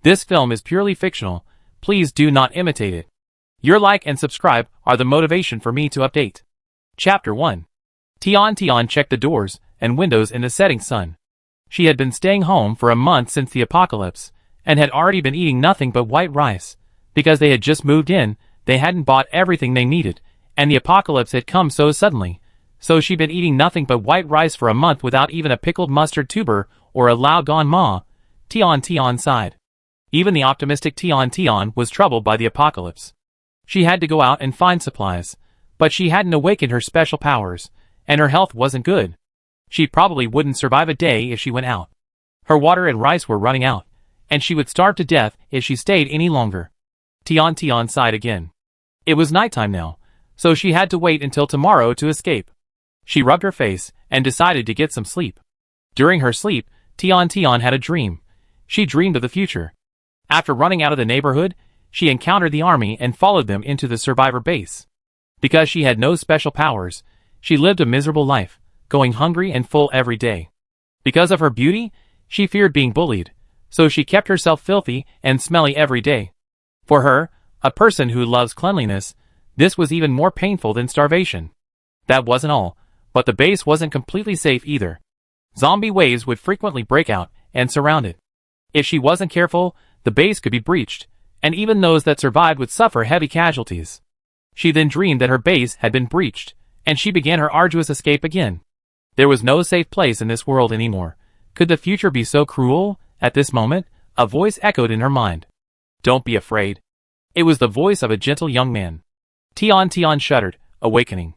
This film is purely fictional. Please do not imitate it. Your like and subscribe are the motivation for me to update. Chapter 1. Tian checked the doors and windows in the setting sun. She had been staying home for a month since the apocalypse, and had already been eating nothing but white rice. Because they had just moved in, they hadn't bought everything they needed, and the apocalypse had come so suddenly. So she'd been eating nothing but white rice for a month without even a pickled mustard tuber or a lao gone ma. Tian sighed. Even the optimistic Tian was troubled by the apocalypse. She had to go out and find supplies, but she hadn't awakened her special powers, and her health wasn't good. She probably wouldn't survive a day if she went out. Her water and rice were running out, and she would starve to death if she stayed any longer. Tian sighed again. It was nighttime now, so she had to wait until tomorrow to escape. She rubbed her face and decided to get some sleep. During her sleep, Tian had a dream. She dreamed of the future. After running out of the neighborhood, she encountered the army and followed them into the survivor base. Because she had no special powers, she lived a miserable life, going hungry and full every day. Because of her beauty, she feared being bullied, so she kept herself filthy and smelly every day. For her, a person who loves cleanliness, this was even more painful than starvation. That wasn't all, but the base wasn't completely safe either. Zombie waves would frequently break out and surround it. If she wasn't careful, the base could be breached, and even those that survived would suffer heavy casualties. She then dreamed that her base had been breached, and she began her arduous escape again. There was no safe place in this world anymore. Could the future be so cruel? At this moment, a voice echoed in her mind. Don't be afraid. It was the voice of a gentle young man. Tian shuddered, awakening.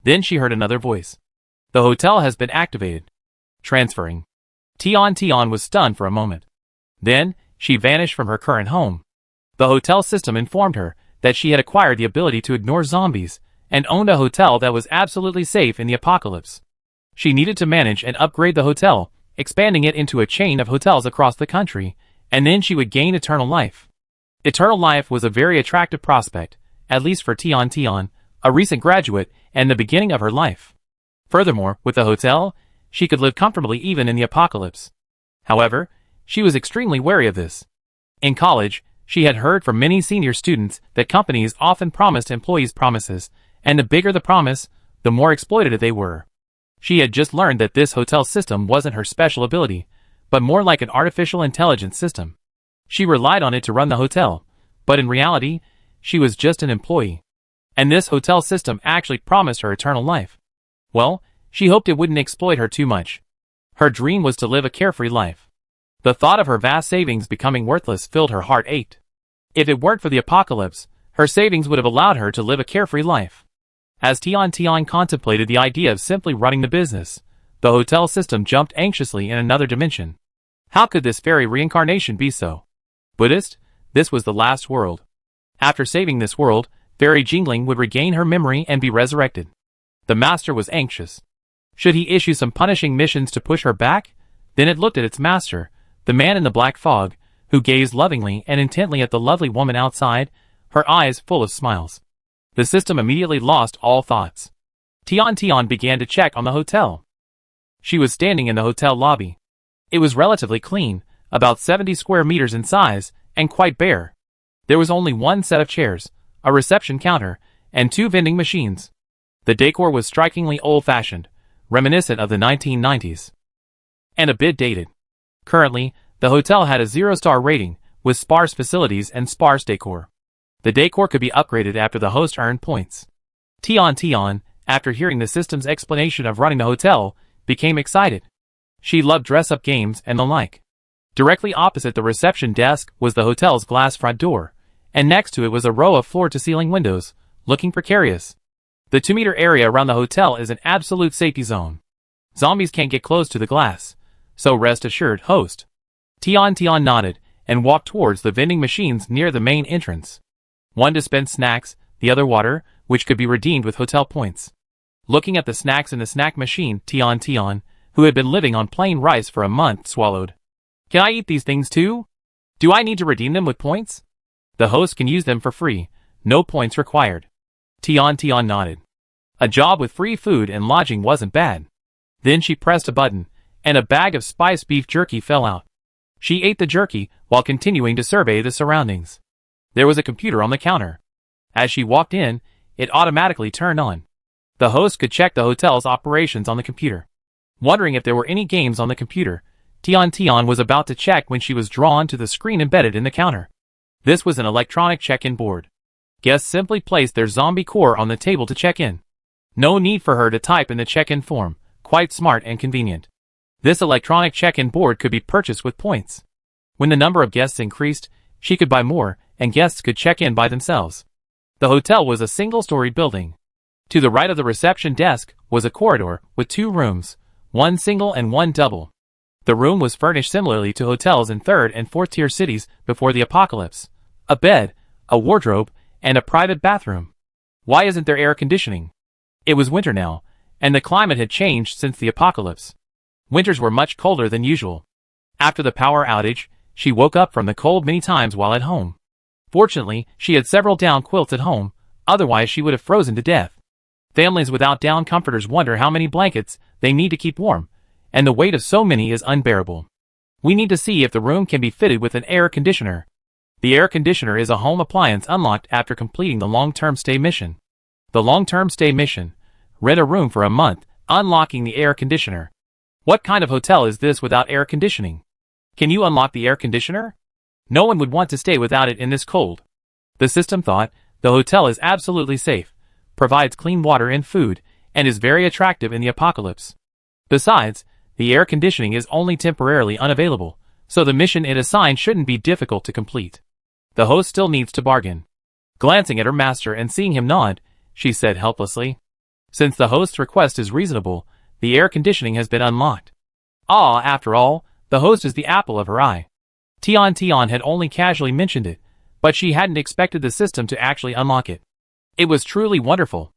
Then she heard another voice. The hotel has been activated. Transferring. Tian was stunned for a moment. Then, she vanished from her current home. The hotel system informed her that she had acquired the ability to ignore zombies, and owned a hotel that was absolutely safe in the apocalypse. She needed to manage and upgrade the hotel, expanding it into a chain of hotels across the country, and then she would gain eternal life. Eternal life was a very attractive prospect, at least for Tian, a recent graduate, and the beginning of her life. Furthermore, with the hotel, she could live comfortably even in the apocalypse. However, she was extremely wary of this. In college, she had heard from many senior students that companies often promised employees promises, and the bigger the promise, the more exploitative they were. She had just learned that this hotel system wasn't her special ability, but more like an artificial intelligence system. She relied on it to run the hotel, but in reality, she was just an employee. And this hotel system actually promised her eternal life. Well, she hoped it wouldn't exploit her too much. Her dream was to live a carefree life. The thought of her vast savings becoming worthless filled her heart ached. If it weren't for the apocalypse, her savings would have allowed her to live a carefree life. As Tian contemplated the idea of simply running the business, the hotel system jumped anxiously in another dimension. How could this fairy reincarnation be so? Buddhist, this was the last world. After saving this world, Fairy Jingling would regain her memory and be resurrected. The master was anxious. Should he issue some punishing missions to push her back? Then it looked at its master, the man in the black fog, who gazed lovingly and intently at the lovely woman outside, her eyes full of smiles. The system immediately lost all thoughts. Tian began to check on the hotel. She was standing in the hotel lobby. It was relatively clean, about 70 square meters in size, and quite bare. There was only one set of chairs, a reception counter, and 2 vending machines. The decor was strikingly old-fashioned, reminiscent of the 1990s. And a bit dated. Currently, the hotel had a 0-star rating, with sparse facilities and sparse decor. The decor could be upgraded after the host earned points. Tian, after hearing the system's explanation of running the hotel, became excited. She loved dress-up games and the like. Directly opposite the reception desk was the hotel's glass front door, and next to it was a row of floor-to-ceiling windows, looking precarious. The 2-meter area around the hotel is an absolute safety zone. Zombies can't get close to the glass, so rest assured, host. Tian nodded, and walked towards the vending machines near the main entrance. One dispensed snacks, the other water, which could be redeemed with hotel points. Looking at the snacks in the snack machine, Tian, who had been living on plain rice for a month, swallowed. Can I eat these things too? Do I need to redeem them with points? The host can use them for free, no points required. Tian nodded. A job with free food and lodging wasn't bad. Then she pressed a button, and a bag of spiced beef jerky fell out. She ate the jerky while continuing to survey the surroundings. There was a computer on the counter. As she walked in, it automatically turned on. The host could check the hotel's operations on the computer. Wondering if there were any games on the computer, Tian was about to check when she was drawn to the screen embedded in the counter. This was an electronic check-in board. Guests simply placed their zombie core on the table to check in. No need for her to type in the check-in form, quite smart and convenient. This electronic check-in board could be purchased with points. When the number of guests increased, she could buy more, and guests could check in by themselves. The hotel was a single-storied building. To the right of the reception desk was a corridor with 2 rooms, one single and one double. The room was furnished similarly to hotels in 3rd and 4th tier cities before the apocalypse. A bed, a wardrobe, and a private bathroom. Why isn't there air conditioning? It was winter now, and the climate had changed since the apocalypse. Winters were much colder than usual. After the power outage, she woke up from the cold many times while at home. Fortunately, she had several down quilts at home, otherwise she would have frozen to death. Families without down comforters wonder how many blankets they need to keep warm, and the weight of so many is unbearable. We need to see if the room can be fitted with an air conditioner. The air conditioner is a home appliance unlocked after completing the long-term stay mission. The long-term stay mission. Rent a room for a month, unlocking the air conditioner. What kind of hotel is this without air conditioning? Can you unlock the air conditioner? No one would want to stay without it in this cold. The system thought, the hotel is absolutely safe, provides clean water and food, and is very attractive in the apocalypse. Besides, the air conditioning is only temporarily unavailable, so the mission it assigned shouldn't be difficult to complete. The host still needs to bargain. Glancing at her master and seeing him nod, she said helplessly. Since the host's request is reasonable, the air conditioning has been unlocked. After all, the host is the apple of her eye. Tian had only casually mentioned it, but she hadn't expected the system to actually unlock it. It was truly wonderful.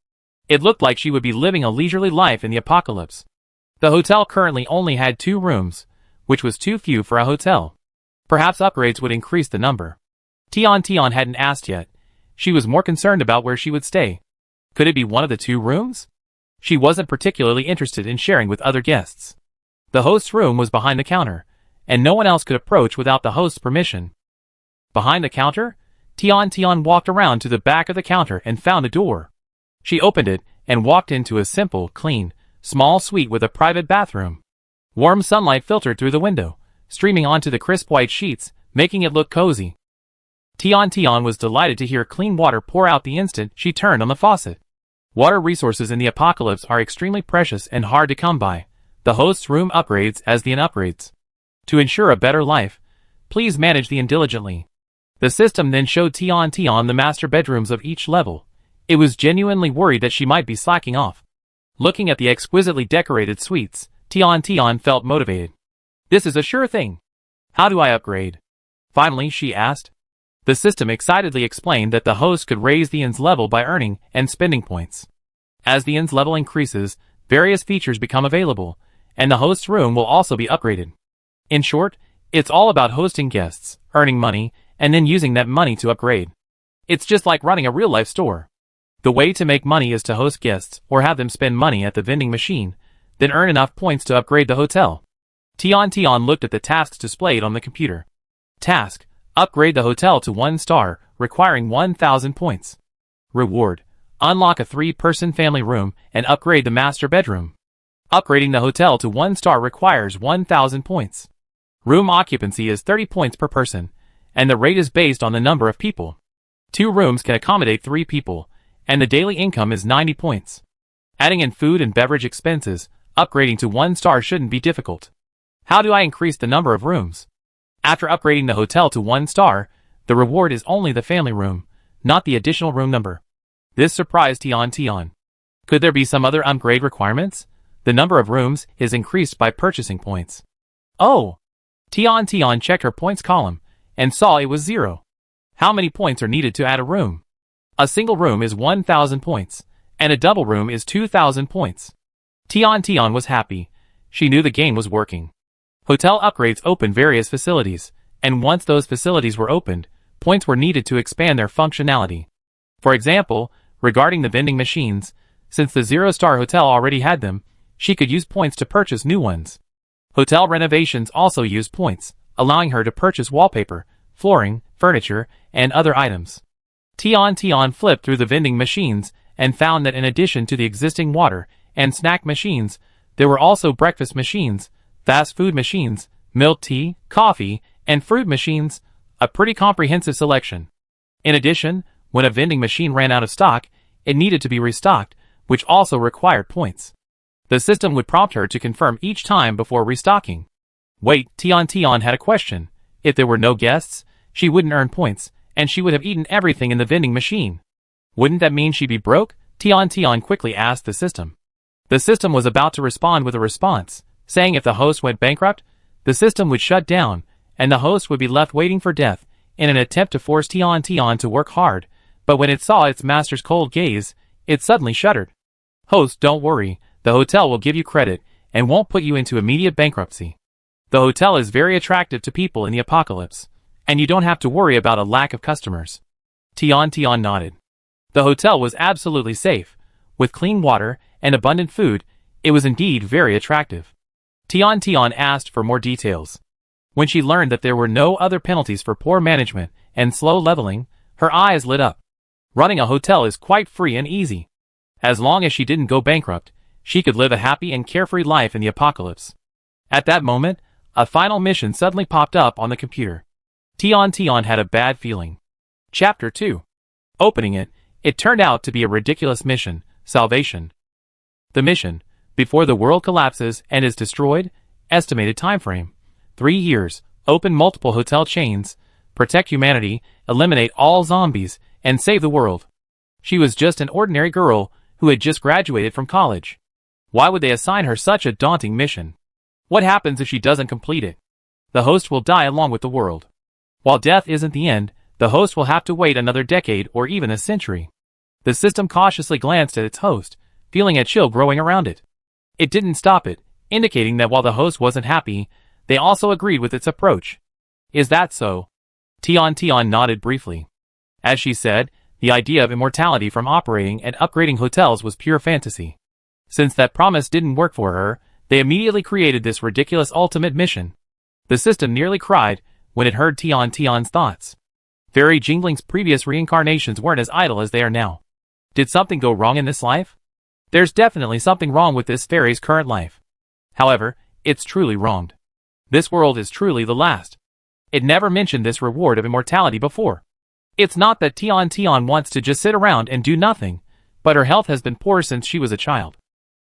It looked like she would be living a leisurely life in the apocalypse. The hotel currently only had 2 rooms, which was too few for a hotel. Perhaps upgrades would increase the number. Tian hadn't asked yet. She was more concerned about where she would stay. Could it be one of the 2 rooms? She wasn't particularly interested in sharing with other guests. The host's room was behind the counter, and no one else could approach without the host's permission. Behind the counter, Tian walked around to the back of the counter and found a door. She opened it and walked into a simple, clean, small suite with a private bathroom. Warm sunlight filtered through the window, streaming onto the crisp white sheets, making it look cozy. Tian was delighted to hear clean water pour out the instant she turned on the faucet. Water resources in the apocalypse are extremely precious and hard to come by. The host's room upgrades as the upgrades. To ensure a better life, please manage the diligently. The system then showed Tian the master bedrooms of each level. It was genuinely worried that she might be slacking off. Looking at the exquisitely decorated suites, Tian felt motivated. This is a sure thing. How do I upgrade? Finally, she asked. The system excitedly explained that the host could raise the IN's level by earning and spending points. As the IN's level increases, various features become available, and the host's room will also be upgraded. In short, it's all about hosting guests, earning money, and then using that money to upgrade. It's just like running a real-life store. The way to make money is to host guests or have them spend money at the vending machine, then earn enough points to upgrade the hotel. Tian looked at the tasks displayed on the computer. Task: upgrade the hotel to 1 star, requiring 1,000 points. Reward: unlock a 3-person family room and upgrade the master bedroom. Upgrading the hotel to 1 star requires 1,000 points. Room occupancy is 30 points per person, and the rate is based on the number of people. 2 rooms can accommodate 3 people, and the daily income is 90 points. Adding in food and beverage expenses, upgrading to 1 star shouldn't be difficult. How do I increase the number of rooms? After upgrading the hotel to 1 star, the reward is only the family room, not the additional room number. This surprised Tian. Could there be some other upgrade requirements? The number of rooms is increased by purchasing points. Oh! Tian checked her points column, and saw it was 0. How many points are needed to add a room? A single room is 1,000 points, and a double room is 2,000 points. Tian was happy. She knew the game was working. Hotel upgrades opened various facilities, and once those facilities were opened, points were needed to expand their functionality. For example, regarding the vending machines, since the 0-star hotel already had them, she could use points to purchase new ones. Hotel renovations also use points, allowing her to purchase wallpaper, flooring, furniture, and other items. Tian flipped through the vending machines and found that in addition to the existing water and snack machines, there were also breakfast machines, fast food machines, milk tea, coffee, and fruit machines, a pretty comprehensive selection. In addition, when a vending machine ran out of stock, it needed to be restocked, which also required points. The system would prompt her to confirm each time before restocking. Wait, Tian had a question. If there were no guests, she wouldn't earn points, and she would have eaten everything in the vending machine. Wouldn't that mean she'd be broke? Tian quickly asked the system. The system was about to respond with a response, saying if the host went bankrupt, the system would shut down, and the host would be left waiting for death, in an attempt to force Tian to work hard, but when it saw its master's cold gaze, it suddenly shuddered. Host, don't worry, the hotel will give you credit, and won't put you into immediate bankruptcy. The hotel is very attractive to people in the apocalypse, and you don't have to worry about a lack of customers. Tian nodded. The hotel was absolutely safe. With clean water and abundant food, it was indeed very attractive. Tian asked for more details. When she learned that there were no other penalties for poor management and slow leveling, her eyes lit up. Running a hotel is quite free and easy. As long as she didn't go bankrupt, she could live a happy and carefree life in the apocalypse. At that moment, a final mission suddenly popped up on the computer. Tian had a bad feeling. Chapter 2. Opening it, it turned out to be a ridiculous mission, salvation. The mission, before the world collapses and is destroyed, estimated time frame, 3 years, open multiple hotel chains, protect humanity, eliminate all zombies, and save the world. She was just an ordinary girl who had just graduated from college. Why would they assign her such a daunting mission? What happens if she doesn't complete it? The host will die along with the world. While death isn't the end, the host will have to wait another decade or even a century. The system cautiously glanced at its host, feeling a chill growing around it. It didn't stop it, indicating that while the host wasn't happy, they also agreed with its approach. Is that so? Tian nodded briefly. As she said, the idea of immortality from operating and upgrading hotels was pure fantasy. Since that promise didn't work for her, they immediately created this ridiculous ultimate mission. The system nearly cried when it heard Tian's thoughts. Fairy Jingling's previous reincarnations weren't as idle as they are now. Did something go wrong in this life? There's definitely something wrong with this fairy's current life. However, it's truly wronged. This world is truly the last. It never mentioned this reward of immortality before. It's not that Tian wants to just sit around and do nothing, but her health has been poor since she was a child.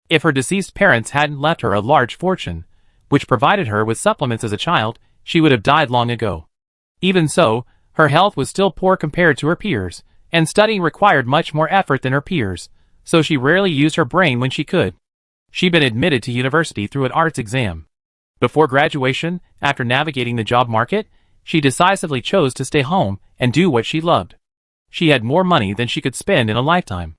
If her deceased parents hadn't left her a large fortune, which provided her with supplements as a child, she would have died long ago. Even so, her health was still poor compared to her peers, and studying required much more effort than her peers, so she rarely used her brain when she could. She'd been admitted to university through an arts exam. Before graduation, after navigating the job market, she decisively chose to stay home and do what she loved. She had more money than she could spend in a lifetime.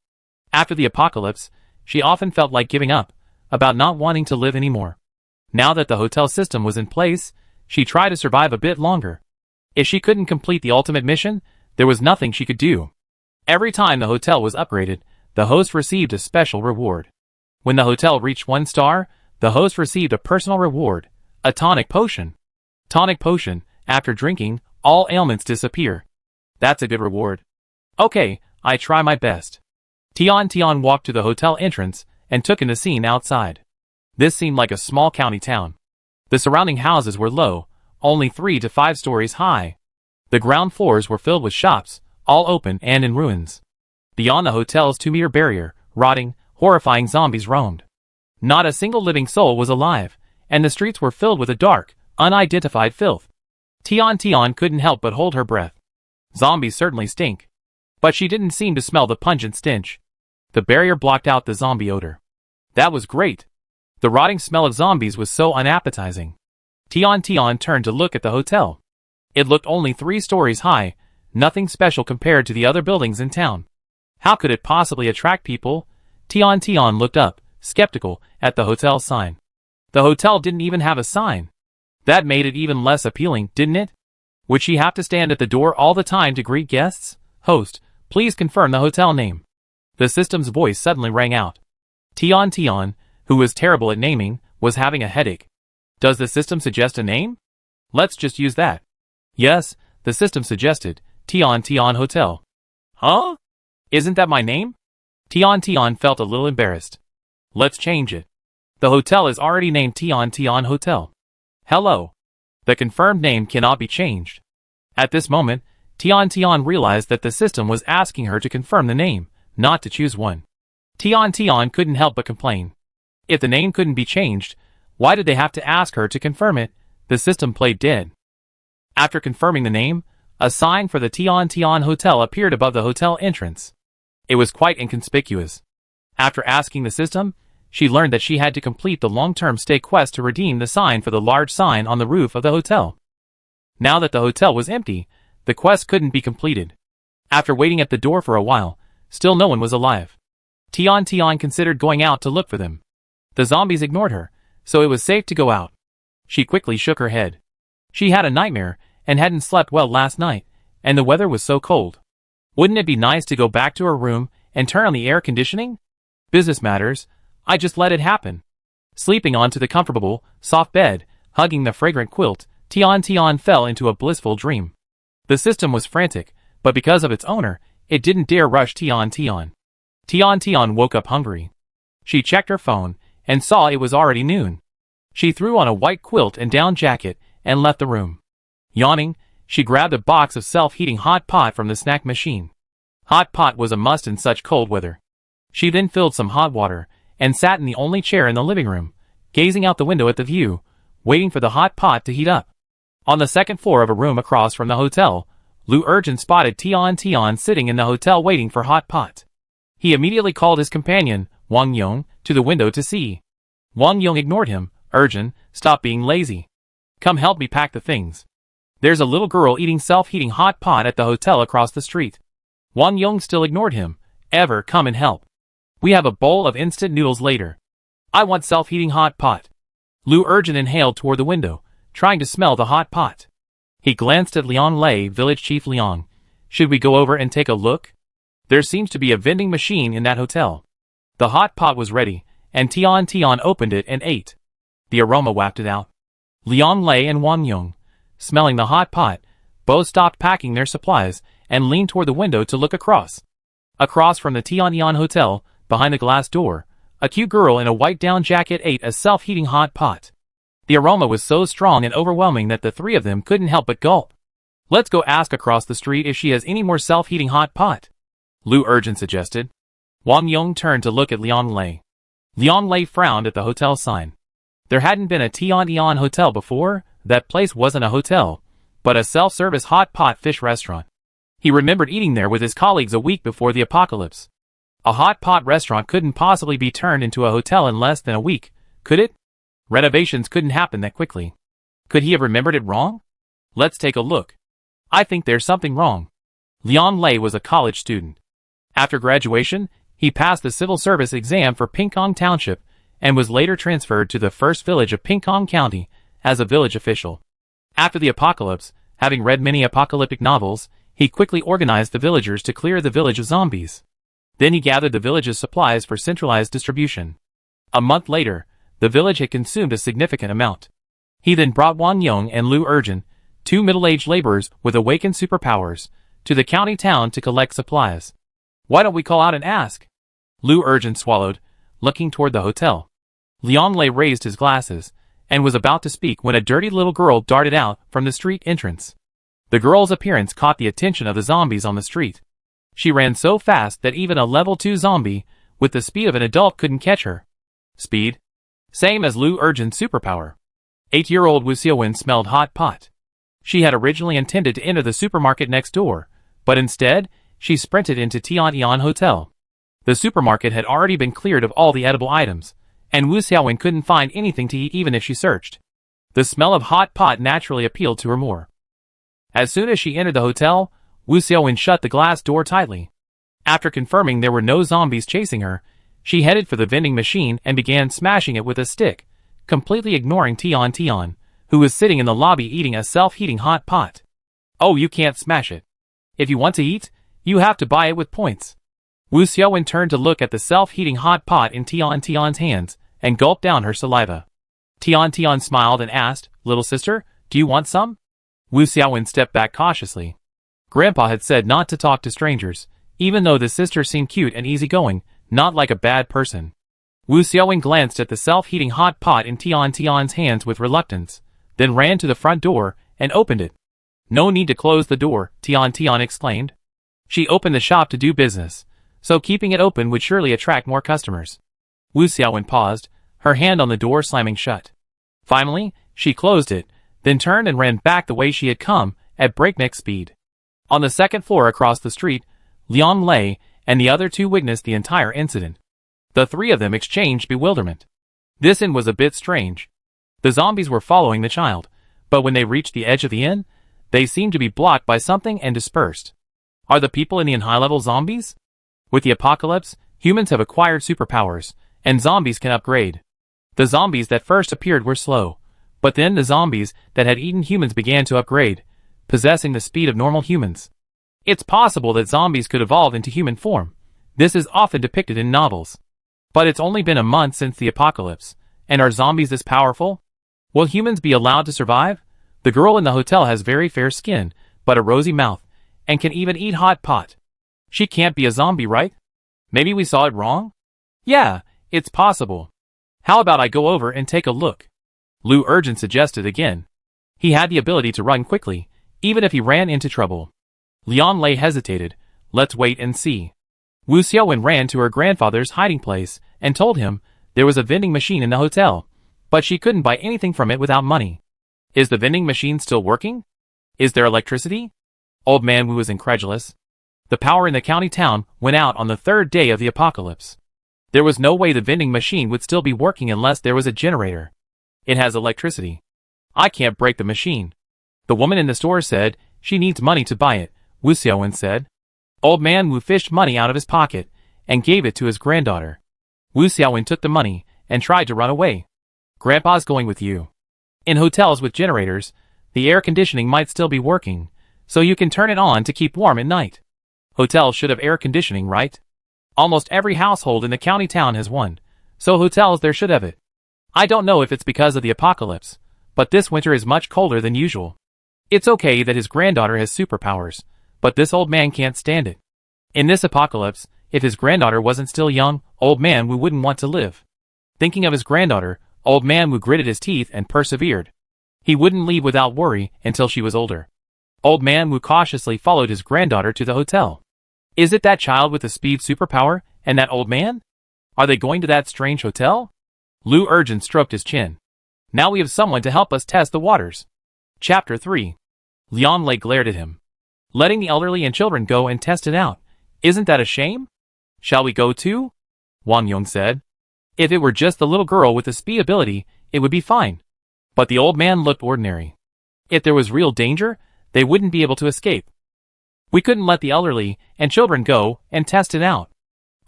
After the apocalypse, she often felt like giving up, about not wanting to live anymore. Now that the hotel system was in place, she tried to survive a bit longer. If she couldn't complete the ultimate mission, there was nothing she could do. Every time the hotel was upgraded, the host received a special reward. When the hotel reached 1 star, the host received a personal reward, a tonic potion. Tonic potion, after drinking, all ailments disappear. That's a good reward. Okay, I try my best. Tian walked to the hotel entrance and took in the scene outside. This seemed like a small county town. The surrounding houses were low, only 3 to 5 stories high. The ground floors were filled with shops, all open and in ruins. Beyond the hotel's 2-meter barrier, rotting, horrifying zombies roamed. Not a single living soul was alive, and the streets were filled with a dark, unidentified filth. Tian couldn't help but hold her breath. Zombies certainly stink. But she didn't seem to smell the pungent stench. The barrier blocked out the zombie odor. That was great. The rotting smell of zombies was so unappetizing. Tian turned to look at the hotel. It looked only 3 stories high, nothing special compared to the other buildings in town. How could it possibly attract people? Tian looked up, skeptical, at the hotel sign. The hotel didn't even have a sign. That made it even less appealing, didn't it? Would she have to stand at the door all the time to greet guests? Host, please confirm the hotel name. The system's voice suddenly rang out. Tian, who was terrible at naming, was having a headache. Does the system suggest a name? Let's just use that. Yes, the system suggested, Tian Tian Hotel. Huh? Isn't that my name? Tian Tian felt a little embarrassed. Let's change it. The hotel is already named Tian Tian Hotel. Hello. The confirmed name cannot be changed. At this moment, Tian Tian realized that the system was asking her to confirm the name, not to choose one. Tian Tian couldn't help but complain. If the name couldn't be changed, why did they have to ask her to confirm it? The system played dead. After confirming the name, a sign for the Tian Tian Hotel appeared above the hotel entrance. It was quite inconspicuous. After asking the system, she learned that she had to complete the long-term stay quest to redeem the sign for the large sign on the roof of the hotel. Now that the hotel was empty, the quest couldn't be completed. After waiting at the door for a while, still no one was alive. Tian Tian considered going out to look for them. The zombies ignored her, so it was safe to go out. She quickly shook her head. She had a nightmare and hadn't slept well last night, and the weather was so cold. Wouldn't it be nice to go back to her room and turn on the air conditioning? Business matters. I just let it happen. Sleeping onto the comfortable, soft bed, hugging the fragrant quilt, Tian Tian fell into a blissful dream. The system was frantic, but because of its owner, it didn't dare rush Tian Tian. Tian Tian woke up hungry. She checked her phone and saw it was already noon. She threw on a white quilt and down jacket and left the room. Yawning, she grabbed a box of self-heating hot pot from the snack machine. Hot pot was a must in such cold weather. She then filled some hot water and sat in the only chair in the living room, gazing out the window at the view, waiting for the hot pot to heat up. On the second floor of a room across from the hotel, Lu Urgent spotted Tian Tian sitting in the hotel waiting for hot pot. He immediately called his companion, Wang Yong, to the window to see. Wang Yong ignored him. Urgent, stop being lazy. Come help me pack the things. There's a little girl eating self-heating hot pot at the hotel across the street. Wang Yong still ignored him. Ever, come and help. We have a bowl of instant noodles later. I want self-heating hot pot. Lu Urgent inhaled toward the window, trying to smell the hot pot. He glanced at Liang Lei, village chief Liang. Should we go over and take a look? There seems to be a vending machine in that hotel. The hot pot was ready, and Tian Tian opened it and ate. The aroma wafted out. Liang Lei and Wang Yong, smelling the hot pot, both stopped packing their supplies and leaned toward the window to look across. Across from the Tian Tian Hotel, behind the glass door, a cute girl in a white down jacket ate a self-heating hot pot. The aroma was so strong and overwhelming that the three of them couldn't help but gulp. Let's go ask across the street if she has any more self-heating hot pot, Lu Urgent suggested. Wang Yong turned to look at Liang Lei. Liang Lei frowned at the hotel sign. There hadn't been a Tian Tian hotel before. That place wasn't a hotel, but a self-service hot pot fish restaurant. He remembered eating there with his colleagues a week before the apocalypse. A hot pot restaurant couldn't possibly be turned into a hotel in less than a week, could it? Renovations couldn't happen that quickly. Could he have remembered it wrong? Let's take a look. I think there's something wrong. Liang Lei was a college student. After graduation, he passed the civil service exam for Pingkong Township and was later transferred to the first village of Pingkong County as a village official. After the apocalypse, having read many apocalyptic novels, he quickly organized the villagers to clear the village of zombies. Then he gathered the village's supplies for centralized distribution. A month later, the village had consumed a significant amount. He then brought Wang Yong and Lu Urgent, two middle-aged laborers with awakened superpowers, to the county town to collect supplies. Why don't we call out and ask? Lu Urgent swallowed, looking toward the hotel. Liang Lei raised his glasses, and was about to speak when a dirty little girl darted out from the street entrance. The girl's appearance caught the attention of the zombies on the street. She ran so fast that even a level 2 zombie, with the speed of an adult, couldn't catch her. Speed? Same as Lu Urgent's superpower. 8-year-old Wu Xiaowen smelled hot pot. She had originally intended to enter the supermarket next door, but instead, she sprinted into Tian Tian Hotel. The supermarket had already been cleared of all the edible items, and Wu Xiaowen couldn't find anything to eat even if she searched. The smell of hot pot naturally appealed to her more. As soon as she entered the hotel, Wu Xiaowen shut the glass door tightly. After confirming there were no zombies chasing her, she headed for the vending machine and began smashing it with a stick, completely ignoring Tian Tian, who was sitting in the lobby eating a self-heating hot pot. Oh, you can't smash it. If you want to eat, you have to buy it with points. Wu Xiaowen turned to look at the self-heating hot pot in Tian Tian's hands, and gulped down her saliva. Tian Tian smiled and asked, "Little sister, Do you want some? Wu Xiaowen stepped back cautiously. Grandpa had said not to talk to strangers, even though the sister seemed cute and easygoing, not like a bad person. Wu Xiaowen glanced at the self-heating hot pot in Tian's hands with reluctance, then ran to the front door and opened it. No need to close the door, Tian exclaimed. She opened the shop to do business, so keeping it open would surely attract more customers. Wu Xiaowen paused, her hand on the door slamming shut. Finally, she closed it, then turned and ran back the way she had come, at breakneck speed. On the second floor across the street, Liang Lei and the other two witnessed the entire incident. The three of them exchanged bewilderment. This inn was a bit strange. The zombies were following the child, but when they reached the edge of the inn, they seemed to be blocked by something and dispersed. Are the people in the inn high-level zombies? With the apocalypse, humans have acquired superpowers, and zombies can upgrade. The zombies that first appeared were slow, but then the zombies that had eaten humans began to upgrade, possessing the speed of normal humans. It's possible that zombies could evolve into human form. This is often depicted in novels. But it's only been a month since the apocalypse, and are zombies this powerful? Will humans be allowed to survive? The girl in the hotel has very fair skin, but a rosy mouth, and can even eat hot pot. She can't be a zombie, right? Maybe we saw it wrong? Yeah, it's possible. How about I go over and take a look? Lu Urgent suggested again. He had the ability to run quickly, even if he ran into trouble. Liang Lei hesitated. Let's wait and see. Wu Xiaowen ran to her grandfather's hiding place and told him there was a vending machine in the hotel, but she couldn't buy anything from it without money. Is the vending machine still working? Is there electricity? Old man Wu was incredulous. The power in the county town went out on the third day of the apocalypse. There was no way the vending machine would still be working unless there was a generator. It has electricity. I can't break the machine. The woman in the store said she needs money to buy it, Wu Xiaowen said. Old man Wu fished money out of his pocket and gave it to his granddaughter. Wu Xiaowen took the money and tried to run away. Grandpa's going with you. In hotels with generators, the air conditioning might still be working, so you can turn it on to keep warm at night. Hotels should have air conditioning, right? Almost every household in the county town has one, so hotels there should have it. I don't know if it's because of the apocalypse, but this winter is much colder than usual. It's okay that his granddaughter has superpowers, but this old man can't stand it. In this apocalypse, if his granddaughter wasn't still young, old man Wu wouldn't want to live. Thinking of his granddaughter, old man Wu gritted his teeth and persevered. He wouldn't leave without worry until she was older. Old man Wu cautiously followed his granddaughter to the hotel. Is it that child with the speed superpower and that old man? Are they going to that strange hotel? Lu Urgent stroked his chin. Now we have someone to help us test the waters. Chapter 3. Liang Lei glared at him. Letting the elderly and children go and test it out. Isn't that a shame? Shall we go too? Wang Yong said. If it were just the little girl with the speed ability, it would be fine. But the old man looked ordinary. If there was real danger, they wouldn't be able to escape. We couldn't let the elderly and children go and test it out.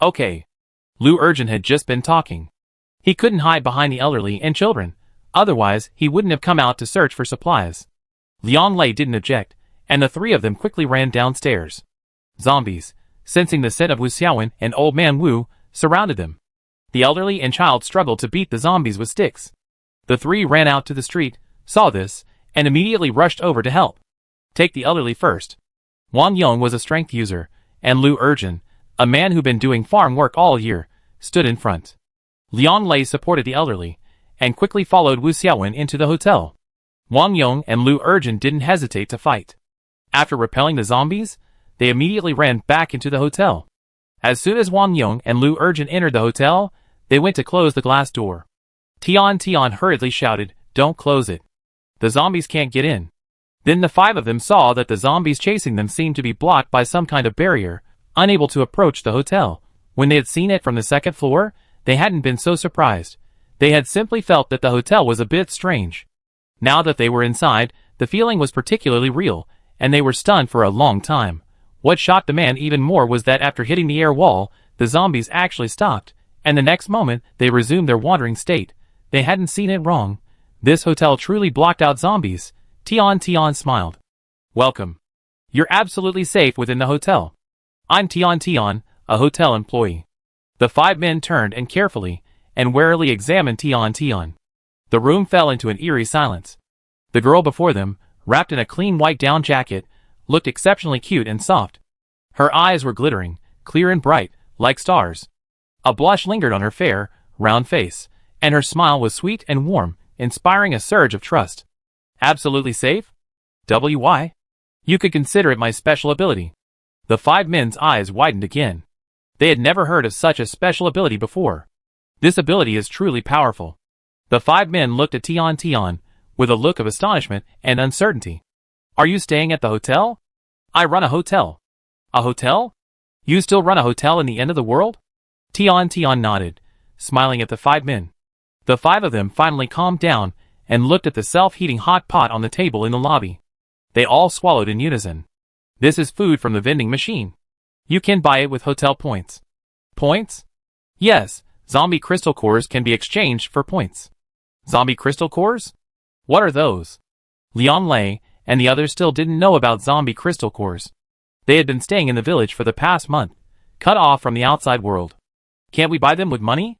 Okay. Lu Urgent had just been talking. He couldn't hide behind the elderly and children, otherwise he wouldn't have come out to search for supplies. Liang Lei didn't object, and the three of them quickly ran downstairs. Zombies, sensing the scent of Wu Xiaowen and old man Wu, surrounded them. The elderly and child struggled to beat the zombies with sticks. The three ran out to the street, saw this, and immediately rushed over to help. Take the elderly first. Wang Yong was a strength user, and Lu Urgent, a man who'd been doing farm work all year, stood in front. Liang Lei supported the elderly, and quickly followed Wu Xiaowen into the hotel. Wang Yong and Lu Urgent didn't hesitate to fight. After repelling the zombies, they immediately ran back into the hotel. As soon as Wang Yong and Lu Urgent entered the hotel, they went to close the glass door. Tian hurriedly shouted, "Don't close it. The zombies can't get in." Then the five of them saw that the zombies chasing them seemed to be blocked by some kind of barrier, unable to approach the hotel. When they had seen it from the second floor, they hadn't been so surprised. They had simply felt that the hotel was a bit strange. Now that they were inside, the feeling was particularly real, and they were stunned for a long time. What shocked the man even more was that after hitting the air wall, the zombies actually stopped, and the next moment, they resumed their wandering state. They hadn't seen it wrong. This hotel truly blocked out zombies. Tian smiled. Welcome. You're absolutely safe within the hotel. I'm Tian, a hotel employee. The five men turned and carefully and warily examined Tian. The room fell into an eerie silence. The girl before them, wrapped in a clean white down jacket, looked exceptionally cute and soft. Her eyes were glittering, clear and bright, like stars. A blush lingered on her fair, round face, and her smile was sweet and warm, inspiring a surge of trust. Absolutely safe? WY? You could consider it my special ability. The 5 men's eyes widened again. They had never heard of such a special ability before. This ability is truly powerful. The 5 men looked at Tian with a look of astonishment and uncertainty. Are you staying at the hotel? I run a hotel. A hotel? You still run a hotel in the end of the world? Tian nodded, smiling at the 5 men. The 5 of them finally calmed down and looked at the self-heating hot pot on the table in the lobby. They all swallowed in unison. This is food from the vending machine. You can buy it with hotel points. Points? Yes, zombie crystal cores can be exchanged for points. Zombie crystal cores? What are those? Liang Lei and the others still didn't know about zombie crystal cores. They had been staying in the village for the past month, cut off from the outside world. Can't we buy them with money?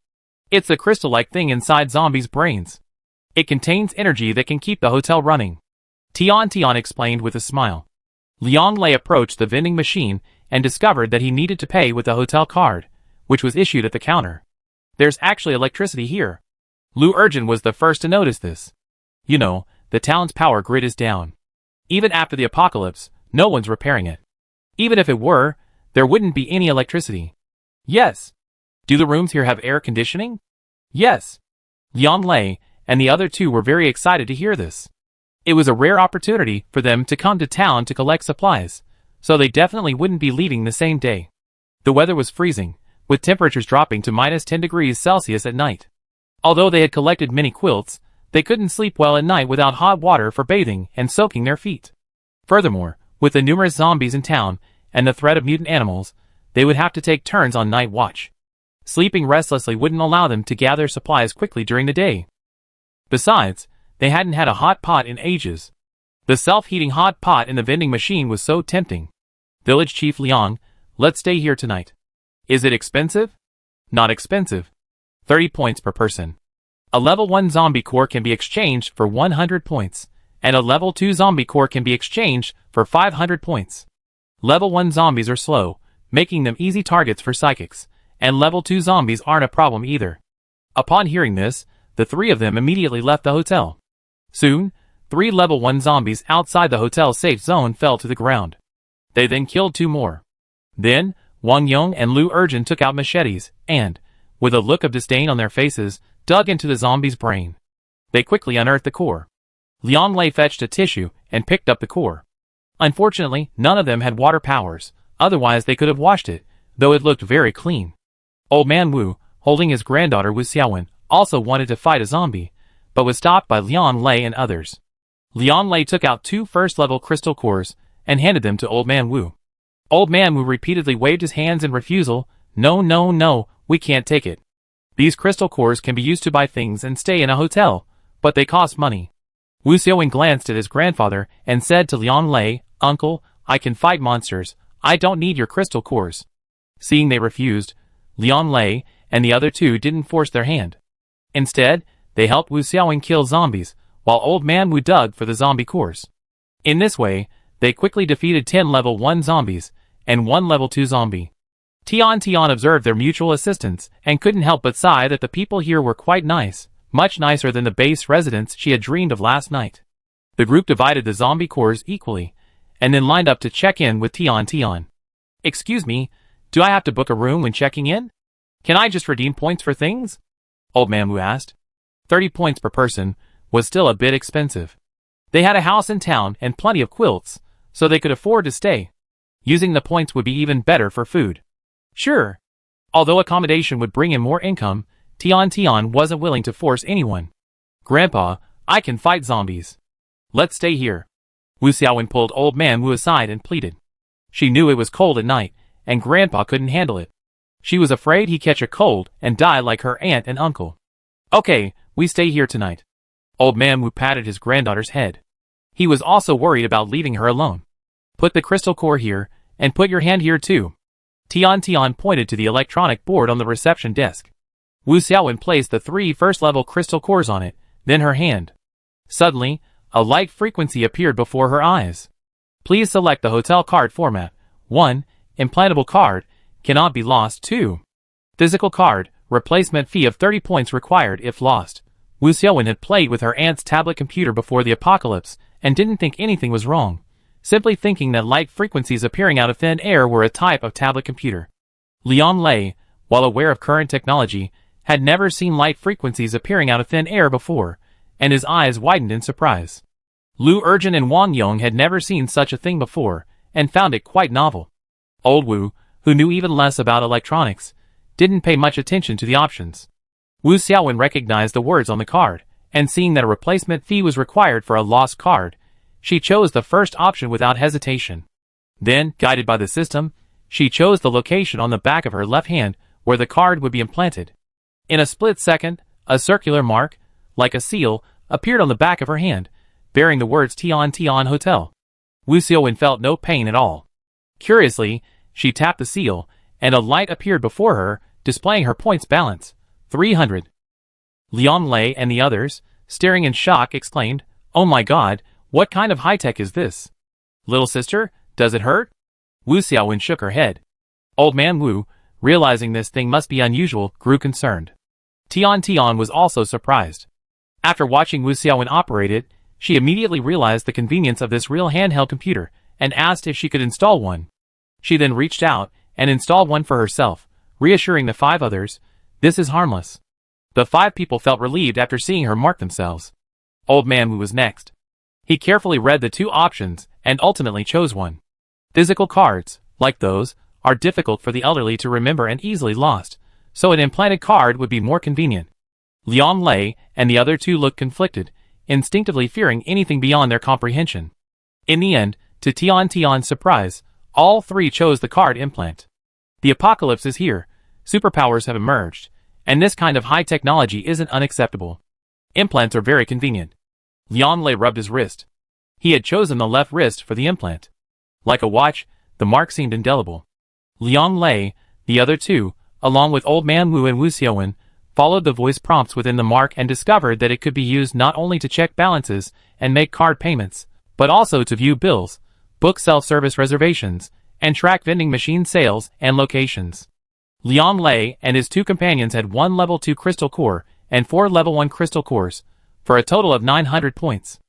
It's a crystal-like thing inside zombies' brains. It contains energy that can keep the hotel running. Tian explained with a smile. Liang Lei approached the vending machine and discovered that he needed to pay with the hotel card, which was issued at the counter. There's actually electricity here. Lu Urjin was the first to notice this. You know, the town's power grid is down. Even after the apocalypse, no one's repairing it. Even if it were, there wouldn't be any electricity. Yes. Do the rooms here have air conditioning? Yes. Liang Lei and the other 2 were very excited to hear this. It was a rare opportunity for them to come to town to collect supplies, so they definitely wouldn't be leaving the same day. The weather was freezing, with temperatures dropping to -10°C at night. Although they had collected many quilts, they couldn't sleep well at night without hot water for bathing and soaking their feet. Furthermore, with the numerous zombies in town and the threat of mutant animals, they would have to take turns on night watch. Sleeping restlessly wouldn't allow them to gather supplies quickly during the day. Besides, they hadn't had a hot pot in ages. The self-heating hot pot in the vending machine was so tempting. Village Chief Liang, let's stay here tonight. Is it expensive? Not expensive. 30 points per person. A level 1 zombie core can be exchanged for 100 points, and a level 2 zombie core can be exchanged for 500 points. Level 1 zombies are slow, making them easy targets for psychics, and level 2 zombies aren't a problem either. Upon hearing this, the 3 of them immediately left the hotel. Soon, 3 level 1 zombies outside the hotel's safe zone fell to the ground. They then killed 2 more. Then, Wang Yong and Lu Urjin took out machetes and, with a look of disdain on their faces, dug into the zombie's brain. They quickly unearthed the core. Liang Lei fetched a tissue and picked up the core. Unfortunately, none of them had water powers, otherwise they could have washed it, though it looked very clean. Old Man Wu, holding his granddaughter Wu Xiaowen, also wanted to fight a zombie, but was stopped by Liang Lei and others. Liang Lei took out 2 first-level crystal cores and handed them to Old Man Wu. Old Man Wu repeatedly waved his hands in refusal. No, we can't take it. These crystal cores can be used to buy things and stay in a hotel, but they cost money. Wu Xiaowen glanced at his grandfather and said to Liang Lei, Uncle, I can fight monsters. I don't need your crystal cores. Seeing they refused, Liang Lei and the other 2 didn't force their hand. Instead, they helped Wu Xiaowen kill zombies, while Old Man Wu dug for the zombie cores. In this way, they quickly defeated 10 level 1 zombies, and 1 level 2 zombie. Tian observed their mutual assistance, and couldn't help but sigh that the people here were quite nice, much nicer than the base residents she had dreamed of last night. The group divided the zombie cores equally, and then lined up to check in with Tian. Excuse me, do I have to book a room when checking in? Can I just redeem points for things? Old Man Wu asked. 30 points per person was still a bit expensive. They had a house in town and plenty of quilts, so they could afford to stay. Using the points would be even better for food. Sure. Although accommodation would bring in more income, Tian wasn't willing to force anyone. Grandpa, I can fight zombies. Let's stay here. Wu Xiaowen pulled Old Man Wu aside and pleaded. She knew it was cold at night, and Grandpa couldn't handle it. She was afraid he'd catch a cold and die like her aunt and uncle. Okay, we stay here tonight. Old Man Wu patted his granddaughter's head. He was also worried about leaving her alone. Put the crystal core here, and put your hand here too. Tian pointed to the electronic board on the reception desk. Wu Xiaowen placed the 3 first-level crystal cores on it, then her hand. Suddenly, A light frequency appeared before her eyes. Please select the hotel card format. 1. Implantable card. Cannot be lost. 2. Physical card. Replacement fee of 30 points required if lost. Wu Xiaowen had played with her aunt's tablet computer before the apocalypse and didn't think anything was wrong, simply thinking that light frequencies appearing out of thin air were a type of tablet computer. Liang Lei, while aware of current technology, had never seen light frequencies appearing out of thin air before, and his eyes widened in surprise. Lu Urjin and Wang Yong had never seen such a thing before, and found it quite novel. Old Wu, who knew even less about electronics, didn't pay much attention to the options. Wu Xiaowen recognized the words on the card, and seeing that a replacement fee was required for a lost card, she chose the first option without hesitation. Then, guided by the system, she chose the location on the back of her left hand where the card would be implanted. In a split second, a circular mark, like a seal, appeared on the back of her hand, bearing the words Tian Tian Hotel. Wu Xiaowen felt no pain at all. Curiously, she tapped the seal, and a light appeared before her, displaying her points balance. 300. Liang Lei and the others, staring in shock, exclaimed, "Oh my god, what kind of high-tech is this? Little sister, does it hurt?" Wu Xiaowen shook her head. Old man Wu, realizing this thing must be unusual, grew concerned. Tian Tian was also surprised. After watching Wu Xiaowen operate it, she immediately realized the convenience of this real handheld computer and asked if she could install one. She then reached out and installed one for herself, reassuring the 5 others, "This is harmless." The 5 people felt relieved after seeing her mark themselves. Old man Wu was next. He carefully read the 2 options and ultimately chose one. Physical cards, like those, are difficult for the elderly to remember and easily lost, so an implanted card would be more convenient. Liang Lei and the other 2 looked conflicted, instinctively fearing anything beyond their comprehension. In the end, to Tian Tian's surprise, all 3 chose the card implant. The apocalypse is here, superpowers have emerged, and this kind of high technology isn't unacceptable. Implants are very convenient. Liang Lei rubbed his wrist. He had chosen the left wrist for the implant. Like a watch, the mark seemed indelible. Liang Lei, the other 2, along with Old Man Wu and Wu Xiaowen, followed the voice prompts within the mark and discovered that it could be used not only to check balances and make card payments, but also to view bills, book self-service reservations, and track vending machine sales and locations. Liang Lei and his 2 companions had 1 level 2 crystal core and 4 level 1 crystal cores, for a total of 900 points.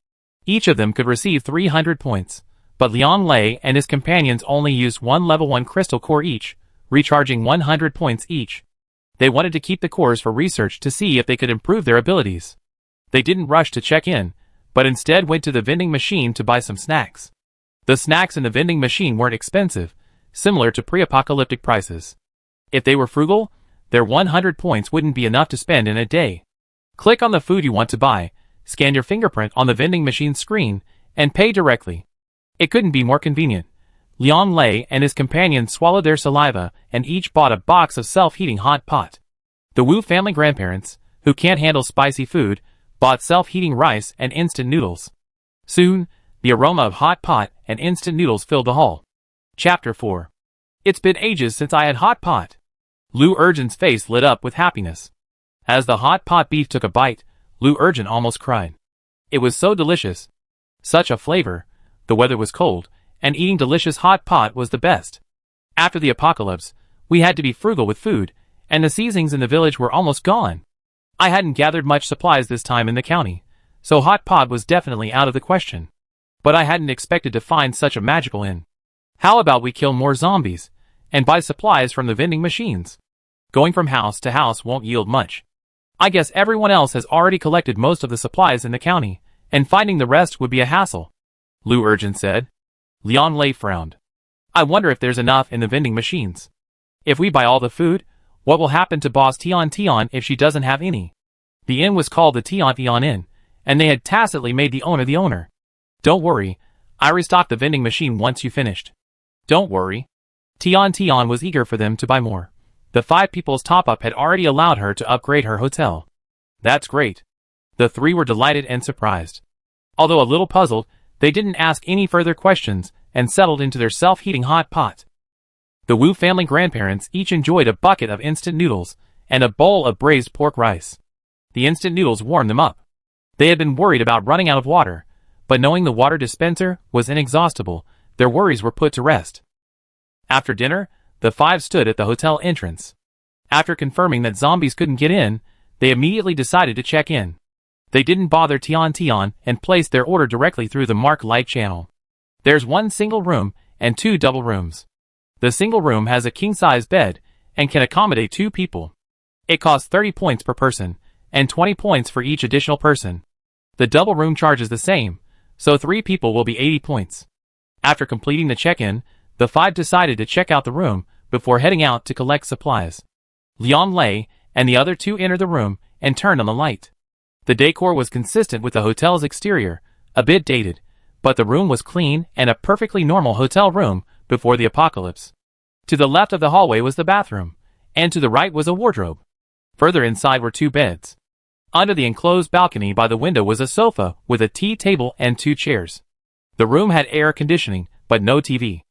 Each of them could receive 300 points, but Liang Lei and his companions only used 1 level 1 crystal core each, recharging 100 points each. They wanted to keep the cores for research to see if they could improve their abilities. They didn't rush to check in, but instead went to the vending machine to buy some snacks. The snacks in the vending machine weren't expensive, similar to pre-apocalyptic prices. If they were frugal, their 100 points wouldn't be enough to spend in a day. Click on the food you want to buy, scan your fingerprint on the vending machine screen, and pay directly. It couldn't be more convenient. Liang Lei and his companions swallowed their saliva and each bought a box of self-heating hot pot. The Wu family grandparents, who can't handle spicy food, bought self-heating rice and instant noodles. Soon, the aroma of hot pot and instant noodles filled the hall. Chapter 4. It's been ages since I had hot pot. Lu Urjin's face lit up with happiness. As the hot pot beef took a bite, Lu Urjin almost cried. It was so delicious. Such a flavor. The weather was cold, and eating delicious hot pot was the best. After the apocalypse, we had to be frugal with food, and the seasonings in the village were almost gone. I hadn't gathered much supplies this time in the county, so hot pot was definitely out of the question. But I hadn't expected to find such a magical inn. How about we kill more zombies, and buy supplies from the vending machines? Going from house to house won't yield much. I guess everyone else has already collected most of the supplies in the county, and finding the rest would be a hassle. Lu Urjin said. Liang Lei frowned. I wonder if there's enough in the vending machines. If we buy all the food, what will happen to Boss Tian Tian if she doesn't have any? The inn was called the Tian Tian Inn, and they had tacitly made the owner. Don't worry, I restocked the vending machine once you finished. Don't worry. Tian Tian was eager for them to buy more. The 5 people's top-up had already allowed her to upgrade her hotel. That's great. The 3 were delighted and surprised. Although a little puzzled, they didn't ask any further questions and settled into their self-heating hot pot. The Wu family grandparents each enjoyed a bucket of instant noodles and a bowl of braised pork rice. The instant noodles warmed them up. They had been worried about running out of water, but knowing the water dispenser was inexhaustible, their worries were put to rest. After dinner, the five stood at the hotel entrance. After confirming that zombies couldn't get in, they immediately decided to check in. They didn't bother Tian and placed their order directly through the marked light channel. There's one single room and two double rooms. The single room has a king-size bed and can accommodate 2 people. It costs 30 points per person and 20 points for each additional person. The double room charges the same, so 3 people will be 80 points. After completing the check-in, the 5 decided to check out the room before heading out to collect supplies. Liang Lei and the other 2 entered the room and turned on the light. The decor was consistent with the hotel's exterior, a bit dated, but the room was clean and a perfectly normal hotel room before the apocalypse. To the left of the hallway was the bathroom, and to the right was a wardrobe. Further inside were 2 beds. Under the enclosed balcony by the window was a sofa with a tea table and 2 chairs. The room had air conditioning, but no TV.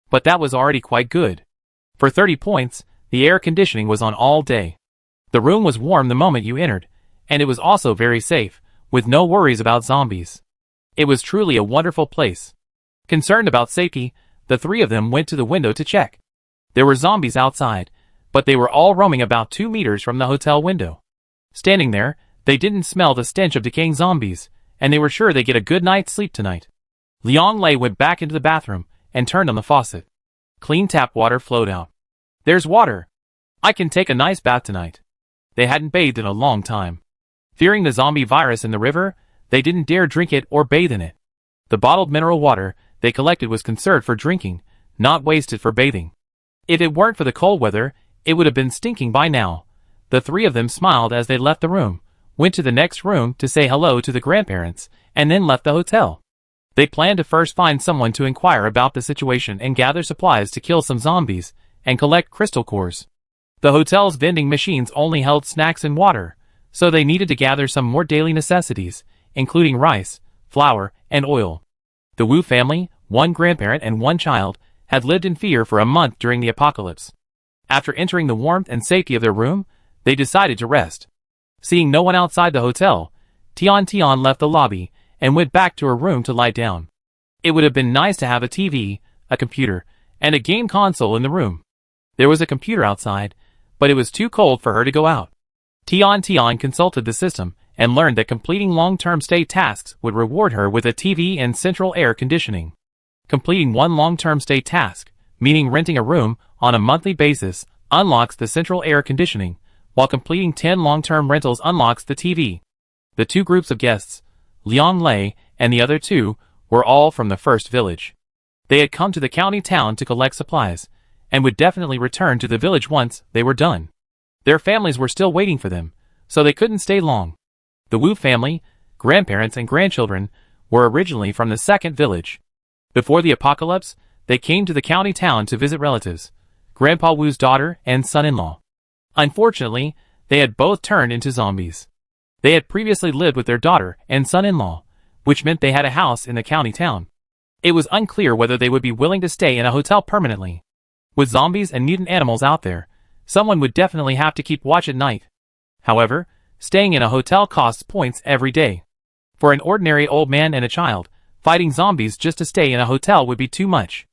But that was already quite good. For 30 points, the air conditioning was on all day. The room was warm the moment you entered, and it was also very safe, with no worries about zombies. It was truly a wonderful place. Concerned about safety, the 3 of them went to the window to check. There were zombies outside, but they were all roaming about 2 meters from the hotel window. Standing there, they didn't smell the stench of decaying zombies, and they were sure they'd get a good night's sleep tonight. Liang Lei went back into the bathroom and turned on the faucet. Clean tap water flowed out. There's water. I can take a nice bath tonight. They hadn't bathed in a long time. Fearing the zombie virus in the river, they didn't dare drink it or bathe in it. The bottled mineral water they collected was conserved for drinking, not wasted for bathing. If it weren't for the cold weather, it would have been stinking by now. The 3 of them smiled as they left the room, went to the next room to say hello to the grandparents, and then left the hotel. They planned to first find someone to inquire about the situation and gather supplies to kill some zombies, and collect crystal cores. The hotel's vending machines only held snacks and water, so they needed to gather some more daily necessities, including rice, flour, and oil. The Wu family, 1 grandparent and 1 child, had lived in fear for a month during the apocalypse. After entering the warmth and safety of their room, they decided to rest. Seeing no one outside the hotel, Tian left the lobby and went back to her room to lie down. It would have been nice to have a TV, a computer, and a game console in the room. There was a computer outside, but it was too cold for her to go out. Tian consulted the system and learned that completing long-term stay tasks would reward her with a TV and central air conditioning. Completing 1 long-term stay task, meaning renting a room on a monthly basis, unlocks the central air conditioning, while completing 10 long-term rentals unlocks the TV. The 2 groups of guests, Liang Lei and the other 2, were all from the first village. They had come to the county town to collect supplies, and would definitely return to the village once they were done. Their families were still waiting for them, so they couldn't stay long. The Wu family, grandparents and grandchildren, were originally from the second village. Before the apocalypse, they came to the county town to visit relatives, Grandpa Wu's daughter and son-in-law. Unfortunately, they had both turned into zombies. They had previously lived with their daughter and son-in-law, which meant they had a house in the county town. It was unclear whether they would be willing to stay in a hotel permanently. With zombies and mutant animals out there, someone would definitely have to keep watch at night. However, staying in a hotel costs points every day. For an ordinary old man and a child, fighting zombies just to stay in a hotel would be too much.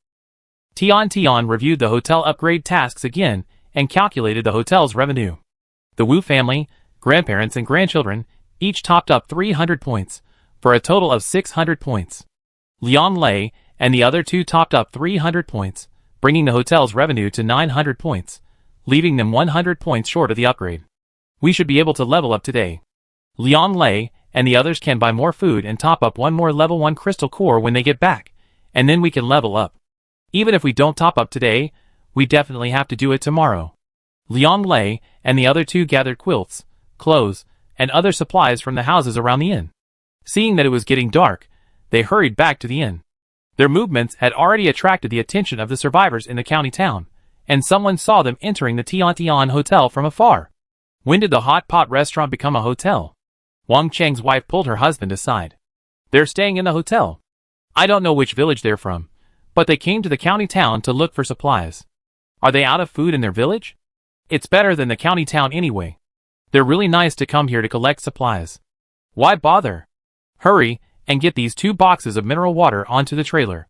Tian reviewed the hotel upgrade tasks again and calculated the hotel's revenue. The Wu family, grandparents and grandchildren, each topped up 300 points, for a total of 600 points. Liang Lei and the other 2 topped up 300 points, bringing the hotel's revenue to 900 points, leaving them 100 points short of the upgrade. We should be able to level up today. Liang Lei and the others can buy more food and top up 1 more level 1 crystal core when they get back, and then we can level up. Even if we don't top up today, we definitely have to do it tomorrow. Liang Lei and the other 2 gathered quilts, clothes, and other supplies from the houses around the inn. Seeing that it was getting dark, they hurried back to the inn. Their movements had already attracted the attention of the survivors in the county town, and someone saw them entering the Tian hotel from afar. When did the hot pot restaurant become a hotel? Wang Cheng's wife pulled her husband aside. They're staying in the hotel. I don't know which village they're from, but they came to the county town to look for supplies. Are they out of food in their village? It's better than the county town anyway. They're really nice to come here to collect supplies. Why bother? Hurry, and get these 2 boxes of mineral water onto the trailer.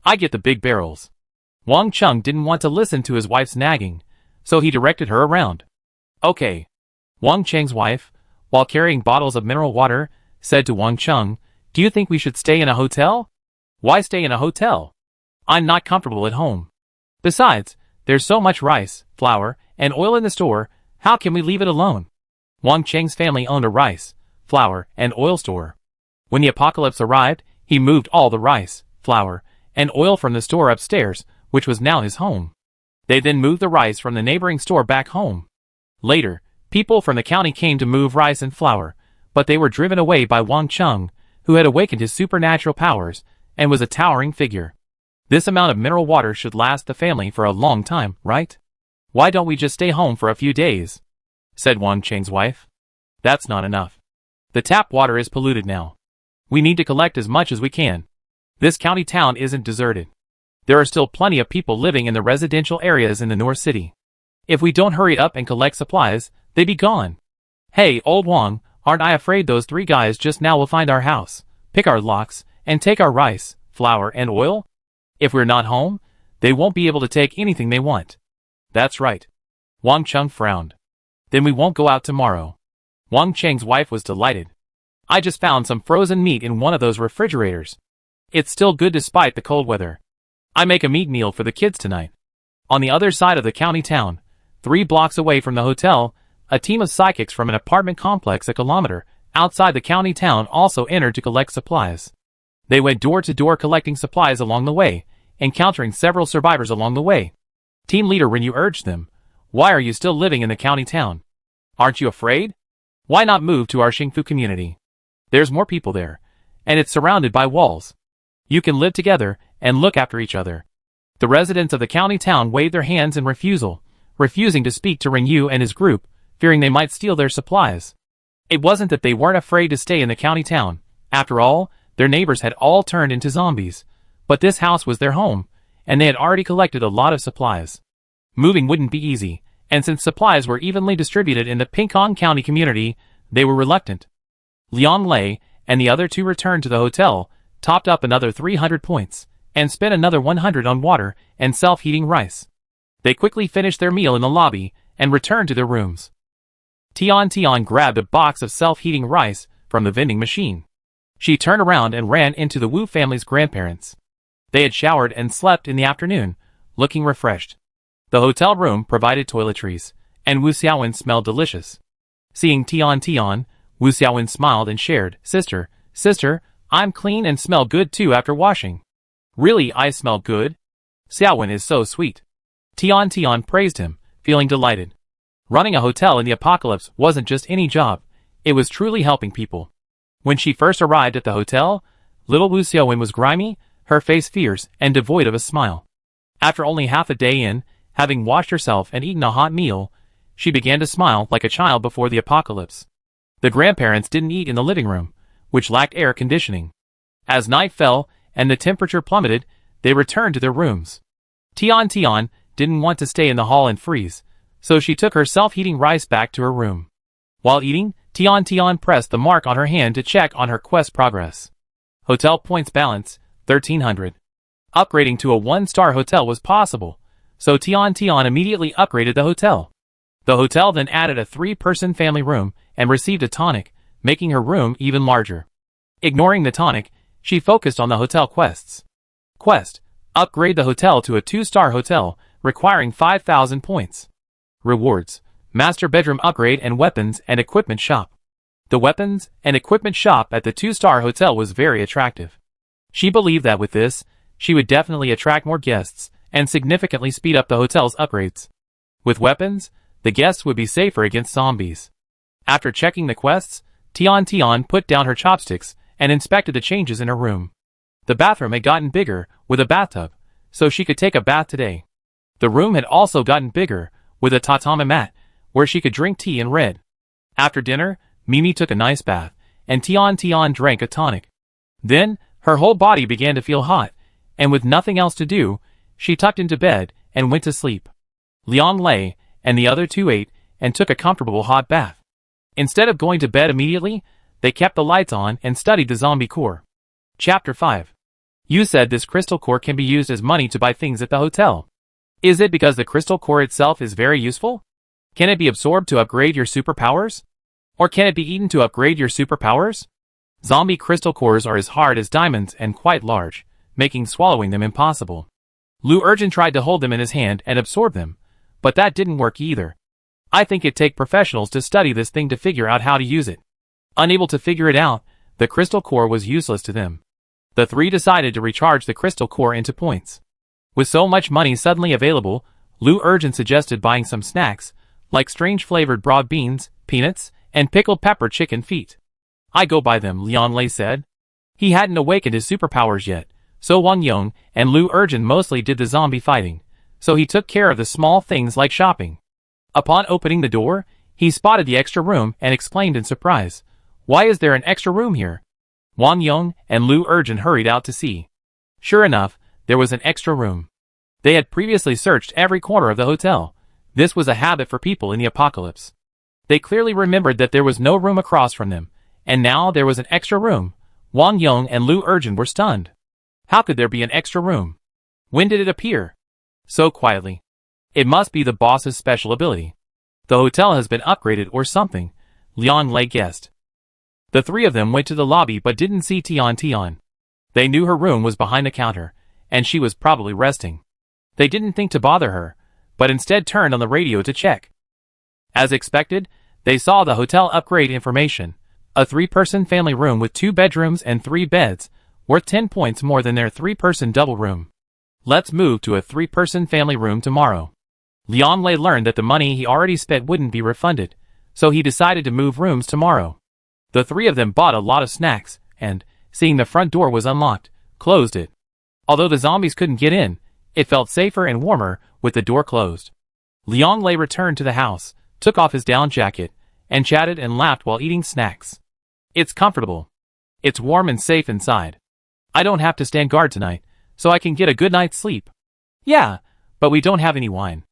I get the big barrels. Wang Chung didn't want to listen to his wife's nagging, so he directed her around. Okay. Wang Cheng's wife, while carrying bottles of mineral water, said to Wang Chung, "Do you think we should stay in a hotel?" "Why stay in a hotel? I'm not comfortable at home. Besides, there's so much rice, flour, and oil in the store, how can we leave it alone?" Wang Cheng's family owned a rice, flour, and oil store. When the apocalypse arrived, he moved all the rice, flour, and oil from the store upstairs, which was now his home. They then moved the rice from the neighboring store back home. Later, people from the county came to move rice and flour, but they were driven away by Wang Chung, who had awakened his supernatural powers and was a towering figure. This amount of mineral water should last the family for a long time, right? "Why don't we just stay home for a few days?" said Wang Cheng's wife. "That's not enough. The tap water is polluted now. We need to collect as much as we can. This county town isn't deserted. There are still plenty of people living in the residential areas in the North City. If we don't hurry up and collect supplies, they'd be gone. Hey, old Wang, aren't I afraid those 3 guys just now will find our house, pick our locks, and take our rice, flour, and oil? If we're not home, they won't be able to take anything they want." "That's right." Wang Chung frowned. "Then we won't go out tomorrow." Wang Cheng's wife was delighted. "I just found some frozen meat in one of those refrigerators. It's still good despite the cold weather. I make a meat meal for the kids tonight." On the other side of the county town, 3 blocks away from the hotel, a team of psychics from an apartment complex a kilometer outside the county town also entered to collect supplies. They went door to door collecting supplies along the way, encountering several survivors along the way. Team leader Ren Yu urged them, "Why are you still living in the county town? Aren't you afraid? Why not move to our Xingfu community? There's more people there, and it's surrounded by walls. You can live together and look after each other." The residents of the county town waved their hands in refusal, refusing to speak to Ren Yu and his group, fearing they might steal their supplies. It wasn't that they weren't afraid to stay in the county town. After all, their neighbors had all turned into zombies. But this house was their home, and they had already collected a lot of supplies. Moving wouldn't be easy, and since supplies were evenly distributed in the Pinkong County community, they were reluctant. Liang Lei and the other 2 returned to the hotel, topped up another 300 points, and spent another 100 on water and self-heating rice. They quickly finished their meal in the lobby and returned to their rooms. Tian grabbed a box of self-heating rice from the vending machine. She turned around and ran into the Wu family's grandparents. They had showered and slept in the afternoon, looking refreshed. The hotel room provided toiletries, and Wu Xiaowen smelled delicious. Seeing Tian, Wu Xiaowen smiled and shared, Sister, I'm clean and smell good too after washing." "Really, I smell good? Xiaowen is so sweet." Tian praised him, feeling delighted. Running a hotel in the apocalypse wasn't just any job, it was truly helping people. When she first arrived at the hotel, little Wu Xiaowen was grimy, her face fierce and devoid of a smile. After only half a day in, having washed herself and eaten a hot meal, she began to smile like a child before the apocalypse. The grandparents didn't eat in the living room, which lacked air conditioning. As night fell and the temperature plummeted, they returned to their rooms. Tian didn't want to stay in the hall and freeze, so she took her self-heating rice back to her room. While eating, Tian pressed the mark on her hand to check on her quest progress. Hotel points balance, 1300. Upgrading to a 1-star hotel was possible, so Tian immediately upgraded the hotel. The hotel then added a 3-person family room and received a tonic, making her room even larger. Ignoring the tonic, she focused on the hotel quests. Quest: upgrade the hotel to a 2-star hotel, requiring 5,000 points. Rewards: master bedroom upgrade and weapons and equipment shop. The weapons and equipment shop at the 2-star hotel was very attractive. She believed that with this, she would definitely attract more guests and significantly speed up the hotel's upgrades. With weapons, the guests would be safer against zombies. After checking the quests, Tian put down her chopsticks and inspected the changes in her room. The bathroom had gotten bigger, with a bathtub, so she could take a bath today. The room had also gotten bigger, with a tatami mat, where she could drink tea and read. After dinner, Mimi took a nice bath, and Tian drank a tonic. Then, her whole body began to feel hot, and with nothing else to do, she tucked into bed and went to sleep. Liang Lei and the other 2 ate and took a comfortable hot bath. Instead of going to bed immediately, they kept the lights on and studied the zombie core. Chapter 5. You said this crystal core can be used as money to buy things at the hotel. Is it because the crystal core itself is very useful? Can it be absorbed to upgrade your superpowers? Or can it be eaten to upgrade your superpowers? Zombie crystal cores are as hard as diamonds and quite large, making swallowing them impossible. Lu Urgent tried to hold them in his hand and absorb them, but that didn't work either. I think it'd take professionals to study this thing to figure out how to use it. Unable to figure it out, the crystal core was useless to them. The three decided to recharge the crystal core into points. With so much money suddenly available, Lu Urgent suggested buying some snacks, like strange flavored broad beans, peanuts, and pickled pepper chicken feet. I go buy them, Liang Lei said. He hadn't awakened his superpowers yet, so Wang Yong and Lu Urgent mostly did the zombie fighting, so he took care of the small things like shopping. Upon opening the door, he spotted the extra room and exclaimed in surprise, "Why is there an extra room here?" Wang Yong and Lu Urgent hurried out to see. Sure enough, there was an extra room. They had previously searched every corner of the hotel. This was a habit for people in the apocalypse. They clearly remembered that there was no room across from them, and now there was an extra room. Wang Yong and Lu Urgent were stunned. How could there be an extra room? When did it appear? So quietly. It must be the boss's special ability. The hotel has been upgraded or something, Liang Lei guessed. The three of them went to the lobby but didn't see Tian Tian. They knew her room was behind the counter, and she was probably resting. They didn't think to bother her, but instead turned on the radio to check. As expected, they saw the hotel upgrade information. A 3-person family room with 2 bedrooms and 3 beds, worth 10 points more than their 3-person double room. Let's move to a 3-person family room tomorrow. Liang Lei learned that the money he already spent wouldn't be refunded, so he decided to move rooms tomorrow. The three of them bought a lot of snacks, and, seeing the front door was unlocked, closed it. Although the zombies couldn't get in, it felt safer and warmer with the door closed. Liang Lei returned to the house, took off his down jacket, and chatted and laughed while eating snacks. It's comfortable. It's warm and safe inside. I don't have to stand guard tonight, so I can get a good night's sleep. Yeah, but we don't have any wine.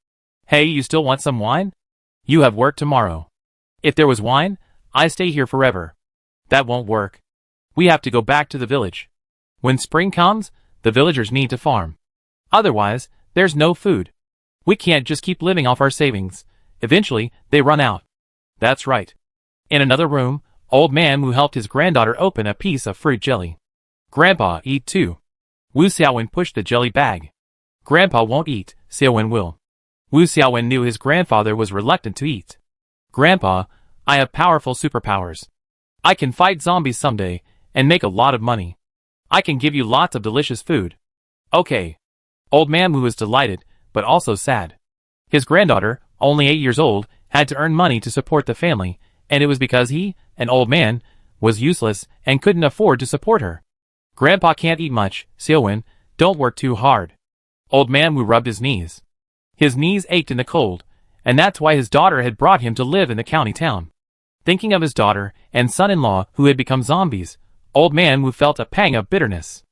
Hey, you still want some wine? You have work tomorrow. If there was wine, I stay here forever. That won't work. We have to go back to the village. When spring comes, the villagers need to farm. Otherwise, there's no food. We can't just keep living off our savings. Eventually, they run out. That's right. In another room, Old Man Wu helped his granddaughter open a piece of fruit jelly. Grandpa, eat too. Wu Xiaowen pushed the jelly bag. Grandpa won't eat, Xiaowen will. Wu Xiaowen knew his grandfather was reluctant to eat. Grandpa, I have powerful superpowers. I can fight zombies someday, and make a lot of money. I can give you lots of delicious food. Okay. Old Man Wu was delighted, but also sad. His granddaughter, only 8 years old, had to earn money to support the family, and it was because he, an old man, was useless and couldn't afford to support her. Grandpa can't eat much, Xiaowen, don't work too hard. Old Man Wu rubbed his knees. His knees ached in the cold, and that's why his daughter had brought him to live in the county town. Thinking of his daughter and son-in-law who had become zombies, Old Man Wu felt a pang of bitterness.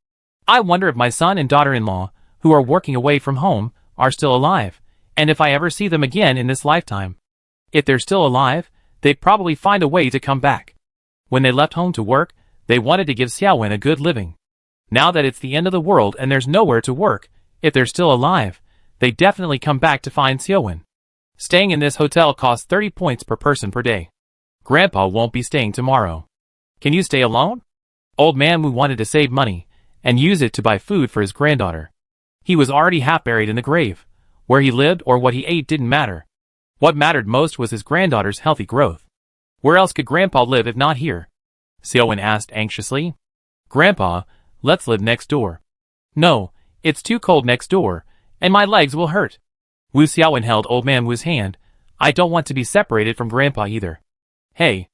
I wonder if my son and daughter-in-law, who are working away from home, are still alive, and if I ever see them again in this lifetime. If they're still alive, they'd probably find a way to come back. When they left home to work, they wanted to give Xiaowen a good living. Now that it's the end of the world and there's nowhere to work, if they're still alive, they definitely come back to find Xiaowen. Staying in this hotel costs 30 points per person per day. Grandpa won't be staying tomorrow. Can you stay alone? Old Man Wu wanted to save money and use it to buy food for his granddaughter. He was already half buried in the grave. Where he lived or what he ate didn't matter. What mattered most was his granddaughter's healthy growth. Where else could Grandpa live if not here? Xiaowen asked anxiously. Grandpa, let's live next door. No, it's too cold next door, and my legs will hurt. Wu Xiaowen held Old Man Wu's hand. I don't want to be separated from Grandpa either. Hey.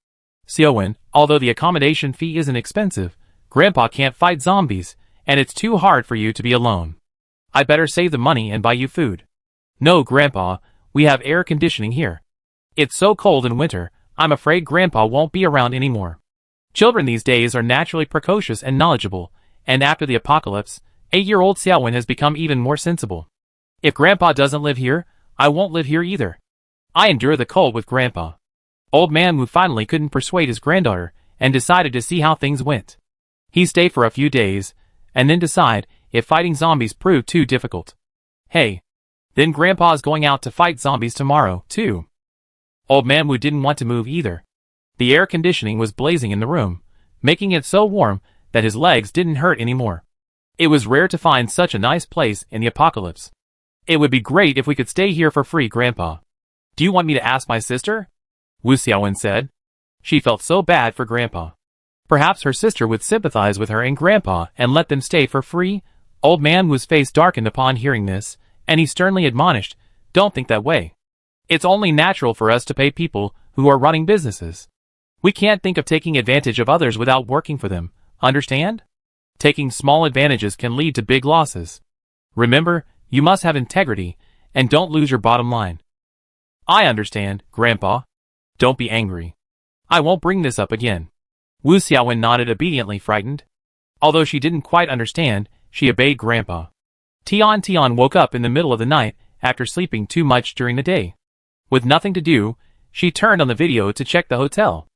Xiaowen, although the accommodation fee isn't expensive, Grandpa can't fight zombies, and it's too hard for you to be alone. I better save the money and buy you food. No, Grandpa, we have air conditioning here. It's so cold in winter, I'm afraid Grandpa won't be around anymore. Children these days are naturally precocious and knowledgeable, and after the apocalypse, 8-year-old Xiaowen has become even more sensible. If Grandpa doesn't live here, I won't live here either. I endure the cold with Grandpa. Old Man Wu finally couldn't persuade his granddaughter, and decided to see how things went. He'd stay for a few days, and then decide if fighting zombies proved too difficult. Hey, then Grandpa's going out to fight zombies tomorrow, too. Old Man Wu didn't want to move either. The air conditioning was blazing in the room, making it so warm that his legs didn't hurt anymore. It was rare to find such a nice place in the apocalypse. It would be great if we could stay here for free, Grandpa. Do you want me to ask my sister? Wu Xiaowen said. She felt so bad for Grandpa. Perhaps her sister would sympathize with her and Grandpa and let them stay for free. Old Man Wu's face darkened upon hearing this, and he sternly admonished, "Don't think that way. It's only natural for us to pay people who are running businesses. We can't think of taking advantage of others without working for them, understand? Taking small advantages can lead to big losses. Remember, you must have integrity, and don't lose your bottom line." "I understand, Grandpa. Don't be angry. I won't bring this up again." Wu Xiaowen nodded, obediently frightened. Although she didn't quite understand, she obeyed Grandpa. Tian woke up in the middle of the night after sleeping too much during the day. With nothing to do, she turned on the video to check the hotel.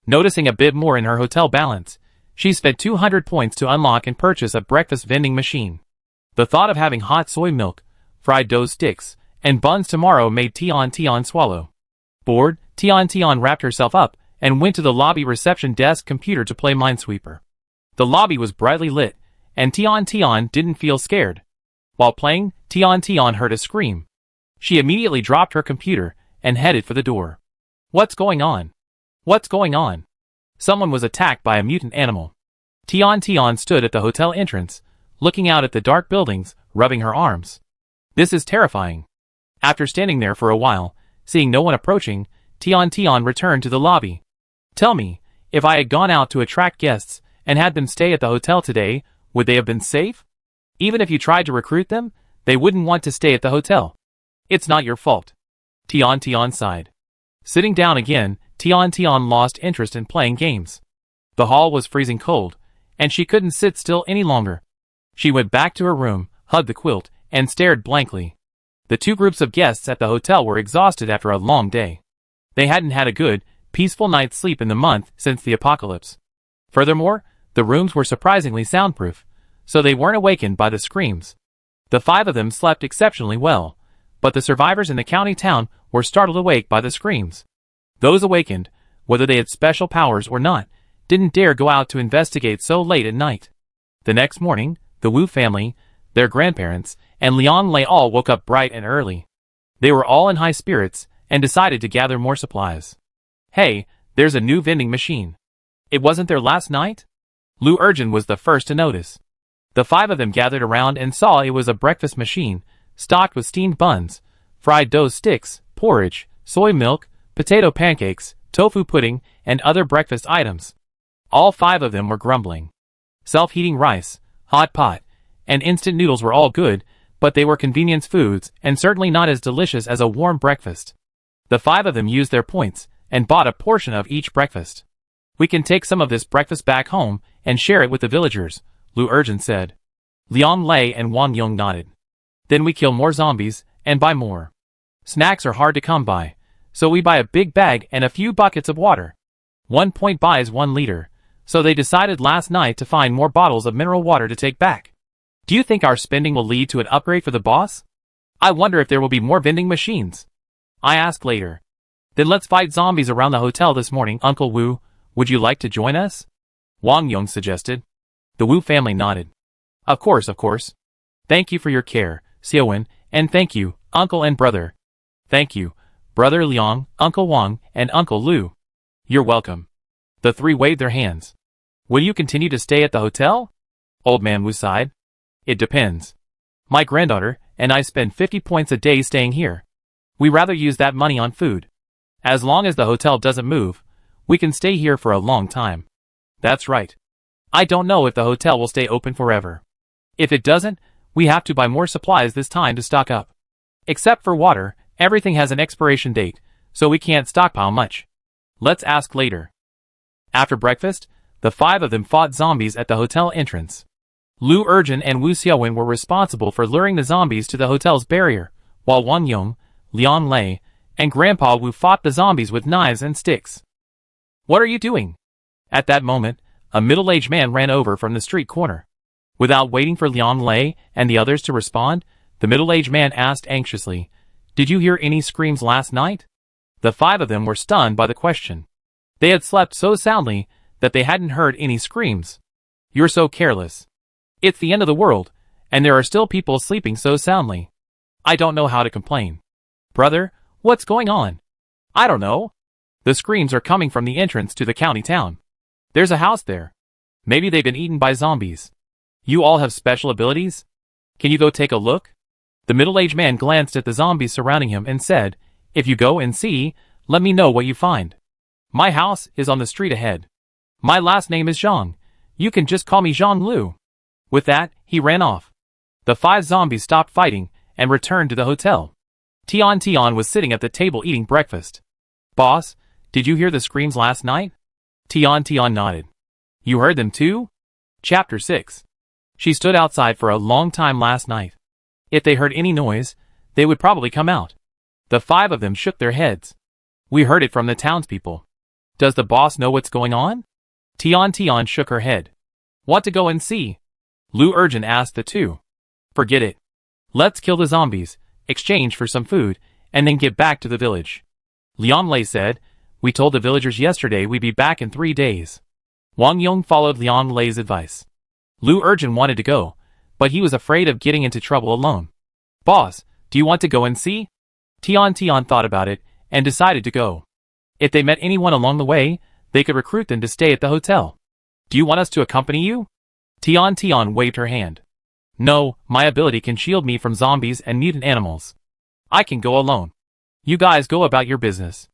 Noticing a bit more in her hotel balance, she spent 200 points to unlock and purchase a breakfast vending machine. The thought of having hot soy milk, fried dough sticks, and buns tomorrow made Tian swallow. Bored, Tian wrapped herself up and went to the lobby reception desk computer to play Minesweeper. The lobby was brightly lit, and Tian didn't feel scared. While playing, Tian heard a scream. She immediately dropped her computer and headed for the door. "What's going on? What's going on?" Someone was attacked by a mutant animal. Tian stood at the hotel entrance, looking out at the dark buildings, rubbing her arms. This is terrifying. After standing there for a while, seeing no one approaching, Tian returned to the lobby. "Tell me, if I had gone out to attract guests and had them stay at the hotel today, would they have been safe? Even if you tried to recruit them, they wouldn't want to stay at the hotel. It's not your fault." Tian sighed. Sitting down again, Tian lost interest in playing games. The hall was freezing cold, and she couldn't sit still any longer. She went back to her room, hugged the quilt, and stared blankly. The two groups of guests at the hotel were exhausted after a long day. They hadn't had a good, peaceful night's sleep in the month since the apocalypse. Furthermore, the rooms were surprisingly soundproof, so they weren't awakened by the screams. The five of them slept exceptionally well, but the survivors in the county town were startled awake by the screams. Those awakened, whether they had special powers or not, didn't dare go out to investigate so late at night. The next morning, the Wu family, their grandparents, and Liang Lei all woke up bright and early. They were all in high spirits and decided to gather more supplies. "Hey, there's a new vending machine. It wasn't there last night?" Lu Urjin was the first to notice. The five of them gathered around and saw it was a breakfast machine, stocked with steamed buns, fried dough sticks, porridge, soy milk, potato pancakes, tofu pudding, and other breakfast items. All five of them were grumbling. Self-heating rice, hot pot, and instant noodles were all good, but they were convenience foods and certainly not as delicious as a warm breakfast. The five of them used their points and bought a portion of each breakfast. "We can take some of this breakfast back home and share it with the villagers," Lu Urjin said. Liang Lei and Wang Yong nodded. "Then we kill more zombies and buy more. Snacks are hard to come by, so we buy a big bag and a few buckets of water. 1 point buys 1 liter, so they decided last night to find more bottles of mineral water to take back. Do you think our spending will lead to an upgrade for the boss? I wonder if there will be more vending machines. I asked later. Then let's fight zombies around the hotel this morning, Uncle Wu. Would you like to join us?" Wang Yong suggested. The Wu family nodded. Of course. Thank you for your care, Xiaowen, and thank you, Uncle and Brother. Thank you, Brother Liang, Uncle Wang, and Uncle Lu. You're welcome. The three waved their hands. Will you continue to stay at the hotel? Old Man Wu sighed. It depends. My granddaughter and I spend 50 points a day staying here. We rather use that money on food. As long as the hotel doesn't move, we can stay here for a long time. That's right. I don't know if the hotel will stay open forever. If it doesn't, we have to buy more supplies this time to stock up. Except for water, everything has an expiration date, so we can't stockpile much. Let's ask later. After breakfast, the five of them fought zombies at the hotel entrance. Lu Urjin and Wu Xiaowen were responsible for luring the zombies to the hotel's barrier, while Wang Yong, Liang Lei, and Grandpa Wu fought the zombies with knives and sticks. What are you doing? At that moment, A middle-aged man ran over from the street corner. Without waiting for Liang Lei and the others to respond, the middle-aged man asked anxiously, "Did you hear any screams last night?" The 5 of them were stunned by the question. They had slept so soundly that they hadn't heard any screams. "You're so careless. It's the end of the world, and there are still people sleeping so soundly. I don't know how to complain." "Brother, what's going on?" "I don't know. The screams are coming from the entrance to the county town. There's a house there. Maybe they've been eaten by zombies. You all have special abilities? Can you go take a look?" The middle-aged man glanced at the zombies surrounding him and said, "If you go and see, let me know what you find. My house is on the street ahead. My last name is Zhang. You can just call me Zhang Lu." With that, he ran off. The 5 zombies stopped fighting and returned to the hotel. Tian was sitting at the table eating breakfast. "Boss, did you hear the screams last night?" Tian nodded. "You heard them too?" Chapter 6. She stood outside for a long time last night. If they heard any noise, they would probably come out. The 5 of them shook their heads. "We heard it from the townspeople." "Does the boss know what's going on?" Tian shook her head. "Want to go and see?" Lu Urgent asked the 2. "Forget it. Let's kill the zombies, exchange for some food, and then get back to the village." Liang Lei said, "We told the villagers yesterday we'd be back in 3 days." Wang Yong followed Liang Lei's advice. Lu Urgent wanted to go, but he was afraid of getting into trouble alone. "Boss, do you want to go and see?" Tian thought about it and decided to go. If they met anyone along the way, they could recruit them to stay at the hotel. "Do you want us to accompany you?" Tian waved her hand. "No, my ability can shield me from zombies and mutant animals. I can go alone. You guys go about your business."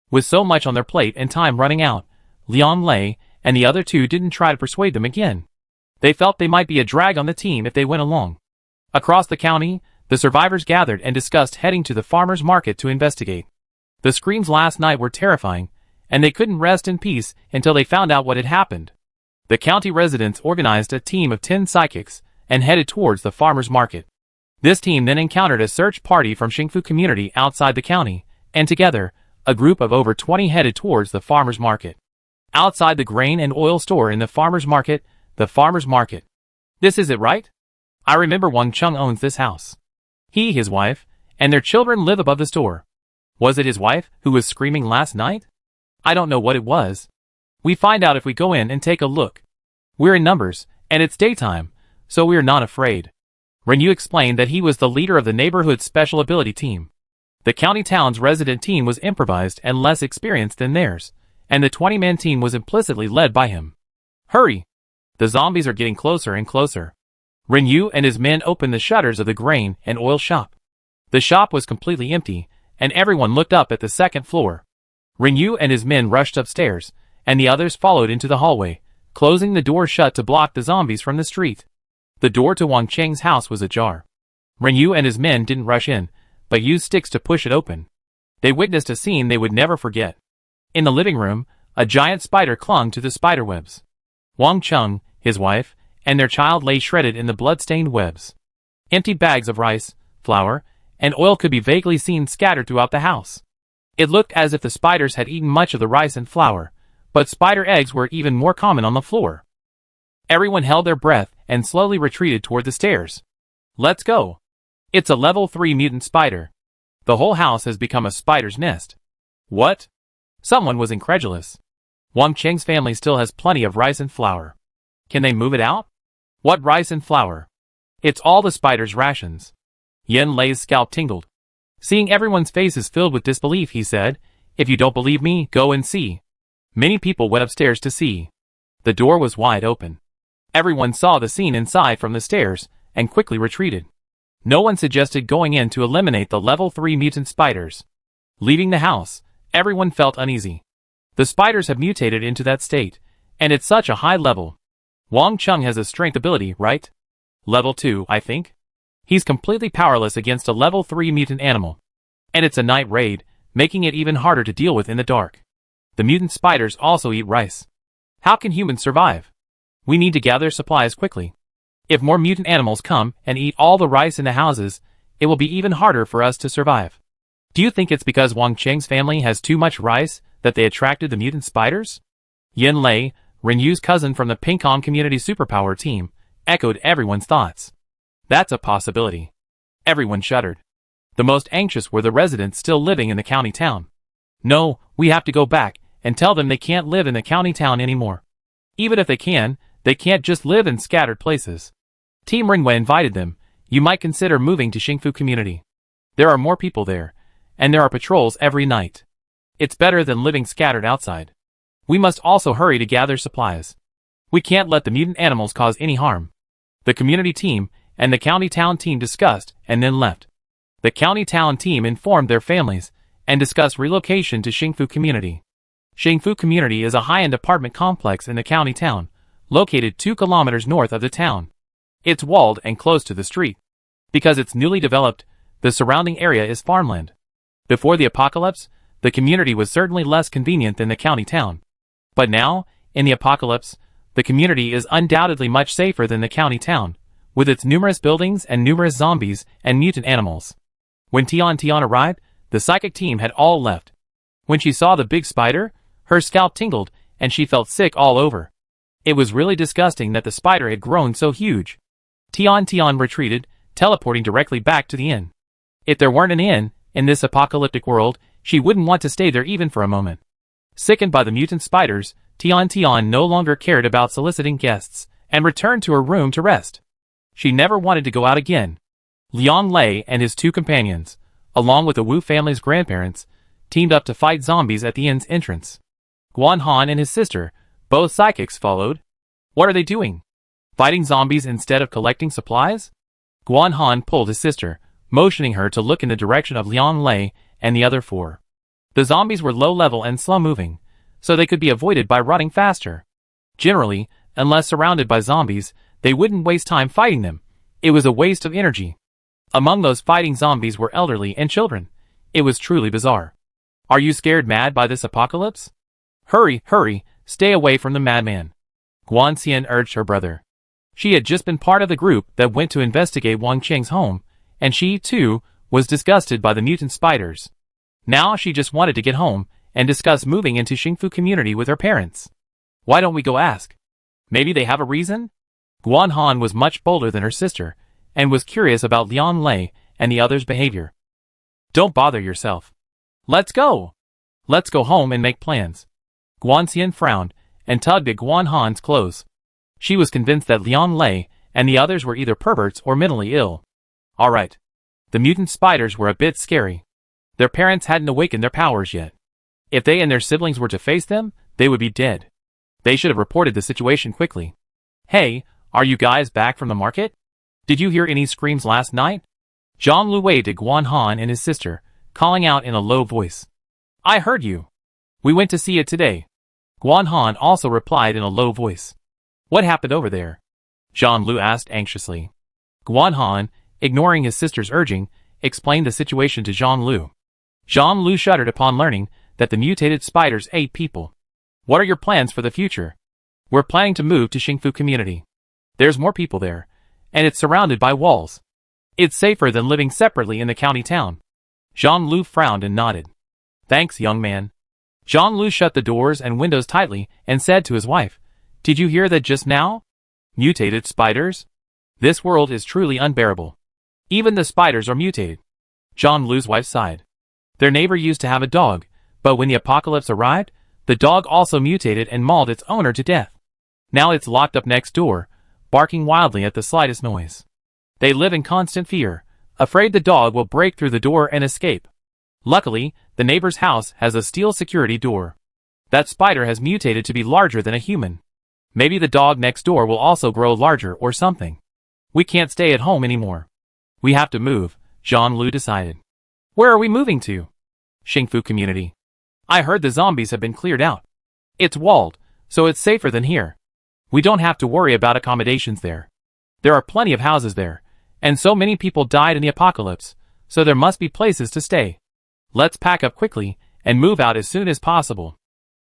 With so much on their plate and time running out, Liang Lei and the other 2 didn't try to persuade them again. They felt they might be a drag on the team if they went along. Across the county, the survivors gathered and discussed heading to the farmer's market to investigate. The screams last night were terrifying, and they couldn't rest in peace until they found out what had happened. The county residents organized a team of 10 psychics and headed towards the farmer's market. This team then encountered a search party from Xingfu community outside the county, and together, a group of over 20 headed towards the farmer's market. Outside the grain and oil store in the farmer's market. "This is it, right? I remember Wang Chung owns this house. He, his wife, and their children live above the store. Was it his wife who was screaming last night? I don't know what it was. We find out if we go in and take a look. We're in numbers, and it's daytime, so we're not afraid." Renyu explained that he was the leader of the neighborhood's special ability team. The county town's resident team was improvised and less experienced than theirs, and the 20-man team was implicitly led by him. "Hurry! The zombies are getting closer and closer." Renyu and his men opened the shutters of the grain and oil shop. The shop was completely empty, and everyone looked up at the second floor. Renyu and his men rushed upstairs, and the others followed into the hallway, closing the door shut to block the zombies from the street. The door to Wang Cheng's house was ajar. Renyu and his men didn't rush in, but used sticks to push it open. They witnessed a scene they would never forget. In the living room, a giant spider clung to the spiderwebs. Wang Chung, his wife, and their child lay shredded in the blood-stained webs. Empty bags of rice, flour, and oil could be vaguely seen scattered throughout the house. It looked as if the spiders had eaten much of the rice and flour, but spider eggs were even more common on the floor. Everyone held their breath and slowly retreated toward the stairs. "Let's go. It's a level 3 mutant spider. The whole house has become a spider's nest." "What?" Someone was incredulous. "Wang Cheng's family still has plenty of rice and flour. Can they move it out?" "What rice and flour? It's all the spider's rations." Yen Lei's scalp tingled. Seeing everyone's faces filled with disbelief, he said, "If you don't believe me, go and see." Many people went upstairs to see. The door was wide open. Everyone saw the scene inside from the stairs, and quickly retreated. No one suggested going in to eliminate the level 3 mutant spiders. Leaving the house, everyone felt uneasy. The spiders have mutated into that state, and it's such a high level. Wang Chung has a strength ability, right? Level 2, I think. He's completely powerless against a level 3 mutant animal. And it's a night raid, making it even harder to deal with in the dark. The mutant spiders also eat rice. How can humans survive? We need to gather supplies quickly. If more mutant animals come and eat all the rice in the houses, it will be even harder for us to survive. Do you think it's because Wang Cheng's family has too much rice that they attracted the mutant spiders? Yen Lei, Renyu's cousin from the Pinkong Community Superpower team, echoed everyone's thoughts. That's a possibility. Everyone shuddered. The most anxious were the residents still living in the county town. No, we have to go back and tell them they can't live in the county town anymore. Even if they can't just live in scattered places. Team Ringwei invited them. You might consider moving to Xingfu Community. There are more people there, and there are patrols every night. It's better than living scattered outside. We must also hurry to gather supplies. We can't let the mutant animals cause any harm. The community team and the county town team discussed and then left. The county town team informed their families and discussed relocation to Xingfu Community. Xingfu Community is a high-end apartment complex in the county town, located 2 kilometers north of the town. It's walled and close to the street. Because it's newly developed, the surrounding area is farmland. Before the apocalypse, the community was certainly less convenient than the county town. But now, in the apocalypse, the community is undoubtedly much safer than the county town, with its numerous buildings and numerous zombies and mutant animals. When Tian arrived, the psychic team had all left. When she saw the big spider, her scalp tingled and she felt sick all over. It was really disgusting that the spider had grown so huge. Tian retreated, teleporting directly back to the inn. If there weren't an inn in this apocalyptic world, she wouldn't want to stay there even for a moment. Sickened by the mutant spiders, Tian no longer cared about soliciting guests and returned to her room to rest. She never wanted to go out again. Liang Lei and his 2 companions, along with the Wu family's grandparents, teamed up to fight zombies at the inn's entrance. Guan Han and his sister, both psychics, followed. What are they doing? Fighting zombies instead of collecting supplies? Guan Han pulled his sister, motioning her to look in the direction of Liang Lei and the other 4. The zombies were low-level and slow-moving, so they could be avoided by running faster. Generally, unless surrounded by zombies, they wouldn't waste time fighting them. It was a waste of energy. Among those fighting zombies were elderly and children. It was truly bizarre. Are you scared mad by this apocalypse? Hurry, stay away from the madman. Guan Xian urged her brother. She had just been part of the group that went to investigate Wang Qing's home, and she, too, was disgusted by the mutant spiders. Now she just wanted to get home and discuss moving into Xingfu Community with her parents. Why don't we go ask? Maybe they have a reason? Guan Han was much bolder than her sister, and was curious about Liang Lei and the others' behavior. Don't bother yourself. Let's go! Let's go home and make plans. Guan Xian frowned and tugged at Guan Han's clothes. She was convinced that Liang Lei and the others were either perverts or mentally ill. Alright. The mutant spiders were a bit scary. Their parents hadn't awakened their powers yet. If they and their siblings were to face them, they would be dead. They should have reported the situation quickly. Hey, are you guys back from the market? Did you hear any screams last night? Zhang Lu waved at Guan Han and his sister, calling out in a low voice. I heard you. We went to see it today. Guan Han also replied in a low voice. What happened over there? Zhang Lu asked anxiously. Guan Han, ignoring his sister's urging, explained the situation to Zhang Lu. Zhang Lu shuddered upon learning that the mutated spiders ate people. What are your plans for the future? We're planning to move to Xingfu Community. There's more people there, and it's surrounded by walls. It's safer than living separately in the county town. Zhang Lu frowned and nodded. Thanks, young man. Zhang Lu shut the doors and windows tightly and said to his wife, Did you hear that just now? Mutated spiders? This world is truly unbearable. Even the spiders are mutated. Zhang Lu's wife sighed. Their neighbor used to have a dog, but when the apocalypse arrived, the dog also mutated and mauled its owner to death. Now it's locked up next door, barking wildly at the slightest noise. They live in constant fear, afraid the dog will break through the door and escape. Luckily, the neighbor's house has a steel security door. That spider has mutated to be larger than a human. Maybe the dog next door will also grow larger or something. We can't stay at home anymore. We have to move, Zhang Lu decided. Where are we moving to? Xingfu Community. I heard the zombies have been cleared out. It's walled, so it's safer than here. We don't have to worry about accommodations there. There are plenty of houses there, and so many people died in the apocalypse, so there must be places to stay. Let's pack up quickly and move out as soon as possible.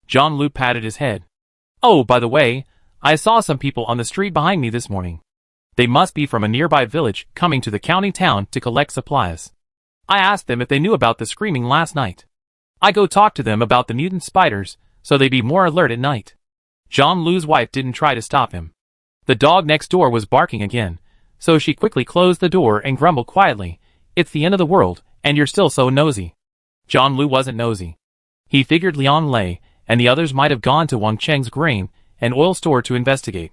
Zhang Lu patted his head. Oh, by the way, I saw some people on the street behind me this morning. They must be from a nearby village coming to the county town to collect supplies. I asked them if they knew about the screaming last night. I go talk to them about the mutant spiders, so they be more alert at night. Jean-Lou's wife didn't try to stop him. The dog next door was barking again, so she quickly closed the door and grumbled quietly, "It's the end of the world, and you're still so nosy." Jean-Lou wasn't nosy. He figured Lian Lei and the others might have gone to Wang Cheng's grain and oil store to investigate.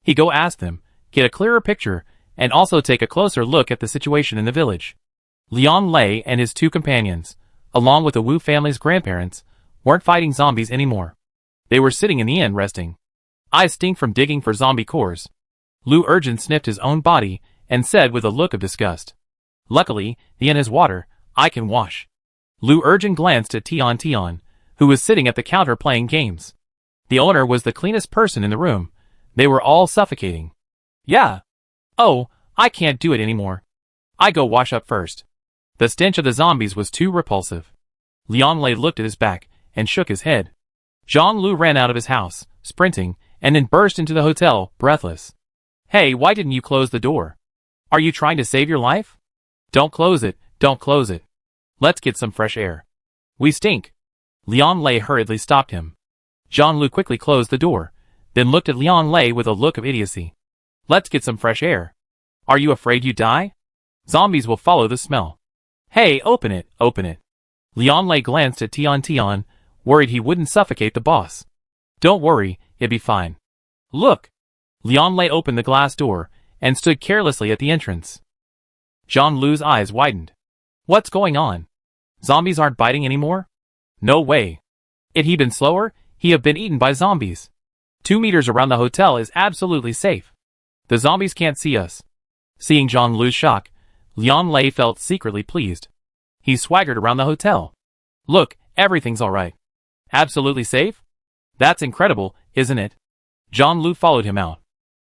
He go ask them, get a clearer picture, and also take a closer look at the situation in the village. Lian Lei and his two companions, along with the Wu family's grandparents, weren't fighting zombies anymore. They were sitting in the inn resting. "I stink from digging for zombie cores." Lu Urgent sniffed his own body and said with a look of disgust. "Luckily, the inn has water, I can wash." Lu Urgent glanced at Tian, who was sitting at the counter playing games. The owner was the cleanest person in the room. They were all suffocating. "Yeah. Oh, I can't do it anymore. I go wash up first." The stench of the zombies was too repulsive. Lian Lei looked at his back and shook his head. Jean-Lou ran out of his house, sprinting, and then burst into the hotel, breathless. "Hey, why didn't you close the door? Are you trying to save your life? Don't close it, don't close it. Let's get some fresh air. We stink." Lian Lei hurriedly stopped him. Jean-Lou quickly closed the door, then looked at Lian Lei with a look of idiocy. "Let's get some fresh air. Are you afraid you die? Zombies will follow the smell. Hey, open it, open it." Lian Lei glanced at Tian, worried he wouldn't suffocate the boss. "Don't worry, it'll be fine. Look." Lian Lei opened the glass door and stood carelessly at the entrance. Jean-Lou's eyes widened. What's going on? Zombies aren't biting anymore? No way. If he'd been slower, he'd have been eaten by zombies. 2 meters around the hotel is absolutely safe. The zombies can't see us. Seeing Jean-Lou's shock, Lian Lei felt secretly pleased. He swaggered around the hotel. "Look, everything's alright. Absolutely safe? That's incredible, isn't it?" Jean-Lou followed him out.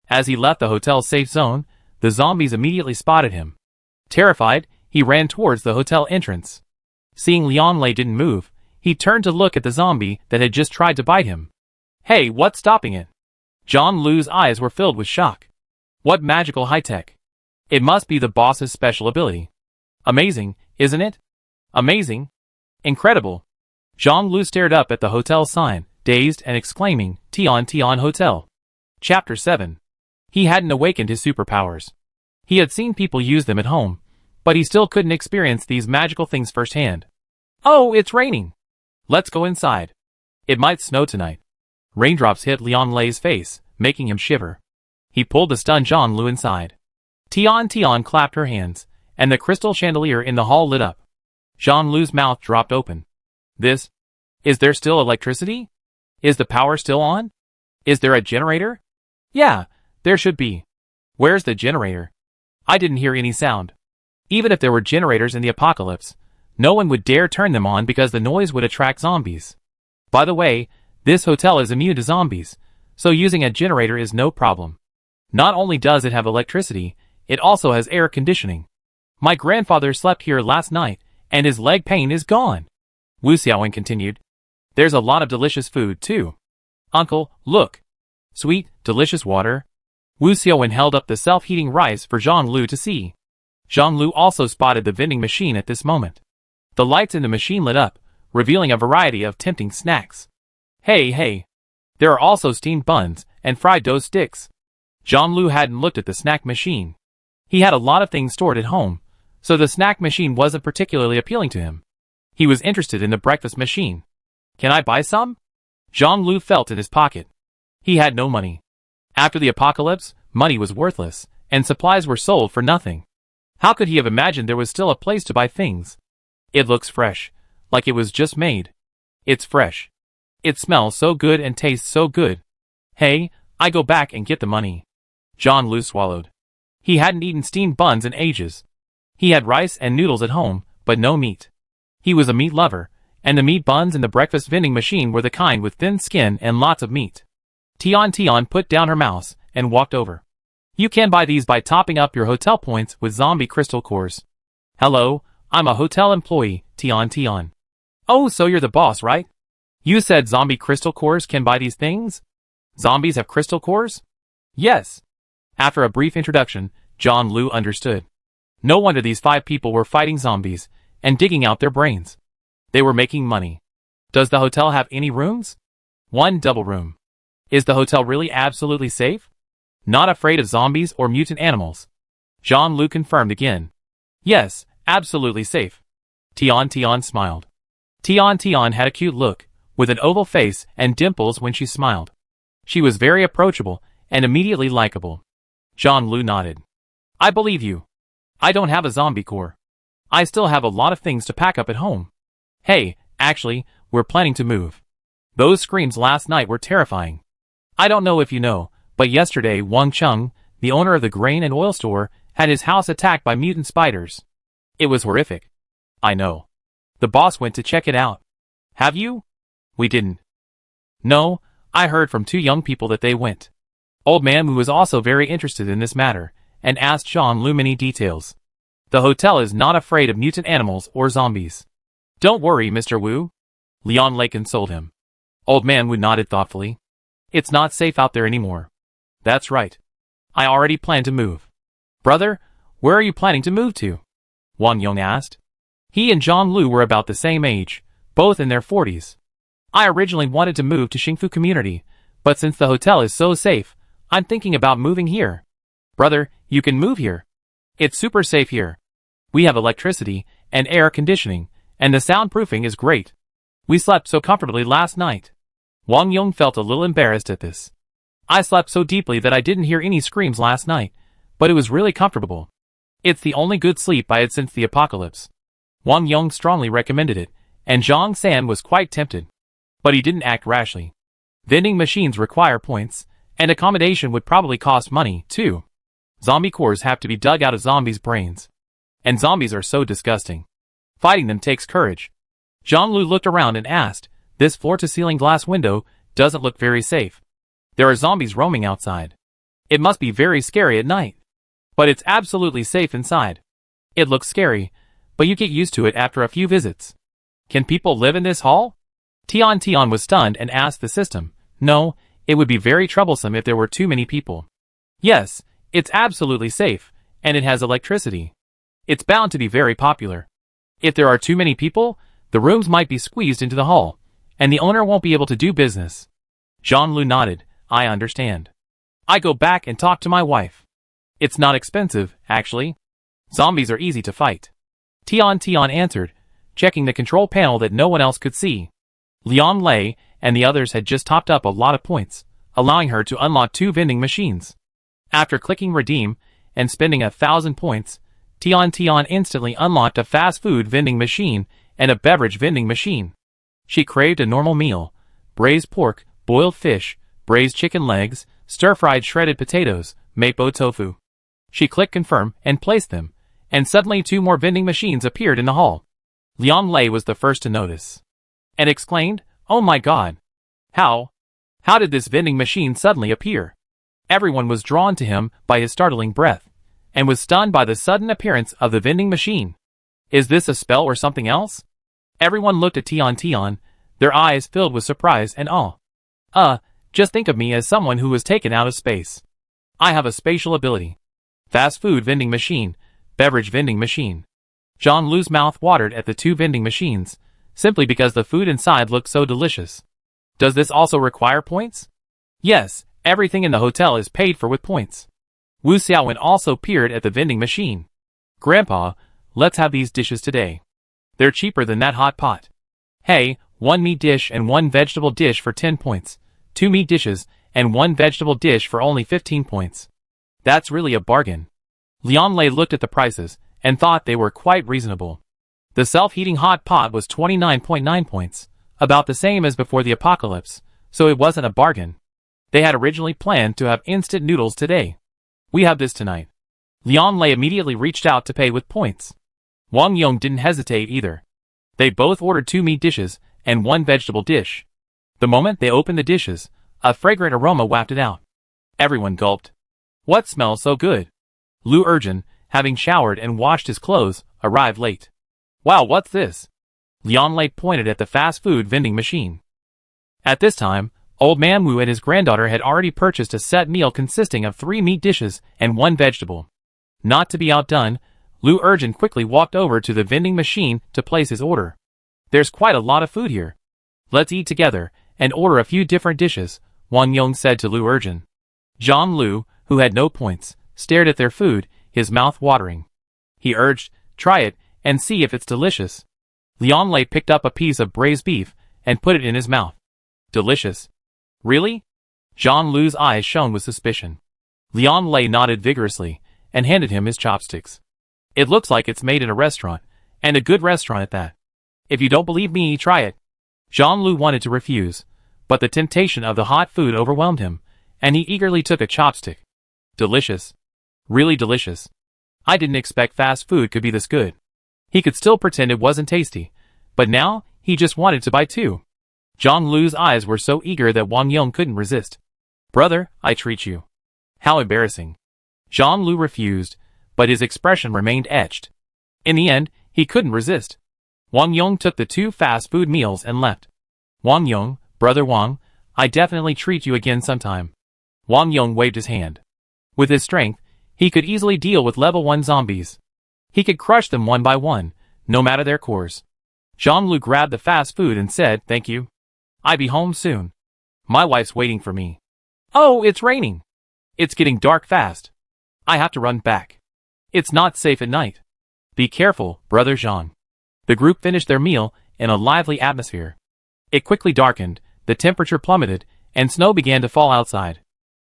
As he left the hotel's safe zone, the zombies immediately spotted him. Terrified, he ran towards the hotel entrance. Seeing Lian Lei didn't move, he turned to look at the zombie that had just tried to bite him. "Hey, what's stopping it?" Jean-Lou's eyes were filled with shock. What magical high-tech. It must be the boss's special ability. Amazing, isn't it? Amazing. Incredible. Jean-Lou stared up at the hotel sign, dazed and exclaiming, Tian Hotel. Chapter 7. He hadn't awakened his superpowers. He had seen people use them at home, but he still couldn't experience these magical things firsthand. "Oh, it's raining. Let's go inside. It might snow tonight." Raindrops hit Lian Lei's face, making him shiver. He pulled the stunned Jean-Lou inside. Tian clapped her hands, and the crystal chandelier in the hall lit up. Jean-Lou's mouth dropped open. Is there still electricity? Is the power still on? Is there a generator? Yeah, there should be. Where's the generator? I didn't hear any sound. Even if there were generators in the apocalypse, no one would dare turn them on because the noise would attract zombies. By the way, this hotel is immune to zombies, so using a generator is no problem. Not only does it have electricity, it also has air conditioning. My grandfather slept here last night, and his leg pain is gone. Wu Xiaowen continued. There's a lot of delicious food, too. Uncle, look. Sweet, delicious water. Wu Xiaowen held up the self-heating rice for Jean-Lou to see. Jean-Lou also spotted the vending machine at this moment. The lights in the machine lit up, revealing a variety of tempting snacks. Hey. There are also steamed buns and fried dough sticks. Jean-Lou hadn't looked at the snack machine. He had a lot of things stored at home, so the snack machine wasn't particularly appealing to him. He was interested in the breakfast machine. Can I buy some? Jean-Lou felt in his pocket. He had no money. After the apocalypse, money was worthless, and supplies were sold for nothing. How could he have imagined there was still a place to buy things? It looks fresh, like it was just made. It's fresh. It smells so good and tastes so good. Hey, I go back and get the money. Jean-Lou swallowed. He hadn't eaten steamed buns in ages. He had rice and noodles at home, but no meat. He was a meat lover, and the meat buns in the breakfast vending machine were the kind with thin skin and lots of meat. Tian put down her mouse and walked over. You can buy these by topping up your hotel points with zombie crystal cores. Hello, I'm a hotel employee, Tian. Oh, so you're the boss, right? You said zombie crystal cores can buy these things? Zombies have crystal cores? Yes. After a brief introduction, Jean-Lou understood. No wonder these 5 people were fighting zombies and digging out their brains. They were making money. Does the hotel have any rooms? 1 double room. Is the hotel really absolutely safe? Not afraid of zombies or mutant animals? Jean-Luc confirmed again. Yes, absolutely safe. Tian smiled. Tian had a cute look, with an oval face and dimples when she smiled. She was very approachable and immediately likable. Jean-Luc nodded. I believe you. I don't have a zombie core. I still have a lot of things to pack up at home. Hey, actually, we're planning to move. Those screams last night were terrifying. I don't know if you know, but yesterday Wang Chung, the owner of the grain and oil store, had his house attacked by mutant spiders. It was horrific. I know. The boss went to check it out. Have you? We didn't. No, I heard from two young people that they went. Old man Wu was also very interested in this matter, and asked Jean-Luc many details. The hotel is not afraid of mutant animals or zombies. Don't worry, Mr. Wu. Leon Lei consoled him. Old man Wu nodded thoughtfully. It's not safe out there anymore. That's right. I already plan to move. Brother, where are you planning to move to? Wang Yong asked. He and Jean-Luc were about the same age, both in their 40s. I originally wanted to move to Xingfu Community, but since the hotel is so safe, I'm thinking about moving here. Brother, you can move here. It's super safe here. We have electricity and air conditioning, and the soundproofing is great. We slept so comfortably last night. Wang Yong felt a little embarrassed at this. I slept so deeply that I didn't hear any screams last night, but it was really comfortable. It's the only good sleep I had since the apocalypse. Wang Yong strongly recommended it, and Zhang San was quite tempted. But he didn't act rashly. Vending machines require points, and accommodation would probably cost money, too. Zombie cores have to be dug out of zombies' brains. And zombies are so disgusting. Fighting them takes courage. Jean-Luc looked around and asked, this floor-to-ceiling glass window doesn't look very safe. There are zombies roaming outside. It must be very scary at night. But it's absolutely safe inside. It looks scary, but you get used to it after a few visits. Can people live in this hall? Tian was stunned and asked the system. No, it would be very troublesome if there were too many people. Yes, it's absolutely safe, and it has electricity. It's bound to be very popular. If there are too many people, the rooms might be squeezed into the hall, and the owner won't be able to do business. Jean-Luc nodded. I understand. I go back and talk to my wife. It's not expensive, actually. Zombies are easy to fight. Tian answered, checking the control panel that no one else could see. Leon Lei and the others had just topped up a lot of points, allowing her to unlock 2 vending machines. After clicking redeem and spending 1,000 points, Tian instantly unlocked a fast food vending machine and a beverage vending machine. She craved a normal meal: braised pork, boiled fish, braised chicken legs, stir-fried shredded potatoes, mapo tofu. She clicked confirm and placed them, and suddenly 2 more vending machines appeared in the hall. Leon Lei was the first to notice, and exclaimed, "Oh my god! How did this vending machine suddenly appear?" Everyone was drawn to him by his startling breath, and was stunned by the sudden appearance of the vending machine. Is this a spell or something else? Everyone looked at Tian, their eyes filled with surprise and awe. Just think of me as someone who was taken out of space. I have a spatial ability. Fast food vending machine, beverage vending machine. Jean-Luc's mouth watered at the 2 vending machines, simply because the food inside looked so delicious. Does this also require points? Yes, everything in the hotel is paid for with points. Wu Xiaowen also peered at the vending machine. Grandpa, let's have these dishes today. They're cheaper than that hot pot. Hey, 1 meat dish and 1 vegetable dish for 10 points, 2 meat dishes and 1 vegetable dish for only 15 points. That's really a bargain. Leon Lei looked at the prices and thought they were quite reasonable. The self-heating hot pot was 29.9 points, about the same as before the apocalypse, so it wasn't a bargain. They had originally planned to have instant noodles today. We have this tonight. Leon Lei immediately reached out to pay with points. Wang Yong didn't hesitate either. They both ordered 2 meat dishes and 1 vegetable dish. The moment they opened the dishes, a fragrant aroma wafted out. Everyone gulped. What smells so good? Lu Urjin, having showered and washed his clothes, arrived late. Wow, what's this? Leon Lei pointed at the fast food vending machine. At this time, Old Man Wu and his granddaughter had already purchased a set meal consisting of 3 meat dishes and 1 vegetable. Not to be outdone, Lu Urjin quickly walked over to the vending machine to place his order. There's quite a lot of food here. Let's eat together and order a few different dishes, Wang Yong said to Lu Urjin. Zhang Lu, who had no points, stared at their food, his mouth watering. He urged, try it, and see if it's delicious. Liang Lei picked up a piece of braised beef, and put it in his mouth. Delicious. Really? Zhang Lu's eyes shone with suspicion. Liang Lei nodded vigorously, and handed him his chopsticks. It looks like it's made in a restaurant, and a good restaurant at that. If you don't believe me, try it. Zhang Lu wanted to refuse, but the temptation of the hot food overwhelmed him, and he eagerly took a chopstick. Delicious. Really delicious. I didn't expect fast food could be this good. He could still pretend it wasn't tasty, but now, he just wanted to bite too. Zhang Lu's eyes were so eager that Wang Yong couldn't resist. Brother, I treat you. How embarrassing. Zhang Lu refused, but his expression remained etched. In the end, he couldn't resist. Wang Yong took the 2 fast food meals and left. Wang Yong, brother Wang, I definitely treat you again sometime. Wang Yong waved his hand. With his strength, he could easily deal with level 1 zombies. He could crush them one by one, no matter their cores. Zhang Lu grabbed the fast food and said, thank you. I'll be home soon. My wife's waiting for me. Oh, it's raining. It's getting dark fast. I have to run back. It's not safe at night. Be careful, brother Zhang. The group finished their meal in a lively atmosphere. It quickly darkened, the temperature plummeted, and snow began to fall outside.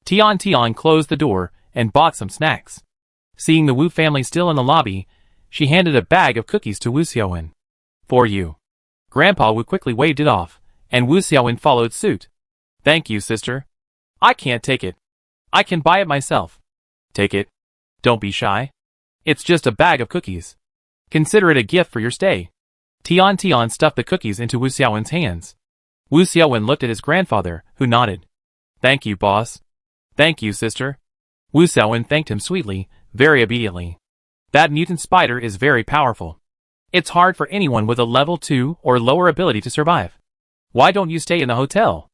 Tian closed the door and bought some snacks. Seeing the Wu family still in the lobby, she handed a bag of cookies to Wu Xiaowen. For you. Grandpa Wu quickly waved it off, and Wu Xiaowen followed suit. Thank you, sister. I can't take it. I can buy it myself. Take it. Don't be shy. It's just a bag of cookies. Consider it a gift for your stay. Tian stuffed the cookies into Wu Xiaowen's hands. Wu Xiaowen looked at his grandfather, who nodded. Thank you, boss. Thank you, sister. Wu Xiaowen thanked him sweetly, very obediently. That mutant spider is very powerful. It's hard for anyone with a level 2 or lower ability to survive. Why don't you stay in the hotel?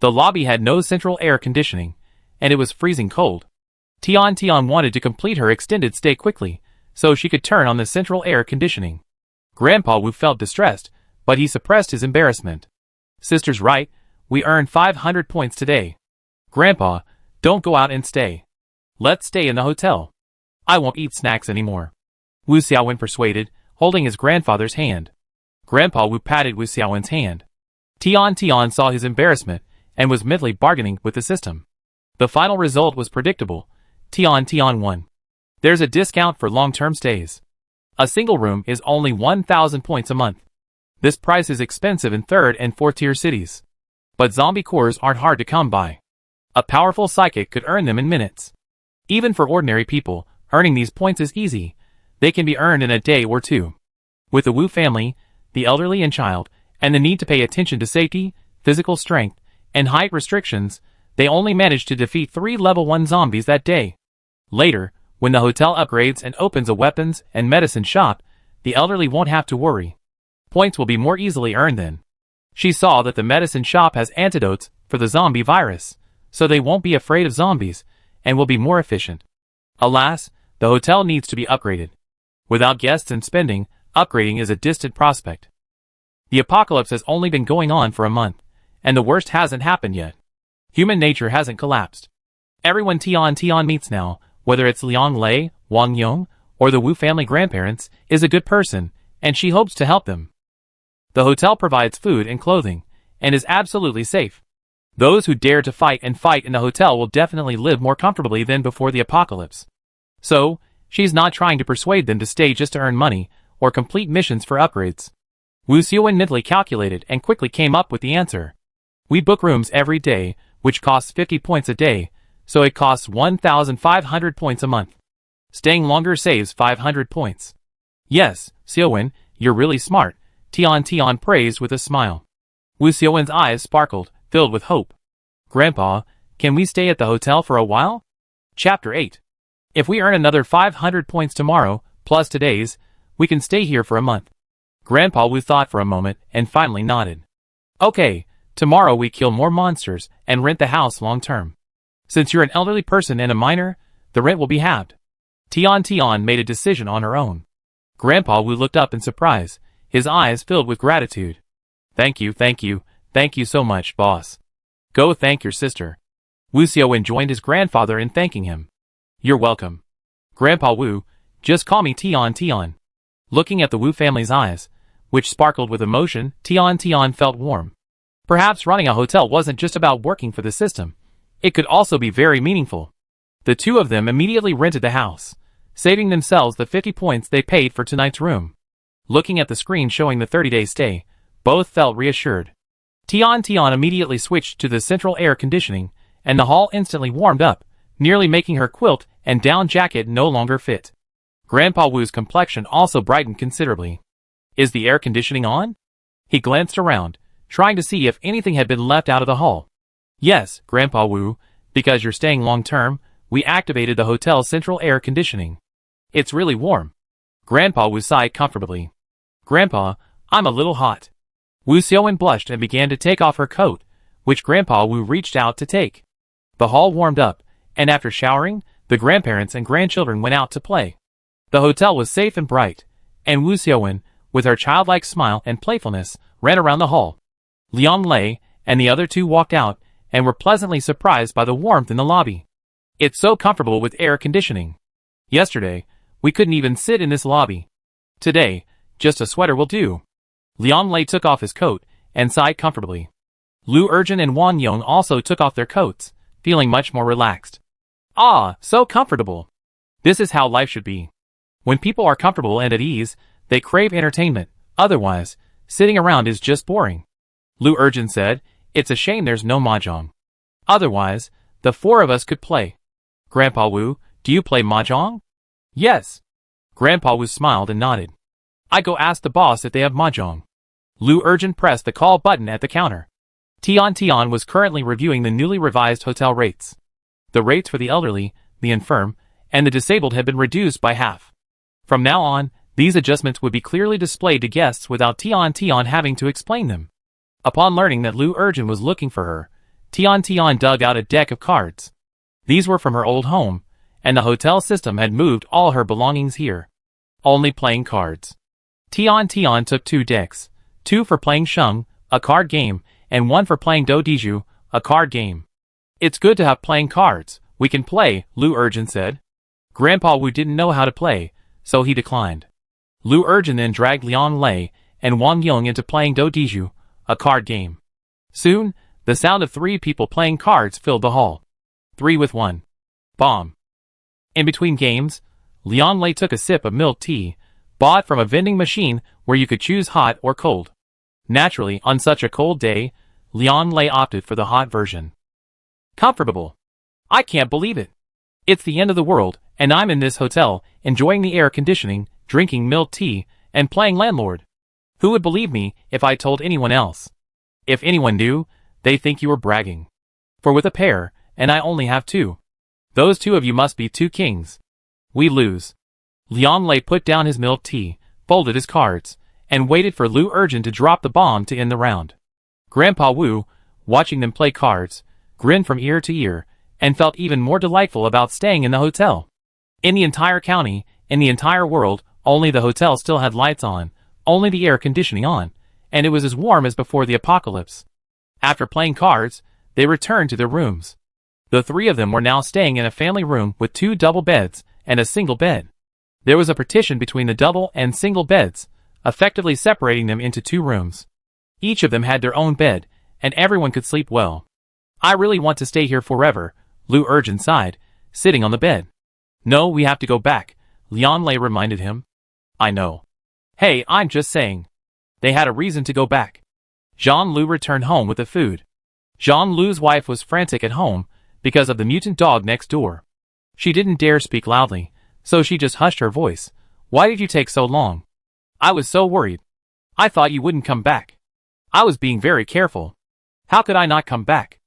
The lobby had no central air conditioning, and it was freezing cold. Tian wanted to complete her extended stay quickly, so she could turn on the central air conditioning. Grandpa Wu felt distressed, but he suppressed his embarrassment. Sister's right, we earned 500 points today. Grandpa, don't go out and stay. Let's stay in the hotel. I won't eat snacks anymore. Wu Xiaowen persuaded, holding his grandfather's hand. Grandpa Wu patted Wu Xiaowen's hand. Tian saw his embarrassment and was mentally bargaining with the system. The final result was predictable. Tian won. There's a discount for long-term stays. A single room is only 1,000 points a month. This price is expensive in 3rd and 4th tier cities. But zombie cores aren't hard to come by. A powerful psychic could earn them in minutes. Even for ordinary people, earning these points is easy. They can be earned in a day or two. With the Wu family, the elderly and child, and the need to pay attention to safety, physical strength, and height restrictions, they only managed to defeat 3 level 1 zombies that day. Later, when the hotel upgrades and opens a weapons and medicine shop, the elderly won't have to worry. Points will be more easily earned then. She saw that the medicine shop has antidotes for the zombie virus, so they won't be afraid of zombies, and will be more efficient. Alas, the hotel needs to be upgraded. Without guests and spending, upgrading is a distant prospect. The apocalypse has only been going on for a month, and the worst hasn't happened yet. Human nature hasn't collapsed. Everyone Tian meets now, whether it's Liang Lei, Wang Yong, or the Wu family grandparents, is a good person, and she hopes to help them. The hotel provides food and clothing, and is absolutely safe. Those who dare to fight in the hotel will definitely live more comfortably than before the apocalypse. So, she's not trying to persuade them to stay just to earn money, or complete missions for upgrades. Wu Xiaowen mentally calculated and quickly came up with the answer. We book rooms every day, which costs 50 points a day, so it costs 1,500 points a month. Staying longer saves 500 points. Yes, Xiaowen, you're really smart, Tian praised with a smile. Wu Xiaowen's eyes sparkled, filled with hope. Grandpa, can we stay at the hotel for a while? Chapter 8. If we earn another 500 points tomorrow, plus today's, we can stay here for a month. Grandpa Wu thought for a moment and finally nodded. Okay, tomorrow we kill more monsters and rent the house long term. Since you're an elderly person and a minor, the rent will be halved. Tian made a decision on her own. Grandpa Wu looked up in surprise, his eyes filled with gratitude. Thank you so much, boss. Go thank your sister. Wu Xiaowen joined his grandfather in thanking him. You're welcome. Grandpa Wu, just call me Tian Tian. Looking at the Wu family's eyes, which sparkled with emotion, Tian Tian felt warm. Perhaps running a hotel wasn't just about working for the system. It could also be very meaningful. The two of them immediately rented the house, saving themselves the 50 points they paid for tonight's room. Looking at the screen showing the 30-day stay, both felt reassured. Tian Tian immediately switched to the central air conditioning, and the hall instantly warmed up, nearly making her quilt and down jacket no longer fit. Grandpa Wu's complexion also brightened considerably. Is the air conditioning on? He glanced around, trying to see if anything had been left out of the hall. Yes, Grandpa Wu, because you're staying long-term, we activated the hotel's central air conditioning. It's really warm. Grandpa Wu sighed comfortably. Grandpa, I'm a little hot. Wu Xiaowen blushed and began to take off her coat, which Grandpa Wu reached out to take. The hall warmed up, and after showering, the grandparents and grandchildren went out to play. The hotel was safe and bright, and Wu Xiaowen, with her childlike smile and playfulness, ran around the hall. Liang Lei and the other two walked out and were pleasantly surprised by the warmth in the lobby. It's so comfortable with air conditioning. Yesterday, we couldn't even sit in this lobby. Today, just a sweater will do. Liang Lei took off his coat and sighed comfortably. Lu Urjin and Wang Yong also took off their coats, feeling much more relaxed. Ah, so comfortable. This is how life should be. When people are comfortable and at ease, they crave entertainment. Otherwise, sitting around is just boring. Lu Urjin said, it's a shame there's no mahjong. Otherwise, the four of us could play. Grandpa Wu, do you play mahjong? Yes. Grandpa Wu smiled and nodded. I go ask the boss if they have mahjong. Lu Urjin pressed the call button at the counter. Tian Tian was currently reviewing the newly revised hotel rates. The rates for the elderly, the infirm, and the disabled had been reduced by half. From now on, these adjustments would be clearly displayed to guests without Tian Tian having to explain them. Upon learning that Lu Urjin was looking for her, Tian Tian dug out a deck of cards. These were from her old home, and the hotel system had moved all her belongings here. Only playing cards. Tian Tian took 2 decks, 2 for playing Sheng, a card game, and 1 for playing Do Diju, a card game. It's good to have playing cards. We can play, Lu Urjin said. Grandpa Wu didn't know how to play, so he declined. Lu Urjin then dragged Liang Lei and Wang Yong into playing Do Diju, a card game. Soon, the sound of 3 people playing cards filled the hall. 3 with 1. Bomb. In between games, Liang Lei took a sip of milk tea, bought from a vending machine where you could choose hot or cold. Naturally, on such a cold day, Liang Lei opted for the hot version. Comfortable. I can't believe it. It's the end of the world, and I'm in this hotel, enjoying the air conditioning, drinking milk tea, and playing landlord. Who would believe me if I told anyone else? If anyone knew, they think you were bragging. For with a pair, and I only have 2. Those 2 of you must be 2 kings. We lose. Liang Lei put down his milk tea, folded his cards, and waited for Lu Urjin to drop the bomb to end the round. Grandpa Wu, watching them play cards, grinned from ear to ear, and felt even more delightful about staying in the hotel. In the entire county, in the entire world, only the hotel still had lights on, only the air conditioning on, and it was as warm as before the apocalypse. After playing cards, they returned to their rooms. The 3 of them were now staying in a family room with 2 double beds and a single bed. There was a partition between the double and single beds, effectively separating them into 2 rooms. Each of them had their own bed, and everyone could sleep well. I really want to stay here forever, Lu Urjin sighed, sitting on the bed. No, we have to go back, Liang Lei reminded him. I know. Hey, I'm just saying. They had a reason to go back. Jean Lu returned home with the food. Jean Lu's wife was frantic at home because of the mutant dog next door. She didn't dare speak loudly, so she just hushed her voice. Why did you take so long? I was so worried. I thought you wouldn't come back. I was being very careful. How could I not come back?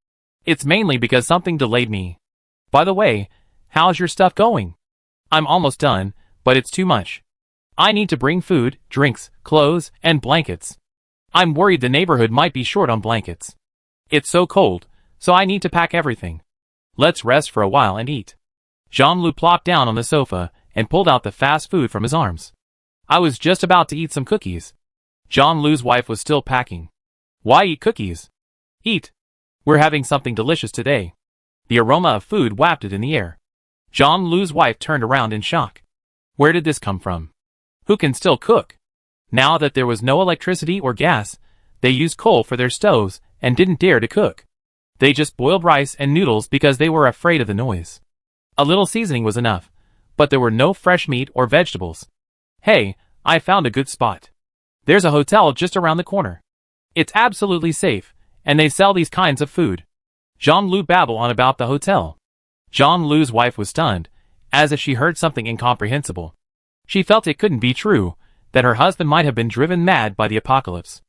It's mainly because something delayed me. By the way, how's your stuff going? I'm almost done, but it's too much. I need to bring food, drinks, clothes, and blankets. I'm worried the neighborhood might be short on blankets. It's so cold, so I need to pack everything. Let's rest for a while and eat. Jean Lu plopped down on the sofa and pulled out the fast food from his arms. I was just about to eat some cookies. Jean Lu's wife was still packing. Why eat cookies? Eat. We're having something delicious today. The aroma of food wafted in the air. John Lu's wife turned around in shock. Where did this come from? Who can still cook? Now that there was no electricity or gas, they used coal for their stoves and didn't dare to cook. They just boiled rice and noodles because they were afraid of the noise. A little seasoning was enough, but there were no fresh meat or vegetables. Hey, I found a good spot. There's a hotel just around the corner. It's absolutely safe, and they sell these kinds of food. John Lu babbled on about the hotel. John Lu's wife was stunned, as if she heard something incomprehensible. She felt it couldn't be true, that her husband might have been driven mad by the apocalypse.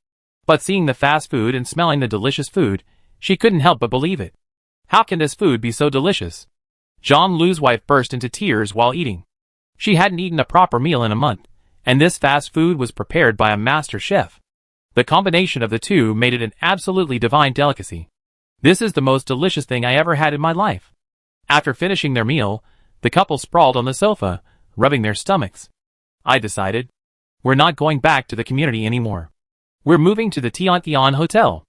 But seeing the fast food and smelling the delicious food, she couldn't help but believe it. How can this food be so delicious? John Lu's wife burst into tears while eating. She hadn't eaten a proper meal in a month, and this fast food was prepared by a master chef. The combination of the two made it an absolutely divine delicacy. This is the most delicious thing I ever had in my life. After finishing their meal, the couple sprawled on the sofa, rubbing their stomachs. I decided, we're not going back to the community anymore. We're moving to the Tian Hotel.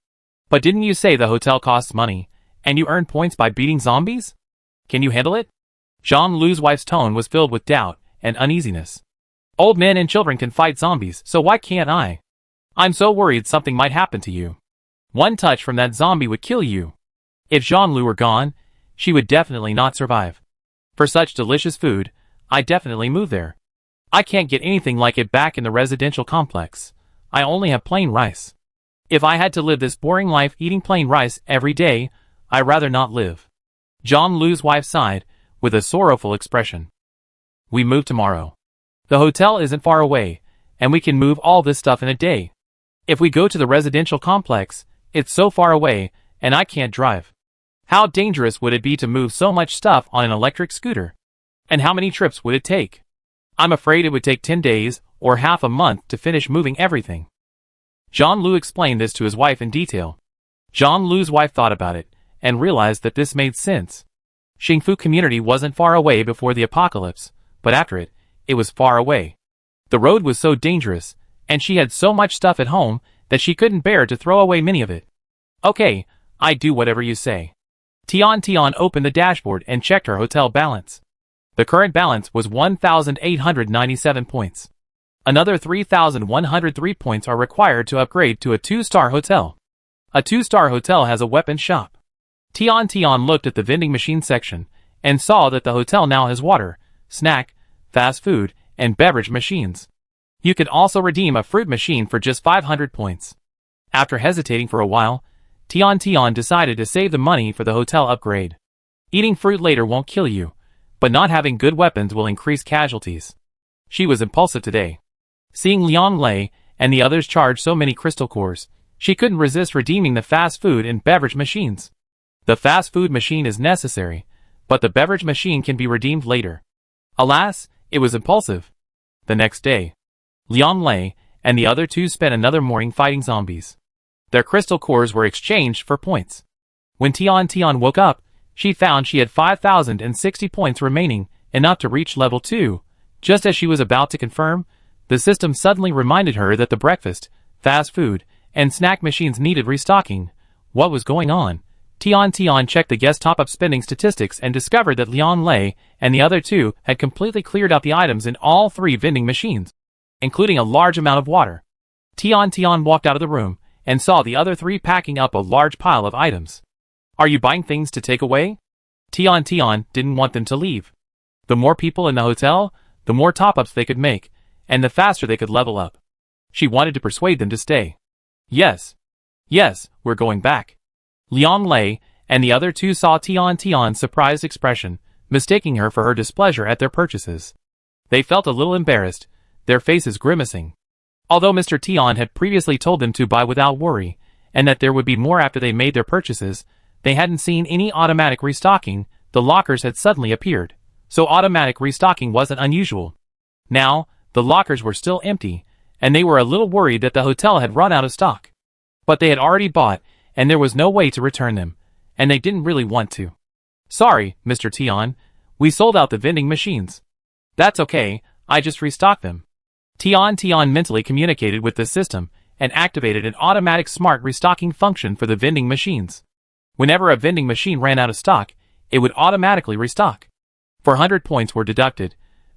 But didn't you say the hotel costs money, and you earn points by beating zombies? Can you handle it? John Lu's wife's tone was filled with doubt and uneasiness. Old men and children can fight zombies, so why can't I? I'm so worried something might happen to you. One touch from that zombie would kill you. If Jean Lu were gone, she would definitely not survive. For such delicious food, I'd definitely move there. I can't get anything like it back in the residential complex. I only have plain rice. If I had to live this boring life eating plain rice every day, I'd rather not live. John Lu's wife sighed, with a sorrowful expression. We move tomorrow. The hotel isn't far away, and we can move all this stuff in a day. If we go to the residential complex, it's so far away, and I can't drive. How dangerous would it be to move so much stuff on an electric scooter? And how many trips would it take? I'm afraid it would take 10 days, or half a month to finish moving everything. John Lu explained this to his wife in detail. John Lu's wife thought about it, and realized that this made sense. Xingfu community wasn't far away before the apocalypse, but after it, it was far away. The road was so dangerous, and she had so much stuff at home, that she couldn't bear to throw away many of it. Okay, I do whatever you say. Tian opened the dashboard and checked her hotel balance. The current balance was 1,897 points. Another 3,103 points are required to upgrade to a 2-star hotel. A 2-star hotel has a weapon shop. Tian looked at the vending machine section, and saw that the hotel now has water, snack, fast food, and beverage machines. You could also redeem a fruit machine for just 500 points. After hesitating for a while, Tian decided to save the money for the hotel upgrade. Eating fruit later won't kill you, but not having good weapons will increase casualties. She was impulsive today. Seeing Liang Lei and the others charge so many crystal cores, she couldn't resist redeeming the fast food and beverage machines. The fast food machine is necessary, but the beverage machine can be redeemed later. Alas, it was impulsive. The next day, Liang Lei and the other two spent another morning fighting zombies. Their crystal cores were exchanged for points. When Tian woke up, she found she had 5,060 points remaining, enough to reach level 2. Just as she was about to confirm, the system suddenly reminded her that the breakfast, fast food, and snack machines needed restocking. What was going on? Tian checked the guest top-up spending statistics and discovered that Liang Lei and the other two had completely cleared out the items in all 3 vending machines, including a large amount of water. Tian walked out of the room and saw the other 3 packing up a large pile of items. Are you buying things to take away? Tian didn't want them to leave. The more people in the hotel, the more top-ups they could make, and the faster they could level up. She wanted to persuade them to stay. Yes, we're going back. Liang Lei and the other two saw Tian's surprised expression, mistaking her for her displeasure at their purchases. They felt a little embarrassed, their faces grimacing. Although Mr. Tian had previously told them to buy without worry, and that there would be more after they made their purchases, they hadn't seen any automatic restocking. The lockers had suddenly appeared, so automatic restocking wasn't unusual. Now, the lockers were still empty, and they were a little worried that the hotel had run out of stock. But they had already bought, and there was no way to return them, and they didn't really want to. Sorry, Mr. Tian, we sold out the vending machines. That's okay, I just restocked them. Tian mentally communicated with the system, and activated an automatic smart restocking function for the vending machines. Whenever a vending machine ran out of stock, it would automatically restock. 400 points were deducted,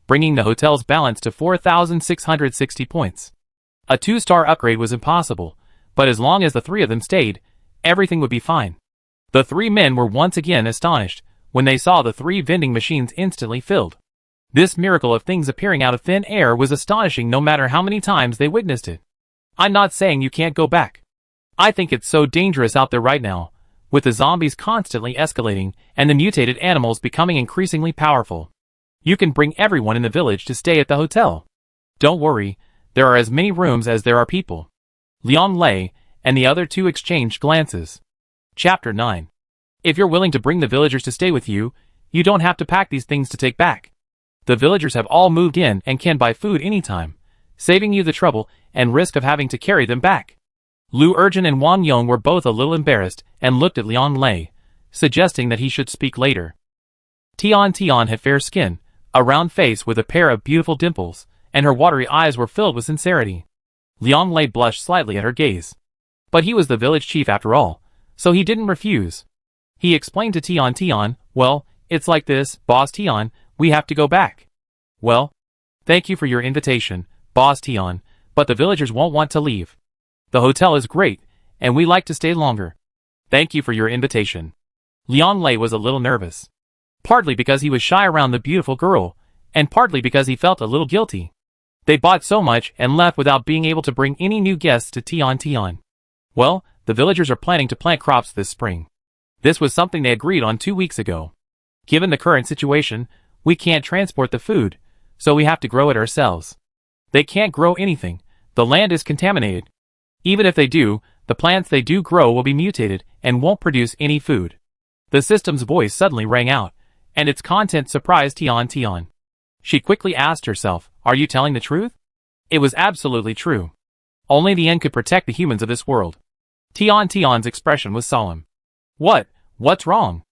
bringing the hotel's balance to 4,660 points. A 2-star upgrade was impossible, but as long as the 3 of them stayed, everything would be fine. The 3 men were once again astonished when they saw the 3 vending machines instantly filled. This miracle of things appearing out of thin air was astonishing no matter how many times they witnessed it. I'm not saying you can't go back. I think it's so dangerous out there right now, with the zombies constantly escalating and the mutated animals becoming increasingly powerful. You can bring everyone in the village to stay at the hotel. Don't worry, there are as many rooms as there are people. Liang Lei and the other 2 exchanged glances. Chapter 9. If you're willing to bring the villagers to stay with you, you don't have to pack these things to take back. The villagers have all moved in and can buy food anytime, saving you the trouble and risk of having to carry them back. Lu Urjin and Wang Yong were both a little embarrassed and looked at Liang Lei, suggesting that he should speak later. Tian had fair skin, a round face with a pair of beautiful dimples, and her watery eyes were filled with sincerity. Liang Lei blushed slightly at her gaze. But he was the village chief after all, so he didn't refuse. He explained to Tian, well, it's like this, Boss Tian, we have to go back. Well, thank you for your invitation, Boss Tian, but the villagers won't want to leave. The hotel is great, and we like to stay longer. Thank you for your invitation. Liang Lei was a little nervous. Partly because he was shy around the beautiful girl, and partly because he felt a little guilty. They bought so much and left without being able to bring any new guests to Tian. Well, the villagers are planning to plant crops this spring. This was something they agreed on 2 weeks ago. Given the current situation, we can't transport the food, so we have to grow it ourselves. They can't grow anything. The land is contaminated. Even if they do, the plants they do grow will be mutated and won't produce any food. The system's voice suddenly rang out, and its content surprised Tian. She quickly asked herself, are you telling the truth? It was absolutely true. Only the end could protect the humans of this world. Tian's expression was solemn. What's wrong?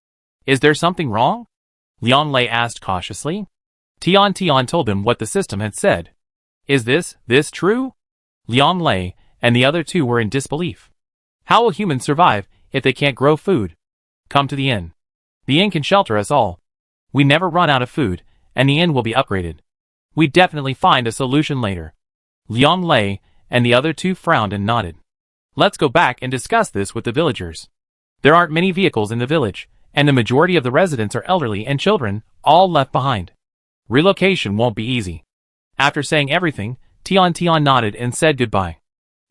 Is there something wrong? Liang Lei asked cautiously. Tian told him what the system had said. Is this true? Liang Lei and the other 2 were in disbelief. How will humans survive if they can't grow food? Come to the inn. The inn can shelter us all. We never run out of food, and the inn will be upgraded. We definitely find a solution later. Liang Lei and the other 2 frowned and nodded. Let's go back and discuss this with the villagers. There aren't many vehicles in the village, and the majority of the residents are elderly and children, all left behind. Relocation won't be easy. After saying everything, Tian nodded and said goodbye.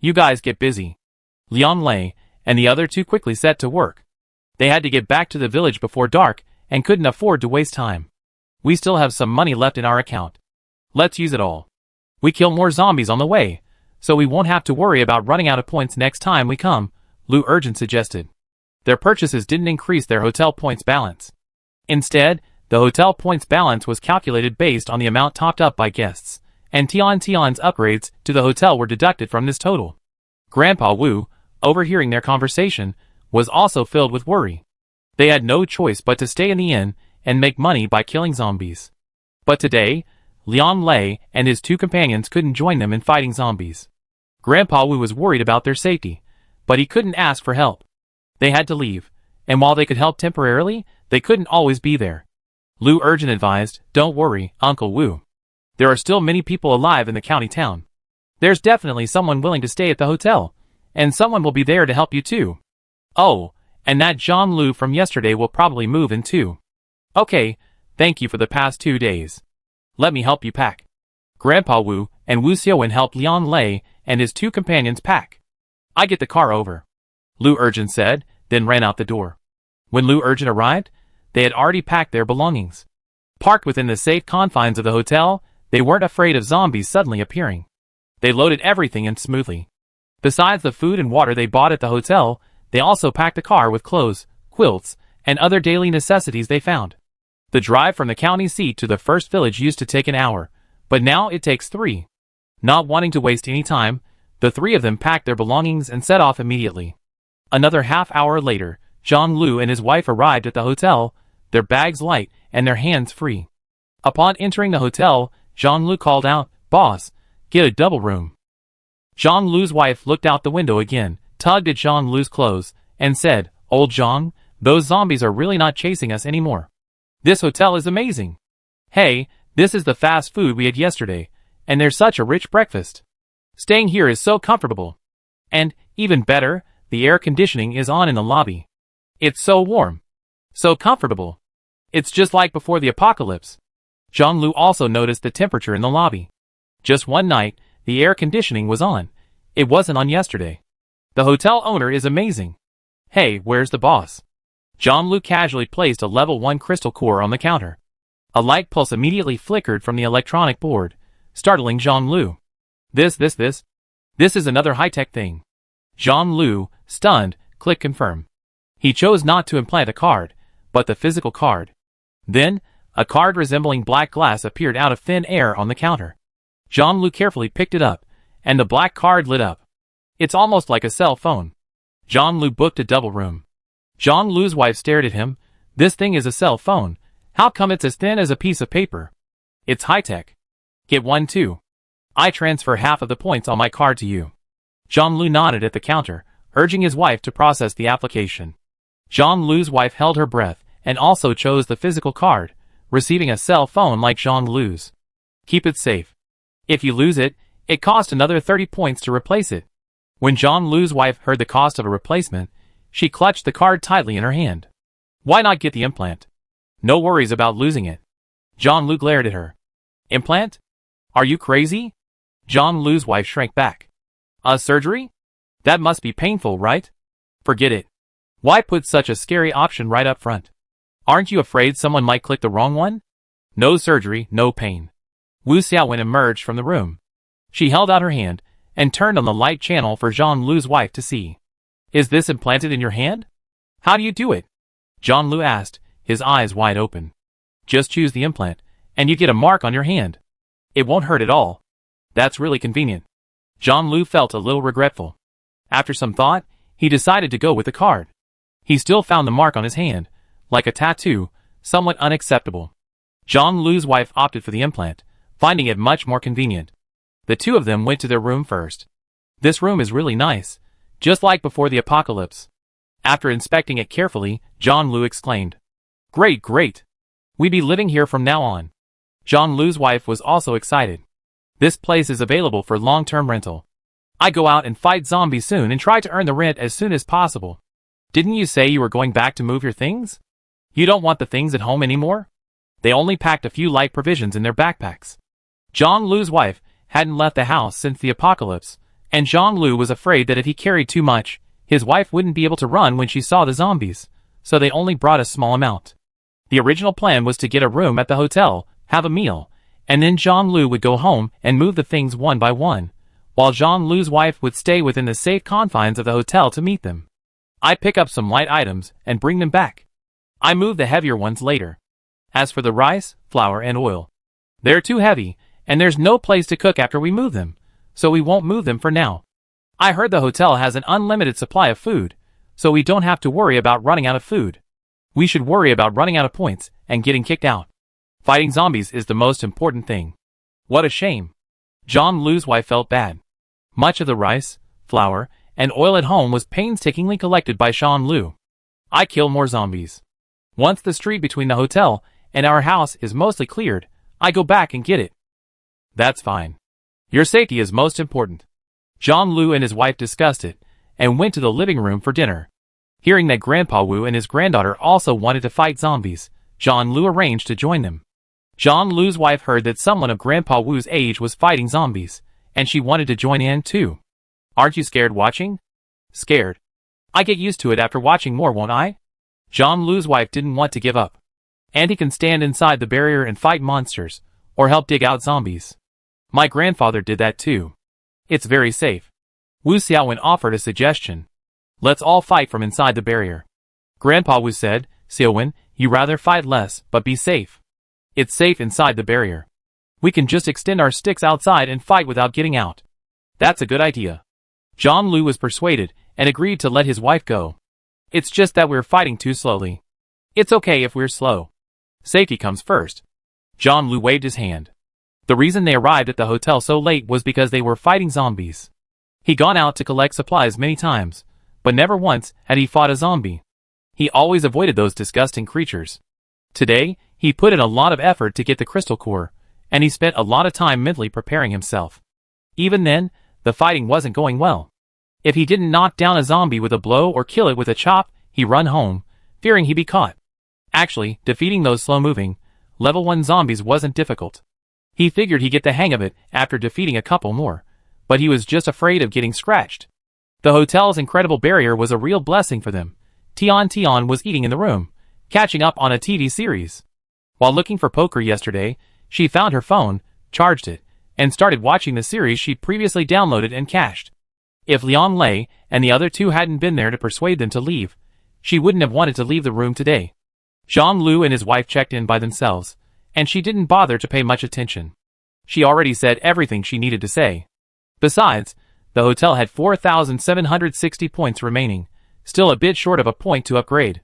You guys get busy. Liang Lei and the other 2 quickly set to work. They had to get back to the village before dark and couldn't afford to waste time. We still have some money left in our account. Let's use it all. We kill more zombies on the way, so we won't have to worry about running out of points next time we come, Lu Urjin suggested. Their purchases didn't increase their hotel points balance. Instead, the hotel points balance was calculated based on the amount topped up by guests, and Tian's upgrades to the hotel were deducted from this total. Grandpa Wu, overhearing their conversation, was also filled with worry. They had no choice but to stay in the inn and make money by killing zombies. But today, Liang Lei and his 2 companions couldn't join them in fighting zombies. Grandpa Wu was worried about their safety, but he couldn't ask for help. They had to leave, and while they could help temporarily, they couldn't always be there. Lu Urjin advised, don't worry, Uncle Wu. There are still many people alive in the county town. There's definitely someone willing to stay at the hotel, and someone will be there to help you too. Oh, and that Zhang Lu from yesterday will probably move in too. Okay, thank you for the past 2 days. Let me help you pack. Grandpa Wu and Wu Xiaowen helped Liang Lei and his 2 companions pack. I get the car over, Lu Urjin said, then ran out the door. When Lu Urjin arrived, they had already packed their belongings. Parked within the safe confines of the hotel, they weren't afraid of zombies suddenly appearing. They loaded everything in smoothly. Besides the food and water they bought at the hotel, they also packed the car with clothes, quilts, and other daily necessities they found. The drive from the county seat to the first village used to take an hour, but now it takes 3. Not wanting to waste any time, the 3 of them packed their belongings and set off immediately. Another half-hour later, Zhang Lu and his wife arrived at the hotel, their bags light and their hands free. Upon entering the hotel, Zhang Lu called out, "Boss, get a double room." Zhang Lu's wife looked out the window again, tugged at Zhang Lu's clothes, and said, "Old Zhang, Those zombies are really not chasing us anymore. This hotel is amazing. Hey, this is the fast food we had yesterday, and there's such a rich breakfast. Staying here is so comfortable. And, even better, the air conditioning is on in the lobby. It's so warm. So comfortable. It's just like before the apocalypse. Zhang also noticed the temperature in the lobby. Just one night, the air conditioning was on. It wasn't on yesterday. The hotel owner is amazing. Hey, where's the boss? Zhang casually placed a level 1 crystal core on the counter. A light pulse immediately flickered from the electronic board, startling Zhang. This is another high-tech thing. Zhang, stunned, clicked confirm. He chose not to implant a card, but the physical card. Then, a card resembling black glass appeared out of thin air on the counter. Zhang carefully picked it up, and the black card lit up. It's almost like a cell phone. Zhang booked a double room. Zhang's wife stared at him. This thing is a cell phone. How come it's as thin as a piece of paper? It's high-tech. Get one too. I transfer half of the points on my card to you. Zhang nodded at the counter, urging his wife to process the application. Zhang's wife held her breath and also chose the physical card, receiving a cell phone like Zhang's. Keep it safe. If you lose it, it costs another 30 points to replace it. When Zhang's wife heard the cost of a replacement, she clutched the card tightly in her hand. Why not get the implant? No worries about losing it. Zhang glared at her. Implant? Are you crazy? Zhang's wife shrank back. A surgery? That must be painful, right? Forget it. Why put such a scary option right up front? Aren't you afraid someone might click the wrong one? No surgery, no pain. Wu Xiaowen emerged from the room. She held out her hand and turned on the light channel for Zhang's wife to see. Is this implanted in your hand? How do you do it? Zhang asked, his eyes wide open. Just choose the implant, and you get a mark on your hand. It won't hurt at all. That's really convenient. Zhang felt a little regretful. After some thought, he decided to go with the card. He still found the mark on his hand, like a tattoo, somewhat unacceptable. Zhang's wife opted for the implant, finding it much more convenient. The two of them went to their room first. This room is really nice, just like before the apocalypse. After inspecting it carefully, Zhang exclaimed, Great, great! We be living here from now on. Zhang's wife was also excited. This place is available for long-term rental. I go out and fight zombies soon and try to earn the rent as soon as possible. Didn't you say you were going back to move your things? You don't want the things at home anymore? They only packed a few light provisions in their backpacks. Zhang's wife hadn't left the house since the apocalypse, and Zhang was afraid that if he carried too much, his wife wouldn't be able to run when she saw the zombies, so they only brought a small amount. The original plan was to get a room at the hotel, have a meal, and then Zhang would go home and move the things one by one, while Zhang's wife would stay within the safe confines of the hotel to meet them. I pick up some light items and bring them back. I move the heavier ones later. As for the rice, flour, and oil, they're too heavy, and there's no place to cook after we move them, so we won't move them for now. I heard the hotel has an unlimited supply of food, so we don't have to worry about running out of food. We should worry about running out of points and getting kicked out. Fighting zombies is the most important thing. What a shame. Zhang's wife felt bad. Much of the rice, flour, and oil at home was painstakingly collected by Zhang. I kill more zombies. Once the street between the hotel and our house is mostly cleared, I go back and get it. That's fine. Your safety is most important. Zhang and his wife discussed it, and went to the living room for dinner. Hearing that Grandpa Wu and his granddaughter also wanted to fight zombies, Zhang arranged to join them. Zhang's wife heard that someone of Grandpa Wu's age was fighting zombies, and she wanted to join in too. Aren't you scared watching? Scared. I get used to it after watching more, won't I? Zhang's wife didn't want to give up. Auntie can stand inside the barrier and fight monsters, or help dig out zombies. My grandfather did that too. It's very safe. Wu Xiaowen offered a suggestion. Let's all fight from inside the barrier. Grandpa Wu said, Xiaowen, you rather fight less, but be safe. It's safe inside the barrier. We can just extend our sticks outside and fight without getting out. That's a good idea. Zhang was persuaded and agreed to let his wife go. It's just that we're fighting too slowly. It's okay if we're slow. Safety comes first. Zhang waved his hand. The reason they arrived at the hotel so late was because they were fighting zombies. He'd gone out to collect supplies many times, but never once had he fought a zombie. He always avoided those disgusting creatures. Today, he put in a lot of effort to get the crystal core, and he spent a lot of time mentally preparing himself. Even then, the fighting wasn't going well. If he didn't knock down a zombie with a blow or kill it with a chop, he run home, fearing he'd be caught. Actually, defeating those slow-moving, level 1 zombies wasn't difficult. He figured he'd get the hang of it after defeating a couple more, but he was just afraid of getting scratched. The hotel's incredible barrier was a real blessing for them. Tian was eating in the room, catching up on a TV series. While looking for poker yesterday, she found her phone, charged it, and started watching the series she'd previously downloaded and cached. If Liang Lei and the other two hadn't been there to persuade them to leave, she wouldn't have wanted to leave the room today. Zhang Lu and his wife checked in by themselves, and she didn't bother to pay much attention. She already said everything she needed to say. Besides, the hotel had 4,760 points remaining, still a bit short of a point to upgrade.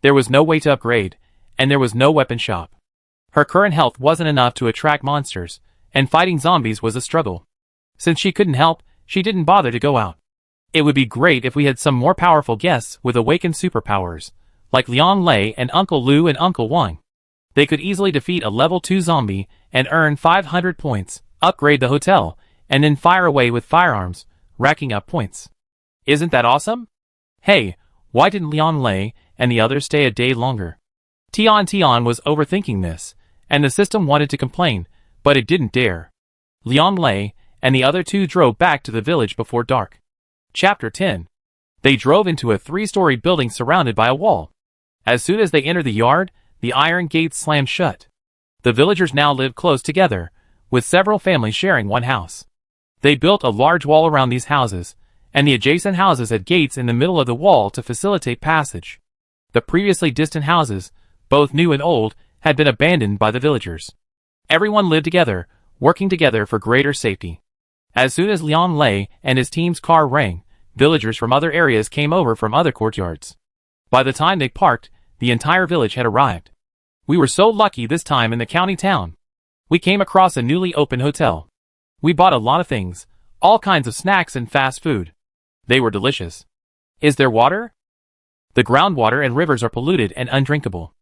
There was no way to upgrade, and there was no weapon shop. Her current health wasn't enough to attract monsters, and fighting zombies was a struggle. Since she couldn't help, she didn't bother to go out. It would be great if we had some more powerful guests with awakened superpowers, like Liang Lei and Uncle Lu and Uncle Wang. They could easily defeat a level 2 zombie and earn 500 points, upgrade the hotel, and then fire away with firearms, racking up points. Isn't that awesome? Hey, why didn't Liang Lei and the others stay a day longer? Tian was overthinking this, and the system wanted to complain, but it didn't dare. Liang Lei and the other two drove back to the village before dark. Chapter 10. They drove into a 3-story building surrounded by a wall. As soon as they entered the yard, the iron gates slammed shut. The villagers now lived close together, with several families sharing one house. They built a large wall around these houses, and the adjacent houses had gates in the middle of the wall to facilitate passage. The previously distant houses, both new and old, had been abandoned by the villagers. Everyone lived together, working together for greater safety. As soon as Liang Lei and his team's car rang, villagers from other areas came over from other courtyards. By the time they parked, the entire village had arrived. We were so lucky this time in the county town. We came across a newly opened hotel. We bought a lot of things, all kinds of snacks and fast food. They were delicious. Is there water? The groundwater and rivers are polluted and undrinkable.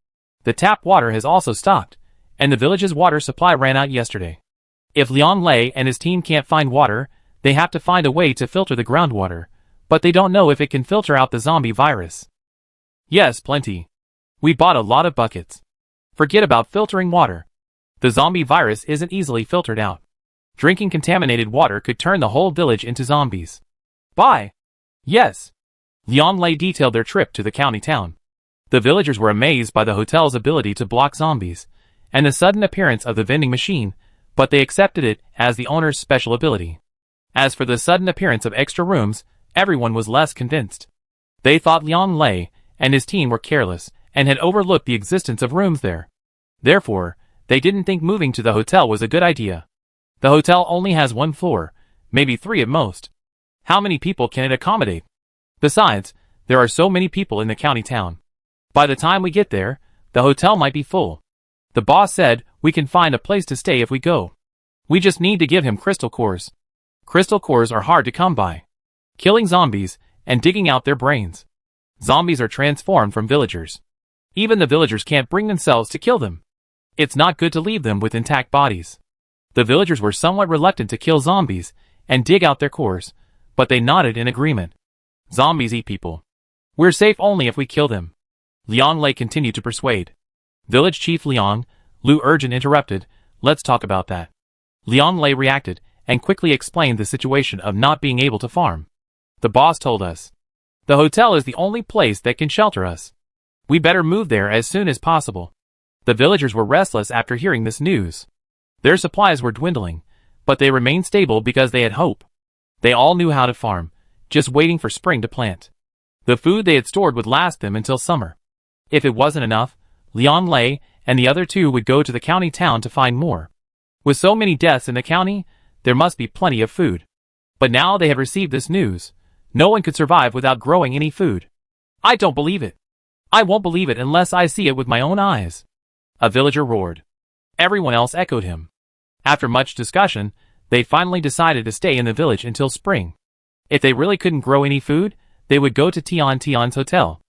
The tap water has also stopped, and the village's water supply ran out yesterday. If Liang Lei and his team can't find water, they have to find a way to filter the groundwater, but they don't know if it can filter out the zombie virus. Yes, plenty. We bought a lot of buckets. Forget about filtering water. The zombie virus isn't easily filtered out. Drinking contaminated water could turn the whole village into zombies. Bye. Yes. Liang Lei detailed their trip to the county town. The villagers were amazed by the hotel's ability to block zombies, and the sudden appearance of the vending machine, but they accepted it as the owner's special ability. As for the sudden appearance of extra rooms, everyone was less convinced. They thought Liang Lei and his team were careless and had overlooked the existence of rooms there. Therefore, they didn't think moving to the hotel was a good idea. The hotel only has 1 floor, maybe 3 at most. How many people can it accommodate? Besides, there are so many people in the county town. By the time we get there, the hotel might be full. The boss said we can find a place to stay if we go. We just need to give him crystal cores. Crystal cores are hard to come by. Killing zombies and digging out their brains. Zombies are transformed from villagers. Even the villagers can't bring themselves to kill them. It's not good to leave them with intact bodies. The villagers were somewhat reluctant to kill zombies and dig out their cores, but they nodded in agreement. Zombies eat people. We're safe only if we kill them. Liang Lei continued to persuade. Village Chief Liang Lu urgent interrupted, let's talk about that. Liang Lei reacted and quickly explained the situation of not being able to farm. The boss told us. The hotel is the only place that can shelter us. We better move there as soon as possible. The villagers were restless after hearing this news. Their supplies were dwindling, but they remained stable because they had hope. They all knew how to farm, just waiting for spring to plant. The food they had stored would last them until summer. If it wasn't enough, Liang Lei and the other two would go to the county town to find more. With so many deaths in the county, there must be plenty of food. But now they have received this news. No one could survive without growing any food. I don't believe it. I won't believe it unless I see it with my own eyes. A villager roared. Everyone else echoed him. After much discussion, they finally decided to stay in the village until spring. If they really couldn't grow any food, they would go to Tian's hotel.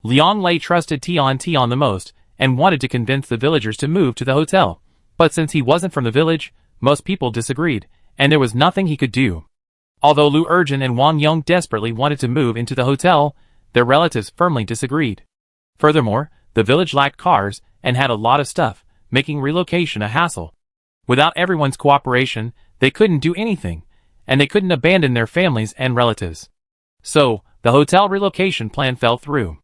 Liang Lei trusted Tian the most and wanted to convince the villagers to move to the hotel, but since he wasn't from the village, most people disagreed, and there was nothing he could do. Although Lu Urjin and Wang Yong desperately wanted to move into the hotel, their relatives firmly disagreed. Furthermore, the village lacked cars and had a lot of stuff, making relocation a hassle. Without everyone's cooperation, they couldn't do anything, and they couldn't abandon their families and relatives. So, the hotel relocation plan fell through.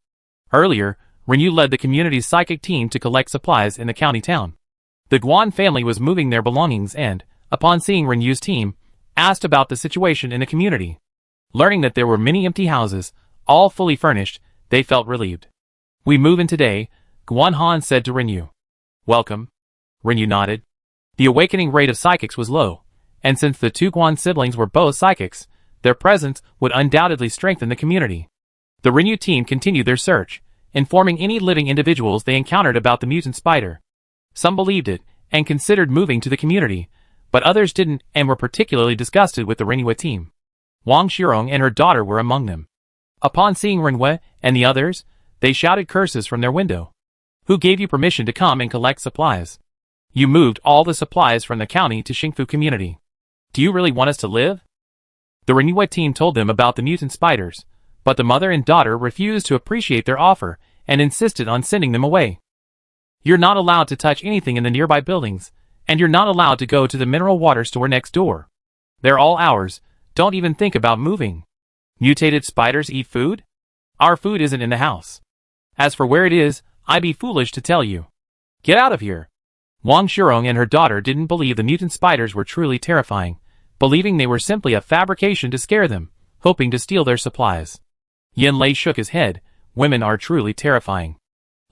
Earlier, Renyu led the community's psychic team to collect supplies in the county town. The Guan family was moving their belongings and, upon seeing Renyu's team, asked about the situation in the community. Learning that there were many empty houses, all fully furnished, they felt relieved. "We move in today," Guan Han said to Renyu. "Welcome." Renyu nodded. The awakening rate of psychics was low, and since the two Guan siblings were both psychics, their presence would undoubtedly strengthen the community. The Renyu team continued their search, informing any living individuals they encountered about the mutant spider. Some believed it and considered moving to the community, but others didn't and were particularly disgusted with the Renyu team. Wang Shirong and her daughter were among them. Upon seeing Renyu and the others, they shouted curses from their window. "Who gave you permission to come and collect supplies? You moved all the supplies from the county to Xingfu community. Do you really want us to live?" The Renyu team told them about the mutant spiders, but the mother and daughter refused to appreciate their offer and insisted on sending them away. "You're not allowed to touch anything in the nearby buildings, and you're not allowed to go to the mineral water store next door. They're all ours, don't even think about moving. Mutated spiders eat food? Our food isn't in the house. As for where it is, I'd be foolish to tell you. Get out of here." Wang Shirong and her daughter didn't believe the mutant spiders were truly terrifying, believing they were simply a fabrication to scare them, hoping to steal their supplies. Yan Lei shook his head. "Women are truly terrifying."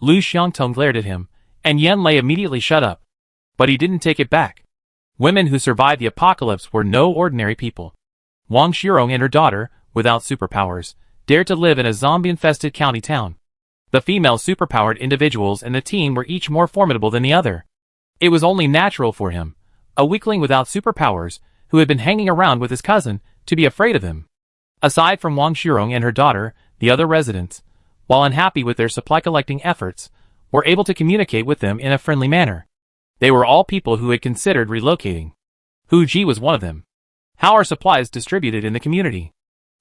Lu Xiangtong glared at him, and Yan Lei immediately shut up. But he didn't take it back. Women who survived the apocalypse were no ordinary people. Wang Shirong and her daughter, without superpowers, dared to live in a zombie-infested county town. The female superpowered individuals in the team were each more formidable than the other. It was only natural for him, a weakling without superpowers, who had been hanging around with his cousin, to be afraid of him. Aside from Wang Shirong and her daughter, the other residents, while unhappy with their supply-collecting efforts, were able to communicate with them in a friendly manner. They were all people who had considered relocating. Hu Ji was one of them. "How are supplies distributed in the community?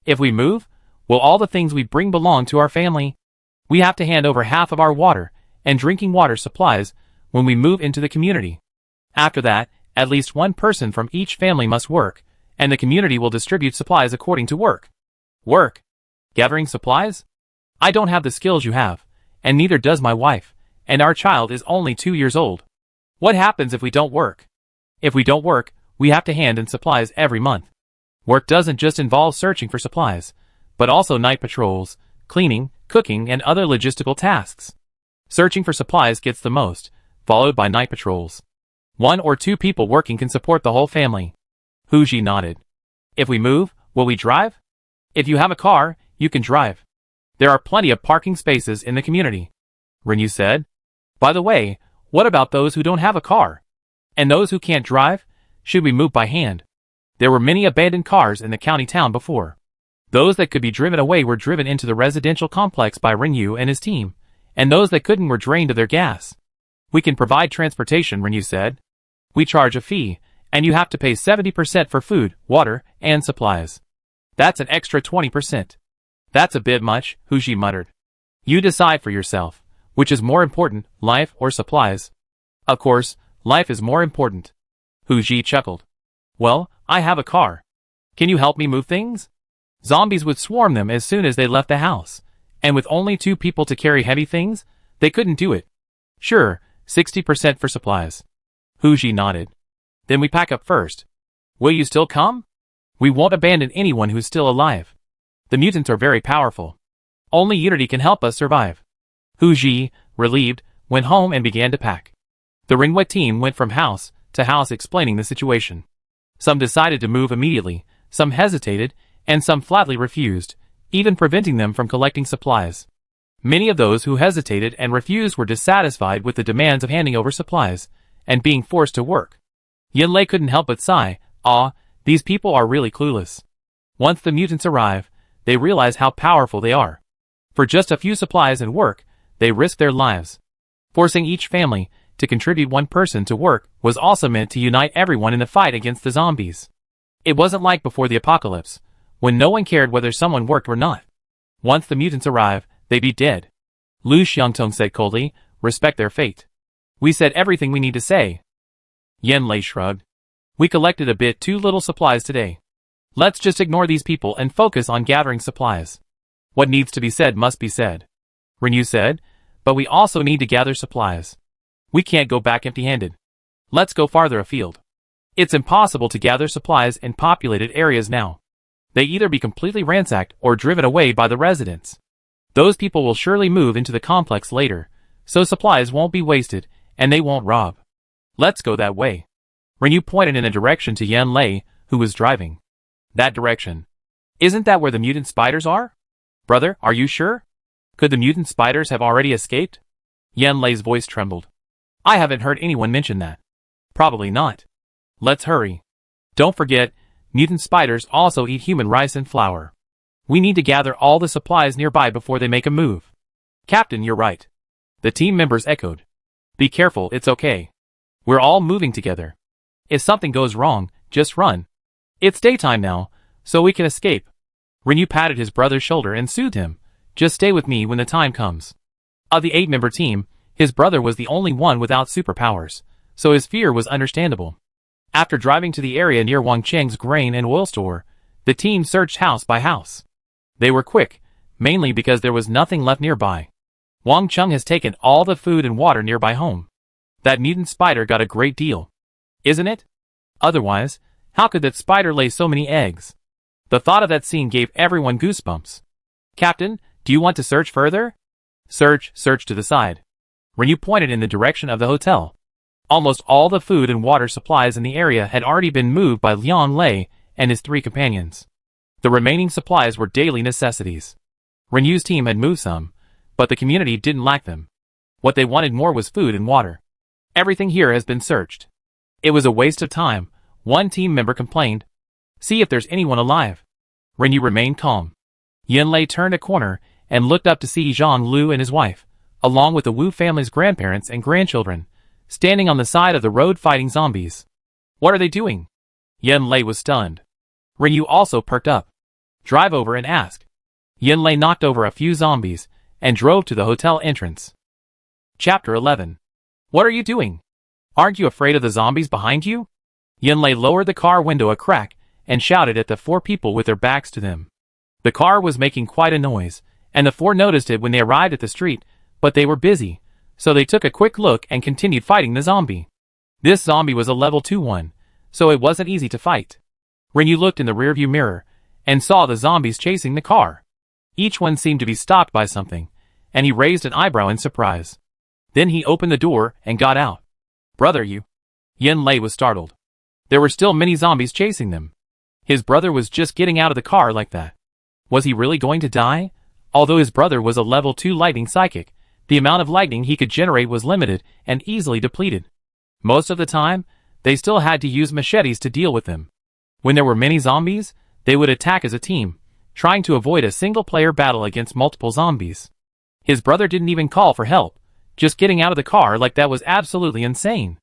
If we move, will all the things we bring belong to our family? We have to hand over half of our water and drinking water supplies when we move into the community. After that, at least one person from each family must work, and the community will distribute supplies according to work." "Work? Gathering supplies? I don't have the skills you have, and neither does my wife, and our child is only 2 years old. What happens if we don't work? If we don't work, we have to hand in supplies every month. Work doesn't just involve searching for supplies, but also night patrols, cleaning, cooking, and other logistical tasks. Searching for supplies gets the most, followed by night patrols. 1 or 2 people working can support the whole family." Hu Ji nodded. "If we move, will we drive? If you have a car, you can drive. There are plenty of parking spaces in the community," Renyu said. "By the way, what about those who don't have a car? And those who can't drive? Should we move by hand? There were many abandoned cars in the county town before. Those that could be driven away were driven into the residential complex by Renyu and his team, and those that couldn't were drained of their gas. We can provide transportation," Renyu said. "We charge a fee, and you have to pay 70% for food, water, and supplies. That's an extra 20%. "That's a bit much," Hu Ji muttered. "You decide for yourself, which is more important, life or supplies?" "Of course, life is more important." Hu Ji chuckled. "Well, I have a car. Can you help me move things?" Zombies would swarm them as soon as they left the house, and with only 2 people to carry heavy things, they couldn't do it. "Sure, 60% for supplies." Hu Ji nodded. "Then we pack up first. Will you still come? We won't abandon anyone who's still alive. The mutants are very powerful. Only unity can help us survive." Hu Ji, relieved, went home and began to pack. The Renyu team went from house to house explaining the situation. Some decided to move immediately, some hesitated, and some flatly refused, even preventing them from collecting supplies. Many of those who hesitated and refused were dissatisfied with the demands of handing over supplies and being forced to work. Yan Lei couldn't help but sigh. These people are really clueless. Once the mutants arrive, they realize how powerful they are. For just a few supplies and work, they risked their lives. Forcing each family to contribute one person to work was also meant to unite everyone in the fight against the zombies. It wasn't like before the apocalypse, when no one cared whether someone worked or not. Once the mutants arrive, they'd be dead. Lu Xiangtong said coldly, respect their fate. We said everything we need to say. Yan Lei shrugged. We collected a bit too little supplies today. Let's just ignore these people and focus on gathering supplies. What needs to be said must be said. Renyu said, but we also need to gather supplies. We can't go back empty-handed. Let's go farther afield. It's impossible to gather supplies in populated areas now. They either be completely ransacked or driven away by the residents. Those people will surely move into the complex later, so supplies won't be wasted and they won't rob. Let's go that way. Renyu pointed in a direction to Yan Lei, who was driving. That direction. Isn't that where the mutant spiders are? Brother, are you sure? Could the mutant spiders have already escaped? Yan Lei's voice trembled. I haven't heard anyone mention that. Probably not. Let's hurry. Don't forget, mutant spiders also eat human rice and flour. We need to gather all the supplies nearby before they make a move. Captain, you're right. The team members echoed. Be careful, it's okay. We're all moving together. If something goes wrong, just run. It's daytime now, so we can escape. Renyu patted his brother's shoulder and soothed him. Just stay with me when the time comes. Of the 8-member team, his brother was the only one without superpowers, so his fear was understandable. After driving to the area near Wang Cheng's grain and oil store, the team searched house by house. They were quick, mainly because there was nothing left nearby. Wang Cheng has taken all the food and water nearby home. That mutant spider got a great deal. Isn't it? Otherwise, how could that spider lay so many eggs? The thought of that scene gave everyone goosebumps. Captain, do you want to search further? Search to the side. Renyu pointed in the direction of the hotel. Almost all the food and water supplies in the area had already been moved by Yan Lei and his 3 companions. The remaining supplies were daily necessities. Renyu's team had moved some, but the community didn't lack them. What they wanted more was food and water. Everything here has been searched. It was a waste of time, one team member complained. See if there's anyone alive. Renyu remained calm. Yan Lei turned a corner and looked up to see Zhang Lu and his wife, along with the Wu family's grandparents and grandchildren, standing on the side of the road fighting zombies. What are they doing? Yan Lei was stunned. Renyu also perked up. Drive over and ask. Yan Lei knocked over a few zombies and drove to the hotel entrance. Chapter 11. What are you doing? Aren't you afraid of the zombies behind you? Yan Lei lowered the car window a crack and shouted at the 4 people with their backs to them. The car was making quite a noise, and the 4 noticed it when they arrived at the street, but they were busy, so they took a quick look and continued fighting the zombie. This zombie was a level 2 one, so it wasn't easy to fight. Renyu looked in the rearview mirror and saw the zombies chasing the car. Each one seemed to be stopped by something, and he raised an eyebrow in surprise. Then he opened the door and got out. Brother, you. Yan Lei was startled. There were still many zombies chasing them. His brother was just getting out of the car like that. Was he really going to die? Although his brother was a level 2 lightning psychic, the amount of lightning he could generate was limited and easily depleted. Most of the time, they still had to use machetes to deal with them. When there were many zombies, they would attack as a team, trying to avoid a single-player battle against multiple zombies. His brother didn't even call for help. Just getting out of the car like that was absolutely insane.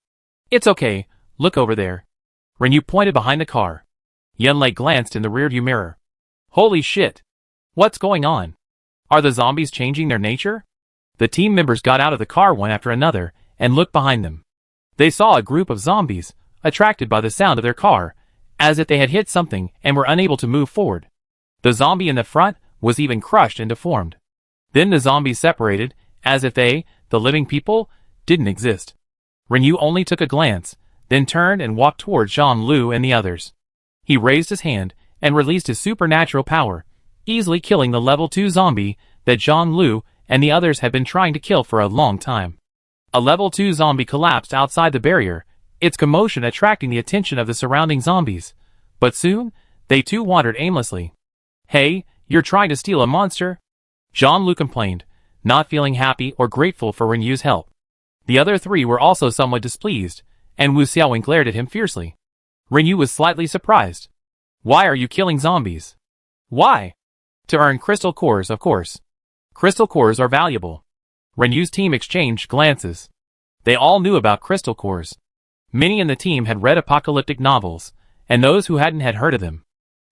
It's okay, look over there. Renyu pointed behind the car. Yan Lei glanced in the rearview mirror. Holy shit! What's going on? Are the zombies changing their nature? The team members got out of the car one after another and looked behind them. They saw a group of zombies, attracted by the sound of their car, as if they had hit something and were unable to move forward. The zombie in the front was even crushed and deformed. Then the zombies separated, as if they, the living people, didn't exist. Renyu only took a glance, then turned and walked towards Zhang Lu and the others. He raised his hand and released his supernatural power, easily killing the level 2 zombie that Zhang Lu and the others had been trying to kill for a long time. A level 2 zombie collapsed outside the barrier, its commotion attracting the attention of the surrounding zombies. But soon, they too wandered aimlessly. Hey, you're trying to steal a monster? Zhang Lu complained, not feeling happy or grateful for Renyu's help. The other 3 were also somewhat displeased, and Wu Xiaowen glared at him fiercely. Renyu was slightly surprised. Why are you killing zombies? Why? To earn crystal cores, of course. Crystal cores are valuable. Renyu's team exchanged glances. They all knew about crystal cores. Many in the team had read apocalyptic novels, and those who hadn't had heard of them.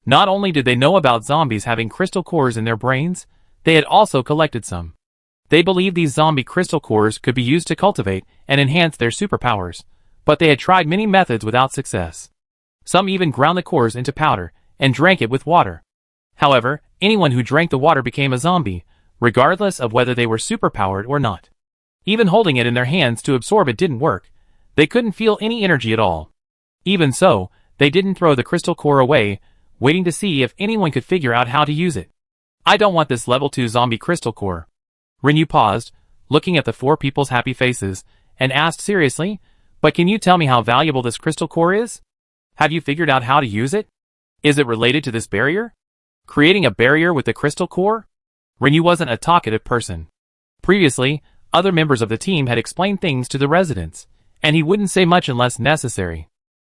Not only did they know about zombies having crystal cores in their brains, they had also collected some. They believed these zombie crystal cores could be used to cultivate and enhance their superpowers, but they had tried many methods without success. Some even ground the cores into powder and drank it with water. However, anyone who drank the water became a zombie, regardless of whether they were superpowered or not. Even holding it in their hands to absorb it didn't work. They couldn't feel any energy at all. Even so, they didn't throw the crystal core away, waiting to see if anyone could figure out how to use it. I don't want this level 2 zombie crystal core. Renyu paused, looking at the four people's happy faces, and asked seriously, but can you tell me how valuable this crystal core is? Have you figured out how to use it? Is it related to this barrier? Creating a barrier with the crystal core? Renyu wasn't a talkative person. Previously, other members of the team had explained things to the residents, and he wouldn't say much unless necessary.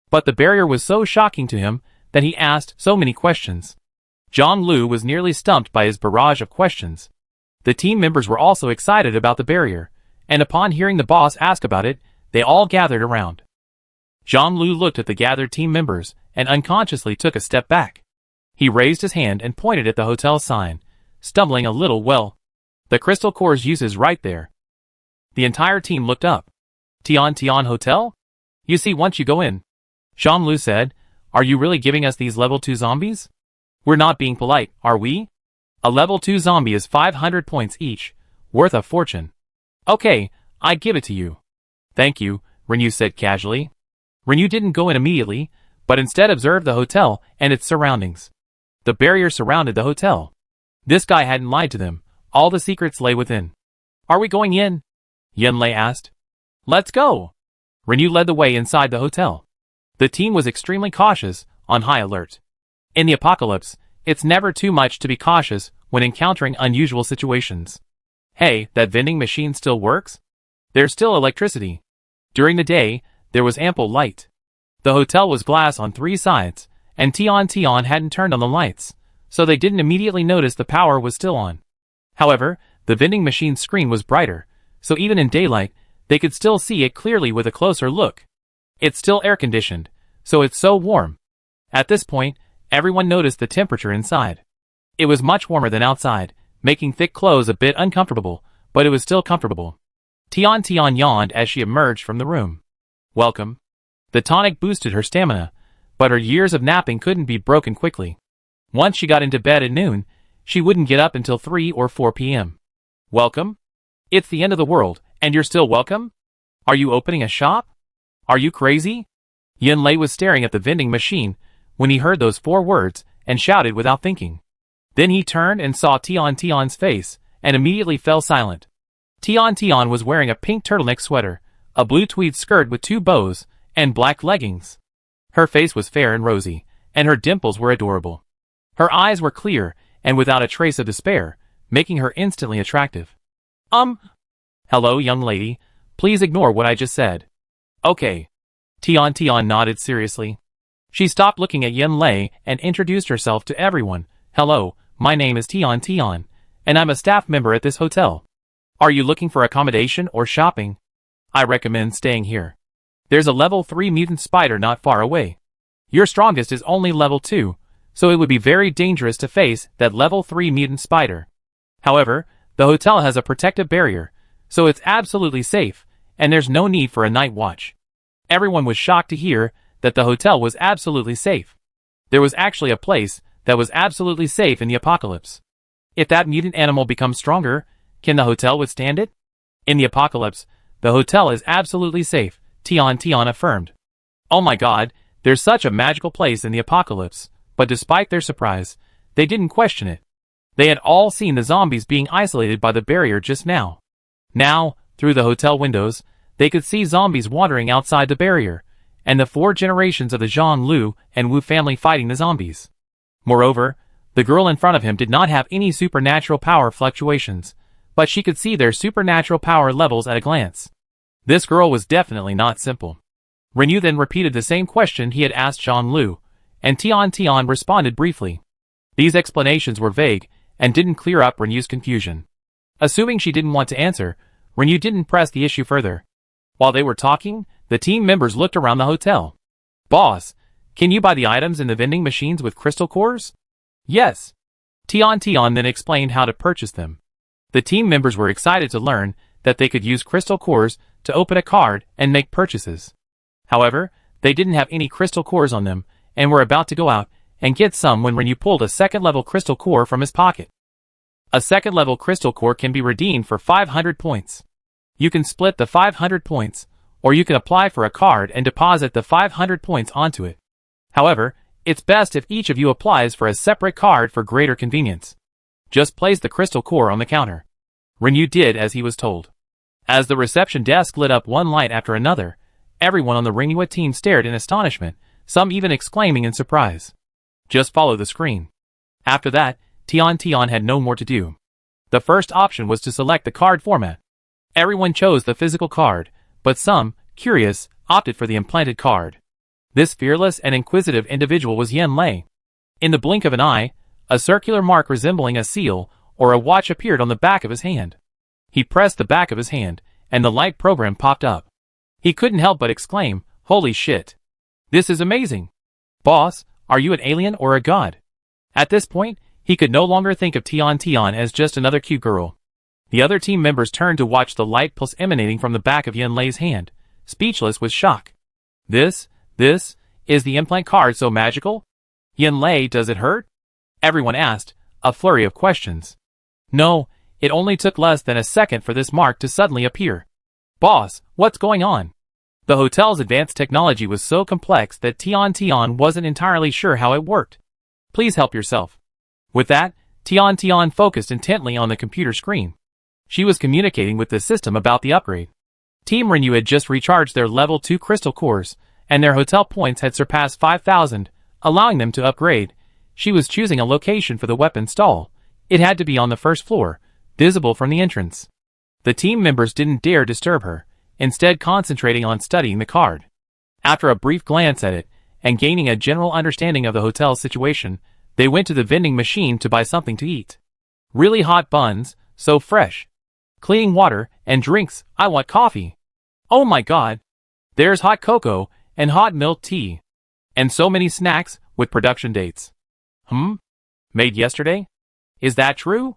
But the barrier was so shocking to him that he asked so many questions. Zhang Lu was nearly stumped by his barrage of questions. The team members were also excited about the barrier, and upon hearing the boss ask about it, they all gathered around. Zhang Lu looked at the gathered team members and unconsciously took a step back. He raised his hand and pointed at the hotel sign, stumbling a little. Well, the crystal core's use is right there. The entire team looked up. Tian Hotel? You see, once you go in. Zhang Lu said, are you really giving us these level 2 zombies? We're not being polite, are we? A level 2 zombie is 500 points each, worth a fortune. Okay, I give it to you. Thank you, Renyu said casually. Renyu didn't go in immediately, but instead observed the hotel and its surroundings. The barrier surrounded the hotel. This guy hadn't lied to them. All the secrets lay within. Are we going in? Yanlei asked. Let's go. Renyu led the way inside the hotel. The team was extremely cautious, on high alert. In the apocalypse, it's never too much to be cautious when encountering unusual situations. Hey, that vending machine still works? There's still electricity. During the day, there was ample light. The hotel was glass on 3 sides, and Tian hadn't turned on the lights, so they didn't immediately notice the power was still on. However, the vending machine's screen was brighter, so even in daylight, they could still see it clearly with a closer look. It's still air-conditioned, so it's so warm. At this point, everyone noticed the temperature inside. It was much warmer than outside, making thick clothes a bit uncomfortable, but it was still comfortable. Tian yawned as she emerged from the room. Welcome. The tonic boosted her stamina, but her years of napping couldn't be broken quickly. Once she got into bed at noon, she wouldn't get up until 3 or 4 p.m. Welcome? It's the end of the world, and you're still welcome? Are you opening a shop? Are you crazy? Yanlei was staring at the vending machine when he heard those 4 words and shouted without thinking. Then he turned and saw Tian's face and immediately fell silent. Tian was wearing a pink turtleneck sweater, a blue tweed skirt with 2 bows, and black leggings. Her face was fair and rosy, and her dimples were adorable. Her eyes were clear and without a trace of despair, making her instantly attractive. Hello, young lady. Please ignore what I just said. Okay. Tian nodded seriously. She stopped looking at Yanlei and introduced herself to everyone. Hello, my name is Tian, and I'm a staff member at this hotel. Are you looking for accommodation or shopping? I recommend staying here. There's a level 3 mutant spider not far away. Your strongest is only level 2, so it would be very dangerous to face that level 3 mutant spider. However, the hotel has a protective barrier, so it's absolutely safe, and there's no need for a night watch. Everyone was shocked to hear that the hotel was absolutely safe. There was actually a place that was absolutely safe in the apocalypse. If that mutant animal becomes stronger, can the hotel withstand it? In the apocalypse, the hotel is absolutely safe, Tian affirmed. Oh my god, there's such a magical place in the apocalypse, but despite their surprise, they didn't question it. They had all seen the zombies being isolated by the barrier just now. Now, through the hotel windows, they could see zombies wandering outside the barrier, and the 4 generations of the Zhang Lu and Wu family fighting the zombies. Moreover, the girl in front of him did not have any supernatural power fluctuations, but she could see their supernatural power levels at a glance. This girl was definitely not simple. Renyu then repeated the same question he had asked Zhang Lu, and Tian responded briefly. These explanations were vague and didn't clear up Renyu's confusion. Assuming she didn't want to answer, Renyu didn't press the issue further. While they were talking, the team members looked around the hotel. Boss, can you buy the items in the vending machines with crystal cores? Yes. Tian then explained how to purchase them. The team members were excited to learn that they could use crystal cores to open a card and make purchases. However, they didn't have any crystal cores on them and were about to go out and get some when Renyu pulled a second-level crystal core from his pocket. A second-level crystal core can be redeemed for 500 points. You can split the 500 points, or you can apply for a card and deposit the 500 points onto it. However, it's best if each of you applies for a separate card for greater convenience. Just place the crystal core on the counter. Renyu did as he was told. As the reception desk lit up one light after another, everyone on the Renyu team stared in astonishment, some even exclaiming in surprise. Just follow the screen. After that, Tian had no more to do. The first option was to select the card format. Everyone chose the physical card, but some, curious, opted for the implanted card. This fearless and inquisitive individual was Yen Lei. In the blink of an eye, a circular mark resembling a seal or a watch appeared on the back of his hand. He pressed the back of his hand, and the light program popped up. He couldn't help but exclaim, "Holy shit! This is amazing! Boss, are you an alien or a god?" At this point, he could no longer think of Tian as just another cute girl. The other team members turned to watch the light pulse emanating from the back of Yen Lei's hand, speechless with shock. This, is the implant card so magical? Yen Lei, does it hurt? Everyone asked, a flurry of questions. No, it only took less than a second for this mark to suddenly appear. Boss, what's going on? The hotel's advanced technology was so complex that Tian wasn't entirely sure how it worked. Please help yourself. With that, Tian focused intently on the computer screen. She was communicating with the system about the upgrade. Team Renyu had just recharged their level 2 crystal cores, and their hotel points had surpassed 5,000, allowing them to upgrade. She was choosing a location for the weapon stall. It had to be on the first floor, visible from the entrance. The team members didn't dare disturb her, instead concentrating on studying the card. After a brief glance at it, and gaining a general understanding of the hotel's situation, they went to the vending machine to buy something to eat. Really hot buns, so fresh. Clean water, and drinks, I want coffee. Oh my god. There's hot cocoa, and hot milk tea. And so many snacks, with production dates. Made yesterday? Is that true?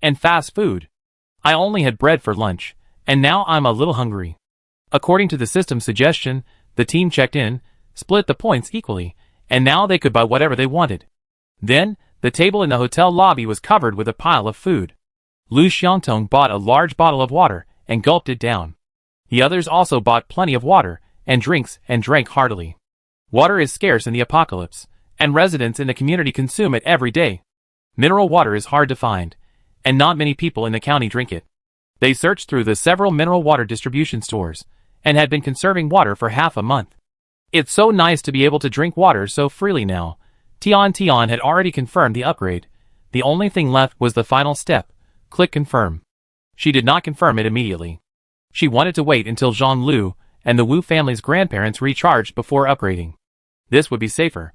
And fast food. I only had bread for lunch, and now I'm a little hungry. According to the system's suggestion, the team checked in, split the points equally, and now they could buy whatever they wanted. Then, the table in the hotel lobby was covered with a pile of food. Lu Xiangtong bought a large bottle of water and gulped it down. The others also bought plenty of water and drinks and drank heartily. Water is scarce in the apocalypse, and residents in the community consume it every day. Mineral water is hard to find, and not many people in the county drink it. They searched through the several mineral water distribution stores, and had been conserving water for half a month. It's so nice to be able to drink water so freely now. Tian had already confirmed the upgrade. The only thing left was the final step. Click confirm. She did not confirm it immediately. She wanted to wait until Zhang Lu and the Wu family's grandparents recharged before upgrading. This would be safer.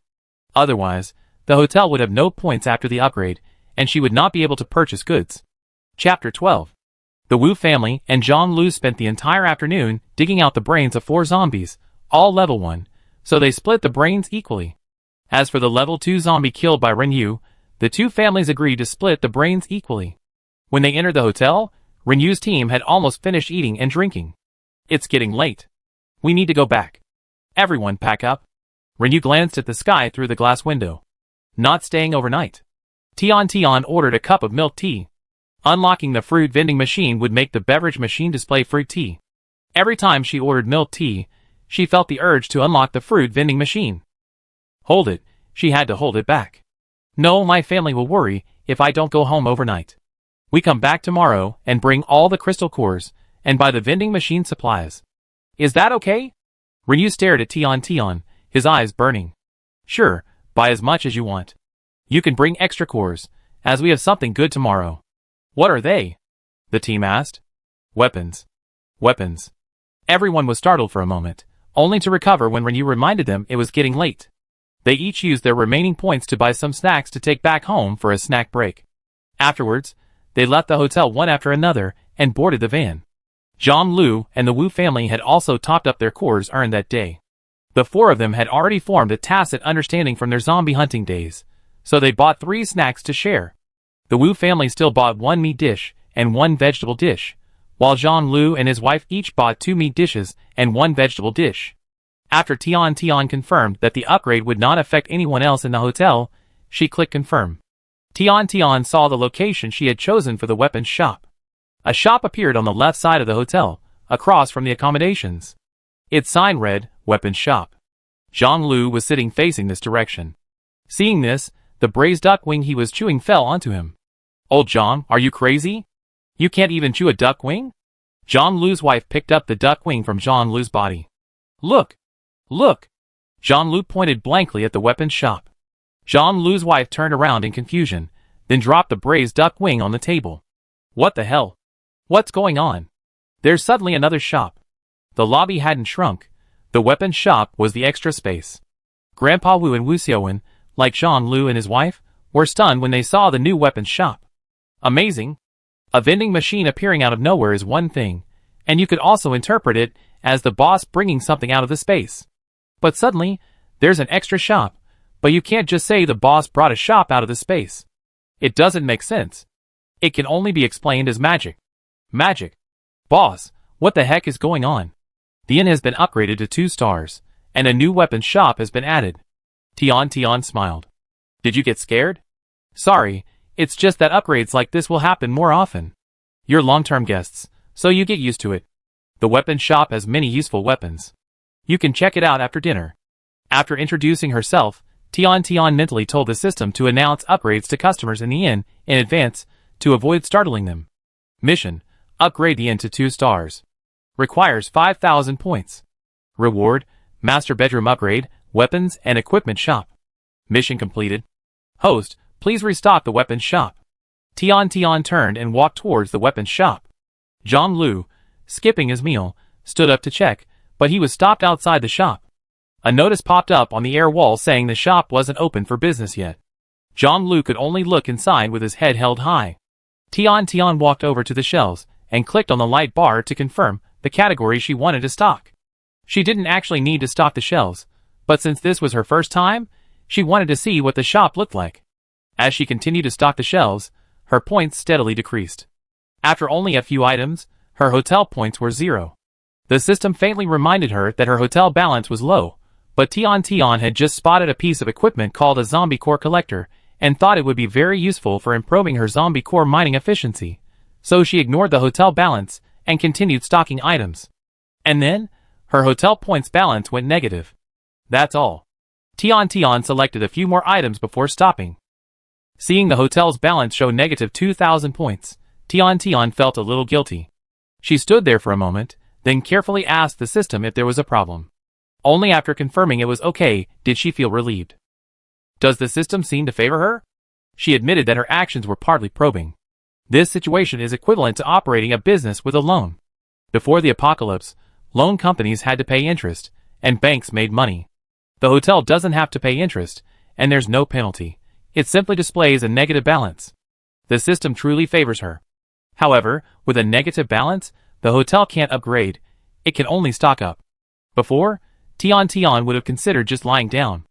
Otherwise, the hotel would have no points after the upgrade, and she would not be able to purchase goods. Chapter 12. The Wu family and Zhang Lu spent the entire afternoon digging out the brains of 4 zombies, all level 1, so they split the brains equally. As for the level 2 zombie killed by Renyu, the two families agreed to split the brains equally. When they entered the hotel, Renyu's team had almost finished eating and drinking. It's getting late. We need to go back. Everyone pack up. Renyu glanced at the sky through the glass window. Not staying overnight. Tian ordered a cup of milk tea. Unlocking the fruit vending machine would make the beverage machine display fruit tea. Every time she ordered milk tea, she felt the urge to unlock the fruit vending machine. Hold it, she had to hold it back. No, my family will worry if I don't go home overnight. We come back tomorrow and bring all the crystal cores and buy the vending machine supplies. Is that okay? Renyu stared at Tian, his eyes burning. Sure, buy as much as you want. You can bring extra cores, as we have something good tomorrow. What are they? The team asked. Weapons. Weapons. Everyone was startled for a moment, only to recover when Renyu reminded them it was getting late. They each used their remaining points to buy some snacks to take back home for a snack break. Afterwards, They left the hotel one after another and boarded the van. John Liu and the Wu family had also topped up their cores earned that day. The four of them had already formed a tacit understanding from their zombie hunting days, so they bought 3 snacks to share. The Wu family still bought 1 meat dish and 1 vegetable dish, while John Liu and his wife each bought 2 meat dishes and 1 vegetable dish. After Tian confirmed that the upgrade would not affect anyone else in the hotel, she clicked confirm. Tian saw the location she had chosen for the weapons shop. A shop appeared on the left side of the hotel, across from the accommodations. Its sign read, Weapons Shop. John Liu was sitting facing this direction. Seeing this, the braised duck wing he was chewing fell onto him. Old John, are you crazy? You can't even chew a duck wing? John Liu's wife picked up the duck wing from John Liu's body. Look! Look! John Liu pointed blankly at the weapons shop. John Liu's wife turned around in confusion, then dropped the braised duck wing on the table. What the hell? What's going on? There's suddenly another shop. The lobby hadn't shrunk. The weapons shop was the extra space. Grandpa Wu and Wu Xiaowen, like John Liu and his wife, were stunned when they saw the new weapons shop. Amazing! A vending machine appearing out of nowhere is one thing, and you could also interpret it as the boss bringing something out of the space. But suddenly, there's an extra shop, but you can't just say the boss brought a shop out of the space. It doesn't make sense. It can only be explained as magic. Magic. Boss, what the heck is going on? The inn has been upgraded to 2 stars, and a new weapons shop has been added. Tian smiled. Did you get scared? Sorry, it's just that upgrades like this will happen more often. You're long-term guests, so you get used to it. The weapons shop has many useful weapons. You can check it out after dinner. After introducing herself, Tian mentally told the system to announce upgrades to customers in the inn in advance to avoid startling them. Mission: upgrade the inn to 2 stars. Requires 5,000 points. Reward: master bedroom upgrade, weapons and equipment shop. Mission completed. Host, please restock the weapons shop. Tian turned and walked towards the weapons shop. John Liu, skipping his meal, stood up to check, but he was stopped outside the shop. A notice popped up on the air wall saying the shop wasn't open for business yet. John Liu could only look inside with his head held high. Tian walked over to the shelves and clicked on the light bar to confirm the category she wanted to stock. She didn't actually need to stock the shelves, but since this was her first time, she wanted to see what the shop looked like. As she continued to stock the shelves, her points steadily decreased. After only a few items, her hotel points were 0. The system faintly reminded her that her hotel balance was low, but Tian had just spotted a piece of equipment called a zombie core collector and thought it would be very useful for improving her zombie core mining efficiency, so she ignored the hotel balance and continued stocking items. And then, her hotel points balance went negative. That's all. Tian selected a few more items before stopping. Seeing the hotel's balance show negative 2,000 points, Tian felt a little guilty. She stood there for a moment, then carefully asked the system if there was a problem. Only after confirming it was okay did she feel relieved. Does the system seem to favor her? She admitted that her actions were partly probing. This situation is equivalent to operating a business with a loan. Before the apocalypse, loan companies had to pay interest, and banks made money. The hotel doesn't have to pay interest, and there's no penalty. It simply displays a negative balance. The system truly favors her. However, with a negative balance, the hotel can't upgrade. It can only stock up. Before, Tian would have considered just lying down.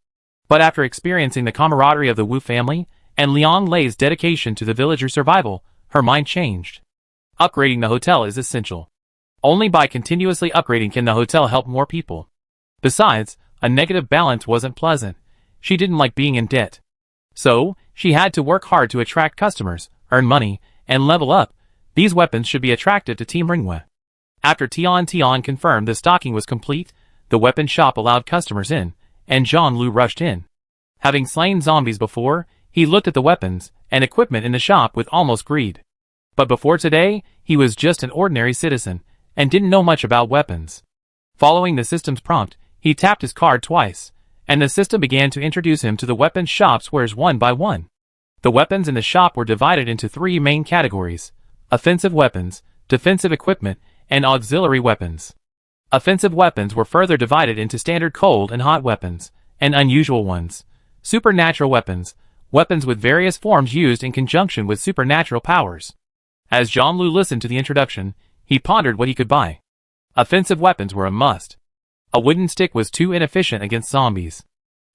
But after experiencing the camaraderie of the Wu family and Liang Lei's dedication to the villager's survival, her mind changed. Upgrading the hotel is essential. Only by continuously upgrading can the hotel help more people. Besides, a negative balance wasn't pleasant. She didn't like being in debt. So, she had to work hard to attract customers, earn money, and level up. These weapons should be attractive to Team Ringwei. After Tian confirmed the stocking was complete, the weapon shop allowed customers in, and John Liu rushed in. Having slain zombies before, he looked at the weapons and equipment in the shop with almost greed. But before today, he was just an ordinary citizen, and didn't know much about weapons. Following the system's prompt, he tapped his card twice, and the system began to introduce him to the weapons shop's wares one by one. The weapons in the shop were divided into 3 main categories: offensive weapons, defensive equipment, and auxiliary weapons. Offensive weapons were further divided into standard cold and hot weapons, and unusual ones, supernatural weapons, weapons with various forms used in conjunction with supernatural powers. As Zhang listened to the introduction, he pondered what he could buy. Offensive weapons were a must. A wooden stick was too inefficient against zombies.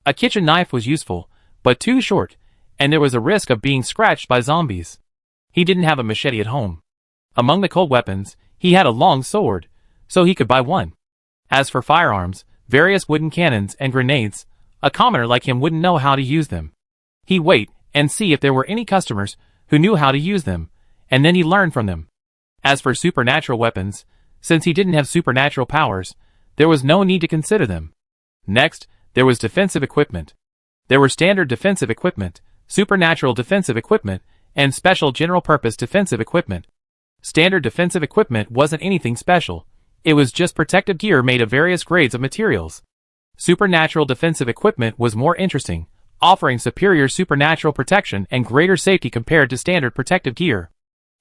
A kitchen knife was useful, but too short, and there was a risk of being scratched by zombies. He didn't have a machete at home. Among the cold weapons, he had a long sword, so he could buy one. As for firearms, various wooden cannons and grenades, a commoner like him wouldn't know how to use them. He'd wait and see if there were any customers who knew how to use them, and then he'd learn from them. As for supernatural weapons, since he didn't have supernatural powers, there was no need to consider them. Next, there was defensive equipment. There were standard defensive equipment, supernatural defensive equipment, and special general-purpose defensive equipment. Standard defensive equipment wasn't anything special. It was just protective gear made of various grades of materials. Supernatural defensive equipment was more interesting, offering superior supernatural protection and greater safety compared to standard protective gear.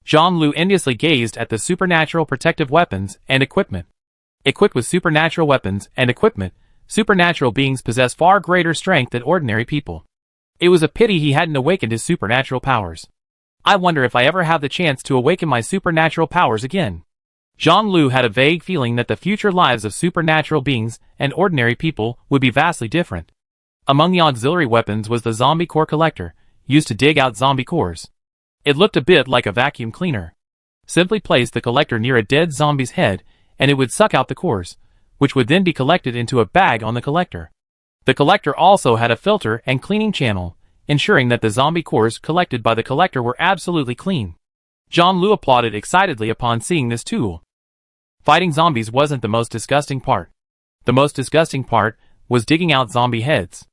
Zhang Lu enviously gazed at the supernatural protective weapons and equipment. Equipped with supernatural weapons and equipment, supernatural beings possess far greater strength than ordinary people. It was a pity he hadn't awakened his supernatural powers. I wonder if I ever have the chance to awaken my supernatural powers again. Zhang Lu had a vague feeling that the future lives of supernatural beings and ordinary people would be vastly different. Among the auxiliary weapons was the zombie core collector, used to dig out zombie cores. It looked a bit like a vacuum cleaner. Simply place the collector near a dead zombie's head, and it would suck out the cores, which would then be collected into a bag on the collector. The collector also had a filter and cleaning channel, ensuring that the zombie cores collected by the collector were absolutely clean. Zhang Lu applauded excitedly upon seeing this tool. Fighting zombies wasn't the most disgusting part. The most disgusting part was digging out zombie heads.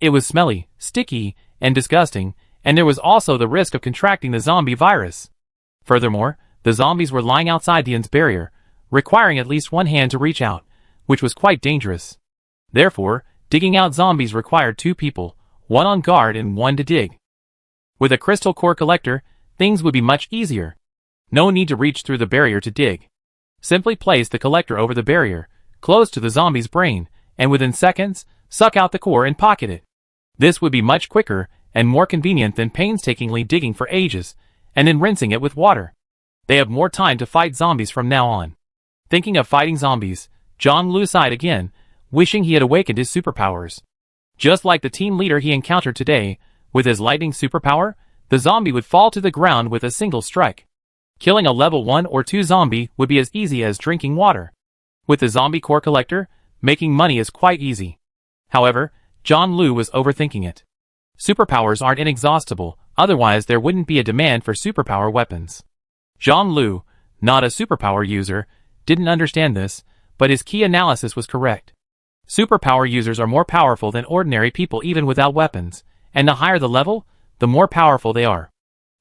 It was smelly, sticky, and disgusting, and there was also the risk of contracting the zombie virus. Furthermore, the zombies were lying outside the end's barrier, requiring at least one hand to reach out, which was quite dangerous. Therefore, digging out zombies required two people, one on guard and one to dig. With a crystal core collector, things would be much easier. No need to reach through the barrier to dig. Simply place the collector over the barrier, close to the zombie's brain, and within seconds, suck out the core and pocket it. This would be much quicker and more convenient than painstakingly digging for ages, and then rinsing it with water. They have more time to fight zombies from now on. Thinking of fighting zombies, Zhang Lu sighed again, wishing he had awakened his superpowers. Just like the team leader he encountered today, with his lightning superpower, the zombie would fall to the ground with a single strike. Killing a level 1 or 2 zombie would be as easy as drinking water. With the zombie core collector, making money is quite easy. However, Zhang Lu was overthinking it. Superpowers aren't inexhaustible, otherwise there wouldn't be a demand for superpower weapons. Zhang Lu, not a superpower user, didn't understand this, but his key analysis was correct. Superpower users are more powerful than ordinary people even without weapons, and the higher the level, the more powerful they are.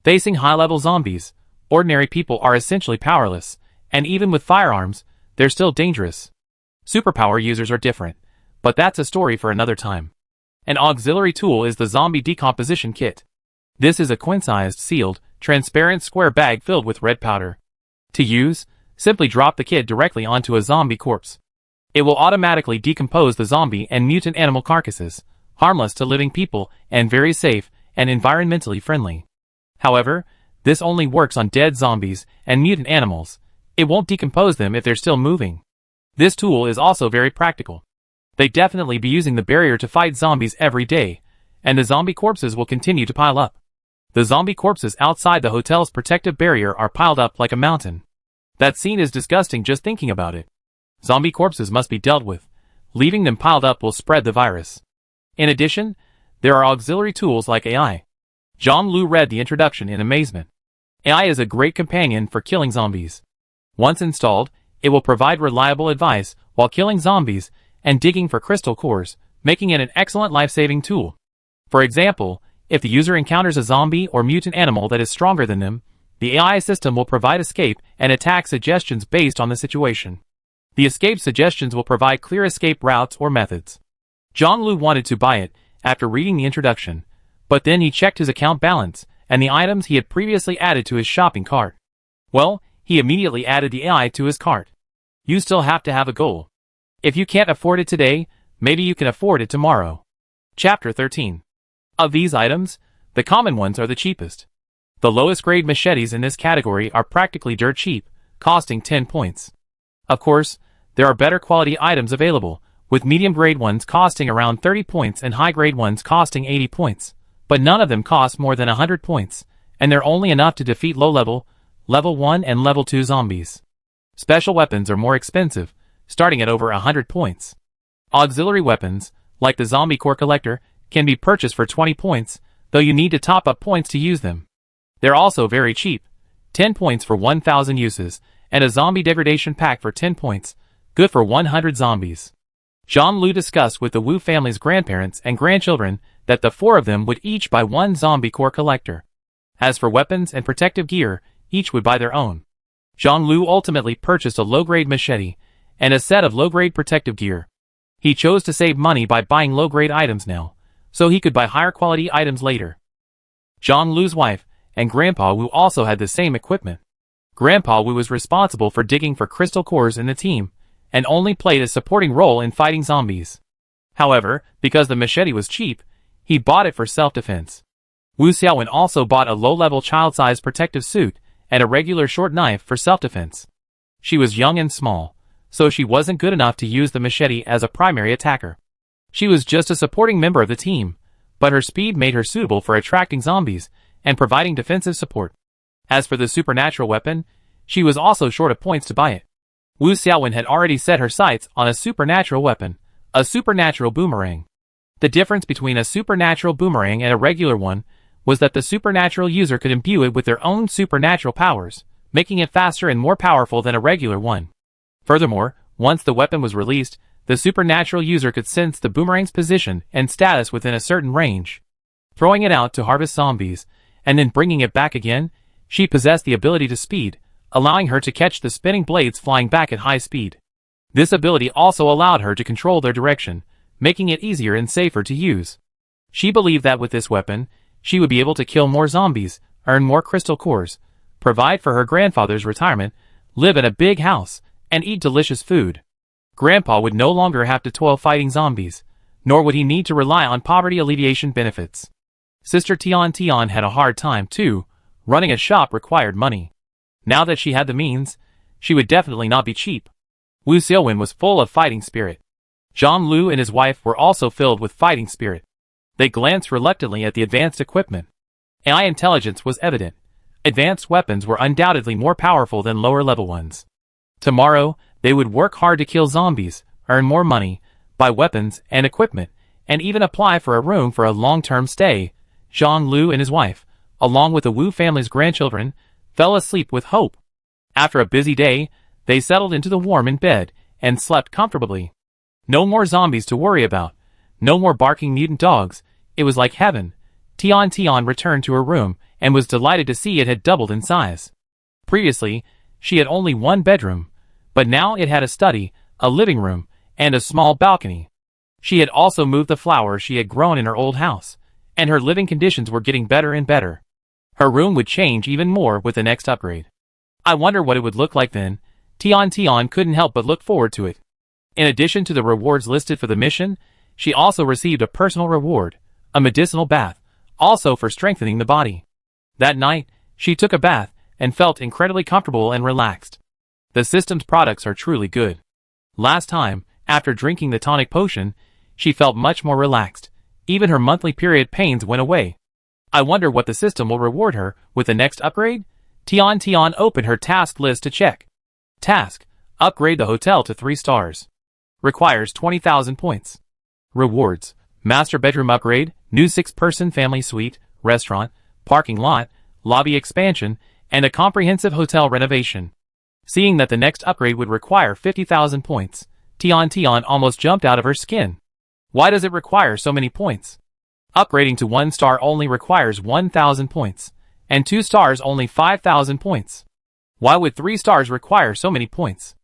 Facing high-level zombies, ordinary people are essentially powerless, and even with firearms, they're still dangerous. Superpower users are different, but that's a story for another time. An auxiliary tool is the zombie decomposition kit. This is a queen-sized, sealed, transparent square bag filled with red powder. To use, simply drop the kit directly onto a zombie corpse. It will automatically decompose the zombie and mutant animal carcasses, harmless to living people and very safe and environmentally friendly. However, this only works on dead zombies and mutant animals. It won't decompose them if they're still moving. This tool is also very practical. They'd definitely be using the barrier to fight zombies every day, and the zombie corpses will continue to pile up. The zombie corpses outside the hotel's protective barrier are piled up like a mountain. That scene is disgusting just thinking about it. Zombie corpses must be dealt with. Leaving them piled up will spread the virus. In addition, there are auxiliary tools like AI. Zhang Lu read the introduction in amazement. AI is a great companion for killing zombies. Once installed, it will provide reliable advice while killing zombies and digging for crystal cores, making it an excellent life-saving tool. For example, if the user encounters a zombie or mutant animal that is stronger than them, the AI system will provide escape and attack suggestions based on the situation. The escape suggestions will provide clear escape routes or methods. Zhang Lu wanted to buy it after reading the introduction, but then he checked his account balance and the items he had previously added to his shopping cart. Well, he immediately added the AI to his cart. You still have to have a goal. If you can't afford it today, maybe you can afford it tomorrow. Chapter 13. Of these items, the common ones are the cheapest. The lowest grade machetes in this category are practically dirt cheap, costing 10 points. Of course, there are better quality items available, with medium grade ones costing around 30 points and high grade ones costing 80 points, but none of them cost more than 100 points, and they're only enough to defeat low level, level 1 and level 2 zombies. Special weapons are more expensive, starting at over 100 points. Auxiliary weapons, like the zombie core collector, can be purchased for 20 points, though you need to top up points to use them. They're also very cheap, 10 points for 1,000 uses, and a zombie degradation pack for 10 points, good for 100 zombies. Jean-Lu discussed with the Wu family's grandparents and grandchildren that the 4 of them would each buy 1 zombie core collector. As for weapons and protective gear, each would buy their own. Jean-Lu ultimately purchased a low-grade machete and a set of low-grade protective gear. He chose to save money by buying low-grade items now, so he could buy higher-quality items later. Jean-Lu's wife and Grandpa Wu also had the same equipment. Grandpa Wu was responsible for digging for crystal cores in the team, and only played a supporting role in fighting zombies. However, because the machete was cheap, he bought it for self-defense. Wu Xiaowen also bought a low-level child-sized protective suit and a regular short knife for self-defense. She was young and small, so she wasn't good enough to use the machete as a primary attacker. She was just a supporting member of the team, but her speed made her suitable for attracting zombies and providing defensive support. As for the supernatural weapon, she was also short of points to buy it. Wu Xiaowen had already set her sights on a supernatural weapon, a supernatural boomerang. The difference between a supernatural boomerang and a regular one was that the supernatural user could imbue it with their own supernatural powers, making it faster and more powerful than a regular one. Furthermore, once the weapon was released, the supernatural user could sense the boomerang's position and status within a certain range. Throwing it out to harvest zombies, and then bringing it back again, she possessed the ability to speed, allowing her to catch the spinning blades flying back at high speed. This ability also allowed her to control their direction, making it easier and safer to use. She believed that with this weapon, she would be able to kill more zombies, earn more crystal cores, provide for her grandfather's retirement, live in a big house, and eat delicious food. Grandpa would no longer have to toil fighting zombies, nor would he need to rely on poverty alleviation benefits. Sister Tian had a hard time too. Running a shop required money. Now that she had the means, she would definitely not be cheap. Wu Xiaowen was full of fighting spirit. Jean-Lu and his wife were also filled with fighting spirit. They glanced reluctantly at the advanced equipment. AI intelligence was evident. Advanced weapons were undoubtedly more powerful than lower-level ones. Tomorrow, they would work hard to kill zombies, earn more money, buy weapons and equipment, and even apply for a room for a long-term stay. Jean-Lu and his wife, along with the Wu family's grandchildren, fell asleep with hope. After a busy day, they settled into the warm in bed and slept comfortably. No more zombies to worry about. No more barking mutant dogs. It was like heaven. Tian returned to her room and was delighted to see it had doubled in size. Previously, she had only one bedroom, but now it had a study, a living room, and a small balcony. She had also moved the flowers she had grown in her old house, and her living conditions were getting better and better. Her room would change even more with the next upgrade. I wonder what it would look like then. Tian couldn't help but look forward to it. In addition to the rewards listed for the mission, she also received a personal reward, a medicinal bath, also for strengthening the body. That night, she took a bath and felt incredibly comfortable and relaxed. The system's products are truly good. Last time, after drinking the tonic potion, she felt much more relaxed. Even her monthly period pains went away. I wonder what the system will reward her with the next upgrade? Tian opened her task list to check. Task: upgrade the hotel to 3 stars. Requires 20,000 points. Rewards: master bedroom upgrade, new 6-person family suite, restaurant, parking lot, lobby expansion, and a comprehensive hotel renovation. Seeing that the next upgrade would require 50,000 points, Tian almost jumped out of her skin. Why does it require so many points? Upgrading to 1 star only requires 1,000 points, and 2 stars only 5,000 points. Why would 3 stars require so many points?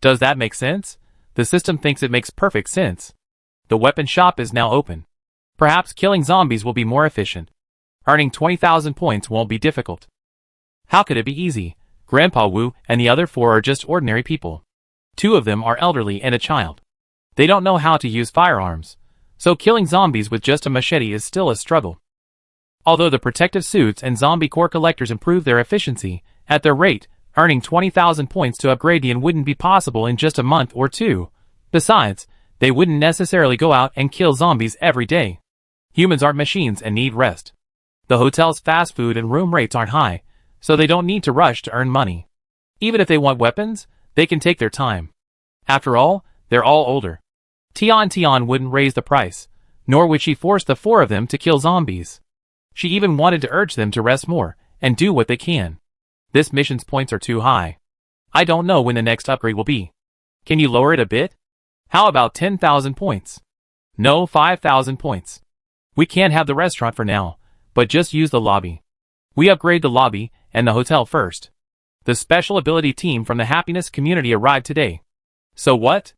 Does that make sense? The system thinks it makes perfect sense. The weapon shop is now open. Perhaps killing zombies will be more efficient. Earning 20,000 points won't be difficult. How could it be easy? Grandpa Wu and the other 4 are just ordinary people. 2 of them are elderly and a child. They don't know how to use firearms, so killing zombies with just a machete is still a struggle. Although the protective suits and zombie core collectors improved their efficiency, at their rate, earning 20,000 points to upgrade the wouldn't be possible in just a month or two. Besides, they wouldn't necessarily go out and kill zombies every day. Humans aren't machines and need rest. The hotel's fast food and room rates aren't high, so they don't need to rush to earn money. Even if they want weapons, they can take their time. After all, they're all older. Tian wouldn't raise the price, nor would she force the four of them to kill zombies. She even wanted to urge them to rest more and do what they can. This mission's points are too high. I don't know when the next upgrade will be. Can you lower it a bit? How about 10,000 points? No, 5,000 points. We can't have the restaurant for now, but just use the lobby. We upgrade the lobby and the hotel first. The special ability team from the happiness community arrived today. So what?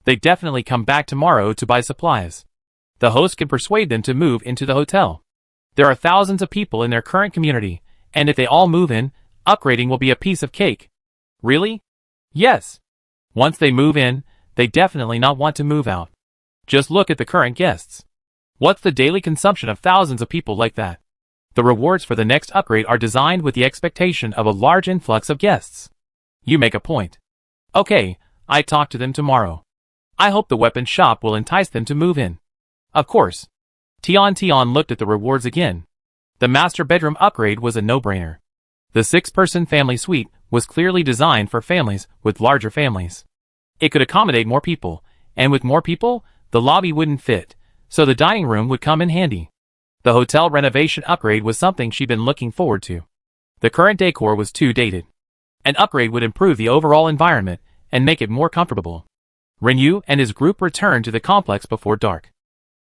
They definitely come back tomorrow to buy supplies. The host can persuade them to move into the hotel. There are thousands of people in their current community, and if they all move in, upgrading will be a piece of cake. Really? Yes. Once they move in, they definitely not want to move out. Just look at the current guests. What's the daily consumption of thousands of people like that? The rewards for the next upgrade are designed with the expectation of a large influx of guests. You make a point. Okay, I talk to them tomorrow. I hope the weapons shop will entice them to move in. Of course. Tian looked at the rewards again. The master bedroom upgrade was a no-brainer. The 6-person family suite was clearly designed for families with larger families. It could accommodate more people, and with more people, the lobby wouldn't fit, so the dining room would come in handy. The hotel renovation upgrade was something she'd been looking forward to. The current decor was too dated. An upgrade would improve the overall environment and make it more comfortable. Renyu and his group returned to the complex before dark.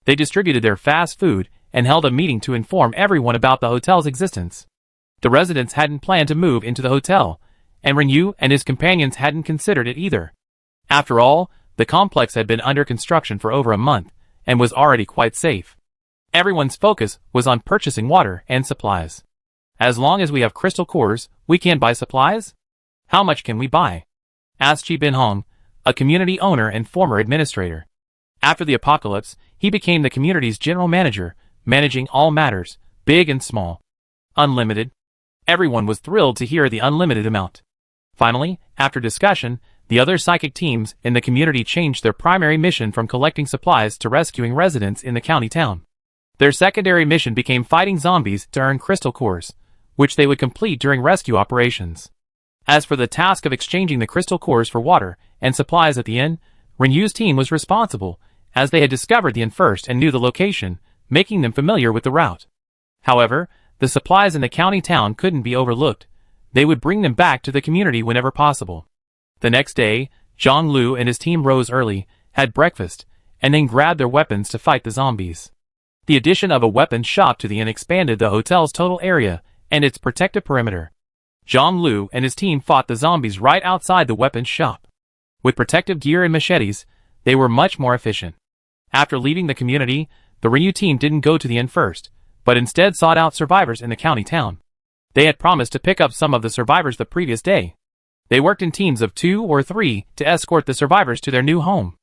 They distributed their fast food and held a meeting to inform everyone about the hotel's existence. The residents hadn't planned to move into the hotel, and Renyu and his companions hadn't considered it either. After all, the complex had been under construction for over a month, and was already quite safe. Everyone's focus was on purchasing water and supplies. As long as we have crystal cores, we can buy supplies? How much can we buy? Asked Chi Bin-hong, a community owner and former administrator. After the apocalypse, he became the community's general manager, managing all matters, big and small. Unlimited. Everyone was thrilled to hear the unlimited amount. Finally, after discussion, the other psychic teams in the community changed their primary mission from collecting supplies to rescuing residents in the county town. Their secondary mission became fighting zombies to earn crystal cores, which they would complete during rescue operations. As for the task of exchanging the crystal cores for water and supplies at the inn, Renyu's team was responsible, as they had discovered the inn first and knew the location, making them familiar with the route. However, the supplies in the county town couldn't be overlooked. They would bring them back to the community whenever possible. The next day, Zhang Lu and his team rose early, had breakfast, and then grabbed their weapons to fight the zombies. The addition of a weapons shop to the inn expanded the hotel's total area and its protective perimeter. Zhang Lu and his team fought the zombies right outside the weapons shop. With protective gear and machetes, they were much more efficient. After leaving the community, the Renyu team didn't go to the inn first, but instead sought out survivors in the county town. They had promised to pick up some of the survivors the previous day. They worked in teams of 2 or 3 to escort the survivors to their new home.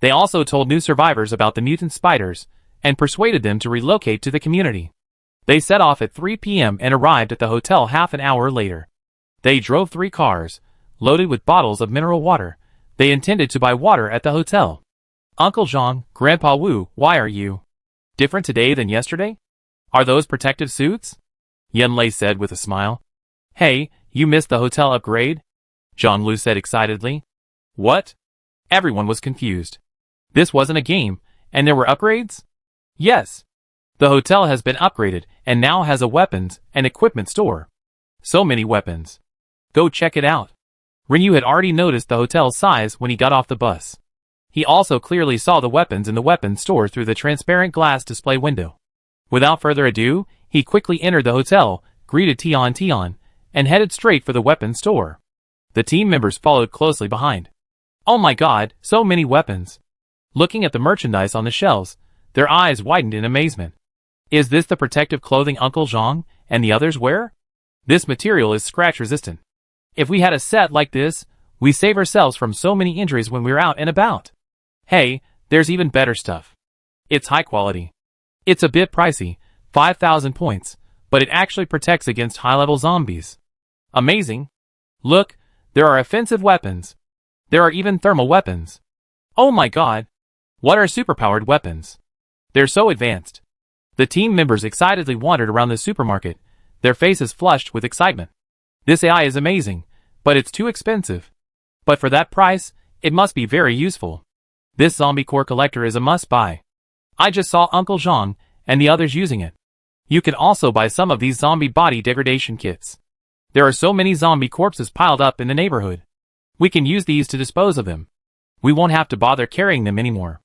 They also told new survivors about the mutant spiders, and persuaded them to relocate to the community. They set off at 3 p.m. and arrived at the hotel half an hour later. They drove 3 cars, loaded with bottles of mineral water. They intended to buy water at the hotel. Uncle Zhang, Grandpa Wu, why are you different today than yesterday? Are those protective suits? Yenlei said with a smile. Hey, you missed the hotel upgrade? Zhang Lu said excitedly. What? Everyone was confused. This wasn't a game, and there were upgrades? Yes. The hotel has been upgraded and now has a weapons and equipment store. So many weapons. Go check it out. Renyu had already noticed the hotel's size when he got off the bus. He also clearly saw the weapons in the weapons store through the transparent glass display window. Without further ado, he quickly entered the hotel, greeted Tian, and headed straight for the weapons store. The team members followed closely behind. Oh my god, so many weapons. Looking at the merchandise on the shelves, their eyes widened in amazement. Is this the protective clothing Uncle Zhang and the others wear? This material is scratch resistant. If we had a set like this, we save ourselves from so many injuries when we're out and about. Hey, there's even better stuff. It's high quality. It's a bit pricey, 5,000 points, but it actually protects against high-level zombies. Amazing! Look, there are offensive weapons. There are even thermal weapons. Oh my god! What are superpowered weapons? They're so advanced. The team members excitedly wandered around the supermarket, their faces flushed with excitement. This AI is amazing, but it's too expensive. But for that price, it must be very useful. This zombie core collector is a must-buy. I just saw Uncle Zhang and the others using it. You can also buy some of these zombie body degradation kits. There are so many zombie corpses piled up in the neighborhood. We can use these to dispose of them. We won't have to bother carrying them anymore.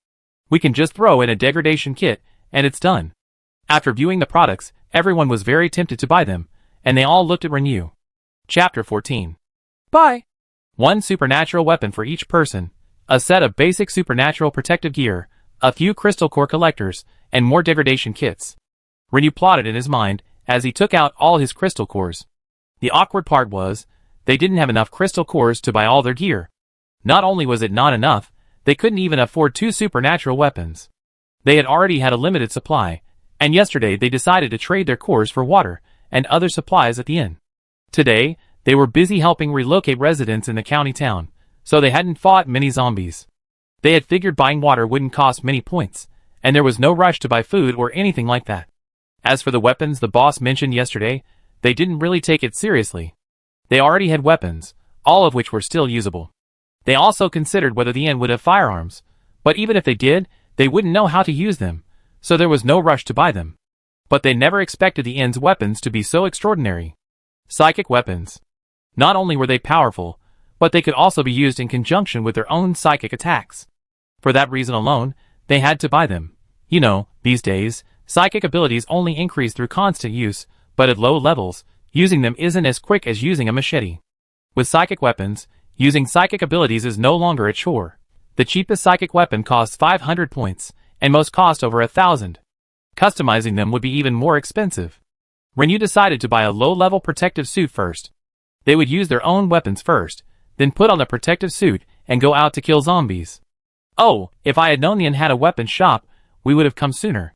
We can just throw in a degradation kit, and it's done. After viewing the products, everyone was very tempted to buy them, and they all looked at Renew. Chapter 14. Buy! One supernatural weapon for each person, a set of basic supernatural protective gear, a few crystal core collectors, and more degradation kits. Renew plotted in his mind as he took out all his crystal cores. The awkward part was, they didn't have enough crystal cores to buy all their gear. Not only was it not enough, they couldn't even afford 2 supernatural weapons. They had already had a limited supply, and yesterday they decided to trade their cores for water and other supplies at the inn. Today, they were busy helping relocate residents in the county town, so they hadn't fought many zombies. They had figured buying water wouldn't cost many points, and there was no rush to buy food or anything like that. As for the weapons the boss mentioned yesterday, they didn't really take it seriously. They already had weapons, all of which were still usable. They also considered whether the inn would have firearms, but even if they did, they wouldn't know how to use them, so there was no rush to buy them. But they never expected the inn's weapons to be so extraordinary. Psychic weapons. Not only were they powerful, but they could also be used in conjunction with their own psychic attacks. For that reason alone, they had to buy them. You know, these days, psychic abilities only increase through constant use, but at low levels, using them isn't as quick as using a machete. With psychic weapons, using psychic abilities is no longer a chore. The cheapest psychic weapon costs 500 points, and most cost over 1,000. Customizing them would be even more expensive. Renew decided to buy a low-level protective suit first. They would use their own weapons first, then put on the protective suit and go out to kill zombies. Oh, if I had known the inn had a weapons shop, we would have come sooner.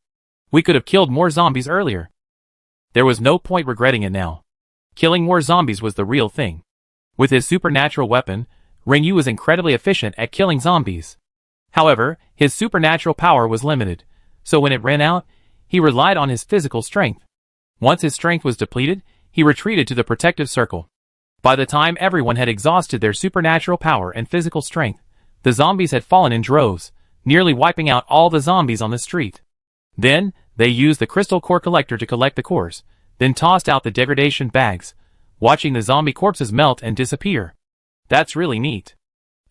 We could have killed more zombies earlier. There was no point regretting it now. Killing more zombies was the real thing. With his supernatural weapon, Renew was incredibly efficient at killing zombies. However, his supernatural power was limited, so when it ran out, he relied on his physical strength. Once his strength was depleted, he retreated to the protective circle. By the time everyone had exhausted their supernatural power and physical strength, the zombies had fallen in droves, nearly wiping out all the zombies on the street. Then, they used the crystal core collector to collect the cores, then tossed out the degradation bags, watching the zombie corpses melt and disappear. That's really neat.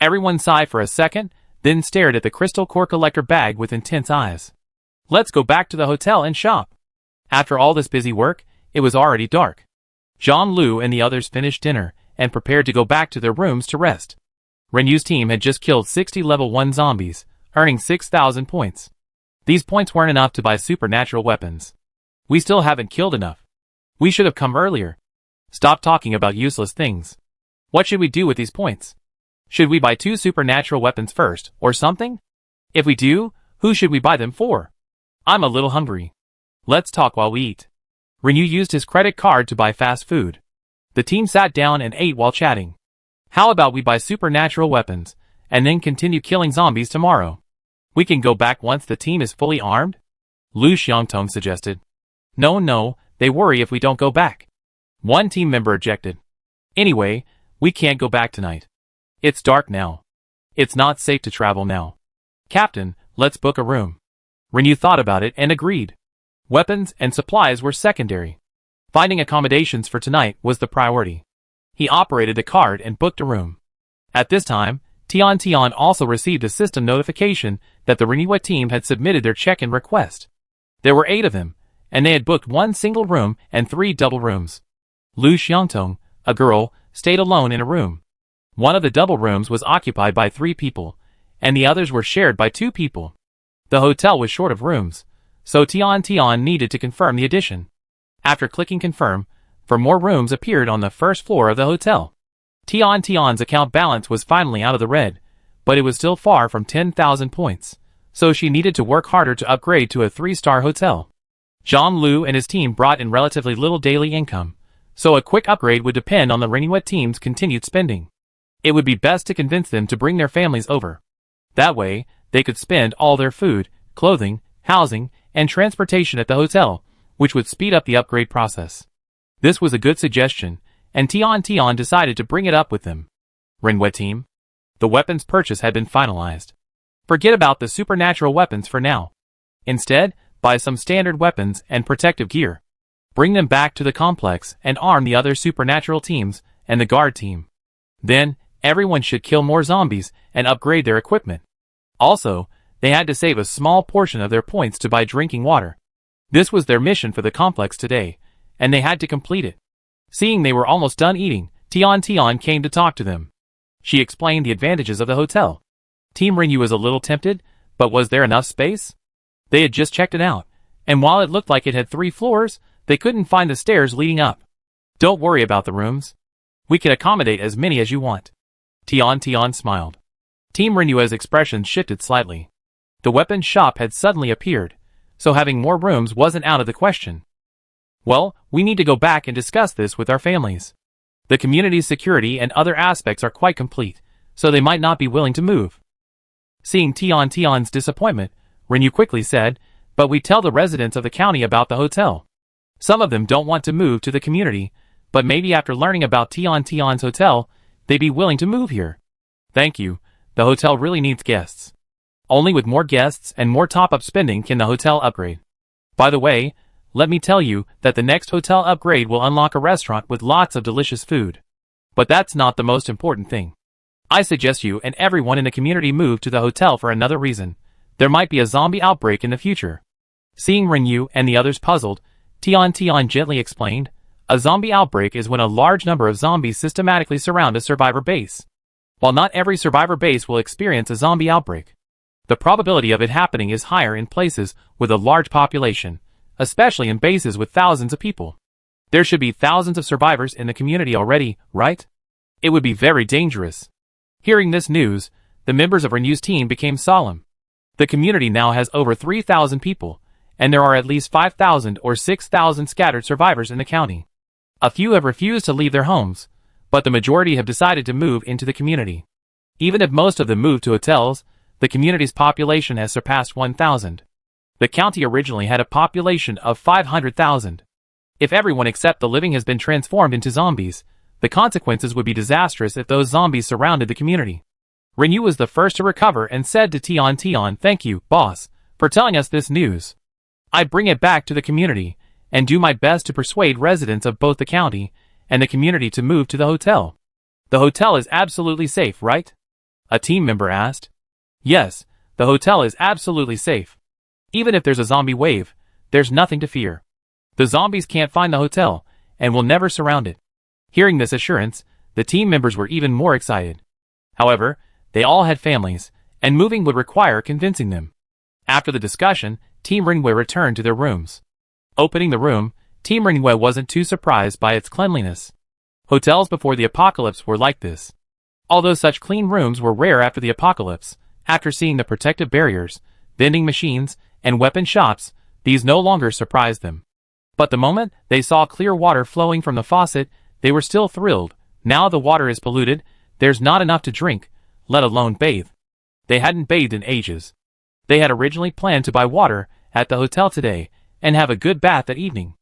Everyone sighed for a second, then stared at the crystal core collector bag with intense eyes. Let's go back to the hotel and shop. After all this busy work, it was already dark. John Liu and the others finished dinner and prepared to go back to their rooms to rest. Renew's team had just killed 60 level 1 zombies, earning 6,000 points. These points weren't enough to buy supernatural weapons. We still haven't killed enough. We should have come earlier. Stop talking about useless things. What should we do with these points? Should we buy 2 supernatural weapons first, or something? If we do, who should we buy them for? I'm a little hungry. Let's talk while we eat. Renew used his credit card to buy fast food. The team sat down and ate while chatting. How about we buy supernatural weapons, and then continue killing zombies tomorrow? We can go back once the team is fully armed? Lu Xiangtong suggested. No, they worry if we don't go back. One team member objected. Anyway, we can't go back tonight. It's dark now. It's not safe to travel now. Captain, let's book a room. Renew thought about it and agreed. Weapons and supplies were secondary. Finding accommodations for tonight was the priority. He operated the card and booked a room. At this time, Tian also received a system notification that the Renew team had submitted their check-in request. There were 8 of them, and they had booked 1 single room and 3 double rooms. Lu Xiangtong, a girl, stayed alone in a room. One of the double rooms was occupied by 3 people, and the others were shared by 2 people. The hotel was short of rooms, so Tian needed to confirm the addition. After clicking confirm, 4 more rooms appeared on the first floor of the hotel. Tian's account balance was finally out of the red, but it was still far from 10,000 points, so she needed to work harder to upgrade to a 3-star hotel. Jean Lu and his team brought in relatively little daily income, so a quick upgrade would depend on the Renouet team's continued spending. It would be best to convince them to bring their families over. That way, they could spend all their food, clothing, housing, and transportation at the hotel, which would speed up the upgrade process. This was a good suggestion, and Tian decided to bring it up with them. Renouet team. The weapons purchase had been finalized. Forget about the supernatural weapons for now. Instead, buy some standard weapons and protective gear. Bring them back to the complex and arm the other supernatural teams and the guard team. Then, everyone should kill more zombies and upgrade their equipment. Also, they had to save a small portion of their points to buy drinking water. This was their mission for the complex today, and they had to complete it. Seeing they were almost done eating, Tian came to talk to them. She explained the advantages of the hotel. Team Renyu was a little tempted, but was there enough space? They had just checked it out, and while it looked like it had 3 floors, they couldn't find the stairs leading up. Don't worry about the rooms. We can accommodate as many as you want. Tian smiled. Team Renue's expression shifted slightly. The weapons shop had suddenly appeared, so having more rooms wasn't out of the question. Well, we need to go back and discuss this with our families. The community's security and other aspects are quite complete, so they might not be willing to move. Seeing Tian's disappointment, Renyu quickly said, but we tell the residents of the county about the hotel. Some of them don't want to move to the community, but maybe after learning about Tian's hotel, they'd be willing to move here. Thank you, the hotel really needs guests. Only with more guests and more top-up spending can the hotel upgrade. By the way, let me tell you that the next hotel upgrade will unlock a restaurant with lots of delicious food. But that's not the most important thing. I suggest you and everyone in the community move to the hotel for another reason. There might be a zombie outbreak in the future. Seeing Renyu and the others puzzled, Tian gently explained, a zombie outbreak is when a large number of zombies systematically surround a survivor base. While not every survivor base will experience a zombie outbreak, the probability of it happening is higher in places with a large population, especially in bases with thousands of people. There should be thousands of survivors in the community already, right? It would be very dangerous. Hearing this news, the members of Renyu's team became solemn. The community now has over 3,000 people, and there are at least 5,000 or 6,000 scattered survivors in the county. A few have refused to leave their homes, but the majority have decided to move into the community. Even if most of them move to hotels, the community's population has surpassed 1,000. The county originally had a population of 500,000. If everyone except the living has been transformed into zombies, the consequences would be disastrous if those zombies surrounded the community. Renyu was the first to recover and said to Tian, thank you, boss, for telling us this news. I bring it back to the community, and do my best to persuade residents of both the county and the community to move to the hotel. The hotel is absolutely safe, right? A team member asked. Yes, the hotel is absolutely safe. Even if there's a zombie wave, there's nothing to fear. The zombies can't find the hotel, and will never surround it. Hearing this assurance, the team members were even more excited. However, they all had families, and moving would require convincing them. After the discussion, Team Renwei returned to their rooms. Opening the room, Team Renwei wasn't too surprised by its cleanliness. Hotels before the apocalypse were like this. Although such clean rooms were rare after the apocalypse, after seeing the protective barriers, vending machines, and weapon shops, these no longer surprised them. But the moment they saw clear water flowing from the faucet, they were still thrilled. Now the water is polluted, there's not enough to drink, let alone bathe. They hadn't bathed in ages. They had originally planned to buy water at the hotel today and have a good bath that evening.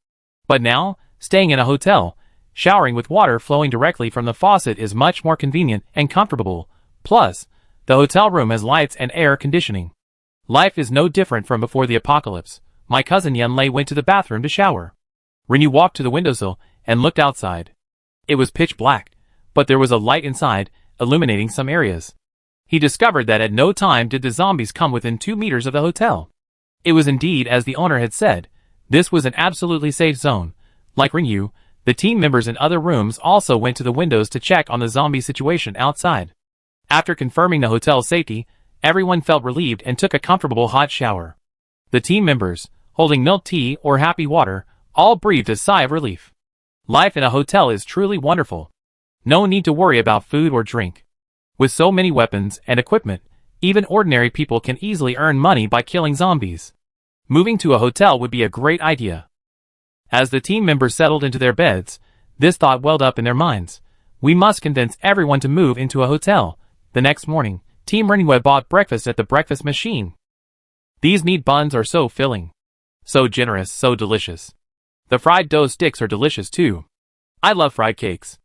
But now, staying in a hotel, showering with water flowing directly from the faucet is much more convenient and comfortable. Plus, the hotel room has lights and air conditioning. Life is no different from before the apocalypse. My cousin Yanlei went to the bathroom to shower. Renyu walked to the windowsill and looked outside. It was pitch black, but there was a light inside, illuminating some areas. He discovered that at no time did the zombies come within 2 meters of the hotel. It was indeed as the owner had said. This was an absolutely safe zone. Like Renyu, the team members in other rooms also went to the windows to check on the zombie situation outside. After confirming the hotel's safety, everyone felt relieved and took a comfortable hot shower. The team members, holding milk tea or happy water, all breathed a sigh of relief. Life in a hotel is truly wonderful. No need to worry about food or drink. With so many weapons and equipment, even ordinary people can easily earn money by killing zombies. Moving to a hotel would be a great idea. As the team members settled into their beds, this thought welled up in their minds. We must convince everyone to move into a hotel. The next morning, Team Renue bought breakfast at the breakfast machine. These meat buns are so filling. So generous, so delicious. The fried dough sticks are delicious too. I love fried cakes.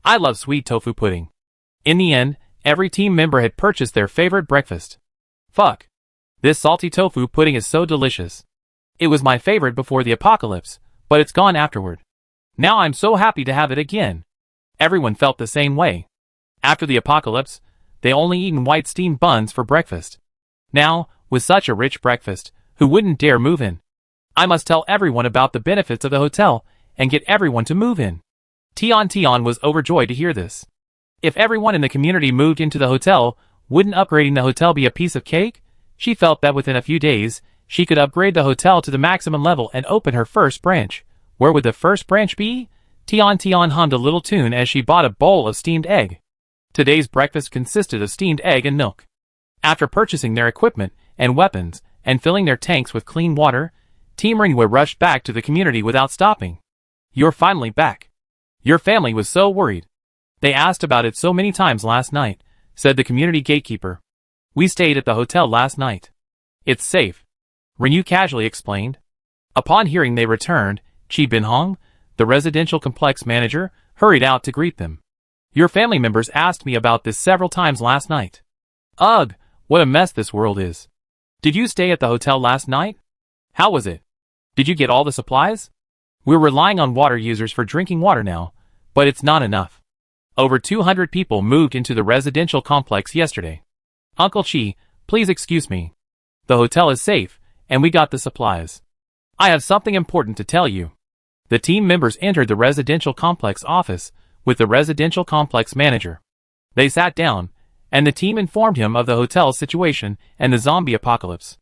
I love sweet tofu pudding. In the end, every team member had purchased their favorite breakfast. Fuck. This salty tofu pudding is so delicious. It was my favorite before the apocalypse, but it's gone afterward. Now I'm so happy to have it again. Everyone felt the same way. After the apocalypse, they only eaten white steamed buns for breakfast. Now, with such a rich breakfast, who wouldn't dare move in? I must tell everyone about the benefits of the hotel and get everyone to move in. Tion was overjoyed to hear this. If everyone in the community moved into the hotel, wouldn't upgrading the hotel be a piece of cake? She felt that within a few days, she could upgrade the hotel to the maximum level and open her first branch. Where would the first branch be? Tion hummed a little tune as she bought a bowl of steamed egg. Today's breakfast consisted of steamed egg and milk. After purchasing their equipment and weapons and filling their tanks with clean water, Team Renue rushed back to the community without stopping. You're finally back. Your family was so worried. They asked about it so many times last night, said the community gatekeeper. We stayed at the hotel last night. It's safe, Renue casually explained. Upon hearing they returned, Chi Bin-hong, the residential complex manager, hurried out to greet them. Your family members asked me about this several times last night. Ugh, what a mess this world is. Did you stay at the hotel last night? How was it? Did you get all the supplies? We're relying on water users for drinking water now, but it's not enough. Over 200 people moved into the residential complex yesterday. Uncle Chi, please excuse me. The hotel is safe, and we got the supplies. I have something important to tell you. The team members entered the residential complex office with the residential complex manager. They sat down, and the team informed him of the hotel's situation and the zombie apocalypse.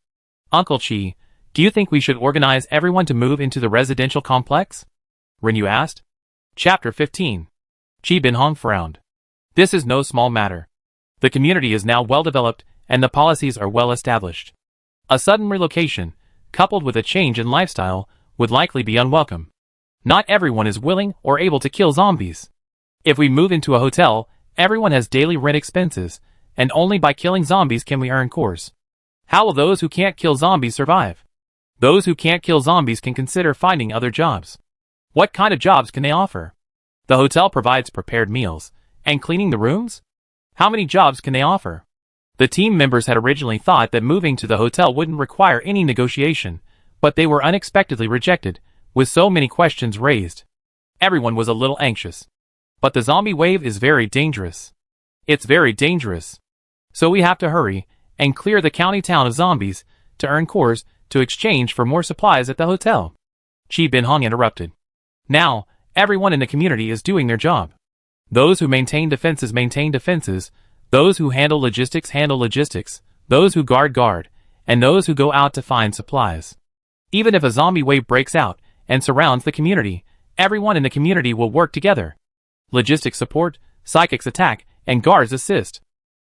Uncle Chi, do you think we should organize everyone to move into the residential complex? Renue asked. Chapter 15. Chi Bin-hong frowned. This is no small matter. The community is now well developed, and the policies are well established. A sudden relocation, coupled with a change in lifestyle, would likely be unwelcome. Not everyone is willing or able to kill zombies. If we move into a hotel, everyone has daily rent expenses, and only by killing zombies can we earn cores. How will those who can't kill zombies survive? Those who can't kill zombies can consider finding other jobs. What kind of jobs can they offer? The hotel provides prepared meals, and cleaning the rooms? How many jobs can they offer? The team members had originally thought that moving to the hotel wouldn't require any negotiation, but they were unexpectedly rejected, with so many questions raised. Everyone was a little anxious. But the zombie wave is very dangerous. It's very dangerous. So we have to hurry and clear the county town of zombies to earn cores to exchange for more supplies at the hotel. Chi Bin-hong interrupted. Now, everyone in the community is doing their job. Those who maintain defenses, those who handle logistics, those who guard, and those who go out to find supplies. Even if a zombie wave breaks out and surrounds the community, everyone in the community will work together. Logistics support, psychics attack, and guards assist.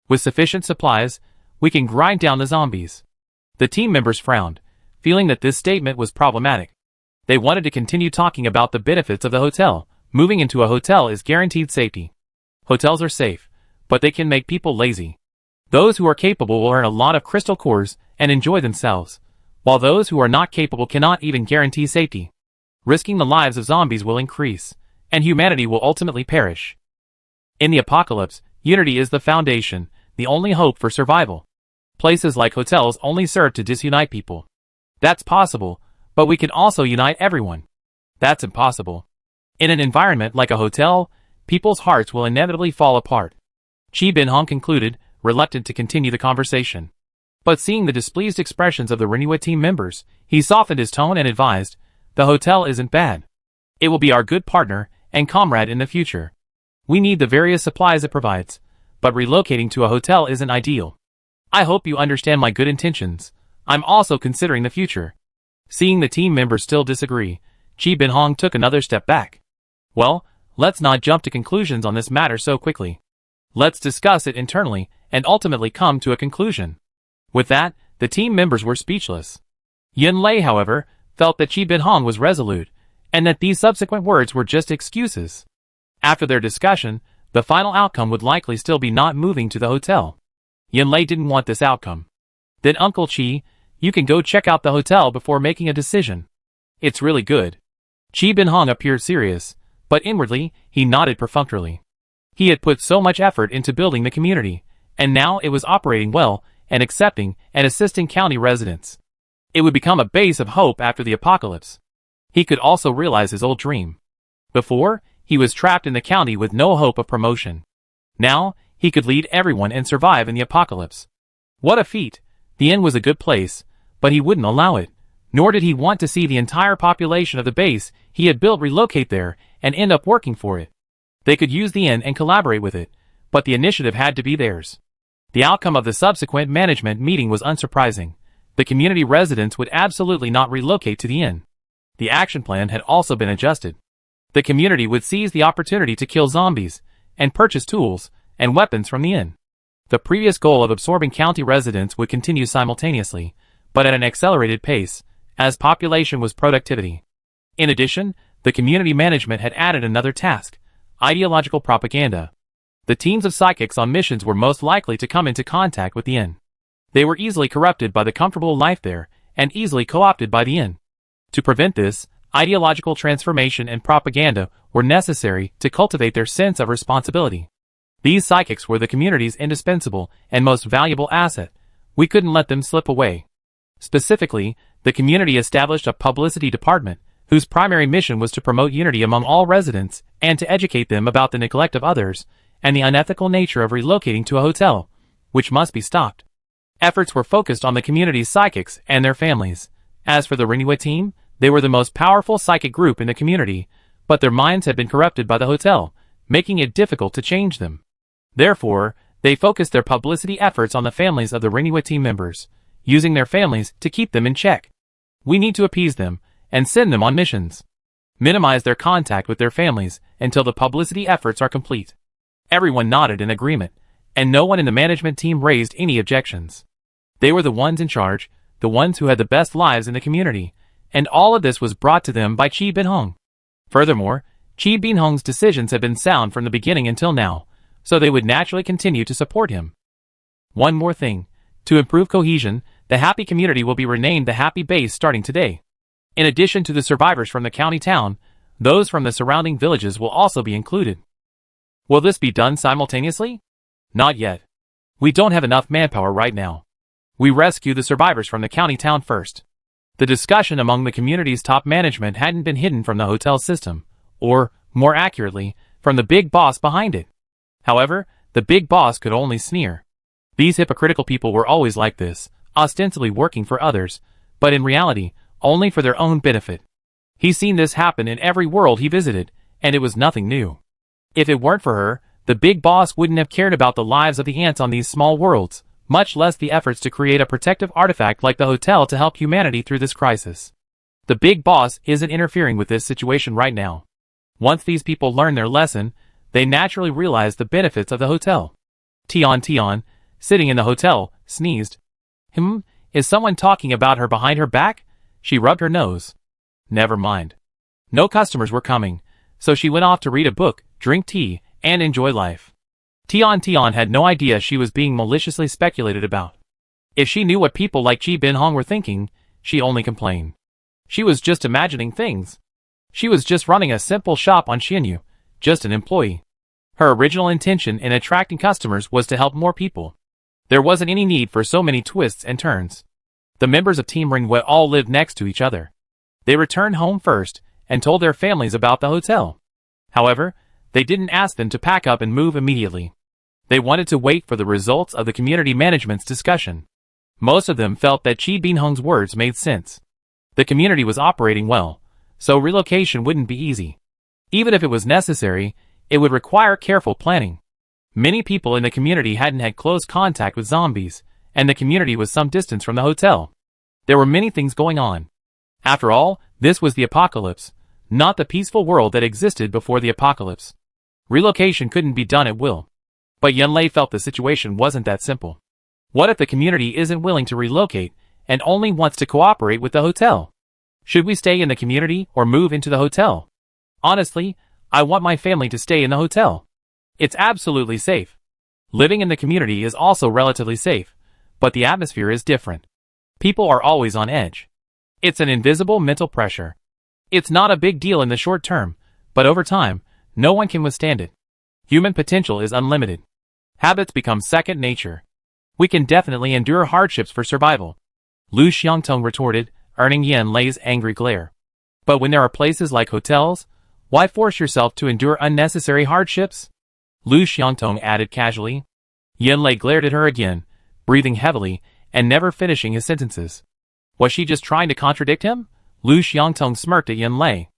With sufficient supplies, we can grind down the zombies. The team members frowned, feeling that this statement was problematic. They wanted to continue talking about the benefits of the hotel. Moving into a hotel is guaranteed safety. Hotels are safe, but they can make people lazy. Those who are capable will earn a lot of crystal cores and enjoy themselves, while those who are not capable cannot even guarantee safety. Risking the lives of zombies will increase, and humanity will ultimately perish. In the apocalypse, unity is the foundation, the only hope for survival. Places like hotels only serve to disunite people. That's possible, but we can also unite everyone. That's impossible. In an environment like a hotel, people's hearts will inevitably fall apart. Chi Bin-hong concluded, reluctant to continue the conversation. But seeing the displeased expressions of the Renue team members, he softened his tone and advised, the hotel isn't bad. It will be our good partner and comrade in the future. We need the various supplies it provides, but relocating to a hotel isn't ideal. I hope you understand my good intentions. I'm also considering the future. Seeing the team members still disagree, Chi Bin-hong took another step back. Well, let's not jump to conclusions on this matter so quickly. Let's discuss it internally and ultimately come to a conclusion. With that, the team members were speechless. Yunlei, however, felt that Chi Binhong was resolute, and that these subsequent words were just excuses. After their discussion, the final outcome would likely still be not moving to the hotel. Yunlei didn't want this outcome. Then Uncle Chi, you can go check out the hotel before making a decision. It's really good. Chi Binhong appeared serious, but inwardly, he nodded perfunctorily. He had put so much effort into building the community, and now it was operating well and accepting and assisting county residents. It would become a base of hope after the apocalypse. He could also realize his old dream. Before, he was trapped in the county with no hope of promotion. Now, he could lead everyone and survive in the apocalypse. What a feat! The inn was a good place, but he wouldn't allow it, nor did he want to see the entire population of the base he had built relocate there and end up working for it. They could use the inn and collaborate with it, but the initiative had to be theirs. The outcome of the subsequent management meeting was unsurprising. The community residents would absolutely not relocate to the inn. The action plan had also been adjusted. The community would seize the opportunity to kill zombies and purchase tools and weapons from the inn. The previous goal of absorbing county residents would continue simultaneously, but at an accelerated pace, as population was productivity. In addition, the community management had added another task: ideological propaganda. The teams of psychics on missions were most likely to come into contact with the inn. They were easily corrupted by the comfortable life there, and easily co-opted by the inn. To prevent this, ideological transformation and propaganda were necessary to cultivate their sense of responsibility. These psychics were the community's indispensable and most valuable asset. We couldn't let them slip away. Specifically, the community established a publicity department, whose primary mission was to promote unity among all residents and to educate them about the neglect of others and the unethical nature of relocating to a hotel, which must be stopped. Efforts were focused on the community's psychics and their families. As for the Renua team, they were the most powerful psychic group in the community, but their minds had been corrupted by the hotel, making it difficult to change them. Therefore, they focused their publicity efforts on the families of the Renua team members, using their families to keep them in check. We need to appease them and send them on missions. Minimize their contact with their families until the publicity efforts are complete. Everyone nodded in agreement, and no one in the management team raised any objections. They were the ones in charge, the ones who had the best lives in the community, and all of this was brought to them by Chi Binhong. Furthermore, Chi Binhong's decisions had been sound from the beginning until now, so they would naturally continue to support him. One more thing. To improve cohesion, the Happy Community will be renamed the Happy Base starting today. In addition to the survivors from the county town, those from the surrounding villages will also be included. Will this be done simultaneously? Not yet. We don't have enough manpower right now. We rescue the survivors from the county town first. The discussion among the community's top management hadn't been hidden from the hotel system, or, more accurately, from the big boss behind it. However, the big boss could only sneer. These hypocritical people were always like this, ostensibly working for others, but in reality, only for their own benefit. He's seen this happen in every world he visited, and it was nothing new. If it weren't for her, the big boss wouldn't have cared about the lives of the ants on these small worlds, much less the efforts to create a protective artifact like the hotel to help humanity through this crisis. The big boss isn't interfering with this situation right now. Once these people learn their lesson, they naturally realize the benefits of the hotel. Tian, sitting in the hotel, sneezed. Is someone talking about her behind her back? She rubbed her nose. Never mind. No customers were coming, so she went off to read a book, drink tea, and enjoy life. Tian had no idea she was being maliciously speculated about. If she knew what people like Chi Binhong were thinking, she only complained. She was just imagining things. She was just running a simple shop on Xinyu, just an employee. Her original intention in attracting customers was to help more people. There wasn't any need for so many twists and turns. The members of Team Ringway all lived next to each other. They returned home first and told their families about the hotel. However, they didn't ask them to pack up and move immediately. They wanted to wait for the results of the community management's discussion. Most of them felt that Chi Binhong's words made sense. The community was operating well, so relocation wouldn't be easy. Even if it was necessary, it would require careful planning. Many people in the community hadn't had close contact with zombies, and the community was some distance from the hotel. There were many things going on. After all, this was the apocalypse, not the peaceful world that existed before the apocalypse. Relocation couldn't be done at will. But Yunlei felt the situation wasn't that simple. What if the community isn't willing to relocate, and only wants to cooperate with the hotel. Should we stay in the community or move into the hotel? Honestly, I want my family to stay in the hotel. It's absolutely safe. Living in the community is also relatively safe, but the atmosphere is different. People are always on edge. It's an invisible mental pressure. It's not a big deal in the short term, but over time, no one can withstand it. Human potential is unlimited. Habits become second nature. We can definitely endure hardships for survival, Lu Xiangtong retorted, earning Yan Lei's angry glare. But when there are places like hotels, why force yourself to endure unnecessary hardships? Lu Xiangtong added casually. Yan Lei glared at her again, breathing heavily and never finishing his sentences. Was she just trying to contradict him? Lu Xiangtong smirked at Yan Lei.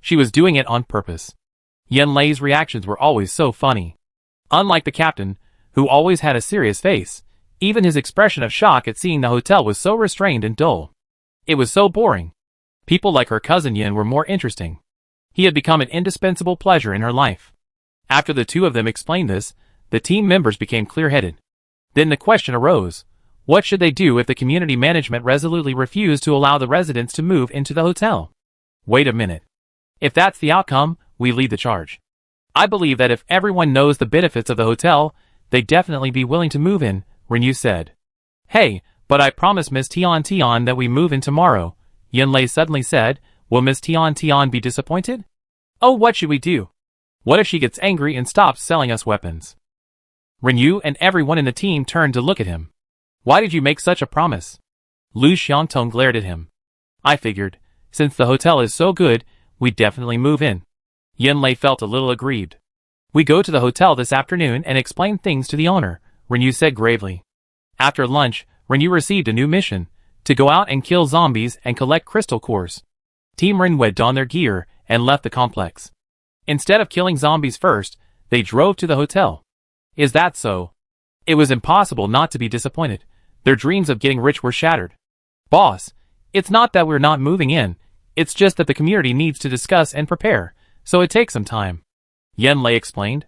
She was doing it on purpose. Yan Lei's reactions were always so funny. Unlike the captain, who always had a serious face, even his expression of shock at seeing the hotel was so restrained and dull. It was so boring. People like her cousin Yin were more interesting. He had become an indispensable pleasure in her life. After the two of them explained this, the team members became clear-headed. Then the question arose, what should they do if the community management resolutely refused to allow the residents to move into the hotel? Wait a minute. If that's the outcome, we lead the charge. I believe that if everyone knows the benefits of the hotel, they'd definitely be willing to move in, Renyu said. Hey, but I promised Miss Tian Tian that we move in tomorrow, Yan Lei suddenly said. Will Miss Tian Tian be disappointed? Oh, what should we do? What if she gets angry and stops selling us weapons? Renyu and everyone in the team turned to look at him. Why did you make such a promise? Lu Xiangtong glared at him. I figured, since the hotel is so good, we'd definitely move in. Yan Lei felt a little aggrieved. We go to the hotel this afternoon and explain things to the owner, Renyu said gravely. After lunch, Renyu received a new mission, to go out and kill zombies and collect crystal cores. Team Renwei donned their gear and left the complex. Instead of killing zombies first, they drove to the hotel. Is that so? It was impossible not to be disappointed. Their dreams of getting rich were shattered. Boss, it's not that we're not moving in, it's just that the community needs to discuss and prepare, so it takes some time. Yan Lei explained.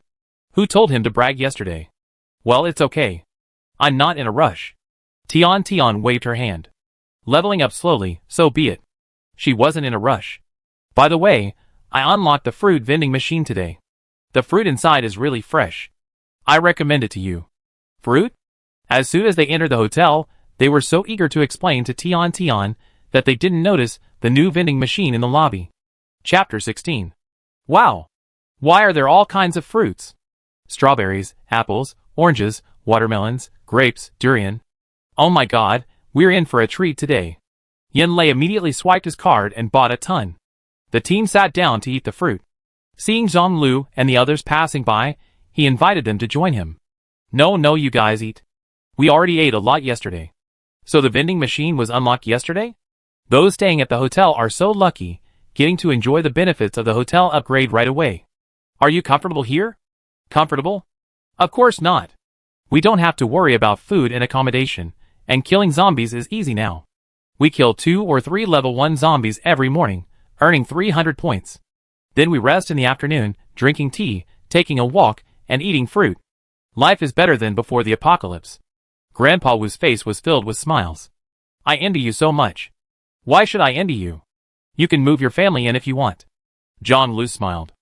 Who told him to brag yesterday? Well, it's okay. I'm not in a rush. Tian Tian waved her hand. Leveling up slowly, so be it. She wasn't in a rush. By the way, I unlocked the fruit vending machine today. The fruit inside is really fresh. I recommend it to you. Fruit? As soon as they entered the hotel, they were so eager to explain to Tian Tian that they didn't notice the new vending machine in the lobby. Chapter 16. Wow! Why are there all kinds of fruits? Strawberries, apples, oranges, watermelons, grapes, durian. Oh my god, we're in for a treat today. Yan Lei immediately swiped his card and bought a ton. The team sat down to eat the fruit. Seeing Zhang Lu and the others passing by, he invited them to join him. No, you guys eat. We already ate a lot yesterday. So the vending machine was unlocked yesterday? Those staying at the hotel are so lucky, getting to enjoy the benefits of the hotel upgrade right away. Are you comfortable here? Comfortable? Of course not. We don't have to worry about food and accommodation, and killing zombies is easy now. We kill 2 or 3 level 1 zombies every morning, earning 300 points. Then we rest in the afternoon, drinking tea, taking a walk, and eating fruit. Life is better than before the apocalypse. Grandpa Wu's face was filled with smiles. I envy you so much. Why should I envy you? You can move your family in if you want. John Lu smiled.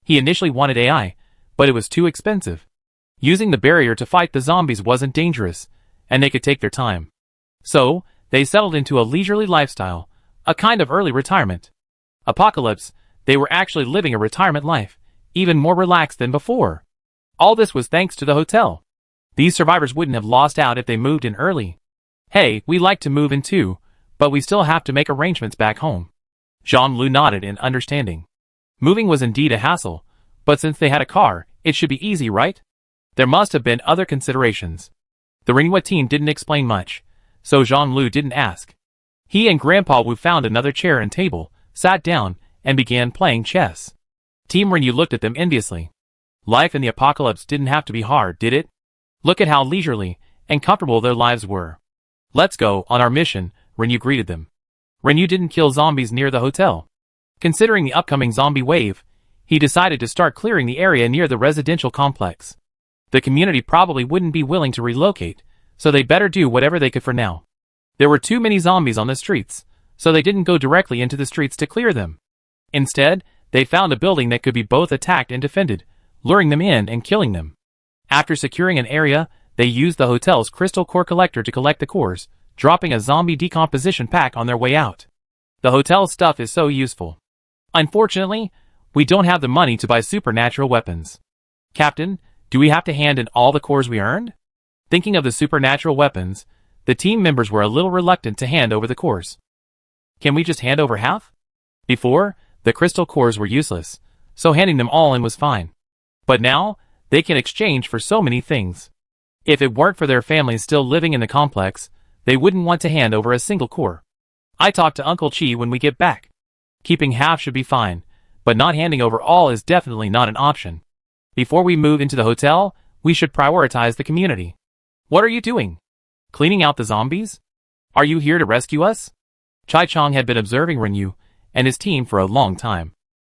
He initially wanted AI, but it was too expensive. Using the barrier to fight the zombies wasn't dangerous, and they could take their time. So, they settled into a leisurely lifestyle, a kind of early retirement. Apocalypse, they were actually living a retirement life, even more relaxed than before. All this was thanks to the hotel. These survivors wouldn't have lost out if they moved in early. Hey, we like to move in too, but we still have to make arrangements back home. Jean Lu nodded in understanding. Moving was indeed a hassle, but since they had a car, it should be easy, right? There must have been other considerations. The Renwei team didn't explain much, so Jean Lu didn't ask. He and Grandpa Wu found another chair and table, sat down, and began playing chess. Team Renyu looked at them enviously. Life in the apocalypse didn't have to be hard, did it? Look at how leisurely and comfortable their lives were. Let's go on our mission, Renyu greeted them. Renyu didn't kill zombies near the hotel. Considering the upcoming zombie wave, he decided to start clearing the area near the residential complex. The community probably wouldn't be willing to relocate, so they better do whatever they could for now. There were too many zombies on the streets, so they didn't go directly into the streets to clear them. Instead, they found a building that could be both attacked and defended, luring them in and killing them. After securing an area, they used the hotel's crystal core collector to collect the cores, dropping a zombie decomposition pack on their way out. The hotel's stuff is so useful. Unfortunately, we don't have the money to buy supernatural weapons. Captain, do we have to hand in all the cores we earned? Thinking of the supernatural weapons, the team members were a little reluctant to hand over the cores. Can we just hand over half? Before, the crystal cores were useless, so handing them all in was fine. But now, they can exchange for so many things. If it weren't for their families still living in the complex, they wouldn't want to hand over a single core. I talked to Uncle Chi when we get back. Keeping half should be fine, but not handing over all is definitely not an option. Before we move into the hotel, we should prioritize the community. What are you doing? Cleaning out the zombies? Are you here to rescue us? Chai Chong had been observing Renyu and his team for a long time.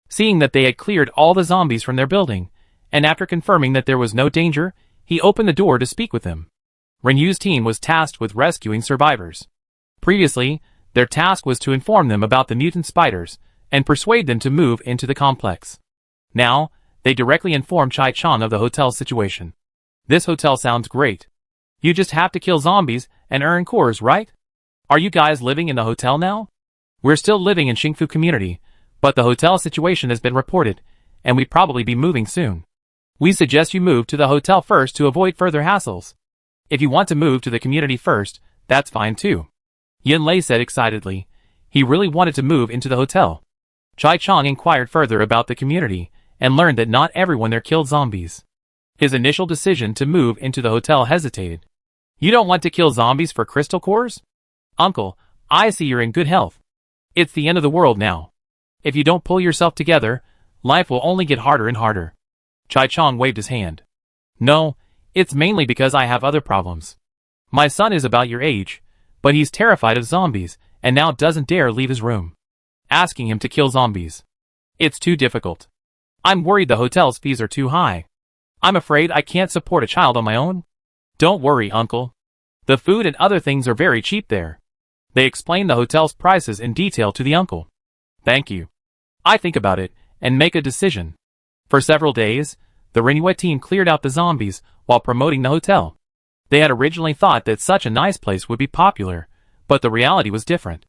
Seeing that they had cleared all the zombies from their building, and after confirming that there was no danger, he opened the door to speak with them. Renyu's team was tasked with rescuing survivors. Previously, their task was to inform them about the mutant spiders and persuade them to move into the complex. Now, they directly informed Chai Chong of the hotel's situation. This hotel sounds great. You just have to kill zombies and earn cores, right? Are you guys living in the hotel now? We're still living in Xingfu community, but the hotel situation has been reported, and we'd probably be moving soon. We suggest you move to the hotel first to avoid further hassles. If you want to move to the community first, that's fine too. Yin Lei said excitedly. He really wanted to move into the hotel. Chai Chong inquired further about the community, and learned that not everyone there killed zombies. His initial decision to move into the hotel hesitated. You don't want to kill zombies for crystal cores? Uncle, I see you're in good health. It's the end of the world now. If you don't pull yourself together, life will only get harder and harder. Chai Chong waved his hand. No, it's mainly because I have other problems. My son is about your age, but he's terrified of zombies and now doesn't dare leave his room. Asking him to kill zombies. It's too difficult. I'm worried the hotel's fees are too high. I'm afraid I can't support a child on my own. Don't worry, uncle. The food and other things are very cheap there. They explained the hotel's prices in detail to the uncle. Thank you. I think about it and make a decision. For several days, the Renyu team cleared out the zombies while promoting the hotel. They had originally thought that such a nice place would be popular, but the reality was different.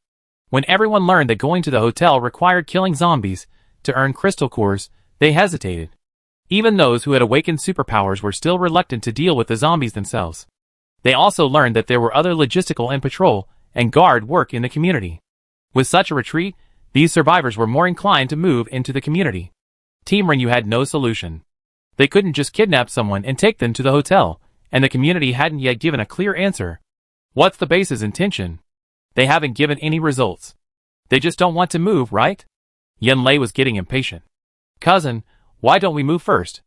When everyone learned that going to the hotel required killing zombies to earn crystal cores, they hesitated. Even those who had awakened superpowers were still reluctant to deal with the zombies themselves. They also learned that there were other logistical and patrol and guard work in the community. With such a retreat, these survivors were more inclined to move into the community. Team Renyu had no solution. They couldn't just kidnap someone and take them to the hotel, and the community hadn't yet given a clear answer. What's the base's intention? They haven't given any results. They just don't want to move, right? Yin Lei was getting impatient. Cousin, why don't we move first?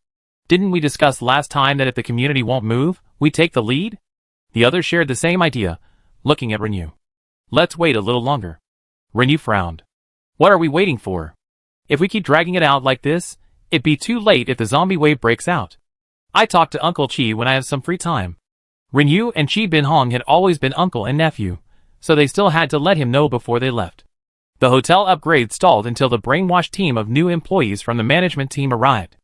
Didn't we discuss last time that if the community won't move, we take the lead? The others shared the same idea, looking at Renyu. Let's wait a little longer. Renyu frowned. What are we waiting for? If we keep dragging it out like this, it'd be too late if the zombie wave breaks out. I talk to Uncle Chi when I have some free time. Renyu and Chi Bin Hong had always been uncle and nephew, so they still had to let him know before they left. The hotel upgrade stalled until the brainwashed team of new employees from the management team arrived.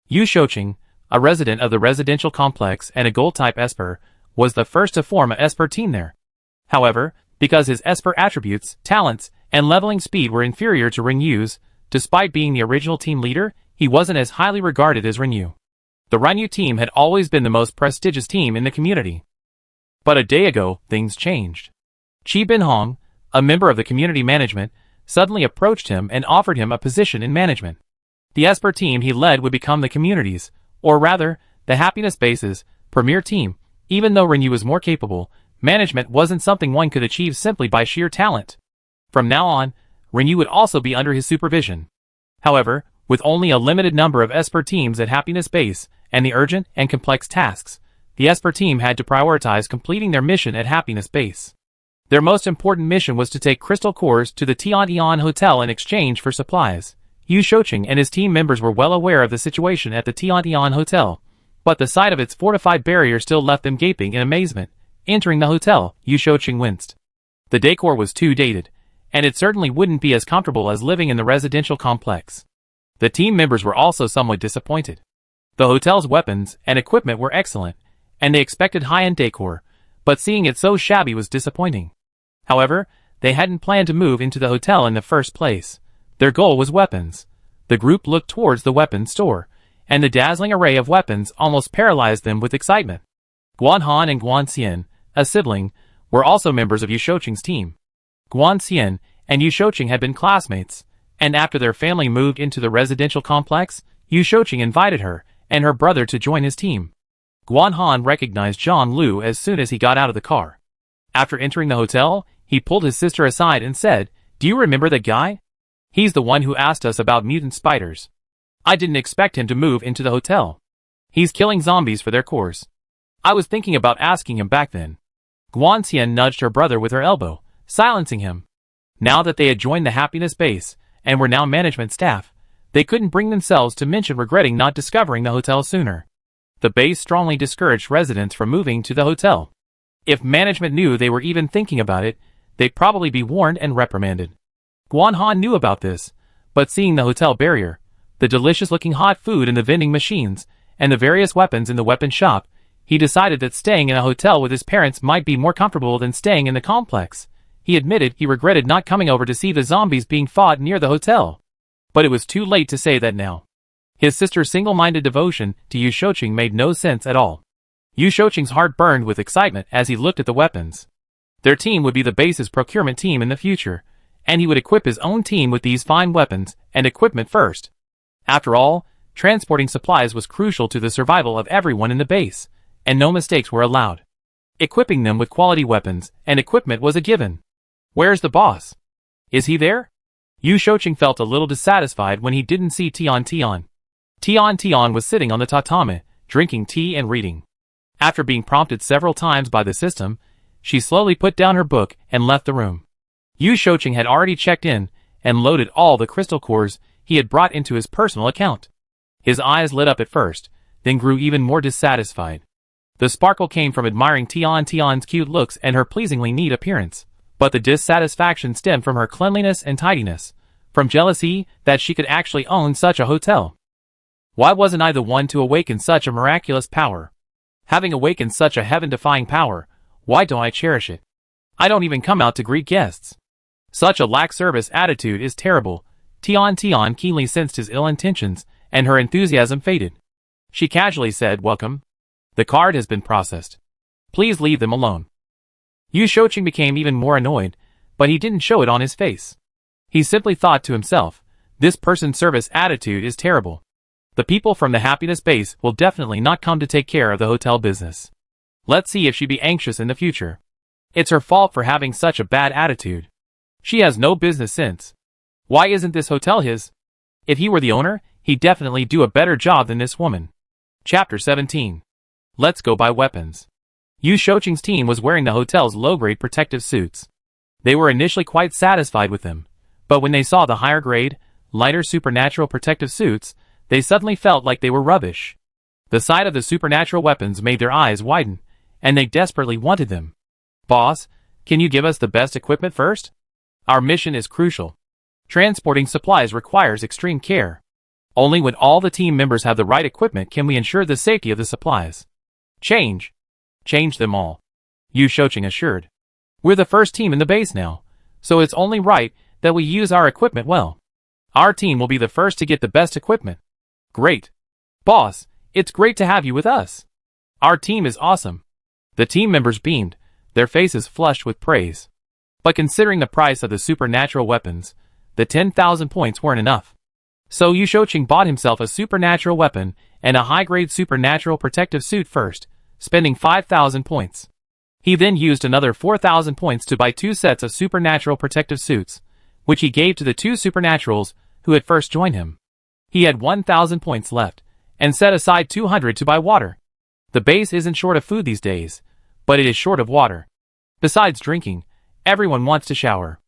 Yu Shouqing, a resident of the residential complex and a gold-type Esper, was the first to form a Esper team there. However, because his Esper attributes, talents, and leveling speed were inferior to Renyu's, despite being the original team leader, he wasn't as highly regarded as Renyu. The Renyu team had always been the most prestigious team in the community. But a day ago, things changed. Chi Bin Hong, a member of the community management, suddenly approached him and offered him a position in management. The Esper team he led would become the community's, or rather, the Happiness Base's, premier team. Even though Renyu was more capable, management wasn't something one could achieve simply by sheer talent. From now on, Renyu would also be under his supervision. However, with only a limited number of Esper teams at Happiness Base, and the urgent and complex tasks, the Esper team had to prioritize completing their mission at Happiness Base. Their most important mission was to take crystal cores to the Tian Hotel in exchange for supplies. Yu Shouqing and his team members were well aware of the situation at the Tian Hotel, but the sight of its fortified barrier still left them gaping in amazement. Entering the hotel, Yu Shouqing winced. The decor was too dated, and it certainly wouldn't be as comfortable as living in the residential complex. The team members were also somewhat disappointed. The hotel's weapons and equipment were excellent, and they expected high-end decor, but seeing it so shabby was disappointing. However, they hadn't planned to move into the hotel in the first place. Their goal was weapons. The group looked towards the weapons store, and the dazzling array of weapons almost paralyzed them with excitement. Guan Han and Guan Xian, a sibling, were also members of Yu Shouqing's team. Guan Xian and Yu Shouqing had been classmates, and after their family moved into the residential complex, Yu Shouqing invited her and her brother to join his team. Guan Han recognized Zhang Lu as soon as he got out of the car. After entering the hotel, he pulled his sister aside and said, "Do you remember that guy? He's the one who asked us about mutant spiders. I didn't expect him to move into the hotel. He's killing zombies for their cores. I was thinking about asking him back then." Guan Xian nudged her brother with her elbow, silencing him. Now that they had joined the happiness base, and were now management staff, they couldn't bring themselves to mention regretting not discovering the hotel sooner. The base strongly discouraged residents from moving to the hotel. If management knew they were even thinking about it, they'd probably be warned and reprimanded. Guan Han knew about this, but seeing the hotel barrier, the delicious-looking hot food in the vending machines, and the various weapons in the weapon shop, he decided that staying in a hotel with his parents might be more comfortable than staying in the complex. He admitted he regretted not coming over to see the zombies being fought near the hotel. But it was too late to say that now. His sister's single-minded devotion to Yu Shouqing made no sense at all. Yu Shouqing's heart burned with excitement as he looked at the weapons. Their team would be the base's procurement team in the future, and he would equip his own team with these fine weapons and equipment first. After all, transporting supplies was crucial to the survival of everyone in the base, and no mistakes were allowed. Equipping them with quality weapons and equipment was a given. Where's the boss? Is he there? Yu Shouqing felt a little dissatisfied when he didn't see Tian Tian. Tian Tian was sitting on the tatami, drinking tea and reading. After being prompted several times by the system, she slowly put down her book and left the room. Yu Shouqing had already checked in and loaded all the crystal cores he had brought into his personal account. His eyes lit up at first, then grew even more dissatisfied. The sparkle came from admiring Tian Tian's cute looks and her pleasingly neat appearance, but the dissatisfaction stemmed from her cleanliness and tidiness, from jealousy that she could actually own such a hotel. Why wasn't I the one to awaken such a miraculous power? Having awakened such a heaven-defying power, why don't I cherish it? I don't even come out to greet guests. Such a lack-service attitude is terrible. Tian Tian keenly sensed his ill intentions, and her enthusiasm faded. She casually said, "Welcome. The card has been processed. Please leave them alone." Yu Shouqing became even more annoyed, but he didn't show it on his face. He simply thought to himself, this person's service attitude is terrible. The people from the happiness base will definitely not come to take care of the hotel business. Let's see if she'd be anxious in the future. It's her fault for having such a bad attitude. She has no business sense. Why isn't this hotel his? If he were the owner, he'd definitely do a better job than this woman. Chapter 17. Let's go buy weapons. Yu Shouqing's team was wearing the hotel's low-grade protective suits. They were initially quite satisfied with them, but when they saw the higher-grade, lighter supernatural protective suits, they suddenly felt like they were rubbish. The sight of the supernatural weapons made their eyes widen, and they desperately wanted them. "Boss, can you give us the best equipment first? Our mission is crucial. Transporting supplies requires extreme care. Only when all the team members have the right equipment can we ensure the safety of the supplies." Change them all," Yu Shouqing assured. "We're the first team in the base now, so it's only right that we use our equipment well. Our team will be the first to get the best equipment." "Great. Boss, it's great to have you with us. Our team is awesome." The team members beamed, their faces flushed with praise. But considering the price of the supernatural weapons, the 10,000 points weren't enough. So Yu Shouqing bought himself a supernatural weapon and a high-grade supernatural protective suit first, spending 5,000 points. He then used another 4,000 points to buy 2 sets of supernatural protective suits, which he gave to the 2 supernaturals who had first joined him. He had 1,000 points left, and set aside 200 to buy water. The base isn't short of food these days, but it is short of water. Besides drinking, everyone wants to shower.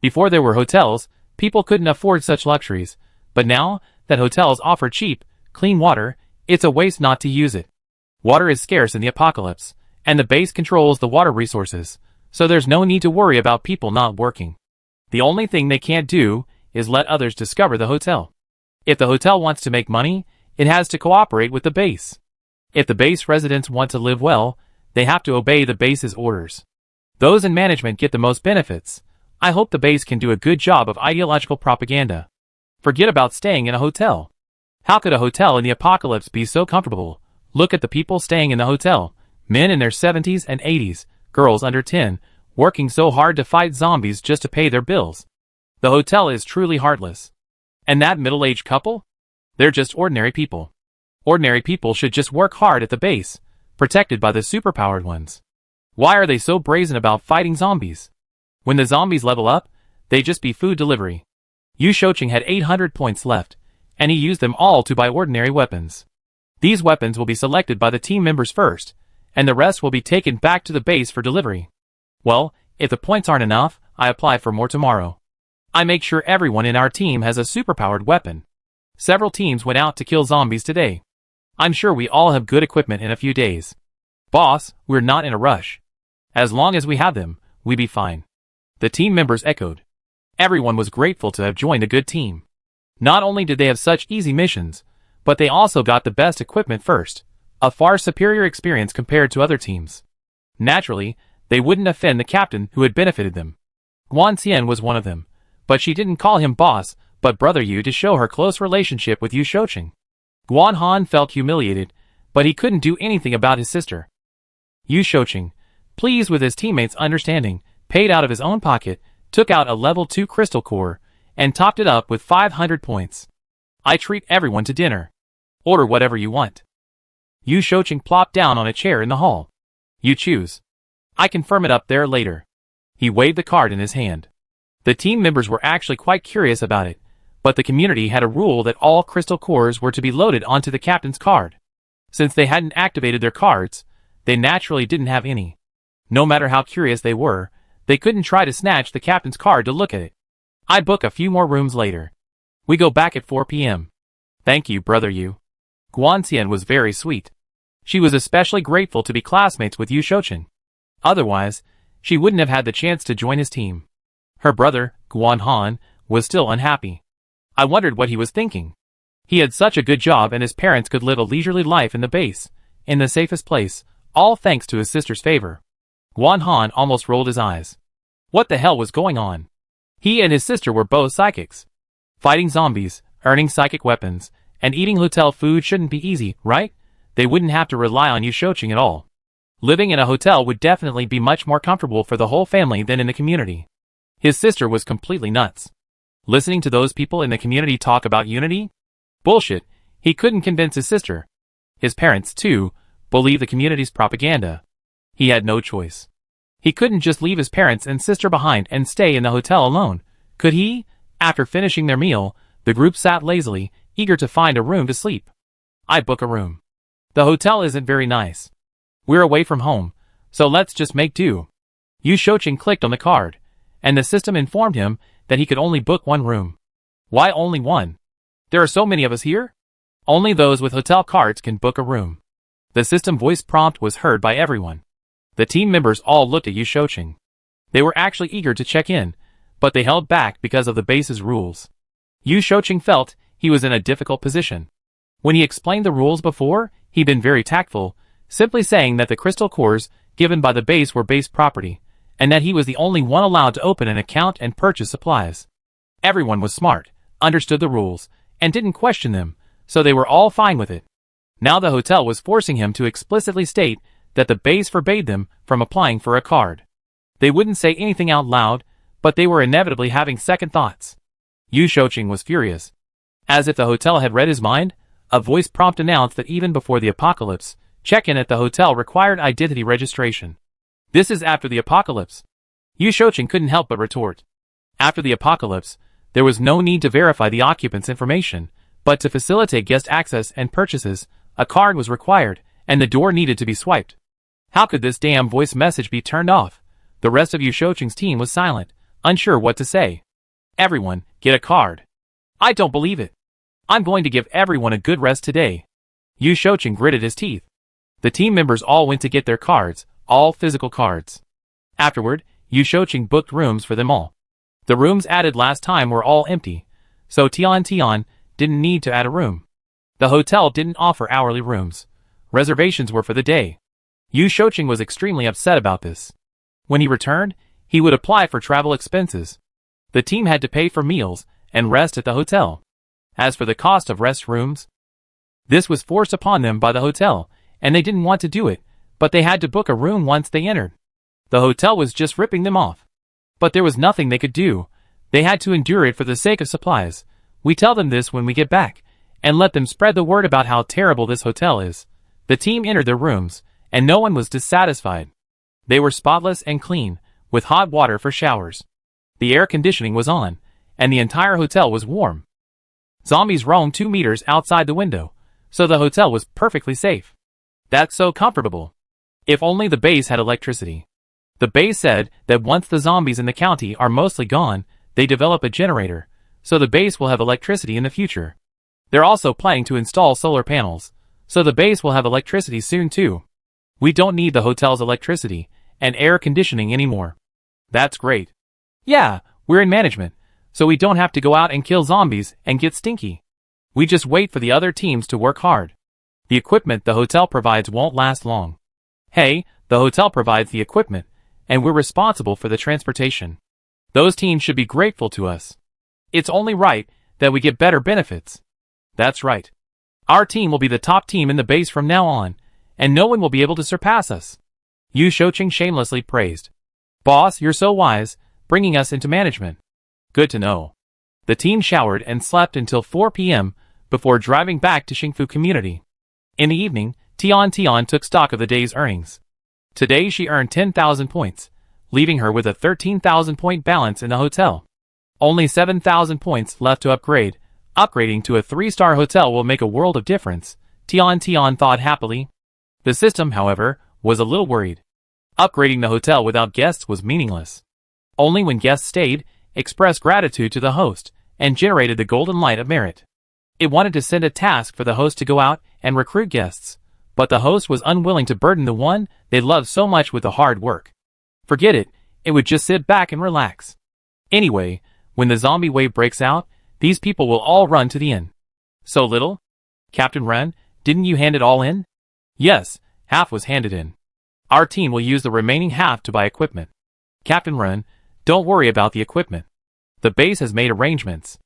Before there were hotels, people couldn't afford such luxuries, but now that hotels offer cheap, clean water, it's a waste not to use it. Water is scarce in the apocalypse, and the base controls the water resources, so there's no need to worry about people not working. The only thing they can't do is let others discover the hotel. If the hotel wants to make money, it has to cooperate with the base. If the base residents want to live well, they have to obey the base's orders. Those in management get the most benefits. I hope the base can do a good job of ideological propaganda. Forget about staying in a hotel. How could a hotel in the apocalypse be so comfortable? Look at the people staying in the hotel. Men in their 70s and 80s, girls under 10, working so hard to fight zombies just to pay their bills. The hotel is truly heartless. And that middle-aged couple? They're just ordinary people. Ordinary people should just work hard at the base, protected by the superpowered ones. Why are they so brazen about fighting zombies? When the zombies level up, they just be food delivery. Yu Shouqing had 800 points left, and he used them all to buy ordinary weapons. These weapons will be selected by the team members first, and the rest will be taken back to the base for delivery. Well, if the points aren't enough, I apply for more tomorrow. I make sure everyone in our team has a superpowered weapon. Several teams went out to kill zombies today. I'm sure we all have good equipment in a few days. Boss, we're not in a rush. As long as we have them, we be fine. The team members echoed. Everyone was grateful to have joined a good team. Not only did they have such easy missions, but they also got the best equipment first, a far superior experience compared to other teams. Naturally, they wouldn't offend the captain who had benefited them. Guan Xian was one of them, but she didn't call him boss, but brother Yu to show her close relationship with Yu Shouqing. Guan Han felt humiliated, but he couldn't do anything about his sister. Yu Shouqing, pleased with his teammates' understanding, paid out of his own pocket, took out a level 2 crystal core, and topped it up with 500 points. I treat everyone to dinner. Order whatever you want. Yu Shouqing plopped down on a chair in the hall. You choose. I can firm it up there later. He waved the card in his hand. The team members were actually quite curious about it, but the community had a rule that all crystal cores were to be loaded onto the captain's card. Since they hadn't activated their cards, they naturally didn't have any. No matter how curious they were, they couldn't try to snatch the captain's card to look at it. I book a few more rooms later. We go back at 4 p.m. Thank you, brother Yu. Guan Xian was very sweet. She was especially grateful to be classmates with Yu Shouqing. Otherwise, she wouldn't have had the chance to join his team. Her brother, Guan Han, was still unhappy. I wondered what he was thinking. He had such a good job and his parents could live a leisurely life in the base, in the safest place, all thanks to his sister's favor. Guan Han almost rolled his eyes. What the hell was going on? He and his sister were both psychics. Fighting zombies, earning psychic weapons, and eating hotel food shouldn't be easy, right? They wouldn't have to rely on Yu Shouqing at all. Living in a hotel would definitely be much more comfortable for the whole family than in the community. His sister was completely nuts. Listening to those people in the community talk about unity? Bullshit, he couldn't convince his sister. His parents, too, believed the community's propaganda. He had no choice. He couldn't just leave his parents and sister behind and stay in the hotel alone, could he? After finishing their meal, the group sat lazily, eager to find a room to sleep. I book a room. The hotel isn't very nice. We're away from home, so let's just make do. Yu Shouqing clicked on the card, and the system informed him that he could only book one room. Why only one? There are so many of us here? Only those with hotel cards can book a room. The system voice prompt was heard by everyone. The team members all looked at Yu Shouqing. They were actually eager to check in, but they held back because of the base's rules. Yu Shouqing felt he was in a difficult position. When he explained the rules before, he'd been very tactful, simply saying that the crystal cores given by the base were base property, and that he was the only one allowed to open an account and purchase supplies. Everyone was smart, understood the rules, and didn't question them, so they were all fine with it. Now the hotel was forcing him to explicitly state that the base forbade them from applying for a card. They wouldn't say anything out loud, but they were inevitably having second thoughts. Yu Shouqing was furious. As if the hotel had read his mind, a voice prompt announced that even before the apocalypse, check-in at the hotel required identity registration. This is after the apocalypse. Yu Shouqing couldn't help but retort. After the apocalypse, there was no need to verify the occupant's information, but to facilitate guest access and purchases, a card was required, and the door needed to be swiped. How could this damn voice message be turned off? The rest of Yu Shouqing's team was silent, unsure what to say. Everyone, get a card. I don't believe it. I'm going to give everyone a good rest today. Yu Shouqing gritted his teeth. The team members all went to get their cards, all physical cards. Afterward, Yu Shouqing booked rooms for them all. The rooms added last time were all empty, so Tian didn't need to add a room. The hotel didn't offer hourly rooms. Reservations were for the day. Yu Shouqing was extremely upset about this. When he returned, he would apply for travel expenses. The team had to pay for meals and rest at the hotel. As for the cost of rest rooms, this was forced upon them by the hotel, and they didn't want to do it, but they had to book a room once they entered. The hotel was just ripping them off. But there was nothing they could do. They had to endure it for the sake of supplies. We tell them this when we get back, and let them spread the word about how terrible this hotel is. The team entered their rooms, and no one was dissatisfied. They were spotless and clean, with hot water for showers. The air conditioning was on, and the entire hotel was warm. Zombies roamed 2 meters outside the window, so the hotel was perfectly safe. That's so comfortable. If only the base had electricity. The base said that once the zombies in the county are mostly gone, they develop a generator, so the base will have electricity in the future. They're also planning to install solar panels, so the base will have electricity soon too. We don't need the hotel's electricity and air conditioning anymore. That's great. Yeah, we're in management, so we don't have to go out and kill zombies and get stinky. We just wait for the other teams to work hard. The equipment the hotel provides won't last long. Hey, the hotel provides the equipment, and we're responsible for the transportation. Those teams should be grateful to us. It's only right that we get better benefits. That's right. Our team will be the top team in the base from now on, and no one will be able to surpass us. Yu Shouqing shamelessly praised. Boss, you're so wise, bringing us into management. Good to know. The team showered and slept until 4 p.m. before driving back to Xingfu Community. In the evening, Tian took stock of the day's earnings. Today she earned 10,000 points, leaving her with a 13,000-point balance in the hotel. Only 7,000 points left to upgrade. Upgrading to a 3-star hotel will make a world of difference, Tian thought happily. The system, however, was a little worried. Upgrading the hotel without guests was meaningless. Only when guests stayed, expressed gratitude to the host, and generated the golden light of merit. It wanted to send a task for the host to go out and recruit guests, but the host was unwilling to burden the one they loved so much with the hard work. Forget it, it would just sit back and relax. Anyway, when the zombie wave breaks out, these people will all run to the inn. So little? Captain Ren, didn't you hand it all in? Yes, half was handed in. Our team will use the remaining half to buy equipment. Captain Ren, don't worry about the equipment. The base has made arrangements.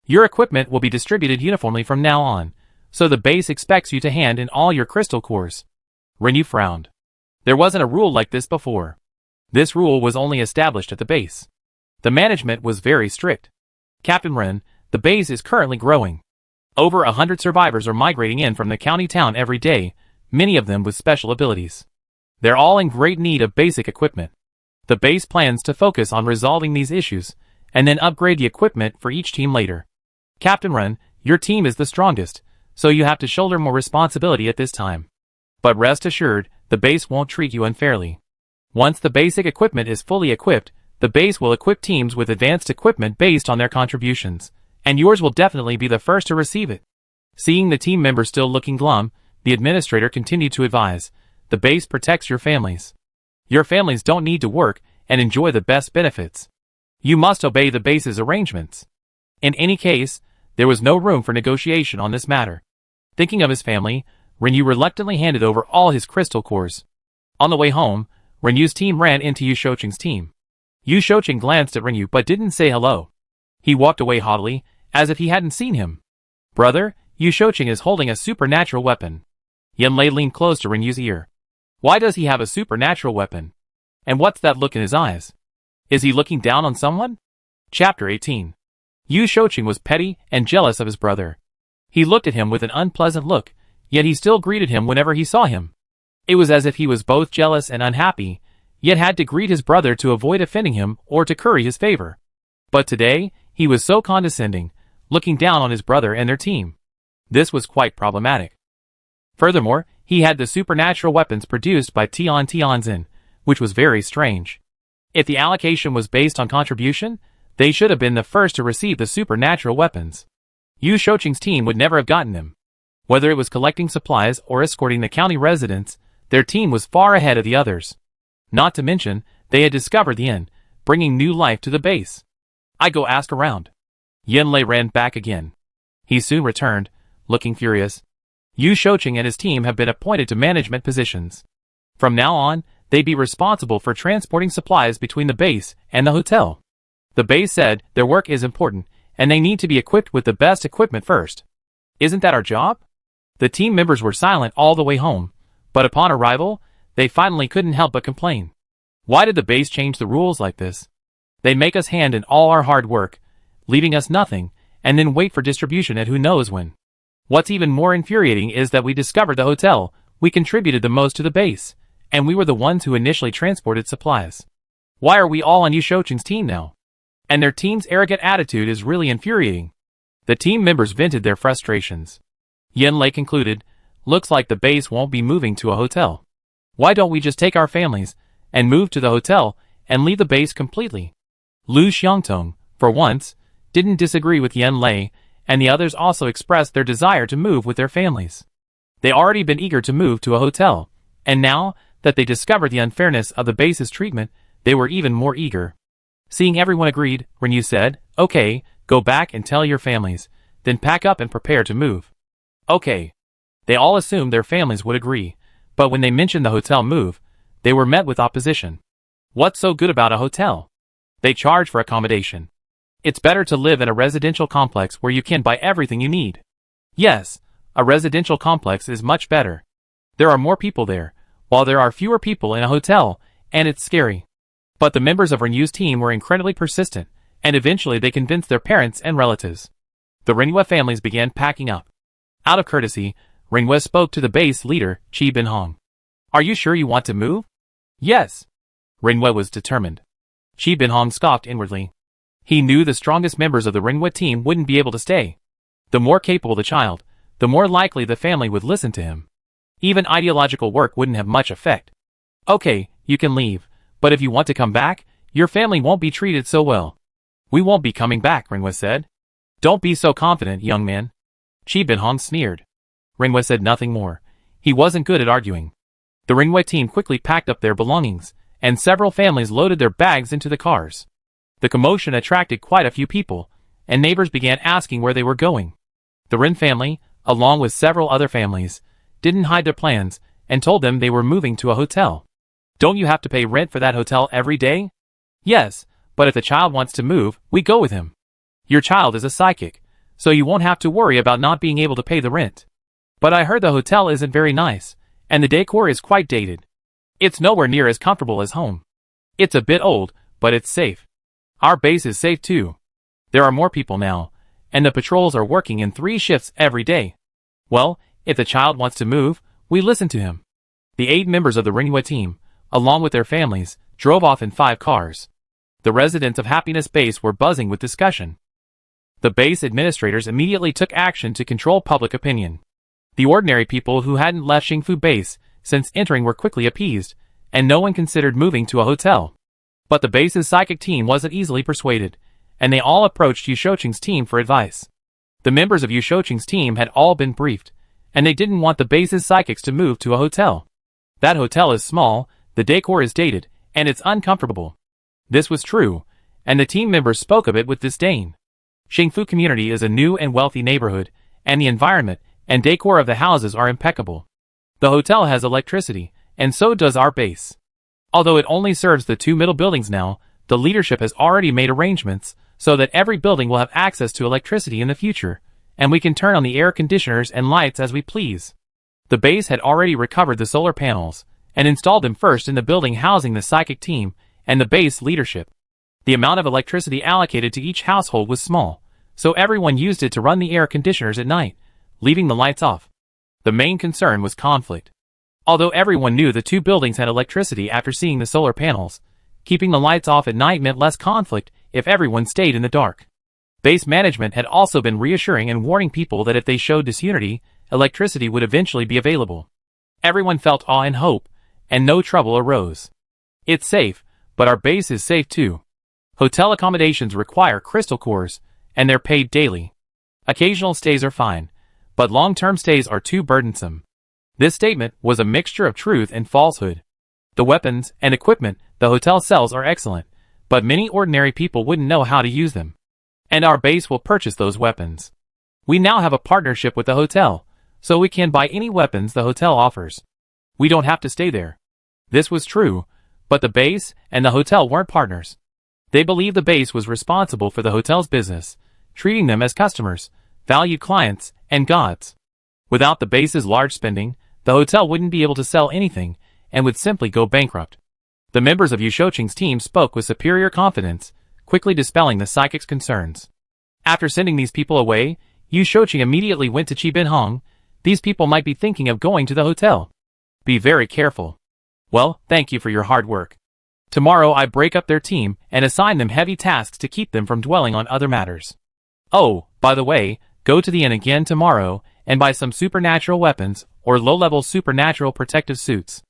Your equipment will be distributed uniformly from now on, so the base expects you to hand in all your crystal cores. Renyu frowned. There wasn't a rule like this before. This rule was only established at the base. The management was very strict. Captain Ren, the base is currently growing. Over 100 survivors are migrating in from the county town every day, many of them with special abilities. They're all in great need of basic equipment. The base plans to focus on resolving these issues, and then upgrade the equipment for each team later. Captain Ren, your team is the strongest, so you have to shoulder more responsibility at this time. But rest assured, the base won't treat you unfairly. Once the basic equipment is fully equipped, the base will equip teams with advanced equipment based on their contributions, and yours will definitely be the first to receive it. Seeing the team members still looking glum, the administrator continued to advise, the base protects your families. Your families don't need to work and enjoy the best benefits. You must obey the base's arrangements. In any case, there was no room for negotiation on this matter. Thinking of his family, Renyu reluctantly handed over all his crystal cores. On the way home, Renyu's team ran into Yu Shouqing's team. Yu Shouqing glanced at Renyu but didn't say hello. He walked away haughtily, as if he hadn't seen him. Brother, Yu Shouqing is holding a supernatural weapon. Yanlei leaned close to Renyu's ear. Why does he have a supernatural weapon? And what's that look in his eyes? Is he looking down on someone? Chapter 18. Yu Shouqing was petty and jealous of his brother. He looked at him with an unpleasant look, yet he still greeted him whenever he saw him. It was as if he was both jealous and unhappy, yet had to greet his brother to avoid offending him or to curry his favor. But today, he was so condescending, looking down on his brother and their team. This was quite problematic. Furthermore, he had the supernatural weapons produced by Tianzin, which was very strange. If the allocation was based on contribution, they should have been the first to receive the supernatural weapons. Yu Shouqing's team would never have gotten them. Whether it was collecting supplies or escorting the county residents, their team was far ahead of the others. Not to mention, they had discovered the inn, bringing new life to the base. I go ask around. Yanlei ran back again. He soon returned, looking furious. Yu Shouqing and his team have been appointed to management positions. From now on, they'd be responsible for transporting supplies between the base and the hotel. The base said their work is important, and they need to be equipped with the best equipment first. Isn't that our job? The team members were silent all the way home, but upon arrival, they finally couldn't help but complain. Why did the base change the rules like this? They make us hand in all our hard work, leaving us nothing, and then wait for distribution at who knows when. What's even more infuriating is that we discovered the hotel, we contributed the most to the base, and we were the ones who initially transported supplies. Why are we all on Yu Shouqing's team now? And their team's arrogant attitude is really infuriating. The team members vented their frustrations. Yanlei concluded, looks like the base won't be moving to a hotel. Why don't we just take our families and move to the hotel and leave the base completely? Lu Xiangtong, for once, didn't disagree with Yanlei, and the others also expressed their desire to move with their families. They already been eager to move to a hotel, and now that they discovered the unfairness of the base's treatment, they were even more eager. Seeing everyone agreed, Renyu said, okay, go back and tell your families, then pack up and prepare to move. Okay. They all assumed their families would agree, but when they mentioned the hotel move, they were met with opposition. What's so good about a hotel? They charge for accommodation. It's better to live in a residential complex where you can buy everything you need. Yes, a residential complex is much better. There are more people there, while there are fewer people in a hotel, and it's scary. But the members of Renyu's team were incredibly persistent, and eventually they convinced their parents and relatives. The Renyu families began packing up. Out of courtesy, Renyu spoke to the base leader, Qi Binhong. Are you sure you want to move? Yes. Renyu was determined. Qi Binhong scoffed inwardly. He knew the strongest members of the Renyu team wouldn't be able to stay. The more capable the child, the more likely the family would listen to him. Even ideological work wouldn't have much effect. Okay, you can leave, but if you want to come back, your family won't be treated so well. We won't be coming back, Renyu said. Don't be so confident, young man. Qi Binhong sneered. Renyu said nothing more. He wasn't good at arguing. The Renyu team quickly packed up their belongings, and several families loaded their bags into the cars. The commotion attracted quite a few people, and neighbors began asking where they were going. The Ren family, along with several other families, didn't hide their plans, and told them they were moving to a hotel. Don't you have to pay rent for that hotel every day? Yes, but if the child wants to move, we go with him. Your child is a psychic, so you won't have to worry about not being able to pay the rent. But I heard the hotel isn't very nice, and the decor is quite dated. It's nowhere near as comfortable as home. It's a bit old, but it's safe. Our base is safe too. There are more people now, and the patrols are working in 3 shifts every day. Well, if the child wants to move, we listen to him. The 8 members of the Renyu team, along with their families, drove off in 5 cars. The residents of Happiness Base were buzzing with discussion. The base administrators immediately took action to control public opinion. The ordinary people who hadn't left Xingfu Base since entering were quickly appeased, and no one considered moving to a hotel. But the base's psychic team wasn't easily persuaded, and they all approached Yu Shouqing's team for advice. The members of Yu Shouqing's team had all been briefed, and they didn't want the base's psychics to move to a hotel. That hotel is small, the decor is dated, and it's uncomfortable. This was true, and the team members spoke of it with disdain. Xingfu community is a new and wealthy neighborhood, and the environment and decor of the houses are impeccable. The hotel has electricity, and so does our base. Although it only serves the 2 middle buildings now, the leadership has already made arrangements so that every building will have access to electricity in the future, and we can turn on the air conditioners and lights as we please. The base had already recovered the solar panels, and installed them first in the building housing the psychic team and the base leadership. The amount of electricity allocated to each household was small, so everyone used it to run the air conditioners at night, leaving the lights off. The main concern was conflict. Although everyone knew the 2 buildings had electricity after seeing the solar panels, keeping the lights off at night meant less conflict if everyone stayed in the dark. Base management had also been reassuring and warning people that if they showed disunity, electricity would eventually be available. Everyone felt awe and hope, and no trouble arose. It's safe, but our base is safe too. Hotel accommodations require crystal cores, and they're paid daily. Occasional stays are fine, but long-term stays are too burdensome. This statement was a mixture of truth and falsehood. The weapons and equipment the hotel sells are excellent, but many ordinary people wouldn't know how to use them. And our base will purchase those weapons. We now have a partnership with the hotel, so we can buy any weapons the hotel offers. We don't have to stay there. This was true, but the base and the hotel weren't partners. They believed the base was responsible for the hotel's business, treating them as customers, valued clients, and gods. Without the base's large spending, the hotel wouldn't be able to sell anything and would simply go bankrupt. The members of Yu Shouqing's team spoke with superior confidence, quickly dispelling the psychic's concerns. After sending these people away, Yu Shouqing immediately went to Qi Binhong. These people might be thinking of going to the hotel. Be very careful. Well, thank you for your hard work. Tomorrow I break up their team and assign them heavy tasks to keep them from dwelling on other matters. Oh, by the way, go to the inn again tomorrow and buy some supernatural weapons or low-level supernatural protective suits.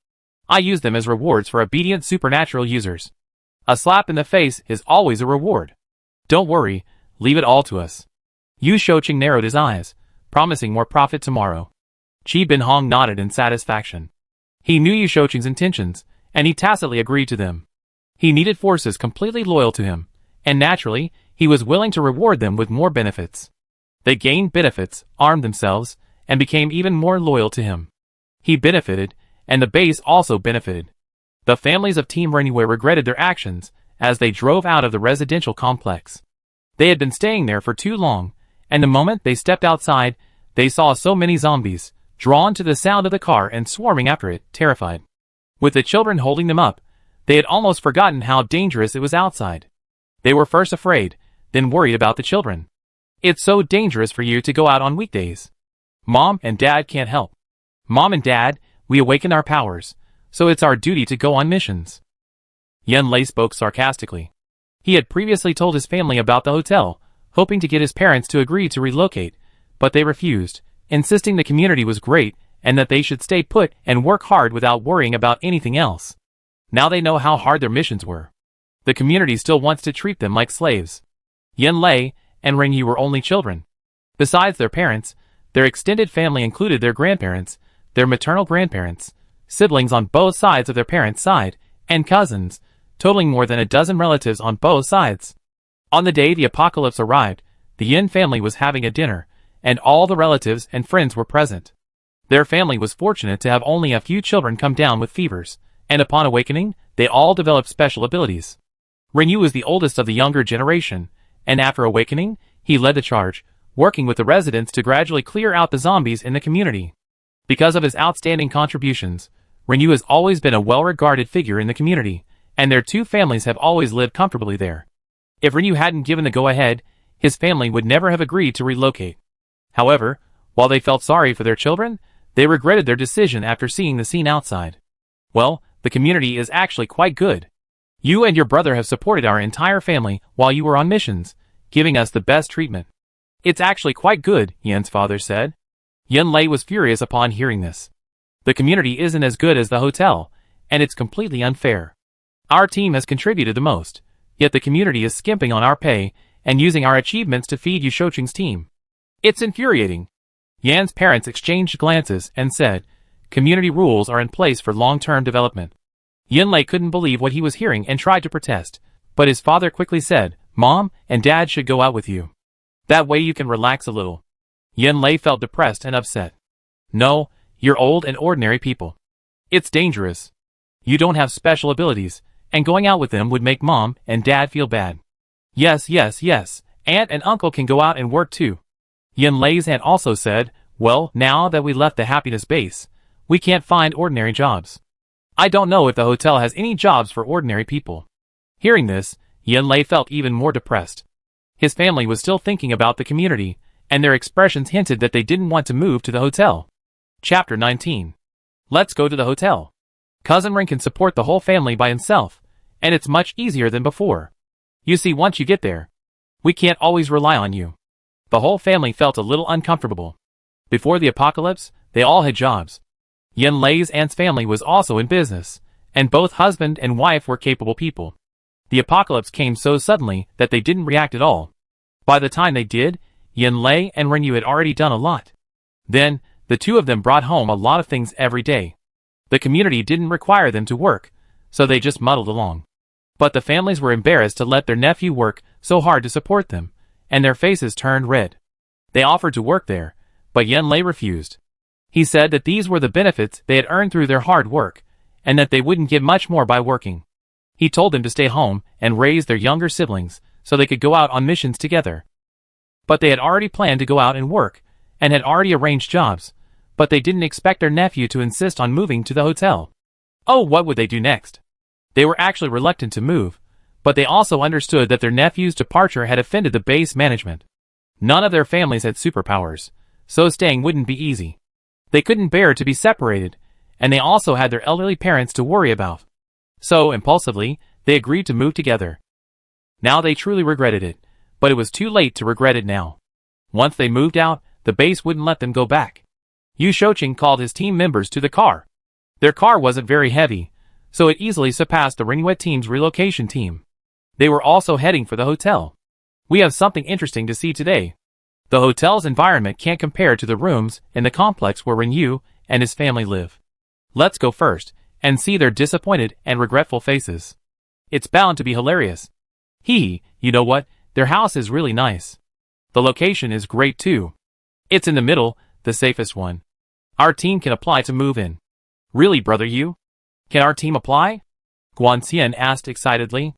I use them as rewards for obedient supernatural users. A slap in the face is always a reward. Don't worry, leave it all to us. Yu Shouqing narrowed his eyes, promising more profit tomorrow. Qi Binhong nodded in satisfaction. He knew Yu Shouqing's intentions, and he tacitly agreed to them. He needed forces completely loyal to him, and naturally, he was willing to reward them with more benefits. They gained benefits, armed themselves, and became even more loyal to him. He benefited, and the base also benefited. The families of Team Renwei regretted their actions as they drove out of the residential complex. They had been staying there for too long, and the moment they stepped outside, they saw so many zombies, drawn to the sound of the car and swarming after it, terrified. With the children holding them up, they had almost forgotten how dangerous it was outside. They were first afraid, then worried about the children. It's so dangerous for you to go out on weekdays. Mom and Dad can't help. Mom and Dad, we awaken our powers, so it's our duty to go on missions. Yan Lei spoke sarcastically. He had previously told his family about the hotel, hoping to get his parents to agree to relocate, but they refused, insisting the community was great and that they should stay put and work hard without worrying about anything else. Now they know how hard their missions were. The community still wants to treat them like slaves. Yan Lei and Ren Yu were only children. Besides their parents, their extended family included their grandparents, their maternal grandparents, siblings on both sides of their parents' side, and cousins, totaling more than a dozen relatives on both sides. On the day the apocalypse arrived, the Yin family was having a dinner, and all the relatives and friends were present. Their family was fortunate to have only a few children come down with fevers, and upon awakening, they all developed special abilities. Renyu was the oldest of the younger generation, and after awakening, he led the charge, working with the residents to gradually clear out the zombies in the community. Because of his outstanding contributions, Renyu has always been a well-regarded figure in the community, and their two families have always lived comfortably there. If Renyu hadn't given the go-ahead, his family would never have agreed to relocate. However, while they felt sorry for their children, they regretted their decision after seeing the scene outside. Well, the community is actually quite good. You and your brother have supported our entire family while you were on missions, giving us the best treatment. It's actually quite good, Yan's father said. Yan Lei was furious upon hearing this. The community isn't as good as the hotel, and it's completely unfair. Our team has contributed the most, yet the community is skimping on our pay and using our achievements to feed Yu Shouqing's team. It's infuriating. Yan's parents exchanged glances and said, community rules are in place for long-term development. Yan Lei couldn't believe what he was hearing and tried to protest, but his father quickly said, Mom and Dad should go out with you. That way you can relax a little. Yan Lei felt depressed and upset. No, you're old and ordinary people. It's dangerous. You don't have special abilities, and going out with them would make Mom and Dad feel bad. Yes, Aunt and Uncle can go out and work too. Yan Lei's aunt also said, well, now that we left the happiness base, we can't find ordinary jobs. I don't know if the hotel has any jobs for ordinary people. Hearing this, Yan Lei felt even more depressed. His family was still thinking about the community, and their expressions hinted that they didn't want to move to the hotel. Chapter 19. Let's go to the hotel. Cousin Ren can support the whole family by himself, and it's much easier than before. You see, once you get there, we can't always rely on you. The whole family felt a little uncomfortable. Before the apocalypse, they all had jobs. Yan Lei's aunt's family was also in business, and both husband and wife were capable people. The apocalypse came so suddenly that they didn't react at all. By the time they did, Yan Lei and Renyu had already done a lot. Then, the two of them brought home a lot of things every day. The community didn't require them to work, so they just muddled along. But the families were embarrassed to let their nephew work so hard to support them, and their faces turned red. They offered to work there, but Yen Lei refused. He said that these were the benefits they had earned through their hard work, and that they wouldn't get much more by working. He told them to stay home and raise their younger siblings so they could go out on missions together. But they had already planned to go out and work, and had already arranged jobs, but they didn't expect their nephew to insist on moving to the hotel. Oh, what would they do next? They were actually reluctant to move, but they also understood that their nephew's departure had offended the base management. None of their families had superpowers, so staying wouldn't be easy. They couldn't bear to be separated, and they also had their elderly parents to worry about. So, impulsively, they agreed to move together. Now they truly regretted it, but it was too late to regret it now. Once they moved out, the base wouldn't let them go back. Yu Shouqing called his team members to the car. Their car wasn't very heavy, so it easily surpassed the Ringyue team's relocation team. They were also heading for the hotel. We have something interesting to see today. The hotel's environment can't compare to the rooms in the complex where Rinyu and his family live. Let's go first and see their disappointed and regretful faces. It's bound to be hilarious. You know what? Their house is really nice. The location is great too. It's in the middle, the safest one. Our team can apply to move in. Really, brother Yu? Can our team apply? Guanxian asked excitedly.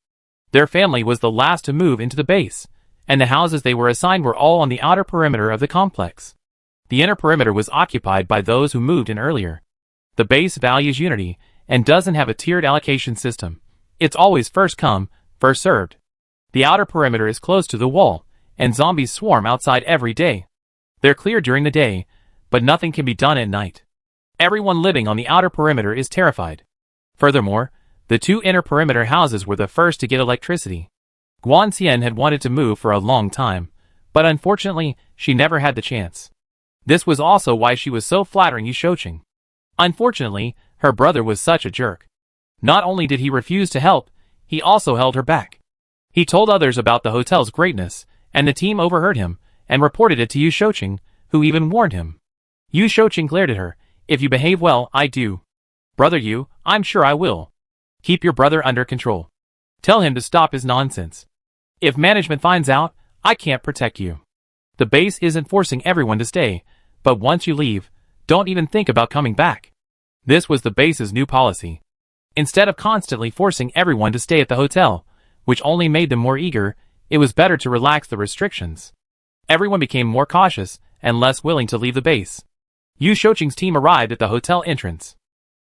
Their family was the last to move into the base, and the houses they were assigned were all on the outer perimeter of the complex. The inner perimeter was occupied by those who moved in earlier. The base values unity and doesn't have a tiered allocation system. It's always first come, first served. The outer perimeter is close to the wall, and zombies swarm outside every day. They're clear during the day, but nothing can be done at night. Everyone living on the outer perimeter is terrified. Furthermore, the two inner perimeter houses were the first to get electricity. Guanxian had wanted to move for a long time, but unfortunately, she never had the chance. This was also why she was so flattering Yu Shouqing. Unfortunately, her brother was such a jerk. Not only did he refuse to help, he also held her back. He told others about the hotel's greatness, and the team overheard him, and reported it to Yu Shouqing, who even warned him. Yu Shouqing glared at her. If you behave well, I do. Brother Yu, I'm sure I will. Keep your brother under control. Tell him to stop his nonsense. If management finds out, I can't protect you. The base isn't forcing everyone to stay, but once you leave, don't even think about coming back. This was the base's new policy. Instead of constantly forcing everyone to stay at the hotel, which only made them more eager, it was better to relax the restrictions. Everyone became more cautious and less willing to leave the base. Yu Shouqing's team arrived at the hotel entrance.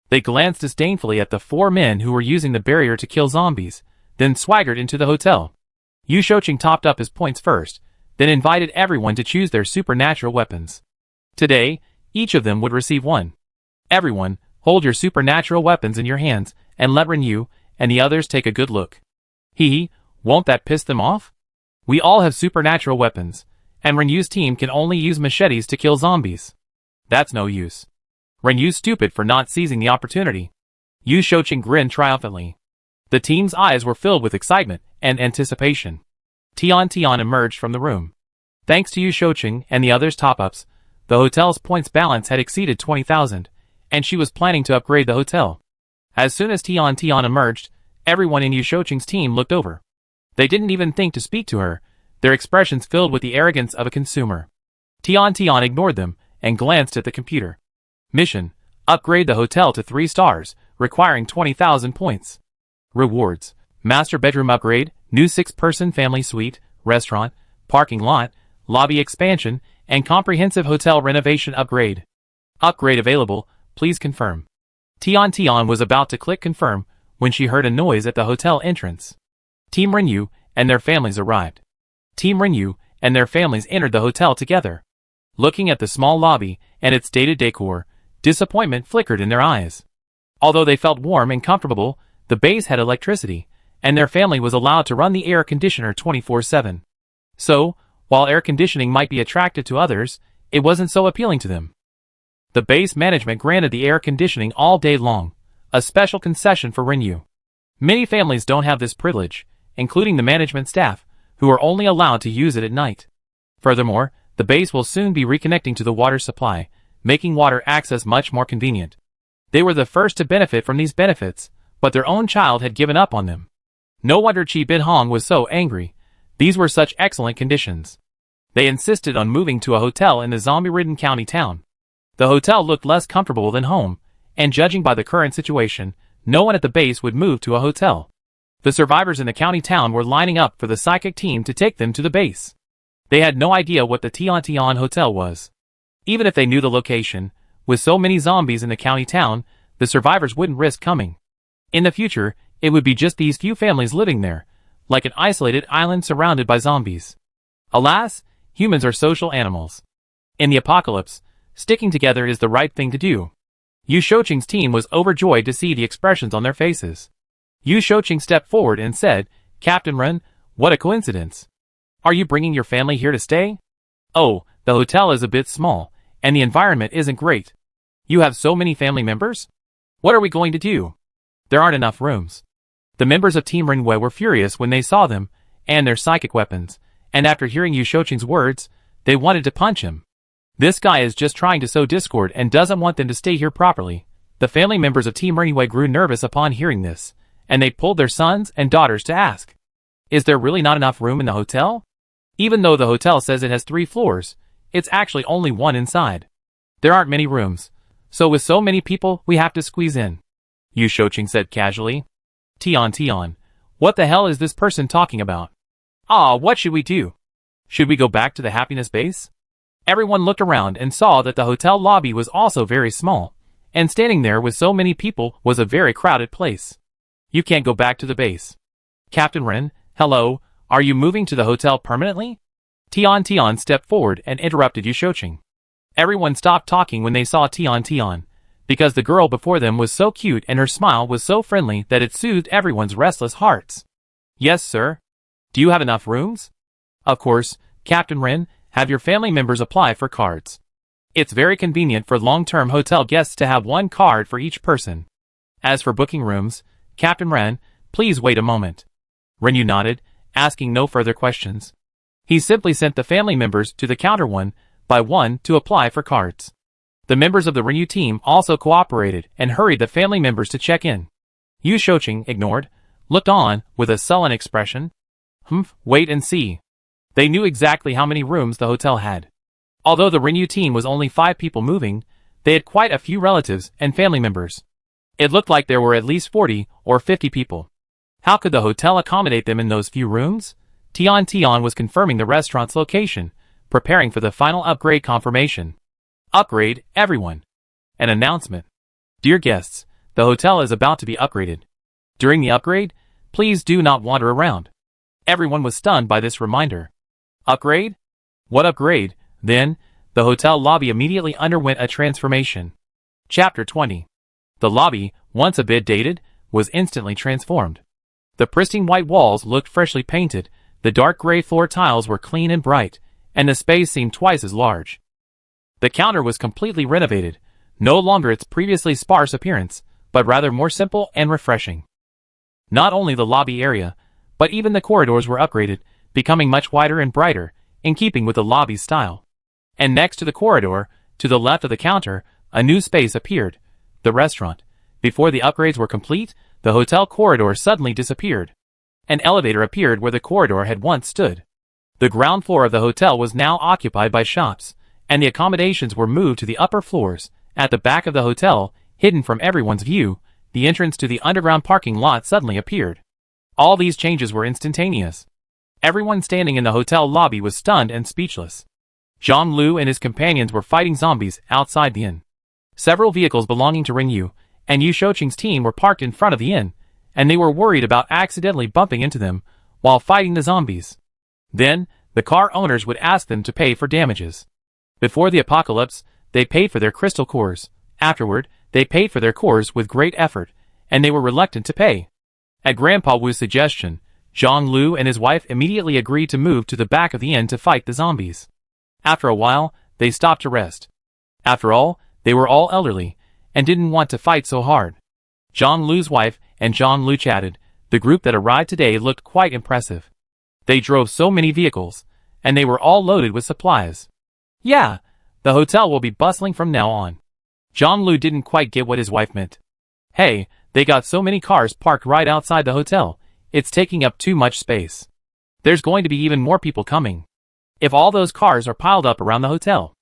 They glanced disdainfully at the 4 men who were using the barrier to kill zombies, then swaggered into the hotel. Yu Shouqing topped up his points first, then invited everyone to choose their supernatural weapons. Today, each of them would receive one. Everyone, hold your supernatural weapons in your hands, and let Rinyu and the others take a good look. Won't that piss them off? We all have supernatural weapons, and Rinyu's team can only use machetes to kill zombies. That's no use. Rinyu's stupid for not seizing the opportunity. Yu Shouqing grinned triumphantly. The team's eyes were filled with excitement and anticipation. Tian emerged from the room. Thanks to Yu Shouqing and the others' top-ups, the hotel's points balance had exceeded 20,000, and she was planning to upgrade the hotel. As soon as Tian emerged, everyone in Yu Shouqing's team looked over. They didn't even think to speak to her, their expressions filled with the arrogance of a consumer. Tian ignored them and glanced at the computer. Mission: upgrade the hotel to 3 stars, requiring 20,000 points. Rewards: master bedroom upgrade, new 6-person family suite, restaurant, parking lot, lobby expansion, and comprehensive hotel renovation upgrade. Upgrade available, please confirm. Tian was about to click confirm when she heard a noise at the hotel entrance. Team Rinyu and their families arrived. Team Rinyu and their families entered the hotel together. Looking at the small lobby and its dated decor, disappointment flickered in their eyes. Although they felt warm and comfortable, the base had electricity, and their family was allowed to run the air conditioner 24/7. So, while air conditioning might be attractive to others, it wasn't so appealing to them. The base management granted the air conditioning all day long, a special concession for Rinyu. Many families don't have this privilege, including the management staff, who are only allowed to use it at night. Furthermore, the base will soon be reconnecting to the water supply, making water access much more convenient. They were the first to benefit from these benefits, but their own child had given up on them. No wonder Chi Bin Hong was so angry. These were such excellent conditions. They insisted on moving to a hotel in the zombie-ridden county town. The hotel looked less comfortable than home, and judging by the current situation, no one at the base would move to a hotel. The survivors in the county town were lining up for the psychic team to take them to the base. They had no idea what the Tian Tian Hotel was. Even if they knew the location, with so many zombies in the county town, the survivors wouldn't risk coming. In the future, it would be just these few families living there, like an isolated island surrounded by zombies. Alas, humans are social animals. In the apocalypse, sticking together is the right thing to do. Yu Shouqing's team was overjoyed to see the expressions on their faces. Yu Shouqing stepped forward and said, "Captain Ren, what a coincidence. Are you bringing your family here to stay? Oh, the hotel is a bit small, and the environment isn't great. You have so many family members? What are we going to do? There aren't enough rooms." The members of Team Renwei were furious when they saw them, and their psychic weapons, and after hearing Yu Shouqing's words, they wanted to punch him. This guy is just trying to sow discord and doesn't want them to stay here properly. The family members of Team Renwei grew nervous upon hearing this, and they pulled their sons and daughters to ask, "Is there really not enough room in the hotel?" Even though the hotel says it has 3 floors, it's actually only 1 inside. There aren't many rooms, so with so many people, we have to squeeze in. Yu Shouqing said casually. Tian, what the hell is this person talking about? What should we do? Should we go back to the happiness base? Everyone looked around and saw that the hotel lobby was also very small, and standing there with so many people was a very crowded place. You can't go back to the base. Captain Ren, hello, are you moving to the hotel permanently? Tian stepped forward and interrupted Yu Shouqing. Everyone stopped talking when they saw Tian, because the girl before them was so cute and her smile was so friendly that it soothed everyone's restless hearts. Yes, sir. Do you have enough rooms? Of course, Captain Ren, have your family members apply for cards. It's very convenient for long-term hotel guests to have 1 card for each person. As for booking rooms, Captain Ren, please wait a moment. Renyu nodded, asking no further questions. He simply sent the family members to the counter one by one to apply for cards. The members of the Renyu team also cooperated and hurried the family members to check in. Yu Shouqing ignored, looked on with a sullen expression. Wait and see. They knew exactly how many rooms the hotel had. Although the Renyu team was only 5 people moving, they had quite a few relatives and family members. It looked like there were at least 40 or 50 people. How could the hotel accommodate them in those few rooms? Tian was confirming the restaurant's location, preparing for the final upgrade confirmation. Upgrade, everyone. An announcement. Dear guests, the hotel is about to be upgraded. During the upgrade, please do not wander around. Everyone was stunned by this reminder. Upgrade? What upgrade? Then, the hotel lobby immediately underwent a transformation. Chapter 20. The lobby, once a bit dated, was instantly transformed. The pristine white walls looked freshly painted, the dark gray floor tiles were clean and bright, and the space seemed twice as large. The counter was completely renovated, no longer its previously sparse appearance, but rather more simple and refreshing. Not only the lobby area, but even the corridors were upgraded, becoming much wider and brighter, in keeping with the lobby's style. And next to the corridor, to the left of the counter, a new space appeared, the restaurant. Before the upgrades were complete, the hotel corridor suddenly disappeared. An elevator appeared where the corridor had once stood. The ground floor of the hotel was now occupied by shops, and the accommodations were moved to the upper floors. At the back of the hotel, hidden from everyone's view, the entrance to the underground parking lot suddenly appeared. All these changes were instantaneous. Everyone standing in the hotel lobby was stunned and speechless. Zhang Lu and his companions were fighting zombies outside the inn. Several vehicles belonging to Ringyu and Yu Shouqing's team were parked in front of the inn, and they were worried about accidentally bumping into them while fighting the zombies. Then, the car owners would ask them to pay for damages. Before the apocalypse, they paid for their crystal cores. Afterward, they paid for their cores with great effort, and they were reluctant to pay. At Grandpa Wu's suggestion, Zhang Lu and his wife immediately agreed to move to the back of the inn to fight the zombies. After a while, they stopped to rest. After all, they were all elderly, and didn't want to fight so hard. Zhang Lu's wife and Zhang Lu chatted. The group that arrived today looked quite impressive. They drove so many vehicles, and they were all loaded with supplies. Yeah, the hotel will be bustling from now on. Zhang Lu didn't quite get what his wife meant. Hey, They got so many cars parked right outside the hotel, it's taking up too much space. There's going to be even more people coming. If all those cars are piled up around the hotel,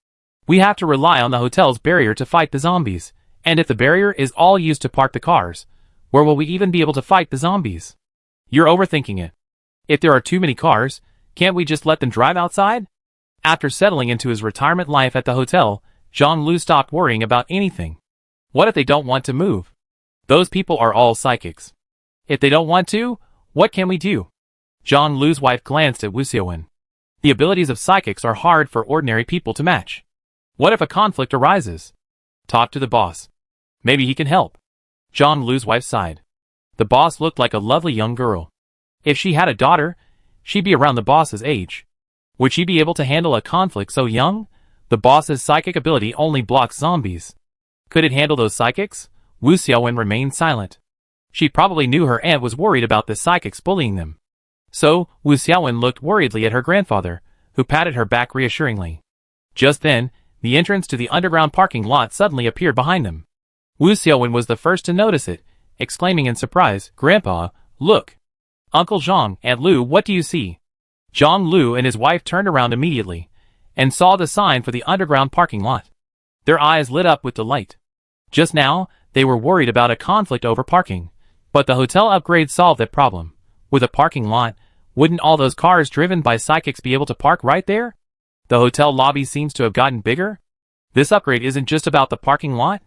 we have to rely on the hotel's barrier to fight the zombies, and if the barrier is all used to park the cars, where will we even be able to fight the zombies? You're overthinking it. If there are too many cars, can't we just let them drive outside? After settling into his retirement life at the hotel, Jean-Loup stopped worrying about anything. What if they don't want to move? Those people are all psychics. If they don't want to, what can we do? Jean-Loup's wife glanced at Wu Xiaowen. The abilities of psychics are hard for ordinary people to match. What if a conflict arises? Talk to the boss. Maybe he can help. Jean-Loup's wife sighed. The boss looked like a lovely young girl. If she had a daughter, she'd be around the boss's age. Would she be able to handle a conflict so young? The boss's psychic ability only blocks zombies. Could it handle those psychics? Wu Xiaowen remained silent. She probably knew her aunt was worried about the psychics bullying them. So, Wu Xiaowen looked worriedly at her grandfather, who patted her back reassuringly. Just then, the entrance to the underground parking lot suddenly appeared behind them. Wu Xiaowen was the first to notice it, exclaiming in surprise, "Grandpa, look! Uncle Zhang, Aunt Lu, what do you see?" Jean-Loup and his wife turned around immediately, and saw the sign for the underground parking lot. Their eyes lit up with delight. Just now, they were worried about a conflict over parking, but the hotel upgrade solved that problem. With a parking lot, wouldn't all those cars driven by psychics be able to park right there? The hotel lobby seems to have gotten bigger. This upgrade isn't just about the parking lot.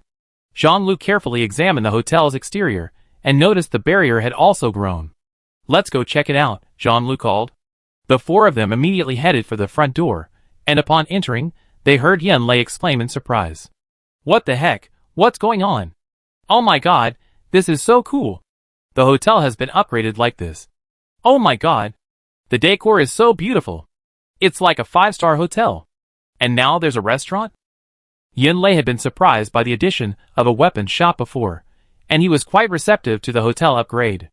Jean-Loup carefully examined the hotel's exterior, and noticed the barrier had also grown. "Let's go check it out," Jean-Loup called. The four of them immediately headed for the front door, and upon entering, they heard Yan-Lei exclaim in surprise. "What the heck? What's going on? Oh my god, this is so cool! The hotel has been upgraded like this. Oh my god! The decor is so beautiful! It's like a 5-star hotel. And now there's a restaurant?" Yan-Lei had been surprised by the addition of a weapons shop before, and he was quite receptive to the hotel upgrade.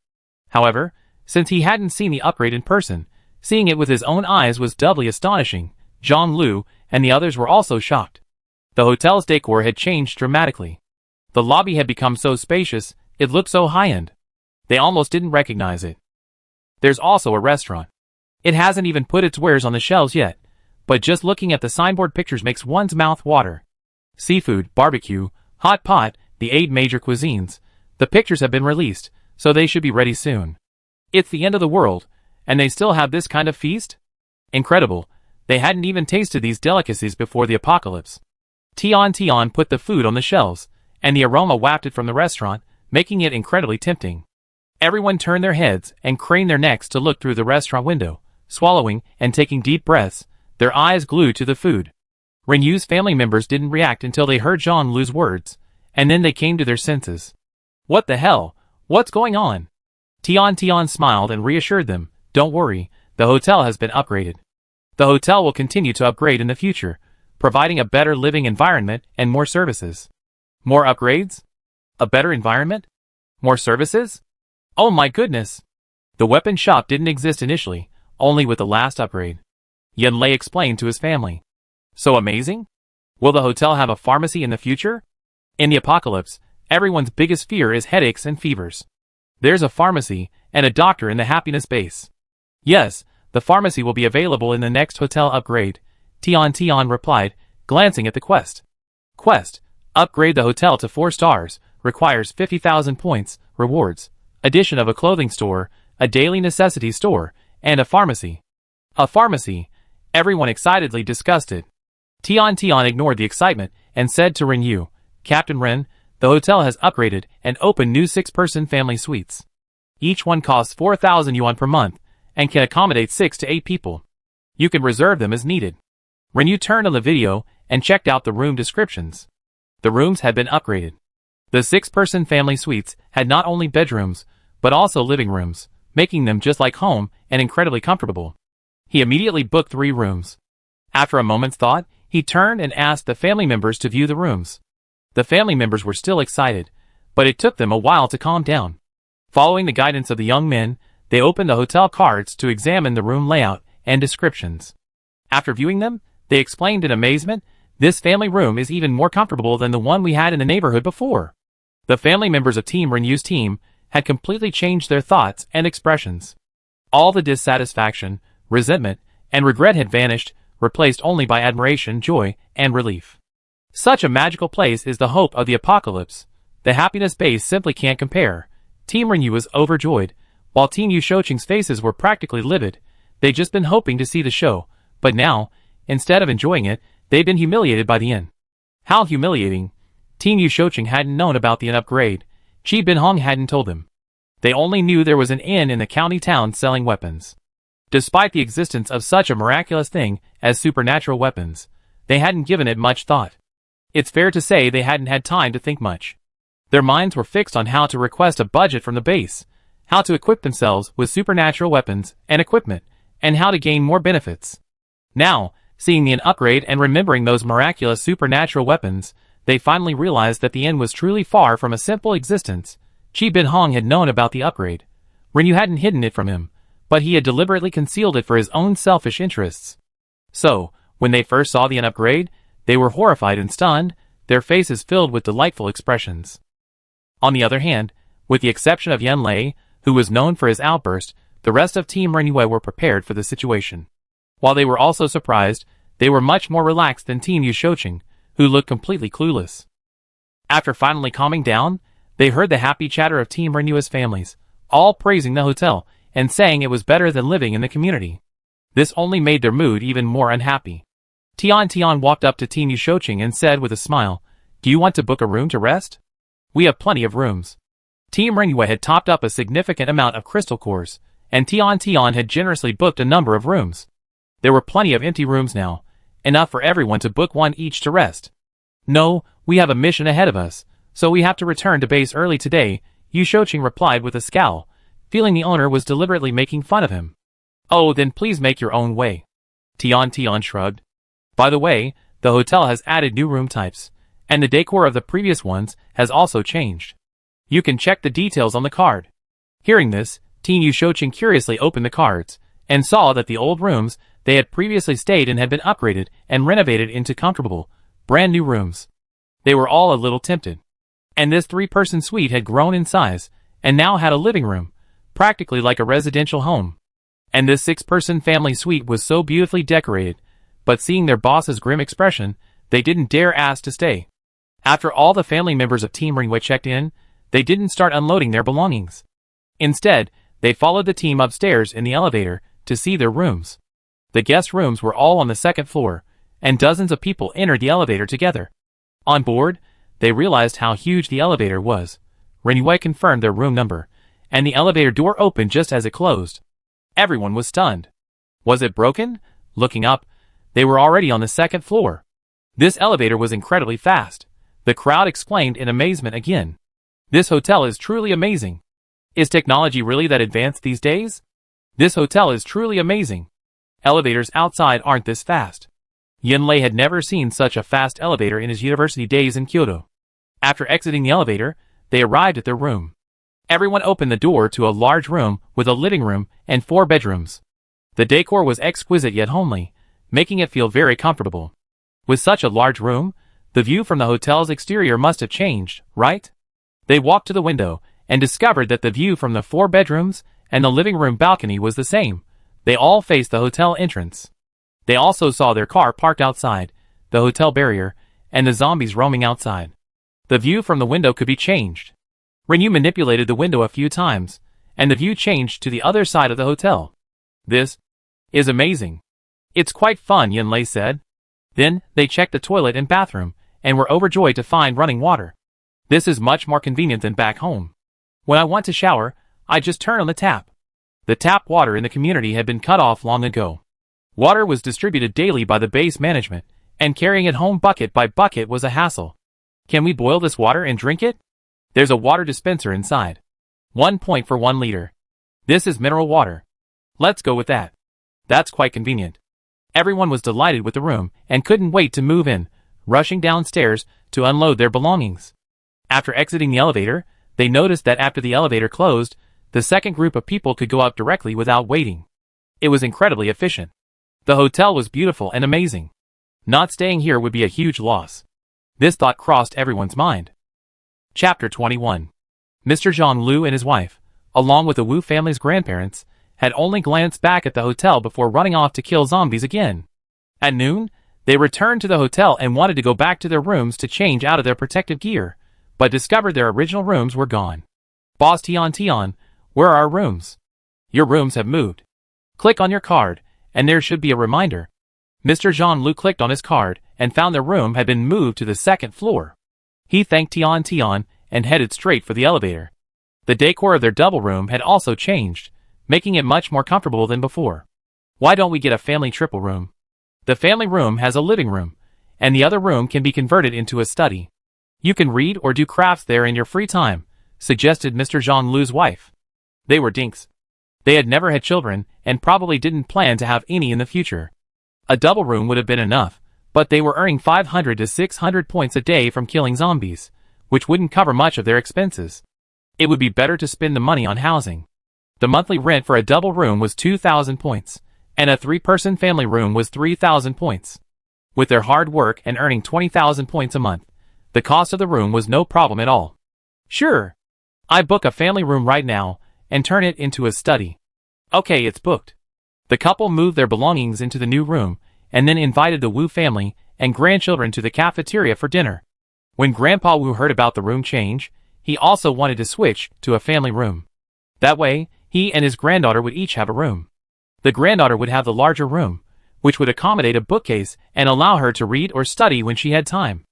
However, since he hadn't seen the upgrade in person, seeing it with his own eyes was doubly astonishing. Jean-Loup and the others were also shocked. The hotel's decor had changed dramatically. The lobby had become so spacious, it looked so high-end. They almost didn't recognize it. There's also a restaurant. It hasn't even put its wares on the shelves yet, but just looking at the signboard pictures makes one's mouth water. Seafood, barbecue, hot pot, the 8 major cuisines. The pictures have been released, so they should be ready soon. It's the end of the world, and they still have this kind of feast? Incredible, they hadn't even tasted these delicacies before the apocalypse. Tian put the food on the shelves, and the aroma wafted from the restaurant, making it incredibly tempting. Everyone turned their heads and craned their necks to look through the restaurant window, swallowing and taking deep breaths, their eyes glued to the food. Renyu's family members didn't react until they heard Jean-Loup's words, and then they came to their senses. "What the hell? What's going on?" Tian smiled and reassured them, "Don't worry, the hotel has been upgraded. The hotel will continue to upgrade in the future, providing a better living environment and more services." More upgrades? A better environment? More services? Oh my goodness! The weapon shop didn't exist initially, only with the last upgrade. Yan-Lei explained to his family. So amazing? Will the hotel have a pharmacy in the future? In the apocalypse, everyone's biggest fear is headaches and fevers. There's a pharmacy and a doctor in the happiness base. Yes, the pharmacy will be available in the next hotel upgrade, Tian replied, glancing at the quest. Quest: upgrade the hotel to 4 stars, requires 50,000 points, rewards, addition of a clothing store, a daily necessities store, and a pharmacy. A pharmacy. Everyone excitedly discussed it. Tian ignored the excitement and said to Renyu, "Captain Ren, the hotel has upgraded and opened new 6-person family suites. Each one costs 4,000 yuan per month and can accommodate 6 to 8 people. You can reserve them as needed." Renyu turned on the video and checked out the room descriptions. The rooms had been upgraded. The 6-person family suites had not only bedrooms, but also living rooms, making them just like home and incredibly comfortable. He immediately booked 3 rooms. After a moment's thought, he turned and asked the family members to view the rooms. The family members were still excited, but it took them a while to calm down. Following the guidance of the young men, they opened the hotel cards to examine the room layout and descriptions. After viewing them, they exclaimed in amazement, "This family room is even more comfortable than the one we had in the neighborhood before. The family members of Team Renyu's team had completely changed their thoughts and expressions. All the dissatisfaction, resentment, and regret had vanished, replaced only by admiration, joy, and relief. Such a magical place is the hope of the apocalypse. The happiness base simply can't compare. Team Renyu was overjoyed, while Team Yushoching's faces were practically livid. They'd just been hoping to see the show, but now, instead of enjoying it, they'd been humiliated by the inn. How humiliating. Team Yushoching hadn't known about the inn upgrade. Chi Binhong hadn't told them. They only knew there was an inn in the county town selling weapons. Despite the existence of such a miraculous thing as supernatural weapons, they hadn't given it much thought. It's fair to say they hadn't had time to think much. Their minds were fixed on how to request a budget from the base, how to equip themselves with supernatural weapons and equipment, and how to gain more benefits. Now, seeing the inn upgrade and remembering those miraculous supernatural weapons, they finally realized that the inn was truly far from a simple existence. Chi Binhong had known about the upgrade. Renyu hadn't hidden it from him, but he had deliberately concealed it for his own selfish interests. So, when they first saw the inn upgrade, they were horrified and stunned, their faces filled with delightful expressions. On the other hand, with the exception of Yan Lei, who was known for his outburst, the rest of Team Renyue were prepared for the situation. While they were also surprised, they were much more relaxed than Team Yushoching, who looked completely clueless. After finally calming down, they heard the happy chatter of Team Renyue's families, all praising the hotel and saying it was better than living in the community. This only made their mood even more unhappy. Tian walked up to Team Yushoching and said with a smile, "Do you want to book a room to rest? We have plenty of rooms." Team Renyue had topped up a significant amount of crystal cores, and Tian had generously booked a number of rooms. There were plenty of empty rooms now, enough for everyone to book one each to rest. "No, we have a mission ahead of us, so we have to return to base early today," Yushoching replied with a scowl, feeling the owner was deliberately making fun of him. "Oh, then please make your own way." Tian shrugged. "By the way, the hotel has added new room types, and the decor of the previous ones has also changed. You can check the details on the card." Hearing this, Team Yushoching curiously opened the cards, and saw that the old rooms they had previously stayed in had been upgraded and renovated into comfortable, brand new rooms. They were all a little tempted. And this 3-person suite had grown in size, and now had a living room, practically like a residential home. And this 6-person family suite was so beautifully decorated, but seeing their boss's grim expression, they didn't dare ask to stay. After all the family members of Team Renyue checked in, they didn't start unloading their belongings. Instead, they followed the team upstairs in the elevator to see their rooms. The guest rooms were all on the 2nd floor, and dozens of people entered the elevator together. On board, they realized how huge the elevator was. Renyue confirmed their room number, and the elevator door opened just as it closed. Everyone was stunned. Was it broken? Looking up, they were already on the 2nd floor. This elevator was incredibly fast. The crowd exclaimed in amazement again. "This hotel is truly amazing. Is technology really that advanced these days? This hotel is truly amazing. Elevators outside aren't this fast." Yan Lei had never seen such a fast elevator in his university days in Kyoto. After exiting the elevator, they arrived at their room. Everyone opened the door to a large room with a living room and 4 bedrooms. The decor was exquisite yet homely, making it feel very comfortable. With such a large room, the view from the hotel's exterior must have changed, right? They walked to the window and discovered that the view from the 4 bedrooms and the living room balcony was the same. They all faced the hotel entrance. They also saw their car parked outside, the hotel barrier, and the zombies roaming outside. The view from the window could be changed. Renyu manipulated the window a few times, and the view changed to the other side of the hotel. "This is amazing. It's quite fun," Yan Lei said. Then, they checked the toilet and bathroom, and were overjoyed to find running water. "This is much more convenient than back home. When I want to shower, I just turn on the tap." The tap water in the community had been cut off long ago. Water was distributed daily by the base management, and carrying it home bucket by bucket was a hassle. "Can we boil this water and drink it? There's a water dispenser inside. 1 point for 1 liter. This is mineral water. Let's go with that. That's quite convenient." Everyone was delighted with the room and couldn't wait to move in, rushing downstairs to unload their belongings. After exiting the elevator, they noticed that after the elevator closed, the second group of people could go up directly without waiting. It was incredibly efficient. The hotel was beautiful and amazing. Not staying here would be a huge loss. This thought crossed everyone's mind. Chapter 21. Mr. Zhang Lu and his wife, along with the Wu family's grandparents, had only glanced back at the hotel before running off to kill zombies again. At noon, they returned to the hotel and wanted to go back to their rooms to change out of their protective gear, but discovered their original rooms were gone. Boss Tian, where are our rooms? Your rooms have moved. Click on your card, and there should be a reminder. Mr. Zhang Lu clicked on his card and found their room had been moved to the second floor. He thanked Tian and headed straight for the elevator. The decor of their double room had also changed, making it much more comfortable than before. Why don't we get a family triple room? The family room has a living room, and the other room can be converted into a study. You can read or do crafts there in your free time, suggested Mr. Zhang Lu's wife. They were dinks. They had never had children and probably didn't plan to have any in the future. A double room would have been enough, but they were earning 500 to 600 points a day from killing zombies, which wouldn't cover much of their expenses. It would be better to spend the money on housing. The monthly rent for a double room was 2,000 points, and a three-person family room was 3,000 points. With their hard work and earning 20,000 points a month, the cost of the room was no problem at all. Sure. I book a family room right now and turn it into a study. Okay, it's booked. The couple moved their belongings into the new room and then invited the Wu family and grandchildren to the cafeteria for dinner. When Grandpa Wu heard about the room change, he also wanted to switch to a family room. That way, he and his granddaughter would each have a room. The granddaughter would have the larger room, which would accommodate a bookcase and allow her to read or study when she had time.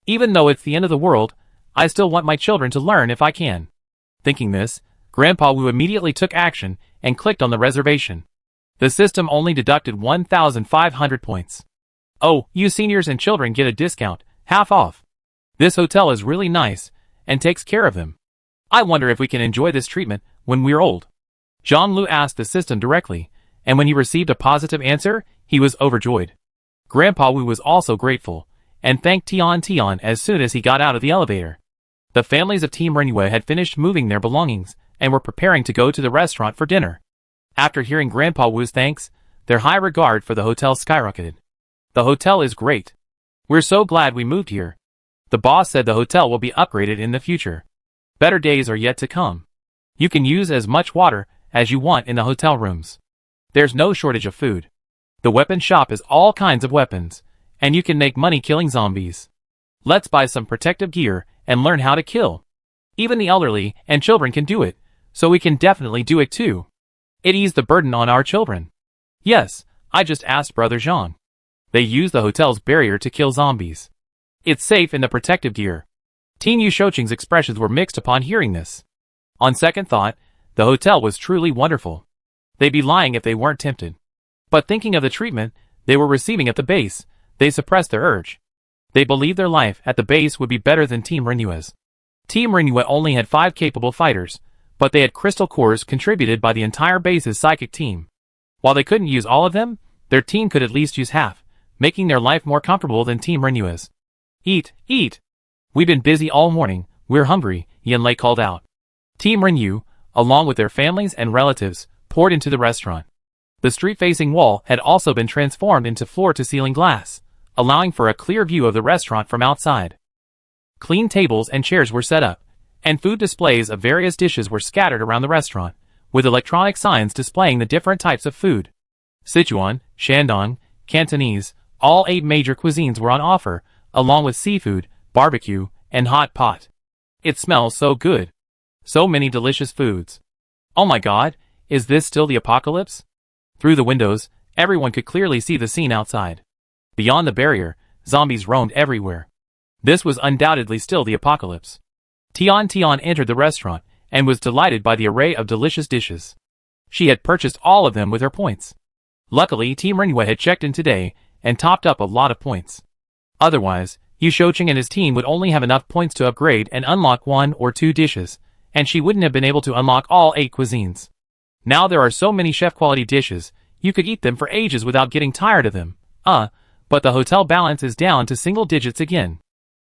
Even though it's the end of the world, I still want my children to learn if I can. Thinking this, Grandpa Wu immediately took action and clicked on the reservation. The system only deducted 1,500 points. Oh, you seniors and children get a discount, half off. This hotel is really nice and takes care of them. I wonder if we can enjoy this treatment when we're old. Zhang Lu asked the system directly, and when he received a positive answer, he was overjoyed. Grandpa Wu was also grateful, and thanked Tian as soon as he got out of the elevator. The families of Team Renyue had finished moving their belongings and were preparing to go to the restaurant for dinner. After hearing Grandpa Wu's thanks, their high regard for the hotel skyrocketed. The hotel is great. We're so glad we moved here. The boss said the hotel will be upgraded in the future. Better days are yet to come. You can use as much water as you want in the hotel rooms. There's no shortage of food. The weapon shop is all kinds of weapons, and you can make money killing zombies. Let's buy some protective gear and learn how to kill. Even the elderly and children can do it, so we can definitely do it too. It eased the burden on our children. Yes, I just asked Brother Zhang. They use the hotel's barrier to kill zombies. It's safe in the protective gear. Teen Yu Shouqing's expressions were mixed upon hearing this. On second thought, the hotel was truly wonderful. They'd be lying if they weren't tempted. But thinking of the treatment they were receiving at the base, they suppressed their urge. They believed their life at the base would be better than Team Renyue's. Team Renyue only had 5 capable fighters, but they had crystal cores contributed by the entire base's psychic team. While they couldn't use all of them, their team could at least use half, making their life more comfortable than Team Renyue's. Eat, eat! We've been busy all morning, we're hungry, Yanlei called out. Team Renyu, along with their families and relatives, poured into the restaurant. The street-facing wall had also been transformed into floor-to-ceiling glass, allowing for a clear view of the restaurant from outside. Clean tables and chairs were set up, and food displays of various dishes were scattered around the restaurant, with electronic signs displaying the different types of food. Sichuan, Shandong, Cantonese, all 8 major cuisines were on offer, along with seafood, barbecue, and hot pot. It smells so good. So many delicious foods. Oh my god, is this still the apocalypse? Through the windows, everyone could clearly see the scene outside. Beyond the barrier, zombies roamed everywhere. This was undoubtedly still the apocalypse. Tian entered the restaurant and was delighted by the array of delicious dishes. She had purchased all of them with her points. Luckily, Team Renyue had checked in today and topped up a lot of points. Otherwise, Yu Shouqing and his team would only have enough points to upgrade and unlock 1 or 2 dishes, and she wouldn't have been able to unlock all 8 cuisines. Now there are so many chef-quality dishes, you could eat them for ages without getting tired of them. But the hotel balance is down to single digits again.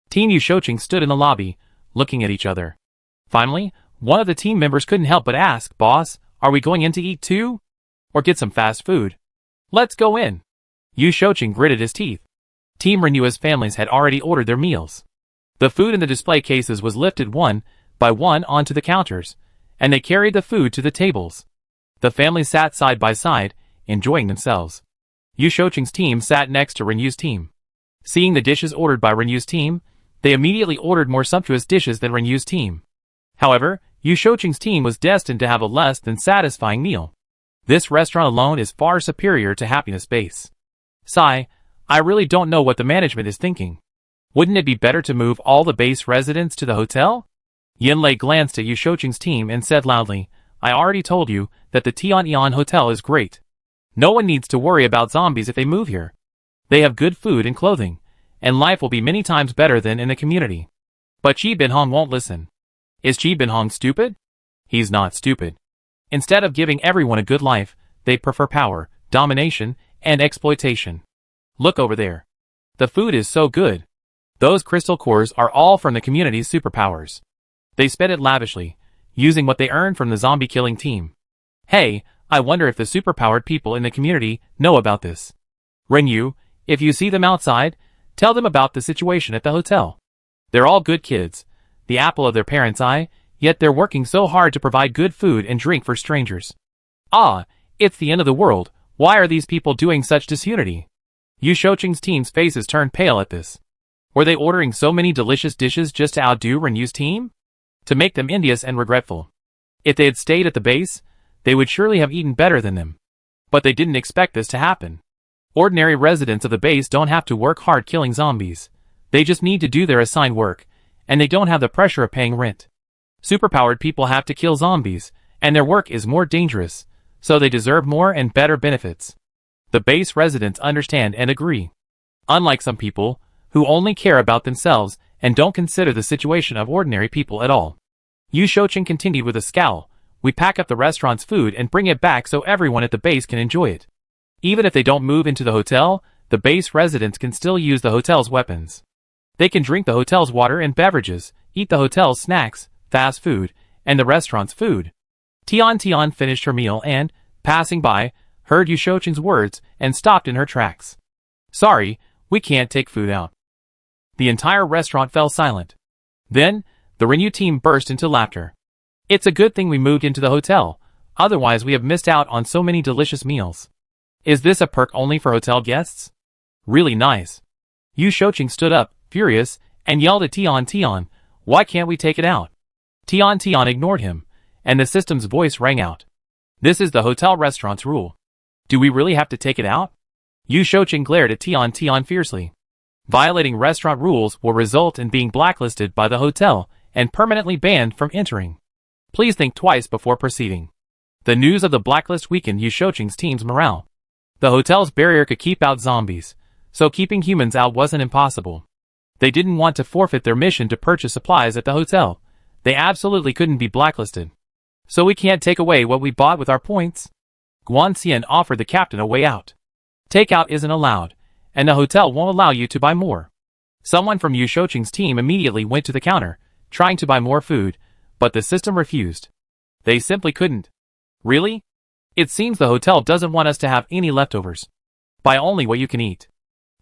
Teen Yu Shouqing stood in the lobby, looking at each other. Finally, one of the team members couldn't help but ask, "Boss, are we going in to eat too? Or get some fast food?" "Let's go in." Yu Shouqing gritted his teeth. Team Renyue's families had already ordered their meals. The food in the display cases was lifted one by one onto the counters, and they carried the food to the tables. The family sat side by side, enjoying themselves. Yu Shouqing's team sat next to Renyu's team. Seeing the dishes ordered by Renyu's team, they immediately ordered more sumptuous dishes than Renyu's team. However, Yu Shouqing's team was destined to have a less than satisfying meal. This restaurant alone is far superior to Happiness Base. Sigh, I really don't know what the management is thinking. Wouldn't it be better to move all the base residents to the hotel? Yanlei glanced at Yu Shouqing's team and said loudly, I already told you that the Tianyang Hotel is great. No one needs to worry about zombies if they move here. They have good food and clothing, and life will be many times better than in the community. But Qi Binhong won't listen. Is Qi Binhong stupid? He's not stupid. Instead of giving everyone a good life, they prefer power, domination, and exploitation. Look over there. The food is so good. Those crystal cores are all from the community's superpowers. They spend it lavishly, using what they earn from the zombie-killing team. Hey, I wonder if the superpowered people in the community know about this. Renyu, if you see them outside, tell them about the situation at the hotel. They're all good kids, the apple of their parents' eye, yet they're working so hard to provide good food and drink for strangers. Ah, it's the end of the world. Why are these people doing such disunity? Yu Shouqing's team's faces turned pale at this. Were they ordering so many delicious dishes just to outdo Renyu's team? To make them envious and regretful. If they had stayed at the base, they would surely have eaten better than them. But they didn't expect this to happen. Ordinary residents of the base don't have to work hard killing zombies. They just need to do their assigned work, and they don't have the pressure of paying rent. Superpowered people have to kill zombies, and their work is more dangerous, so they deserve more and better benefits. The base residents understand and agree. Unlike some people, who only care about themselves and don't consider the situation of ordinary people at all. Yu Shouqing continued with a scowl, we pack up the restaurant's food and bring it back so everyone at the base can enjoy it. Even if they don't move into the hotel, the base residents can still use the hotel's weapons. They can drink the hotel's water and beverages, eat the hotel's snacks, fast food, and the restaurant's food. Tian finished her meal and, passing by, heard Yu Shouqing's words and stopped in her tracks. Sorry, we can't take food out. The entire restaurant fell silent. Then, the Renyu team burst into laughter. It's a good thing we moved into the hotel, otherwise we have missed out on so many delicious meals. Is this a perk only for hotel guests? Really nice. Yu Shouqing stood up, furious, and yelled at Tian, why can't we take it out? Tian ignored him, and the system's voice rang out. This is the hotel restaurant's rule. Do we really have to take it out? Yu Shouqing glared at Tian fiercely. Violating restaurant rules will result in being blacklisted by the hotel and permanently banned from entering. Please think twice before proceeding. The news of the blacklist weakened Yu Shouqing's team's morale. The hotel's barrier could keep out zombies, so keeping humans out wasn't impossible. They didn't want to forfeit their mission to purchase supplies at the hotel. They absolutely couldn't be blacklisted. So we can't take away what we bought with our points? Guanxian offered the captain a way out. Takeout isn't allowed, and the hotel won't allow you to buy more. Someone from Yu Shouqing's team immediately went to the counter, trying to buy more food, but the system refused. They simply couldn't. Really? It seems the hotel doesn't want us to have any leftovers. Buy only what you can eat.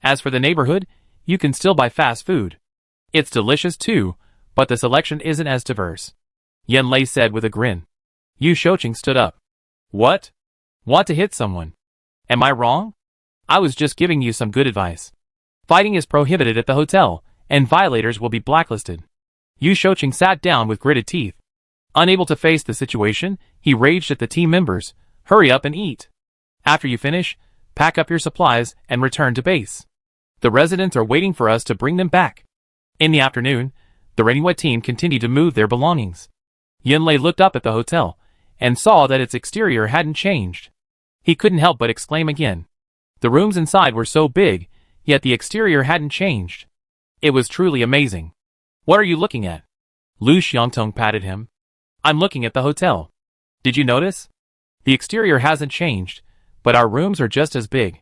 As for the neighborhood, you can still buy fast food. It's delicious too, but the selection isn't as diverse. Yanlei said with a grin. Yu Shouqing stood up. What? Want to hit someone? Am I wrong? I was just giving you some good advice. Fighting is prohibited at the hotel, and violators will be blacklisted. Yu Shouqing sat down with gritted teeth. Unable to face the situation, he raged at the team members. Hurry up and eat. After you finish, pack up your supplies and return to base. The residents are waiting for us to bring them back. In the afternoon, the Renyu team continued to move their belongings. Yanlei looked up at the hotel and saw that its exterior hadn't changed. He couldn't help but exclaim again. The rooms inside were so big, yet the exterior hadn't changed. It was truly amazing. What are you looking at? Lu Xiangtong patted him. I'm looking at the hotel. Did you notice? The exterior hasn't changed, but our rooms are just as big.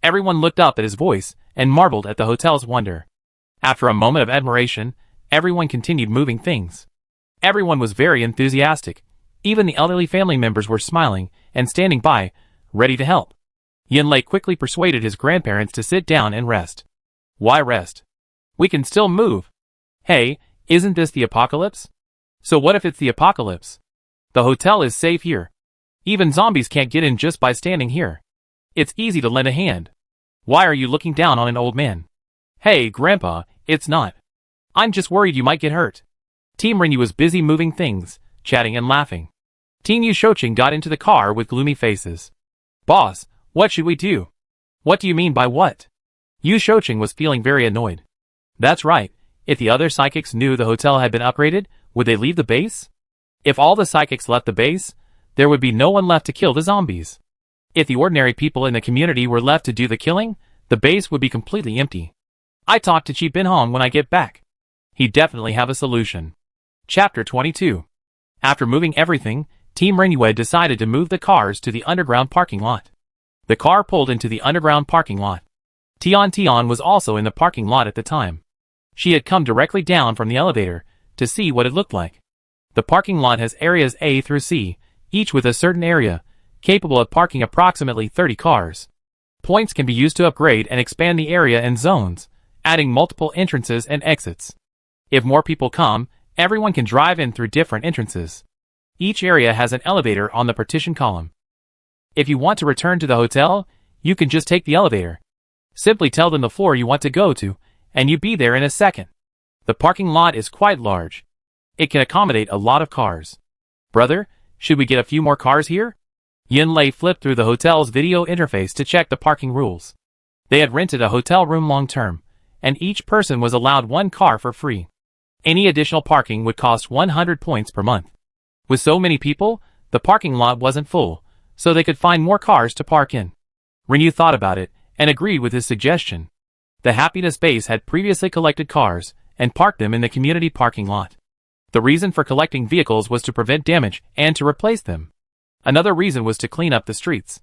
Everyone looked up at his voice and marveled at the hotel's wonder. After a moment of admiration, everyone continued moving things. Everyone was very enthusiastic. Even the elderly family members were smiling and standing by, ready to help. Yanlei quickly persuaded his grandparents to sit down and rest. Why rest? We can still move. Hey, isn't this the apocalypse? So what if it's the apocalypse? The hotel is safe here. Even zombies can't get in just by standing here. It's easy to lend a hand. Why are you looking down on an old man? Hey, Grandpa, it's not. I'm just worried you might get hurt. Team Rinyu was busy moving things, chatting and laughing. Team Yu Shoucheng got into the car with gloomy faces. Boss, what should we do? What do you mean by what? Yu Shoucheng was feeling very annoyed. That's right, if the other psychics knew the hotel had been upgraded, would they leave the base? If all the psychics left the base, there would be no one left to kill the zombies. If the ordinary people in the community were left to do the killing, the base would be completely empty. I talked to Chi Bin-hong when I get back. He'd definitely have a solution. Chapter 22. After moving everything, Team Rinyu decided to move the cars to the underground parking lot. The car pulled into the underground parking lot. Tian was also in the parking lot at the time. She had come directly down from the elevator to see what it looked like. The parking lot has areas A through C, each with a certain area, capable of parking approximately 30 cars. Points can be used to upgrade and expand the area and zones, adding multiple entrances and exits. If more people come, everyone can drive in through different entrances. Each area has an elevator on the partition column. If you want to return to the hotel, you can just take the elevator. Simply tell them the floor you want to go to, and you'll be there in a second. The parking lot is quite large. It can accommodate a lot of cars. Brother, should we get a few more cars here? Yin Lei flipped through the hotel's video interface to check the parking rules. They had rented a hotel room long-term, and each person was allowed one car for free. Any additional parking would cost 100 points per month. With so many people, the parking lot wasn't full, so they could find more cars to park in. Rinyu thought about it, and agreed with his suggestion. The Happiness Base had previously collected cars, and parked them in the community parking lot. The reason for collecting vehicles was to prevent damage and to replace them. Another reason was to clean up the streets.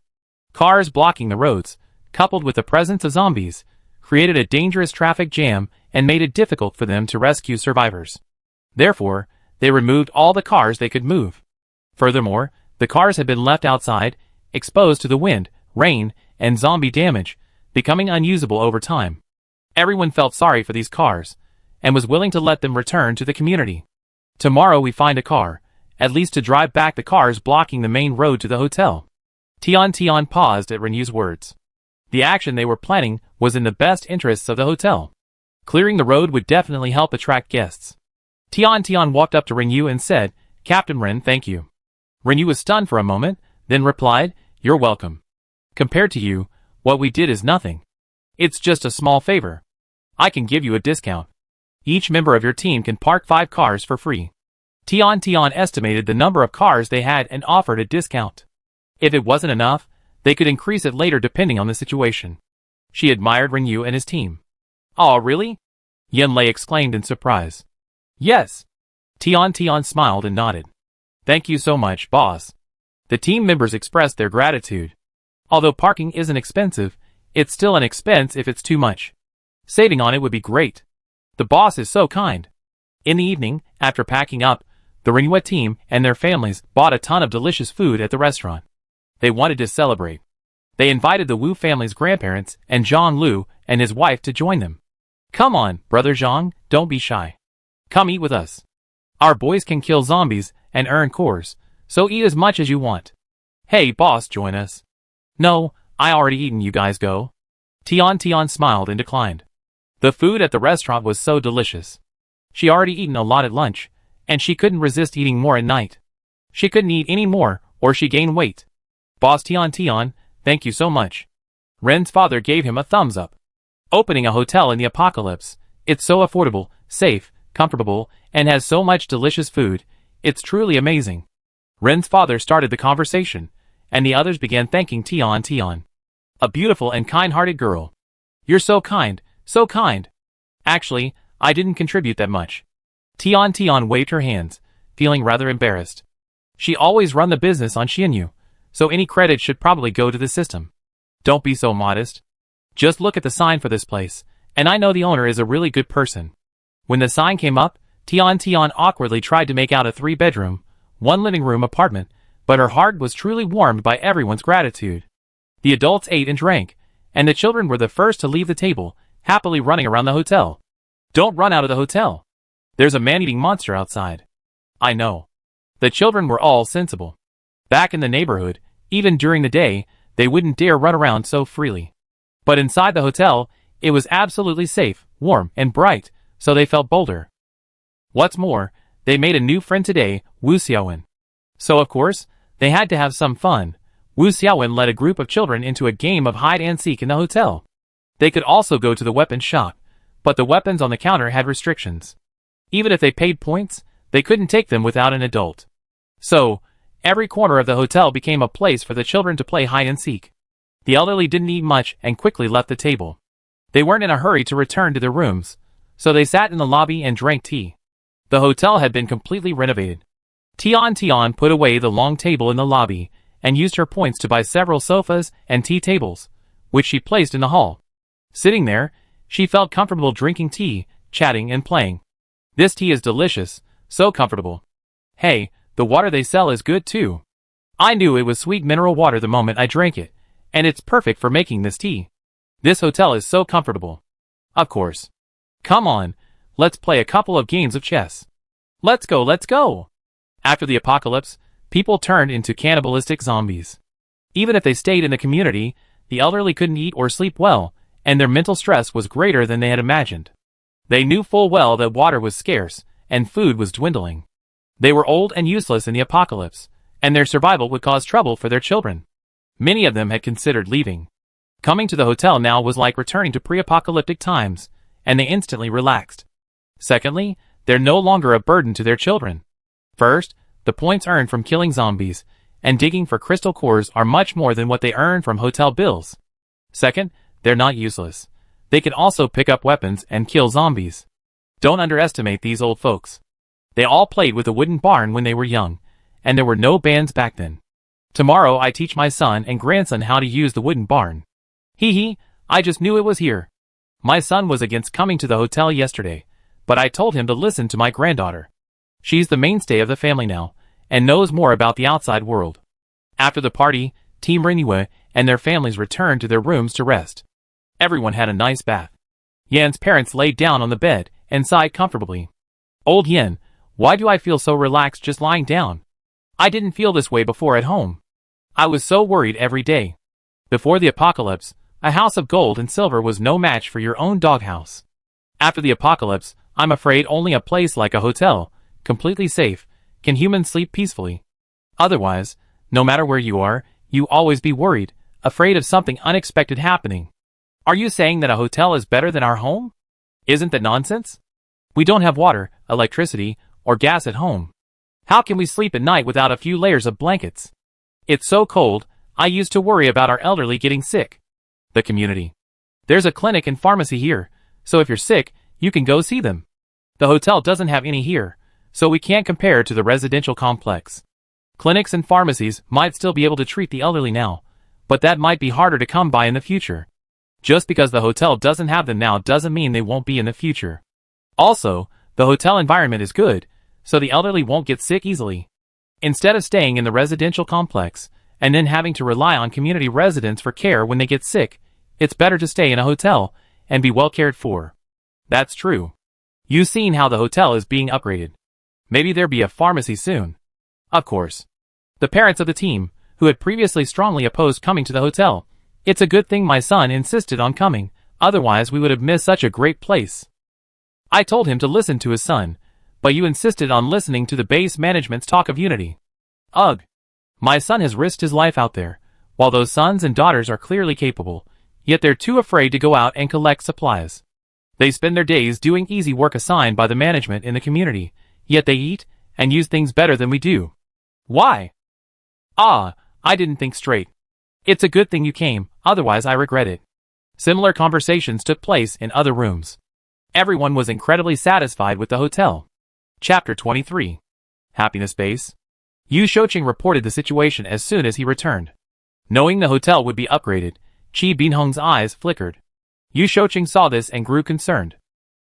Cars blocking the roads, coupled with the presence of zombies, created a dangerous traffic jam and made it difficult for them to rescue survivors. Therefore, they removed all the cars they could move. Furthermore, the cars had been left outside, exposed to the wind, rain, and zombie damage, becoming unusable over time. Everyone felt sorry for these cars, and was willing to let them return to the community. Tomorrow we find a car, at least to drive back the cars blocking the main road to the hotel. Tian paused at Rinyu's words. The action they were planning was in the best interests of the hotel. Clearing the road would definitely help attract guests. Tian walked up to Rinyu and said, Captain Ren, thank you. Rinyu was stunned for a moment, then replied, You're welcome. Compared to you, what we did is nothing. It's just a small favor. I can give you a discount. Each member of your team can park 5 cars for free. Tian estimated the number of cars they had and offered a discount. If it wasn't enough, they could increase it later depending on the situation. She admired Rinyu and his team. Oh, really? Yin Lei exclaimed in surprise. Yes. Tian smiled and nodded. Thank you so much, boss. The team members expressed their gratitude. Although parking isn't expensive, it's still an expense if it's too much. Saving on it would be great. The boss is so kind. In the evening, after packing up, the Rinyu team and their families bought a ton of delicious food at the restaurant. They wanted to celebrate. They invited the Wu family's grandparents and Zhang Lu and his wife to join them. Come on, brother Zhang, don't be shy. Come eat with us. Our boys can kill zombies and earn cores, so eat as much as you want. Hey boss, join us. No, I already eaten, you guys go. Tian smiled and declined. The food at the restaurant was so delicious. She already eaten a lot at lunch, and she couldn't resist eating more at night. She couldn't eat any more, or she gained weight. Boss Tian, thank you so much. Ren's father gave him a thumbs up. Opening a hotel in the apocalypse, it's so affordable, safe, comfortable, and has so much delicious food, it's truly amazing. Ren's father started the conversation, and the others began thanking Tian. A beautiful and kind-hearted girl. You're so kind, so kind. Actually, I didn't contribute that much. Tian waved her hands, feeling rather embarrassed. She always run the business on Xinyu, so any credit should probably go to the system. Don't be so modest. Just look at the sign for this place, and I know the owner is a really good person. When the sign came up, Tian awkwardly tried to make out a 3-bedroom, 1 living room apartment, but her heart was truly warmed by everyone's gratitude. The adults ate and drank, and the children were the first to leave the table, happily running around the hotel. Don't run out of the hotel. There's a man-eating monster outside. I know. The children were all sensible. Back in the neighborhood, even during the day, they wouldn't dare run around so freely. But inside the hotel, it was absolutely safe, warm, and bright, so they felt bolder. What's more, they made a new friend today, Wu Xiaowen. So of course, they had to have some fun. Wu Xiaowen led a group of children into a game of hide-and-seek in the hotel. They could also go to the weapons shop, but the weapons on the counter had restrictions. Even if they paid points, they couldn't take them without an adult. So, every corner of the hotel became a place for the children to play hide-and-seek. The elderly didn't eat much and quickly left the table. They weren't in a hurry to return to their rooms, so they sat in the lobby and drank tea. The hotel had been completely renovated. Tian put away the long table in the lobby and used her points to buy several sofas and tea tables, which she placed in the hall. Sitting there, she felt comfortable drinking tea, chatting and playing. This tea is delicious, so comfortable. Hey, the water they sell is good too. I knew it was sweet mineral water the moment I drank it, and it's perfect for making this tea. This hotel is so comfortable. Of course. Come on, let's play a couple of games of chess. Let's go, let's go! After the apocalypse, people turned into cannibalistic zombies. Even if they stayed in the community, the elderly couldn't eat or sleep well, and their mental stress was greater than they had imagined. They knew full well that water was scarce, and food was dwindling. They were old and useless in the apocalypse, and their survival would cause trouble for their children. Many of them had considered leaving. Coming to the hotel now was like returning to pre-apocalyptic times, and they instantly relaxed. Secondly, they're no longer a burden to their children. First, the points earned from killing zombies and digging for crystal cores are much more than what they earn from hotel bills. Second, they're not useless. They can also pick up weapons and kill zombies. Don't underestimate these old folks. They all played with a wooden barn when they were young, and there were no bands back then. Tomorrow I teach my son and grandson how to use the wooden barn. Hee, I just knew it was here. My son was against coming to the hotel yesterday, but I told him to listen to my granddaughter. She's the mainstay of the family now, and knows more about the outside world. After the party, Team Rinue and their families returned to their rooms to rest. Everyone had a nice bath. Yan's parents laid down on the bed and sighed comfortably. Old Yan, why do I feel so relaxed just lying down? I didn't feel this way before at home. I was so worried every day. Before the apocalypse, a house of gold and silver was no match for your own doghouse. After the apocalypse, I'm afraid only a place like a hotel, completely safe, can humans sleep peacefully. Otherwise, no matter where you are, you always be worried, afraid of something unexpected happening. Are you saying that a hotel is better than our home? Isn't that nonsense? We don't have water, electricity, or gas at home. How can we sleep at night without a few layers of blankets? It's so cold, I used to worry about our elderly getting sick. The community. There's a clinic and pharmacy here, so if you're sick, you can go see them. The hotel doesn't have any here, so we can't compare to the residential complex. Clinics and pharmacies might still be able to treat the elderly now, but that might be harder to come by in the future. Just because the hotel doesn't have them now doesn't mean they won't be in the future. Also, the hotel environment is good, so the elderly won't get sick easily. Instead of staying in the residential complex, and then having to rely on community residents for care when they get sick, it's better to stay in a hotel and be well cared for. That's true. You've seen how the hotel is being upgraded. Maybe there'll be a pharmacy soon. Of course. The parents of the team, who had previously strongly opposed coming to the hotel, it's a good thing my son insisted on coming, otherwise we would have missed such a great place. I told him to listen to his son, but you insisted on listening to the base management's talk of unity. Ugh. My son has risked his life out there, while those sons and daughters are clearly capable, yet they're too afraid to go out and collect supplies. They spend their days doing easy work assigned by the management in the community, yet they eat and use things better than we do. Why? I didn't think straight. It's a good thing you came, otherwise I regret it. Similar conversations took place in other rooms. Everyone was incredibly satisfied with the hotel. Chapter 23. Happiness Base. Yu Shouqing reported the situation as soon as he returned. Knowing the hotel would be upgraded, Qi Binhong's eyes flickered. Yu Shouqing saw this and grew concerned.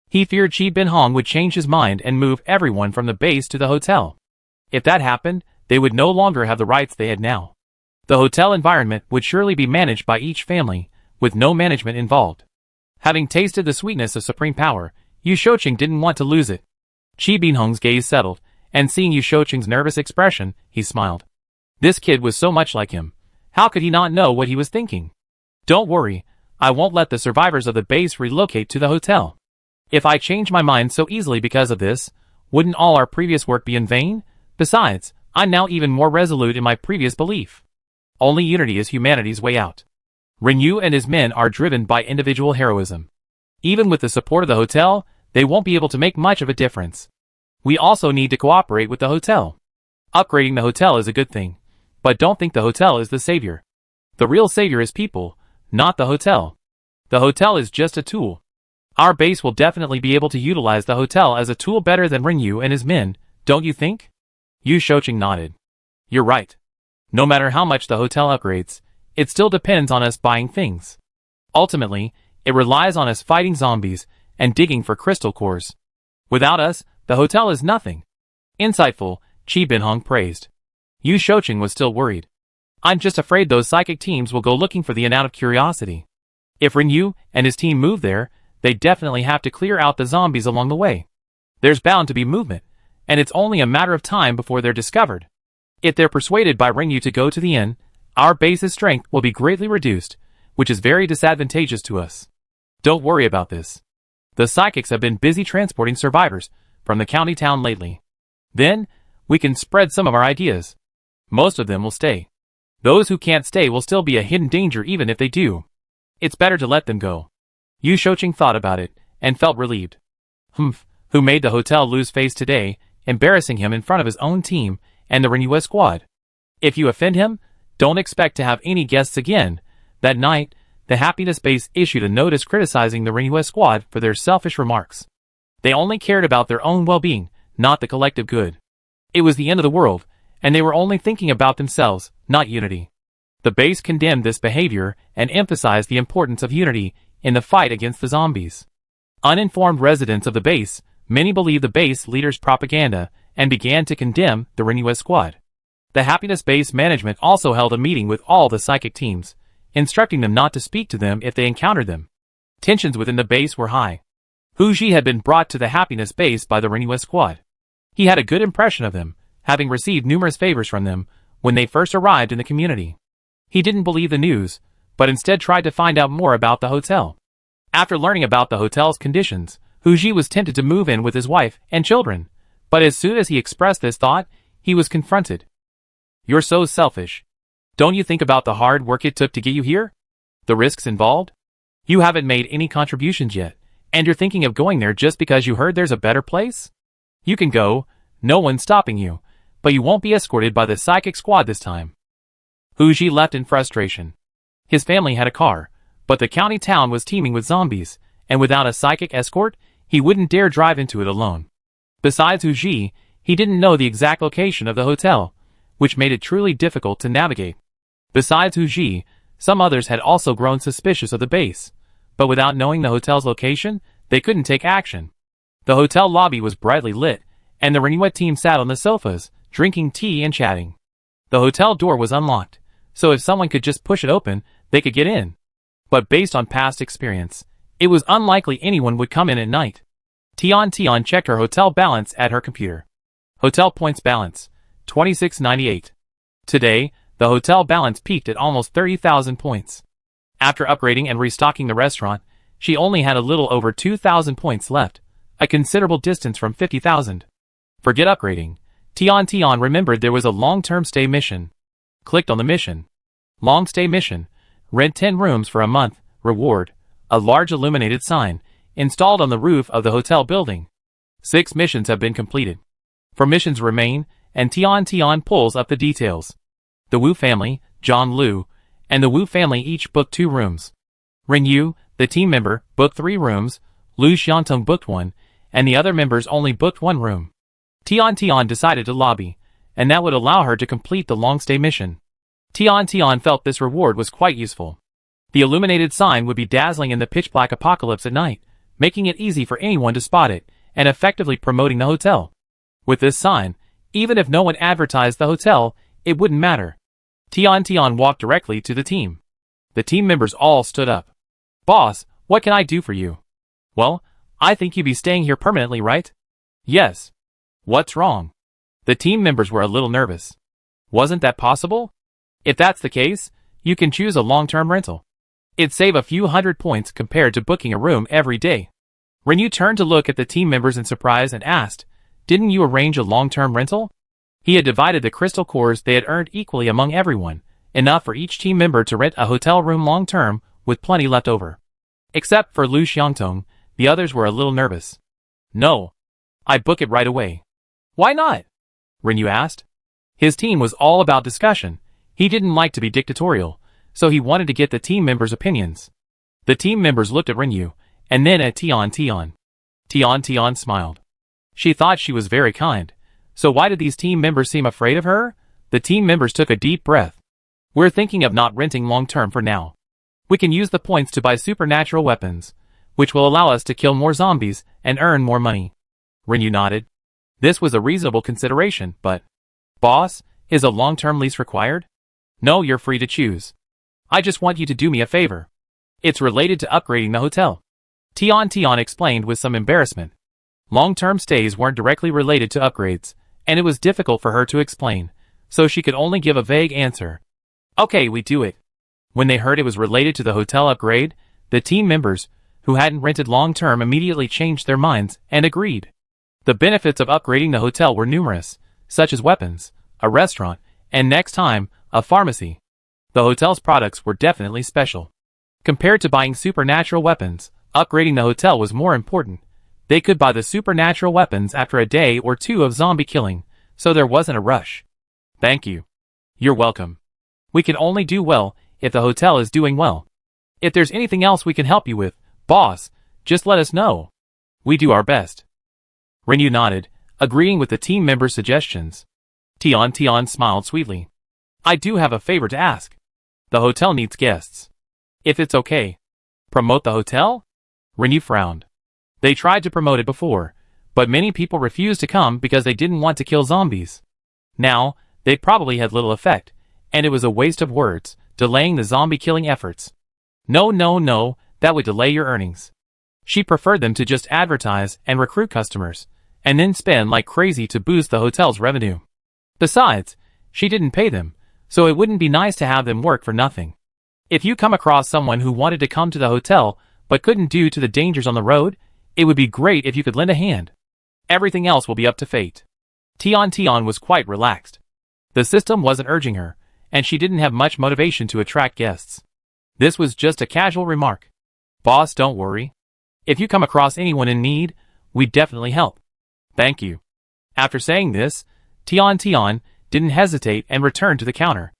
He feared Qi Binhong would change his mind and move everyone from the base to the hotel. If that happened, they would no longer have the rights they had now. The hotel environment would surely be managed by each family, with no management involved. Having tasted the sweetness of supreme power, Yu Shouqing didn't want to lose it. Chi Binhong's gaze settled, and seeing Yu Shouqing's nervous expression, he smiled. This kid was so much like him. How could he not know what he was thinking? Don't worry, I won't let the survivors of the base relocate to the hotel. If I change my mind so easily because of this, wouldn't all our previous work be in vain? Besides, I'm now even more resolute in my previous belief. Only unity is humanity's way out. Rinyu and his men are driven by individual heroism. Even with the support of the hotel, they won't be able to make much of a difference. We also need to cooperate with the hotel. Upgrading the hotel is a good thing, but don't think the hotel is the savior. The real savior is people, not the hotel. The hotel is just a tool. Our base will definitely be able to utilize the hotel as a tool better than Rinyu and his men, don't you think? Yu Shouqing nodded. You're right. No matter how much the hotel upgrades, it still depends on us buying things. Ultimately, it relies on us fighting zombies and digging for crystal cores. Without us, the hotel is nothing. Insightful, Chi Binhong praised. Yu Shouqing was still worried. I'm just afraid those psychic teams will go looking for the inn out of curiosity. If Rinyu and his team move there, they definitely have to clear out the zombies along the way. There's bound to be movement, and it's only a matter of time before they're discovered. If they're persuaded by Rinyu to go to the inn, our base's strength will be greatly reduced, which is very disadvantageous to us. Don't worry about this. The psychics have been busy transporting survivors from the county town lately. Then, we can spread some of our ideas. Most of them will stay. Those who can't stay will still be a hidden danger even if they do. It's better to let them go. Yu Shouqing thought about it, and felt relieved. Who made the hotel lose face today, embarrassing him in front of his own team and the Rinyu squad? If you offend him, don't expect to have any guests again. That night, the Happiness Base issued a notice criticizing the Rinyu squad for their selfish remarks. They only cared about their own well-being, not the collective good. It was the end of the world, and they were only thinking about themselves, not unity. The base condemned this behavior and emphasized the importance of unity in the fight against the zombies. Uninformed residents of the base, many believed the base leader's propaganda and began to condemn the Rinyu squad. The Happiness Base management also held a meeting with all the psychic teams, instructing them not to speak to them if they encountered them. Tensions within the base were high. Hu Ji had been brought to the Happiness Base by the Rinyu squad. He had a good impression of them, having received numerous favors from them when they first arrived in the community. He didn't believe the news, but instead tried to find out more about the hotel. After learning about the hotel's conditions, Hu Ji was tempted to move in with his wife and children, but as soon as he expressed this thought, he was confronted. You're so selfish. Don't you think about the hard work it took to get you here? The risks involved? You haven't made any contributions yet, and you're thinking of going there just because you heard there's a better place? You can go, no one's stopping you, but you won't be escorted by the psychic squad this time. Hu Ji left in frustration. His family had a car, but the county town was teeming with zombies, and without a psychic escort, he wouldn't dare drive into it alone. Besides Hu Ji, he didn't know the exact location of the hotel, which made it truly difficult to navigate. Besides Hu Ji, some others had also grown suspicious of the base, but without knowing the hotel's location, they couldn't take action. The hotel lobby was brightly lit, and the Rinyu team sat on the sofas, drinking tea and chatting. The hotel door was unlocked, so if someone could just push it open, they could get in. But based on past experience, it was unlikely anyone would come in at night. Tian checked her hotel balance at her computer. Hotel points balance, 2698. Today, the hotel balance peaked at almost 30,000 points. After upgrading and restocking the restaurant, she only had a little over 2,000 points left, a considerable distance from 50,000. Forget upgrading. Tian remembered there was a long-term stay mission. Clicked on the mission. Long stay mission. Rent 10 rooms for a month. Reward. A large illuminated sign, installed on the roof of the hotel building. 6 missions have been completed. 4 missions remain, and Tian pulls up the details. The Wu family, John Liu, and the Wu family each booked 2 rooms. Rinyu, the team member, booked 3 rooms, Lu Xiantong booked 1, and the other members only booked 1 room. Tian decided to lobby, and that would allow her to complete the long stay mission. Tian felt this reward was quite useful. The illuminated sign would be dazzling in the pitch-black apocalypse at night, making it easy for anyone to spot it, and effectively promoting the hotel. With this sign, even if no one advertised the hotel, it wouldn't matter. Tian walked directly to the team. The team members all stood up. Boss, what can I do for you? Well, I think you'd be staying here permanently, right? Yes. What's wrong? The team members were a little nervous. Wasn't that possible? If that's the case, you can choose a long-term rental. It'd save a few hundred points compared to booking a room every day. Renyu turned to look at the team members in surprise and asked, "Didn't you arrange a long-term rental?" He had divided the crystal cores they had earned equally among everyone, enough for each team member to rent a hotel room long-term with plenty left over. Except for Lu Xiangtong, the others were a little nervous. "No. I'd book it right away." "Why not?" Renyu asked. His team was all about discussion. He didn't like to be dictatorial, so he wanted to get the team members' opinions. The team members looked at Renyu, and then at Tian Tian. Tian Tian smiled. She thought she was very kind. So why did these team members seem afraid of her? The team members took a deep breath. "We're thinking of not renting long-term for now. We can use the points to buy supernatural weapons, which will allow us to kill more zombies and earn more money." Renyu nodded. This was a reasonable consideration, but... "Boss, is a long-term lease required?" "No, you're free to choose. I just want you to do me a favor. It's related to upgrading the hotel." Tian Tian explained with some embarrassment. Long-term stays weren't directly related to upgrades, and it was difficult for her to explain, so she could only give a vague answer. "Okay, we do it." When they heard it was related to the hotel upgrade, the team members, who hadn't rented long-term, immediately changed their minds and agreed. The benefits of upgrading the hotel were numerous, such as weapons, a restaurant, and next time, a pharmacy. The hotel's products were definitely special. Compared to buying supernatural weapons, upgrading the hotel was more important. They could buy the supernatural weapons after a day or two of zombie killing, so there wasn't a rush. "Thank you." "You're welcome. We can only do well if the hotel is doing well. If there's anything else we can help you with, boss, just let us know. We do our best." Renyu nodded, agreeing with the team members' suggestions. Tian Tian smiled sweetly. "I do have a favor to ask. The hotel needs guests. If it's okay." "Promote the hotel?" Renyu frowned. They tried to promote it before, but many people refused to come because they didn't want to kill zombies. Now, they probably had little effect, and it was a waste of words, delaying the zombie-killing efforts. No, that would delay your earnings. She preferred them to just advertise and recruit customers, and then spend like crazy to boost the hotel's revenue. Besides, she didn't pay them, so it wouldn't be nice to have them work for nothing. If you come across someone who wanted to come to the hotel but couldn't due to the dangers on the road, it would be great if you could lend a hand. Everything else will be up to fate. Tian Tian was quite relaxed. The system wasn't urging her, and she didn't have much motivation to attract guests. This was just a casual remark. "Boss, don't worry. If you come across anyone in need, we'd definitely help." "Thank you." After saying this, Tian Tian didn't hesitate and returned to the counter.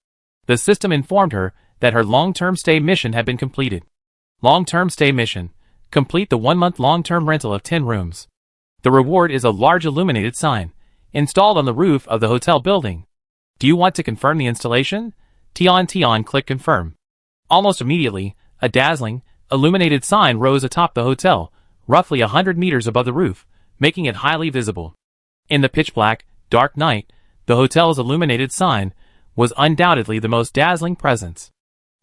The system informed her that her long-term stay mission had been completed. Long-term stay mission. Complete the 1-month long-term rental of 10 rooms. The reward is a large illuminated sign, installed on the roof of the hotel building. "Do you want to confirm the installation?" Tian Tian clicked confirm. Almost immediately, a dazzling, illuminated sign rose atop the hotel, roughly 100 meters above the roof, making it highly visible. In the pitch-black, dark night, the hotel's illuminated sign was undoubtedly the most dazzling presence.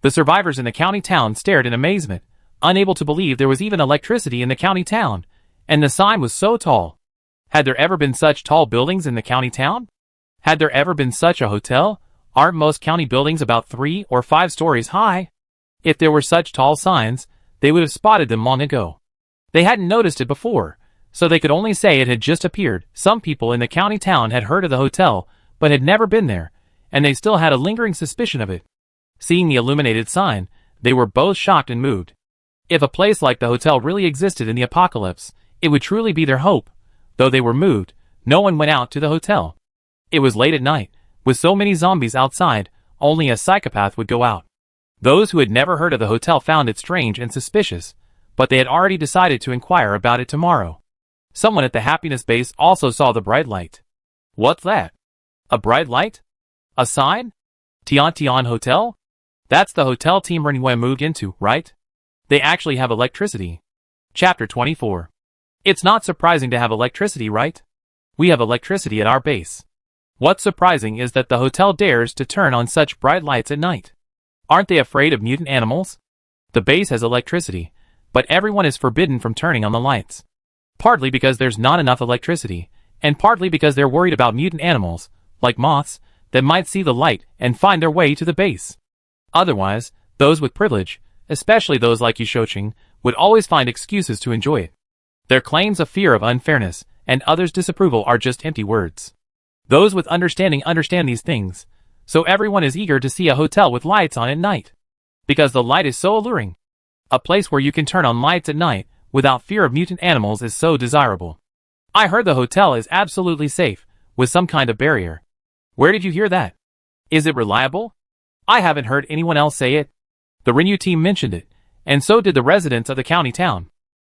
The survivors in the county town stared in amazement, unable to believe there was even electricity in the county town, and the sign was so tall. Had there ever been such tall buildings in the county town? Had there ever been such a hotel? Aren't most county buildings about 3 or 5 stories high? If there were such tall signs, they would have spotted them long ago. They hadn't noticed it before, so they could only say it had just appeared. Some people in the county town had heard of the hotel, but had never been there, and they still had a lingering suspicion of it. Seeing the illuminated sign, they were both shocked and moved. If a place like the hotel really existed in the apocalypse, it would truly be their hope. Though they were moved, no one went out to the hotel. It was late at night. With so many zombies outside, only a psychopath would go out. Those who had never heard of the hotel found it strange and suspicious, but they had already decided to inquire about it tomorrow. Someone at the happiness base also saw the bright light. "What's that? A bright light? A sign? Tian Tian Hotel? That's the hotel Team Renyu moved into, right? They actually have electricity." Chapter 24. It's not surprising to have electricity, right? We have electricity at our base. What's surprising is that the hotel dares to turn on such bright lights at night. Aren't they afraid of mutant animals? The base has electricity, but everyone is forbidden from turning on the lights. Partly because there's not enough electricity, and partly because they're worried about mutant animals, like moths, that might see the light and find their way to the base. Otherwise, those with privilege, especially those like Yushoching, would always find excuses to enjoy it. Their claims of fear of unfairness and others' disapproval are just empty words. Those with understanding understand these things, so everyone is eager to see a hotel with lights on at night. Because the light is so alluring. A place where you can turn on lights at night without fear of mutant animals is so desirable. I heard the hotel is absolutely safe, with some kind of barrier. Where did you hear that? Is it reliable? I haven't heard anyone else say it. The Renew team mentioned it, and so did the residents of the county town.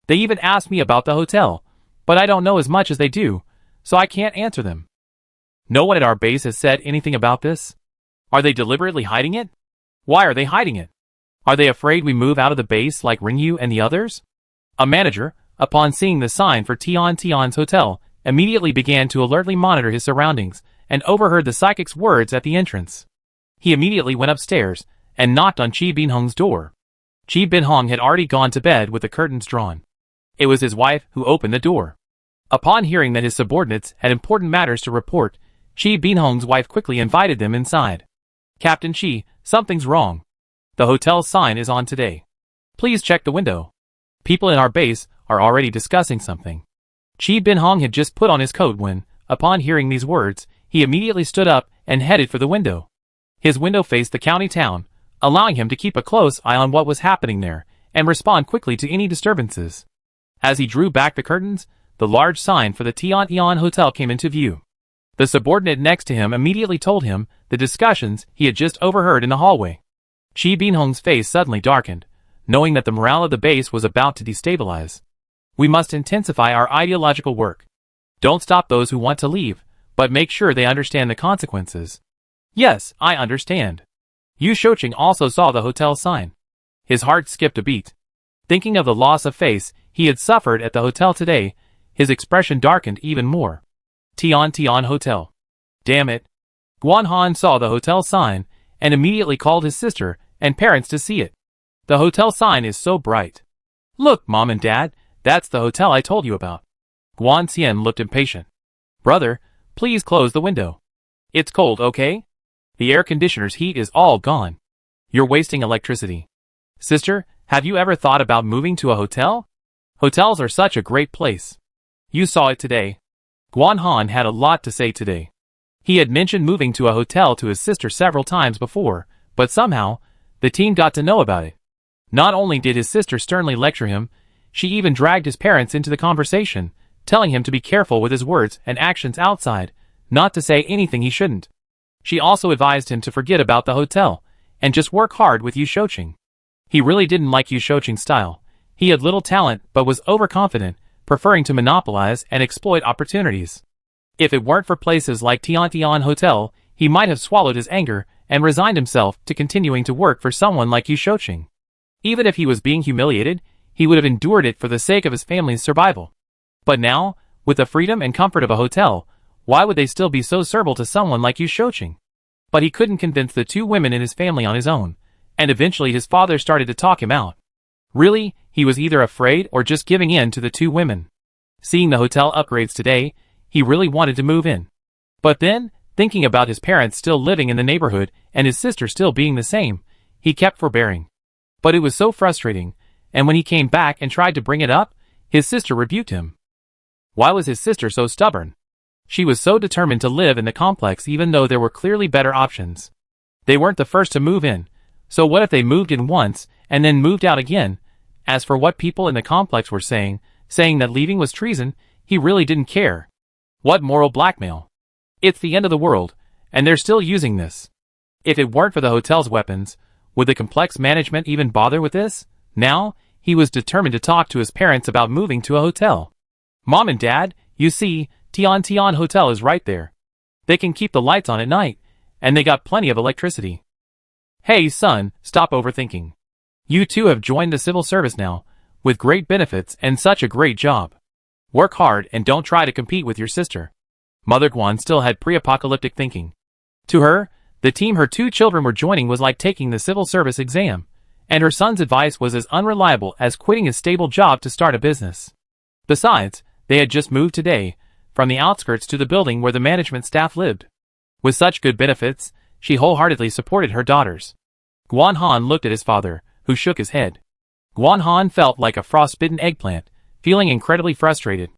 They even asked me about the hotel, but I don't know as much as they do, so I can't answer them. No one at our base has said anything about this. Are they deliberately hiding it? Why are they hiding it? Are they afraid we move out of the base like Rinyu and the others? A manager, upon seeing the sign for Tion's hotel, immediately began to alertly monitor his surroundings and overheard the psychic's words at the entrance. He immediately went upstairs and knocked on Chi Binhong's door. Chi Binhong had already gone to bed with the curtains drawn. It was his wife who opened the door. Upon hearing that his subordinates had important matters to report, Chi Binhong's wife quickly invited them inside. Captain Chi, something's wrong. The hotel's sign is on today. Please check the window. People in our base are already discussing something. Chi Binhong had just put on his coat when, upon hearing these words, he immediately stood up and headed for the window. His window faced the county town, allowing him to keep a close eye on what was happening there and respond quickly to any disturbances. As he drew back the curtains, the large sign for the Tian Hotel came into view. The subordinate next to him immediately told him the discussions he had just overheard in the hallway. Chi Binhong's face suddenly darkened, knowing that the morale of the base was about to destabilize. We must intensify our ideological work. Don't stop those who want to leave, but make sure they understand the consequences. Yes, I understand. Yu Shoqing also saw the hotel sign. His heart skipped a beat. Thinking of the loss of face he had suffered at the hotel today, his expression darkened even more. Tian Hotel. Damn it. Guanhan saw the hotel sign and immediately called his sister and parents to see it. The hotel sign is so bright. Look, Mom and Dad, that's the hotel I told you about. Guan Xian looked impatient. Brother, please close the window. It's cold, okay? The air conditioner's heat is all gone. You're wasting electricity. Sister, have you ever thought about moving to a hotel? Hotels are such a great place. You saw it today. Guanhan had a lot to say today. He had mentioned moving to a hotel to his sister several times before, but somehow, the team got to know about it. Not only did his sister sternly lecture him, she even dragged his parents into the conversation, telling him to be careful with his words and actions outside, not to say anything he shouldn't. She also advised him to forget about the hotel, and just work hard with Yu Shoqing. He really didn't like Yu Shoqing's style. He had little talent but was overconfident, preferring to monopolize and exploit opportunities. If it weren't for places like Tian Hotel, he might have swallowed his anger and resigned himself to continuing to work for someone like Yu Shoqing. Even if he was being humiliated, he would have endured it for the sake of his family's survival. But now, with the freedom and comfort of a hotel, why would they still be so servile to someone like Yu Shoqing? But he couldn't convince the two women in his family on his own, and eventually his father started to talk him out. Really, he was either afraid or just giving in to the two women. Seeing the hotel upgrades today, he really wanted to move in. But then, thinking about his parents still living in the neighborhood and his sister still being the same, he kept forbearing. But it was so frustrating, and when he came back and tried to bring it up, his sister rebuked him. Why was his sister so stubborn? She was so determined to live in the complex even though there were clearly better options. They weren't the first to move in, so what if they moved in once and then moved out again? As for what people in the complex were saying that leaving was treason, he really didn't care. What moral blackmail? It's the end of the world, and they're still using this. If it weren't for the hotel's weapons, would the complex management even bother with this? Now, he was determined to talk to his parents about moving to a hotel. Mom and Dad, you see, Tian Hotel is right there. They can keep the lights on at night, and they got plenty of electricity. Hey son, stop overthinking. You two have joined the civil service now, with great benefits and such a great job. Work hard and don't try to compete with your sister. Mother Guan still had pre-apocalyptic thinking. To her, the team her two children were joining was like taking the civil service exam, and her son's advice was as unreliable as quitting a stable job to start a business. Besides, they had just moved today, from the outskirts to the building where the management staff lived. With such good benefits, she wholeheartedly supported her daughters. Guan Han looked at his father, who shook his head. Guan Han felt like a frostbitten eggplant, feeling incredibly frustrated.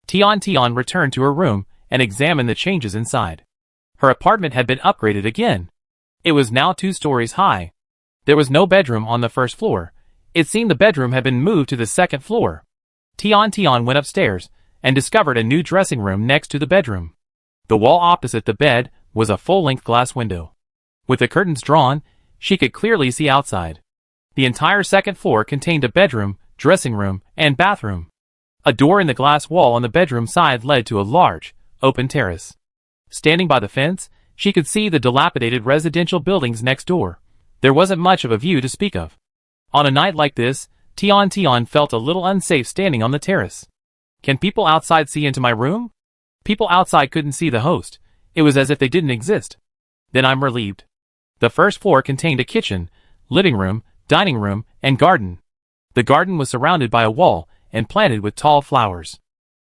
Tian returned to her room and examined the changes inside. Her apartment had been upgraded again. It was now 2 stories high. There was no bedroom on the first floor. It seemed the bedroom had been moved to the second floor. Tian went upstairs and discovered a new dressing room next to the bedroom. The wall opposite the bed was a full-length glass window. With the curtains drawn, she could clearly see outside. The entire second floor contained a bedroom, dressing room, and bathroom. A door in the glass wall on the bedroom side led to a large, open terrace. Standing by the fence, she could see the dilapidated residential buildings next door. There wasn't much of a view to speak of. On a night like this, Tian felt a little unsafe standing on the terrace. Can people outside see into my room? People outside couldn't see the host. It was as if they didn't exist. Then I'm relieved. The first floor contained a kitchen, living room, dining room, and garden. The garden was surrounded by a wall and planted with tall flowers.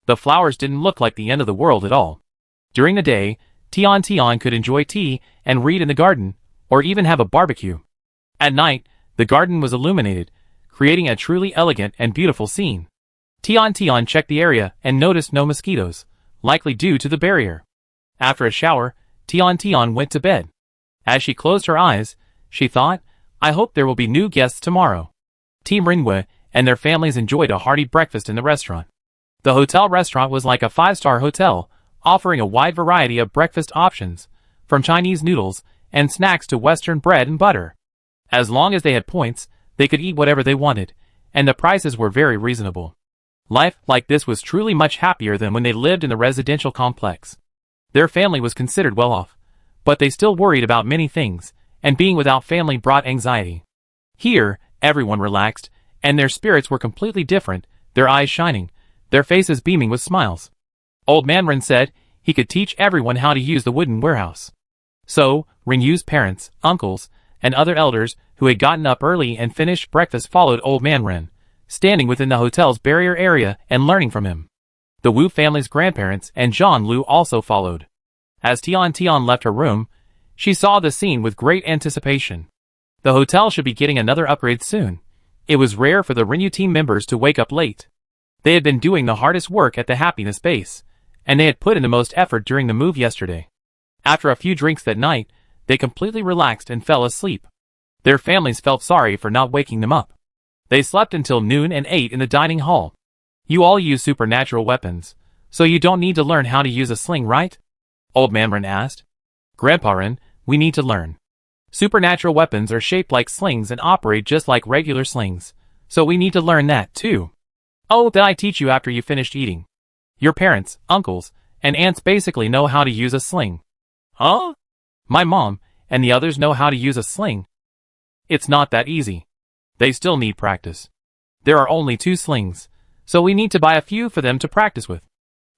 The flowers didn't look like the end of the world at all. During the day, Tian could enjoy tea and read in the garden, or even have a barbecue. At night, the garden was illuminated, creating a truly elegant and beautiful scene. Tian checked the area and noticed no mosquitoes, likely due to the barrier. After a shower, Tian went to bed. As she closed her eyes, she thought, I hope there will be new guests tomorrow. Team Rinwei and their families enjoyed a hearty breakfast in the restaurant. The hotel restaurant was like a 5-star hotel, offering a wide variety of breakfast options, from Chinese noodles and snacks to Western bread and butter. As long as they had points, they could eat whatever they wanted, and the prices were very reasonable. Life like this was truly much happier than when they lived in the residential complex. Their family was considered well off, but they still worried about many things, and being without family brought anxiety. Here, everyone relaxed, and their spirits were completely different, their eyes shining, their faces beaming with smiles. Old Man Ren said he could teach everyone how to use the wooden warehouse. So, Renyu's parents, uncles, and other elders who had gotten up early and finished breakfast followed Old Man Ren, standing within the hotel's barrier area and learning from him. The Wu family's grandparents and Zhang Lu also followed. As Tian left her room, she saw the scene with great anticipation. The hotel should be getting another upgrade soon. It was rare for the Renyu team members to wake up late. They had been doing the hardest work at the happiness base, and they had put in the most effort during the move yesterday. After a few drinks that night, they completely relaxed and fell asleep. Their families felt sorry for not waking them up. They slept until noon and ate in the dining hall. You all use supernatural weapons, so you don't need to learn how to use a sling, right? Old Man Ren asked. Grandpa Ren, we need to learn. Supernatural weapons are shaped like slings and operate just like regular slings, so we need to learn that too. Oh, then I teach you after you finished eating. Your parents, uncles, and aunts basically know how to use a sling. Huh? My mom and the others know how to use a sling. It's not that easy. They still need practice. There are only 2 slings, so we need to buy a few for them to practice with.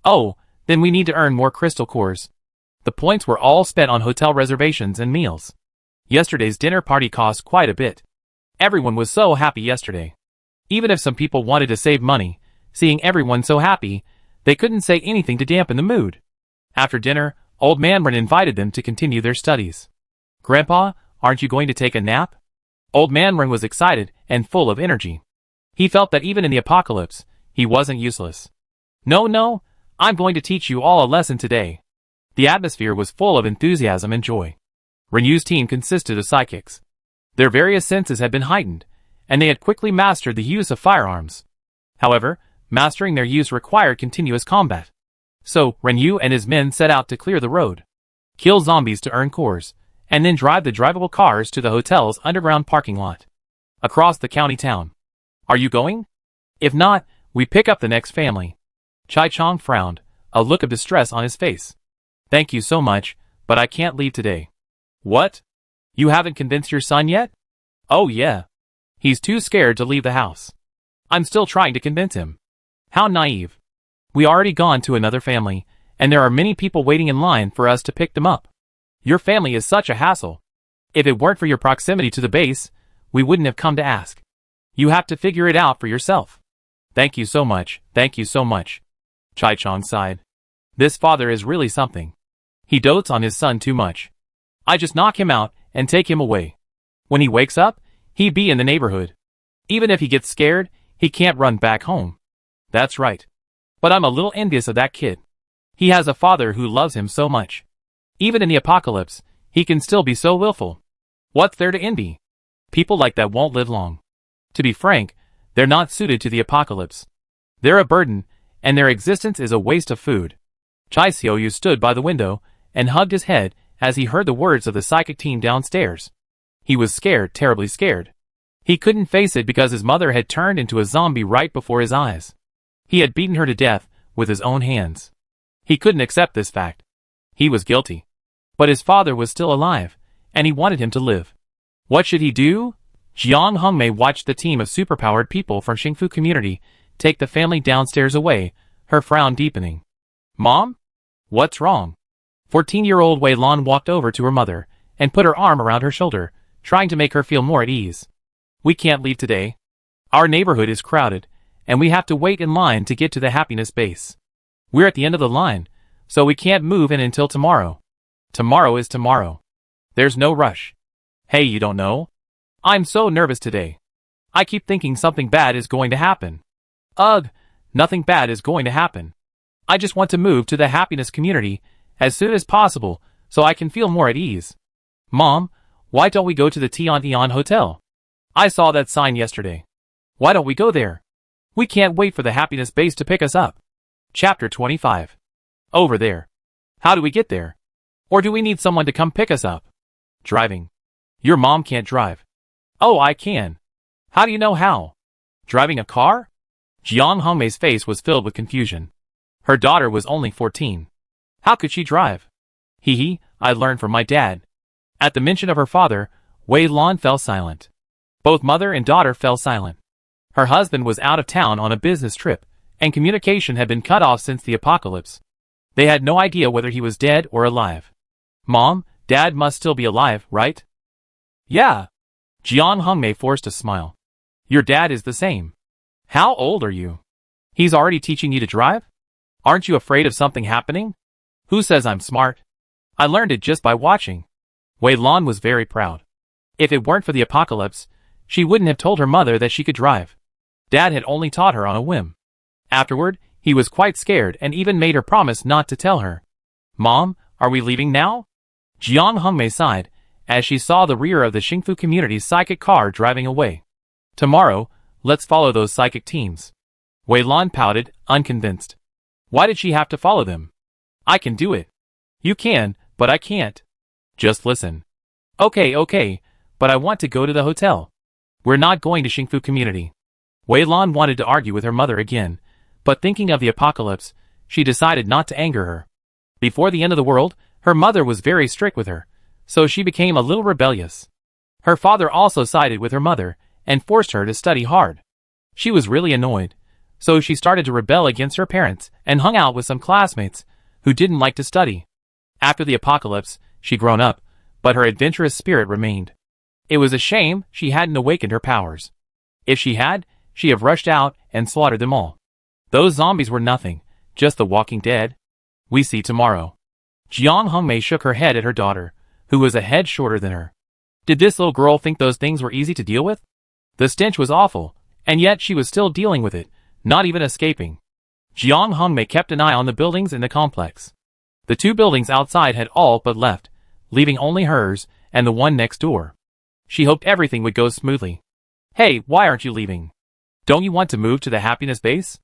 Oh, then we need to earn more crystal cores. The points were all spent on hotel reservations and meals. Yesterday's dinner party cost quite a bit. Everyone was so happy yesterday. Even if some people wanted to save money, seeing everyone so happy, they couldn't say anything to dampen the mood. After dinner, Old Man Ren invited them to continue their studies. Grandpa, aren't you going to take a nap? Old Man Ren was excited and full of energy. He felt that even in the apocalypse, he wasn't useless. No, I'm going to teach you all a lesson today. The atmosphere was full of enthusiasm and joy. Renyu's team consisted of psychics. Their various senses had been heightened, and they had quickly mastered the use of firearms. However, mastering their use required continuous combat. So, Renyu and his men set out to clear the road, kill zombies to earn cores, and then drive the drivable cars to the hotel's underground parking lot, across the county town. Are you going? If not, we pick up the next family. Chai Chong frowned, a look of distress on his face. Thank you so much, but I can't leave today. What? You haven't convinced your son yet? Oh yeah. He's too scared to leave the house. I'm still trying to convince him. How naive. We already gone to another family, and there are many people waiting in line for us to pick them up. Your family is such a hassle. If it weren't for your proximity to the base, we wouldn't have come to ask. You have to figure it out for yourself. Thank you so much, Chai Chong sighed. This father is really something. He dotes on his son too much. I just knock him out and take him away. When he wakes up, he'd be in the neighborhood. Even if he gets scared, he can't run back home. That's right. But I'm a little envious of that kid. He has a father who loves him so much. Even in the apocalypse, he can still be so willful. What's there to envy? People like that won't live long. To be frank, they're not suited to the apocalypse. They're a burden, and their existence is a waste of food. Chai Xiaoyu stood by the window and hugged his head as he heard the words of the psychic team downstairs. He was scared, terribly scared. He couldn't face it because his mother had turned into a zombie right before his eyes. He had beaten her to death with his own hands. He couldn't accept this fact. He was guilty. But his father was still alive, and he wanted him to live. What should he do? Jiang Hongmei watched the team of superpowered people from Xingfu community take the family downstairs away, her frown deepening. Mom? What's wrong? 14-year-old Wei Lan walked over to her mother and put her arm around her shoulder, trying to make her feel more at ease. We can't leave today. Our neighborhood is crowded, and we have to wait in line to get to the happiness base. We're at the end of the line, so we can't move in until tomorrow. Tomorrow is tomorrow. There's no rush. Hey, you don't know? I'm so nervous today. I keep thinking something bad is going to happen. Ugh, nothing bad is going to happen. I just want to move to the happiness community as soon as possible so I can feel more at ease. Mom, why don't we go to the Tian Hotel? I saw that sign yesterday. Why don't we go there? We can't wait for the happiness base to pick us up. Chapter 25. Over there. How do we get there? Or do we need someone to come pick us up? Driving. Your mom can't drive. Oh, I can. How do you know how? Driving a car? Jiang Hongmei's face was filled with confusion. Her daughter was only 14. How could she drive? Hee, I learned from my dad. At the mention of her father, Wei Lan fell silent. Both mother and daughter fell silent. Her husband was out of town on a business trip, and communication had been cut off since the apocalypse. They had no idea whether he was dead or alive. Mom, Dad must still be alive, right? Yeah. Jiang Hongmei forced a smile. Your dad is the same. How old are you? He's already teaching you to drive? Aren't you afraid of something happening? Who says I'm smart? I learned it just by watching. Wei Lan was very proud. If it weren't for the apocalypse, she wouldn't have told her mother that she could drive. Dad had only taught her on a whim. Afterward, he was quite scared and even made her promise not to tell her. Mom, are we leaving now? Jiang Hongmei sighed as she saw the rear of the Xingfu community's psychic car driving away. Tomorrow, let's follow those psychic teams. Wei Lan pouted, unconvinced. Why did she have to follow them? I can do it. You can, but I can't. Just listen. Okay, but I want to go to the hotel. We're not going to Xingfu community. Wei Lan wanted to argue with her mother again, but thinking of the apocalypse, she decided not to anger her. Before the end of the world, her mother was very strict with her, so she became a little rebellious. Her father also sided with her mother and forced her to study hard. She was really annoyed, so she started to rebel against her parents and hung out with some classmates who didn't like to study. After the apocalypse, she'd grown up, but her adventurous spirit remained. It was a shame she hadn't awakened her powers. If she had, she'd have rushed out and slaughtered them all. Those zombies were nothing, just the walking dead. We see tomorrow. Jiang Hongmei shook her head at her daughter, who was a head shorter than her. Did this little girl think those things were easy to deal with? The stench was awful, and yet she was still dealing with it, not even escaping. Jiang Hongmei kept an eye on the buildings in the complex. The two buildings outside had all but left, leaving only hers and the one next door. She hoped everything would go smoothly. Hey, why aren't you leaving? Don't you want to move to the happiness base?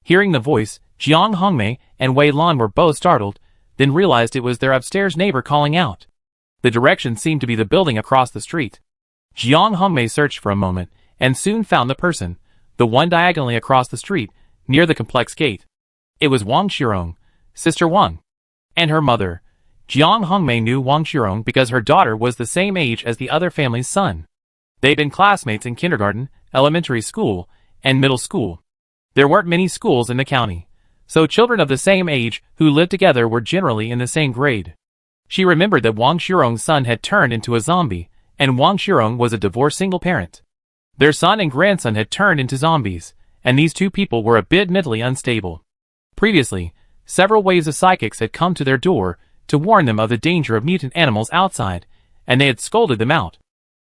Hearing the voice, Jiang Hongmei and Wei Lan were both startled, then realized it was their upstairs neighbor calling out. The direction seemed to be the building across the street. Jiang Hongmei searched for a moment and soon found the person, the one diagonally across the street, near the complex gate. It was Wang Shirong, Sister Wang. And her mother. Jiang Hongmei knew Wang Shirong because her daughter was the same age as the other family's son. They'd been classmates in kindergarten, elementary school, and middle school. There weren't many schools in the county, so children of the same age who lived together were generally in the same grade. She remembered that Wang Shirong's son had turned into a zombie, and Wang Shirong was a divorced single parent. Their son and grandson had turned into zombies, and these two people were a bit mentally unstable. Previously, Several waves of psychics had come to their door to warn them of the danger of mutant animals outside, and they had scolded them out.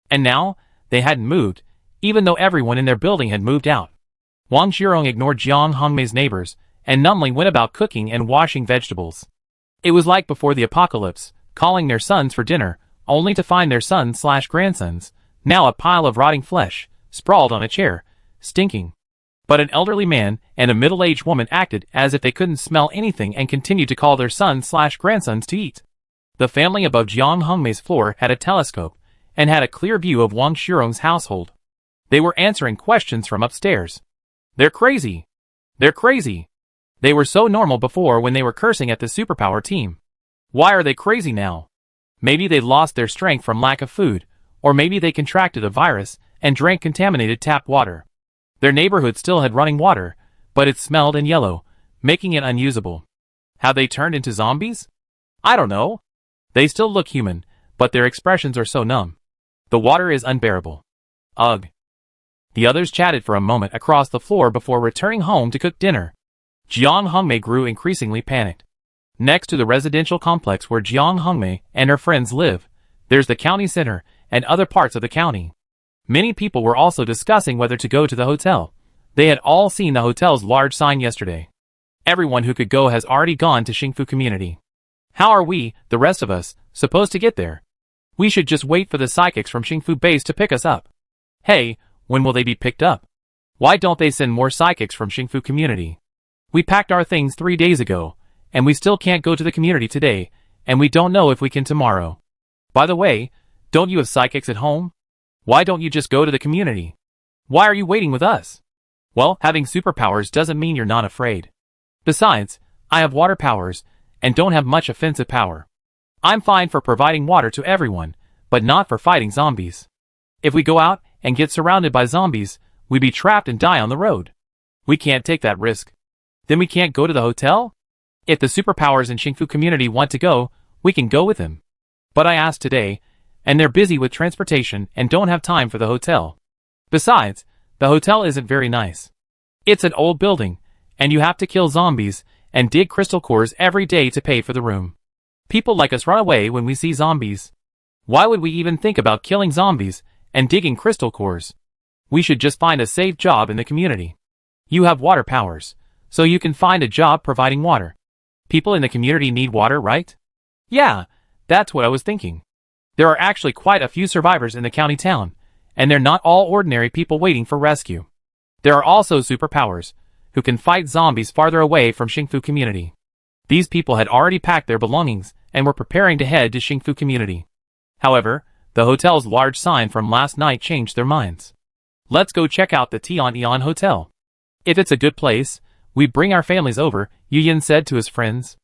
And now, they hadn't moved, even though everyone in their building had moved out. Wang Xirong ignored Jiang Hongmei's neighbors, and numbly went about cooking and washing vegetables. It was like before the apocalypse, calling their sons for dinner, only to find their sons/grandsons, now a pile of rotting flesh, sprawled on a chair, stinking. But an elderly man and a middle-aged woman acted as if they couldn't smell anything and continued to call their sons/grandsons to eat. The family above Jiang Hongmei's floor had a telescope, and had a clear view of Wang Xirong's household. They were answering questions from upstairs. They're crazy. They're crazy. They were so normal before when they were cursing at the superpower team. Why are they crazy now? Maybe they lost their strength from lack of food, or maybe they contracted a virus and drank contaminated tap water. Their neighborhood still had running water, but it smelled and yellow, making it unusable. Have they turned into zombies? I don't know. They still look human, but their expressions are so numb. The water is unbearable. Ugh. The others chatted for a moment across the floor before returning home to cook dinner. Jiang Hongmei grew increasingly panicked. Next to the residential complex where Jiang Hongmei and her friends live, there's the county center and other parts of the county. Many people were also discussing whether to go to the hotel. They had all seen the hotel's large sign yesterday. Everyone who could go has already gone to Xingfu Community. How are we, the rest of us, supposed to get there? We should just wait for the psychics from Xingfu base to pick us up. Hey, when will they be picked up? Why don't they send more psychics from Xingfu Community? We packed our things 3 days ago, and we still can't go to the community today, and we don't know if we can tomorrow. By the way, don't you have psychics at home? Why don't you just go to the community? Why are you waiting with us? Well, having superpowers doesn't mean you're not afraid. Besides, I have water powers, and don't have much offensive power. I'm fine for providing water to everyone, but not for fighting zombies. If we go out and get surrounded by zombies, we'd be trapped and die on the road. We can't take that risk. Then we can't go to the hotel? If the superpowers in Xingfu Community want to go, we can go with them. But I asked today, and they're busy with transportation and don't have time for the hotel. Besides, the hotel isn't very nice. It's an old building, and you have to kill zombies and dig crystal cores every day to pay for the room. People like us run away when we see zombies. Why would we even think about killing zombies and digging crystal cores? We should just find a safe job in the community. You have water powers, so you can find a job providing water. People in the community need water, right? Yeah, that's what I was thinking. There are actually quite a few survivors in the county town, and they're not all ordinary people waiting for rescue. There are also superpowers, who can fight zombies farther away from Xingfu Community. These people had already packed their belongings and were preparing to head to Xingfu Community. However, the hotel's large sign from last night changed their minds. Let's go check out the Tian Hotel. If it's a good place, we bring our families over, Yu Yin said to his friends.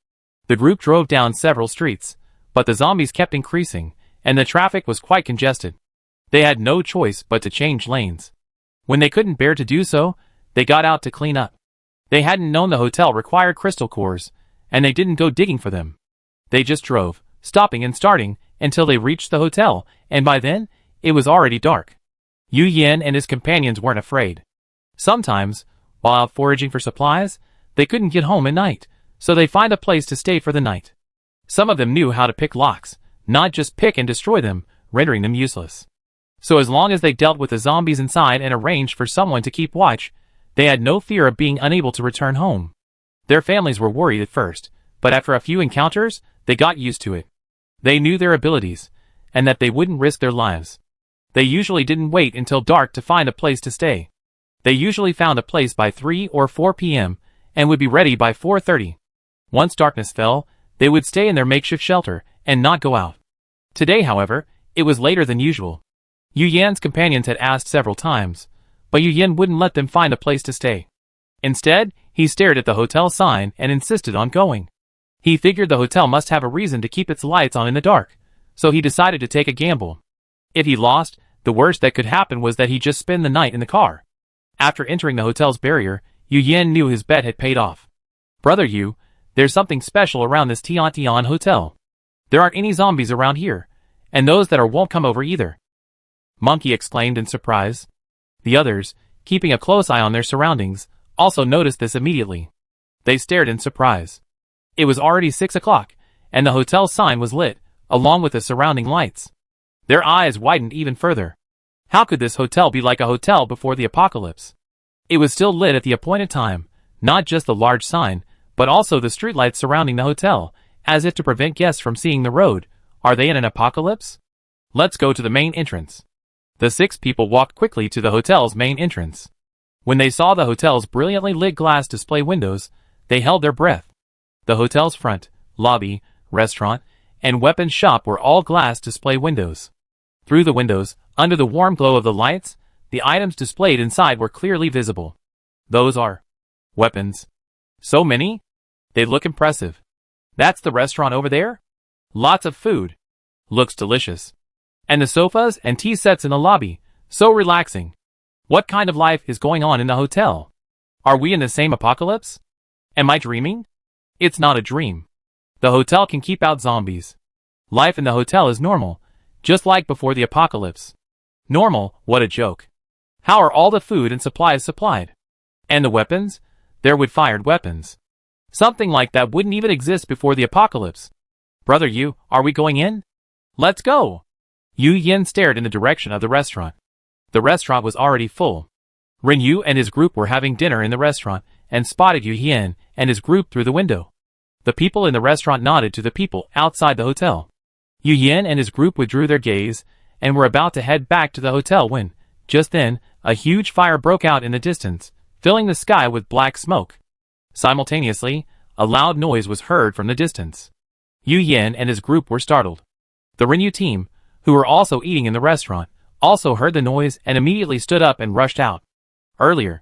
The group drove down several streets, but the zombies kept increasing, and the traffic was quite congested. They had no choice but to change lanes. When they couldn't bear to do so, they got out to clean up. They hadn't known the hotel required crystal cores, and they didn't go digging for them. They just drove, stopping and starting, until they reached the hotel, and by then, it was already dark. Yu Yin and his companions weren't afraid. Sometimes, while out foraging for supplies, they couldn't get home at night, so they find a place to stay for the night. Some of them knew how to pick locks, not just pick and destroy them, rendering them useless. So as long as they dealt with the zombies inside and arranged for someone to keep watch, they had no fear of being unable to return home. Their families were worried at first, but after a few encounters, they got used to it. They knew their abilities, and that they wouldn't risk their lives. They usually didn't wait until dark to find a place to stay. They usually found a place by 3 or 4 p.m., and would be ready by 4:30. Once darkness fell, they would stay in their makeshift shelter, and not go out. Today, however, it was later than usual. Yu Yan's companions had asked several times, but Yu Yan wouldn't let them find a place to stay. Instead, he stared at the hotel sign and insisted on going. He figured the hotel must have a reason to keep its lights on in the dark, so he decided to take a gamble. If he lost, the worst that could happen was that he'd just spend the night in the car. After entering the hotel's barrier, Yu Yan knew his bet had paid off. Brother Yu, there's something special around this Tian hotel. There aren't any zombies around here, and those that are won't come over either. Monkey exclaimed in surprise. The others, keeping a close eye on their surroundings, also noticed this immediately. They stared in surprise. It was already 6 o'clock, and the hotel sign was lit, along with the surrounding lights. Their eyes widened even further. How could this hotel be like a hotel before the apocalypse? It was still lit at the appointed time, not just the large sign, but also the streetlights surrounding the hotel, as if to prevent guests from seeing the road. Are they in an apocalypse? Let's go to the main entrance. The 6 people walked quickly to the hotel's main entrance. When they saw the hotel's brilliantly lit glass display windows, they held their breath. The hotel's front, lobby, restaurant, and weapons shop were all glass display windows. Through the windows, under the warm glow of the lights, the items displayed inside were clearly visible. Those are weapons. So many? They look impressive. That's the restaurant over there? Lots of food. Looks delicious. And the sofas and tea sets in the lobby, so relaxing. What kind of life is going on in the hotel? Are we in the same apocalypse? Am I dreaming? It's not a dream. The hotel can keep out zombies. Life in the hotel is normal, just like before the apocalypse. Normal, what a joke. How are all the food and supplies supplied? And the weapons? They're wood-fired weapons. Something like that wouldn't even exist before the apocalypse. Brother Yu, are we going in? Let's go! Yu Yin stared in the direction of the restaurant. The restaurant was already full. Ren Yu and his group were having dinner in the restaurant and spotted Yu Yin and his group through the window. The people in the restaurant nodded to the people outside the hotel. Yu Yin and his group withdrew their gaze and were about to head back to the hotel when, just then, a huge fire broke out in the distance, filling the sky with black smoke. Simultaneously, a loud noise was heard from the distance. Yu Yin and his group were startled. The Ren Yu team, who were also eating in the restaurant, also heard the noise and immediately stood up and rushed out. Earlier,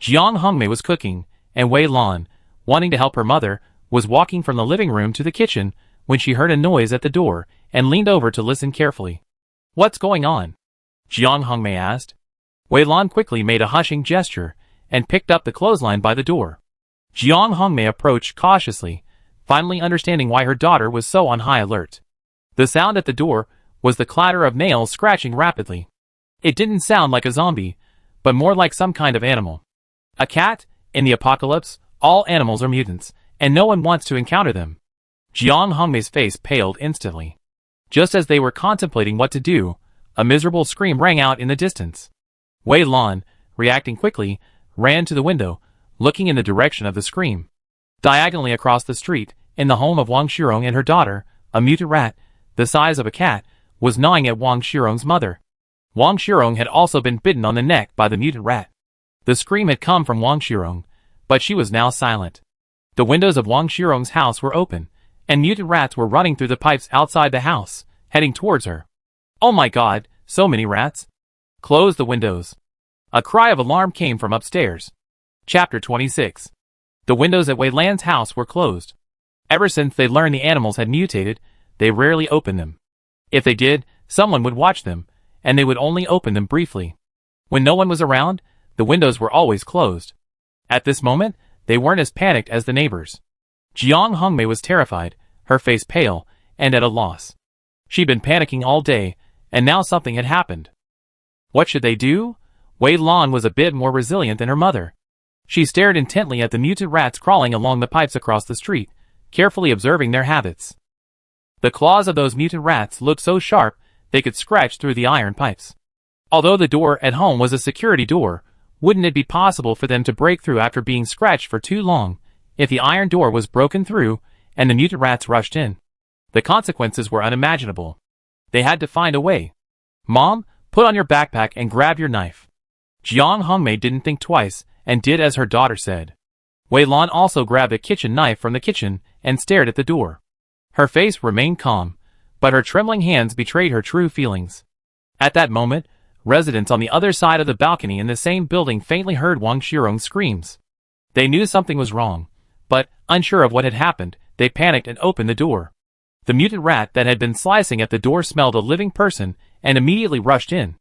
Jiang Hongmei was cooking, and Wei Lan, wanting to help her mother, was walking from the living room to the kitchen when she heard a noise at the door and leaned over to listen carefully. What's going on? Jiang Hongmei asked. Wei Lan quickly made a hushing gesture and picked up the clothesline by the door. Jiang Hongmei approached cautiously, finally understanding why her daughter was so on high alert. The sound at the door was the clatter of nails scratching rapidly. It didn't sound like a zombie, but more like some kind of animal. A cat? In the apocalypse, all animals are mutants, and no one wants to encounter them. Jiang Hongmei's face paled instantly. Just as they were contemplating what to do, a miserable scream rang out in the distance. Wei Lan, reacting quickly, ran to the window, looking in the direction of the scream. Diagonally across the street, in the home of Wang Shirong and her daughter, a mutant rat, the size of a cat, was gnawing at Wang Shirong's mother. Wang Shirong had also been bitten on the neck by the mutant rat. The scream had come from Wang Shirong, but she was now silent. The windows of Wang Shirong's house were open, and mutant rats were running through the pipes outside the house, heading towards her. Oh my god, so many rats! Close the windows. A cry of alarm came from upstairs. Chapter 26. The windows at Wei Lan's house were closed. Ever since they learned the animals had mutated, they rarely opened them. If they did, someone would watch them, and they would only open them briefly. When no one was around, the windows were always closed. At this moment, they weren't as panicked as the neighbors. Jiang Hongmei was terrified, her face pale, and at a loss. She'd been panicking all day, and now something had happened. What should they do? Wei Lan was a bit more resilient than her mother. She stared intently at the mutant rats crawling along the pipes across the street, carefully observing their habits. The claws of those mutant rats looked so sharp they could scratch through the iron pipes. Although the door at home was a security door, wouldn't it be possible for them to break through after being scratched for too long, if the iron door was broken through and the mutant rats rushed in? The consequences were unimaginable. They had to find a way. Mom, put on your backpack and grab your knife. Jiang Hongmei didn't think twice and did as her daughter said. Wei Lan also grabbed a kitchen knife from the kitchen and stared at the door. Her face remained calm, but her trembling hands betrayed her true feelings. At that moment, residents on the other side of the balcony in the same building faintly heard Wang Shirong's screams. They knew something was wrong, but, unsure of what had happened, they panicked and opened the door. The mutant rat that had been slicing at the door smelled a living person and immediately rushed in.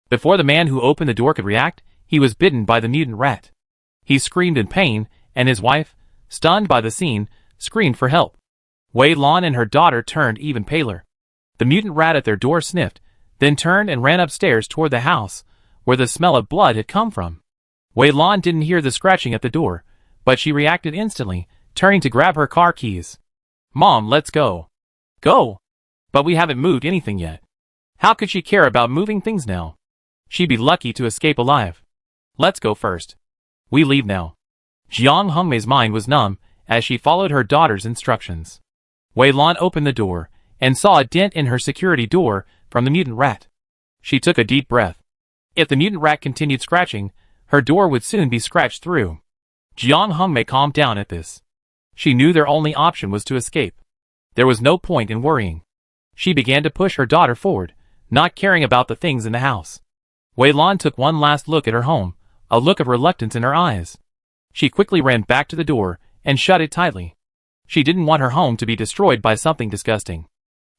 Before the man who opened the door could react, he was bitten by the mutant rat. He screamed in pain, and his wife, stunned by the scene, screamed for help. Wei Lan and her daughter turned even paler. The mutant rat at their door sniffed, then turned and ran upstairs toward the house, where the smell of blood had come from. Wei Lan didn't hear the scratching at the door, but she reacted instantly, turning to grab her car keys. Mom, let's go. Go. But we haven't moved anything yet. How could she care about moving things now? She'd be lucky to escape alive. Let's go first. We leave now. Jiang Hongmei's mind was numb as she followed her daughter's instructions. Wei Lan opened the door and saw a dent in her security door from the mutant rat. She took a deep breath. If the mutant rat continued scratching, her door would soon be scratched through. Jiang Hongmei calmed down at this. She knew their only option was to escape. There was no point in worrying. She began to push her daughter forward, not caring about the things in the house. Wei Lan took one last look at her home, a look of reluctance in her eyes. She quickly ran back to the door and shut it tightly. She didn't want her home to be destroyed by something disgusting.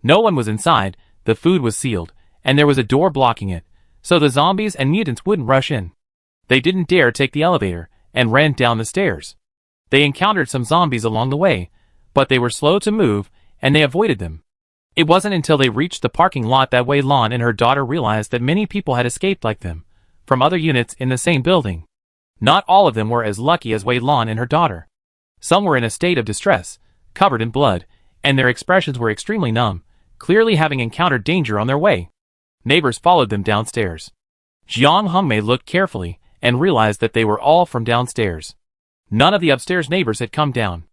No one was inside, the food was sealed, and there was a door blocking it, so the zombies and mutants wouldn't rush in. They didn't dare take the elevator and ran down the stairs. They encountered some zombies along the way, but they were slow to move and they avoided them. It wasn't until they reached the parking lot that Wei Lan and her daughter realized that many people had escaped like them, from other units in the same building. Not all of them were as lucky as Wei Lan and her daughter. Some were in a state of distress, covered in blood, and their expressions were extremely numb, clearly having encountered danger on their way. Neighbors followed them downstairs. Jiang Hongmei looked carefully and realized that they were all from downstairs. None of the upstairs neighbors had come down.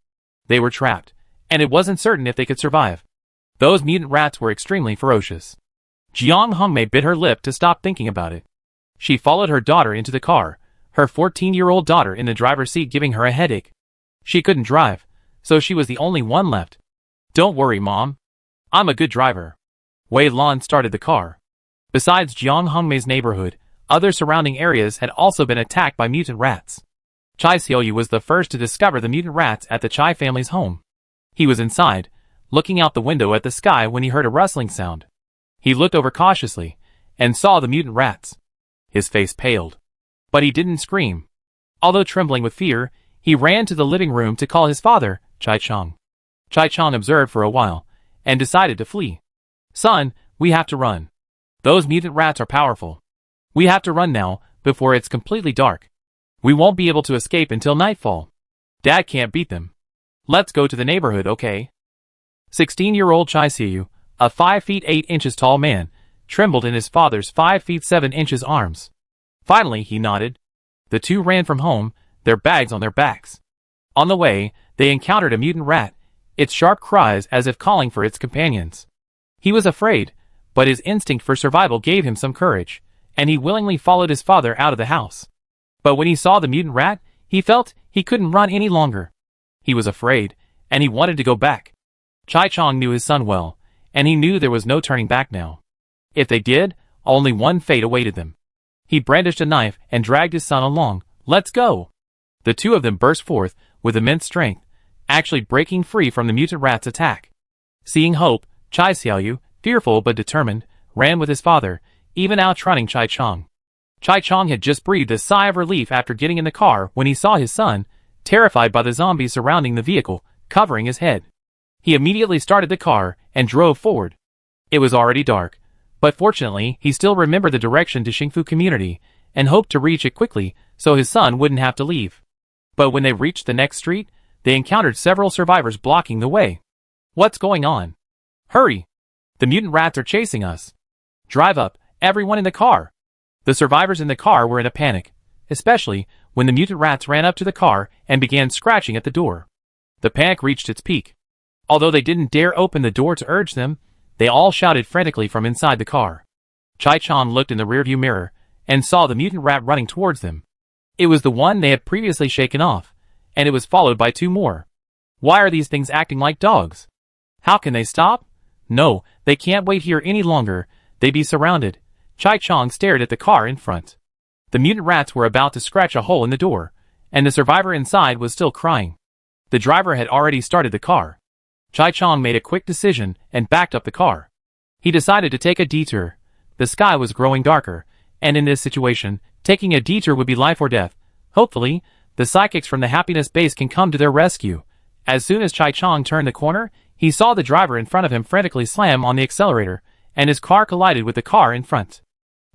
They were trapped, and it wasn't certain if they could survive. Those mutant rats were extremely ferocious. Jiang Hongmei bit her lip to stop thinking about it. She followed her daughter into the car, her 14-year-old daughter in the driver's seat giving her a headache. She couldn't drive, so she was the only one left. Don't worry, Mom. I'm a good driver. Wei Lan started the car. Besides Jiang Hongmei's neighborhood, other surrounding areas had also been attacked by mutant rats. Chai Xiaoyu was the first to discover the mutant rats at the Chai family's home. He was inside, looking out the window at the sky when he heard a rustling sound. He looked over cautiously and saw the mutant rats. His face paled. But he didn't scream. Although trembling with fear, he ran to the living room to call his father, Chai Chong. Chai Chong observed for a while and decided to flee. Son, we have to run. Those mutant rats are powerful. We have to run now, before it's completely dark. We won't be able to escape until nightfall. Dad can't beat them. Let's go to the neighborhood, okay? 16-year-old Chai Xiaoyu, a 5 feet 8 inches tall man, trembled in his father's 5 feet 7 inches arms. Finally, he nodded. The two ran from home, their bags on their backs. On the way, they encountered a mutant rat, its sharp cries as if calling for its companions. He was afraid, but his instinct for survival gave him some courage, and he willingly followed his father out of the house. But when he saw the mutant rat, he felt he couldn't run any longer. He was afraid, and he wanted to go back. Chai Chong knew his son well, and he knew there was no turning back now. If they did, only one fate awaited them. He brandished a knife and dragged his son along. Let's go! The two of them burst forth with immense strength, actually breaking free from the mutant rat's attack. Seeing hope, Chai Xiaoyu, fearful but determined, ran with his father, even outrunning Chai Chong. Chai Chong had just breathed a sigh of relief after getting in the car when he saw his son, terrified by the zombies surrounding the vehicle, covering his head. He immediately started the car and drove forward. It was already dark, but fortunately he still remembered the direction to Xingfu community and hoped to reach it quickly so his son wouldn't have to leave. But when they reached the next street, they encountered several survivors blocking the way. What's going on? Hurry! The mutant rats are chasing us. Drive up, everyone in the car. The survivors in the car were in a panic, especially when the mutant rats ran up to the car and began scratching at the door. The panic reached its peak. Although they didn't dare open the door to urge them, they all shouted frantically from inside the car. Chai Chong looked in the rearview mirror and saw the mutant rat running towards them. It was the one they had previously shaken off, and it was followed by two more. Why are these things acting like dogs? How can they stop? No, they can't wait here any longer. They'd be surrounded. Chai Chong stared at the car in front. The mutant rats were about to scratch a hole in the door, and the survivor inside was still crying. The driver had already started the car. Chai Chong made a quick decision and backed up the car. He decided to take a detour. The sky was growing darker, and in this situation, taking a detour would be life or death. Hopefully, the psychics from the happiness base can come to their rescue. As soon as Chai Chong turned the corner, he saw the driver in front of him frantically slam on the accelerator, and his car collided with the car in front.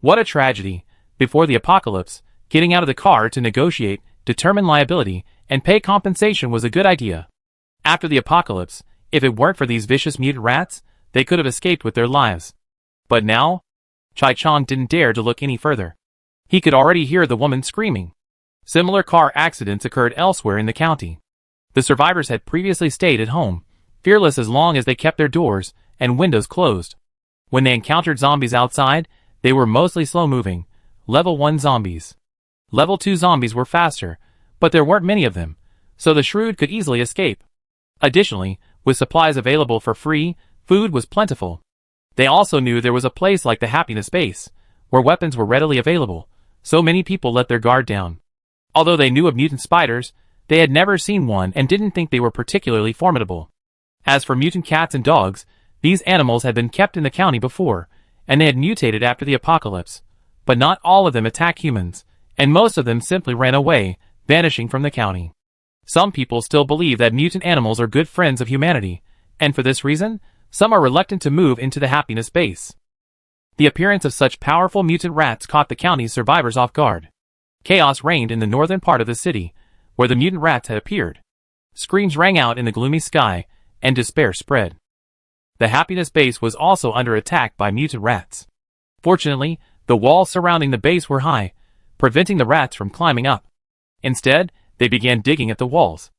What a tragedy! Before the apocalypse, getting out of the car to negotiate, determine liability, and pay compensation was a good idea. After the apocalypse, if it weren't for these vicious mutant rats, they could have escaped with their lives. But now, Chai Chong didn't dare to look any further. He could already hear the woman screaming. Similar car accidents occurred elsewhere in the county. The survivors had previously stayed at home, fearless as long as they kept their doors and windows closed. When they encountered zombies outside, they were mostly slow-moving, level 1 zombies. Level 2 zombies were faster, but there weren't many of them, so the shrewd could easily escape. Additionally, with supplies available for free, food was plentiful. They also knew there was a place like the Happiness Base, where weapons were readily available, so many people let their guard down. Although they knew of mutant spiders, they had never seen one and didn't think they were particularly formidable. As for mutant cats and dogs, these animals had been kept in the county before, and they had mutated after the apocalypse. But not all of them attack humans, and most of them simply ran away, vanishing from the county. Some people still believe that mutant animals are good friends of humanity, and for this reason, some are reluctant to move into the Happiness Base. The appearance of such powerful mutant rats caught the county's survivors off guard. Chaos reigned in the northern part of the city, where the mutant rats had appeared. Screams rang out in the gloomy sky, and despair spread. The Happiness Base was also under attack by mutant rats. Fortunately, the walls surrounding the base were high, preventing the rats from climbing up. Instead, they began digging at the walls.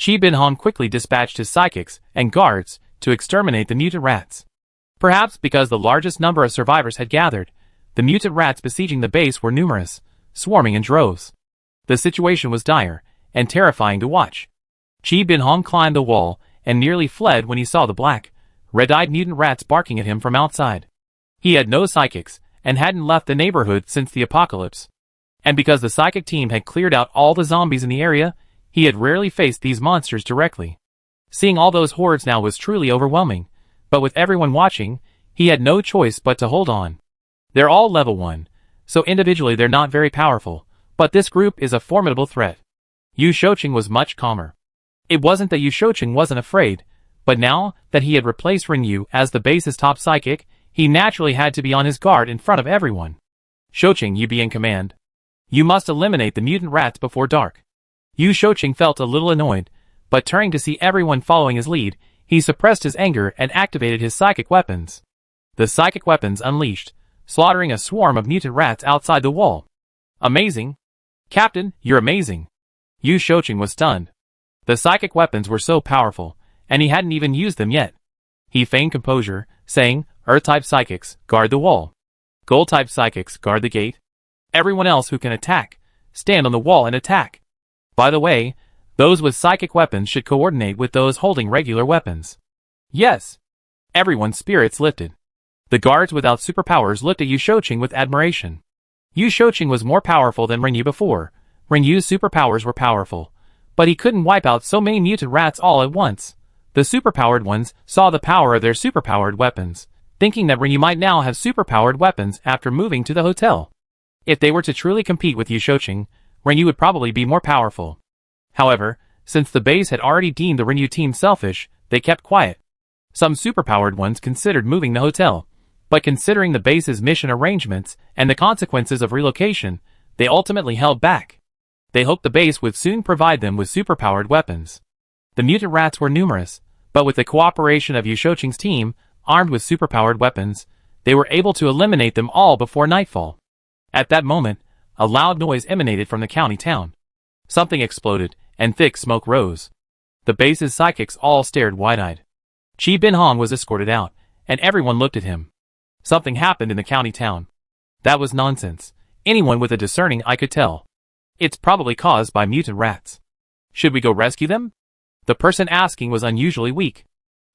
Chi Bin Hong quickly dispatched his psychics and guards to exterminate the mutant rats. Perhaps because the largest number of survivors had gathered, the mutant rats besieging the base were numerous, swarming in droves. The situation was dire and terrifying to watch. Chi Bin Hong climbed the wall and nearly fled when he saw the black, red-eyed mutant rats barking at him from outside. He had no psychics and hadn't left the neighborhood since the apocalypse. And because the psychic team had cleared out all the zombies in the area, he had rarely faced these monsters directly. Seeing all those hordes now was truly overwhelming, but with everyone watching, he had no choice but to hold on. They're all level 1, so individually they're not very powerful, but this group is a formidable threat. Yu Shouqing was much calmer. It wasn't that Yu Shouqing wasn't afraid, but now that he had replaced Ren Yu as the base's top psychic, he naturally had to be on his guard in front of everyone. Shouqing, you be in command. You must eliminate the mutant rats before dark. Yu Shouqing felt a little annoyed, but turning to see everyone following his lead, he suppressed his anger and activated his psychic weapons. The psychic weapons unleashed, slaughtering a swarm of mutant rats outside the wall. Amazing. Captain, you're amazing. Yu Shouqing was stunned. The psychic weapons were so powerful, and he hadn't even used them yet. He feigned composure, saying, Earth-type psychics, guard the wall. Gold-type psychics, guard the gate. Everyone else who can attack, stand on the wall and attack. By the way, those with psychic weapons should coordinate with those holding regular weapons. Yes. Everyone's spirits lifted. The guards without superpowers looked at Yu Shouqing with admiration. Yu Shouqing was more powerful than Ren Yu before. Ren Yu's superpowers were powerful, but he couldn't wipe out so many mutant rats all at once. The superpowered ones saw the power of their superpowered weapons, thinking that Ren Yu might now have superpowered weapons after moving to the hotel. If they were to truly compete with Yu Shouqing, Ren Yu would probably be more powerful. However, since the base had already deemed the Ren Yu team selfish, they kept quiet. Some superpowered ones considered moving the hotel, but considering the base's mission arrangements and the consequences of relocation, they ultimately held back. They hoped the base would soon provide them with superpowered weapons. The mutant rats were numerous, but with the cooperation of Yu Shouqing's team, armed with superpowered weapons, they were able to eliminate them all before nightfall. At that moment, a loud noise emanated from the county town. Something exploded, and thick smoke rose. The base's psychics all stared wide-eyed. Chi Bin Hong was escorted out, and everyone looked at him. Something happened in the county town. That was nonsense. Anyone with a discerning eye could tell. It's probably caused by mutant rats. Should we go rescue them? The person asking was unusually weak.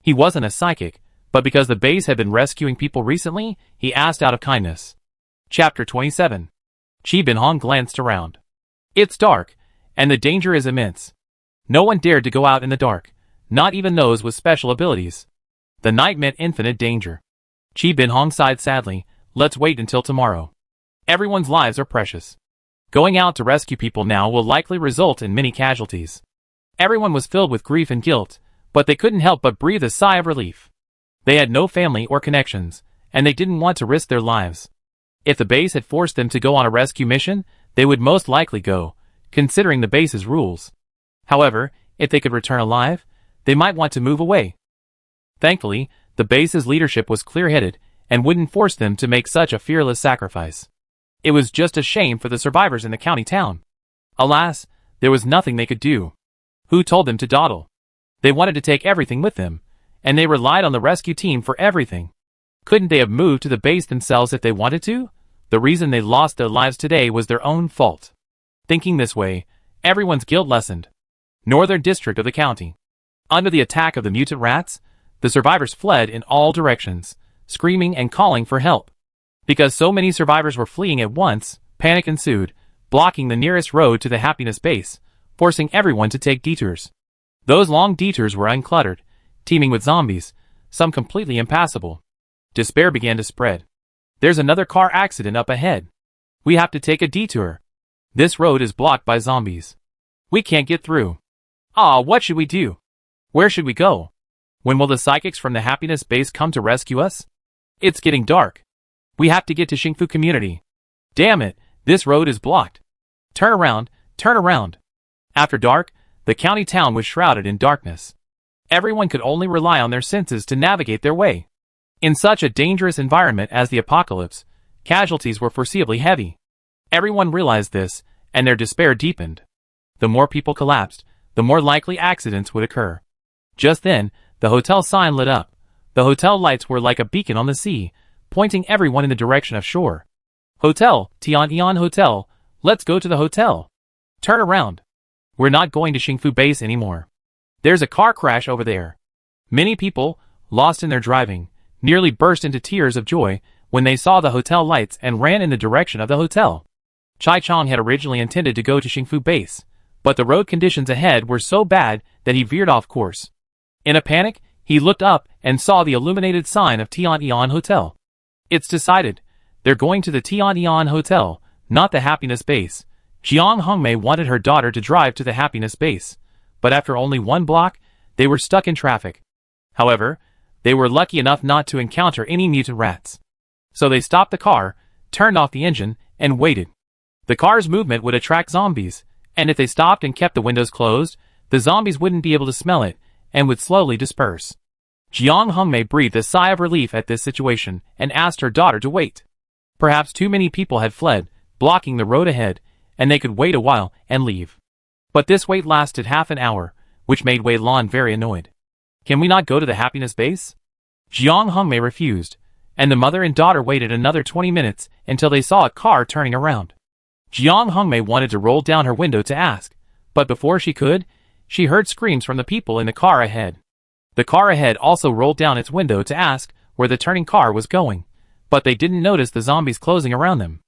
He wasn't a psychic, but because the base had been rescuing people recently, he asked out of kindness. Chapter 27. Chi Bin Hong glanced around. It's dark, and the danger is immense. No one dared to go out in the dark, not even those with special abilities. The night meant infinite danger. Chi Bin Hong sighed sadly, let's wait until tomorrow. Everyone's lives are precious. Going out to rescue people now will likely result in many casualties. Everyone was filled with grief and guilt, but they couldn't help but breathe a sigh of relief. They had no family or connections, and they didn't want to risk their lives. If the base had forced them to go on a rescue mission, they would most likely go, considering the base's rules. However, if they could return alive, they might want to move away. Thankfully, the base's leadership was clear-headed and wouldn't force them to make such a fearless sacrifice. It was just a shame for the survivors in the county town. Alas, there was nothing they could do. Who told them to dawdle? They wanted to take everything with them, and they relied on the rescue team for everything. Couldn't they have moved to the base themselves if they wanted to? The reason they lost their lives today was their own fault. Thinking this way, everyone's guilt lessened. Northern district of the county. Under the attack of the mutant rats, the survivors fled in all directions, screaming and calling for help. Because so many survivors were fleeing at once, panic ensued, blocking the nearest road to the happiness base, forcing everyone to take detours. Those long detours were uncluttered, teeming with zombies, some completely impassable. Despair began to spread. There's another car accident up ahead. We have to take a detour. This road is blocked by zombies. We can't get through. What should we do? Where should we go? When will the psychics from the happiness base come to rescue us? It's getting dark. We have to get to Xingfu community. Damn it, this road is blocked. Turn around, turn around. After dark, the county town was shrouded in darkness. Everyone could only rely on their senses to navigate their way. In such a dangerous environment as the apocalypse, casualties were foreseeably heavy. Everyone realized this, and their despair deepened. The more people collapsed, the more likely accidents would occur. Just then, the hotel sign lit up. The hotel lights were like a beacon on the sea, pointing everyone in the direction of shore. Hotel, Tian Hotel, let's go to the hotel. Turn around. We're not going to Xingfu base anymore. There's a car crash over there. Many people, lost in their driving, nearly burst into tears of joy when they saw the hotel lights and ran in the direction of the hotel. Chai Chong had originally intended to go to Xingfu base, but the road conditions ahead were so bad that he veered off course. In a panic, he looked up and saw the illuminated sign of Tian Hotel. It's decided. They're going to the Tian Hotel, not the happiness base. Jiang Hongmei wanted her daughter to drive to the happiness base, but after only one block, they were stuck in traffic. However, they were lucky enough not to encounter any mutant rats. So they stopped the car, turned off the engine, and waited. The car's movement would attract zombies, and if they stopped and kept the windows closed, the zombies wouldn't be able to smell it, and would slowly disperse. Jiang Hongmei breathed a sigh of relief at this situation, and asked her daughter to wait. Perhaps too many people had fled, blocking the road ahead, and they could wait a while and leave. But this wait lasted half an hour, which made Wei Lan very annoyed. Can we not go to the happiness base? Jiang Hongmei refused, and the mother and daughter waited another 20 minutes until they saw a car turning around. Jiang Hongmei wanted to roll down her window to ask, but before she could, she heard screams from the people in the car ahead. The car ahead also rolled down its window to ask where the turning car was going, but they didn't notice the zombies closing around them.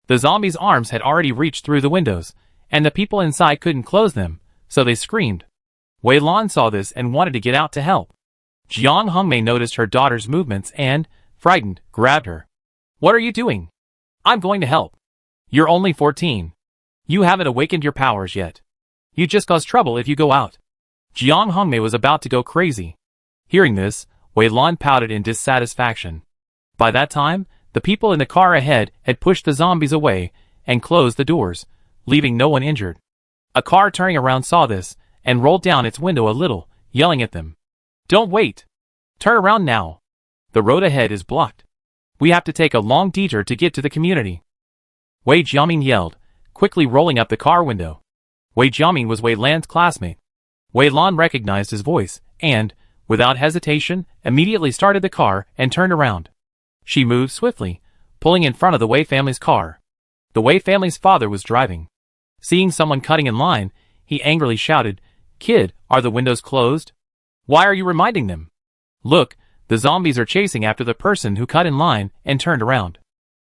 The zombies' arms had already reached through the windows, and the people inside couldn't close them, so they screamed. Wei Lan saw this and wanted to get out to help. Jiang Hongmei noticed her daughter's movements and, frightened, grabbed her. What are you doing? I'm going to help. You're only 14. You haven't awakened your powers yet. You just cause trouble if you go out. Jiang Hongmei was about to go crazy. Hearing this, Wei Lan pouted in dissatisfaction. By that time, the people in the car ahead had pushed the zombies away and closed the doors, leaving no one injured. A car turning around saw this and rolled down its window a little, yelling at them. Don't wait. Turn around now. The road ahead is blocked. We have to take a long detour to get to the community. Wei Jiaming yelled, quickly rolling up the car window. Wei Jiaming was Wei Lan's classmate. Wei Lan recognized his voice and, without hesitation, immediately started the car and turned around. She moved swiftly, pulling in front of the Wei family's car. The Wei family's father was driving. Seeing someone cutting in line, he angrily shouted, Kid, are the windows closed? Why are you reminding them? Look, the zombies are chasing after the person who cut in line and turned around.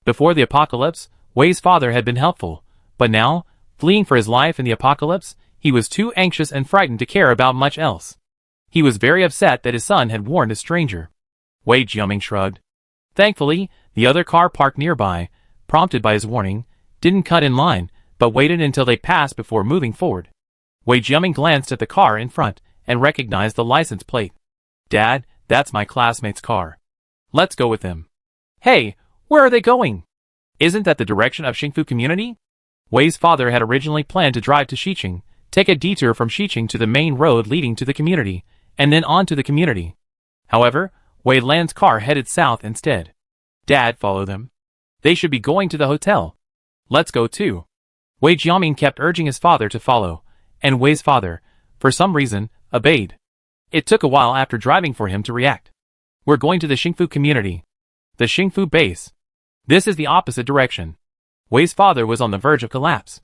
Before the apocalypse, Wei's father had been helpful, but now, fleeing for his life in the apocalypse, he was too anxious and frightened to care about much else. He was very upset that his son had warned a stranger. Wei Jiaming shrugged. Thankfully, the other car parked nearby, prompted by his warning, didn't cut in line, but waited until they passed before moving forward. Wei Jiaming glanced at the car in front and recognized the license plate. Dad, that's my classmate's car. Let's go with them. Hey, where are they going? Isn't that the direction of Xingfu community? Wei's father had originally planned to drive to Xiqing, take a detour from Xiqing to the main road leading to the community, and then on to the community. However, Wei Lan's car headed south instead. Dad, follow them. They should be going to the hotel. Let's go too. Wei Jiaming kept urging his father to follow, and Wei's father, for some reason, obeyed. It took a while after driving for him to react. We're going to the Xingfu community. The Xingfu base. This is the opposite direction. Wei's father was on the verge of collapse.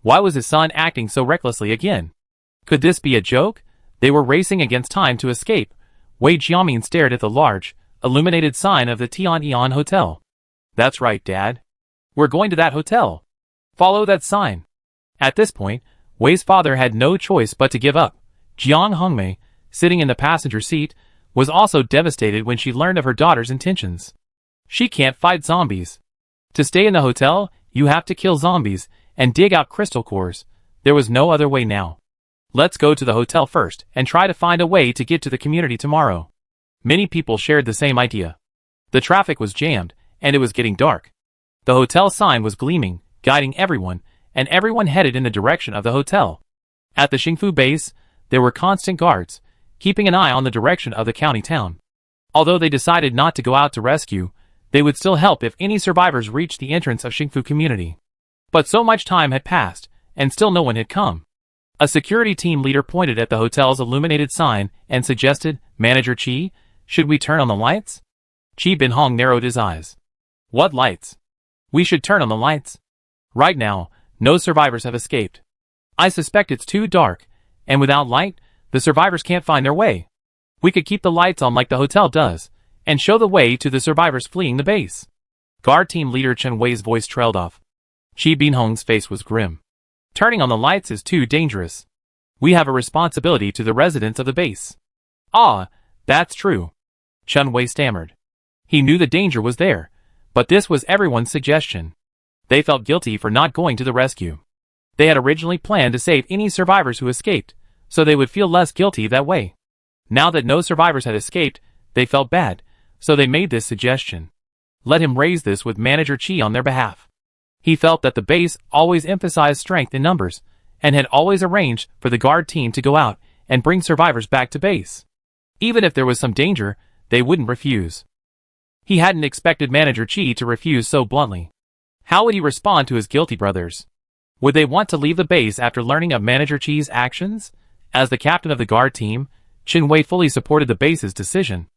Why was his son acting so recklessly again? Could this be a joke? They were racing against time to escape. Wei Jiaming stared at the large, illuminated sign of the Tianyang Hotel. That's right, Dad. We're going to that hotel. Follow that sign. At this point, Wei's father had no choice but to give up. Jiang Hongmei, sitting in the passenger seat, was also devastated when she learned of her daughter's intentions. She can't fight zombies. To stay in the hotel, you have to kill zombies and dig out crystal cores. There was no other way now. Let's go to the hotel first and try to find a way to get to the community tomorrow. Many people shared the same idea. The traffic was jammed, and it was getting dark. The hotel sign was gleaming, guiding everyone, and everyone headed in the direction of the hotel. At the Xingfu base, there were constant guards, keeping an eye on the direction of the county town. Although they decided not to go out to rescue, they would still help if any survivors reached the entrance of Xingfu community. But so much time had passed, and still no one had come. A security team leader pointed at the hotel's illuminated sign and suggested, Manager Qi, should we turn on the lights? Qi Binhong narrowed his eyes. What lights? We should turn on the lights. Right now, no survivors have escaped. I suspect it's too dark, and without light, the survivors can't find their way. We could keep the lights on like the hotel does, and show the way to the survivors fleeing the base. Guard team leader Chen Wei's voice trailed off. Qi Binhong's face was grim. Turning on the lights is too dangerous. We have a responsibility to the residents of the base. Ah, that's true. Chen Wei stammered. He knew the danger was there, but this was everyone's suggestion. They felt guilty for not going to the rescue. They had originally planned to save any survivors who escaped, so they would feel less guilty that way. Now that no survivors had escaped, they felt bad, so they made this suggestion. Let him raise this with Manager Qi on their behalf. He felt that the base always emphasized strength in numbers, and had always arranged for the guard team to go out and bring survivors back to base. Even if there was some danger, they wouldn't refuse. He hadn't expected Manager Qi to refuse so bluntly. How would he respond to his guilty brothers? Would they want to leave the base after learning of Manager Qi's actions? As the captain of the guard team, Chen Wei fully supported the base's decision.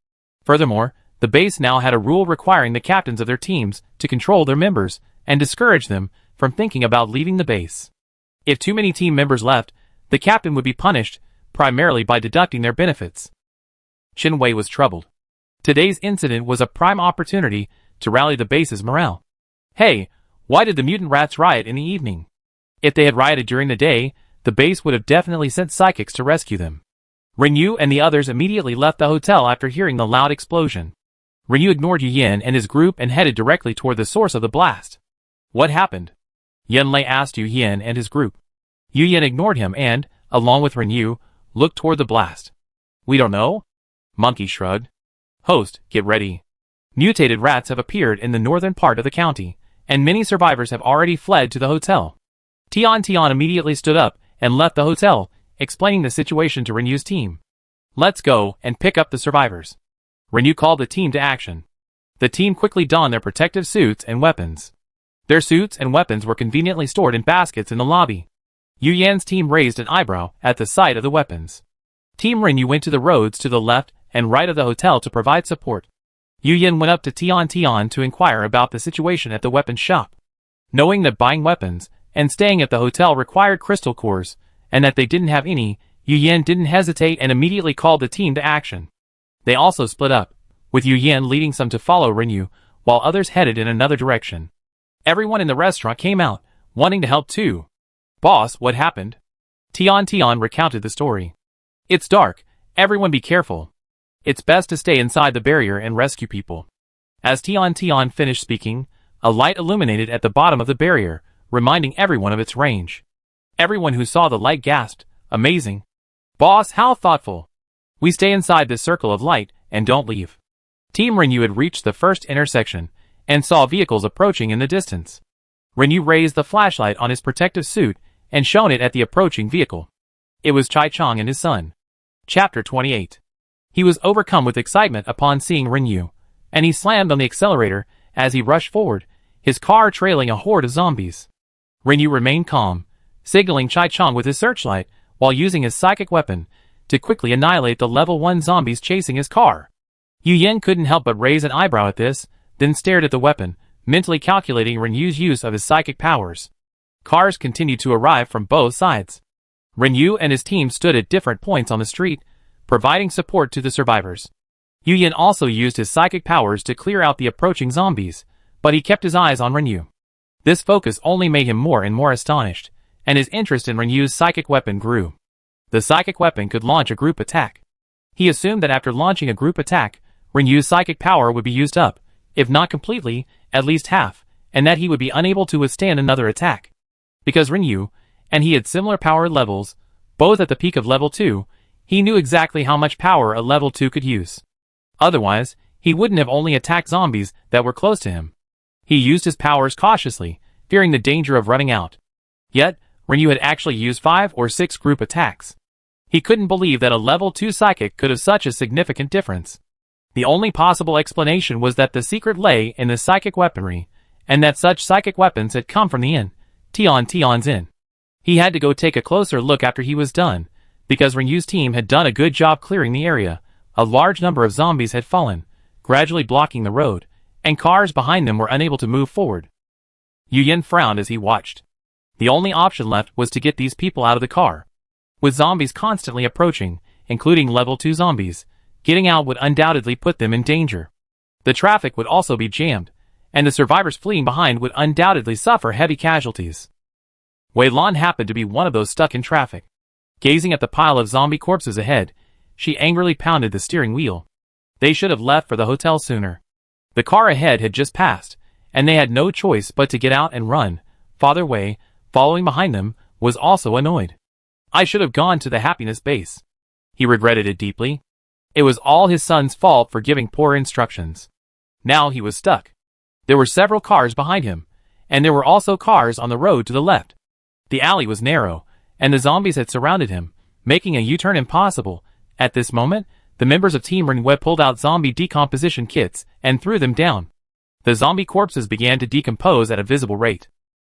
Furthermore, the base now had a rule requiring the captains of their teams to control their members and discourage them from thinking about leaving the base. If too many team members left, the captain would be punished, primarily by deducting their benefits. Chen Wei was troubled. Today's incident was a prime opportunity to rally the base's morale. Hey, why did the mutant rats riot in the evening? If they had rioted during the day, the base would have definitely sent psychics to rescue them. Renyu and the others immediately left the hotel after hearing the loud explosion. Renyu ignored Yu Yan and his group and headed directly toward the source of the blast. What happened? Yanlei asked Yu Yan and his group. Yu Yan ignored him and, along with Renyu, looked toward the blast. We don't know? Monkey shrugged. Host, get ready. Mutated rats have appeared in the northern part of the county, and many survivors have already fled to the hotel. Tian immediately stood up and left the hotel, explaining the situation to Renyu's team. Let's go and pick up the survivors. Renyu called the team to action. The team quickly donned their protective suits and weapons. Their suits and weapons were conveniently stored in baskets in the lobby. Yu Yan's team raised an eyebrow at the sight of the weapons. Team Renyu went to the roads to the left and right of the hotel to provide support. Yu Yan went up to Tian to inquire about the situation at the weapons shop. Knowing that buying weapons and staying at the hotel required crystal cores, and that they didn't have any, Yu Yan didn't hesitate and immediately called the team to action. They also split up, with Yu Yan leading some to follow Renyu, while others headed in another direction. Everyone in the restaurant came out, wanting to help too. Boss, what happened? Tian recounted the story. It's dark, everyone be careful. It's best to stay inside the barrier and rescue people. As Tian finished speaking, a light illuminated at the bottom of the barrier, reminding everyone of its range. Everyone who saw the light gasped, amazing. Boss, how thoughtful. We stay inside this circle of light, and don't leave. Team Renyu had reached the first intersection, and saw vehicles approaching in the distance. Renyu raised the flashlight on his protective suit, and shone it at the approaching vehicle. It was Chai Chong and his son. Chapter 28. He was overcome with excitement upon seeing Rinyu, and he slammed on the accelerator as he rushed forward, his car trailing a horde of zombies. Rinyu remained calm, signaling Chai-Chong with his searchlight while using his psychic weapon to quickly annihilate the level 1 zombies chasing his car. Yu Yen couldn't help but raise an eyebrow at this, then stared at the weapon, mentally calculating Rinyu's use of his psychic powers. Cars continued to arrive from both sides. Rinyu and his team stood at different points on the street, providing support to the survivors. Yu Yen also used his psychic powers to clear out the approaching zombies, but he kept his eyes on Rinyu. This focus only made him more and more astonished, and his interest in Rinyu's psychic weapon grew. The psychic weapon could launch a group attack. He assumed that after launching a group attack, Rinyu's psychic power would be used up, if not completely, at least half, and that he would be unable to withstand another attack. Because Rinyu and he had similar power levels, both at the peak of level 2, he knew exactly how much power a level 2 could use. Otherwise, he wouldn't have only attacked zombies that were close to him. He used his powers cautiously, fearing the danger of running out. Yet, Rinyu had actually used 5 or 6 group attacks. He couldn't believe that a level 2 psychic could have such a significant difference. The only possible explanation was that the secret lay in the psychic weaponry, and that such psychic weapons had come from the inn, Tion's inn. He had to go take a closer look after he was done, because Rinyu's team had done a good job clearing the area. A large number of zombies had fallen, gradually blocking the road, and cars behind them were unable to move forward. Yu Yen frowned as he watched. The only option left was to get these people out of the car. With zombies constantly approaching, including level 2 zombies, getting out would undoubtedly put them in danger. The traffic would also be jammed, and the survivors fleeing behind would undoubtedly suffer heavy casualties. Wei Lan happened to be one of those stuck in traffic. Gazing at the pile of zombie corpses ahead, she angrily pounded the steering wheel. They should have left for the hotel sooner. The car ahead had just passed, and they had no choice but to get out and run. Father Wei, following behind them, was also annoyed. I should have gone to the happiness base. He regretted it deeply. It was all his son's fault for giving poor instructions. Now he was stuck. There were several cars behind him, and there were also cars on the road to the left. The alley was narrow, and the zombies had surrounded him, making a U-turn impossible. At this moment, the members of Team Rinweb pulled out zombie decomposition kits and threw them down. The zombie corpses began to decompose at a visible rate.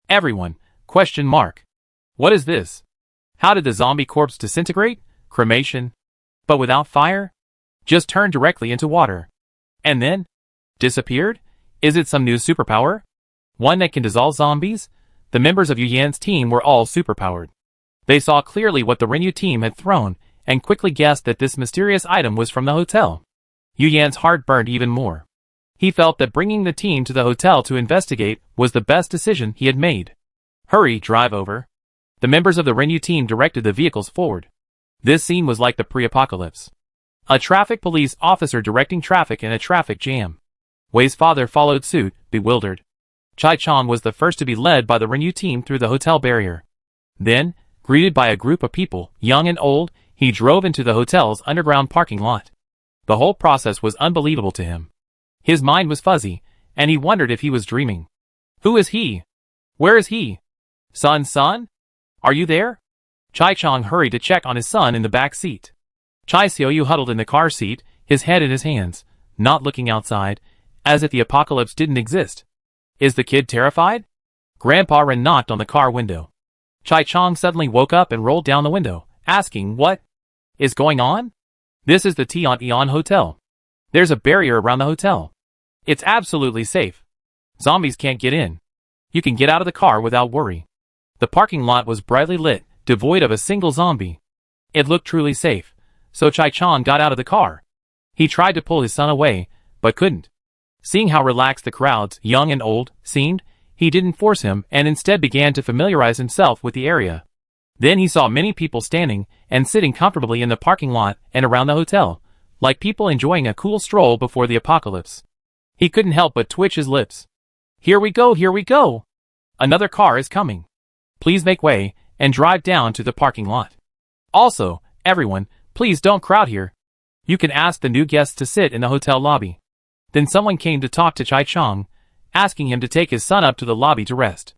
Everyone, ? What is this? How did the zombie corpse disintegrate? Cremation? But without fire? Just turned directly into water. And then? Disappeared? Is it some new superpower? One that can dissolve zombies? The members of Yu Yan's team were all superpowered. They saw clearly what the Rinyu team had thrown, and quickly guessed that this mysterious item was from the hotel. Yu Yan's heart burned even more. He felt that bringing the team to the hotel to investigate was the best decision he had made. Hurry, drive over. The members of the Rinyu team directed the vehicles forward. This scene was like the pre-apocalypse. A traffic police officer directing traffic in a traffic jam. Wei's father followed suit, bewildered. Chai-Chong was the first to be led by the Rinyu team through the hotel barrier. Then, greeted by a group of people, young and old, he drove into the hotel's underground parking lot. The whole process was unbelievable to him. His mind was fuzzy, and he wondered if he was dreaming. Who is he? Where is he? Son? Are you there? Chai-Chong hurried to check on his son in the back seat. Chai Xiaoyu huddled in the car seat, his head in his hands, not looking outside, as if the apocalypse didn't exist. Is the kid terrified? Grandpa Ren knocked on the car window. Chai-Chong suddenly woke up and rolled down the window, asking what is going on? This is the Tion Hotel. There's a barrier around the hotel. It's absolutely safe. Zombies can't get in. You can get out of the car without worry. The parking lot was brightly lit, devoid of a single zombie. It looked truly safe, so Chai-Chong got out of the car. He tried to pull his son away, but couldn't. Seeing how relaxed the crowds, young and old, seemed, he didn't force him and instead began to familiarize himself with the area. Then he saw many people standing and sitting comfortably in the parking lot and around the hotel, like people enjoying a cool stroll before the apocalypse. He couldn't help but twitch his lips. Here we go! Another car is coming. Please make way and drive down to the parking lot. Also, everyone, please don't crowd here. You can ask the new guests to sit in the hotel lobby. Then someone came to talk to Chai-Chong, asking him to take his son up to the lobby to rest.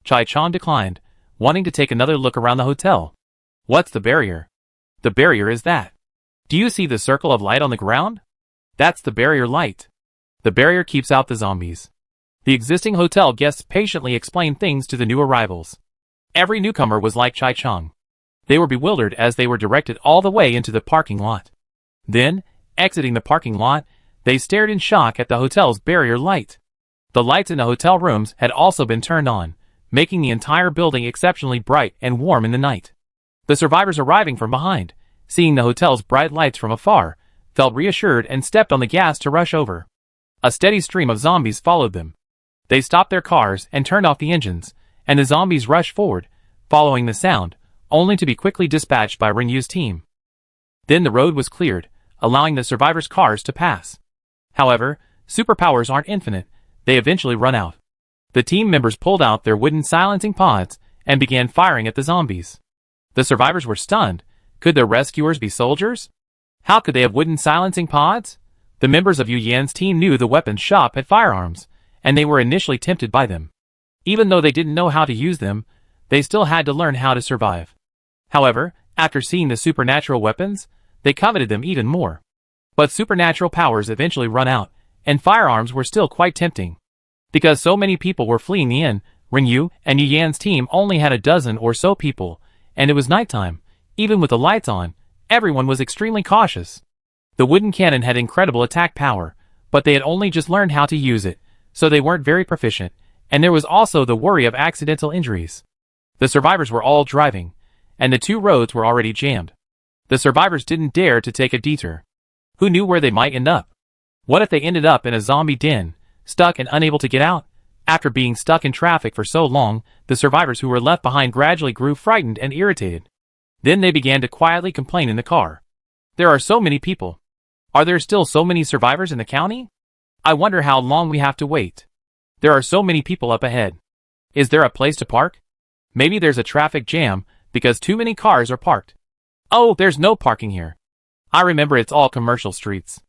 Chai-Chong declined, wanting to take another look around the hotel. What's the barrier? The barrier is that. Do you see the circle of light on the ground? That's the barrier light. The barrier keeps out the zombies. The existing hotel guests patiently explained things to the new arrivals. Every newcomer was like Chai Chung. They were bewildered as they were directed all the way into the parking lot. Then, exiting the parking lot, they stared in shock at the hotel's barrier light. The lights in the hotel rooms had also been turned on, making the entire building exceptionally bright and warm in the night. The survivors arriving from behind, seeing the hotel's bright lights from afar, felt reassured and stepped on the gas to rush over. A steady stream of zombies followed them. They stopped their cars and turned off the engines, and the zombies rushed forward, following the sound, only to be quickly dispatched by Renyu's team. Then the road was cleared, allowing the survivors' cars to pass. However, superpowers aren't infinite, they eventually run out. The team members pulled out their wooden silencing pods and began firing at the zombies. The survivors were stunned. Could their rescuers be soldiers? How could they have wooden silencing pods? The members of Yu Yan's team knew the weapons shop had firearms, and they were initially tempted by them. Even though they didn't know how to use them, they still had to learn how to survive. However, after seeing the supernatural weapons, they coveted them even more. But supernatural powers eventually run out, and firearms were still quite tempting. Because so many people were fleeing the inn, Renyu and Yu Yan's team only had a dozen or so people, and it was nighttime. Even with the lights on, everyone was extremely cautious. The wooden cannon had incredible attack power, but they had only just learned how to use it, so they weren't very proficient, and there was also the worry of accidental injuries. The survivors were all driving, and the two roads were already jammed. The survivors didn't dare to take a detour. Who knew where they might end up? What if they ended up in a zombie den, stuck and unable to get out? After being stuck in traffic for so long, the survivors who were left behind gradually grew frightened and irritated. Then they began to quietly complain in the car. There are so many people. Are there still so many survivors in the county? I wonder how long we have to wait. There are so many people up ahead. Is there a place to park? Maybe there's a traffic jam because too many cars are parked. Oh, there's no parking here. I remember it's all commercial streets.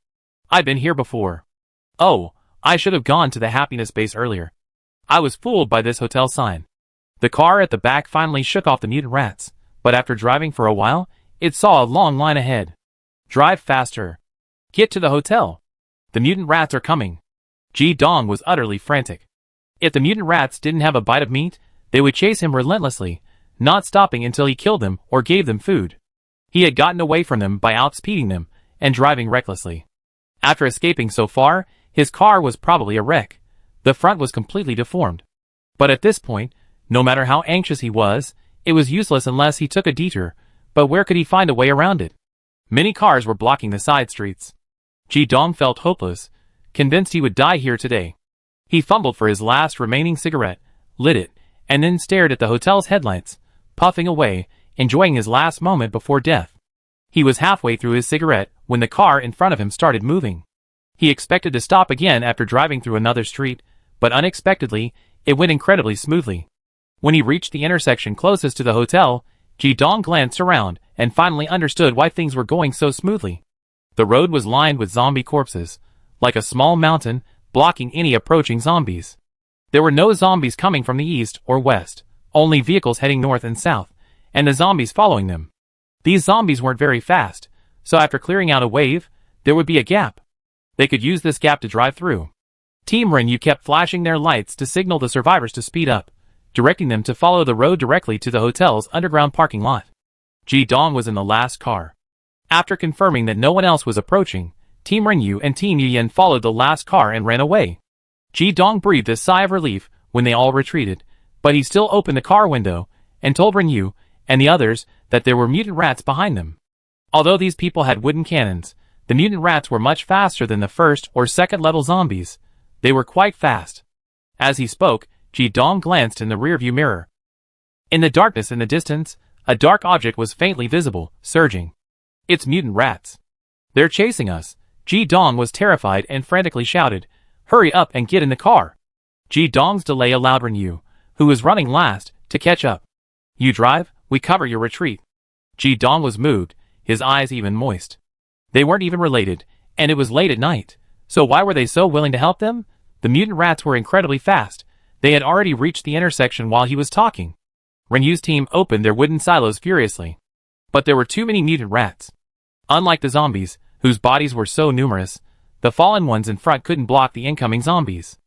I've been here before. Oh, I should have gone to the happiness base earlier. I was fooled by this hotel sign. The car at the back finally shook off the mutant rats, but after driving for a while, it saw a long line ahead. Drive faster. Get to the hotel. The mutant rats are coming. Ji Dong was utterly frantic. If the mutant rats didn't have a bite of meat, they would chase him relentlessly, not stopping until he killed them or gave them food. He had gotten away from them by outspeeding them and driving recklessly. After escaping so far, his car was probably a wreck. The front was completely deformed. But at this point, no matter how anxious he was, it was useless unless he took a detour, but where could he find a way around it? Many cars were blocking the side streets. Ji Dong felt hopeless, convinced he would die here today. He fumbled for his last remaining cigarette, lit it, and then stared at the hotel's headlights, puffing away, enjoying his last moment before death. He was halfway through his cigarette when the car in front of him started moving. He expected to stop again after driving through another street, but unexpectedly, it went incredibly smoothly. When he reached the intersection closest to the hotel, Ji Dong glanced around and finally understood why things were going so smoothly. The road was lined with zombie corpses, like a small mountain, blocking any approaching zombies. There were no zombies coming from the east or west, only vehicles heading north and south, and the zombies following them. These zombies weren't very fast, so after clearing out a wave, there would be a gap. They could use this gap to drive through. Team Renyu kept flashing their lights to signal the survivors to speed up, directing them to follow the road directly to the hotel's underground parking lot. Ji Dong was in the last car. After confirming that no one else was approaching, Team Renyu and Team Yu Yan followed the last car and ran away. Ji Dong breathed a sigh of relief when they all retreated, but he still opened the car window and told Renyu and the others that there were mutant rats behind them. Although these people had wooden cannons, the mutant rats were much faster than the first or second level zombies. They were quite fast. As he spoke, Ji Dong glanced in the rearview mirror. In the darkness in the distance, a dark object was faintly visible, surging. It's mutant rats. They're chasing us. Ji Dong was terrified and frantically shouted, "Hurry up and get in the car." Ji Dong's delay allowed Renyu, who was running last, to catch up. You drive, we cover your retreat. Ji Dong was moved, his eyes even moist. They weren't even related, and it was late at night, so why were they so willing to help them? The mutant rats were incredibly fast. They had already reached the intersection while he was talking. Renyu's team opened their wooden silos furiously. But there were too many mutant rats. Unlike the zombies, whose bodies were so numerous, the fallen ones in front couldn't block the incoming zombies.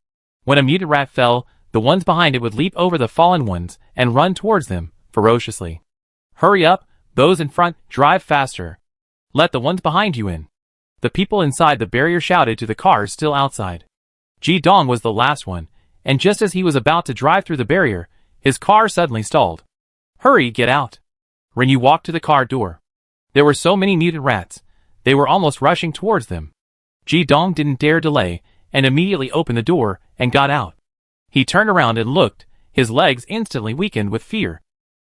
When a mutant rat fell, the ones behind it would leap over the fallen ones and run towards them, ferociously. Hurry up, those in front, drive faster. Let the ones behind you in. The people inside the barrier shouted to the cars still outside. Ji Dong was the last one, and just as he was about to drive through the barrier, his car suddenly stalled. Hurry, get out. Rinyu walked to the car door. There were so many mutant rats, they were almost rushing towards them. Ji Dong didn't dare delay, and immediately opened the door and got out. He turned around and looked, his legs instantly weakened with fear.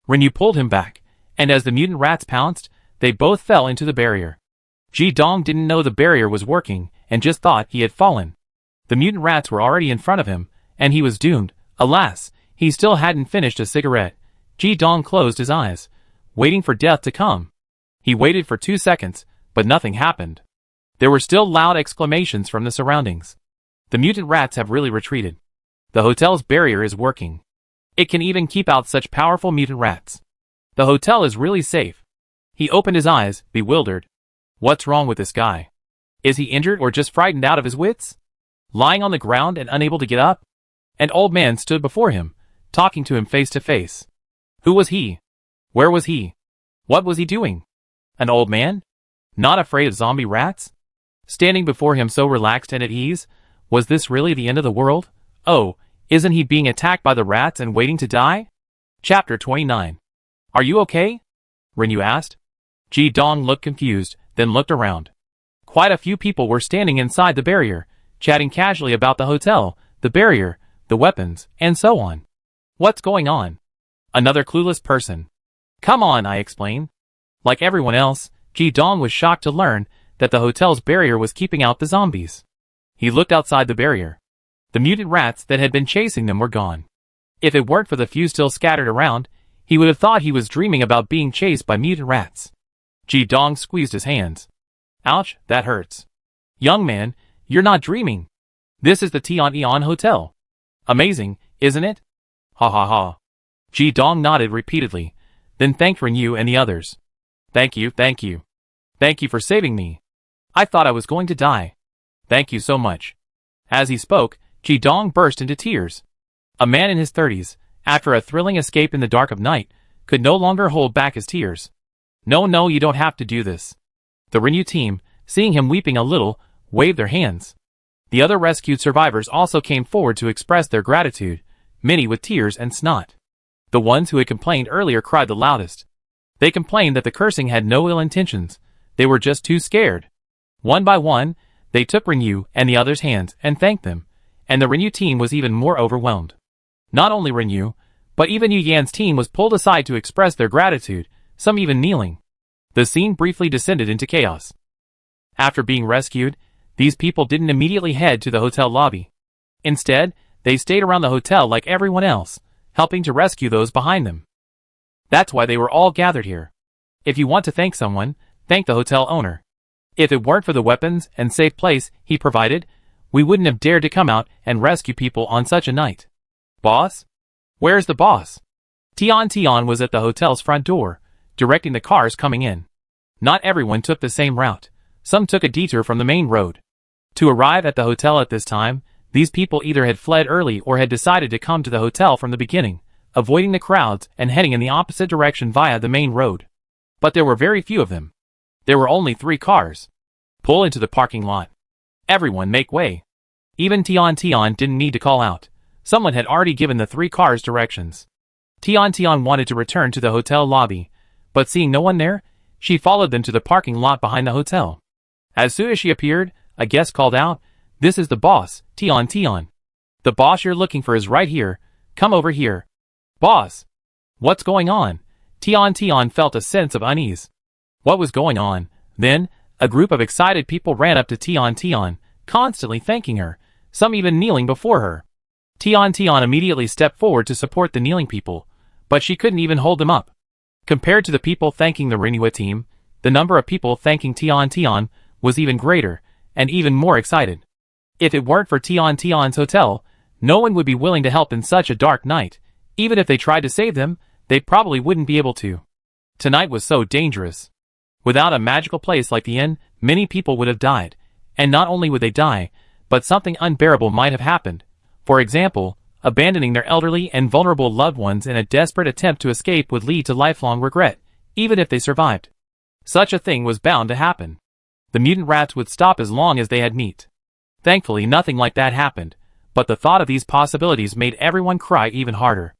Rinyu pulled him back, and as the mutant rats pounced, they both fell into the barrier. Ji Dong didn't know the barrier was working, and just thought he had fallen. The mutant rats were already in front of him, and he was doomed. Alas, he still hadn't finished a cigarette. Ji Dong closed his eyes, waiting for death to come. He waited for 2 seconds, but nothing happened. There were still loud exclamations from the surroundings. The mutant rats have really retreated. The hotel's barrier is working. It can even keep out such powerful mutant rats. The hotel is really safe. He opened his eyes, bewildered. What's wrong with this guy? Is he injured or just frightened out of his wits? Lying on the ground and unable to get up? An old man stood before him, talking to him face to face. Who was he? Where was he? What was he doing? An old man? Not afraid of zombie rats? Standing before him so relaxed and at ease? Was this really the end of the world? Oh, isn't he being attacked by the rats and waiting to die? Chapter 29. Are you okay? Rinyu asked. Ji Dong looked confused, then looked around. Quite a few people were standing inside the barrier, chatting casually about the hotel, the barrier, the weapons, and so on. What's going on? Another clueless person. Come on, I explained. Like everyone else, Ji Dong was shocked to learn that the hotel's barrier was keeping out the zombies. He looked outside the barrier. The mutant rats that had been chasing them were gone. If it weren't for the few still scattered around, he would have thought he was dreaming about being chased by mutant rats. Ji Dong squeezed his hands. Ouch, that hurts. Young man, you're not dreaming. This is the Tian Hotel. Amazing, isn't it? Ha ha ha. Ji Dong nodded repeatedly, then thanked Rinyu and the others. Thank you, thank you. Thank you for saving me. I thought I was going to die. Thank you so much. As he spoke, Ji Dong burst into tears. A man in his 30s, after a thrilling escape in the dark of night, could no longer hold back his tears. No, you don't have to do this. The Rinyu team, seeing him weeping a little, waved their hands. The other rescued survivors also came forward to express their gratitude, many with tears and snot. The ones who had complained earlier cried the loudest. They complained that the cursing had no ill intentions, they were just too scared. One by one, they took Rinyu and the others' hands and thanked them, and the Rinyu team was even more overwhelmed. Not only Rinyu, but even Yu Yan's team was pulled aside to express their gratitude, some even kneeling. The scene briefly descended into chaos. After being rescued, these people didn't immediately head to the hotel lobby. Instead, they stayed around the hotel like everyone else, helping to rescue those behind them. That's why they were all gathered here. If you want to thank someone, thank the hotel owner. If it weren't for the weapons and safe place he provided, we wouldn't have dared to come out and rescue people on such a night. Boss? Where's the boss? Tian was at the hotel's front door, directing the cars coming in. Not everyone took the same route. Some took a detour from the main road. To arrive at the hotel at this time, these people either had fled early or had decided to come to the hotel from the beginning, avoiding the crowds and heading in the opposite direction via the main road. But there were very few of them. There were only 3 cars. Pull into the parking lot. Everyone make way. Even Tian didn't need to call out. Someone had already given the 3 cars directions. Tian wanted to return to the hotel lobby, but seeing no one there, she followed them to the parking lot behind the hotel. As soon as she appeared, a guest called out, "This is the boss, Tian. The boss you're looking for is right here. Come over here." Boss! What's going on? Tian felt a sense of unease. What was going on? Then, a group of excited people ran up to Tian, constantly thanking her, some even kneeling before her. Tian immediately stepped forward to support the kneeling people, but she couldn't even hold them up. Compared to the people thanking the Rinyu team, the number of people thanking Tian was even greater, and even more excited. If it weren't for Tian's hotel, no one would be willing to help in such a dark night. Even if they tried to save them, they probably wouldn't be able to. Tonight was so dangerous. Without a magical place like the inn, many people would have died. And not only would they die, but something unbearable might have happened. For example, abandoning their elderly and vulnerable loved ones in a desperate attempt to escape would lead to lifelong regret, even if they survived. Such a thing was bound to happen. The mutant rats would stop as long as they had meat. Thankfully, nothing like that happened, but the thought of these possibilities made everyone cry even harder.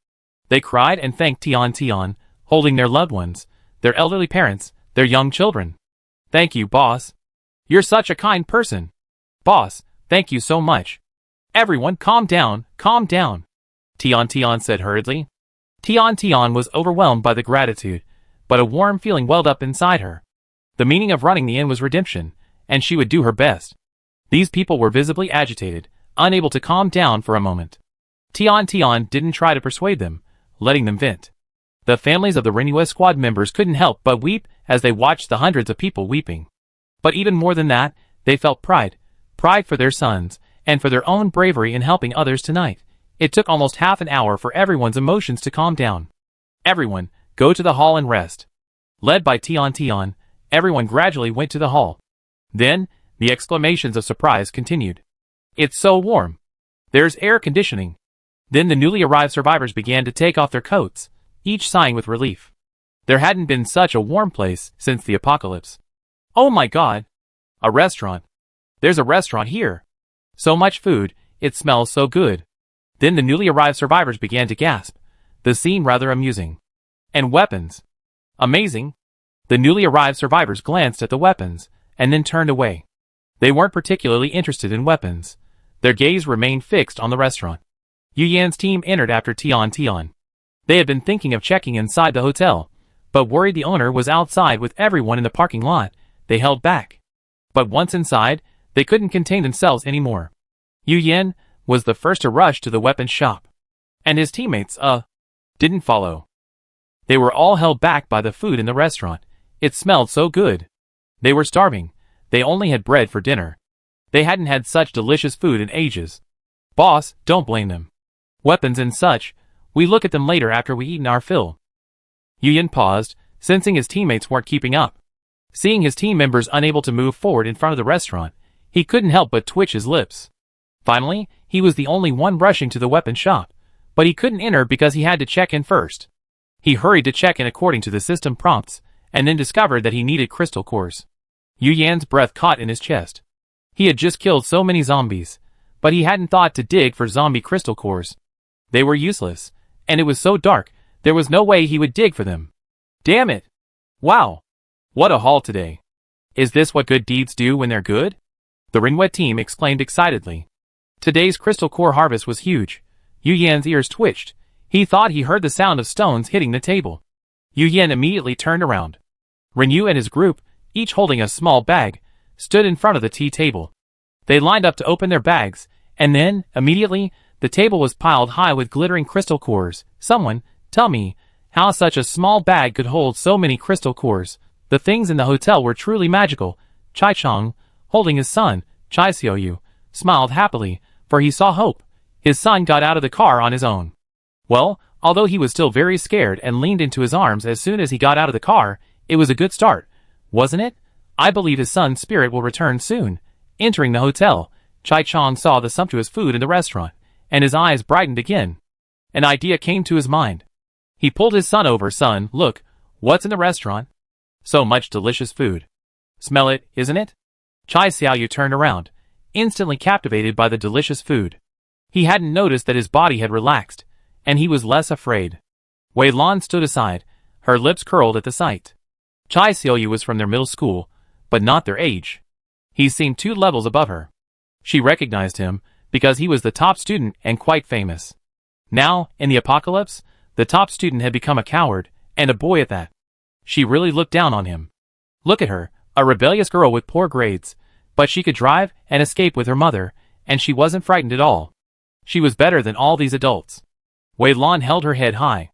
They cried and thanked Tian, holding their loved ones, their elderly parents, their young children. "Thank you, boss. You're such a kind person. Boss, thank you so much. Everyone calm down, calm down," Tian said hurriedly. Tian was overwhelmed by the gratitude, but a warm feeling welled up inside her. The meaning of running the inn was redemption, and she would do her best. These people were visibly agitated, unable to calm down for a moment. Tian didn't try to persuade them, letting them vent. The families of the Renua squad members couldn't help but weep as they watched the hundreds of people weeping. But even more than that, they felt pride for their sons, and for their own bravery in helping others tonight. It took almost half an hour for everyone's emotions to calm down. "Everyone, go to the hall and rest." Led by Tian, everyone gradually went to the hall. Then, the exclamations of surprise continued. "It's so warm. There's air conditioning." Then the newly arrived survivors began to take off their coats, each sighing with relief. There hadn't been such a warm place since the apocalypse. "Oh my God! A restaurant! There's a restaurant here! So much food, it smells so good." Then the newly arrived survivors began to gasp, the scene rather amusing. "And weapons! Amazing!" The newly arrived survivors glanced at the weapons, and then turned away. They weren't particularly interested in weapons. Their gaze remained fixed on the restaurant. Yu Yan's team entered after Tian. They had been thinking of checking inside the hotel, but worried the owner was outside with everyone in the parking lot, they held back. But once inside, they couldn't contain themselves anymore. Yu Yan was the first to rush to the weapons shop. And his teammates, didn't follow. They were all held back by the food in the restaurant. It smelled so good. They were starving. They only had bread for dinner. They hadn't had such delicious food in ages. "Boss, don't blame them. Weapons and such, we look at them later after we eaten our fill." Yu Yan paused, sensing his teammates weren't keeping up. Seeing his team members unable to move forward in front of the restaurant, he couldn't help but twitch his lips. Finally, he was the only one rushing to the weapon shop, but he couldn't enter because he had to check in first. He hurried to check in according to the system prompts, and then discovered that he needed crystal cores. Yu Yan's breath caught in his chest. He had just killed so many zombies, but he hadn't thought to dig for zombie crystal cores. They were useless, and it was so dark, there was no way he would dig for them. Damn it! Wow! What a haul today! Is this what good deeds do when they're good? The Renua team exclaimed excitedly. Today's crystal core harvest was huge. Yu Yan's ears twitched. He thought he heard the sound of stones hitting the table. Yu Yan immediately turned around. Renyu and his group, each holding a small bag, stood in front of the tea table. They lined up to open their bags, and then, immediately, the table was piled high with glittering crystal cores. Someone, tell me, how such a small bag could hold so many crystal cores. The things in the hotel were truly magical. Chai Chong, holding his son, Chai Xiaoyu, smiled happily, for he saw hope. His son got out of the car on his own. Well, although he was still very scared and leaned into his arms as soon as he got out of the car, it was a good start, wasn't it? I believe his son's spirit will return soon. Entering the hotel, Chai Chong saw the sumptuous food in the restaurant, and his eyes brightened again. An idea came to his mind. He pulled his son over. "Son, look, what's in the restaurant? So much delicious food. Smell it, isn't it?" Chai Xiaoyu turned around, instantly captivated by the delicious food. He hadn't noticed that his body had relaxed, and he was less afraid. Wei Lan stood aside, her lips curled at the sight. Chai Xiaoyu was from their middle school, but not their age. He seemed 2 levels above her. She recognized him, because he was the top student and quite famous. Now, in the apocalypse, the top student had become a coward, and a boy at that. She really looked down on him. Look at her, a rebellious girl with poor grades, but she could drive and escape with her mother, and she wasn't frightened at all. She was better than all these adults. Wei Lan held her head high.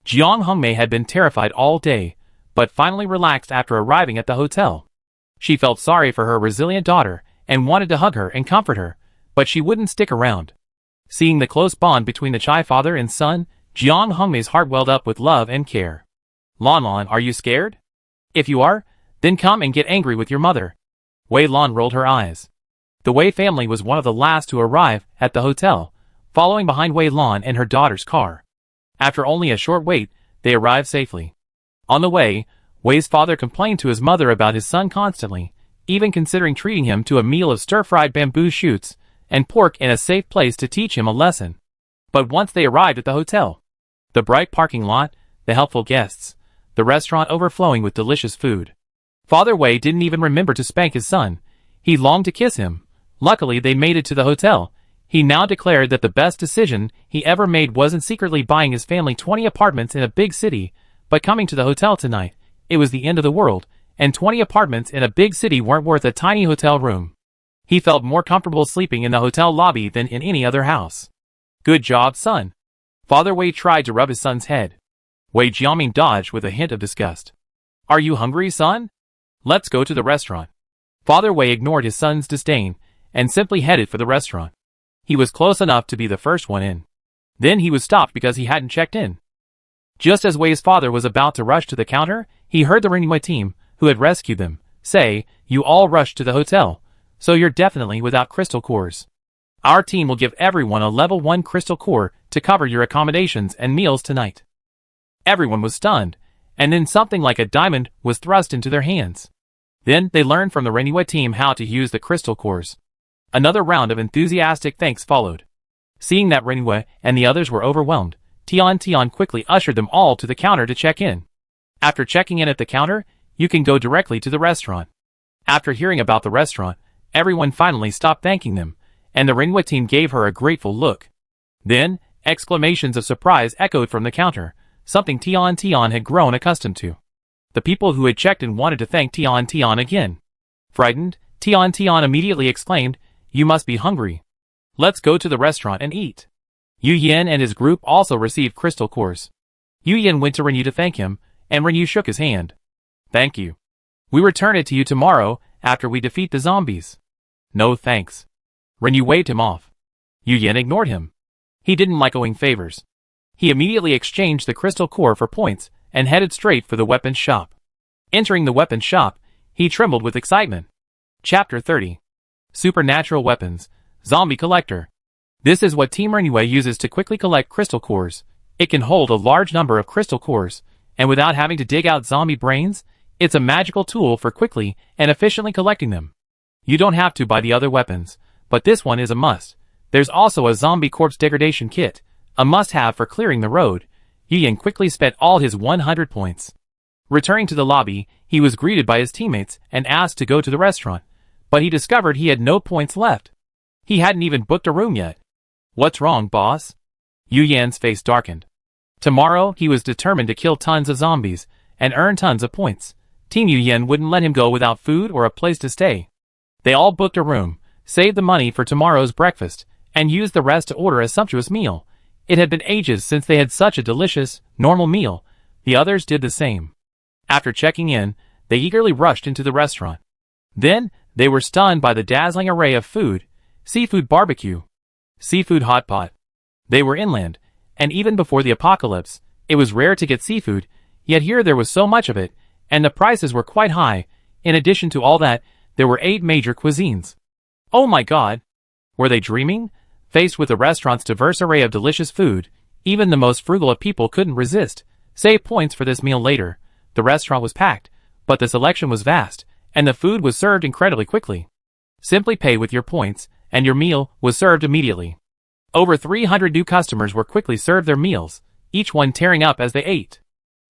Jiang Hongmei had been terrified all day, but finally relaxed after arriving at the hotel. She felt sorry for her resilient daughter and wanted to hug her and comfort her, but she wouldn't stick around. Seeing the close bond between the Chai father and son, Jiang Hongmei's heart welled up with love and care. "Lan Lan, are you scared? If you are, Then come and get angry with your mother. Wei Lan rolled her eyes. The Wei family was one of the last to arrive at the hotel, following behind Wei Lan and her daughter's car. After only a short wait, they arrived safely. On the way, Wei's father complained to his mother about his son constantly, even considering treating him to a meal of stir-fried bamboo shoots and pork in a safe place to teach him a lesson. But once they arrived at the hotel, the bright parking lot, the helpful guests, the restaurant overflowing with delicious food, Father Wei didn't even remember to spank his son. He longed to kiss him. Luckily they made it to the hotel. He now declared that the best decision he ever made wasn't secretly buying his family 20 apartments in a big city, but coming to the hotel tonight. It was the end of the world, and 20 apartments in a big city weren't worth a tiny hotel room. He felt more comfortable sleeping in the hotel lobby than in any other house. Good job, son. Father Wei tried to rub his son's head. Wei Jiaming dodged with a hint of disgust. Are you hungry, son? Let's go to the restaurant. Father Wei ignored his son's disdain and simply headed for the restaurant. He was close enough to be the first one in. Then he was stopped because he hadn't checked in. Just as Wei's father was about to rush to the counter, he heard the Renwei team, who had rescued them, say, "You all rushed to the hotel, so you're definitely without crystal cores. Our team will give everyone a level 1 crystal core to cover your accommodations and meals tonight." Everyone was stunned, and then something like a diamond was thrust into their hands. Then they learned from the Renwei team how to use the crystal cores. Another round of enthusiastic thanks followed. Seeing that Renwei and the others were overwhelmed, Tian quickly ushered them all to the counter to check in. After checking in at the counter, you can go directly to the restaurant. After hearing about the restaurant, everyone finally stopped thanking them, and the Renwei team gave her a grateful look. Then, exclamations of surprise echoed from the counter, something Tian had grown accustomed to. The people who had checked in wanted to thank Tian again. Frightened, Tian immediately exclaimed, "You must be hungry. Let's go to the restaurant and eat." Yu Yan and his group also received crystal cores. Yu Yan went to Renyu to thank him, and Renyu shook his hand. "Thank you. We return it to you tomorrow after we defeat the zombies." "No thanks." Renyu waved him off. Yu Yan ignored him. He didn't like owing favors. He immediately exchanged the crystal core for points and headed straight for the weapons shop. Entering the weapons shop, he trembled with excitement. Chapter 30. Supernatural Weapons, Zombie Collector. This is what Team Renwei uses to quickly collect crystal cores. It can hold a large number of crystal cores, and without having to dig out zombie brains, it's a magical tool for quickly and efficiently collecting them. You don't have to buy the other weapons, but this one is a must. There's also a zombie corpse degradation kit, a must-have for clearing the road. Yu Yan quickly spent all his 100 points. Returning to the lobby, he was greeted by his teammates and asked to go to the restaurant, but he discovered he had no points left. He hadn't even booked a room yet. "What's wrong, boss?" Yu Yan's face darkened. Tomorrow, he was determined to kill tons of zombies and earn tons of points. Team Yu Yan wouldn't let him go without food or a place to stay. They all booked a room, saved the money for tomorrow's breakfast, and used the rest to order a sumptuous meal. It had been ages since they had such a delicious, normal meal. The others did the same. After checking in, they eagerly rushed into the restaurant. Then, they were stunned by the dazzling array of food: seafood barbecue, seafood hot pot. They were inland, and even before the apocalypse, it was rare to get seafood, yet here there was so much of it, and the prices were quite high. In addition to all that, there were 8 major cuisines. Oh my god! Were they dreaming? Faced with the restaurant's diverse array of delicious food, even the most frugal of people couldn't resist. Save points for this meal later. The restaurant was packed, but the selection was vast, and the food was served incredibly quickly. Simply pay with your points, and your meal was served immediately. Over 300 new customers were quickly served their meals, each one tearing up as they ate.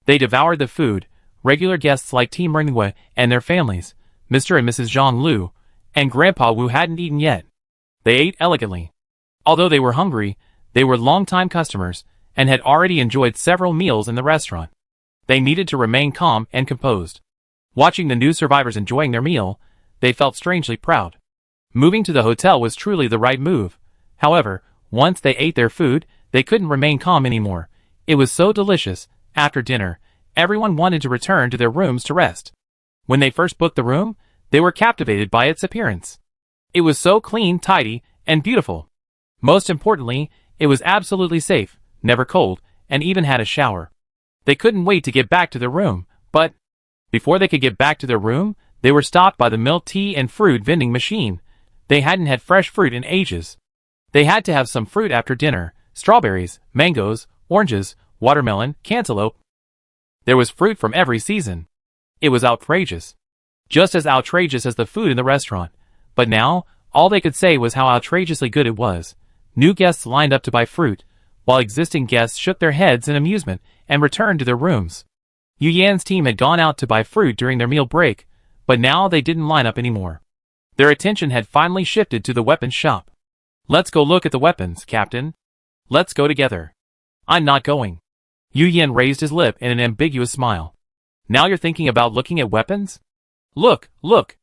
They devoured the food. Regular guests like Team Renwei and their families, Mr. and Mrs. Zhang Lu, and Grandpa Wu hadn't eaten yet. They ate elegantly. Although they were hungry, they were long-time customers, and had already enjoyed several meals in the restaurant. They needed to remain calm and composed. Watching the new survivors enjoying their meal, they felt strangely proud. Moving to the hotel was truly the right move. However, once they ate their food, they couldn't remain calm anymore. It was so delicious. After dinner, everyone wanted to return to their rooms to rest. When they first booked the room, they were captivated by its appearance. It was so clean, tidy, and beautiful. Most importantly, it was absolutely safe, never cold, and even had a shower. They couldn't wait to get back to their room, but Before they could get back to their room, they were stopped by the milk tea and fruit vending machine. They hadn't had fresh fruit in ages. They had to have some fruit after dinner: strawberries, mangoes, oranges, watermelon, cantaloupe. There was fruit from every season. It was outrageous. Just as outrageous as the food in the restaurant. But now, all they could say was how outrageously good it was. New guests lined up to buy fruit, while existing guests shook their heads in amusement and returned to their rooms. Yu Yan's team had gone out to buy fruit during their meal break, but now they didn't line up anymore. Their attention had finally shifted to the weapons shop. "Let's go look at the weapons, Captain. Let's go together." "I'm not going." Yu Yan raised his lip in an ambiguous smile. "Now you're thinking about looking at weapons? Look, look.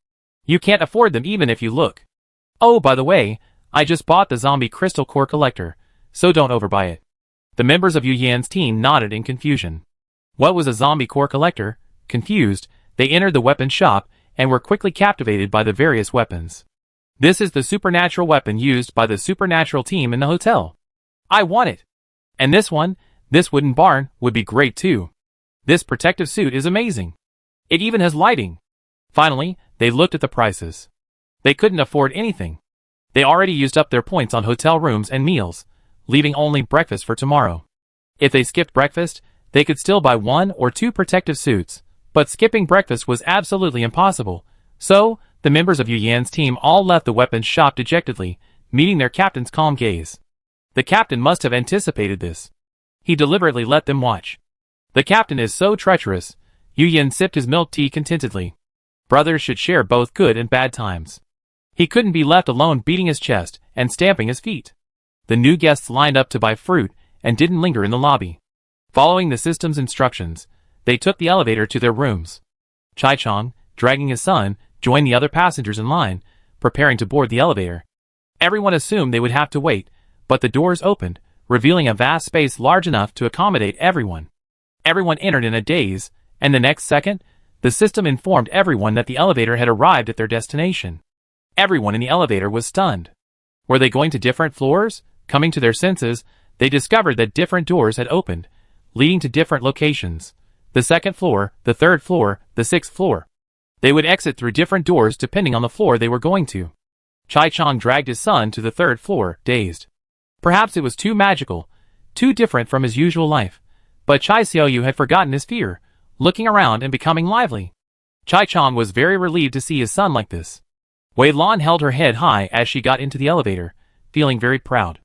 You can't afford them even if you look. Oh, by the way, I just bought the zombie crystal core collector, so don't overbuy it." The members of Yu Yan's team nodded in confusion. What was a zombie core collector? Confused, they entered the weapons shop and were quickly captivated by the various weapons. "This is the supernatural weapon used by the supernatural team in the hotel. I want it. And this one, this wooden barn, would be great too. This protective suit is amazing. It even has lighting." Finally, they looked at the prices. They couldn't afford anything. They already used up their points on hotel rooms and meals, leaving only breakfast for tomorrow. If they skipped breakfast, they could still buy 1 or 2 protective suits, but skipping breakfast was absolutely impossible. So, the members of Yu Yan's team all left the weapons shop dejectedly, meeting their captain's calm gaze. The captain must have anticipated this. He deliberately let them watch. The captain is so treacherous. Yu Yan sipped his milk tea contentedly. Brothers should share both good and bad times. He couldn't be left alone beating his chest and stamping his feet. The new guests lined up to buy fruit and didn't linger in the lobby. Following the system's instructions, they took the elevator to their rooms. Chai Chong, dragging his son, joined the other passengers in line, preparing to board the elevator. Everyone assumed they would have to wait, but the doors opened, revealing a vast space large enough to accommodate everyone. Everyone entered in a daze, and the next second, the system informed everyone that the elevator had arrived at their destination. Everyone in the elevator was stunned. Were they going to different floors? Coming to their senses, they discovered that different doors had opened, leading to different locations. The 2nd floor, the 3rd floor, the 6th floor. They would exit through different doors depending on the floor they were going to. Chai Chong dragged his son to the 3rd floor, dazed. Perhaps it was too magical, too different from his usual life. But Chai Xiaoyu had forgotten his fear, looking around and becoming lively. Chai Chong was very relieved to see his son like this. Wei Lan held her head high as she got into the elevator, feeling very proud.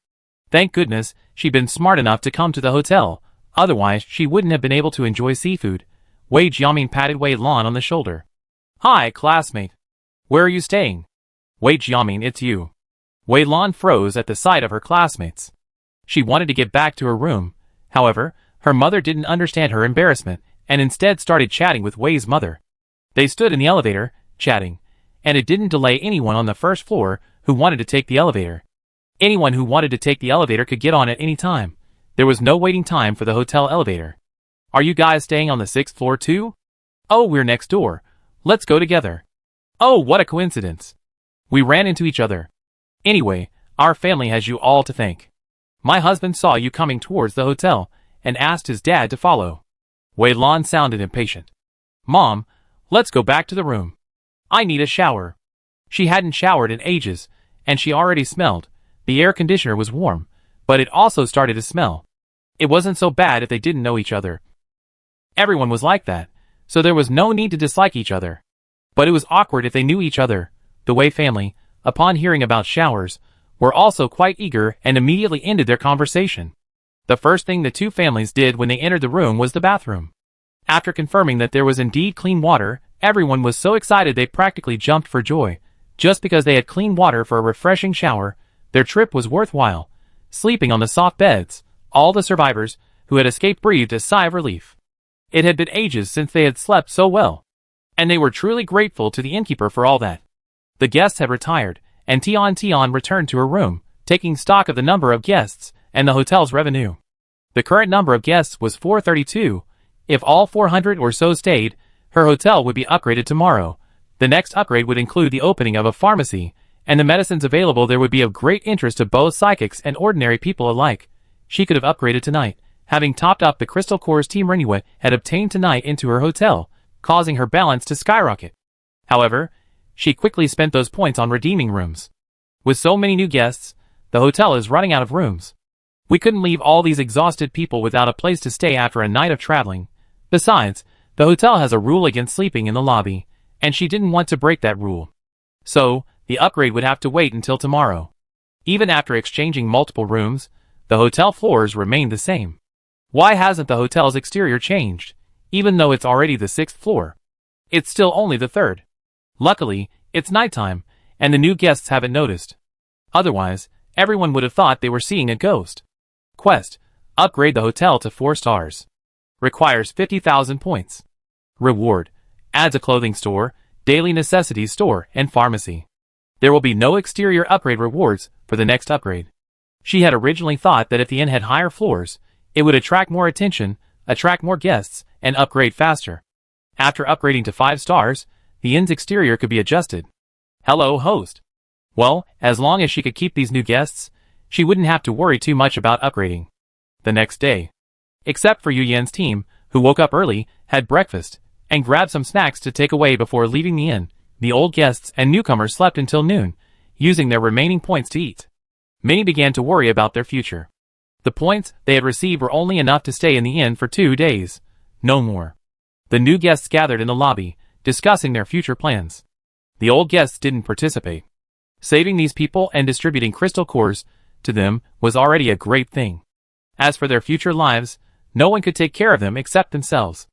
Thank goodness, she'd been smart enough to come to the hotel, otherwise she wouldn't have been able to enjoy seafood. Wei Jiaming patted Wei Lan on the shoulder. "Hi, classmate. Where are you staying?" "Wei Jiaming, it's you." Wei Lan froze at the sight of her classmates. She wanted to get back to her room. However, her mother didn't understand her embarrassment, and instead started chatting with Wei's mother. They stood in the elevator, chatting, and it didn't delay anyone on the 1st floor who wanted to take the elevator. Anyone who wanted to take the elevator could get on at any time. There was no waiting time for the hotel elevator. "Are you guys staying on the 6th floor too?" "Oh, we're next door. Let's go together." "Oh, what a coincidence. We ran into each other. Anyway, our family has you all to thank. My husband saw you coming towards the hotel and asked his dad to follow." Wei Lan sounded impatient. "Mom, let's go back to the room. I need a shower." She hadn't showered in ages, and she already smelled. The air conditioner was warm, but it also started to smell. It wasn't so bad if they didn't know each other. Everyone was like that, so there was no need to dislike each other. But it was awkward if they knew each other. The Wei family, upon hearing about showers, were also quite eager and immediately ended their conversation. The first thing the two families did when they entered the room was the bathroom. After confirming that there was indeed clean water, everyone was so excited they practically jumped for joy. Just because they had clean water for a refreshing shower, their trip was worthwhile. Sleeping on the soft beds, all the survivors who had escaped breathed a sigh of relief. It had been ages since they had slept so well, and they were truly grateful to the innkeeper for all that. The guests had retired, and Tian returned to her room, taking stock of the number of guests and the hotel's revenue. The current number of guests was 432. If all 400 or so stayed, her hotel would be upgraded tomorrow. The next upgrade would include the opening of a pharmacy, and the medicines available there would be of great interest to both psychics and ordinary people alike. She could have upgraded tonight, having topped up the crystal cores Team Renuet had obtained tonight into her hotel, causing her balance to skyrocket. However, she quickly spent those points on redeeming rooms. With so many new guests, the hotel is running out of rooms. We couldn't leave all these exhausted people without a place to stay after a night of traveling. Besides, the hotel has a rule against sleeping in the lobby, and she didn't want to break that rule. So, the upgrade would have to wait until tomorrow. Even after exchanging multiple rooms, the hotel floors remained the same. Why hasn't the hotel's exterior changed, even though it's already the 6th floor? It's still only the 3rd. Luckily, it's nighttime, and the new guests haven't noticed. Otherwise, everyone would have thought they were seeing a ghost. Quest: upgrade the hotel to 4 stars. Requires 50,000 points. Reward: adds a clothing store, daily necessities store, and pharmacy. There will be no exterior upgrade rewards for the next upgrade. She had originally thought that if the inn had higher floors, it would attract more attention, attract more guests, and upgrade faster. After upgrading to 5 stars, the inn's exterior could be adjusted. Hello, host. Well, as long as she could keep these new guests, she wouldn't have to worry too much about upgrading. The next day. Except for Yu Yan's team, who woke up early, had breakfast, and grabbed some snacks to take away before leaving the inn, the old guests and newcomers slept until noon, using their remaining points to eat. Many began to worry about their future. The points they had received were only enough to stay in the inn for 2 days. No more. The new guests gathered in the lobby, discussing their future plans. The old guests didn't participate. Saving these people and distributing crystal cores to them was already a great thing. As for their future lives, no one could take care of them except themselves.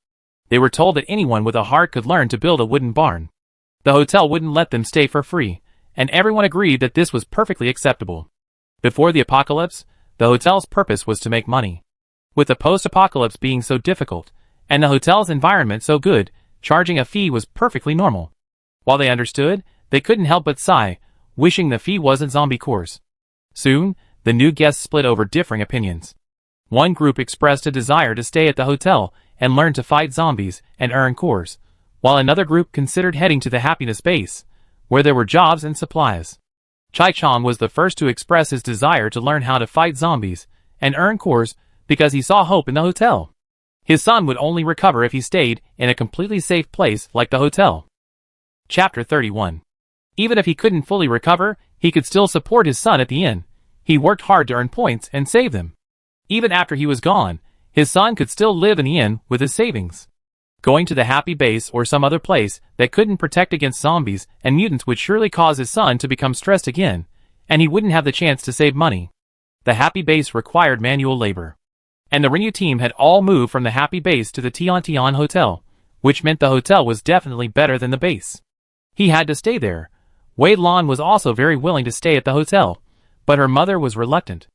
They were told that anyone with a heart could learn to build a wooden barn. The hotel wouldn't let them stay for free, and everyone agreed that this was perfectly acceptable. Before the apocalypse, the hotel's purpose was to make money. With the post-apocalypse being so difficult, and the hotel's environment so good, charging a fee was perfectly normal. While they understood, they couldn't help but sigh, wishing the fee wasn't zombie cores. Soon, the new guests split over differing opinions. One group expressed a desire to stay at the hotel and learn to fight zombies and earn cores, while another group considered heading to the happiness base, where there were jobs and supplies. Chai Chong was the first to express his desire to learn how to fight zombies and earn cores because he saw hope in the hotel. His son would only recover if he stayed in a completely safe place like the hotel. Chapter 31. Even if he couldn't fully recover, he could still support his son at the inn. He worked hard to earn points and save them. Even after he was gone, his son could still live in the inn with his savings. Going to the happy base or some other place that couldn't protect against zombies and mutants would surely cause his son to become stressed again, and he wouldn't have the chance to save money. The happy base required manual labor. And the Renew team had all moved from the happy base to the Tian Tian hotel, which meant the hotel was definitely better than the base. He had to stay there. Wei Lan was also very willing to stay at the hotel, but her mother was reluctant.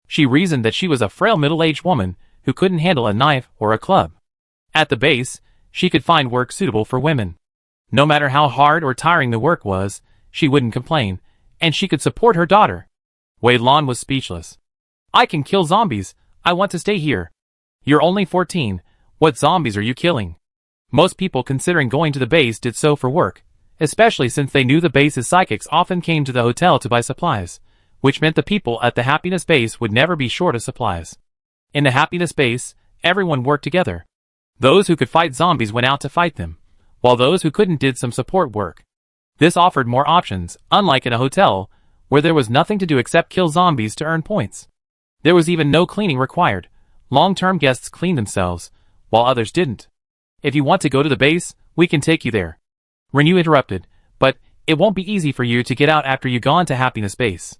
She reasoned that she was a frail middle-aged woman who couldn't handle a knife or a club. At the base, she could find work suitable for women. No matter how hard or tiring the work was, she wouldn't complain, and she could support her daughter. Wei Lan was speechless. I can kill zombies. I want to stay here. You're only 14. What zombies are you killing? Most people considering going to the base did so for work, especially since they knew the base's psychics often came to the hotel to buy supplies, which meant the people at the happiness base would never be short of supplies. In the happiness base, everyone worked together. Those who could fight zombies went out to fight them, while those who couldn't did some support work. This offered more options, unlike in a hotel, where there was nothing to do except kill zombies to earn points. There was even no cleaning required. Long-term guests cleaned themselves, while others didn't. If you want to go to the base, we can take you there. Renew interrupted, but it won't be easy for you to get out after you've gone to happiness base.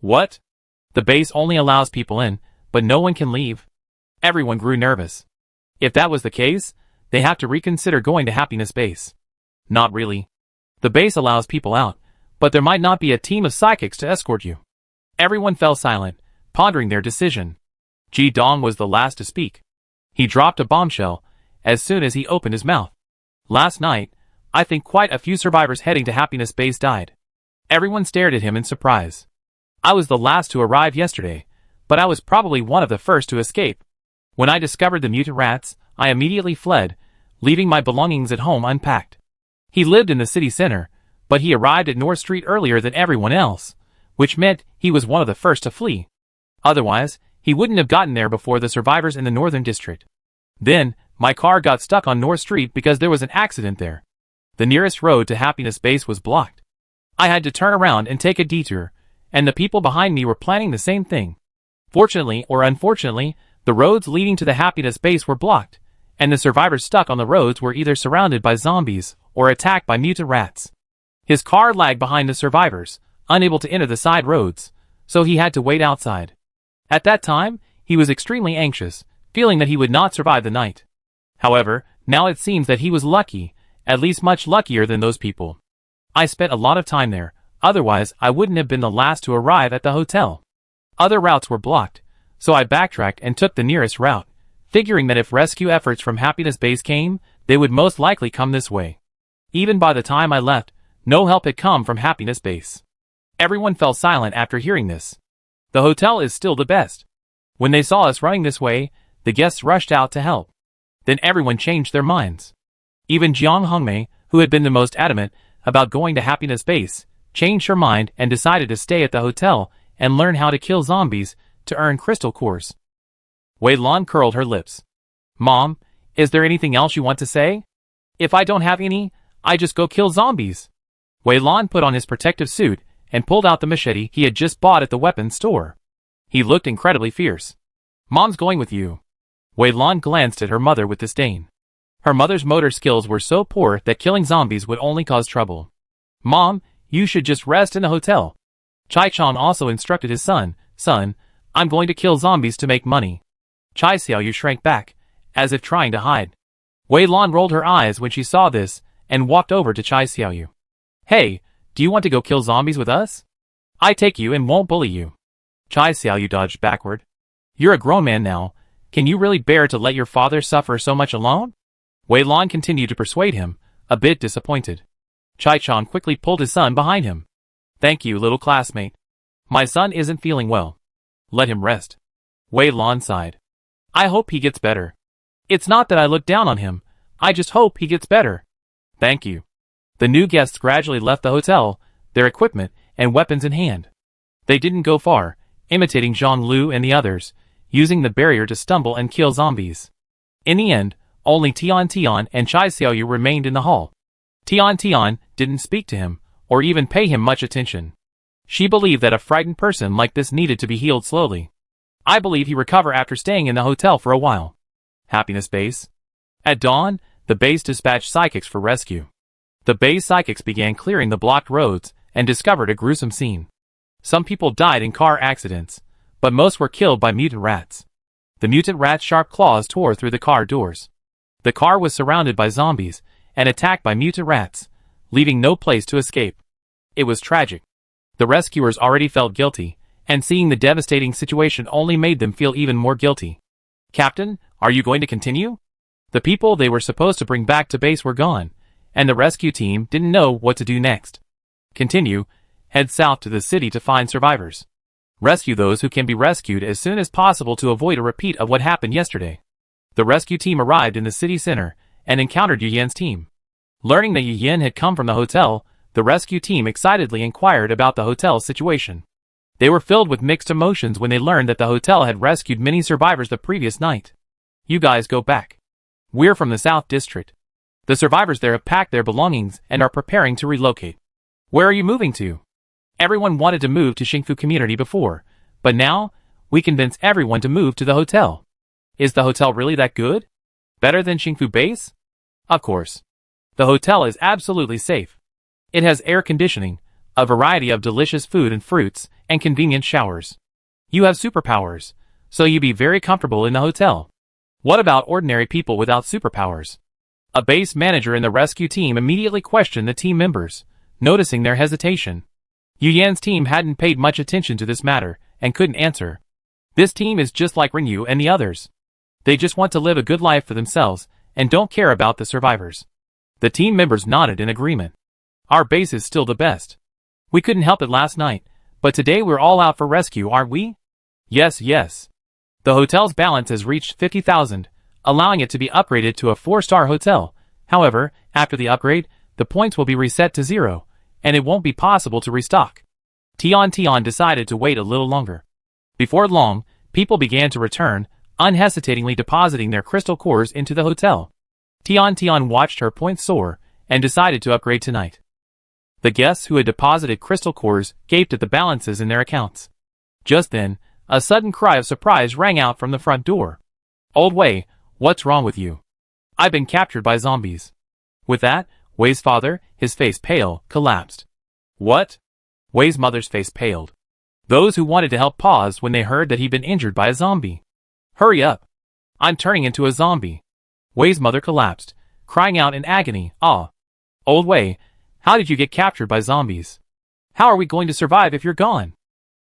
What? The base only allows people in, but no one can leave. Everyone grew nervous. If that was the case, they have to reconsider going to happiness base. Not really. The base allows people out, but there might not be a team of psychics to escort you. Everyone fell silent, pondering their decision. Ji Dong was the last to speak. He dropped a bombshell as soon as he opened his mouth. Last night, I think quite a few survivors heading to happiness base died. Everyone stared at him in surprise. I was the last to arrive yesterday, but I was probably one of the first to escape. When I discovered the mutant rats, I immediately fled, leaving my belongings at home unpacked. He lived in the city center, but he arrived at North Street earlier than everyone else, which meant he was one of the first to flee. Otherwise, he wouldn't have gotten there before the survivors in the Northern District. Then, My car got stuck on North Street because there was an accident there. The nearest road to Happiness Base was blocked. I had to turn around and take a detour, and the people behind me were planning the same thing. Fortunately or unfortunately, the roads leading to the Happiness Base were blocked, and the survivors stuck on the roads were either surrounded by zombies or attacked by mutant rats. His car lagged behind the survivors, unable to enter the side roads, so he had to wait outside. At that time, he was extremely anxious, feeling that he would not survive the night. However, now it seems that he was lucky, at least much luckier than those people. I spent a lot of time there, otherwise I wouldn't have been the last to arrive at the hotel. Other routes were blocked, so I backtracked and took the nearest route, figuring that if rescue efforts from Happiness Base came, they would most likely come this way. Even by the time I left, no help had come from Happiness Base. Everyone fell silent after hearing this. The hotel is still the best. When they saw us running this way, the guests rushed out to help. Then everyone changed their minds. Even Jiang Hongmei, who had been the most adamant about going to Happiness Base, changed her mind and decided to stay at the hotel and learn how to kill zombies to earn crystal cores. Wei Lan curled her lips. Mom, is there anything else you want to say? If I don't have any, I just go kill zombies. Wei Lan put on his protective suit and pulled out the machete he had just bought at the weapons store. He looked incredibly fierce. Mom's going with you. Wei Lan glanced at her mother with disdain. Her mother's motor skills were so poor that killing zombies would only cause trouble. Mom, you should just rest in the hotel. Chai Chan also instructed his son, Son, I'm going to kill zombies to make money. Chai Xiaoyu shrank back, as if trying to hide. Wei Lan rolled her eyes when she saw this and walked over to Chai Xiaoyu. Hey, do you want to go kill zombies with us? I take you and won't bully you. Chai Xiaoyu dodged backward. You're a grown man now. Can you really bear to let your father suffer so much alone? Wei Lan continued to persuade him, a bit disappointed. Chai Chan quickly pulled his son behind him. Thank you, little classmate. My son isn't feeling well. Let him rest. Wei Lan sighed. I hope he gets better. It's not that I look down on him. I just hope he gets better. Thank you. The new guests gradually left the hotel, their equipment and weapons in hand. They didn't go far, imitating Zhang Lu and the others, using the barrier to stumble and kill zombies. In the end, only Tian Tian and Chai Xiaoyu remained in the hall. Tian Tian didn't speak to him, or even pay him much attention. She believed that a frightened person like this needed to be healed slowly. I believe he recovered after staying in the hotel for a while. Happiness Base. At dawn, the base dispatched psychics for rescue. The base psychics began clearing the blocked roads and discovered a gruesome scene. Some people died in car accidents, but most were killed by mutant rats. The mutant rats' sharp claws tore through the car doors. The car was surrounded by zombies and attacked by mutant rats, leaving no place to escape. It was tragic. The rescuers already felt guilty, and seeing the devastating situation only made them feel even more guilty. Captain, are you going to continue? The people they were supposed to bring back to base were gone, and the rescue team didn't know what to do next. Continue, head south to the city to find survivors. Rescue those who can be rescued as soon as possible to avoid a repeat of what happened yesterday. The rescue team arrived in the city center and encountered Yu Yan's team. Learning that Yu Yan had come from the hotel, the rescue team excitedly inquired about the hotel's situation. They were filled with mixed emotions when they learned that the hotel had rescued many survivors the previous night. You guys go back. We're from the South District. The survivors there have packed their belongings and are preparing to relocate. Where are you moving to? Everyone wanted to move to Xingfu community before, but now, we convince everyone to move to the hotel. Is the hotel really that good? Better than Xingfu base? Of course. The hotel is absolutely safe. It has air conditioning, a variety of delicious food and fruits, and convenient showers. You have superpowers, so you'd be very comfortable in the hotel. What about ordinary people without superpowers? A base manager in the rescue team immediately questioned the team members, noticing their hesitation. Yu Yan's team hadn't paid much attention to this matter, and couldn't answer. This team is just like Rinyu and the others. They just want to live a good life for themselves, and don't care about the survivors. The team members nodded in agreement. Our base is still the best. We couldn't help it last night, but today we're all out for rescue, aren't we? Yes, yes. The hotel's balance has reached 50,000, allowing it to be upgraded to a 4-star hotel. However, after the upgrade, the points will be reset to 0, and it won't be possible to restock. Tian decided to wait a little longer. Before long, people began to return, unhesitatingly depositing their crystal cores into the hotel. Tian watched her points soar and decided to upgrade tonight. The guests who had deposited crystal cores gaped at the balances in their accounts. Just then, a sudden cry of surprise rang out from the front door. "Old Wei, what's wrong with you?" "I've been captured by zombies." With that, Wei's father, his face pale, collapsed. "What?" Wei's mother's face paled. Those who wanted to help paused when they heard that he'd been injured by a zombie. "Hurry up. I'm turning into a zombie." Wei's mother collapsed, crying out in agony, "Ah! Old Wei, how did you get captured by zombies? How are we going to survive if you're gone?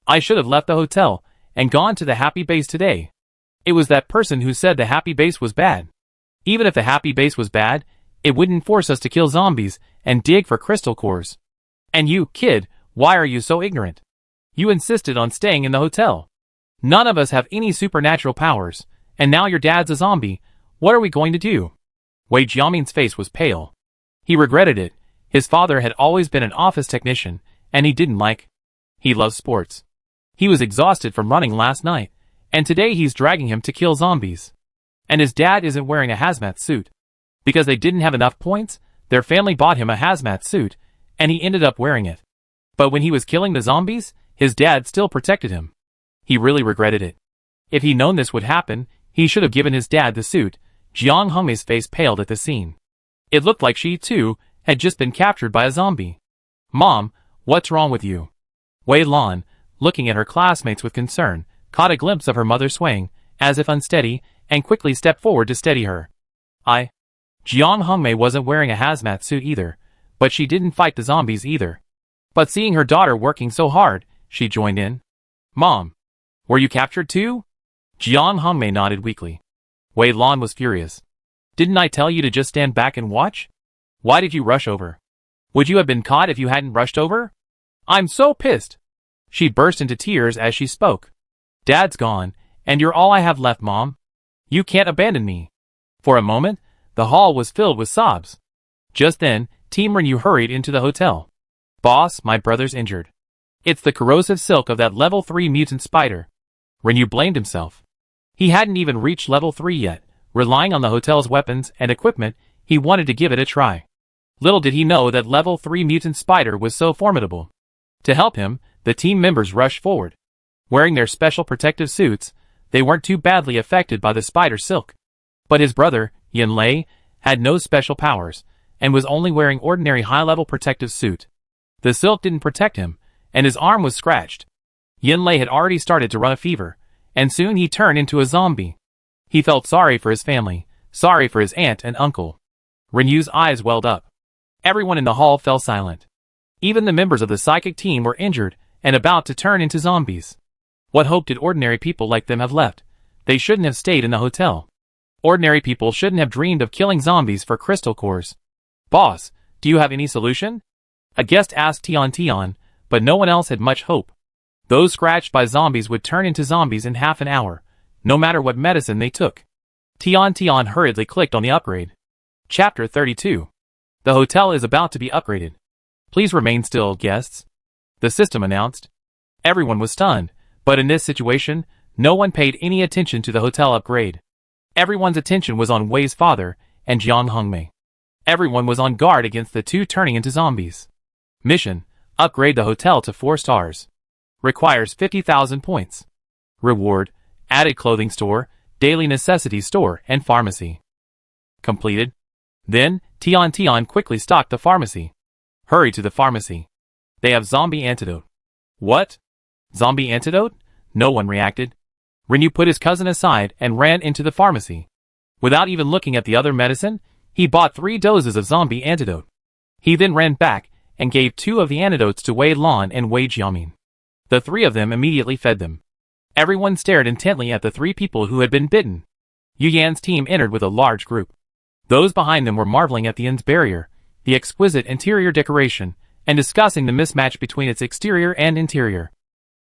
I should have left the hotel and gone to the happy base today. It was that person who said the happy base was bad. Even if the happy base was bad, it wouldn't force us to kill zombies and dig for crystal cores. And you, kid, why are you so ignorant? You insisted on staying in the hotel. None of us have any supernatural powers, and now your dad's a zombie. What are we going to do?" Wei Jiamin's face was pale. He regretted it. His father had always been an office technician, and he didn't like. He loves sports. He was exhausted from running last night, and today he's dragging him to kill zombies. And his dad isn't wearing a hazmat suit. Because they didn't have enough points, their family bought him a hazmat suit, and he ended up wearing it. But when he was killing the zombies, his dad still protected him. He really regretted it. If he'd known this would happen, he should have given his dad the suit. Jiang Hongmei's face paled at the scene. It looked like she, too, had just been captured by a zombie. "Mom, what's wrong with you?" Wei Lan, looking at her classmates with concern, caught a glimpse of her mother swaying, as if unsteady, and quickly stepped forward to steady her. Jiang Hongmei wasn't wearing a hazmat suit either, but she didn't fight the zombies either. But seeing her daughter working so hard, she joined in. "Mom, were you captured too?" Jiang Hongmei nodded weakly. Wei Lan was furious. "Didn't I tell you to just stand back and watch? Why did you rush over? Would you have been caught if you hadn't rushed over? I'm so pissed." She burst into tears as she spoke. "Dad's gone, and you're all I have left, Mom. You can't abandon me." For a moment, the hall was filled with sobs. Just then, Team Renyu hurried into the hotel. "Boss, my brother's injured. It's the corrosive silk of that level 3 mutant spider." Renyu blamed himself. He hadn't even reached level 3 yet. Relying on the hotel's weapons and equipment, he wanted to give it a try. Little did he know that level 3 mutant spider was so formidable. To help him, the team members rushed forward. Wearing their special protective suits, they weren't too badly affected by the spider silk. But his brother, Yin Lei, had no special powers, and was only wearing ordinary high-level protective suit. The silk didn't protect him, and his arm was scratched. Yin Lei had already started to run a fever, and soon he turned into a zombie. He felt sorry for his family, sorry for his aunt and uncle. Renyu's eyes welled up. Everyone in the hall fell silent. Even the members of the psychic team were injured and about to turn into zombies. What hope did ordinary people like them have left? They shouldn't have stayed in the hotel. Ordinary people shouldn't have dreamed of killing zombies for crystal cores. "Boss, do you have any solution?" A guest asked Tian, but no one else had much hope. Those scratched by zombies would turn into zombies in half an hour, no matter what medicine they took. Tian hurriedly clicked on the upgrade. Chapter 32. The hotel is about to be upgraded. Please remain still, guests. The system announced. Everyone was stunned, but in this situation, no one paid any attention to the hotel upgrade. Everyone's attention was on Wei's father and Jiang Hongmei. Everyone was on guard against the two turning into zombies. Mission: upgrade the hotel to 4 stars. Requires 50,000 points. Reward: added clothing store, daily necessities store, and pharmacy. Completed. Then, Tian quickly stocked the pharmacy. Hurry to the pharmacy. They have zombie antidote. What? Zombie antidote? No one reacted. Renyu put his cousin aside and ran into the pharmacy. Without even looking at the other medicine, he bought 3 doses of zombie antidote. He then ran back and gave 2 of the antidotes to Wei Lan and Wei Jiamin. The 3 of them immediately fed them. Everyone stared intently at the 3 people who had been bitten. Yu Yan's team entered with a large group. Those behind them were marveling at the inn's barrier, the exquisite interior decoration, and discussing the mismatch between its exterior and interior.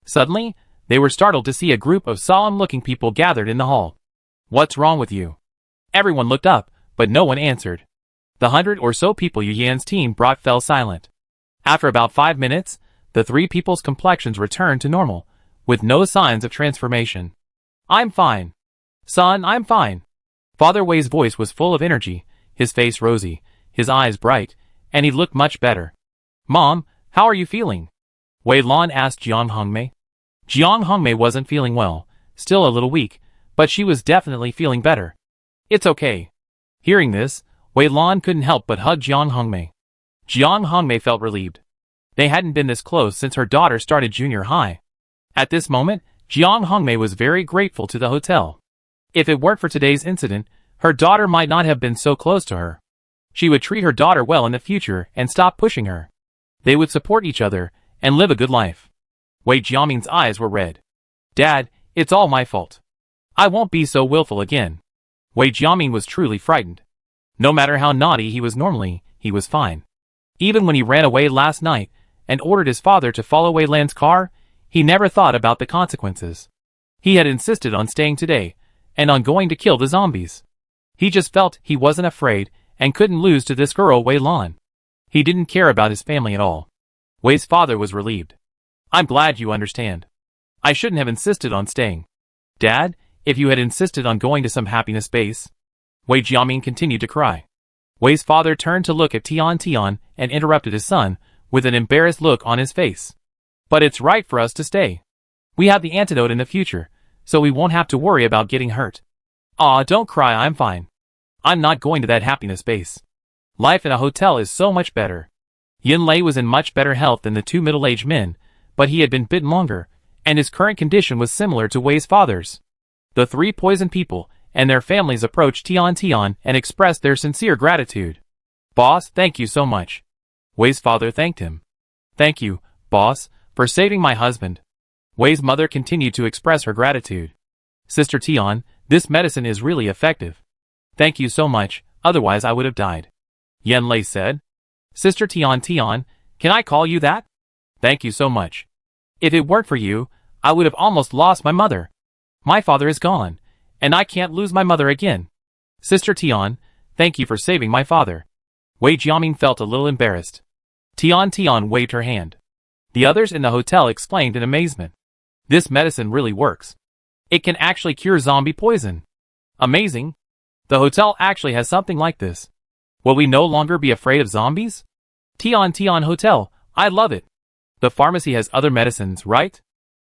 Suddenly, they were startled to see a group of solemn-looking people gathered in the hall. "What's wrong with you?" Everyone looked up, but no one answered. The 100 or so people Yu Yan's team brought fell silent. After about 5 minutes, the 3 people's complexions returned to normal, with no signs of transformation. "I'm fine." Son, I'm fine. Father Wei's voice was full of energy, his face rosy, his eyes bright, and he looked much better. Mom, how are you feeling? Wei Lan asked Jiang Hongmei. Jiang Hongmei wasn't feeling well, still a little weak, but she was definitely feeling better. It's okay. Hearing this, Wei Lan couldn't help but hug Jiang Hongmei. Jiang Hongmei felt relieved. They hadn't been this close since her daughter started junior high. At this moment, Jiang Hongmei was very grateful to the hotel. If it weren't for today's incident, her daughter might not have been so close to her. She would treat her daughter well in the future and stop pushing her. They would support each other and live a good life. Wei Jiaming's eyes were red. Dad, it's all my fault. I won't be so willful again. Wei Jiaming was truly frightened. No matter how naughty he was normally, he was fine. Even when he ran away last night and ordered his father to follow Wei Lan's car, he never thought about the consequences. He had insisted on staying today and on going to kill the zombies. He just felt he wasn't afraid and couldn't lose to this girl Wei Lan. He didn't care about his family at all. Wei's father was relieved. I'm glad you understand. I shouldn't have insisted on staying. Dad, if you had insisted on going to some happiness base. Wei Jiaming continued to cry. Wei's father turned to look at Tian Tian and interrupted his son with an embarrassed look on his face. But it's right for us to stay. We have the antidote in the future, so we won't have to worry about getting hurt. Aw, don't cry, I'm fine. I'm not going to that happiness base. Life in a hotel is so much better. Yin Lei was in much better health than the two middle-aged men, but he had been bitten longer, and his current condition was similar to Wei's father's. The three poison people and their families approached Tian Tian and expressed their sincere gratitude. Boss, thank you so much. Wei's father thanked him. Thank you, boss, for saving my husband. Wei's mother continued to express her gratitude. Sister Tian, this medicine is really effective. Thank you so much, otherwise I would have died. Yen Lei said. Sister Tian Tian, can I call you that? Thank you so much. If it weren't for you, I would have almost lost my mother. My father is gone, and I can't lose my mother again. Sister Tian, thank you for saving my father. Wei Jiaming felt a little embarrassed. Tian Tian waved her hand. The others in the hotel exclaimed in amazement. This medicine really works. It can actually cure zombie poison. Amazing. The hotel actually has something like this. Will we no longer be afraid of zombies? Tian Tian Hotel, I love it. The pharmacy has other medicines, right?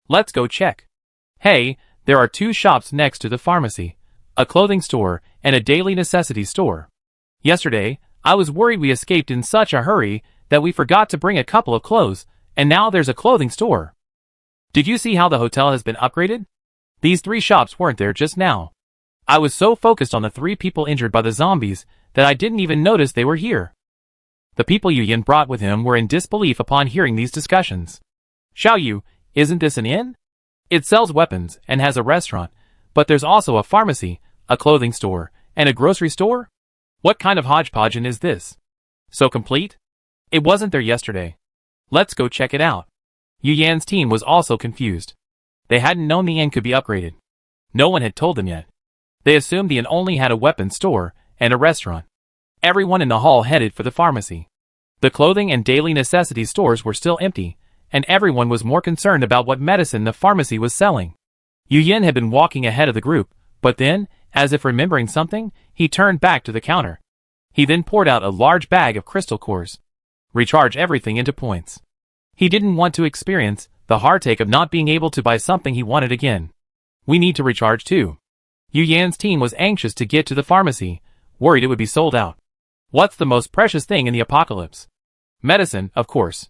Let's go check. Hey, there are two shops next to the pharmacy, a clothing store and a daily necessities store. Yesterday, I was worried we escaped in such a hurry that we forgot to bring a couple of clothes, and now there's a clothing store. Did you see how the hotel has been upgraded? These three shops weren't there just now. I was so focused on the three people injured by the zombies that I didn't even notice they were here. The people Yu Yin brought with him were in disbelief upon hearing these discussions. Xiao Yu, isn't this an inn? It sells weapons and has a restaurant, but there's also a pharmacy, a clothing store, and a grocery store? What kind of hodgepodge is this? So complete? It wasn't there yesterday. Let's go check it out. Yu Yan's team was also confused. They hadn't known the inn could be upgraded. No one had told them yet. They assumed the inn only had a weapons store and a restaurant. Everyone in the hall headed for the pharmacy. The clothing and daily necessities stores were still empty, and everyone was more concerned about what medicine the pharmacy was selling. Yu Yin had been walking ahead of the group, but then, as if remembering something, he turned back to the counter. He then poured out a large bag of crystal cores. Recharge everything into points. He didn't want to experience the heartache of not being able to buy something he wanted again. We need to recharge too. Yu Yan's team was anxious to get to the pharmacy, worried it would be sold out. What's the most precious thing in the apocalypse? Medicine, of course.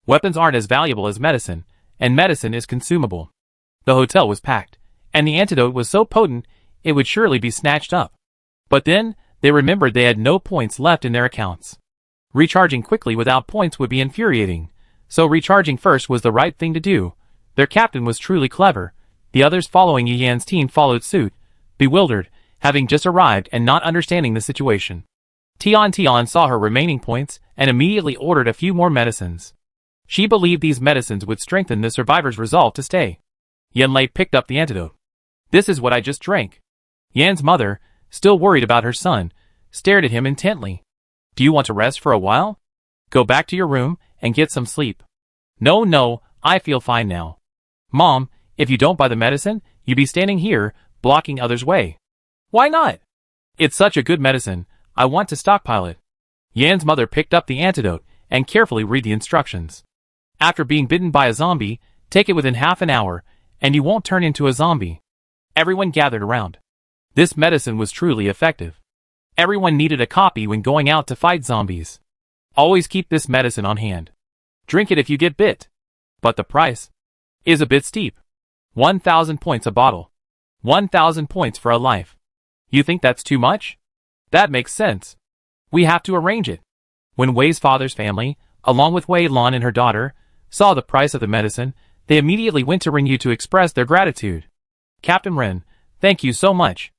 Weapons aren't as valuable as medicine, and medicine is consumable. The hotel was packed, and the antidote was so potent it would surely be snatched up. But then, they remembered they had no points left in their accounts. Recharging quickly without points would be infuriating, so recharging first was the right thing to do. Their captain was truly clever. The others following Yu Yan's team followed suit, bewildered, having just arrived and not understanding the situation. Tian Tian saw her remaining points and immediately ordered a few more medicines. She believed these medicines would strengthen the survivor's resolve to stay. Yen Lei picked up the antidote. This is what I just drank. Yan's mother, still worried about her son, stared at him intently. Do you want to rest for a while? Go back to your room and get some sleep. No, I feel fine now. Mom, if you don't buy the medicine, you'd be standing here, blocking others' way. Why not? It's such a good medicine, I want to stockpile it. Yan's mother picked up the antidote and carefully read the instructions. After being bitten by a zombie, take it within half an hour, and you won't turn into a zombie. Everyone gathered around. This medicine was truly effective. Everyone needed a copy when going out to fight zombies. Always keep this medicine on hand. Drink it if you get bit. But the price is a bit steep. 1,000 points a bottle. 1,000 points for a life. You think that's too much? That makes sense. We have to arrange it. When Wei's father's family, along with Wei Lan and her daughter, saw the price of the medicine, they immediately went to Ren Yu to express their gratitude. Captain Ren, thank you so much.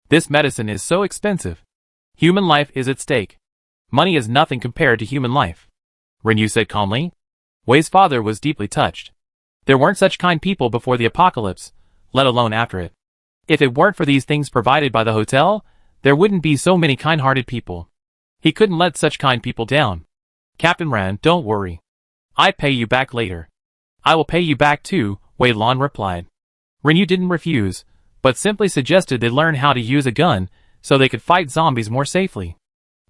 This medicine is so expensive. Human life is at stake. Money is nothing compared to human life. Ren Yu said calmly. Wei's father was deeply touched. There weren't such kind people before the apocalypse, let alone after it. If it weren't for these things provided by the hotel, there wouldn't be so many kind-hearted people. He couldn't let such kind people down. Captain Ran, don't worry. I pay you back later. I will pay you back too, Wei Lan replied. Ren Yu didn't refuse, but simply suggested they learn how to use a gun so they could fight zombies more safely.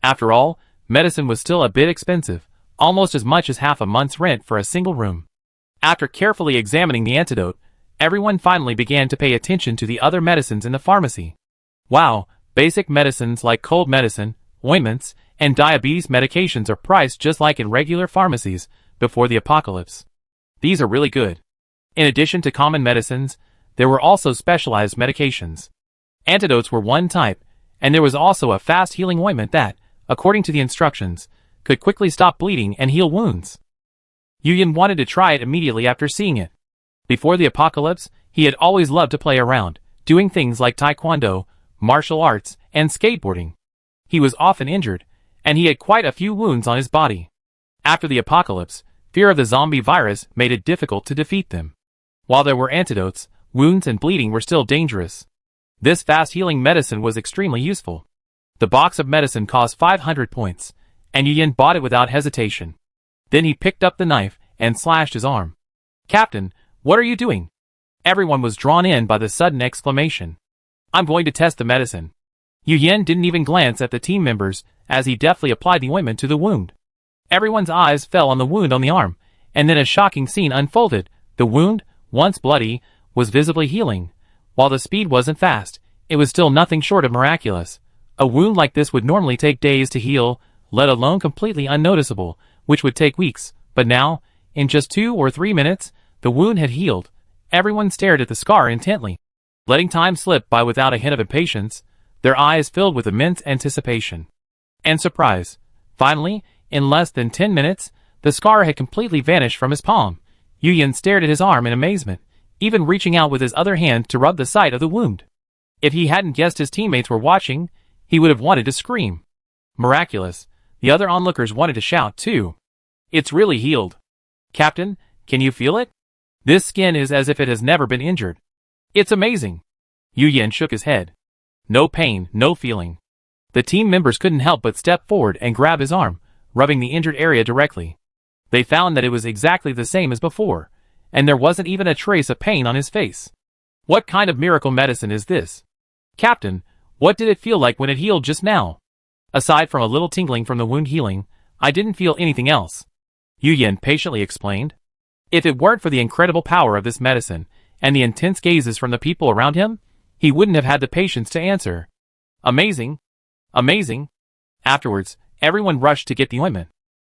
After all, medicine was still a bit expensive, almost as much as half a month's rent for a single room. After carefully examining the antidote, everyone finally began to pay attention to the other medicines in the pharmacy. Wow, basic medicines like cold medicine, ointments, and diabetes medications are priced just like in regular pharmacies before the apocalypse. These are really good. In addition to common medicines, there were also specialized medications. Antidotes were one type, and there was also a fast-healing ointment that, according to the instructions, could quickly stop bleeding and heal wounds. Yuyan wanted to try it immediately after seeing it. Before the apocalypse, he had always loved to play around, doing things like taekwondo, martial arts, and skateboarding. He was often injured, and he had quite a few wounds on his body. After the apocalypse, fear of the zombie virus made it difficult to defeat them. While there were antidotes, wounds and bleeding were still dangerous. This fast-healing medicine was extremely useful. The box of medicine cost 500 points, and Yuyan bought it without hesitation. Then he picked up the knife and slashed his arm. Captain, what are you doing? Everyone was drawn in by the sudden exclamation. I'm going to test the medicine. Yuyan didn't even glance at the team members as he deftly applied the ointment to the wound. Everyone's eyes fell on the wound on the arm, and then a shocking scene unfolded. The wound, once bloody, was visibly healing. While the speed wasn't fast, it was still nothing short of miraculous. A wound like this would normally take days to heal, let alone completely unnoticeable, which would take weeks, but now, in just 2 or 3 minutes, the wound had healed. Everyone stared at the scar intently, letting time slip by without a hint of impatience, their eyes filled with immense anticipation and surprise. Finally, in less than 10 minutes, the scar had completely vanished from his palm. Yuyan stared at his arm in amazement, even reaching out with his other hand to rub the site of the wound. If he hadn't guessed his teammates were watching, he would have wanted to scream. Miraculous. The other onlookers wanted to shout too. It's really healed. Captain, can you feel it? This skin is as if it has never been injured. It's amazing. Yuyan shook his head. No pain, no feeling. The team members couldn't help but step forward and grab his arm, rubbing the injured area directly. They found that it was exactly the same as before, and there wasn't even a trace of pain on his face. What kind of miracle medicine is this? Captain, what did it feel like when it healed just now? Aside from a little tingling from the wound healing, I didn't feel anything else. Yuyan patiently explained. If it weren't for the incredible power of this medicine, and the intense gazes from the people around him, he wouldn't have had the patience to answer. Amazing. Amazing. Afterwards, everyone rushed to get the ointment.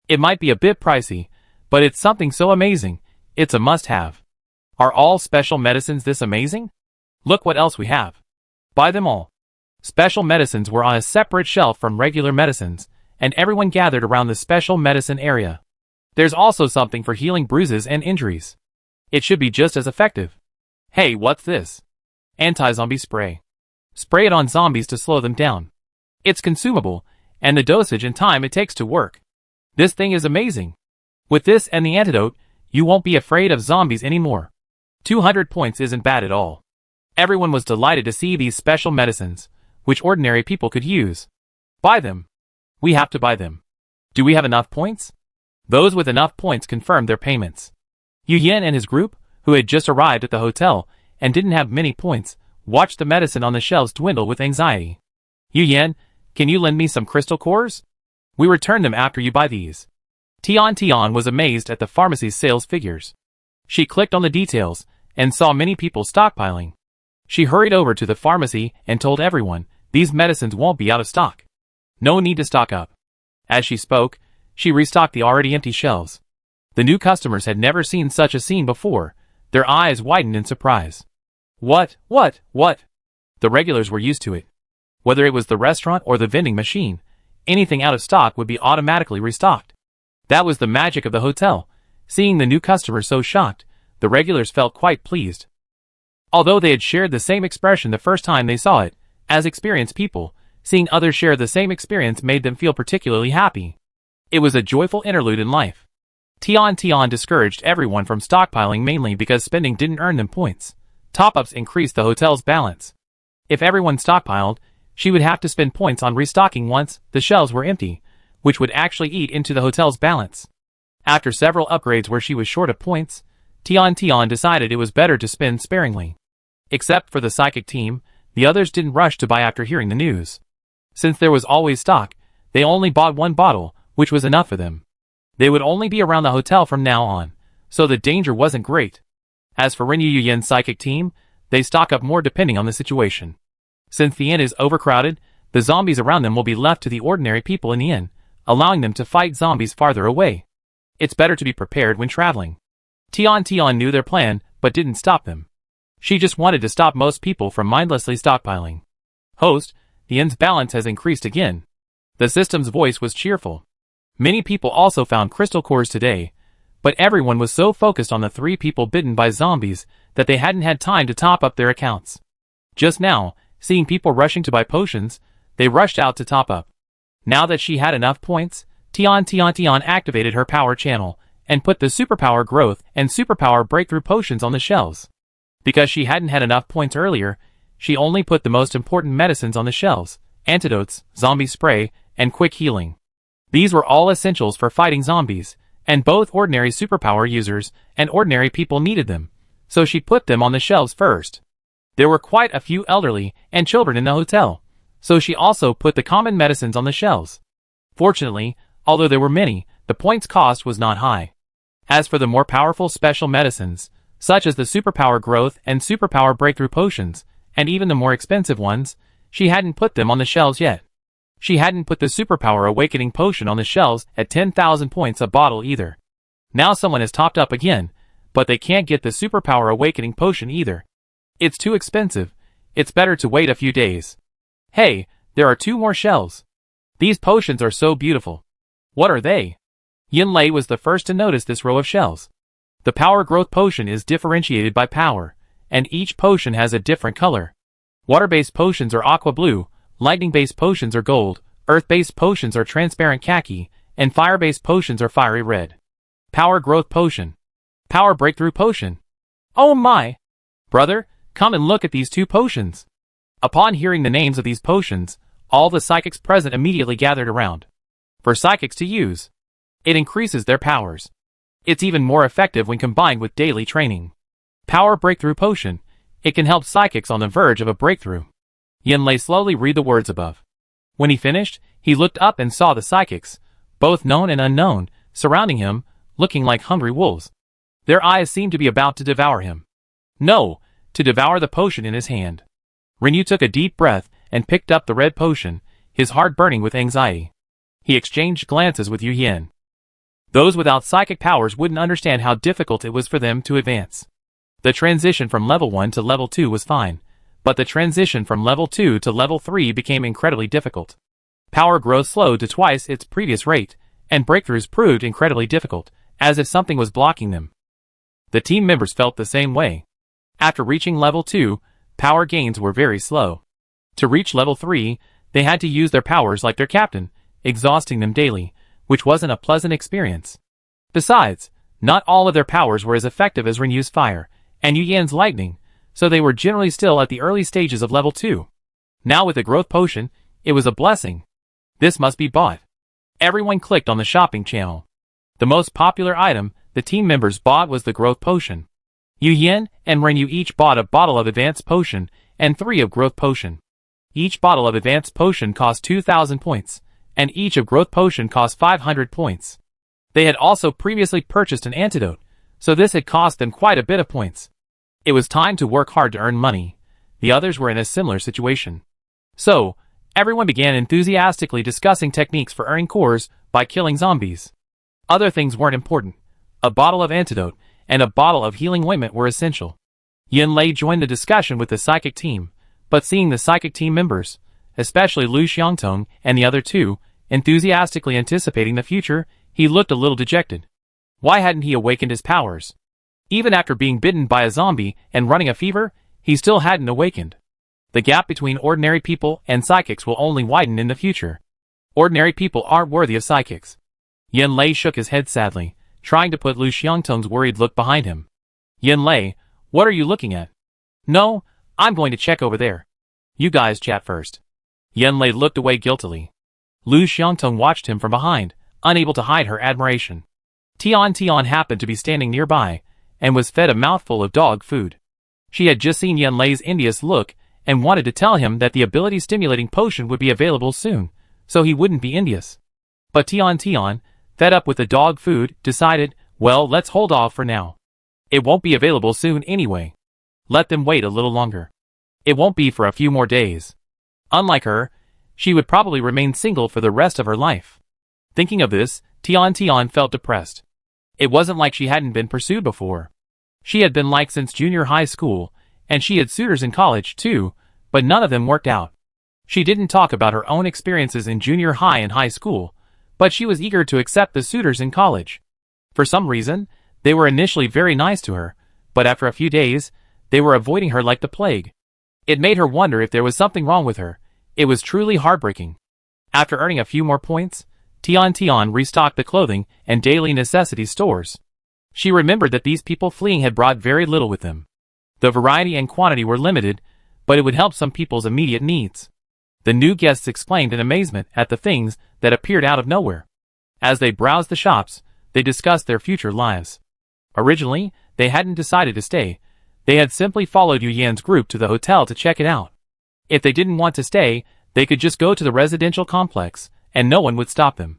It might be a bit pricey, but it's something so amazing, it's a must-have. Are all special medicines this amazing? Look what else we have. Buy them all. Special medicines were on a separate shelf from regular medicines, and everyone gathered around the special medicine area. There's also something for healing bruises and injuries. It should be just as effective. Hey, what's this? Anti-zombie spray. Spray it on zombies to slow them down. It's consumable, and the dosage and time it takes to work. This thing is amazing. With this and the antidote, you won't be afraid of zombies anymore. 200 points isn't bad at all. Everyone was delighted to see these special medicines, which ordinary people could use. Buy them. We have to buy them. Do we have enough points? Those with enough points confirmed their payments. Yuyan and his group, who had just arrived at the hotel and didn't have many points, watched the medicine on the shelves dwindle with anxiety. Yu Yan, can you lend me some crystal cores? We return them after you buy these. Tian was amazed at the pharmacy's sales figures. She clicked on the details and saw many people stockpiling. She hurried over to the pharmacy and told everyone, these medicines won't be out of stock. No need to stock up. As she spoke, she restocked the already empty shelves. The new customers had never seen such a scene before. Their eyes widened in surprise. What? The regulars were used to it. Whether it was the restaurant or the vending machine, anything out of stock would be automatically restocked. That was the magic of the hotel. Seeing the new customers so shocked, the regulars felt quite pleased. Although they had shared the same expression the first time they saw it, as experienced people, seeing others share the same experience made them feel particularly happy. It was a joyful interlude in life. Tian discouraged everyone from stockpiling mainly because spending didn't earn them points. Top-ups increased the hotel's balance. If everyone stockpiled, she would have to spend points on restocking once the shelves were empty, which would actually eat into the hotel's balance. After several upgrades where she was short of points, Tian decided it was better to spend sparingly. Except for the psychic team, the others didn't rush to buy after hearing the news. Since there was always stock, they only bought one bottle, which was enough for them. They would only be around the hotel from now on, so the danger wasn't great. As for Ren Yuyen's psychic team, they stock up more depending on the situation. Since the inn is overcrowded, the zombies around them will be left to the ordinary people in the inn, allowing them to fight zombies farther away. It's better to be prepared when traveling. Tian knew their plan, but didn't stop them. She just wanted to stop most people from mindlessly stockpiling. Host, the inn's balance has increased again. The system's voice was cheerful. Many people also found crystal cores today, but everyone was so focused on the 3 people bitten by zombies that they hadn't had time to top up their accounts. Just now, seeing people rushing to buy potions, they rushed out to top up. Now that she had enough points, Tian activated her power channel and put the superpower growth and superpower breakthrough potions on the shelves. Because she hadn't had enough points earlier, she only put the most important medicines on the shelves: antidotes, zombie spray, and quick healing. These were all essentials for fighting zombies, and both ordinary superpower users and ordinary people needed them, so she put them on the shelves first. There were quite a few elderly and children in the hotel, so she also put the common medicines on the shelves. Fortunately, although there were many, the points cost was not high. As for the more powerful special medicines, such as the superpower growth and superpower breakthrough potions, and even the more expensive ones, she hadn't put them on the shelves yet. She hadn't put the superpower awakening potion on the shelves at 10,000 points a bottle either. Now someone has topped up again, but they can't get the superpower awakening potion either. It's too expensive. It's better to wait a few days. Hey, there are 2 more shelves. These potions are so beautiful. What are they? Yin Lei was the first to notice this row of shelves. The power growth potion is differentiated by power, and each potion has a different color. Water-based potions are aqua blue, lightning-based potions are gold, earth-based potions are transparent khaki, and fire-based potions are fiery red. Power growth potion. Power breakthrough potion. Oh my! Brother, come and look at these 2 potions. Upon hearing the names of these potions, all the psychics present immediately gathered around. For psychics to use, it increases their powers. It's even more effective when combined with daily training. Power breakthrough potion. It can help psychics on the verge of a breakthrough. Yin Lei slowly read the words above. When he finished, he looked up and saw the psychics, both known and unknown, surrounding him, looking like hungry wolves. Their eyes seemed to be about to devour him. No, to devour the potion in his hand. Renyu took a deep breath and picked up the red potion, his heart burning with anxiety. He exchanged glances with Yu Yan. Those without psychic powers wouldn't understand how difficult it was for them to advance. The transition from level 1 to level 2 was fine, but the transition from level 2 to level 3 became incredibly difficult. Power growth slowed to twice its previous rate, and breakthroughs proved incredibly difficult, as if something was blocking them. The team members felt the same way. After reaching level 2, power gains were very slow. To reach level 3, they had to use their powers like their captain, exhausting them daily, which wasn't a pleasant experience. Besides, not all of their powers were as effective as Renyu's fire, and Yu Yan's lightning, so they were generally still at the early stages of level 2. Now with the growth potion, it was a blessing. This must be bought. Everyone clicked on the shopping channel. The most popular item the team members bought was the growth potion. Yu Yan and Renyu each bought a bottle of advanced potion and 3 of growth potion. Each bottle of advanced potion cost 2,000 points, and each of growth potion cost 500 points. They had also previously purchased an antidote, so this had cost them quite a bit of points. It was time to work hard to earn money. The others were in a similar situation. So, everyone began enthusiastically discussing techniques for earning cores by killing zombies. Other things weren't important. A bottle of antidote and a bottle of healing ointment were essential. Yin Lei joined the discussion with the psychic team, but seeing the psychic team members, especially Lu Xiangtong and the other two, enthusiastically anticipating the future, he looked a little dejected. Why hadn't he awakened his powers? Even after being bitten by a zombie and running a fever, he still hadn't awakened. The gap between ordinary people and psychics will only widen in the future. Ordinary people aren't worthy of psychics. Yin Lei shook his head sadly, trying to put Lu Xiangtong's worried look behind him. Yin Lei, what are you looking at? No, I'm going to check over there. You guys chat first. Yin Lei looked away guiltily. Lu Xiangtong watched him from behind, unable to hide her admiration. Tian happened to be standing nearby, and was fed a mouthful of dog food. She had just seen Yin Lei's envious look, and wanted to tell him that the ability-stimulating potion would be available soon, so he wouldn't be envious. But Tian, fed up with the dog food, decided, well, let's hold off for now. It won't be available soon anyway. Let them wait a little longer. It won't be for a few more days. Unlike her, she would probably remain single for the rest of her life. Thinking of this, Tian felt depressed. It wasn't like she hadn't been pursued before. She had been liked since junior high school, and she had suitors in college too, but none of them worked out. She didn't talk about her own experiences in junior high and high school, but she was eager to accept the suitors in college. For some reason, they were initially very nice to her, but after a few days, they were avoiding her like the plague. It made her wonder if there was something wrong with her. It was truly heartbreaking. After earning a few more points, Tian restocked the clothing and daily necessities stores. She remembered that these people fleeing had brought very little with them. The variety and quantity were limited, but it would help some people's immediate needs. The new guests exclaimed in amazement at the things that appeared out of nowhere. As they browsed the shops, they discussed their future lives. Originally, they hadn't decided to stay. They had simply followed Yu Yan's group to the hotel to check it out. If they didn't want to stay, they could just go to the residential complex, and no one would stop them.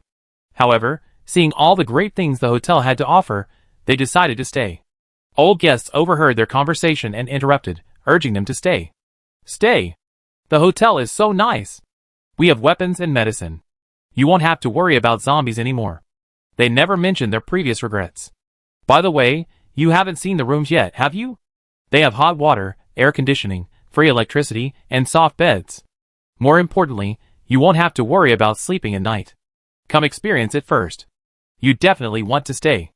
However, seeing all the great things the hotel had to offer, they decided to stay. Old guests overheard their conversation and interrupted, urging them to stay. Stay! The hotel is so nice! We have weapons and medicine. You won't have to worry about zombies anymore. They never mentioned their previous regrets. By the way, you haven't seen the rooms yet, have you? They have hot water, air conditioning, free electricity, and soft beds. More importantly, you won't have to worry about sleeping at night. Come experience it first. You definitely want to stay.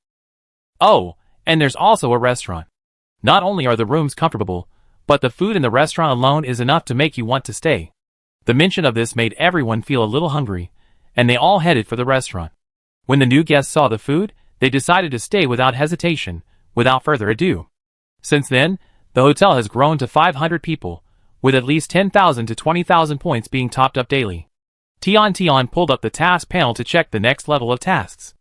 Oh, and there's also a restaurant. Not only are the rooms comfortable, but the food in the restaurant alone is enough to make you want to stay. The mention of this made everyone feel a little hungry, and they all headed for the restaurant. When the new guests saw the food, they decided to stay without hesitation, without further ado. Since then, the hotel has grown to 500 people, with at least 10,000 to 20,000 points being topped up daily. Tian pulled up the task panel to check the next level of tasks.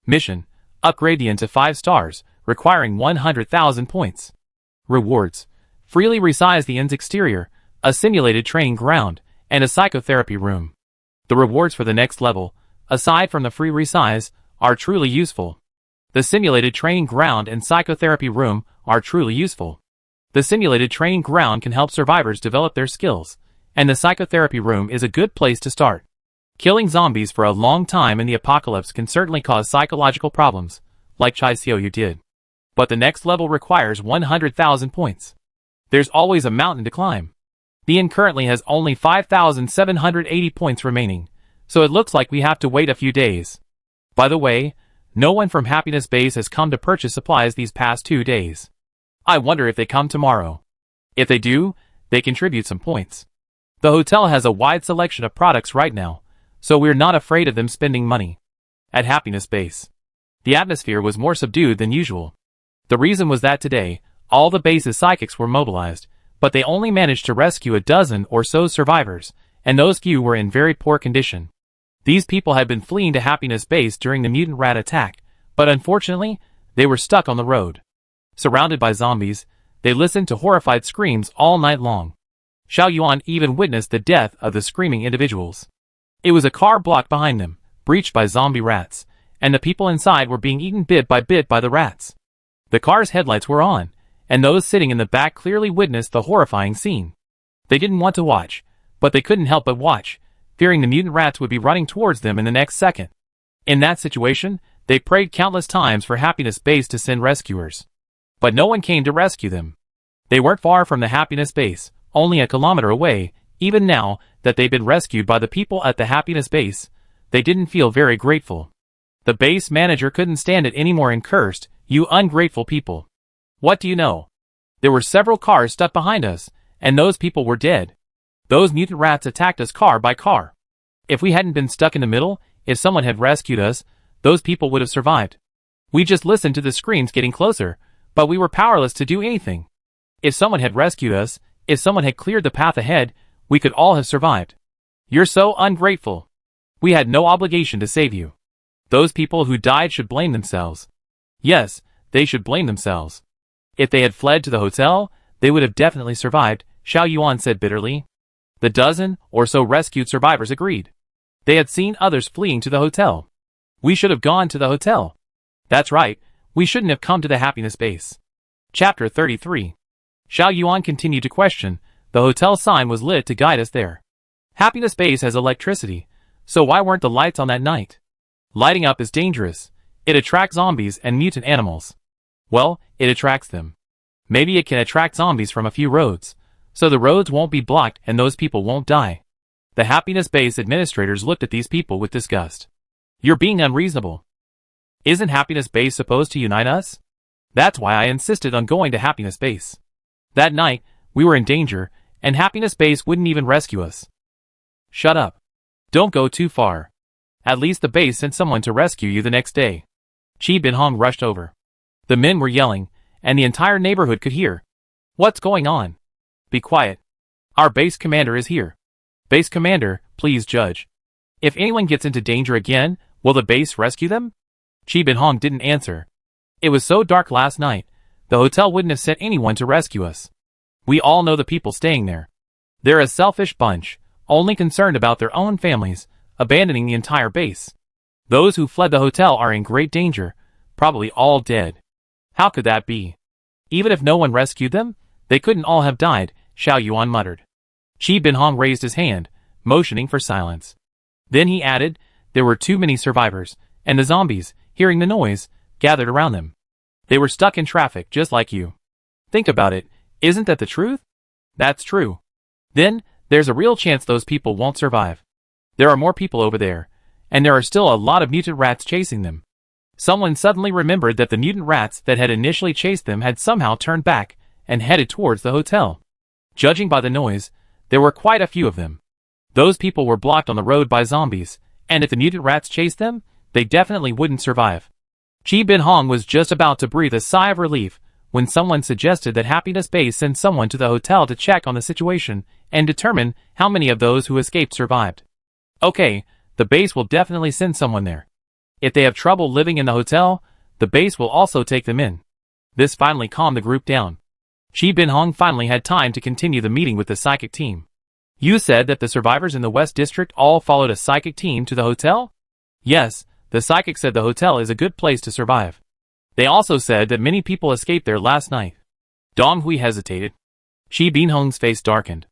Mission: upgrade the inn to 5 stars, requiring 100,000 points. Rewards: freely resize the inn's exterior, a simulated training ground, and a psychotherapy room. The rewards for the next level, aside from the free resize, are truly useful. The simulated training ground and psychotherapy room are truly useful. The simulated training ground can help survivors develop their skills, and the psychotherapy room is a good place to start. Killing zombies for a long time in the apocalypse can certainly cause psychological problems, like Chai Xiaoyu did. But the next level requires 100,000 points. There's always a mountain to climb. The inn currently has only 5,780 points remaining, so it looks like we have to wait a few days. By the way, no one from Happiness Base has come to purchase supplies these past 2 days. I wonder if they come tomorrow. If they do, they contribute some points. The hotel has a wide selection of products right now, so we're not afraid of them spending money. At Happiness Base, the atmosphere was more subdued than usual. The reason was that today, all the base's psychics were mobilized, but they only managed to rescue a dozen or so survivors, and those few were in very poor condition. These people had been fleeing to Happiness Base during the mutant rat attack, but unfortunately, they were stuck on the road. Surrounded by zombies, they listened to horrified screams all night long. Xiao Yuan even witnessed the death of the screaming individuals. It was a car blocked behind them, breached by zombie rats, and the people inside were being eaten bit by the rats. The car's headlights were on, and those sitting in the back clearly witnessed the horrifying scene. They didn't want to watch, but they couldn't help but watch, fearing the mutant rats would be running towards them in the next second. In that situation, they prayed countless times for Happiness Base to send rescuers. But no one came to rescue them. They weren't far from the Happiness Base, only a kilometer away. Even now that they'd been rescued by the people at the Happiness Base, they didn't feel very grateful. The base manager couldn't stand it anymore and cursed, "You ungrateful people. What do you know? There were several cars stuck behind us, and those people were dead. Those mutant rats attacked us car by car. If we hadn't been stuck in the middle, if someone had rescued us, those people would have survived. We just listened to the screams getting closer, but we were powerless to do anything. If someone had rescued us, if someone had cleared the path ahead, we could all have survived. You're so ungrateful. We had no obligation to save you. Those people who died should blame themselves. Yes, they should blame themselves. If they had fled to the hotel, they would have definitely survived," Xiao Yuan said bitterly. The dozen or so rescued survivors agreed. They had seen others fleeing to the hotel. "We should have gone to the hotel. That's right, we shouldn't have come to the Happiness Base." Chapter 33. Xiao Yuan continued to question. The hotel sign was lit to guide us there. Happiness Base has electricity, so why weren't the lights on that night? Lighting up is dangerous. It attracts zombies and mutant animals. Well, it attracts them. Maybe it can attract zombies from a few roads, so the roads won't be blocked and those people won't die. The Happiness Base administrators looked at these people with disgust. "You're being unreasonable. Isn't Happiness Base supposed to unite us? That's why I insisted on going to Happiness Base. That night, we were in danger, and Happiness Base wouldn't even rescue us." "Shut up. Don't go too far. At least the base sent someone to rescue you the next day." Qi Binhong rushed over. The men were yelling, and the entire neighborhood could hear. "What's going on? Be quiet. Our base commander is here. Base commander, please judge. If anyone gets into danger again, will the base rescue them?" Qi Binhong didn't answer. "It was so dark last night, the hotel wouldn't have sent anyone to rescue us. We all know the people staying there. They're a selfish bunch, only concerned about their own families, abandoning the entire base. Those who fled the hotel are in great danger, probably all dead." "How could that be? Even if no one rescued them, they couldn't all have died," Xiao Yuan muttered. Qi Binhong raised his hand, motioning for silence. Then he added, "There were too many survivors, and the zombies, hearing the noise, gathered around them. They were stuck in traffic just like you. Think about it, isn't that the truth?" "That's true. Then, there's a real chance those people won't survive. There are more people over there, and there are still a lot of mutant rats chasing them." Someone suddenly remembered that the mutant rats that had initially chased them had somehow turned back and headed towards the hotel. Judging by the noise, there were quite a few of them. Those people were blocked on the road by zombies, and if the mutant rats chased them, they definitely wouldn't survive. Qi Binhong was just about to breathe a sigh of relief when someone suggested that Happiness Base send someone to the hotel to check on the situation and determine how many of those who escaped survived. "Okay, the base will definitely send someone there. If they have trouble living in the hotel, the base will also take them in." This finally calmed the group down. Qi Binhong finally had time to continue the meeting with the psychic team. "You said that the survivors in the West District all followed a psychic team to the hotel?" "Yes, the psychic said the hotel is a good place to survive. They also said that many people escaped there last night." Dong Hui hesitated. Qi Binhong's face darkened.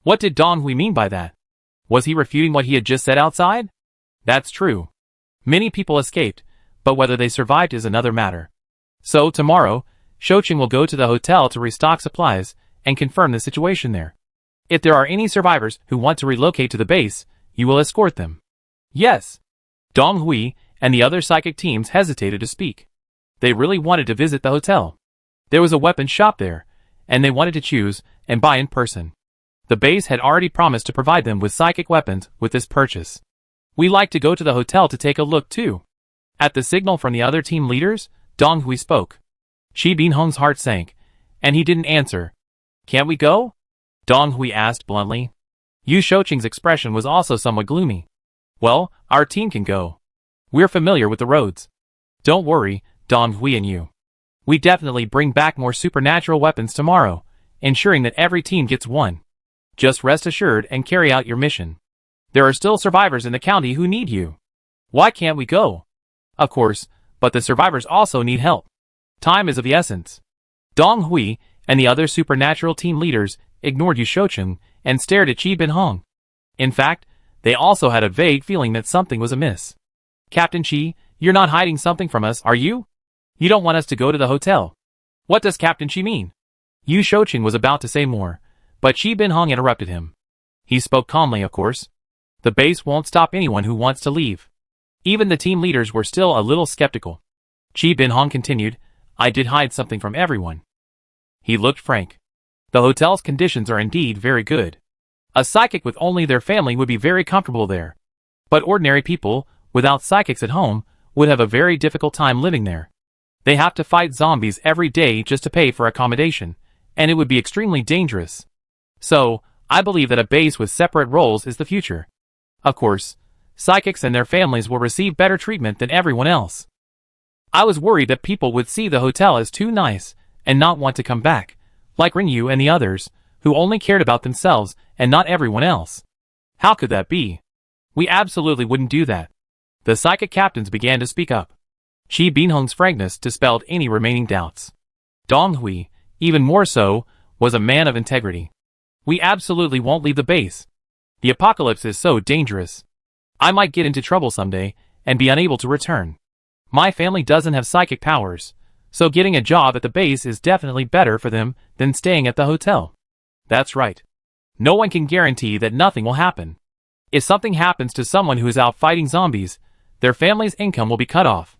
What did Dong Hui mean by that? Was he refuting what he had just said outside? That's true. Many people escaped, but whether they survived is another matter. So tomorrow, Shouqing will go to the hotel to restock supplies and confirm the situation there. If there are any survivors who want to relocate to the base, you will escort them. Yes. Dong Hui and the other psychic teams hesitated to speak. They really wanted to visit the hotel. There was a weapons shop there, and they wanted to choose and buy in person. The base had already promised to provide them with psychic weapons with this purchase. "We like to go to the hotel to take a look too." At the signal from the other team leaders, Dong Hui spoke. Qi Binhong's heart sank, and he didn't answer. "Can't we go?" Dong Hui asked bluntly. Yu Shouqing's expression was also somewhat gloomy. "Well, our team can go. We're familiar with the roads. Don't worry, Dong Hui and you. We definitely bring back more supernatural weapons tomorrow, ensuring that every team gets one." Just rest assured and carry out your mission. There are still survivors in the county who need you. Why can't we go? Of course, but the survivors also need help. Time is of the essence. Dong Hui and the other supernatural team leaders ignored Yu Shoucheng and stared at Qi Binhong. In fact, they also had a vague feeling that something was amiss. Captain Qi, you're not hiding something from us, are you? You don't want us to go to the hotel. What does Captain Qi mean? Yu Shoucheng was about to say more, but Qi Binhong interrupted him. He spoke calmly, of course. The base won't stop anyone who wants to leave. Even the team leaders were still a little skeptical. Qi Binhong continued, I did hide something from everyone. He looked frank. The hotel's conditions are indeed very good. A psychic with only their family would be very comfortable there. But ordinary people, without psychics at home, would have a very difficult time living there. They have to fight zombies every day just to pay for accommodation, and it would be extremely dangerous. So, I believe that a base with separate roles is the future. Of course, psychics and their families will receive better treatment than everyone else. I was worried that people would see the hotel as too nice and not want to come back, like Rinyu and the others, who only cared about themselves and not everyone else. How could that be? We absolutely wouldn't do that. The psychic captains began to speak up. Qi Binhong's frankness dispelled any remaining doubts. Dong Hui, even more so, was a man of integrity. We absolutely won't leave the base. The apocalypse is so dangerous. I might get into trouble someday and be unable to return. My family doesn't have psychic powers, so getting a job at the base is definitely better for them than staying at the hotel. That's right. No one can guarantee that nothing will happen. If something happens to someone who is out fighting zombies, their family's income will be cut off.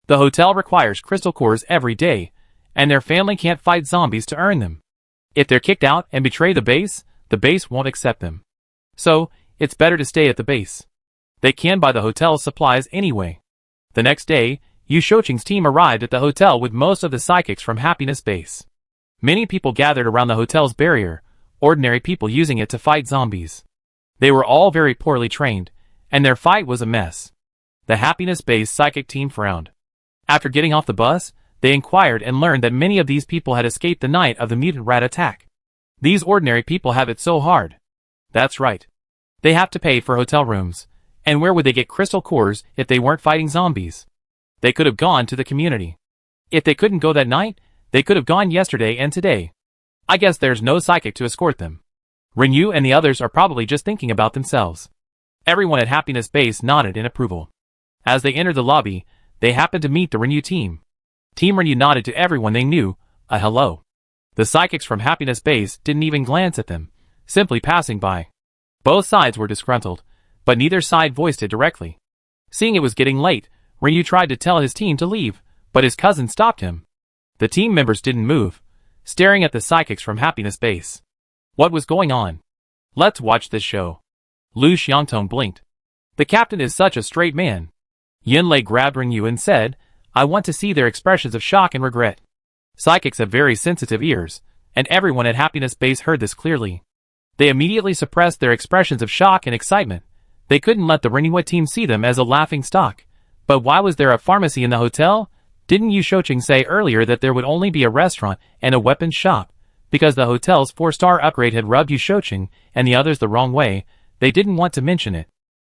The hotel requires crystal cores every day, and their family can't fight zombies to earn them. If they're kicked out and betray the base won't accept them. So, it's better to stay at the base. They can buy the hotel's supplies anyway. The next day, Yu Shoucheng's team arrived at the hotel with most of the psychics from Happiness Base. Many people gathered around the hotel's barrier, ordinary people using it to fight zombies. They were all very poorly trained, and their fight was a mess. The Happiness Base psychic team frowned. After getting off the bus, they inquired and learned that many of these people had escaped the night of the mutant rat attack. These ordinary people have it so hard. That's right. They have to pay for hotel rooms, and where would they get crystal cores if they weren't fighting zombies? They could have gone to the community. If they couldn't go that night, they could have gone yesterday and today. I guess there's no psychic to escort them. Rinyu and the others are probably just thinking about themselves. Everyone at Happiness Base nodded in approval. As they entered the lobby, they happened to meet the Rinyu team. Team Rinyu nodded to everyone they knew, a hello. The psychics from Happiness Base didn't even glance at them, simply passing by. Both sides were disgruntled, but neither side voiced it directly. Seeing it was getting late, Rinyu tried to tell his team to leave, but his cousin stopped him. The team members didn't move, staring at the psychics from Happiness Base. What was going on? Let's watch this show. Lu Xiangtong blinked. The captain is such a straight man. Yinlei grabbed Rinyu and said, I want to see their expressions of shock and regret. Psychics have very sensitive ears, and everyone at Happiness Base heard this clearly. They immediately suppressed their expressions of shock and excitement. They couldn't let the Rinyu team see them as a laughing stock. But why was there a pharmacy in the hotel? Didn't Yu Shoucheng say earlier that there would only be a restaurant and a weapons shop? Because the hotel's 4-star upgrade had rubbed Yu Shoucheng and the others the wrong way, they didn't want to mention it.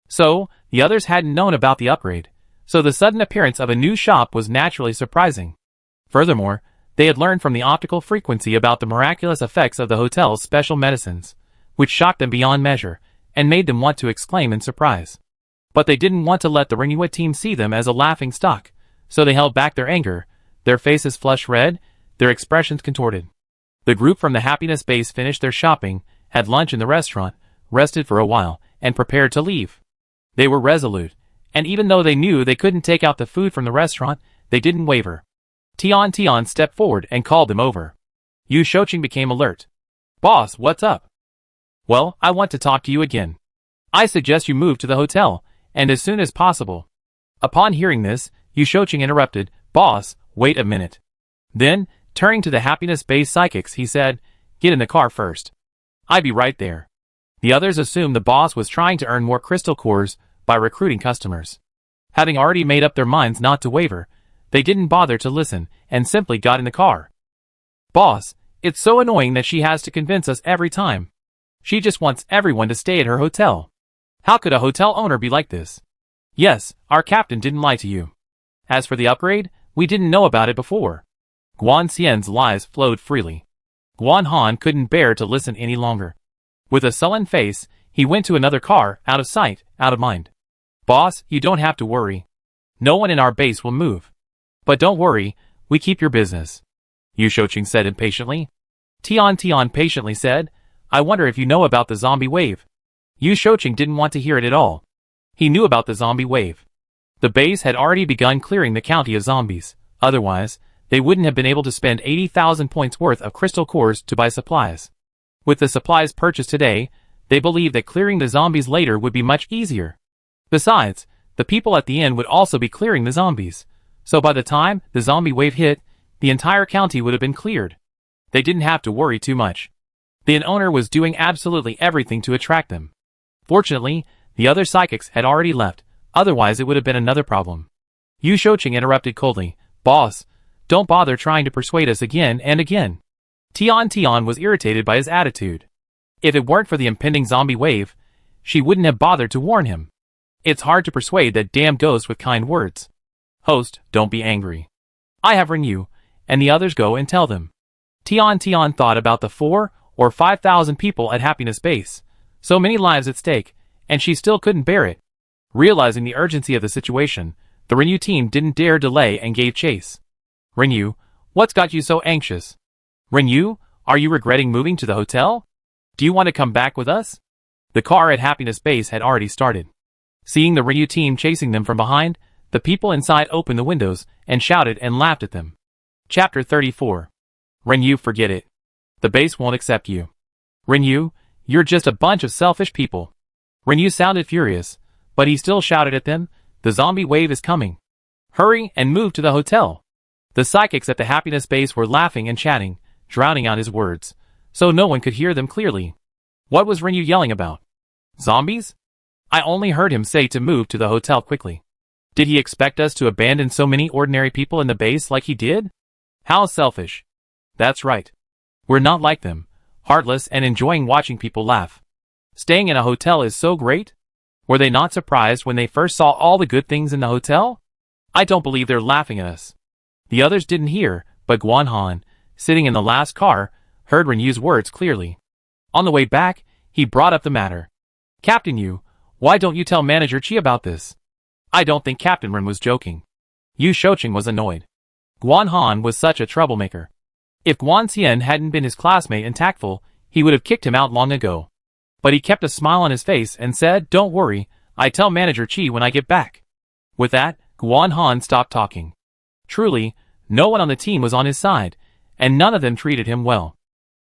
So, the others hadn't known about the upgrade. So the sudden appearance of a new shop was naturally surprising. Furthermore, they had learned from the optical frequency about the miraculous effects of the hotel's special medicines, which shocked them beyond measure, and made them want to exclaim in surprise. But they didn't want to let the Rinyu team see them as a laughing stock, so they held back their anger, their faces flushed red, their expressions contorted. The group from the Happiness Base finished their shopping, had lunch in the restaurant, rested for a while, and prepared to leave. They were resolute, and even though they knew they couldn't take out the food from the restaurant, they didn't waver. Tian stepped forward and called them over. Yu Shoucheng became alert. Boss, what's up? Well, I want to talk to you again. I suggest you move to the hotel, and as soon as possible. Upon hearing this, Yu Shoucheng interrupted, Boss, wait a minute. Then, turning to the Happiness Base psychics, he said, Get in the car first. I'll be right there. The others assumed the boss was trying to earn more crystal cores by recruiting customers. Having already made up their minds not to waver, they didn't bother to listen and simply got in the car. Boss, it's so annoying that she has to convince us every time. She just wants everyone to stay at her hotel. How could a hotel owner be like this? Yes, our captain didn't lie to you. As for the upgrade, we didn't know about it before. Guan Xian's lies flowed freely. Guan Han couldn't bear to listen any longer. With a sullen face, he went to another car, out of sight, out of mind. Boss, you don't have to worry. No one in our base will move. But don't worry, we keep your business. Yu Shouqing said impatiently. Tian patiently said, I wonder if you know about the zombie wave. Yu Shouqing didn't want to hear it at all. He knew about the zombie wave. The base had already begun clearing the county of zombies. Otherwise, they wouldn't have been able to spend 80,000 points worth of crystal cores to buy supplies. With the supplies purchased today, they believed that clearing the zombies later would be much easier. Besides, the people at the inn would also be clearing the zombies. So by the time the zombie wave hit, the entire county would have been cleared. They didn't have to worry too much. The inn owner was doing absolutely everything to attract them. Fortunately, the other psychics had already left, otherwise it would have been another problem. Yu Shouqing interrupted coldly, Boss, don't bother trying to persuade us again and again. Tian was irritated by his attitude. If it weren't for the impending zombie wave, she wouldn't have bothered to warn him. It's hard to persuade that damn ghost with kind words. Host, don't be angry. I have ring you, and the others go and tell them. Tian thought about the 4,000 or 5,000 people at Happiness Base. So many lives at stake, and she still couldn't bear it. Realizing the urgency of the situation, the Rinyu team didn't dare delay and gave chase. Rinyu, what's got you so anxious? Rinyu, are you regretting moving to the hotel? Do you want to come back with us? The car at Happiness Base had already started. Seeing the Rinyu team chasing them from behind, the people inside opened the windows and shouted and laughed at them. Chapter 34. Rinyu, forget it. The base won't accept you. Rinyu, you're just a bunch of selfish people. Rinyu sounded furious, but he still shouted at them, the zombie wave is coming. Hurry and move to the hotel. The psychics at the Happiness Base were laughing and chatting, drowning out his words, so no one could hear them clearly. What was Rinyu yelling about? Zombies? I only heard him say to move to the hotel quickly. Did he expect us to abandon so many ordinary people in the base like he did? How selfish. That's right. We're not like them, heartless and enjoying watching people laugh. Staying in a hotel is so great? Were they not surprised when they first saw all the good things in the hotel? I don't believe they're laughing at us. The others didn't hear, but Guan Han, sitting in the last car, heard Rinyu's words clearly. On the way back, he brought up the matter. Captain Yu, why don't you tell Manager Qi about this? I don't think Captain Ren was joking. Yu Shouqing was annoyed. Guan Han was such a troublemaker. If Guan Xian hadn't been his classmate and tactful, he would have kicked him out long ago. But he kept a smile on his face and said, Don't worry, I tell Manager Qi when I get back. With that, Guan Han stopped talking. Truly, no one on the team was on his side, and none of them treated him well.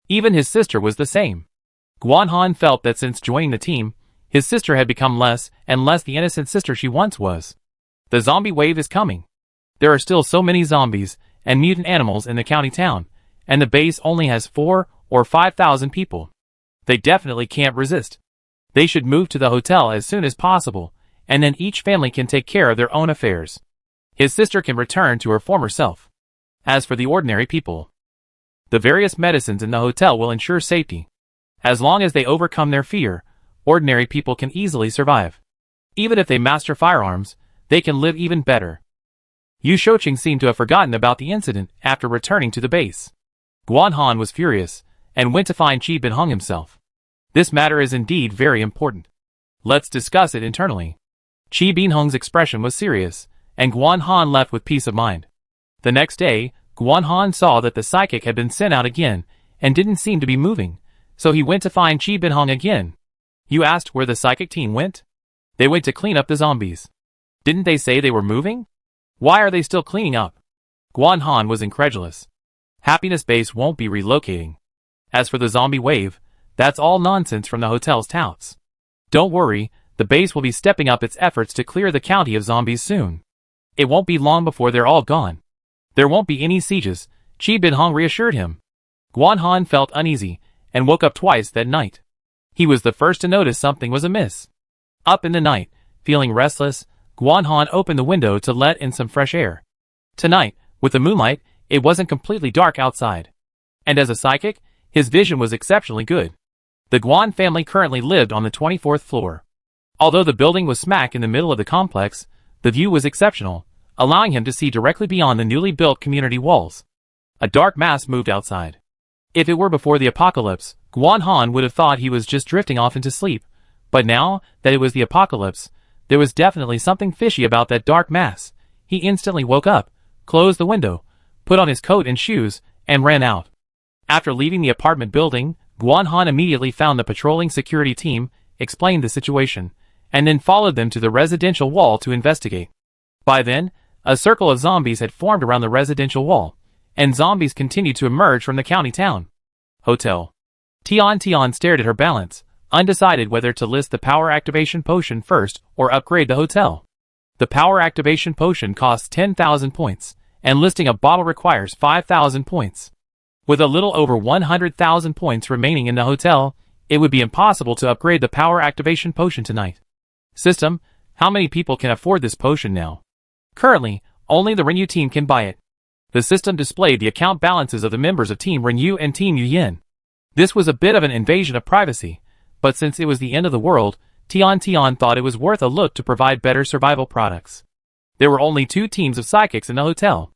Even his sister was the same. Guan Han felt that since joining the team, his sister had become less and less the innocent sister she once was. The zombie wave is coming. There are still so many zombies and mutant animals in the county town, and the base only has 4,000 or 5,000 people. They definitely can't resist. They should move to the hotel as soon as possible, and then each family can take care of their own affairs. His sister can return to her former self. As for the ordinary people, the various medicines in the hotel will ensure safety. As long as they overcome their fear, ordinary people can easily survive. Even if they master firearms, they can live even better. Yu Shouqing seemed to have forgotten about the incident after returning to the base. Guan Han was furious, and went to find Qi Binhong himself. This matter is indeed very important. Let's discuss it internally. Qi Binhong's expression was serious, and Guan Han left with peace of mind. The next day, Guan Han saw that the psychic had been sent out again, and didn't seem to be moving, so he went to find Qi Binhong again. You asked where the psychic team went? They went to clean up the zombies. Didn't they say they were moving? Why are they still cleaning up? Guan Han was incredulous. Happiness Base won't be relocating. As for the zombie wave, that's all nonsense from the hotel's touts. Don't worry, the base will be stepping up its efforts to clear the county of zombies soon. It won't be long before they're all gone. There won't be any sieges, Qi Binhong reassured him. Guan Han felt uneasy, and woke up twice that night. He was the first to notice something was amiss. Up in the night, feeling restless, Guan Han opened the window to let in some fresh air. Tonight, with the moonlight, it wasn't completely dark outside. And as a psychic, his vision was exceptionally good. The Guan family currently lived on the 24th floor. Although the building was smack in the middle of the complex, the view was exceptional, allowing him to see directly beyond the newly built community walls. A dark mass moved outside. If it were before the apocalypse, Guan Han would have thought he was just drifting off into sleep, but now that it was the apocalypse, there was definitely something fishy about that dark mass. He instantly woke up, closed the window, put on his coat and shoes, and ran out. After leaving the apartment building, Guan Han immediately found the patrolling security team, explained the situation, and then followed them to the residential wall to investigate. By then, a circle of zombies had formed around the residential wall, and zombies continued to emerge from the county town. Hotel. Tian stared at her balance, undecided whether to list the power activation potion first or upgrade the hotel. The power activation potion costs 10,000 points, and listing a bottle requires 5,000 points. With a little over 100,000 points remaining in the hotel, it would be impossible to upgrade the power activation potion tonight. System, how many people can afford this potion now? Currently, only the Renyu team can buy it. The system displayed the account balances of the members of Team Renyu and Team Yuyin. This was a bit of an invasion of privacy, but since it was the end of the world, Tian thought it was worth a look to provide better survival products. There were only 2 teams of psychics in the hotel.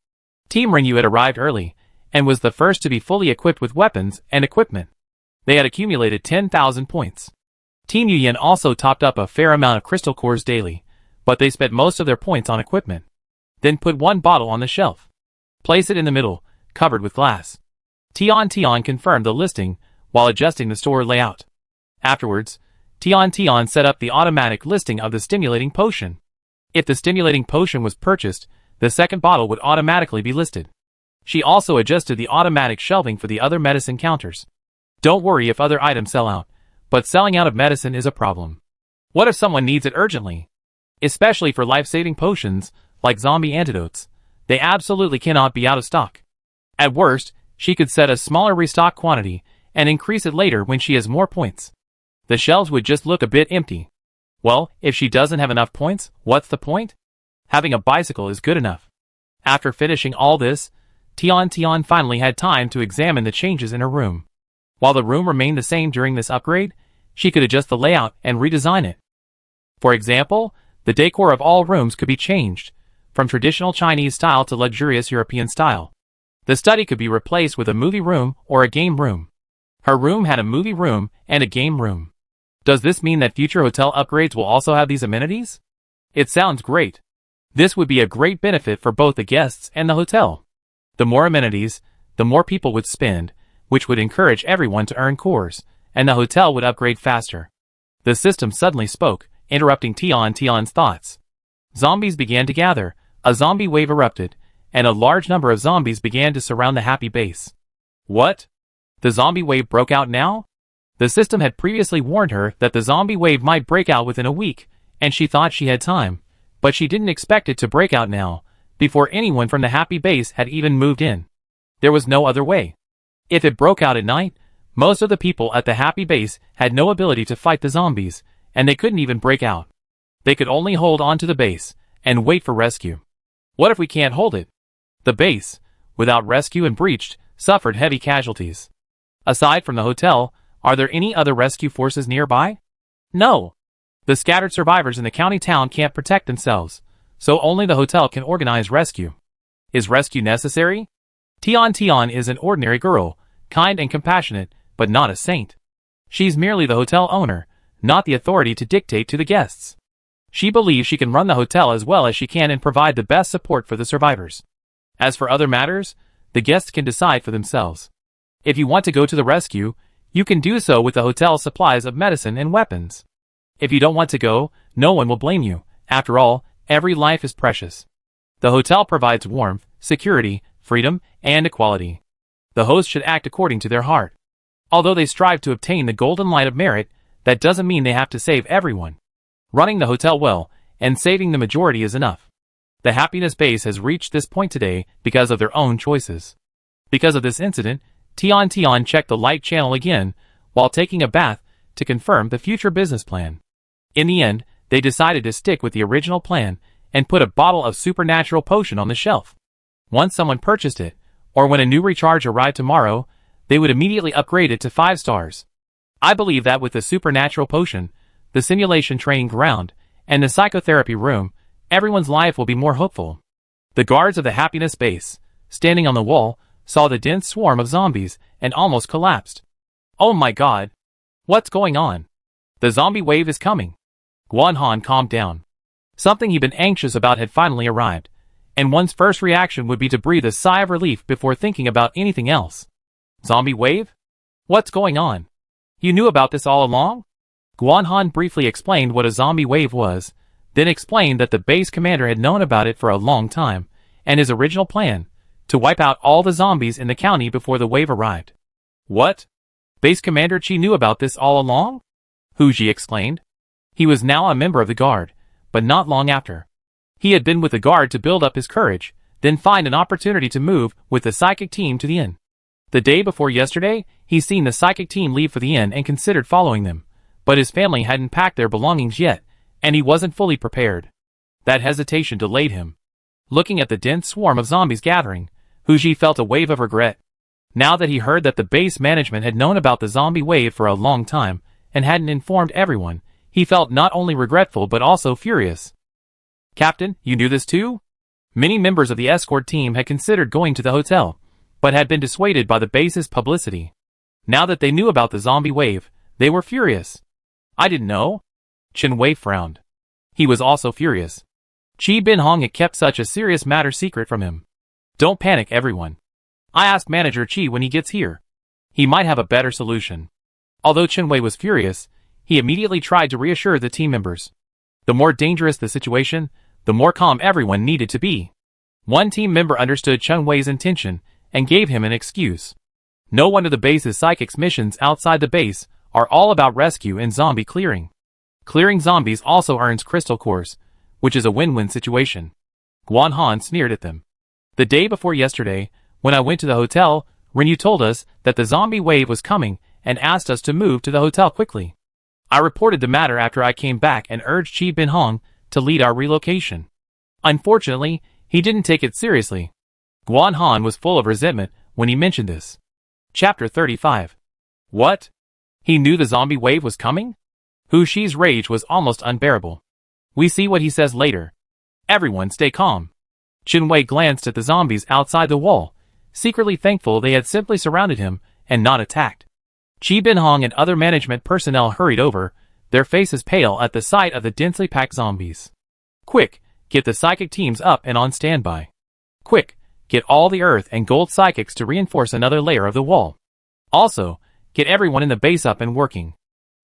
Team Renyu had arrived early, and was the first to be fully equipped with weapons and equipment. They had accumulated 10,000 points. Team Yuyin also topped up a fair amount of crystal cores daily, but they spent most of their points on equipment. Then put one bottle on the shelf. Place it in the middle, covered with glass. Tian confirmed the listing while adjusting the store layout. Afterwards, Tian set up the automatic listing of the stimulating potion. If the stimulating potion was purchased, the second bottle would automatically be listed. She also adjusted the automatic shelving for the other medicine counters. Don't worry if other items sell out, but selling out of medicine is a problem. What if someone needs it urgently? Especially for life-saving potions, like zombie antidotes. They absolutely cannot be out of stock. At worst, she could set a smaller restock quantity and increase it later when she has more points. The shelves would just look a bit empty. Well, if she doesn't have enough points, what's the point? Having a bicycle is good enough. After finishing all this, Tian finally had time to examine the changes in her room. While the room remained the same during this upgrade, she could adjust the layout and redesign it. For example, the decor of all rooms could be changed, from traditional Chinese style to luxurious European style. The study could be replaced with a movie room or a game room. Her room had a movie room and a game room. Does this mean that future hotel upgrades will also have these amenities? It sounds great. This would be a great benefit for both the guests and the hotel. The more amenities, the more people would spend, which would encourage everyone to earn cores, and the hotel would upgrade faster. The system suddenly spoke, interrupting Tian's thoughts. Zombies began to gather, a zombie wave erupted, and a large number of zombies began to surround the happy base. What? The zombie wave broke out now? The system had previously warned her that the zombie wave might break out within a week, and she thought she had time, but she didn't expect it to break out now, before anyone from the happy base had even moved in. There was no other way. If it broke out at night, most of the people at the happy base had no ability to fight the zombies, and they couldn't even break out. They could only hold on to the base and wait for rescue. What if we can't hold it? The base, without rescue and breached, suffered heavy casualties. Aside from the hotel, are there any other rescue forces nearby? No. The scattered survivors in the county town can't protect themselves, so only the hotel can organize rescue. Is rescue necessary? Tian is an ordinary girl, kind and compassionate, but not a saint. She's merely the hotel owner, not the authority to dictate to the guests. She believes she can run the hotel as well as she can and provide the best support for the survivors. As for other matters, the guests can decide for themselves. If you want to go to the rescue, you can do so with the hotel's supplies of medicine and weapons. If you don't want to go, no one will blame you. After all, every life is precious. The hotel provides warmth, security, freedom, and equality. The host should act according to their heart. Although they strive to obtain the golden light of merit, that doesn't mean they have to save everyone. Running the hotel well, and saving the majority is enough. The happiness base has reached this point today because of their own choices. Because of this incident, Tian checked the light channel again, while taking a bath, to confirm the future business plan. In the end, they decided to stick with the original plan, and put a bottle of supernatural potion on the shelf. Once someone purchased it, or when a new recharge arrived tomorrow, they would immediately upgrade it to 5 stars. I believe that with the supernatural potion, the simulation training ground, and the psychotherapy room, everyone's life will be more hopeful. The guards of the happiness base, standing on the wall, saw the dense swarm of zombies and almost collapsed. Oh my god. What's going on? The zombie wave is coming. Guanhan calmed down. Something he'd been anxious about had finally arrived, and one's first reaction would be to breathe a sigh of relief before thinking about anything else. Zombie wave? What's going on? You knew about this all along? Guanhan briefly explained what a zombie wave was, then explained that the base commander had known about it for a long time, and his original plan, to wipe out all the zombies in the county before the wave arrived. What? Base Commander Chi knew about this all along? Huji exclaimed. He was now a member of the guard, but not long after. He had been with the guard to build up his courage, then find an opportunity to move with the psychic team to the inn. The day before yesterday, he'd seen the psychic team leave for the inn and considered following them, but his family hadn't packed their belongings yet, and he wasn't fully prepared. That hesitation delayed him. Looking at the dense swarm of zombies gathering, Huji felt a wave of regret. Now that he heard that the base management had known about the zombie wave for a long time and hadn't informed everyone, he felt not only regretful but also furious. Captain, you knew this too? Many members of the escort team had considered going to the hotel, but had been dissuaded by the base's publicity. Now that they knew about the zombie wave, they were furious. I didn't know. Chen Wei frowned. He was also furious. Chi Bin-hong had kept such a serious matter secret from him. Don't panic, everyone. I asked Manager Chi when he gets here. He might have a better solution. Although Chen Wei was furious, he immediately tried to reassure the team members. The more dangerous the situation, the more calm everyone needed to be. One team member understood Chen Wei's intention and gave him an excuse. No one of the base's psychics missions outside the base are all about rescue and zombie clearing. Clearing zombies also earns crystal cores, which is a win-win situation. Guanhan sneered at them. The day before yesterday, when I went to the hotel, Rinyu told us that the zombie wave was coming and asked us to move to the hotel quickly. I reported the matter after I came back and urged Chi Bin-hong to lead our relocation. Unfortunately, he didn't take it seriously. Guanhan was full of resentment when he mentioned this. Chapter 35. What? He knew the zombie wave was coming? Hu Shi's rage was almost unbearable. We see what he says later. Everyone stay calm. Chen Wei glanced at the zombies outside the wall, secretly thankful they had simply surrounded him and not attacked. Chi Bin-hong and other management personnel hurried over, their faces pale at the sight of the densely packed zombies. Quick, get the psychic teams up and on standby. Quick, get all the earth and gold psychics to reinforce another layer of the wall. Also, get everyone in the base up and working.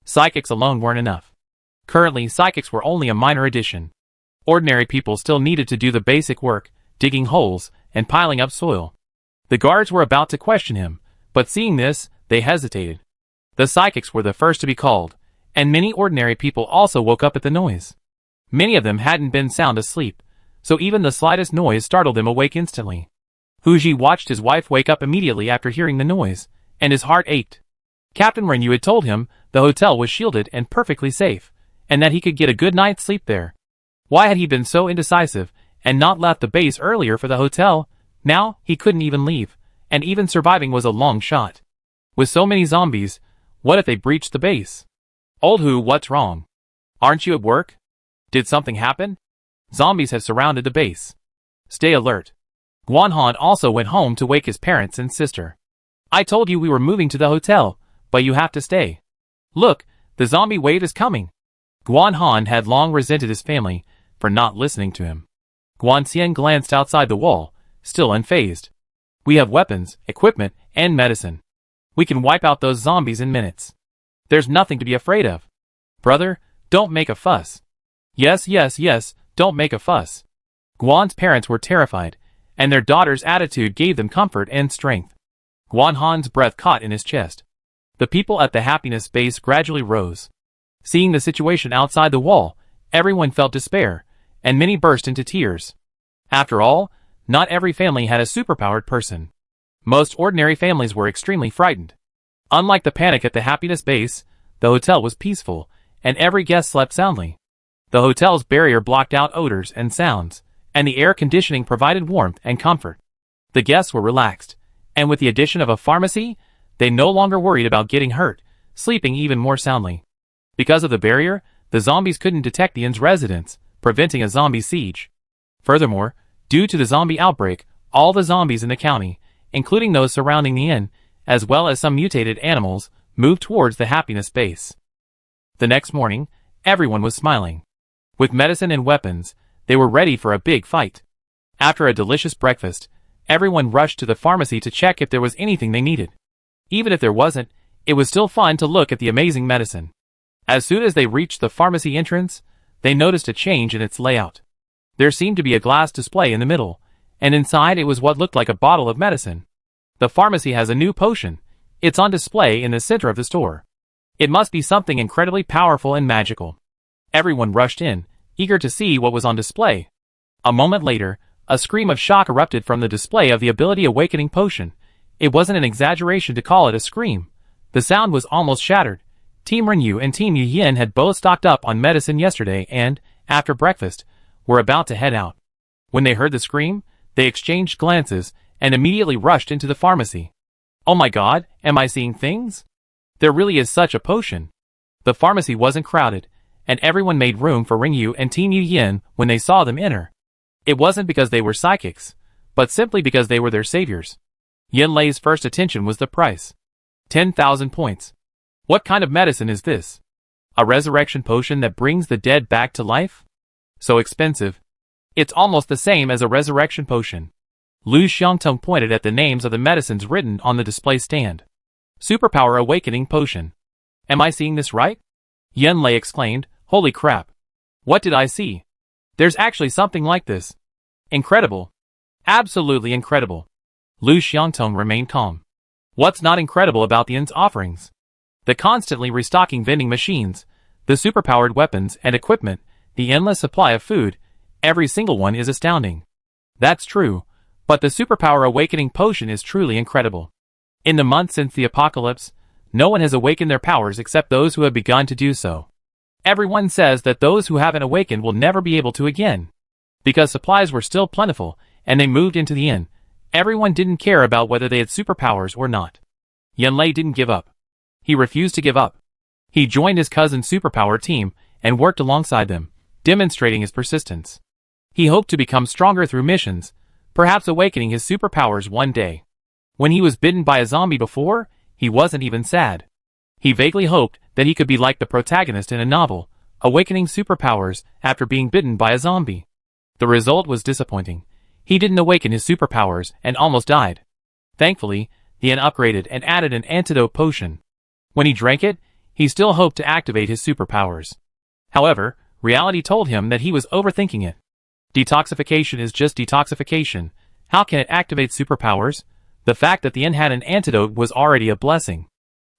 Psychics alone weren't enough. Currently, psychics were only a minor addition. Ordinary people still needed to do the basic work, digging holes and piling up soil. The guards were about to question him, but seeing this, they hesitated. The psychics were the first to be called, and many ordinary people also woke up at the noise. Many of them hadn't been sound asleep, so even the slightest noise startled them awake instantly. Huji watched his wife wake up immediately after hearing the noise, and his heart ached. Captain Rinyu had told him the hotel was shielded and perfectly safe, and that he could get a good night's sleep there. Why had he been so indecisive and not left the base earlier for the hotel? Now, he couldn't even leave, and even surviving was a long shot. With so many zombies, what if they breached the base? Old Hu, what's wrong? Aren't you at work? Did something happen? Zombies have surrounded the base. Stay alert. Guanhan also went home to wake his parents and sister. I told you we were moving to the hotel, but you have to stay. Look, the zombie wave is coming. Guanhan had long resented his family for not listening to him. Guanxian glanced outside the wall, still unfazed. We have weapons, equipment, and medicine. We can wipe out those zombies in minutes. There's nothing to be afraid of. Brother, don't make a fuss. Yes, don't make a fuss. Guan's parents were terrified, and their daughter's attitude gave them comfort and strength. Guanhan's breath caught in his chest. The people at the happiness base gradually rose. Seeing the situation outside the wall, everyone felt despair, and many burst into tears. After all, not every family had a superpowered person. Most ordinary families were extremely frightened. Unlike the panic at the happiness base, the hotel was peaceful, and every guest slept soundly. The hotel's barrier blocked out odors and sounds, and the air conditioning provided warmth and comfort. The guests were relaxed, and with the addition of a pharmacy, they no longer worried about getting hurt, sleeping even more soundly. Because of the barrier, the zombies couldn't detect the inn's residents, preventing a zombie siege. Furthermore, due to the zombie outbreak, all the zombies in the county, including those surrounding the inn, as well as some mutated animals, moved towards the happiness base. The next morning, everyone was smiling. With medicine and weapons, they were ready for a big fight. After a delicious breakfast, everyone rushed to the pharmacy to check if there was anything they needed. Even if there wasn't, it was still fun to look at the amazing medicine. As soon as they reached the pharmacy entrance, they noticed a change in its layout. There seemed to be a glass display in the middle, and inside it was what looked like a bottle of medicine. The pharmacy has a new potion. It's on display in the center of the store. It must be something incredibly powerful and magical. Everyone rushed in, eager to see what was on display. A moment later, a scream of shock erupted from the display of the ability awakening potion. It wasn't an exaggeration to call it a scream. The sound was almost shattered. Team Renyu and Team Yin had both stocked up on medicine yesterday and, after breakfast, were about to head out. When they heard the scream, they exchanged glances and immediately rushed into the pharmacy. Oh my god, am I seeing things? There really is such a potion. The pharmacy wasn't crowded, and everyone made room for Renyu and Team Yin when they saw them enter. It wasn't because they were psychics, but simply because they were their saviors. Yin Lei's first attention was the price. 10,000 points. What kind of medicine is this? A resurrection potion that brings the dead back to life? So expensive. It's almost the same as a resurrection potion. Lu Xiangtong pointed at the names of the medicines written on the display stand. Superpower Awakening Potion. Am I seeing this right? Yin Lei exclaimed, holy crap. What did I see? There's actually something like this. Incredible. Absolutely incredible. Lu Xiangtong remained calm. What's not incredible about the inn's offerings? The constantly restocking vending machines, the superpowered weapons and equipment, the endless supply of food, every single one is astounding. That's true, but the superpower awakening potion is truly incredible. In the months since the apocalypse, no one has awakened their powers except those who have begun to do so. Everyone says that those who haven't awakened will never be able to again. Because supplies were still plentiful, and they moved into the inn, everyone didn't care about whether they had superpowers or not. Yin Lei didn't give up. He refused to give up. He joined his cousin's superpower team and worked alongside them, demonstrating his persistence. He hoped to become stronger through missions, perhaps awakening his superpowers one day. When he was bitten by a zombie before, he wasn't even sad. He vaguely hoped that he could be like the protagonist in a novel, awakening superpowers after being bitten by a zombie. The result was disappointing. He didn't awaken his superpowers and almost died. Thankfully, he had upgraded and added an antidote potion. When he drank it, he still hoped to activate his superpowers. However, reality told him that he was overthinking it. Detoxification is just detoxification. How can it activate superpowers? The fact that the inn had an antidote was already a blessing.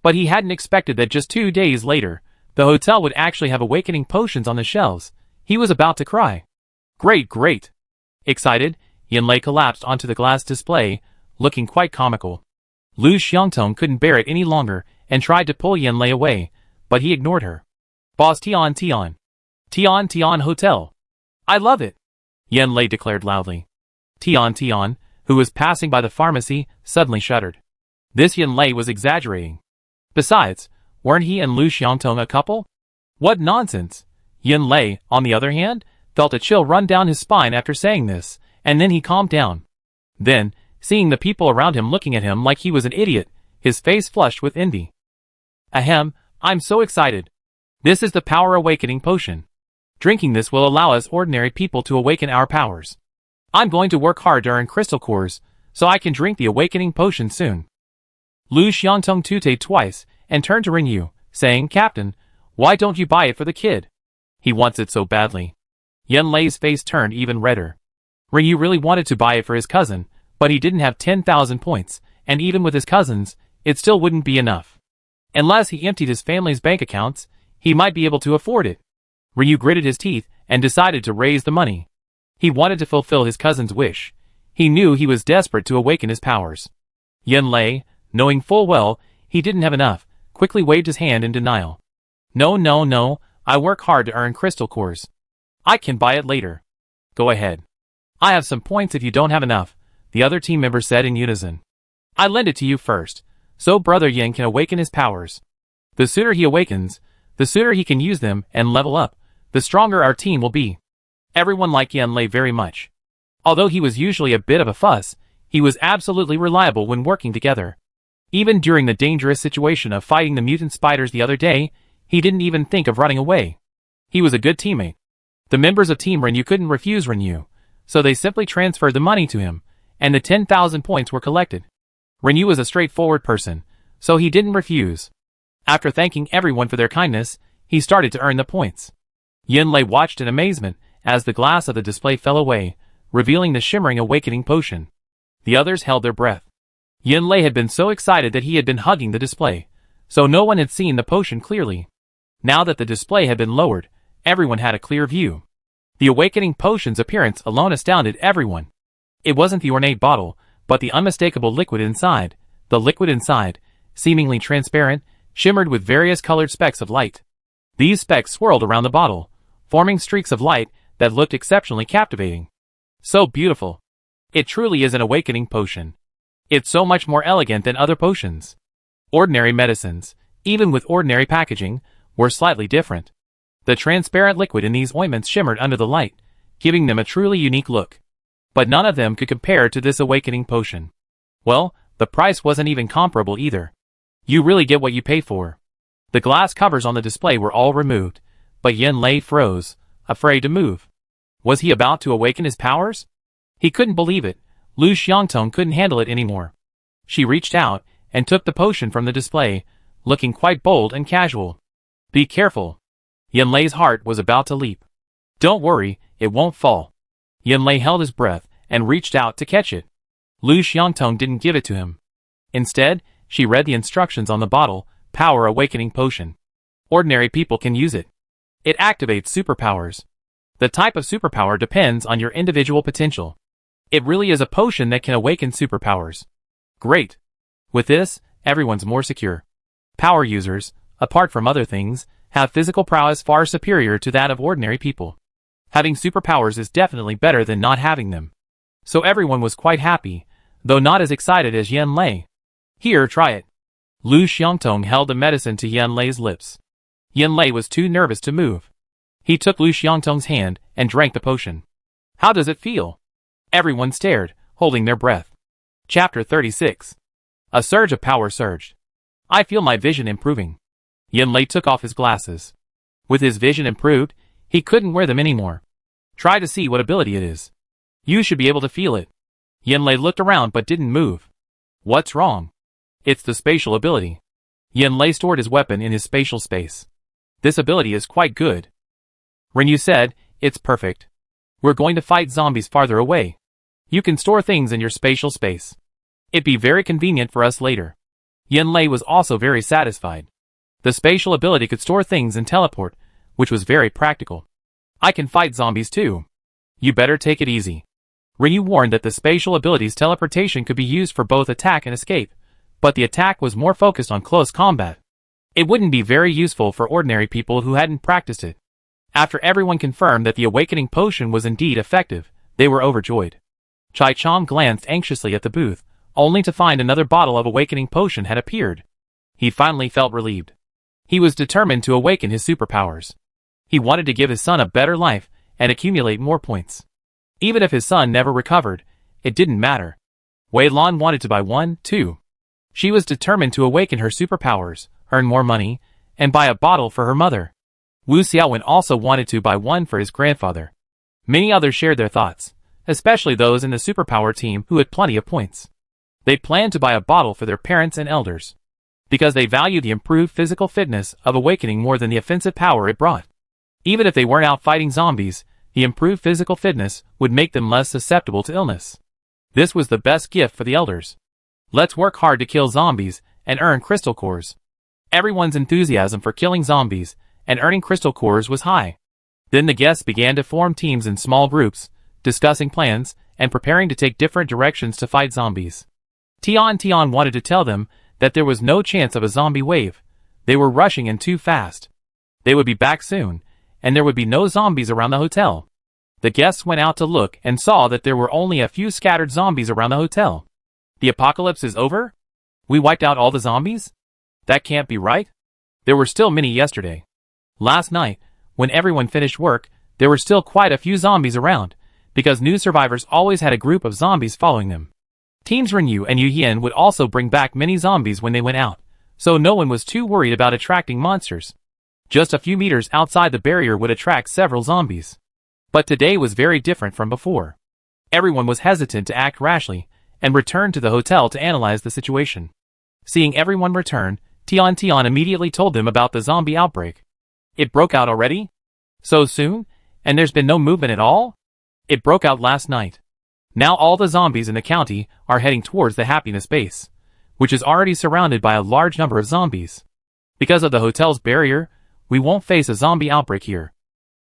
But he hadn't expected that just 2 days later, the hotel would actually have awakening potions on the shelves. He was about to cry. Great, great. Excited, Yin Lei collapsed onto the glass display, looking quite comical. Lu Xiangtong couldn't bear it any longer and tried to pull Yin Lei away, but he ignored her. Boss Tian Tian. Tian Tian Hotel. I love it. Yin Lei declared loudly. Tian Tian, who was passing by the pharmacy, suddenly shuddered. This Yin Lei was exaggerating. Besides, weren't he and Lu Xiangtong a couple? What nonsense! Yin Lei, on the other hand, felt a chill run down his spine after saying this, and then he calmed down. Then, seeing the people around him looking at him like he was an idiot, his face flushed with envy. Ahem, I'm so excited. This is the Power Awakening Potion. Drinking this will allow us ordinary people to awaken our powers. I'm going to work hard to earn crystal cores, so I can drink the Awakening Potion soon. Lu Xiangtong tooted twice, and turned to Renyu, saying, Captain, why don't you buy it for the kid? He wants it so badly. Yin Lei's face turned even redder. Renyu really wanted to buy it for his cousin, but he didn't have 10,000 points, and even with his cousins, it still wouldn't be enough. Unless he emptied his family's bank accounts, he might be able to afford it. Renyu gritted his teeth and decided to raise the money. He wanted to fulfill his cousin's wish. He knew he was desperate to awaken his powers. Yin Lei, knowing full well he didn't have enough, quickly waved his hand in denial. No, no, no, I work hard to earn crystal cores. I can buy it later. Go ahead. I have some points if you don't have enough, the other team members said in unison. I lend it to you first, so Brother Yin can awaken his powers. The sooner he awakens, the sooner he can use them and level up, the stronger our team will be. Everyone liked Yanlei very much. Although he was usually a bit of a fuss, he was absolutely reliable when working together. Even during the dangerous situation of fighting the mutant spiders the other day, he didn't even think of running away. He was a good teammate. The members of Team Renyu couldn't refuse Renyu, so they simply transferred the money to him, and the 10,000 points were collected. Renyu was a straightforward person, so he didn't refuse. After thanking everyone for their kindness, he started to earn the points. Yanlei watched in amazement as the glass of the display fell away, revealing the shimmering awakening potion. The others held their breath. Yanlei had been so excited that he had been hugging the display, so no one had seen the potion clearly. Now that the display had been lowered, everyone had a clear view. The awakening potion's appearance alone astounded everyone. It wasn't the ornate bottle, but the unmistakable liquid inside. The liquid inside, seemingly transparent, shimmered with various colored specks of light. These specks swirled around the bottle, forming streaks of light that looked exceptionally captivating. So beautiful. It truly is an awakening potion. It's so much more elegant than other potions. Ordinary medicines, even with ordinary packaging, were slightly different. The transparent liquid in these ointments shimmered under the light, giving them a truly unique look. But none of them could compare to this awakening potion. Well, the price wasn't even comparable either. You really get what you pay for. The glass covers on the display were all removed, but Yanlei froze, afraid to move. Was he about to awaken his powers? He couldn't believe it. Lu Xiangtong couldn't handle it anymore. She reached out and took the potion from the display, looking quite bold and casual. Be careful. Yanlei's heart was about to leap. Don't worry, it won't fall. Yanlei held his breath and reached out to catch it. Lu Xiangtong didn't give it to him. Instead, she read the instructions on the bottle, Power Awakening Potion. Ordinary people can use it. It activates superpowers. The type of superpower depends on your individual potential. It really is a potion that can awaken superpowers. Great. With this, everyone's more secure. Power users, apart from other things, have physical prowess far superior to that of ordinary people. Having superpowers is definitely better than not having them. So everyone was quite happy, though not as excited as Yanlei. Here, try it. Lu Xiangtong held the medicine to Yanlei's lips. Yanlei was too nervous to move. He took Lu Xiangtong's hand and drank the potion. How does it feel? Everyone stared, holding their breath. Chapter 36. A surge of power surged. I feel my vision improving. Yanlei took off his glasses. With his vision improved, he couldn't wear them anymore. Try to see what ability it is. You should be able to feel it. Yanlei looked around but didn't move. What's wrong? It's the spatial ability. Yanlei stored his weapon in his spatial space. This ability is quite good. Renyu said, it's perfect. We're going to fight zombies farther away. You can store things in your spatial space. It'd be very convenient for us later. Yanlei was also very satisfied. The spatial ability could store things and teleport, which was very practical. I can fight zombies too. You better take it easy. Renyu warned that the spatial ability's teleportation could be used for both attack and escape, but the attack was more focused on close combat. It wouldn't be very useful for ordinary people who hadn't practiced it. After everyone confirmed that the awakening potion was indeed effective, they were overjoyed. Chai Chong glanced anxiously at the booth, only to find another bottle of awakening potion had appeared. He finally felt relieved. He was determined to awaken his superpowers. He wanted to give his son a better life and accumulate more points. Even if his son never recovered, it didn't matter. Wei Lan wanted to buy one, too. She was determined to awaken her superpowers, earn more money, and buy a bottle for her mother. Wu Xiaowen also wanted to buy one for his grandfather. Many others shared their thoughts, especially those in the superpower team who had plenty of points. They planned to buy a bottle for their parents and elders, because they valued the improved physical fitness of awakening more than the offensive power it brought. Even if they weren't out fighting zombies, the improved physical fitness would make them less susceptible to illness. This was the best gift for the elders. Let's work hard to kill zombies and earn crystal cores. Everyone's enthusiasm for killing zombies and earning crystal cores was high. Then the guests began to form teams in small groups, discussing plans and preparing to take different directions to fight zombies. Tian wanted to tell them that there was no chance of a zombie wave. They were rushing in too fast. They would be back soon, and there would be no zombies around the hotel. The guests went out to look and saw that there were only a few scattered zombies around the hotel. The apocalypse is over? We wiped out all the zombies? That can't be right. There were still many yesterday. Last night, when everyone finished work, there were still quite a few zombies around, because new survivors always had a group of zombies following them. Teams Renyu and Yuyan would also bring back many zombies when they went out, so no one was too worried about attracting monsters. Just a few meters outside the barrier would attract several zombies. But today was very different from before. Everyone was hesitant to act rashly, and returned to the hotel to analyze the situation. Seeing everyone return, Tian immediately told them about the zombie outbreak. It broke out already? So soon? And there's been no movement at all? It broke out last night. Now all the zombies in the county are heading towards the happiness base, which is already surrounded by a large number of zombies. Because of the hotel's barrier, we won't face a zombie outbreak here.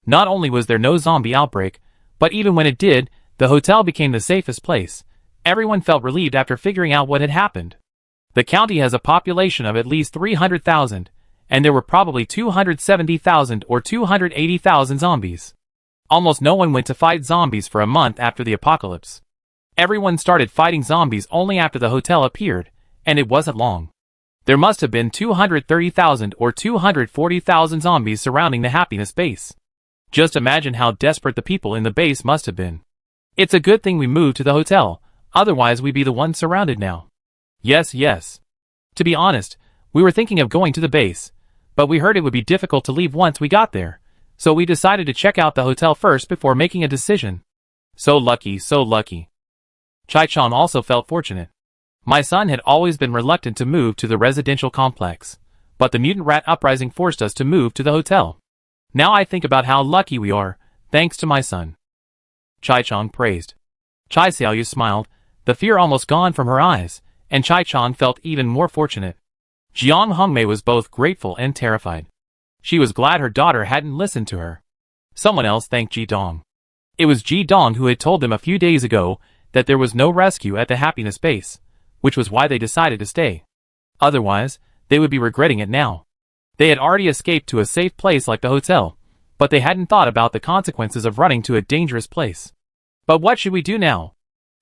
Not only was there no zombie outbreak, but even when it did, the hotel became the safest place. Everyone felt relieved after figuring out what had happened. The county has a population of at least 300,000, and there were probably 270,000 or 280,000 zombies. Almost no one went to fight zombies for a month after the apocalypse. Everyone started fighting zombies only after the hotel appeared, and it wasn't long. There must have been 230,000 or 240,000 zombies surrounding the happiness base. Just imagine how desperate the people in the base must have been. It's a good thing we moved to the hotel, otherwise we'd be the ones surrounded now. Yes. To be honest, we were thinking of going to the base, but we heard it would be difficult to leave once we got there, so we decided to check out the hotel first before making a decision. So lucky. Chai-chan also felt fortunate. My son had always been reluctant to move to the residential complex, but the mutant rat uprising forced us to move to the hotel. Now I think about how lucky we are, thanks to my son. Chai-chan praised. Chai Xiaoyu smiled, the fear almost gone from her eyes, and Chai-chan felt even more fortunate. Jiang Hongmei was both grateful and terrified. She was glad her daughter hadn't listened to her. Someone else thanked Ji Dong. It was Ji Dong who had told them a few days ago that there was no rescue at the happiness base, which was why they decided to stay. Otherwise, they would be regretting it now. They had already escaped to a safe place like the hotel, but they hadn't thought about the consequences of running to a dangerous place. But what should we do now?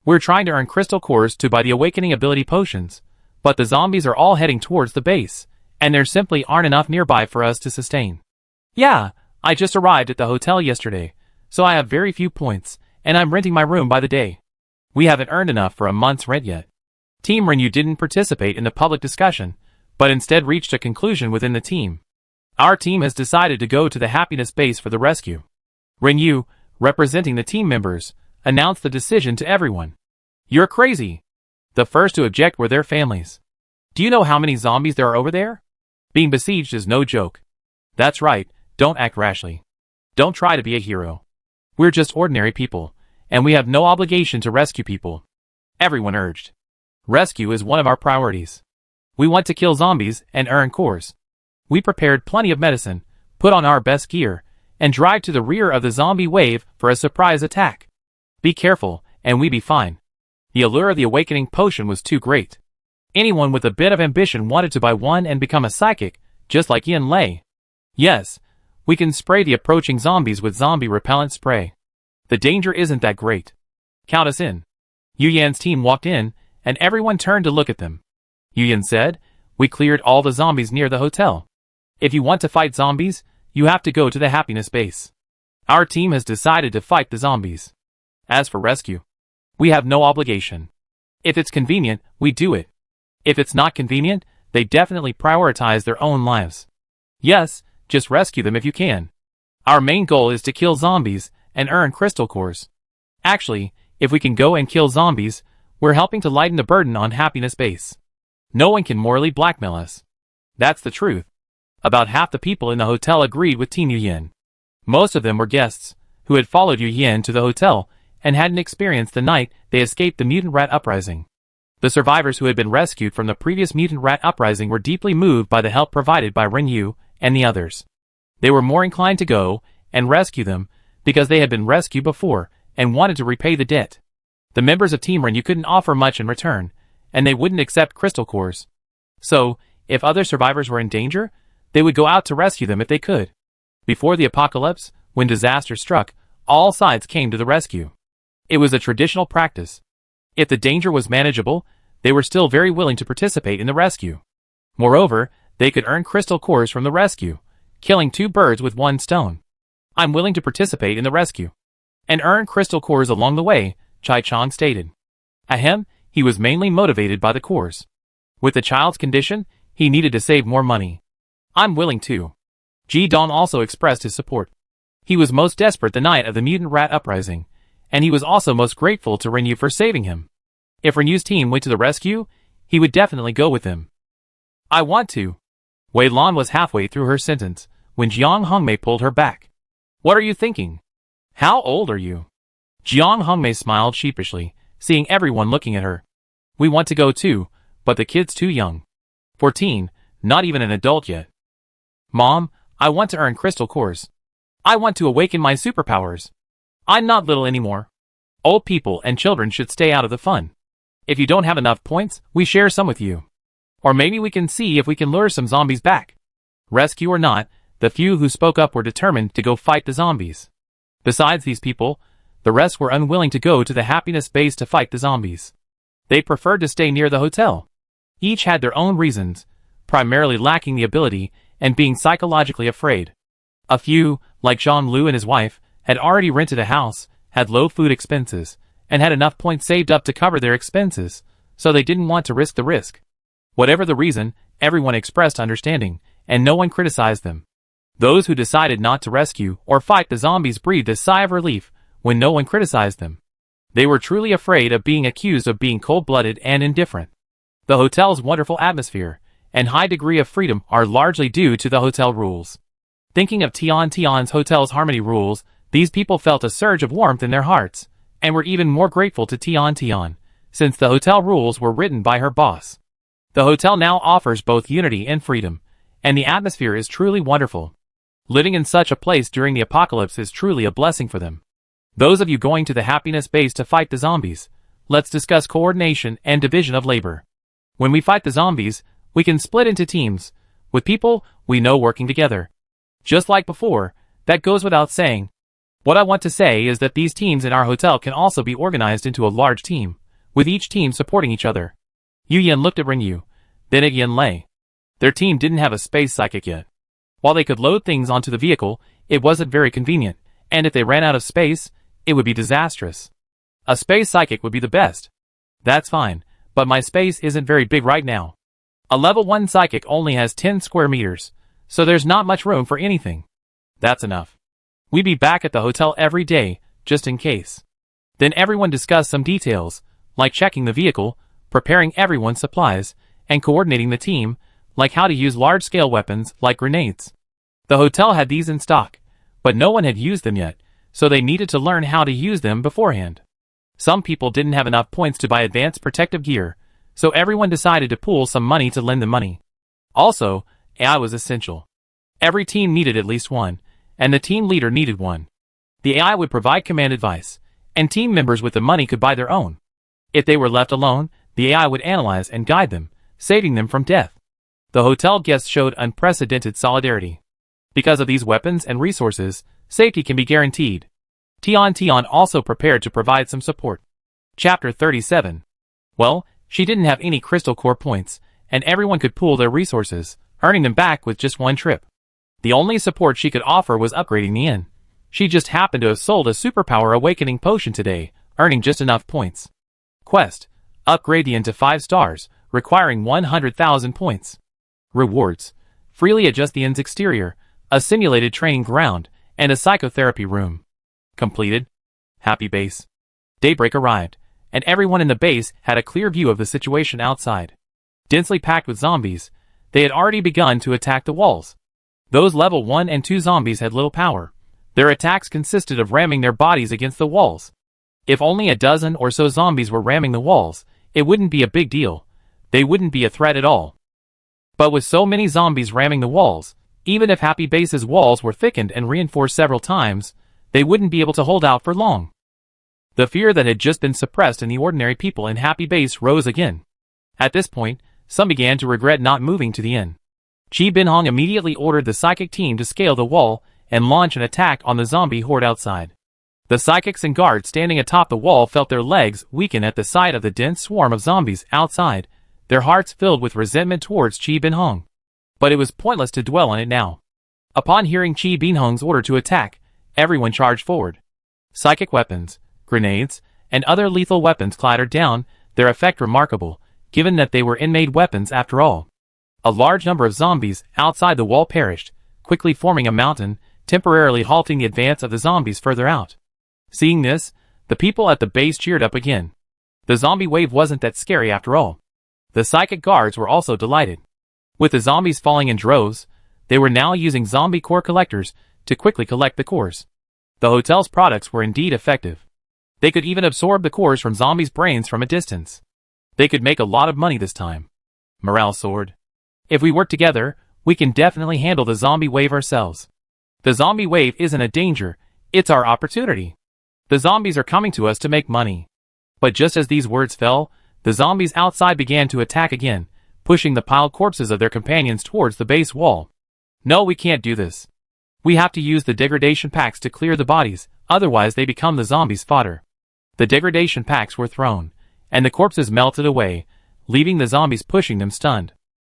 We're trying to earn crystal cores to buy the awakening ability potions, but the zombies are all heading towards the base, and there simply aren't enough nearby for us to sustain. Yeah, I just arrived at the hotel yesterday, so I have very few points, and I'm renting my room by the day. We haven't earned enough for a month's rent yet. Team Renyu didn't participate in the public discussion, but instead reached a conclusion within the team. Our team has decided to go to the happiness base for the rescue. Renyu, representing the team members, announced the decision to everyone. You're crazy. The first to object were their families. Do you know how many zombies there are over there? Being besieged is no joke. That's right, don't act rashly. Don't try to be a hero. We're just ordinary people, and we have no obligation to rescue people. Everyone urged. Rescue is one of our priorities. We want to kill zombies and earn cores. We prepared plenty of medicine, put on our best gear, and drive to the rear of the zombie wave for a surprise attack. Be careful, and we be fine. The allure of the awakening potion was too great. Anyone with a bit of ambition wanted to buy one and become a psychic, just like Yin Lei. Yes, we can spray the approaching zombies with zombie repellent spray. The danger isn't that great. Count us in. Yu Yan's team walked in, and everyone turned to look at them. Yu Yan said, we cleared all the zombies near the hotel. If you want to fight zombies, you have to go to the happiness base. Our team has decided to fight the zombies. As for rescue, we have no obligation. If it's convenient, we do it. If it's not convenient, they definitely prioritize their own lives. Yes, just rescue them if you can. Our main goal is to kill zombies and earn crystal cores. Actually, if we can go and kill zombies, we're helping to lighten the burden on happiness base. No one can morally blackmail us. That's the truth. About half the people in the hotel agreed with Team Yu Yan. Most of them were guests, who had followed Yu Yan to the hotel and hadn't experienced the night they escaped the mutant rat uprising. The survivors who had been rescued from the previous mutant rat uprising were deeply moved by the help provided by Renyu and the others. They were more inclined to go and rescue them because they had been rescued before and wanted to repay the debt. The members of Team Renyu couldn't offer much in return, and they wouldn't accept crystal cores. So, if other survivors were in danger, they would go out to rescue them if they could. Before the apocalypse, when disaster struck, all sides came to the rescue. It was a traditional practice. If the danger was manageable, they were still very willing to participate in the rescue. Moreover, they could earn crystal cores from the rescue, killing 2 birds with 1 stone. I'm willing to participate in the rescue and earn crystal cores along the way, Chai Chong stated. Ahem, he was mainly motivated by the cores. With the child's condition, he needed to save more money. I'm willing too. Ji Dong also expressed his support. He was most desperate the night of the mutant rat uprising, and he was also most grateful to Renyu for saving him. If Renyu's team went to the rescue, he would definitely go with them. I want to. Wei Lan was halfway through her sentence when Jiang Hongmei pulled her back. What are you thinking? How old are you? Jiang Hongmei smiled sheepishly, seeing everyone looking at her. We want to go too, but the kid's too young. 14, not even an adult yet. Mom, I want to earn crystal cores. I want to awaken my superpowers. I'm not little anymore. Old people and children should stay out of the fun. If you don't have enough points, we share some with you. Or maybe we can see if we can lure some zombies back. Rescue or not, the few who spoke up were determined to go fight the zombies. Besides these people, the rest were unwilling to go to the happiness base to fight the zombies. They preferred to stay near the hotel. Each had their own reasons, primarily lacking the ability and being psychologically afraid. A few, like Zhang Lu and his wife, had already rented a house, had low food expenses, and had enough points saved up to cover their expenses, so they didn't want to risk the risk. Whatever the reason, everyone expressed understanding, and no one criticized them. Those who decided not to rescue or fight the zombies breathed a sigh of relief when no one criticized them. They were truly afraid of being accused of being cold-blooded and indifferent. The hotel's wonderful atmosphere and high degree of freedom are largely due to the hotel rules. Thinking of Tian's hotel's harmony rules, these people felt a surge of warmth in their hearts, and were even more grateful to Tian, since the hotel rules were written by her boss. The hotel now offers both unity and freedom, and the atmosphere is truly wonderful. Living in such a place during the apocalypse is truly a blessing for them. Those of you going to the happiness base to fight the zombies, let's discuss coordination and division of labor. When we fight the zombies, we can split into teams, with people we know working together. Just like before, that goes without saying. What I want to say is that these teams in our hotel can also be organized into a large team, with each team supporting each other. Yu Yan looked at Renyu, then at Yin Lei. Their team didn't have a space psychic yet. While they could load things onto the vehicle, it wasn't very convenient, and if they ran out of space, it would be disastrous. A space psychic would be the best. That's fine, but my space isn't very big right now. A level 1 psychic only has 10 square meters, so there's not much room for anything. That's enough. We'd be back at the hotel every day, just in case. Then everyone discussed some details, like checking the vehicle, preparing everyone's supplies, and coordinating the team, like how to use large-scale weapons like grenades. The hotel had these in stock, but no one had used them yet, so they needed to learn how to use them beforehand. Some people didn't have enough points to buy advanced protective gear, so everyone decided to pool some money to lend them money. Also, AI was essential. Every team needed at least one, and the team leader needed one. The AI would provide command advice, and team members with the money could buy their own. If they were left alone, the AI would analyze and guide them, saving them from death. The hotel guests showed unprecedented solidarity. Because of these weapons and resources, safety can be guaranteed. Tian also prepared to provide some support. Chapter 37. Well, she didn't have any crystal core points, and everyone could pool their resources, earning them back with just one trip. The only support she could offer was upgrading the inn. She just happened to have sold a superpower awakening potion today, earning just enough points. Quest: upgrade the inn to 5 stars, requiring 100,000 points. Rewards: freely adjust the inn's exterior, a simulated training ground, and a psychotherapy room. Completed. Happy base. Daybreak arrived, and everyone in the base had a clear view of the situation outside. Densely packed with zombies, they had already begun to attack the walls. Those level 1 and 2 zombies had little power. Their attacks consisted of ramming their bodies against the walls. If only a dozen or so zombies were ramming the walls, it wouldn't be a big deal. They wouldn't be a threat at all. But with so many zombies ramming the walls, even if Happy Base's walls were thickened and reinforced several times, they wouldn't be able to hold out for long. The fear that had just been suppressed in the ordinary people in Happy Base rose again. At this point, some began to regret not moving to the inn. Chi Binhong immediately ordered the psychic team to scale the wall and launch an attack on the zombie horde outside. The psychics and guards standing atop the wall felt their legs weaken at the sight of the dense swarm of zombies outside, their hearts filled with resentment towards Chi Binhong. But it was pointless to dwell on it now. Upon hearing Chi Binhong's order to attack, everyone charged forward. Psychic weapons, grenades, and other lethal weapons clattered down, their effect remarkable, given that they were inmate weapons after all. A large number of zombies outside the wall perished, quickly forming a mountain, temporarily halting the advance of the zombies further out. Seeing this, the people at the base cheered up again. The zombie wave wasn't that scary after all. The psychic guards were also delighted. With the zombies falling in droves, they were now using zombie core collectors to quickly collect the cores. The hotel's products were indeed effective. They could even absorb the cores from zombies' brains from a distance. They could make a lot of money this time. Morale soared. If we work together, we can definitely handle the zombie wave ourselves. The zombie wave isn't a danger, it's our opportunity. The zombies are coming to us to make money. But just as these words fell, the zombies outside began to attack again, pushing the piled corpses of their companions towards the base wall. No, we can't do this. We have to use the degradation packs to clear the bodies, otherwise they become the zombies' fodder. The degradation packs were thrown, and the corpses melted away, leaving the zombies pushing them stunned.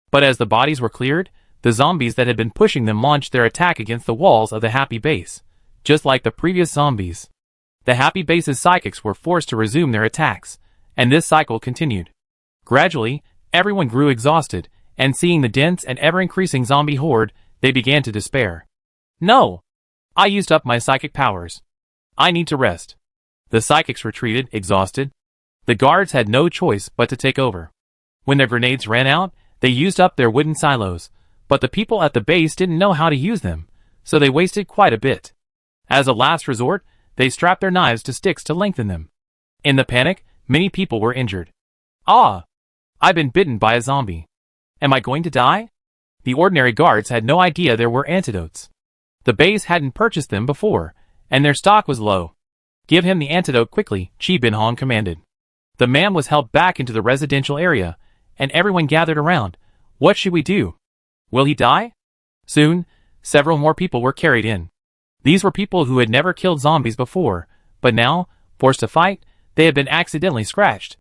But as the bodies were cleared, the zombies that had been pushing them launched their attack against the walls of the happy base, just like the previous zombies. The happy base's psychics were forced to resume their attacks, and this cycle continued. Gradually, everyone grew exhausted, and seeing the dense and ever-increasing zombie horde, they began to despair. No! I used up my psychic powers. I need to rest. The psychics retreated, exhausted. The guards had no choice but to take over. When their grenades ran out, they used up their wooden silos, but the people at the base didn't know how to use them, so they wasted quite a bit. As a last resort, they strapped their knives to sticks to lengthen them. In the panic, many people were injured. Ah! I've been bitten by a zombie. Am I going to die? The ordinary guards had no idea there were antidotes. The base hadn't purchased them before, and their stock was low. Give him the antidote quickly, Chi Binhong commanded. The man was helped back into the residential area, and everyone gathered around. What should we do? Will he die? Soon, several more people were carried in. These were people who had never killed zombies before, but now, forced to fight, they had been accidentally scratched.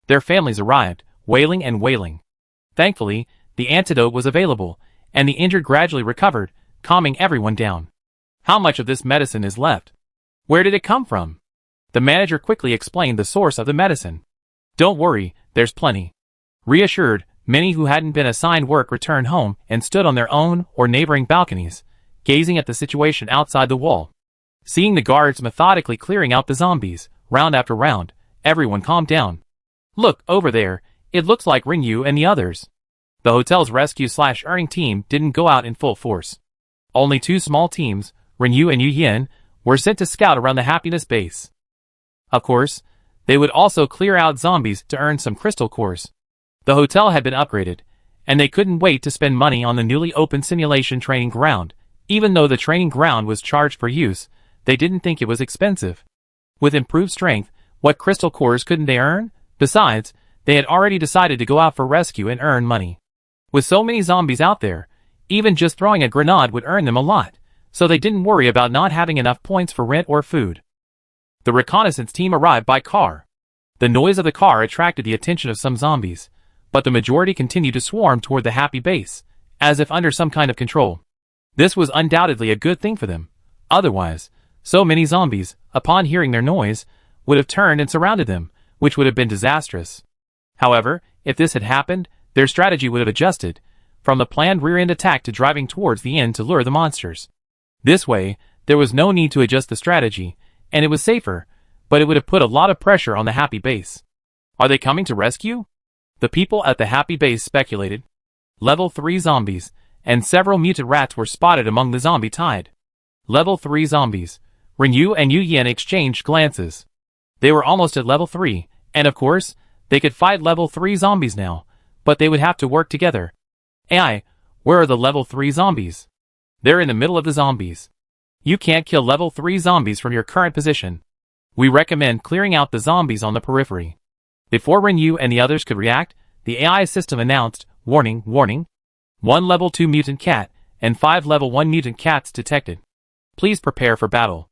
Their families arrived, wailing and wailing. Thankfully, the antidote was available, and the injured gradually recovered, calming everyone down. How much of this medicine is left? Where did it come from? The manager quickly explained the source of the medicine. Don't worry, there's plenty. Reassured, many who hadn't been assigned work returned home and stood on their own or neighboring balconies, gazing at the situation outside the wall. Seeing the guards methodically clearing out the zombies, round after round, everyone calmed down. Look, over there, it looks like Ringyu and the others. The hotel's rescue/earning team didn't go out in full force. Only two small teams, Ringyu and Yu Yin, were sent to scout around the happiness base. Of course, they would also clear out zombies to earn some crystal cores. The hotel had been upgraded, and they couldn't wait to spend money on the newly opened simulation training ground. Even though the training ground was charged for use, they didn't think it was expensive. With improved strength, what crystal cores couldn't they earn? Besides, they had already decided to go out for rescue and earn money. With so many zombies out there, even just throwing a grenade would earn them a lot, so they didn't worry about not having enough points for rent or food. The reconnaissance team arrived by car. The noise of the car attracted the attention of some zombies, but the majority continued to swarm toward the happy base, as if under some kind of control. This was undoubtedly a good thing for them. Otherwise, so many zombies, upon hearing their noise, would have turned and surrounded them, which would have been disastrous. However, if this had happened, their strategy would have adjusted, from the planned rear-end attack to driving towards the end to lure the monsters. This way, there was no need to adjust the strategy, and it was safer, but it would have put a lot of pressure on the happy base. Are they coming to rescue? The people at the happy base speculated. Level 3 zombies, and several mutant rats were spotted among the zombie tide. Level 3 zombies. Ringyu and Yu Yin exchanged glances. They were almost at level 3, and of course, they could fight level 3 zombies now, but they would have to work together. AI, where are the level 3 zombies? They're in the middle of the zombies. You can't kill level 3 zombies from your current position. We recommend clearing out the zombies on the periphery. Before Ringyu and the others could react, the AI system announced, warning, warning. 1 level 2 mutant cat, and 5 level 1 mutant cats detected. Please prepare for battle.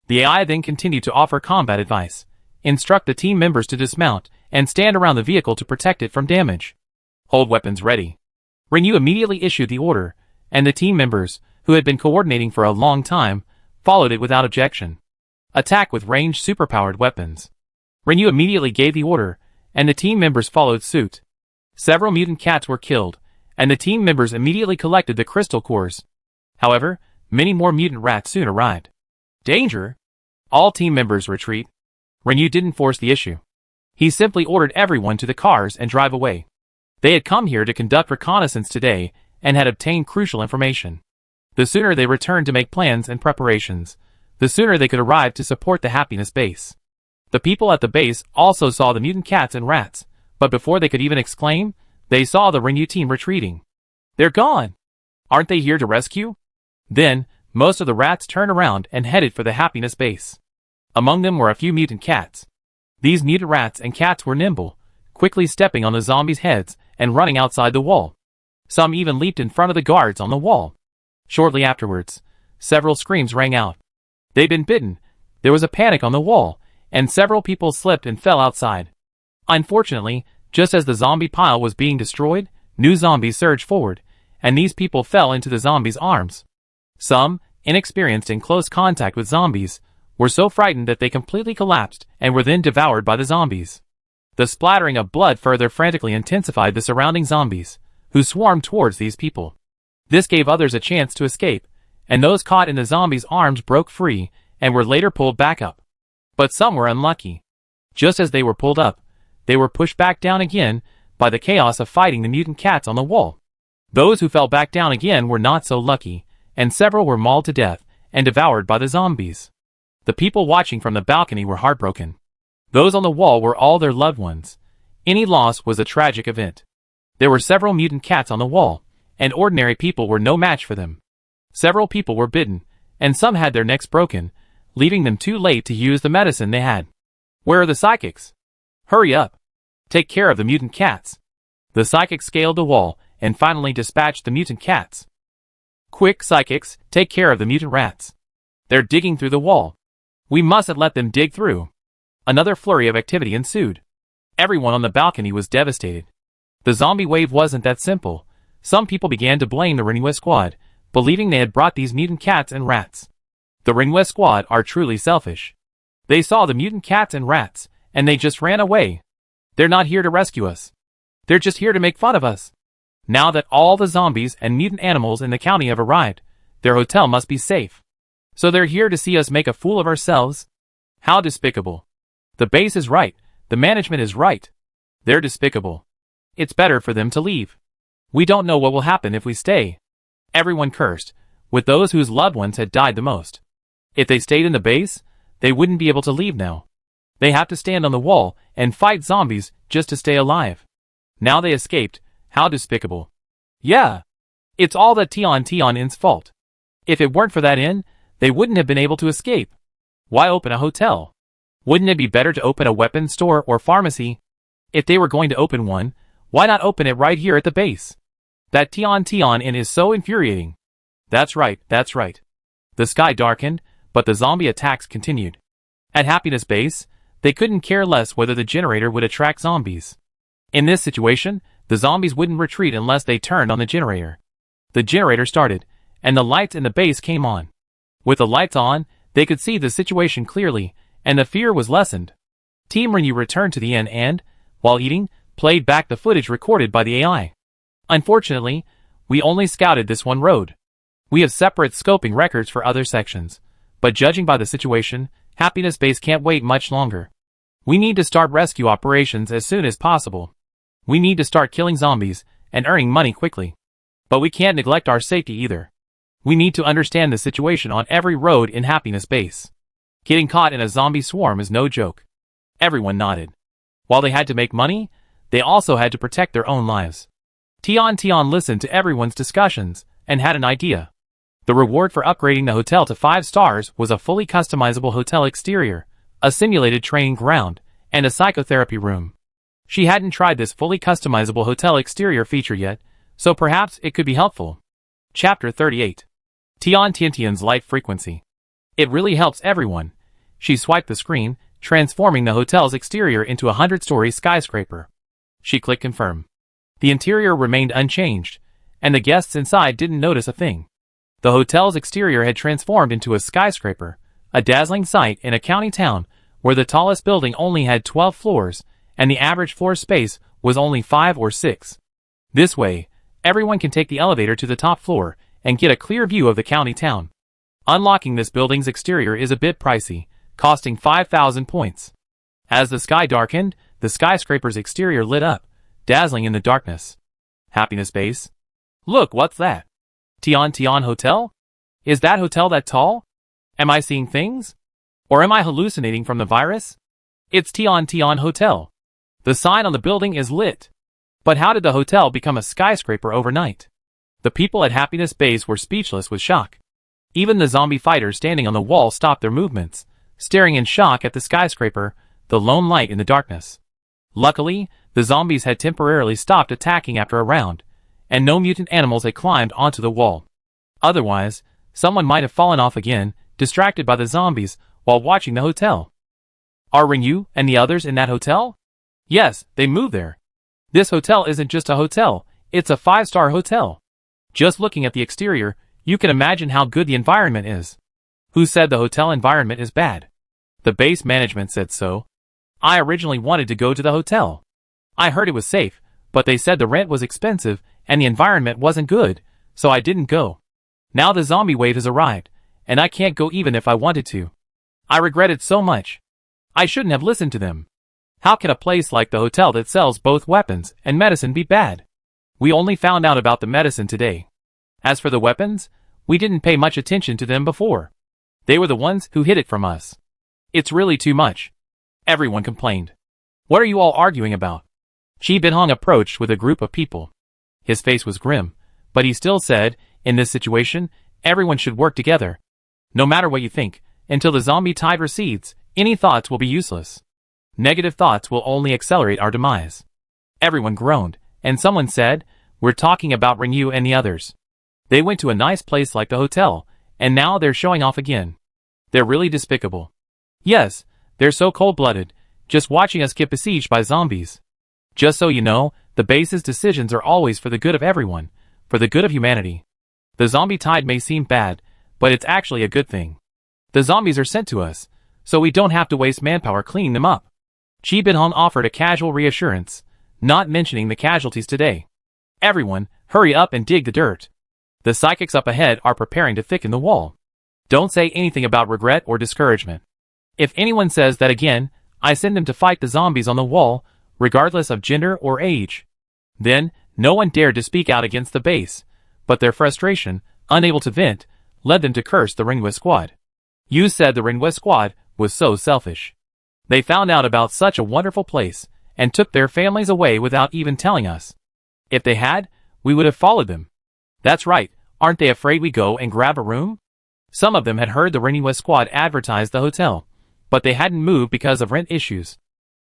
The AI then continued to offer combat advice. Instruct the team members to dismount, and stand around the vehicle to protect it from damage. Hold weapons ready. Rinyu immediately issued the order, and the team members, who had been coordinating for a long time, followed it without objection. Attack with ranged superpowered weapons. Rinyu immediately gave the order, and the team members followed suit. Several mutant cats were killed, and the team members immediately collected the crystal cores. However, many more mutant rats soon arrived. Danger! All team members retreat. Rinyu didn't force the issue. He simply ordered everyone to the cars and drive away. They had come here to conduct reconnaissance today and had obtained crucial information. The sooner they returned to make plans and preparations, the sooner they could arrive to support the happiness base. The people at the base also saw the mutant cats and rats, but before they could even exclaim, they saw the Rinyu team retreating. They're gone! Aren't they here to rescue? Then, most of the rats turned around and headed for the happiness base. Among them were a few mutant cats. These mutant rats and cats were nimble, quickly stepping on the zombies' heads and running outside the wall. Some even leaped in front of the guards on the wall. Shortly afterwards, several screams rang out. They'd been bitten, there was a panic on the wall, and several people slipped and fell outside. Unfortunately, just as the zombie pile was being destroyed, new zombies surged forward, and these people fell into the zombies' arms. Some, inexperienced in close contact with zombies, were so frightened that they completely collapsed and were then devoured by the zombies. The splattering of blood further frantically intensified the surrounding zombies, who swarmed towards these people. This gave others a chance to escape, and those caught in the zombies' arms broke free and were later pulled back up. But some were unlucky. Just as they were pulled up, they were pushed back down again by the chaos of fighting the mutant cats on the wall. Those who fell back down again were not so lucky, and several were mauled to death and devoured by the zombies. The people watching from the balcony were heartbroken. Those on the wall were all their loved ones. Any loss was a tragic event. There were several mutant cats on the wall, and ordinary people were no match for them. Several people were bitten, and some had their necks broken, leaving them too late to use the medicine they had. Where are the psychics? Hurry up! Take care of the mutant cats. The psychics scaled the wall and finally dispatched the mutant cats. Quick, psychics, take care of the mutant rats. They're digging through the wall. We mustn't let them dig through. Another flurry of activity ensued. Everyone on the balcony was devastated. The zombie wave wasn't that simple. Some people began to blame the Rinyu squad, believing they had brought these mutant cats and rats. The Rinyu squad are truly selfish. They saw the mutant cats and rats, and they just ran away. They're not here to rescue us. They're just here to make fun of us. Now that all the zombies and mutant animals in the county have arrived, their hotel must be safe. So they're here to see us make a fool of ourselves? How despicable. The base is right. The management is right. They're despicable. It's better for them to leave. We don't know what will happen if we stay. Everyone cursed, with those whose loved ones had died the most. If they stayed in the base, they wouldn't be able to leave now. They have to stand on the wall and fight zombies just to stay alive. Now they escaped. How despicable. Yeah. It's all that Tion's fault. If it weren't for that inn, they wouldn't have been able to escape. Why open a hotel? Wouldn't it be better to open a weapons store or pharmacy? If they were going to open one, why not open it right here at the base? That Tion Inn is so infuriating. That's right, that's right. The sky darkened, but the zombie attacks continued. At Happiness Base, they couldn't care less whether the generator would attract zombies. In this situation, the zombies wouldn't retreat unless they turned on the generator. The generator started, and the lights in the base came on. With the lights on, they could see the situation clearly, and the fear was lessened. Team Rinyu returned to the inn and, while eating, played back the footage recorded by the AI. Unfortunately, we only scouted this one road. We have separate scoping records for other sections, but judging by the situation, Happiness Base can't wait much longer. We need to start rescue operations as soon as possible. We need to start killing zombies and earning money quickly. But we can't neglect our safety either. We need to understand the situation on every road in Happiness Base. Getting caught in a zombie swarm is no joke. Everyone nodded. While they had to make money, they also had to protect their own lives. Tion listened to everyone's discussions and had an idea. The reward for upgrading the hotel to 5 stars was a fully customizable hotel exterior, a simulated training ground, and a psychotherapy room. She hadn't tried this fully customizable hotel exterior feature yet, so perhaps it could be helpful. Chapter 38. Tion's light frequency. It really helps everyone. She swiped the screen, transforming the hotel's exterior into a 100-story skyscraper. She clicked confirm. The interior remained unchanged, and the guests inside didn't notice a thing. The hotel's exterior had transformed into a skyscraper, a dazzling sight in a county town where the tallest building only had 12 floors, and the average floor space was only 5 or 6. This way, everyone can take the elevator to the top floor and get a clear view of the county town. Unlocking this building's exterior is a bit pricey, costing 5,000 points. As the sky darkened, the skyscraper's exterior lit up, dazzling in the darkness. Happiness Base? Look, what's that? Tian Tian Hotel? Is that hotel that tall? Am I seeing things? Or am I hallucinating from the virus? It's Tian Tian Hotel. The sign on the building is lit. But how did the hotel become a skyscraper overnight? The people at Happiness Base were speechless with shock. Even the zombie fighters standing on the wall stopped their movements, staring in shock at the skyscraper, the lone light in the darkness. Luckily, the zombies had temporarily stopped attacking after a round, and no mutant animals had climbed onto the wall. Otherwise, someone might have fallen off again, distracted by the zombies, while watching the hotel. Are Ringyu and the others in that hotel? Yes, they moved there. This hotel isn't just a hotel, it's a 5-star hotel. Just looking at the exterior, you can imagine how good the environment is. Who said the hotel environment is bad? The base management said so. I originally wanted to go to the hotel. I heard it was safe, but they said the rent was expensive and the environment wasn't good, so I didn't go. Now the zombie wave has arrived, and I can't go even if I wanted to. I regret it so much. I shouldn't have listened to them. How can a place like the hotel that sells both weapons and medicine be bad? We only found out about the medicine today. As for the weapons, we didn't pay much attention to them before. They were the ones who hid it from us. It's really too much. Everyone complained. What are you all arguing about? Shi Binhong approached with a group of people. His face was grim, but he still said, in this situation, everyone should work together. No matter what you think, until the zombie tide recedes, any thoughts will be useless. Negative thoughts will only accelerate our demise. Everyone groaned, and someone said, we're talking about Ringyu and the others. They went to a nice place like the hotel, and now they're showing off again. They're really despicable. Yes, they're so cold-blooded, just watching us get besieged by zombies. Just so you know, the base's decisions are always for the good of everyone, for the good of humanity. The zombie tide may seem bad, but it's actually a good thing. The zombies are sent to us, so we don't have to waste manpower cleaning them up. Shi Binhong offered a casual reassurance, not mentioning the casualties today. Everyone, hurry up and dig the dirt. The psychics up ahead are preparing to thicken the wall. Don't say anything about regret or discouragement. If anyone says that again, I send them to fight the zombies on the wall, regardless of gender or age. Then, no one dared to speak out against the base, but their frustration, unable to vent, led them to curse the Ringwest squad. You said the Ringwest squad was so selfish. They found out about such a wonderful place, and took their families away without even telling us. If they had, we would have followed them. That's right, aren't they afraid we go and grab a room? Some of them had heard the Ringwest squad advertise the hotel, but they hadn't moved because of rent issues.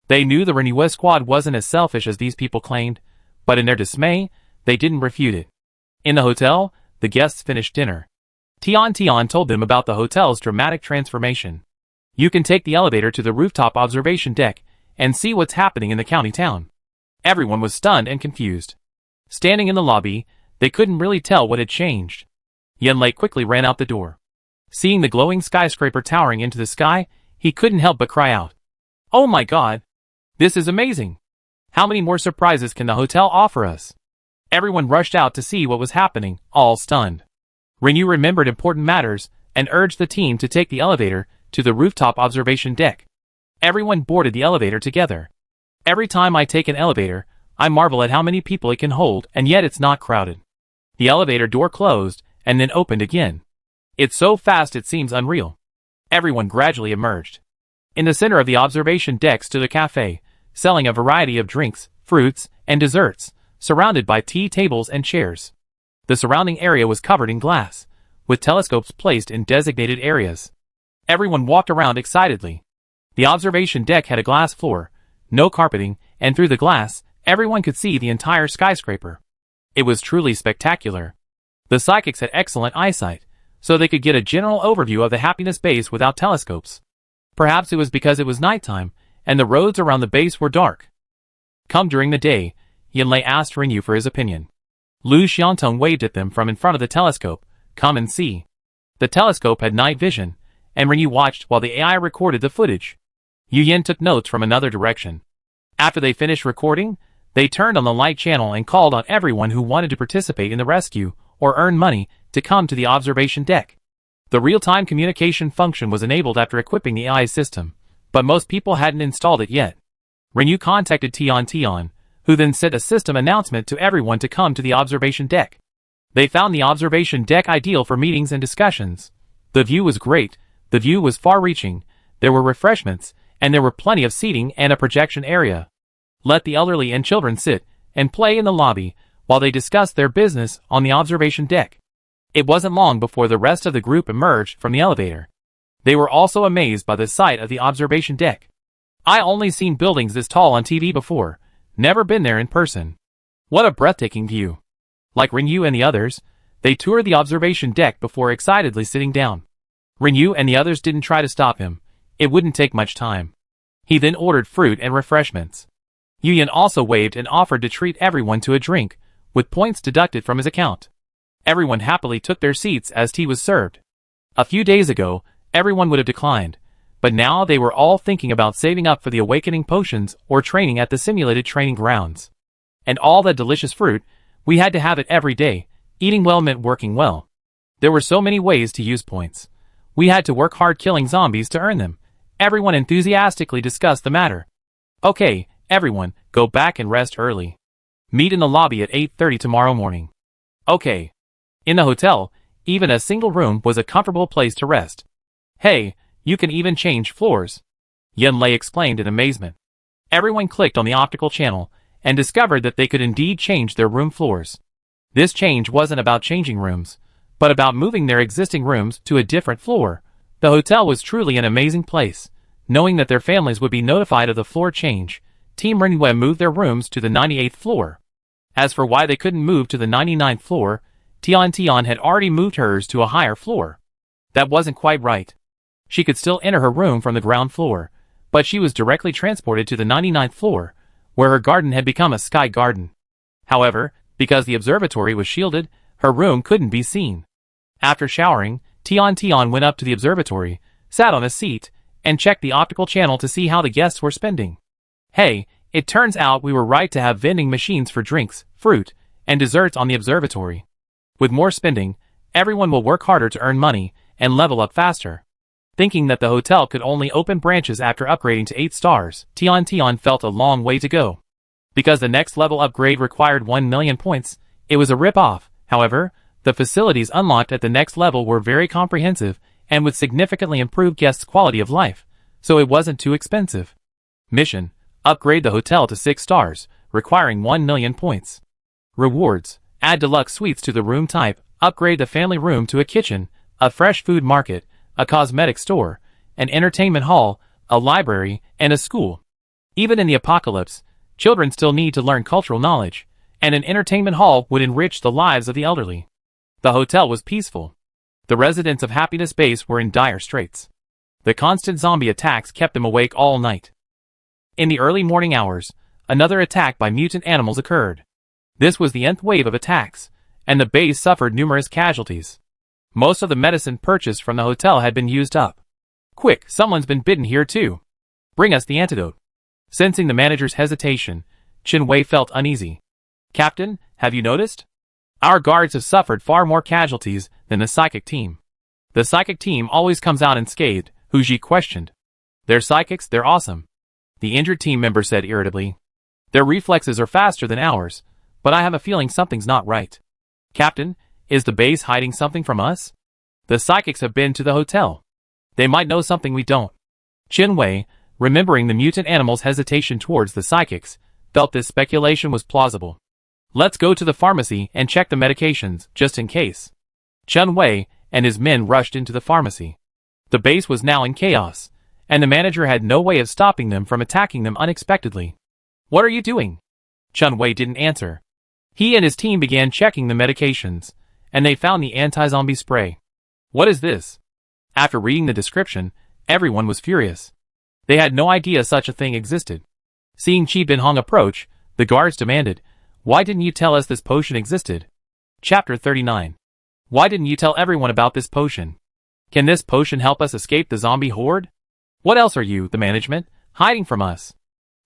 They knew the Ringwest squad wasn't as selfish as these people claimed, but in their dismay, they didn't refute it. In the hotel, the guests finished dinner. Tian Tian told them about the hotel's dramatic transformation. You can take the elevator to the rooftop observation deck and see what's happening in the county town. Everyone was stunned and confused. Standing in the lobby, they couldn't really tell what had changed. Yanlei quickly ran out the door. Seeing the glowing skyscraper towering into the sky, he couldn't help but cry out. Oh my god! This is amazing! How many more surprises can the hotel offer us? Everyone rushed out to see what was happening, all stunned. Ringyu remembered important matters and urged the team to take the elevator to the rooftop observation deck. Everyone boarded the elevator together. Every time I take an elevator, I marvel at how many people it can hold, and yet it's not crowded. The elevator door closed and then opened again. It's so fast it seems unreal. Everyone gradually emerged. In the center of the observation deck stood a cafe, selling a variety of drinks, fruits, and desserts, surrounded by tea tables and chairs. The surrounding area was covered in glass, with telescopes placed in designated areas. Everyone walked around excitedly. The observation deck had a glass floor, no carpeting, and through the glass, everyone could see the entire skyscraper. It was truly spectacular. The psychics had excellent eyesight, so they could get a general overview of the Happiness Base without telescopes. Perhaps it was because it was nighttime, and the roads around the base were dark. Come during the day, Yanlei asked Ringyu for his opinion. Lu Xiaotong waved at them from in front of the telescope. Come and see. The telescope had night vision, and Renyu watched while the AI recorded the footage. Yu Yin took notes from another direction. After they finished recording, they turned on the light channel and called on everyone who wanted to participate in the rescue or earn money to come to the observation deck. The real-time communication function was enabled after equipping the AI system, but most people hadn't installed it yet. Renyu contacted Tian, who then sent a system announcement to everyone to come to the observation deck. They found the observation deck ideal for meetings and discussions. The view was great, the view was far-reaching, there were refreshments, and there were plenty of seating and a projection area. Let the elderly and children sit and play in the lobby while they discussed their business on the observation deck. It wasn't long before the rest of the group emerged from the elevator. They were also amazed by the sight of the observation deck. I only seen buildings this tall on TV before, never been there in person. What a breathtaking view. Like Renyu and the others, they toured the observation deck before excitedly sitting down. Renyu and the others didn't try to stop him. It wouldn't take much time. He then ordered fruit and refreshments. Yu Yin also waved and offered to treat everyone to a drink, with points deducted from his account. Everyone happily took their seats as tea was served. A few days ago, everyone would have declined, but now they were all thinking about saving up for the awakening potions or training at the simulated training grounds. And all that delicious fruit, we had to have it every day. Eating well meant working well. There were so many ways to use points. We had to work hard killing zombies to earn them. Everyone enthusiastically discussed the matter. Okay, everyone, go back and rest early. Meet in the lobby at 8:30 tomorrow morning. Okay. In the hotel, even a single room was a comfortable place to rest. Hey, you can even change floors. Yen Lei exclaimed in amazement. Everyone clicked on the optical channel and discovered that they could indeed change their room floors. This change wasn't about changing rooms, but about moving their existing rooms to a different floor. The hotel was truly an amazing place. Knowing that their families would be notified of the floor change, Team Renyu moved their rooms to the 98th floor. As for why they couldn't move to the 99th floor, Tian had already moved hers to a higher floor. That wasn't quite right. She could still enter her room from the ground floor, but she was directly transported to the 99th floor, where her garden had become a sky garden. However, because the observatory was shielded, her room couldn't be seen. After showering, Tian went up to the observatory, sat on a seat, and checked the optical channel to see how the guests were spending. Hey, it turns out we were right to have vending machines for drinks, fruit, and desserts on the observatory. With more spending, everyone will work harder to earn money and level up faster. Thinking that the hotel could only open branches after upgrading to 8 stars, Tian felt a long way to go. Because the next level upgrade required 1 million points, it was a rip-off. However, the facilities unlocked at the next level were very comprehensive and would significantly improve guests' quality of life, so it wasn't too expensive. Mission: upgrade the hotel to 6 stars, requiring 1 million points. Rewards: add deluxe suites to the room type, upgrade the family room to a kitchen, a fresh food market, a cosmetic store, an entertainment hall, a library, and a school. Even in the apocalypse, children still need to learn cultural knowledge, and an entertainment hall would enrich the lives of the elderly. The hotel was peaceful. The residents of Happiness Base were in dire straits. The constant zombie attacks kept them awake all night. In the early morning hours, another attack by mutant animals occurred. This was the nth wave of attacks, and the base suffered numerous casualties. Most of the medicine purchased from the hotel had been used up. Quick, someone's been bitten here too. Bring us the antidote. Sensing the manager's hesitation, Qin Wei felt uneasy. Captain, have you noticed? Our guards have suffered far more casualties than the psychic team. The psychic team always comes out unscathed, Hu Ji questioned. They're psychics, they're awesome. The injured team member said irritably. Their reflexes are faster than ours, but I have a feeling something's not right. Captain, is the base hiding something from us? The psychics have been to the hotel. They might know something we don't. Qin Wei, remembering the mutant animal's hesitation towards the psychics, felt this speculation was plausible. Let's go to the pharmacy and check the medications, just in case. Qin Wei and his men rushed into the pharmacy. The base was now in chaos, and the manager had no way of stopping them from attacking them unexpectedly. What are you doing? Qin Wei didn't answer. He and his team began checking the medications, and they found the anti-zombie spray. What is this? After reading the description, everyone was furious. They had no idea such a thing existed. Seeing Qi Binhong approach, the guards demanded, Why didn't you tell us this potion existed? Chapter 39. Why didn't you tell everyone about this potion? Can this potion help us escape the zombie horde? What else are you, the management, hiding from us?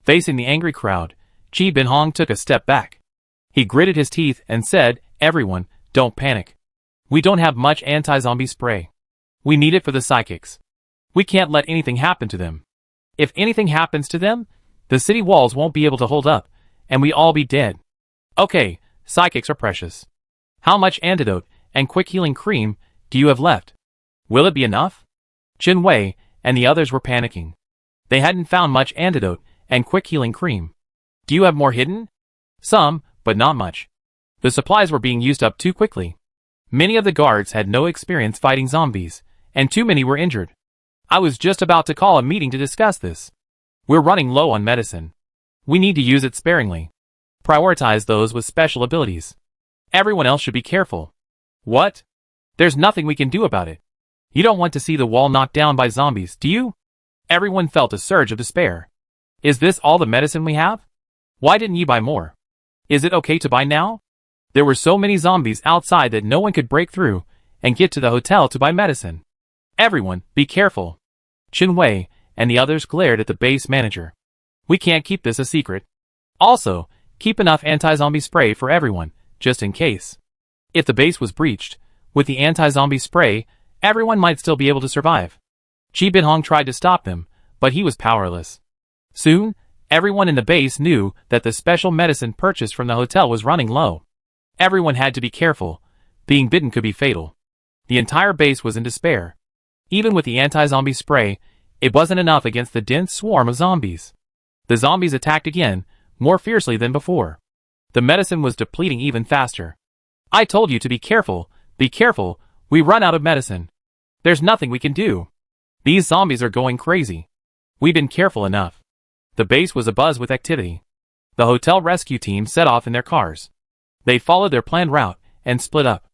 Facing the angry crowd, Chi Bin Hong took a step back. He gritted his teeth and said, "Everyone, don't panic. We don't have much anti-zombie spray. We need it for the psychics. We can't let anything happen to them. If anything happens to them, the city walls won't be able to hold up, and we all be dead. Okay, psychics are precious. How much antidote and quick healing cream do you have left? Will it be enough?" Chin Wei and the others were panicking. They hadn't found much antidote and quick healing cream. Do you have more hidden? Some, but not much. The supplies were being used up too quickly. Many of the guards had no experience fighting zombies, and too many were injured. I was just about to call a meeting to discuss this. We're running low on medicine. We need to use it sparingly. Prioritize those with special abilities. Everyone else should be careful. What? There's nothing we can do about it. You don't want to see the wall knocked down by zombies, do you? Everyone felt a surge of despair. Is this all the medicine we have? Why didn't you buy more? Is it okay to buy now? There were so many zombies outside that no one could break through and get to the hotel to buy medicine. Everyone, be careful. Chin Wei and the others glared at the base manager. We can't keep this a secret. Also, keep enough anti-zombie spray for everyone, just in case. If the base was breached, with the anti-zombie spray, everyone might still be able to survive. Chi Bin Hong tried to stop them, but he was powerless. Soon, everyone in the base knew that the special medicine purchased from the hotel was running low. Everyone had to be careful. Being bitten could be fatal. The entire base was in despair. Even with the anti-zombie spray, it wasn't enough against the dense swarm of zombies. The zombies attacked again, more fiercely than before. The medicine was depleting even faster. I told you to be careful, we run out of medicine. There's nothing we can do. These zombies are going crazy. We've been careful enough. The base was abuzz with activity. The hotel rescue team set off in their cars. They followed their planned route and split up.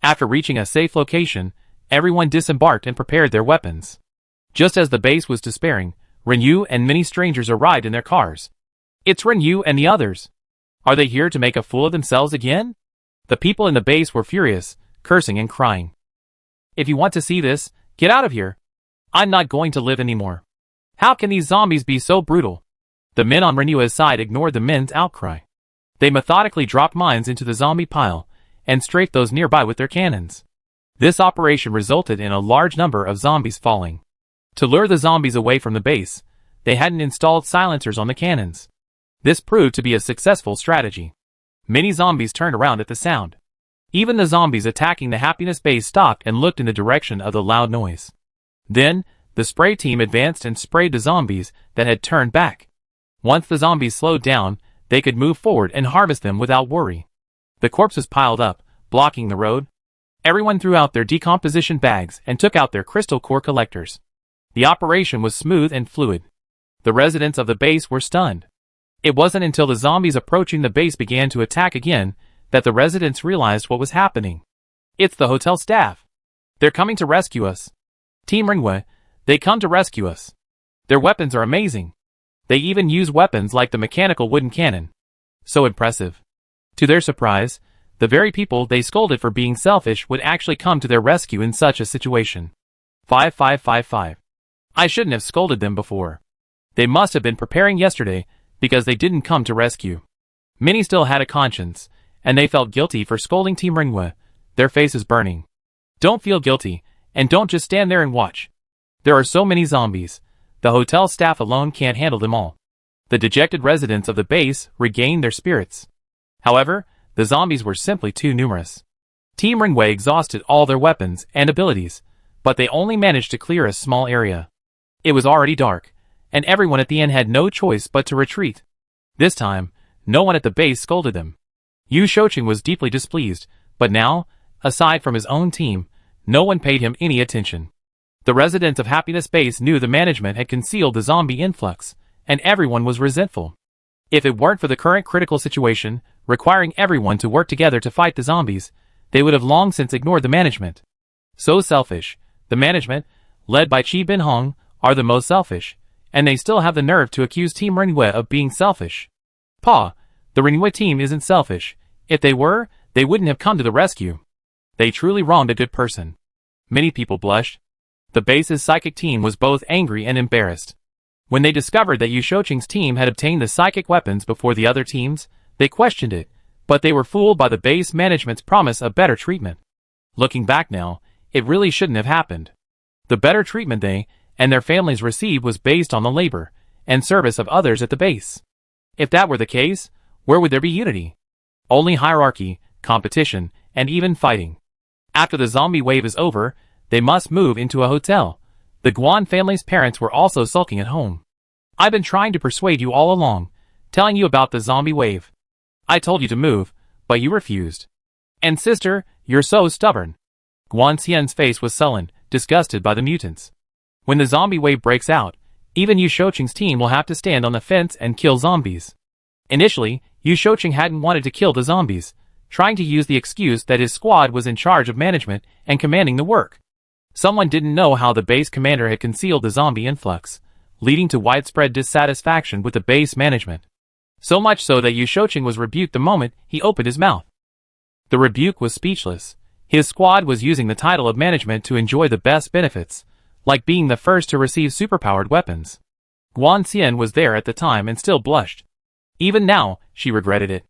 After reaching a safe location, everyone disembarked and prepared their weapons. Just as the base was despairing, Renyu and many strangers arrived in their cars. It's Renyu and the others. Are they here to make a fool of themselves again? The people in the base were furious, cursing and crying. If you want to see this, get out of here. I'm not going to live anymore. How can these zombies be so brutal? The men on Renyua's side ignored the men's outcry. They methodically dropped mines into the zombie pile and strafed those nearby with their cannons. This operation resulted in a large number of zombies falling. To lure the zombies away from the base, they hadn't installed silencers on the cannons. This proved to be a successful strategy. Many zombies turned around at the sound. Even the zombies attacking the happiness base stopped and looked in the direction of the loud noise. Then, the spray team advanced and sprayed the zombies that had turned back. Once the zombies slowed down, they could move forward and harvest them without worry. The corpses piled up, blocking the road. Everyone threw out their decomposition bags and took out their crystal core collectors. The operation was smooth and fluid. The residents of the base were stunned. It wasn't until the zombies approaching the base began to attack again that the residents realized what was happening. It's the hotel staff. They're coming to rescue us. Team Ringwei, they come to rescue us. Their weapons are amazing. They even use weapons like the mechanical wooden cannon. So impressive. To their surprise, the very people they scolded for being selfish would actually come to their rescue in such a situation. 5555. I shouldn't have scolded them before. They must have been preparing yesterday because they didn't come to rescue. Many still had a conscience, and they felt guilty for scolding Team Ringwei, their faces burning. Don't feel guilty, and don't just stand there and watch. There are so many zombies. The hotel staff alone can't handle them all. The dejected residents of the base regained their spirits. However, the zombies were simply too numerous. Team Ringwei exhausted all their weapons and abilities, but they only managed to clear a small area. It was already dark, and everyone at the inn had no choice but to retreat. This time, no one at the base scolded them. Yu Shouqing was deeply displeased, but now, aside from his own team, no one paid him any attention. The residents of Happiness Base knew the management had concealed the zombie influx, and everyone was resentful. If it weren't for the current critical situation, requiring everyone to work together to fight the zombies, they would have long since ignored the management. So selfish, the management, led by Chi Bin Hong, are the most selfish, and they still have the nerve to accuse Team Ringwei of being selfish. Pa, The Renua team isn't selfish. If they were, they wouldn't have come to the rescue. They truly wronged a good person. Many people blushed. The base's psychic team was both angry and embarrassed. When they discovered that Yu Shouqing's team had obtained the psychic weapons before the other teams, they questioned it, but they were fooled by the base management's promise of better treatment. Looking back now, it really shouldn't have happened. The better treatment they and their families received was based on the labor and service of others at the base. If that were the case, where would there be unity? Only hierarchy, competition, and even fighting. After the zombie wave is over, they must move into a hotel. The Guan family's parents were also sulking at home. I've been trying to persuade you all along, telling you about the zombie wave. I told you to move, but you refused. And sister, you're so stubborn. Guan Xian's face was sullen, disgusted by the mutants. When the zombie wave breaks out, even Yu Shouqing's team will have to stand on the fence and kill zombies. Initially, Yu Shouqing hadn't wanted to kill the zombies, trying to use the excuse that his squad was in charge of management and commanding the work. Someone didn't know how the base commander had concealed the zombie influx, leading to widespread dissatisfaction with the base management. So much so that Yu Shouqing was rebuked the moment he opened his mouth. The rebuke was speechless. His squad was using the title of management to enjoy the best benefits, like being the first to receive superpowered weapons. Guan Xian was there at the time and still blushed. Even now, she regretted it.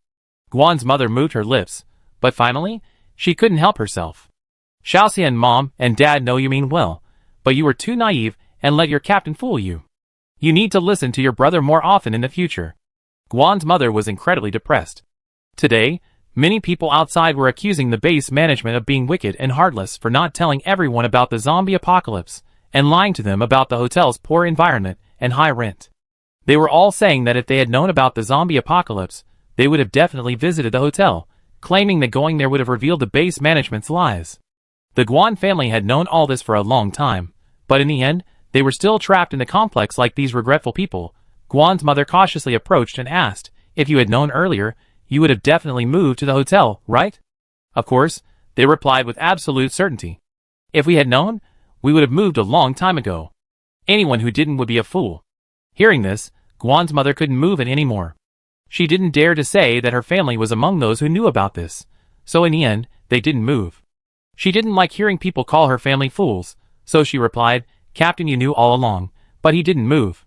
Guan's mother moved her lips, but finally, she couldn't help herself. Xiaoxian, mom and dad know you mean well, but you were too naive and let your captain fool you. You need to listen to your brother more often in the future. Guan's mother was incredibly depressed. Today, many people outside were accusing the base management of being wicked and heartless for not telling everyone about the zombie apocalypse and lying to them about the hotel's poor environment and high rent. They were all saying that if they had known about the zombie apocalypse, they would have definitely visited the hotel, claiming that going there would have revealed the base management's lies. The Guan family had known all this for a long time, but in the end, they were still trapped in the complex like these regretful people. Guan's mother cautiously approached and asked, if you had known earlier, you would have definitely moved to the hotel, right? Of course, they replied with absolute certainty. If we had known, we would have moved a long time ago. Anyone who didn't would be a fool. Hearing this, Guan's mother couldn't move it anymore. She didn't dare to say that her family was among those who knew about this, so in the end, they didn't move. She didn't like hearing people call her family fools, so she replied, Captain, you knew all along, but he didn't move.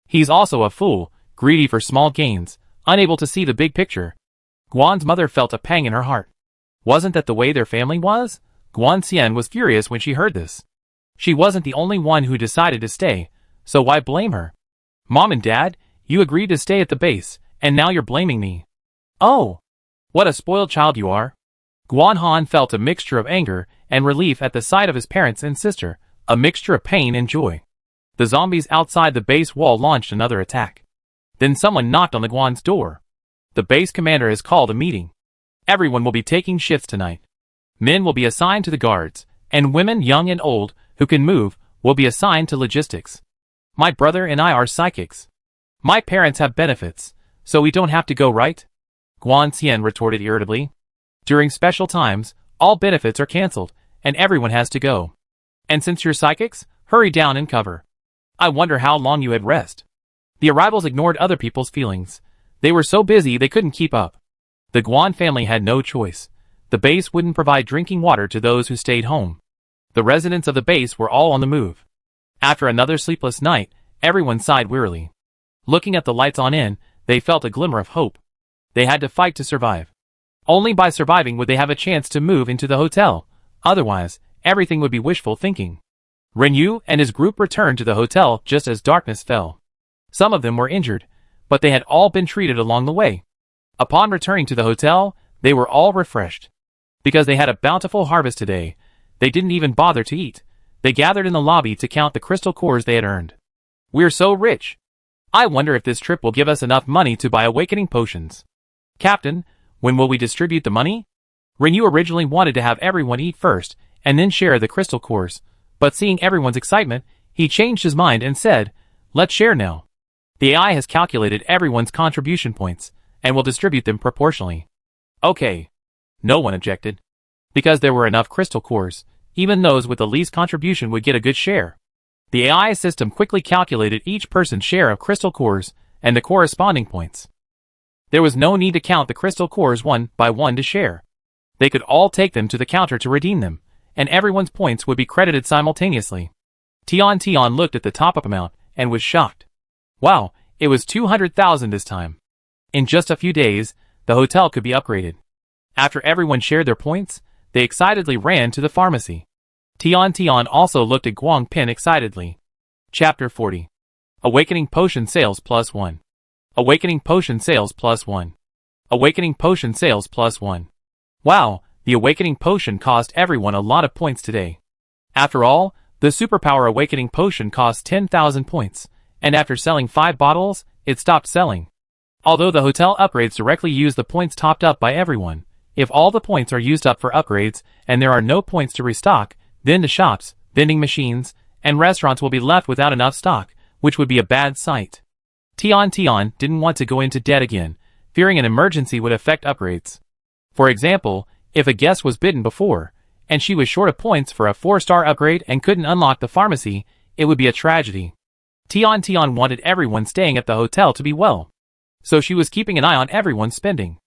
He's also a fool, greedy for small gains, unable to see the big picture. Guan's mother felt a pang in her heart. Wasn't that the way their family was? Guan Xian was furious when she heard this. She wasn't the only one who decided to stay, so why blame her? Mom and Dad, you agreed to stay at the base, and now you're blaming me. Oh! What a spoiled child you are. Guan Han felt a mixture of anger and relief at the sight of his parents and sister, a mixture of pain and joy. The zombies outside the base wall launched another attack. Then someone knocked on the Guan's door. The base commander has called a meeting. Everyone will be taking shifts tonight. Men will be assigned to the guards, and women, young and old, who can move, will be assigned to logistics. My brother and I are psychics. My parents have benefits, so we don't have to go, right? Guan Xian retorted irritably. During special times, all benefits are cancelled, and everyone has to go. And since you're psychics, hurry down and cover. I wonder how long you had rest. The arrivals ignored other people's feelings. They were so busy they couldn't keep up. The Guan family had no choice. The base wouldn't provide drinking water to those who stayed home. The residents of the base were all on the move. After another sleepless night, everyone sighed wearily. Looking at the lights on in, they felt a glimmer of hope. They had to fight to survive. Only by surviving would they have a chance to move into the hotel. Otherwise, everything would be wishful thinking. Renyu and his group returned to the hotel just as darkness fell. Some of them were injured, but they had all been treated along the way. Upon returning to the hotel, they were all refreshed. Because they had a bountiful harvest today, they didn't even bother to eat. They gathered in the lobby to count the crystal cores they had earned. We're so rich. I wonder if this trip will give us enough money to buy awakening potions. Captain, when will we distribute the money? Renyu originally wanted to have everyone eat first, and then share the crystal cores, but seeing everyone's excitement, he changed his mind and said, let's share now. The AI has calculated everyone's contribution points, and will distribute them proportionally. Okay. No one objected. Because there were enough crystal cores, even those with the least contribution would get a good share. The AI system quickly calculated each person's share of crystal cores and the corresponding points. There was no need to count the crystal cores one by one to share. They could all take them to the counter to redeem them, and everyone's points would be credited simultaneously. Tian looked at the top-up amount and was shocked. Wow, it was 200,000 this time. In just a few days, the hotel could be upgraded. After everyone shared their points, they excitedly ran to the pharmacy. Tian also looked at Guang Pin excitedly. Chapter 40. Awakening Potion Sales Plus 1. Awakening Potion Sales Plus 1. Awakening Potion Sales Plus 1. Wow, the Awakening Potion cost everyone a lot of points today. After all, the Superpower Awakening Potion cost 10,000 points, and after selling 5 bottles, it stopped selling. Although the hotel upgrades directly use the points topped up by everyone, if all the points are used up for upgrades and there are no points to restock, then the shops, vending machines, and restaurants will be left without enough stock, which would be a bad sight. Tian didn't want to go into debt again, fearing an emergency would affect upgrades. For example, if a guest was bitten before, and she was short of points for a 4-star upgrade and couldn't unlock the pharmacy, it would be a tragedy. Tian wanted everyone staying at the hotel to be well, so she was keeping an eye on everyone's spending.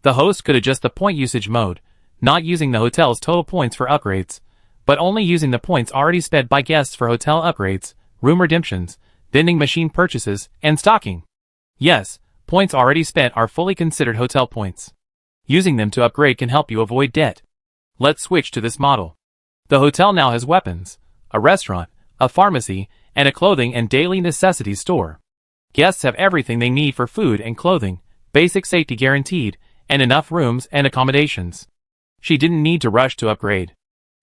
The host could adjust the point usage mode, not using the hotel's total points for upgrades, but only using the points already spent by guests for hotel upgrades, room redemptions, vending machine purchases, and stocking. Yes, points already spent are fully considered hotel points. Using them to upgrade can help you avoid debt. Let's switch to this model. The hotel now has weapons, a restaurant, a pharmacy, and a clothing and daily necessities store. Guests have everything they need for food and clothing, basic safety guaranteed, and enough rooms and accommodations. She didn't need to rush to upgrade.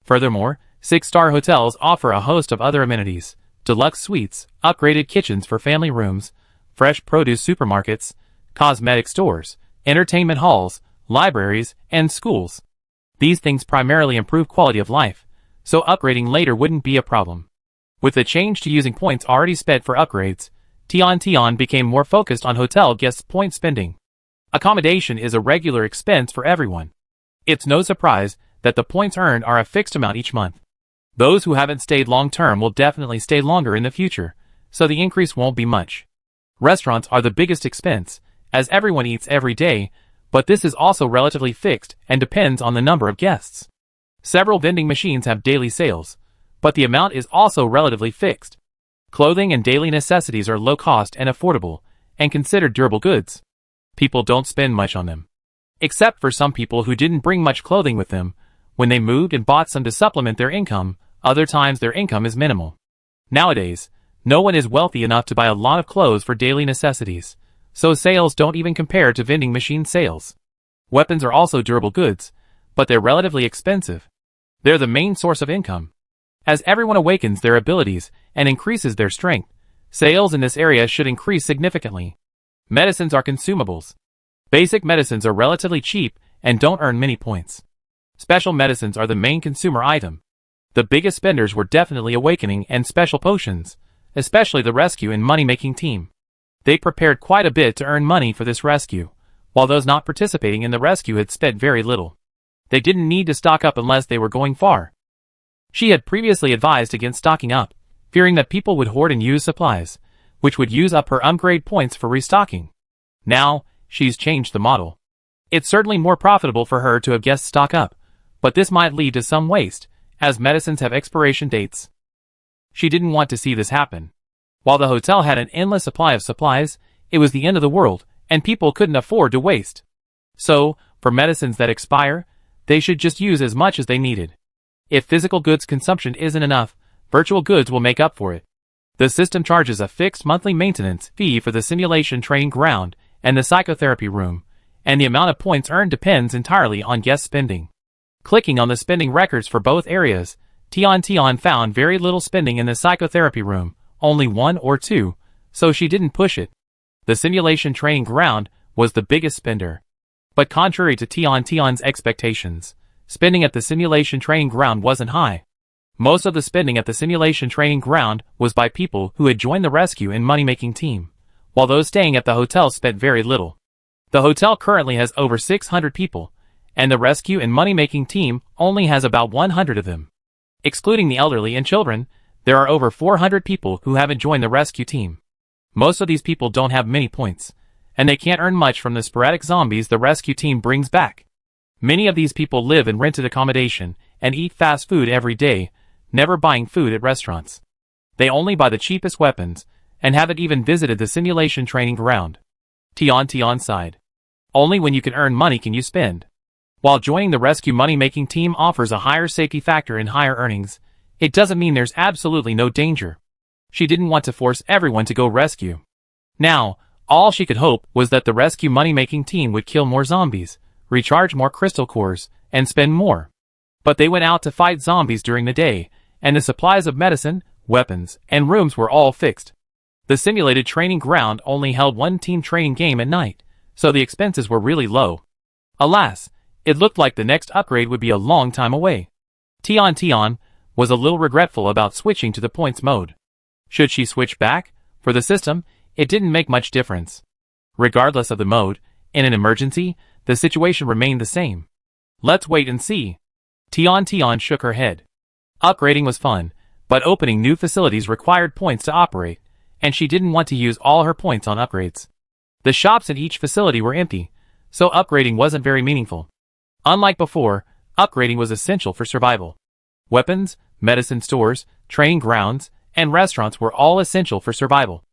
Furthermore, 6-star hotels offer a host of other amenities, deluxe suites, upgraded kitchens for family rooms, fresh produce supermarkets, cosmetic stores, entertainment halls, libraries, and schools. These things primarily improve quality of life, so upgrading later wouldn't be a problem. With the change to using points already spent for upgrades, Tian became more focused on hotel guests' point spending. Accommodation is a regular expense for everyone. It's no surprise that the points earned are a fixed amount each month. Those who haven't stayed long-term will definitely stay longer in the future, so the increase won't be much. Restaurants are the biggest expense, as everyone eats every day, but this is also relatively fixed and depends on the number of guests. Several vending machines have daily sales, but the amount is also relatively fixed. Clothing and daily necessities are low cost and affordable, and considered durable goods. People don't spend much on them. Except for some people who didn't bring much clothing with them, when they moved and bought some to supplement their income, other times their income is minimal. Nowadays, no one is wealthy enough to buy a lot of clothes for daily necessities, so sales don't even compare to vending machine sales. Weapons are also durable goods, but they're relatively expensive. They're the main source of income. As everyone awakens their abilities and increases their strength, sales in this area should increase significantly. Medicines are consumables. Basic medicines are relatively cheap and don't earn many points. Special medicines are the main consumer item. The biggest spenders were definitely Awakening and Special Potions, especially the rescue and money-making team. They prepared quite a bit to earn money for this rescue, while those not participating in the rescue had spent very little. They didn't need to stock up unless they were going far. She had previously advised against stocking up, fearing that people would hoard and use supplies, which would use up her upgrade points for restocking. Now, she's changed the model. It's certainly more profitable for her to have guests stock up, but this might lead to some waste, as medicines have expiration dates. She didn't want to see this happen. While the hotel had an endless supply of supplies, it was the end of the world, and people couldn't afford to waste. So, for medicines that expire, they should just use as much as they needed. If physical goods consumption isn't enough, virtual goods will make up for it. The system charges a fixed monthly maintenance fee for the simulation training ground and the psychotherapy room, and the amount of points earned depends entirely on guest spending. Clicking on the spending records for both areas, Tian found very little spending in the psychotherapy room, only 1 or 2, so she didn't push it. The simulation training ground was the biggest spender. But contrary to Tian's expectations, spending at the simulation training ground wasn't high. Most of the spending at the simulation training ground was by people who had joined the rescue and money-making team, while those staying at the hotel spent very little. The hotel currently has over 600 people, and the rescue and money-making team only has about 100 of them. Excluding the elderly and children, there are over 400 people who haven't joined the rescue team. Most of these people don't have many points, and they can't earn much from the sporadic zombies the rescue team brings back. Many of these people live in rented accommodation and eat fast food every day, never buying food at restaurants. They only buy the cheapest weapons, and haven't even visited the simulation training ground. Tion sighed. Only when you can earn money can you spend. While joining the rescue money-making team offers a higher safety factor and higher earnings, it doesn't mean there's absolutely no danger. She didn't want to force everyone to go rescue. Now, all she could hope was that the rescue money-making team would kill more zombies, recharge more crystal cores, and spend more. But they went out to fight zombies during the day, and the supplies of medicine, weapons, and rooms were all fixed. The simulated training ground only held one team training game at night, so the expenses were really low. Alas, it looked like the next upgrade would be a long time away. Tion was a little regretful about switching to the points mode. Should she switch back? For the system, it didn't make much difference. Regardless of the mode, in an emergency, the situation remained the same. Let's wait and see. Tion shook her head. Upgrading was fun, but opening new facilities required points to operate, and she didn't want to use all her points on upgrades. The shops in each facility were empty, so upgrading wasn't very meaningful. Unlike before, upgrading was essential for survival. Weapons, medicine stores, training grounds, and restaurants were all essential for survival.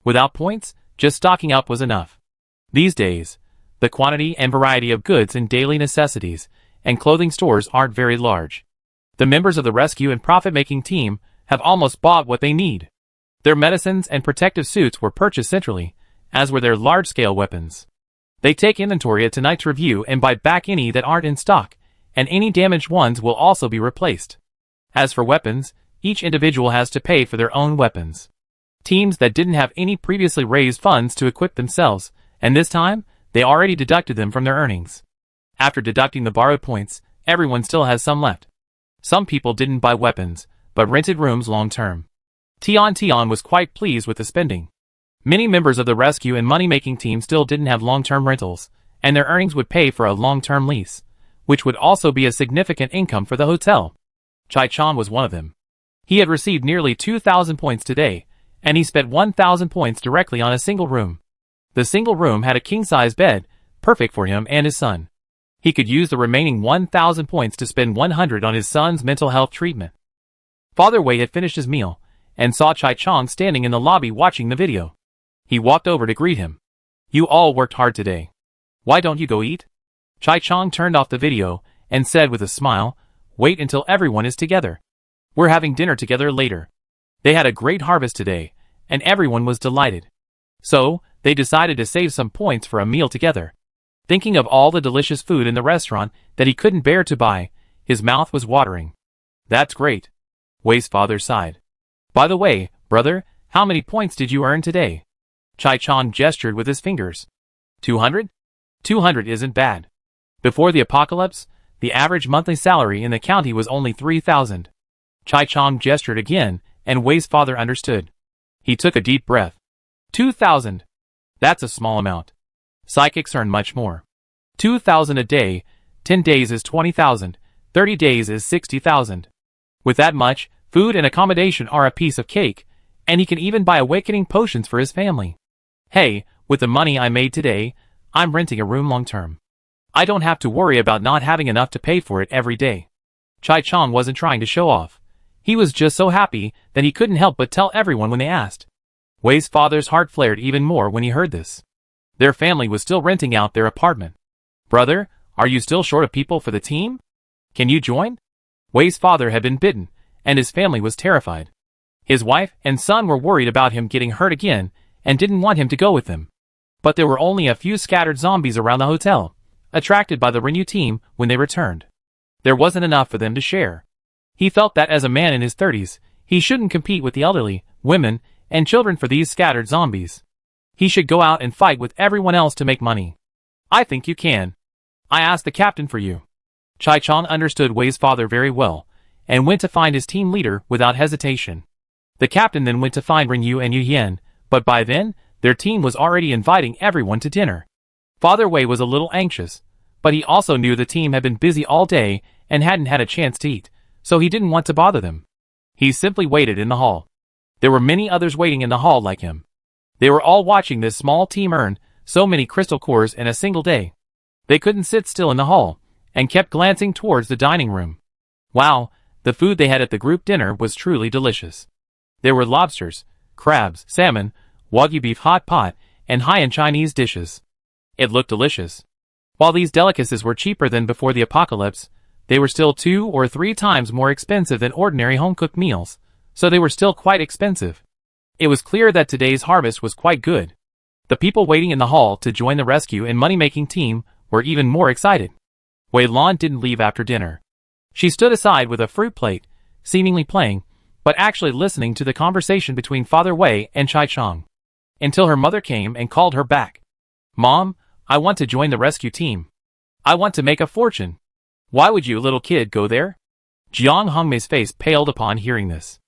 Without points, just stocking up was enough. These days, the quantity and variety of goods and daily necessities and clothing stores aren't very large. The members of the rescue and profit-making team have almost bought what they need. Their medicines and protective suits were purchased centrally, as were their large-scale weapons. They take inventory at tonight's review and buy back any that aren't in stock, and any damaged ones will also be replaced. As for weapons, each individual has to pay for their own weapons. Teams that didn't have any previously raised funds to equip themselves, and this time, they already deducted them from their earnings. After deducting the borrowed points, everyone still has some left. Some people didn't buy weapons, but rented rooms long-term. Tion was quite pleased with the spending. Many members of the rescue and money-making team still didn't have long-term rentals, and their earnings would pay for a long-term lease, which would also be a significant income for the hotel. Chai-chan was one of them. He had received nearly 2,000 points today, and he spent 1,000 points directly on a single room. The single room had a king-size bed, perfect for him and his son. He could use the remaining 1,000 points to spend 100 on his son's mental health treatment. Father Wei had finished his meal, and saw Chai-chan standing in the lobby watching the video. He walked over to greet him. "You all worked hard today. Why don't you go eat?" Chai-chan turned off the video, and said with a smile, "Wait until everyone is together. We're having dinner together later." They had a great harvest today, and everyone was delighted. So, they decided to save some points for a meal together. Thinking of all the delicious food in the restaurant that he couldn't bear to buy, his mouth was watering. "That's great." Wei's father sighed. "By the way, brother, how many points did you earn today?" Chai-chan gestured with his fingers. 200? 200 isn't bad. Before the apocalypse, the average monthly salary in the county was only 3,000. Chai-chan gestured again, and Wei's father understood. He took a deep breath. 2,000. That's a small amount. Psychics earn much more. 2,000 a day, 10 days is 20,000, 30 days is 60,000. With that much, food and accommodation are a piece of cake, and he can even buy awakening potions for his family. Hey, with the money I made today, I'm renting a room long-term. I don't have to worry about not having enough to pay for it every day. Chai-chan wasn't trying to show off. He was just so happy that he couldn't help but tell everyone when they asked. Wei's father's heart flared even more when he heard this. Their family was still renting out their apartment. "Brother, are you still short of people for the team? Can you join?" Wei's father had been bitten, and his family was terrified. His wife and son were worried about him getting hurt again, and didn't want him to go with them. But there were only a few scattered zombies around the hotel, attracted by the Renew team when they returned. There wasn't enough for them to share. He felt that as a man in his 30s, he shouldn't compete with the elderly, women, and children for these scattered zombies. He should go out and fight with everyone else to make money. "I think you can. I asked the captain for you." Chai-chan understood Wei's father very well, and went to find his team leader without hesitation. The captain then went to find Renew and Yu Yen, but by then, their team was already inviting everyone to dinner. Father Wei was a little anxious, but he also knew the team had been busy all day and hadn't had a chance to eat, so he didn't want to bother them. He simply waited in the hall. There were many others waiting in the hall like him. They were all watching this small team earn So many crystal cores in a single day. They couldn't sit still in the hall, and kept glancing towards the dining room. Wow, the food they had at the group dinner was truly delicious. There were lobsters, crabs, salmon, wagyu beef hot pot, and high-end Chinese dishes. It looked delicious. While these delicacies were cheaper than before the apocalypse, they were still 2 or 3 times more expensive than ordinary home-cooked meals, so they were still quite expensive. It was clear that today's harvest was quite good. The people waiting in the hall to join the rescue and money-making team were even more excited. Wei Lan didn't leave after dinner. She stood aside with a fruit plate, seemingly playing, but actually listening to the conversation between Father Wei and Chai Chang. Until her mother came and called her back. "Mom, I want to join the rescue team. I want to make a fortune." "Why would you, little kid, go there?" Jiang Hongmei's face paled upon hearing this.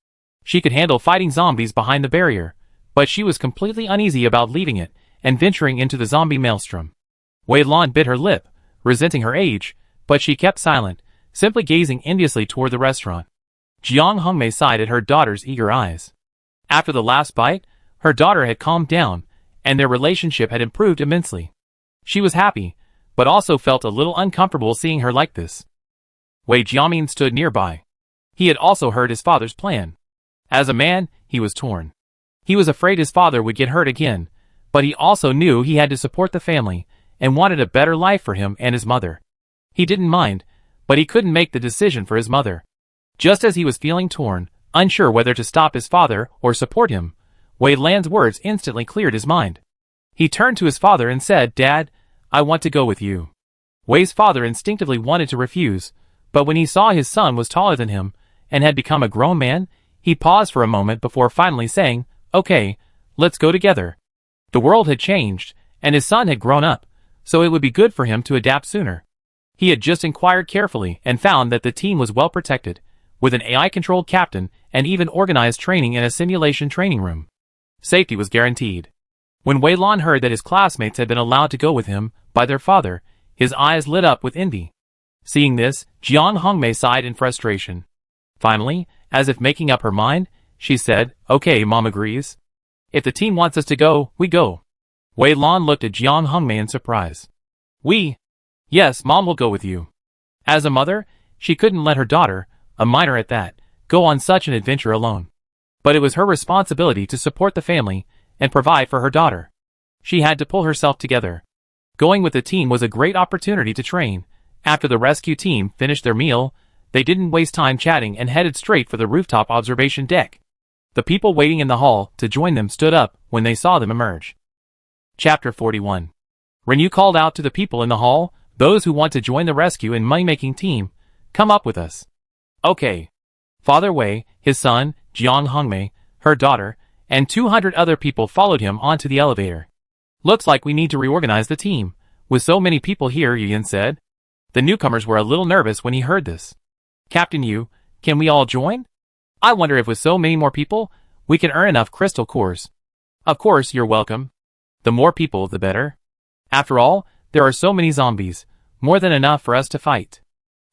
She could handle fighting zombies behind the barrier, but she was completely uneasy about leaving it and venturing into the zombie maelstrom. Wei Lan bit her lip, resenting her age, but she kept silent, simply gazing enviously toward the restaurant. Jiang Hongmei sighed at her daughter's eager eyes. After the last bite, her daughter had calmed down, and their relationship had improved immensely. She was happy, but also felt a little uncomfortable seeing her like this. Wei Jiamin stood nearby. He had also heard his father's plan. As a man, he was torn. He was afraid his father would get hurt again, but he also knew he had to support the family and wanted a better life for him and his mother. He didn't mind, but he couldn't make the decision for his mother. Just as he was feeling torn, unsure whether to stop his father or support him, Wei Lan's words instantly cleared his mind. He turned to his father and said, "Dad, I want to go with you." Wei's father instinctively wanted to refuse, but when he saw his son was taller than him and had become a grown man, he paused for a moment before finally saying, "Okay, let's go together." The world had changed, and his son had grown up, so it would be good for him to adapt sooner. He had just inquired carefully and found that the team was well protected, with an AI-controlled captain and even organized training in a simulation training room. Safety was guaranteed. When Wei Lan heard that his classmates had been allowed to go with him by their father, his eyes lit up with envy. Seeing this, Jiang Hongmei sighed in frustration. Finally, as if making up her mind, she said, "Okay, Mom agrees. If the team wants us to go, we go." Wei Lan looked at Jiang Hongmei in surprise. "We? Yes, Mom will go with you." As a mother, she couldn't let her daughter, a minor at that, go on such an adventure alone. But it was her responsibility to support the family and provide for her daughter. She had to pull herself together. Going with the team was a great opportunity to train. After the rescue team finished their meal, they didn't waste time chatting and headed straight for the rooftop observation deck. The people waiting in the hall to join them stood up when they saw them emerge. Chapter 41. Renyu called out to the people in the hall, "Those who want to join the rescue and money-making team, come up with us." "Okay." Father Wei, his son, Jiang Hongmei, her daughter, and 200 other people followed him onto the elevator. "Looks like we need to reorganize the team, with so many people here," Yuyan said. The newcomers were a little nervous when he heard this. "Captain Yu, can we all join? I wonder if with so many more people, we can earn enough crystal cores." "Of course, you're welcome. The more people, the better. After all, there are so many zombies, more than enough for us to fight."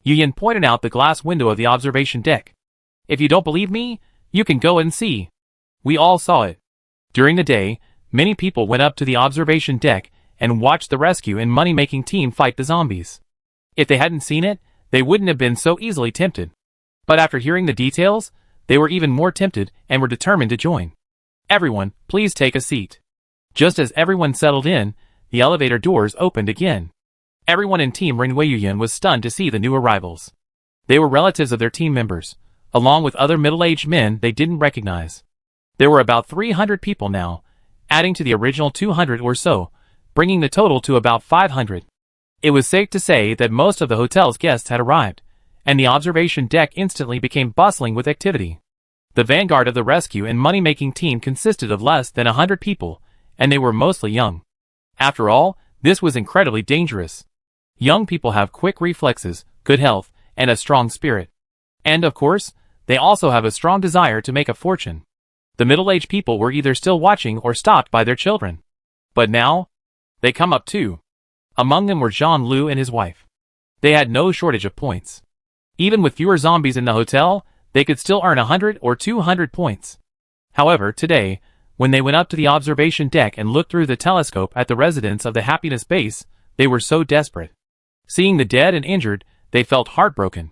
Yuyan pointed out the glass window of the observation deck. "If you don't believe me, you can go and see." We all saw it. During the day, many people went up to the observation deck and watched the rescue and money-making team fight the zombies. If they hadn't seen it, they wouldn't have been so easily tempted. But after hearing the details, they were even more tempted and were determined to join. "Everyone, please take a seat." Just as everyone settled in, the elevator doors opened again. Everyone in Team Renwei was stunned to see the new arrivals. They were relatives of their team members, along with other middle-aged men they didn't recognize. There were about 300 people now, adding to the original 200 or so, bringing the total to about 500. It was safe to say that most of the hotel's guests had arrived, and the observation deck instantly became bustling with activity. The vanguard of the rescue and money-making team consisted of less than 100 people, and they were mostly young. After all, this was incredibly dangerous. Young people have quick reflexes, good health, and a strong spirit. And of course, they also have a strong desire to make a fortune. The middle-aged people were either still watching or stopped by their children. But now, they come up too. Among them were Zhang Lu and his wife. They had no shortage of points. Even with fewer zombies in the hotel, they could still earn 100 or 200 points. However, today, When they went up to the observation deck and looked through the telescope at the residents of the Happiness Base, they were so desperate. Seeing the dead and injured, they felt heartbroken.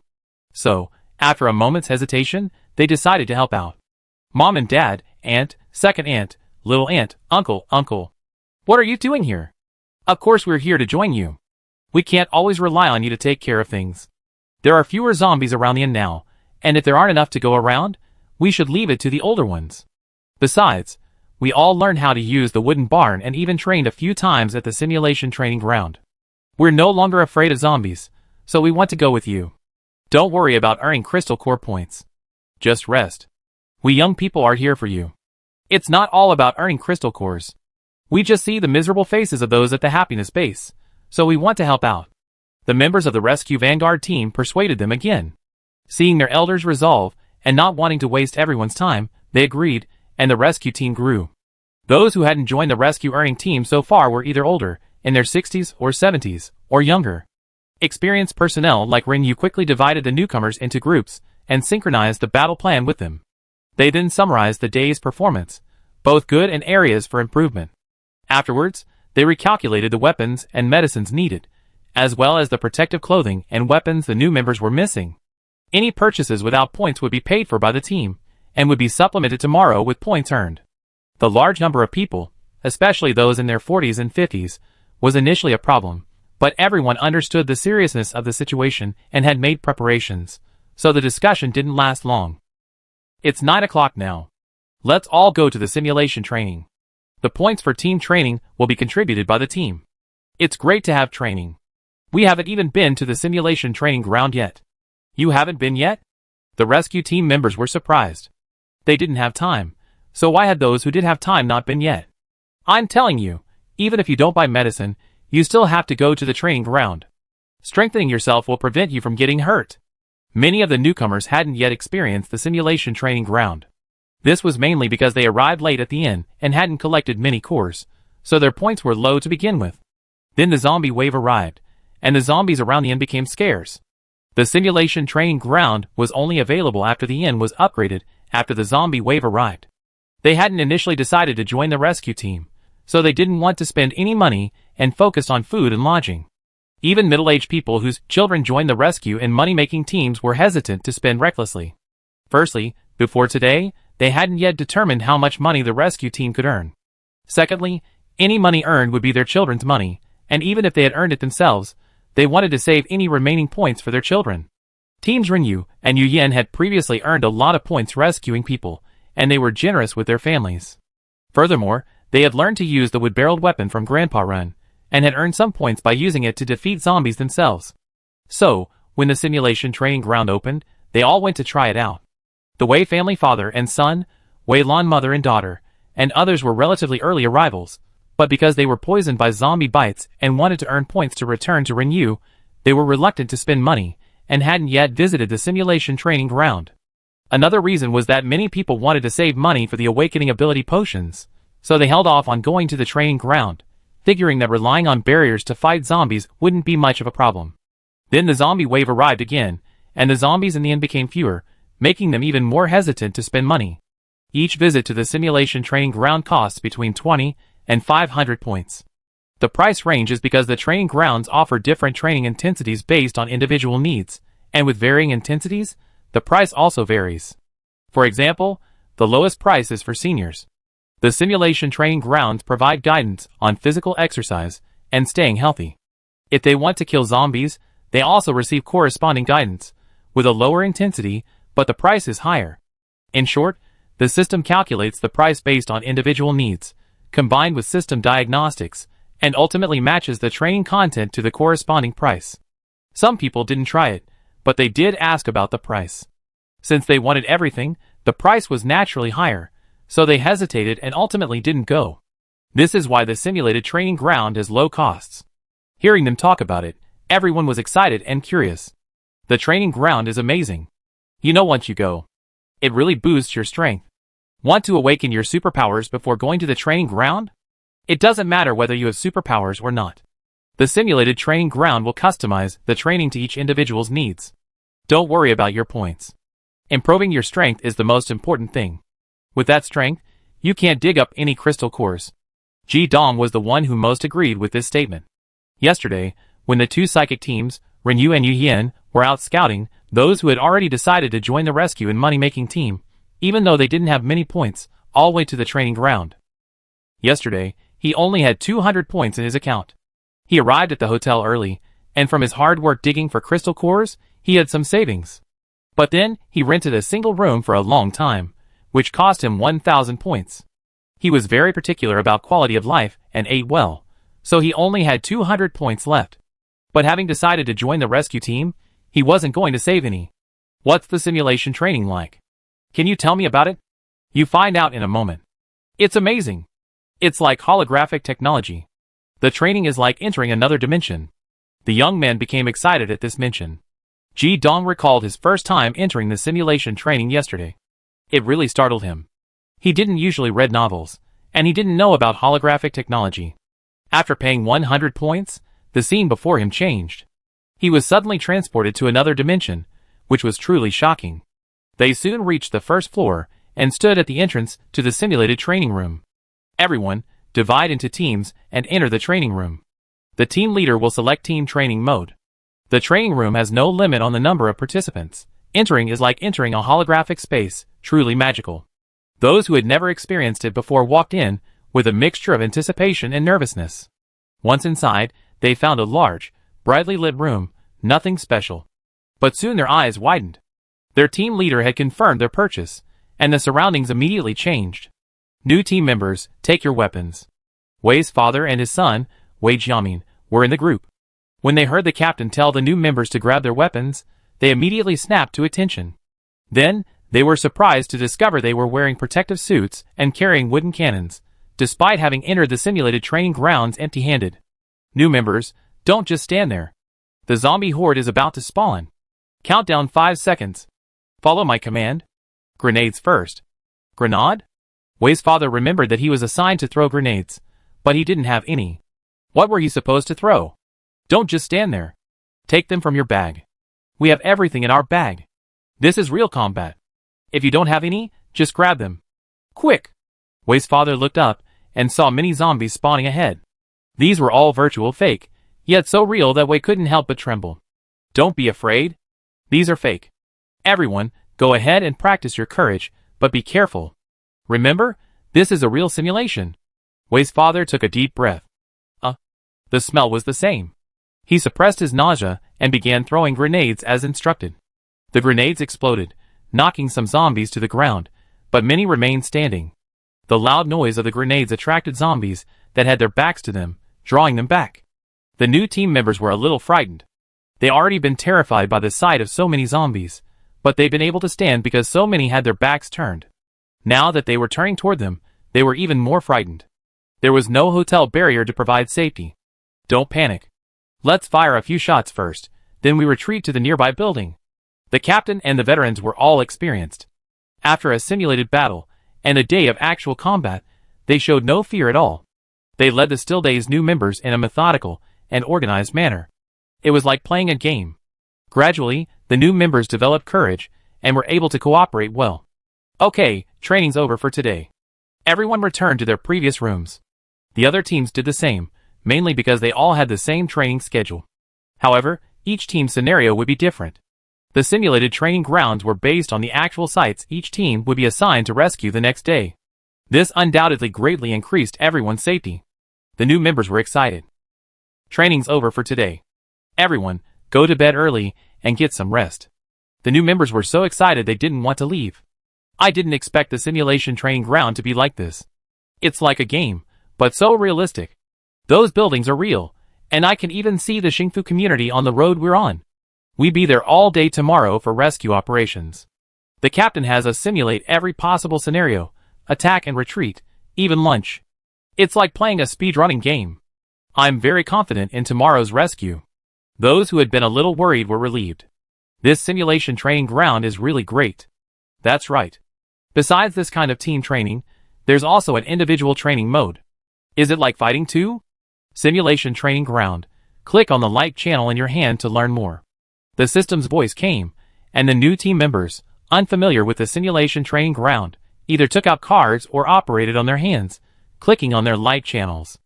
So, after a moment's hesitation, they decided to help out. Mom and Dad, Aunt, Second Aunt, Little Aunt, Uncle. What are you doing here? Of course we're here to join you. We can't always rely on you to take care of things. There are fewer zombies around the inn now, and if there aren't enough to go around, we should leave it to the older ones. Besides, we all learned how to use the wooden barn and even trained a few times at the simulation training ground. We're no longer afraid of zombies, so we want to go with you. Don't worry about earning crystal core points. Just rest. We young people are here for you. It's not all about earning crystal cores. We just see the miserable faces of those at the Happiness Base, so we want to help out. The members of the Rescue Vanguard team persuaded them again. Seeing their elders resolve, and not wanting to waste everyone's time, they agreed, and the rescue team grew. Those who hadn't joined the rescue earning team so far were either older, in their 60s or 70s, or younger. Experienced personnel like Rinyu quickly divided the newcomers into groups, and synchronized the battle plan with them. They then summarized the day's performance, both good and areas for improvement. Afterwards, they recalculated the weapons and medicines needed, as well as the protective clothing and weapons the new members were missing. Any purchases without points would be paid for by the team, and would be supplemented tomorrow with points earned. The large number of people, especially those in their 40s and 50s, was initially a problem, but everyone understood the seriousness of the situation and had made preparations, so the discussion didn't last long. It's 9 o'clock now. Let's all go to the simulation training. The points for team training will be contributed by the team. It's great to have training. We haven't even been to the simulation training ground yet. You haven't been yet? The rescue team members were surprised. They didn't have time, so why had those who did have time not been yet? I'm telling you, even if you don't buy medicine, you still have to go to the training ground. Strengthening yourself will prevent you from getting hurt. Many of the newcomers hadn't yet experienced the simulation training ground. This was mainly because they arrived late at the inn and hadn't collected many cores, so their points were low to begin with. Then the zombie wave arrived, and the zombies around the inn became scarce. The simulation training ground was only available after the inn was upgraded after the zombie wave arrived. They hadn't initially decided to join the rescue team, so they didn't want to spend any money and focused on food and lodging. Even middle-aged people whose children joined the rescue and money-making teams were hesitant to spend recklessly. Firstly, before today, they hadn't yet determined how much money the rescue team could earn. Secondly, any money earned would be their children's money, and even if they had earned it themselves, they wanted to save any remaining points for their children. Teams Rinyu and Yu Yen had previously earned a lot of points rescuing people, and they were generous with their families. Furthermore, they had learned to use the wood-barreled weapon from Grandpa Run, and had earned some points by using it to defeat zombies themselves. So, when the simulation training ground opened, they all went to try it out. The Wei family father and son, Wei Lan mother and daughter, and others were relatively early arrivals, but because they were poisoned by zombie bites and wanted to earn points to return to Rinyu, they were reluctant to spend money, and hadn't yet visited the simulation training ground. Another reason was that many people wanted to save money for the awakening ability potions, so they held off on going to the training ground, figuring that relying on barriers to fight zombies wouldn't be much of a problem. Then the zombie wave arrived again, and the zombies in the end became fewer, making them even more hesitant to spend money. Each visit to the simulation training ground costs between 20 and 500 points. The price range is because the training grounds offer different training intensities based on individual needs, and with varying intensities, the price also varies. For example, the lowest price is for seniors. The simulation training grounds provide guidance on physical exercise and staying healthy. If they want to kill zombies, they also receive corresponding guidance, with a lower intensity, but the price is higher. In short, the system calculates the price based on individual needs, combined with system diagnostics, and ultimately matches the training content to the corresponding price. Some people didn't try it, but they did ask about the price. Since they wanted everything, the price was naturally higher, so they hesitated and ultimately didn't go. This is why the simulated training ground has low costs. Hearing them talk about it, everyone was excited and curious. The training ground is amazing. You know, once you go, it really boosts your strength. Want to awaken your superpowers before going to the training ground? It doesn't matter whether you have superpowers or not. The simulated training ground will customize the training to each individual's needs. Don't worry about your points. Improving your strength is the most important thing. With that strength, you can't dig up any crystal cores. Ji Dong was the one who most agreed with this statement. Yesterday, when the two psychic teams, Ren Yu and Yu Yin, were out scouting, those who had already decided to join the rescue and money-making team, even though they didn't have many points, all went to the training ground. Yesterday, he only had 200 points in his account. He arrived at the hotel early, and from his hard work digging for crystal cores, he had some savings. But then, he rented a single room for a long time, which cost him 1,000 points. He was very particular about quality of life and ate well, so he only had 200 points left. But having decided to join the rescue team, he wasn't going to save any. What's the simulation training like? Can you tell me about it? You find out in a moment. It's amazing. It's like holographic technology. The training is like entering another dimension. The young man became excited at this mention. Ji Dong recalled his first time entering the simulation training yesterday. It really startled him. He didn't usually read novels, and he didn't know about holographic technology. After paying 100 points, the scene before him changed. He was suddenly transported to another dimension, which was truly shocking. They soon reached the first floor and stood at the entrance to the simulated training room. Everyone, divide into teams and enter the training room. The team leader will select team training mode. The training room has no limit on the number of participants. Entering is like entering a holographic space, truly magical. Those who had never experienced it before walked in with a mixture of anticipation and nervousness. Once inside, they found a large, brightly lit room, nothing special. But soon their eyes widened. Their team leader had confirmed their purchase, and the surroundings immediately changed. New team members, take your weapons. Wei's father and his son, Wei Jiamin, were in the group. When they heard the captain tell the new members to grab their weapons, they immediately snapped to attention. Then, they were surprised to discover they were wearing protective suits and carrying wooden cannons, despite having entered the simulated training grounds empty-handed. New members, don't just stand there. The zombie horde is about to spawn. Countdown 5 seconds. Follow my command. Grenades first. Grenade? Wei's father remembered that he was assigned to throw grenades, but he didn't have any. What were he supposed to throw? Don't just stand there. Take them from your bag. We have everything in our bag. This is real combat. If you don't have any, just grab them. Quick! Wei's father looked up and saw many zombies spawning ahead. These were all virtual fake, yet so real that Wei couldn't help but tremble. Don't be afraid. These are fake. Everyone, go ahead and practice your courage, but be careful. Remember, this is a real simulation. Wei's father took a deep breath. The smell was the same. He suppressed his nausea and began throwing grenades as instructed. The grenades exploded, knocking some zombies to the ground, but many remained standing. The loud noise of the grenades attracted zombies that had their backs to them, drawing them back. The new team members were a little frightened. They already been terrified by the sight of so many zombies, but they'd been able to stand because so many had their backs turned. Now that they were turning toward them, they were even more frightened. There was no hotel barrier to provide safety. Don't panic. Let's fire a few shots first, then we retreat to the nearby building. The captain and the veterans were all experienced. After a simulated battle, and a day of actual combat, they showed no fear at all. They led the Still Days new members in a methodical and organized manner. It was like playing a game. Gradually, the new members developed courage and were able to cooperate well. Okay, training's over for today. Everyone returned to their previous rooms. The other teams did the same, mainly because they all had the same training schedule. However, each team's scenario would be different. The simulated training grounds were based on the actual sites each team would be assigned to rescue the next day. This undoubtedly greatly increased everyone's safety. The new members were excited. Training's over for today. Everyone, go to bed early and get some rest. The new members were so excited they didn't want to leave. I didn't expect the simulation training ground to be like this. It's like a game, but so realistic. Those buildings are real, and I can even see the Xingfu community on the road we're on. We be there all day tomorrow for rescue operations. The captain has us simulate every possible scenario, attack and retreat, even lunch. It's like playing a speedrunning game. I'm very confident in tomorrow's rescue. Those who had been a little worried were relieved. This simulation training ground is really great. That's right. Besides this kind of team training, there's also an individual training mode. Is it like fighting too? Simulation training ground. Click on the like channel in your hand to learn more. The system's voice came, and the new team members, unfamiliar with the simulation training ground, either took out cards or operated on their hands, clicking on their light channels.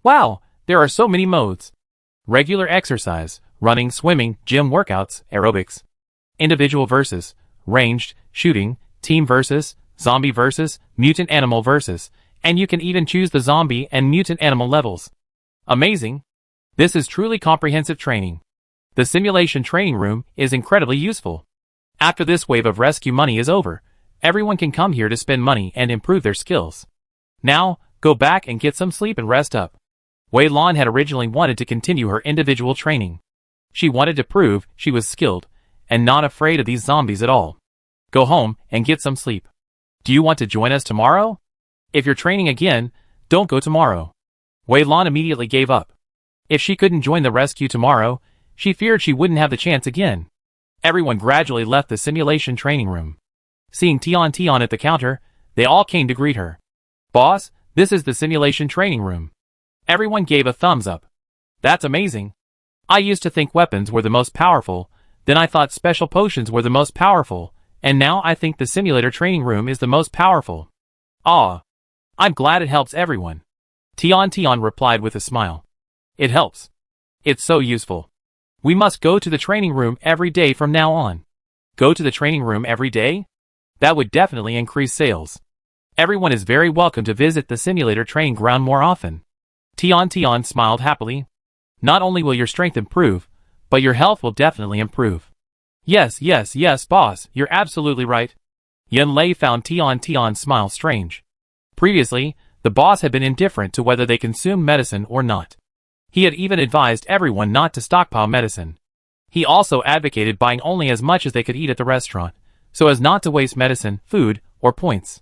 Wow, there are so many modes. Regular exercise, running, swimming, gym workouts, aerobics. Individual versus, ranged, shooting, team versus, zombie versus, mutant animal versus, and you can even choose the zombie and mutant animal levels. Amazing! This is truly comprehensive training. The simulation training room is incredibly useful. After this wave of rescue money is over, everyone can come here to spend money and improve their skills. Now, go back and get some sleep and rest up. Wei Lan had originally wanted to continue her individual training. She wanted to prove she was skilled and not afraid of these zombies at all. Go home and get some sleep. Do you want to join us tomorrow? If you're training again, don't go tomorrow. Wei Lan immediately gave up. If she couldn't join the rescue tomorrow, she feared she wouldn't have the chance again. Everyone gradually left the simulation training room. Seeing Tian at the counter, they all came to greet her. Boss, this is the simulation training room. Everyone gave a thumbs up. That's amazing. I used to think weapons were the most powerful, then I thought special potions were the most powerful, and now I think the simulator training room is the most powerful. Ah. I'm glad it helps everyone. Tian replied with a smile. It helps. It's so useful. We must go to the training room every day from now on. Go to the training room every day? That would definitely increase sales. Everyone is very welcome to visit the simulator training ground more often. Tian smiled happily. Not only will your strength improve, but your health will definitely improve. Yes, boss, you're absolutely right. Yanlei found Tian's smile strange. Previously, the boss had been indifferent to whether they consumed medicine or not. He had even advised everyone not to stockpile medicine. He also advocated buying only as much as they could eat at the restaurant, so as not to waste medicine, food, or points.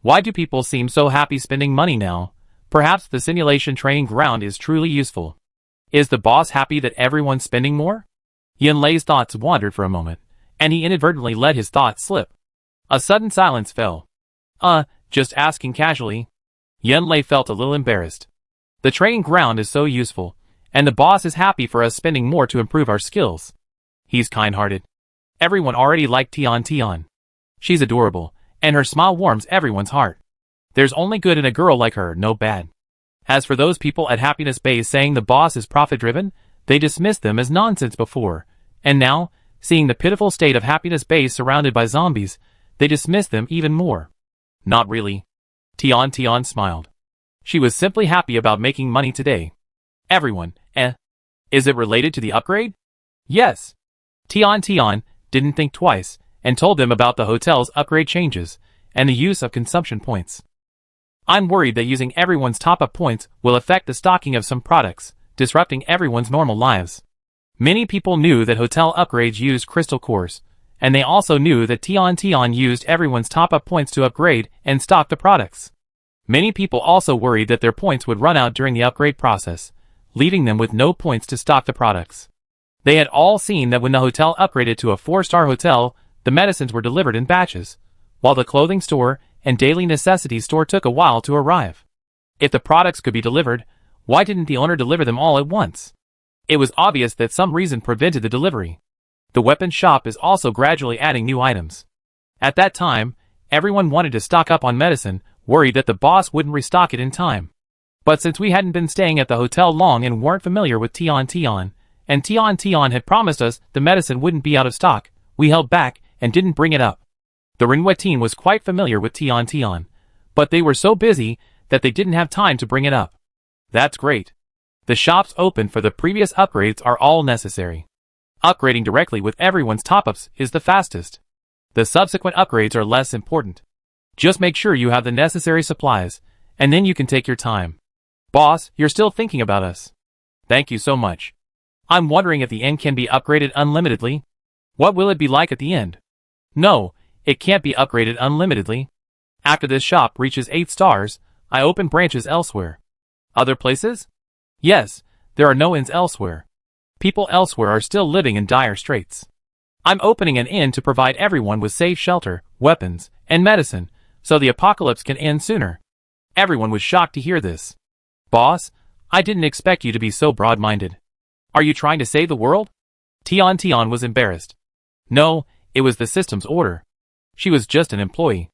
Why do people seem so happy spending money now? Perhaps the simulation training ground is truly useful. Is the boss happy that everyone's spending more? Yanlei's thoughts wandered for a moment, and he inadvertently let his thoughts slip. A sudden silence fell. Just asking casually. Yanlei felt a little embarrassed. The training ground is so useful, and the boss is happy for us spending more to improve our skills. He's kind-hearted. Everyone already liked Tian. She's adorable, and her smile warms everyone's heart. There's only good in a girl like her, no bad. As for those people at Happiness Base saying the boss is profit-driven, they dismissed them as nonsense before, and now, seeing the pitiful state of Happiness Base surrounded by zombies, they dismiss them even more. Not really. Tian smiled. She was simply happy about making money today. Everyone, Is it related to the upgrade? Yes. Tian didn't think twice, and told them about the hotel's upgrade changes, and the use of consumption points. I'm worried that using everyone's top-up points will affect the stocking of some products, disrupting everyone's normal lives. Many people knew that hotel upgrades used crystal cores, and they also knew that Tian used everyone's top-up points to upgrade and stock the products. Many people also worried that their points would run out during the upgrade process, leaving them with no points to stock the products. They had all seen that when the hotel upgraded to a 4-star hotel, the medicines were delivered in batches, while the clothing store and daily necessities store took a while to arrive. If the products could be delivered, why didn't the owner deliver them all at once? It was obvious that some reason prevented the delivery. The weapons shop is also gradually adding new items. At that time, everyone wanted to stock up on medicine, worried that the boss wouldn't restock it in time. But since we hadn't been staying at the hotel long and weren't familiar with Tian, and Tian had promised us the medicine wouldn't be out of stock, we held back and didn't bring it up. The Rinhua team was quite familiar with Tian, but they were so busy that they didn't have time to bring it up. That's great. The shops open for the previous upgrades are all necessary. Upgrading directly with everyone's top-ups is the fastest. The subsequent upgrades are less important. Just make sure you have the necessary supplies, and then you can take your time. Boss, you're still thinking about us. Thank you so much. I'm wondering if the end can be upgraded unlimitedly. What will it be like at the end? No, it can't be upgraded unlimitedly. After this shop reaches 8 stars, I open branches elsewhere. Other places? Yes, there are no inns elsewhere. People elsewhere are still living in dire straits. I'm opening an inn to provide everyone with safe shelter, weapons, and medicine, so the apocalypse can end sooner. Everyone was shocked to hear this. Boss, I didn't expect you to be so broad-minded. Are you trying to save the world? Tian was embarrassed. No, it was the system's order. She was just an employee.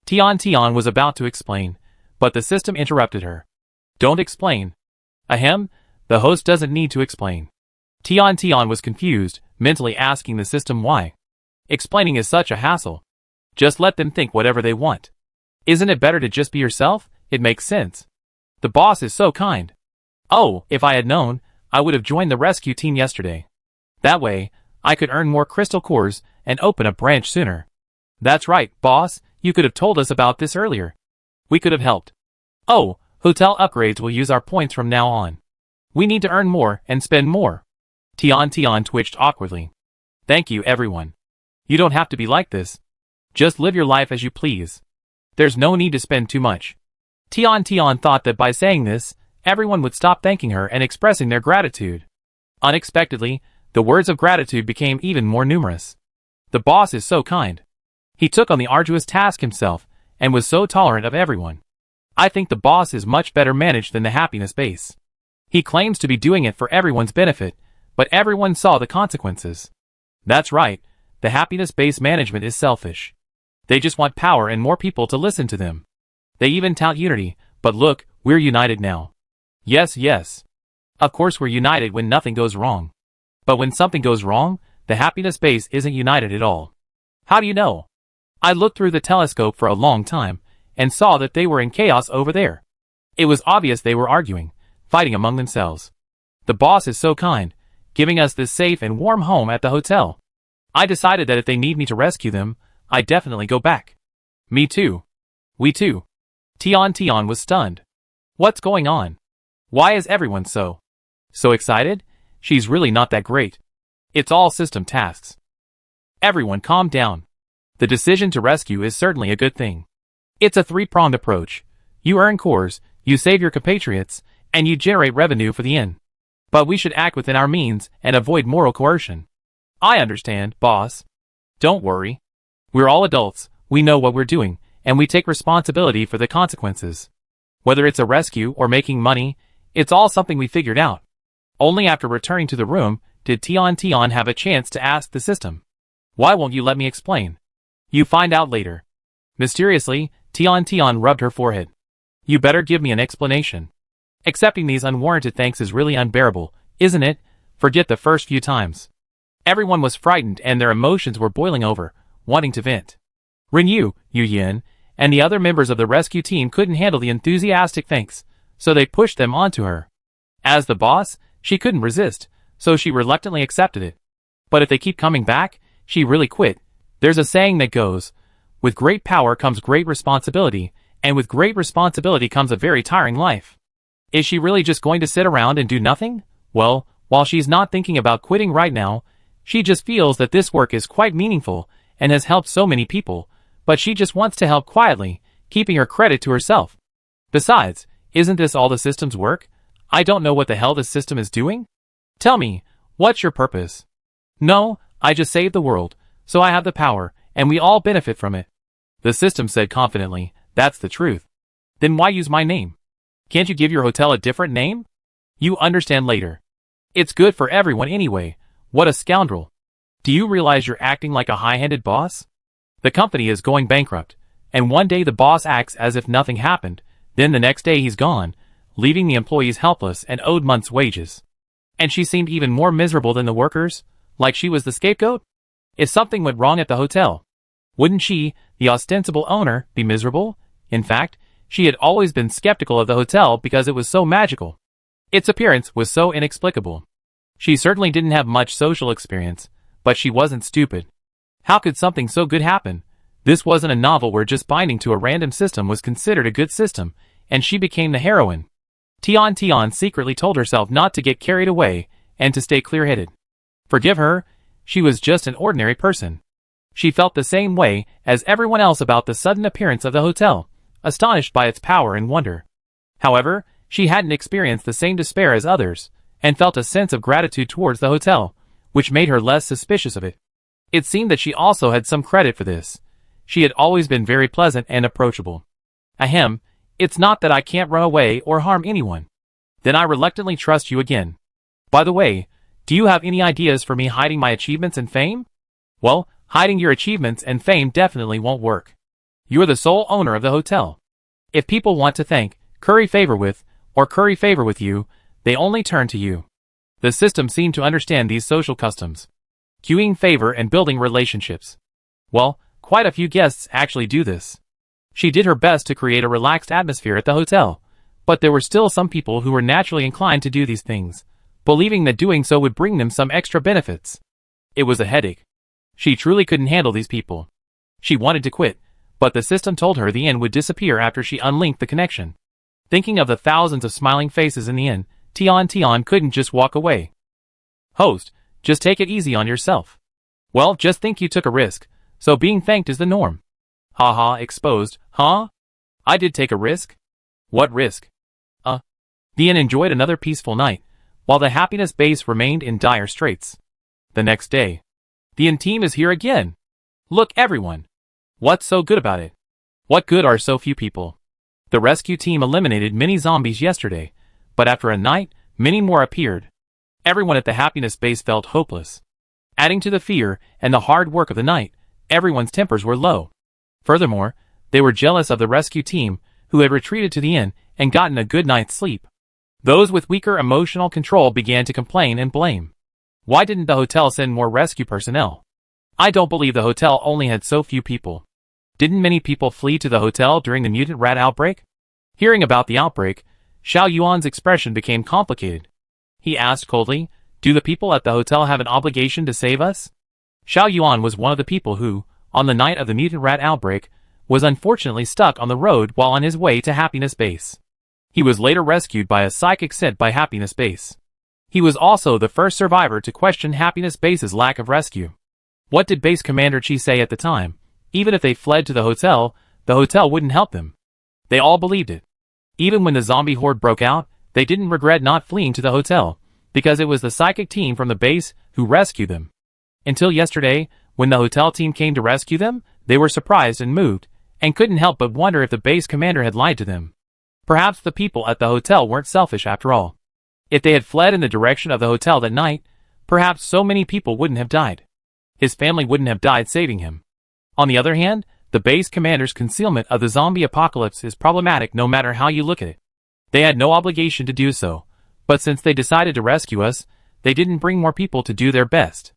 Tian was about to explain, but the system interrupted her. Don't explain. Ahem, the host doesn't need to explain. Tian was confused, mentally asking the system why. Explaining is such a hassle. Just let them think whatever they want. Isn't it better to just be yourself? It makes sense. The boss is so kind. Oh, if I had known, I would have joined the rescue team yesterday. That way, I could earn more crystal cores and open a branch sooner. That's right, boss, you could have told us about this earlier. We could have helped. Oh, hotel upgrades will use our points from now on. We need to earn more and spend more. Tian twitched awkwardly. Thank you, everyone. You don't have to be like this. Just live your life as you please. There's no need to spend too much. Tian thought that by saying this, everyone would stop thanking her and expressing their gratitude. Unexpectedly, the words of gratitude became even more numerous. The boss is so kind. He took on the arduous task himself and was so tolerant of everyone. I think the boss is much better managed than the happiness base. He claims to be doing it for everyone's benefit, but everyone saw the consequences. That's right, the happiness base management is selfish. They just want power and more people to listen to them. They even tout unity, but look, we're united now. Yes. Of course we're united when nothing goes wrong. But when something goes wrong, the happiness base isn't united at all. How do you know? I looked through the telescope for a long time, and saw that they were in chaos over there. It was obvious they were arguing, fighting among themselves. The boss is so kind, giving us this safe and warm home at the hotel. I decided that if they need me to rescue them, I'd definitely go back. Me too. We too. Tian was stunned. What's going on? Why is everyone so excited? She's really not that great. It's all system tasks. Everyone calm down. The decision to rescue is certainly a good thing. It's a three-pronged approach. You earn cores, you save your compatriots, and you generate revenue for the inn. But we should act within our means and avoid moral coercion. I understand, boss. Don't worry. We're all adults, we know what we're doing, and we take responsibility for the consequences. Whether it's a rescue or making money, it's all something we figured out. Only after returning to the room did Tian have a chance to ask the system. Why won't you let me explain? You find out later. Mysteriously, Tian rubbed her forehead. You better give me an explanation. Accepting these unwarranted thanks is really unbearable, isn't it? Forget the first few times. Everyone was frightened and their emotions were boiling over, wanting to vent. Yu Yin, and the other members of the rescue team couldn't handle the enthusiastic thanks, so they pushed them onto her. As the boss, she couldn't resist, so she reluctantly accepted it. But if they keep coming back, she really quit. There's a saying that goes, with great power comes great responsibility, and with great responsibility comes a very tiring life. Is she really just going to sit around and do nothing? Well, while she's not thinking about quitting right now, she just feels that this work is quite meaningful and has helped so many people, but she just wants to help quietly, keeping her credit to herself. Besides, isn't this all the system's work? I don't know what the hell this system is doing. Tell me, what's your purpose? No, I just saved the world, so I have the power, and we all benefit from it. The system said confidently, that's the truth. Then why use my name? Can't you give your hotel a different name? You understand later. It's good for everyone anyway. What a scoundrel. Do you realize you're acting like a high-handed boss? The company is going bankrupt, and one day the boss acts as if nothing happened, then the next day he's gone, leaving the employees helpless and owed months' wages. And she seemed even more miserable than the workers, like she was the scapegoat? If something went wrong at the hotel, wouldn't she, the ostensible owner, be miserable? In fact, she had always been skeptical of the hotel because it was so magical. Its appearance was so inexplicable. She certainly didn't have much social experience, but she wasn't stupid. How could something so good happen? This wasn't a novel where just binding to a random system was considered a good system, and she became the heroine. Tian secretly told herself not to get carried away, and to stay clear-headed. Forgive her, she was just an ordinary person. She felt the same way as everyone else about the sudden appearance of the hotel, astonished by its power and wonder. However, she hadn't experienced the same despair as others, and felt a sense of gratitude towards the hotel, which made her less suspicious of it. It seemed that she also had some credit for this. She had always been very pleasant and approachable. Ahem, it's not that I can't run away or harm anyone. Then I reluctantly trust you again. By the way, do you have any ideas for me hiding my achievements and fame? Well, hiding your achievements and fame definitely won't work. You're the sole owner of the hotel. If people want to thank, curry favor with, or curry favor with you, they only turn to you. The system seemed to understand these social customs. Queuing favor and building relationships. Well, quite a few guests actually do this. She did her best to create a relaxed atmosphere at the hotel, but there were still some people who were naturally inclined to do these things, believing that doing so would bring them some extra benefits. It was a headache. She truly couldn't handle these people. She wanted to quit, but the system told her the inn would disappear after she unlinked the connection. Thinking of the thousands of smiling faces in the inn, Tian couldn't just walk away. Host, just take it easy on yourself. Well, just think you took a risk, so being thanked is the norm. Haha, exposed, huh? I did take a risk? What risk? The inn enjoyed another peaceful night, while the happiness base remained in dire straits. The next day. The inn team is here again. Look, everyone. What's so good about it? What good are so few people? The rescue team eliminated many zombies yesterday, but after a night, many more appeared. Everyone at the happiness base felt hopeless. Adding to the fear and the hard work of the night, everyone's tempers were low. Furthermore, they were jealous of the rescue team, who had retreated to the inn and gotten a good night's sleep. Those with weaker emotional control began to complain and blame. Why didn't the hotel send more rescue personnel? I don't believe the hotel only had so few people. Didn't many people flee to the hotel during the mutant rat outbreak? Hearing about the outbreak, Xiao Yuan's expression became complicated. He asked coldly, do the people at the hotel have an obligation to save us? Xiao Yuan was one of the people who, on the night of the mutant rat outbreak, was unfortunately stuck on the road while on his way to Happiness Base. He was later rescued by a psychic sent by Happiness Base. He was also the first survivor to question Happiness Base's lack of rescue. What did Base Commander Chi say at the time? Even if they fled to the hotel wouldn't help them. They all believed it. Even when the zombie horde broke out, they didn't regret not fleeing to the hotel, because it was the psychic team from the base who rescued them. Until yesterday, when the hotel team came to rescue them, they were surprised and moved, and couldn't help but wonder if the base commander had lied to them. Perhaps the people at the hotel weren't selfish after all. If they had fled in the direction of the hotel that night, perhaps so many people wouldn't have died. His family wouldn't have died saving him. On the other hand, the base commander's concealment of the zombie apocalypse is problematic no matter how you look at it. They had no obligation to do so, but since they decided to rescue us, they didn't bring more people to do their best.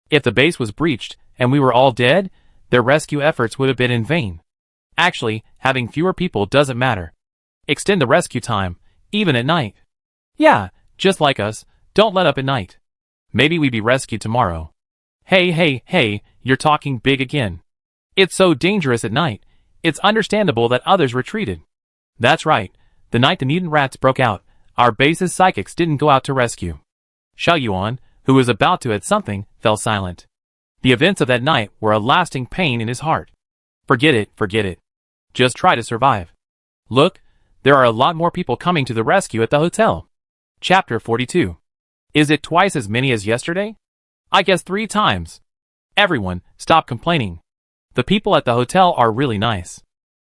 If the base was breached, and we were all dead, their rescue efforts would have been in vain. Actually, having fewer people doesn't matter. Extend the rescue time, even at night. Yeah, just like us, don't let up at night. Maybe we'd be rescued tomorrow. Hey, you're talking big again. It's so dangerous at night, it's understandable that others retreated. That's right, the night the mutant rats broke out, our base's psychics didn't go out to rescue. Xiao Yuan, who was about to add something, fell silent. The events of that night were a lasting pain in his heart. Forget it. Just try to survive. Look, there are a lot more people coming to the rescue at the hotel. Chapter 42. Is it twice as many as yesterday? I guess 3 times. Everyone, stop complaining. The people at the hotel are really nice.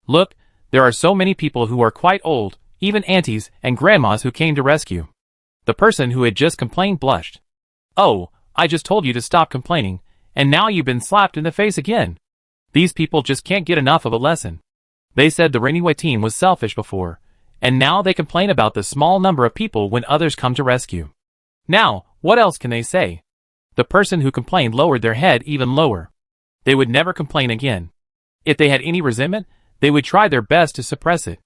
Look, there are so many people who are quite old, even aunties and grandmas who came to rescue. The person who had just complained blushed. Oh, I just told you to stop complaining, and now you've been slapped in the face again. These people just can't get enough of a lesson. They said the Rainway team was selfish before, and now they complain about the small number of people when others come to rescue. Now, what else can they say? The person who complained lowered their head even lower. They would never complain again. If they had any resentment, they would try their best to suppress it.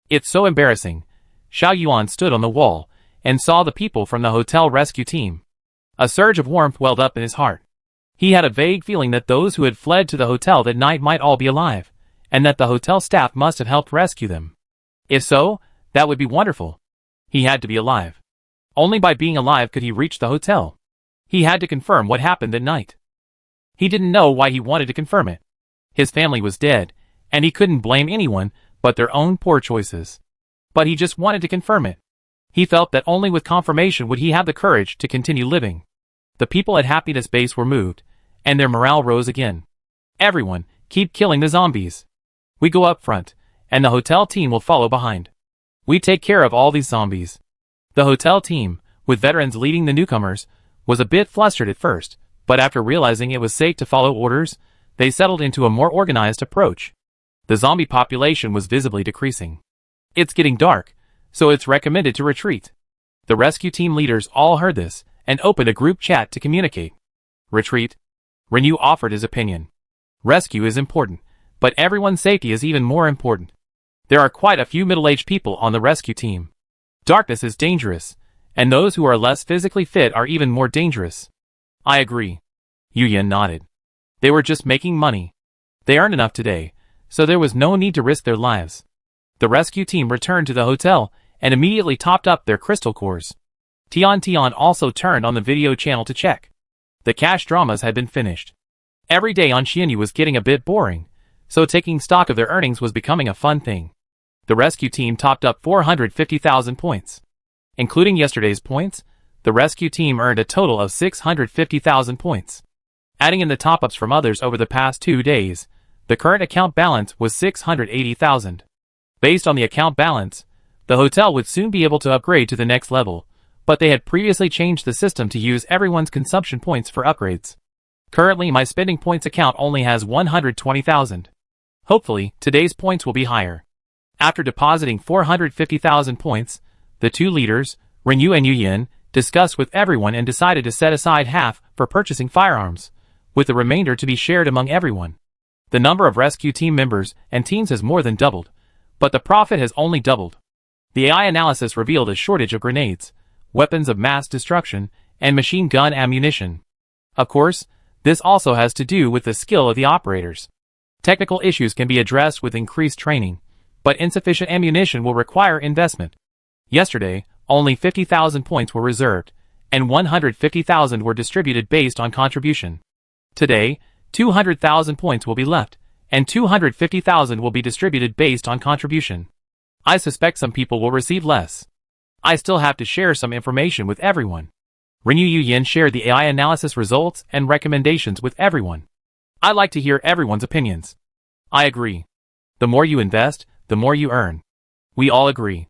It's so embarrassing. Xiao Yuan stood on the wall and saw the people from the hotel rescue team. A surge of warmth welled up in his heart. He had a vague feeling that those who had fled to the hotel that night might all be alive, and that the hotel staff must have helped rescue them. If so, that would be wonderful. He had to be alive. Only by being alive could he reach the hotel. He had to confirm what happened that night. He didn't know why he wanted to confirm it. His family was dead, and he couldn't blame anyone but their own poor choices. But he just wanted to confirm it. He felt that only with confirmation would he have the courage to continue living. The people at Happiness Base were moved, and their morale rose again. Everyone, keep killing the zombies. We go up front, and the hotel team will follow behind. We take care of all these zombies. The hotel team, with veterans leading the newcomers, was a bit flustered at first, but after realizing it was safe to follow orders, they settled into a more organized approach. The zombie population was visibly decreasing. It's getting dark, so it's recommended to retreat. The rescue team leaders all heard this and opened a group chat to communicate. Retreat. Renew offered his opinion. Rescue is important, but everyone's safety is even more important. There are quite a few middle-aged people on the rescue team. Darkness is dangerous, and those who are less physically fit are even more dangerous. I agree. Yu Yin nodded. They were just making money. They earned enough today, so there was no need to risk their lives. The rescue team returned to the hotel and immediately topped up their crystal cores. Tian also turned on the video channel to check. The cash dramas had been finished. Every day on Xianyu was getting a bit boring, so taking stock of their earnings was becoming a fun thing. The rescue team topped up 450,000 points. Including yesterday's points, the rescue team earned a total of 650,000 points. Adding in the top-ups from others over the past 2 days, the current account balance was 680,000. Based on the account balance, the hotel would soon be able to upgrade to the next level, but they had previously changed the system to use everyone's consumption points for upgrades. Currently my spending points account only has 120,000. Hopefully, today's points will be higher. After depositing 450,000 points, the two leaders, Renyu and Yu Yin, discussed with everyone and decided to set aside half for purchasing firearms, with the remainder to be shared among everyone. The number of rescue team members and teams has more than doubled, but the profit has only doubled. The AI analysis revealed a shortage of grenades, weapons of mass destruction, and machine gun ammunition. Of course, this also has to do with the skill of the operators. Technical issues can be addressed with increased training, but insufficient ammunition will require investment. Yesterday, only 50,000 points were reserved, and 150,000 were distributed based on contribution. Today, 200,000 points will be left, and 250,000 will be distributed based on contribution. I suspect some people will receive less. I still have to share some information with everyone. Renyu Yu Yin shared the AI analysis results and recommendations with everyone. I like to hear everyone's opinions. I agree. The more you invest, the more you earn. We all agree.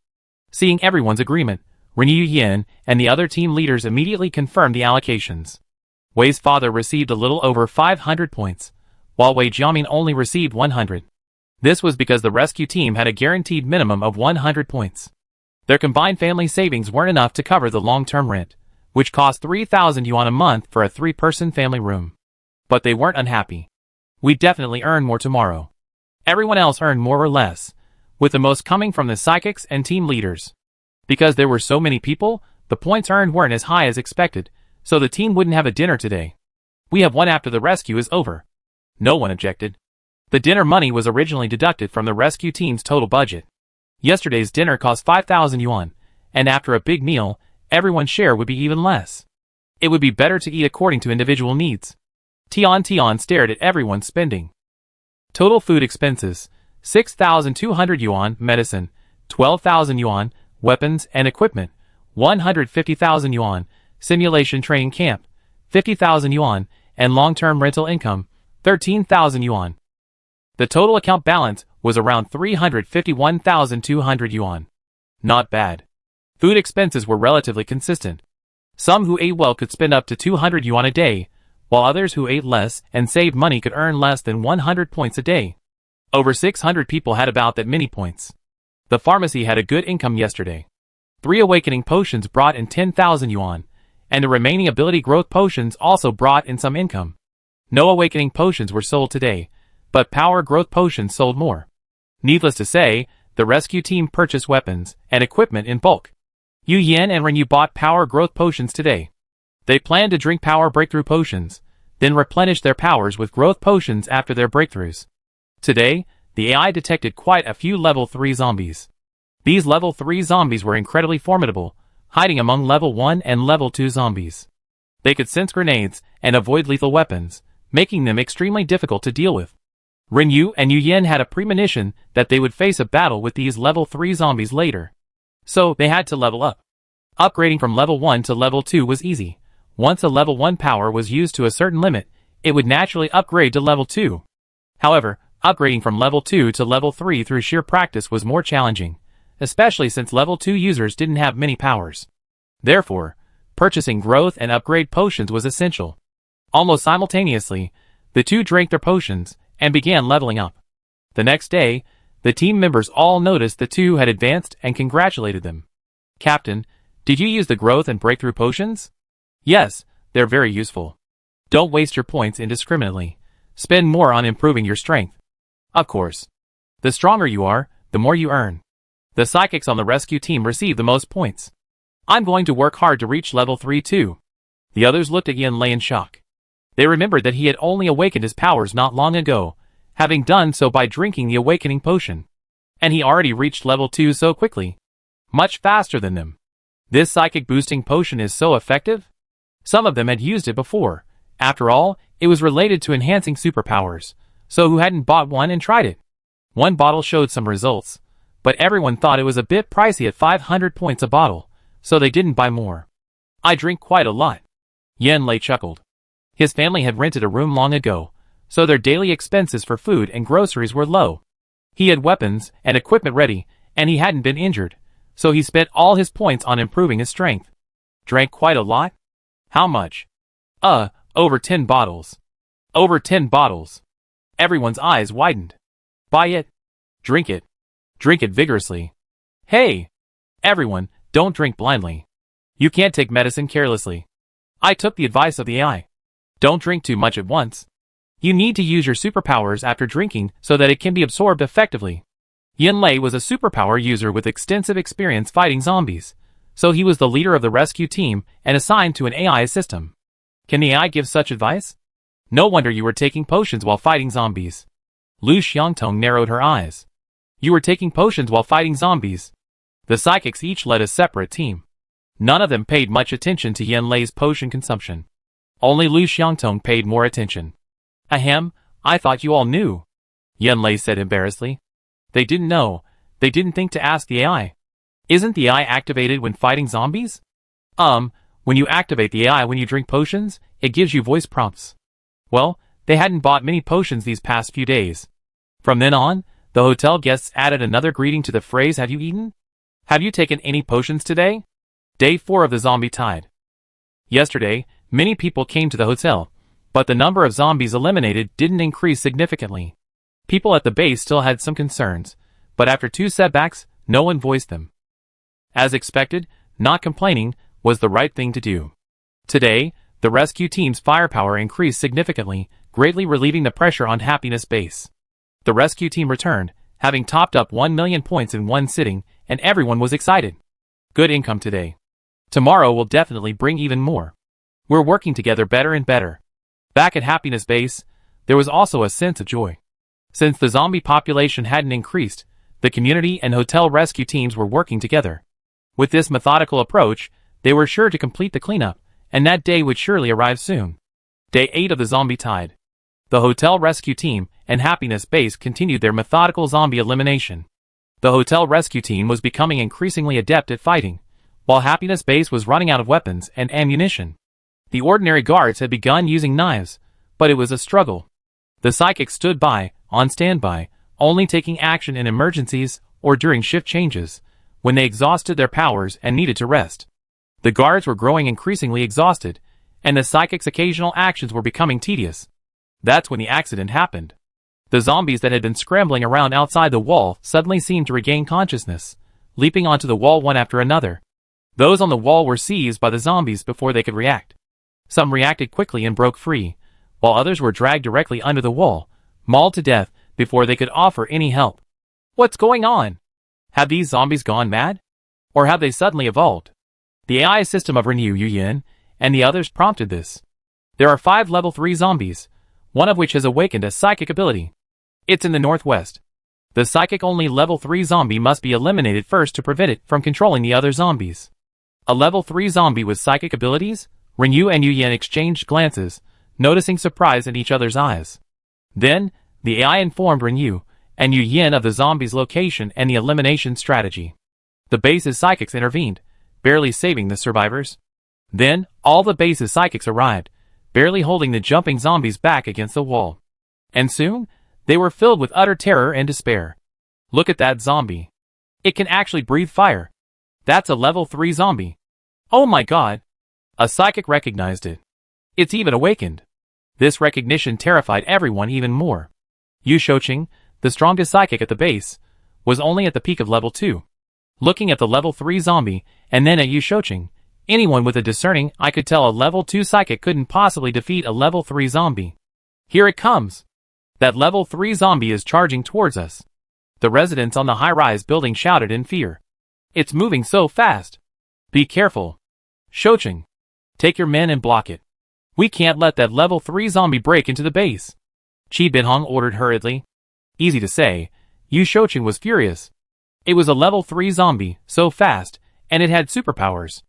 Seeing everyone's agreement, Renyu Yu Yin and the other team leaders immediately confirmed the allocations. Wei's father received a little over 500 points, while Wei Jiamin only received 100. This was because the rescue team had a guaranteed minimum of 100 points. Their combined family savings weren't enough to cover the long-term rent, which cost 3,000 yuan a month for a 3-person family room. But they weren't unhappy. We definitely earn more tomorrow. Everyone else earned more or less, with the most coming from the psychics and team leaders. Because there were so many people, the points earned weren't as high as expected, so the team wouldn't have a dinner today. We have one after the rescue is over. No one objected. The dinner money was originally deducted from the rescue team's total budget. Yesterday's dinner cost 5,000 yuan, and after a big meal, everyone's share would be even less. It would be better to eat according to individual needs. Tian stared at everyone's spending. Total food expenses, 6,200 yuan, medicine, 12,000 yuan, weapons and equipment, 150,000 yuan, simulation training camp, 50,000 yuan, and long-term rental income, 13,000 yuan. The total account balance was around 351,200 yuan. Not bad. Food expenses were relatively consistent. Some who ate well could spend up to 200 yuan a day, while others who ate less and saved money could earn less than 100 points a day. Over 600 people had about that many points. The pharmacy had a good income yesterday. 3 awakening potions brought in 10,000 yuan, and the remaining ability growth potions also brought in some income. No awakening potions were sold today, but power growth potions sold more. Needless to say, the rescue team purchased weapons and equipment in bulk. Yu Yin and Renyu bought power growth potions today. They planned to drink power breakthrough potions, then replenish their powers with growth potions after their breakthroughs. Today, the AI detected quite a few level 3 zombies. These level 3 zombies were incredibly formidable, hiding among level 1 and level 2 zombies. They could sense grenades and avoid lethal weapons, making them extremely difficult to deal with. Renyu and Yu Yin had a premonition that they would face a battle with these level 3 zombies later. So, they had to level up. Upgrading from level 1 to level 2 was easy. Once a level 1 power was used to a certain limit, it would naturally upgrade to level 2. However, upgrading from level 2 to level 3 through sheer practice was more challenging, especially since level 2 users didn't have many powers. Therefore, purchasing growth and upgrade potions was essential. Almost simultaneously, the two drank their potions and began leveling up. The next day, the team members all noticed the two had advanced and congratulated them. Captain, did you use the growth and breakthrough potions? Yes, they're very useful. Don't waste your points indiscriminately. Spend more on improving your strength. Of course. The stronger you are, the more you earn. The psychics on the rescue team receive the most points. I'm going to work hard to reach level 3 too. The others looked at Yin Lei in shock. They remembered that he had only awakened his powers not long ago, having done so by drinking the awakening potion. And he already reached level 2 so quickly. Much faster than them. This psychic boosting potion is so effective? Some of them had used it before. After all, it was related to enhancing superpowers. So who hadn't bought one and tried it? One bottle showed some results, but everyone thought it was a bit pricey at 500 points a bottle, so they didn't buy more. I drink quite a lot. Yin Lei chuckled. His family had rented a room long ago, so their daily expenses for food and groceries were low. He had weapons and equipment ready, and he hadn't been injured, so he spent all his points on improving his strength. Drank quite a lot? How much? Over 10 bottles. Over 10 bottles. Everyone's eyes widened. Buy it. Drink it. Drink it vigorously. Hey! Everyone, don't drink blindly. You can't take medicine carelessly. I took the advice of the AI. Don't drink too much at once. You need to use your superpowers after drinking so that it can be absorbed effectively. Yin Lei was a superpower user with extensive experience fighting zombies, so he was the leader of the rescue team and assigned to an AI system. Can the AI give such advice? No wonder you were taking potions while fighting zombies. Lu Xiangtong narrowed her eyes. You were taking potions while fighting zombies. The psychics each led a separate team. None of them paid much attention to Yin Lei's potion consumption. Only Lu Xiangtong paid more attention. Ahem, I thought you all knew. Yin Lei said embarrassedly. They didn't know. They didn't think to ask the AI. Isn't the AI activated when fighting zombies? When you activate the AI when you drink potions, it gives you voice prompts. Well, they hadn't bought many potions these past few days. From then on, the hotel guests added another greeting to the phrase, have you eaten? Have you taken any potions today? Day 4 of the zombie tide. Yesterday, many people came to the hotel, but the number of zombies eliminated didn't increase significantly. People at the base still had some concerns, but after 2 setbacks, no one voiced them. As expected, not complaining was the right thing to do. Today, the rescue team's firepower increased significantly, greatly relieving the pressure on Happiness Base. The rescue team returned, having topped up 1 million points in one sitting, and everyone was excited. Good income today. Tomorrow will definitely bring even more. We're working together better and better. Back at Happiness Base, there was also a sense of joy. Since the zombie population hadn't increased, the community and hotel rescue teams were working together. With this methodical approach, they were sure to complete the cleanup, and that day would surely arrive soon. Day 8 of the zombie tide. The hotel rescue team and Happiness Base continued their methodical zombie elimination. The hotel rescue team was becoming increasingly adept at fighting, while Happiness Base was running out of weapons and ammunition. The ordinary guards had begun using knives, but it was a struggle. The psychics stood by, on standby, only taking action in emergencies or during shift changes, when they exhausted their powers and needed to rest. The guards were growing increasingly exhausted, and the psychics' occasional actions were becoming tedious. That's when the accident happened. The zombies that had been scrambling around outside the wall suddenly seemed to regain consciousness, leaping onto the wall one after another. Those on the wall were seized by the zombies before they could react. Some reacted quickly and broke free, while others were dragged directly under the wall, mauled to death before they could offer any help. What's going on? Have these zombies gone mad? Or have they suddenly evolved? The AI system of Renew Yin and the others prompted this. There are 5 level 3 zombies, one of which has awakened a psychic ability. It's in the northwest. The psychic-only level 3 zombie must be eliminated first to prevent it from controlling the other zombies. A level 3 zombie with psychic abilities? Renew and Yin exchanged glances, noticing surprise in each other's eyes. Then, the AI informed Renew and Yin of the zombie's location and the elimination strategy. The base's psychics intervened, barely saving the survivors. Then, all the base's psychics arrived, barely holding the jumping zombies back against the wall. And soon, they were filled with utter terror and despair. Look at that zombie. It can actually breathe fire. That's a level 3 zombie. Oh my god. A psychic recognized it. It's even awakened. This recognition terrified everyone even more. Yu Shouqing, the strongest psychic at the base, was only at the peak of level 2. Looking at the level 3 zombie, and then at Yu Shouqing, anyone with a discerning eye could tell a level 2 psychic couldn't possibly defeat a level 3 zombie. Here it comes! That level 3 zombie is charging towards us. The residents on the high-rise building shouted in fear. It's moving so fast. Be careful. Shouqing, take your men and block it. We can't let that level 3 zombie break into the base. Qi Binhong ordered hurriedly. Easy to say, Yu Shouqing was furious. It was a level 3 zombie, so fast, and it had superpowers.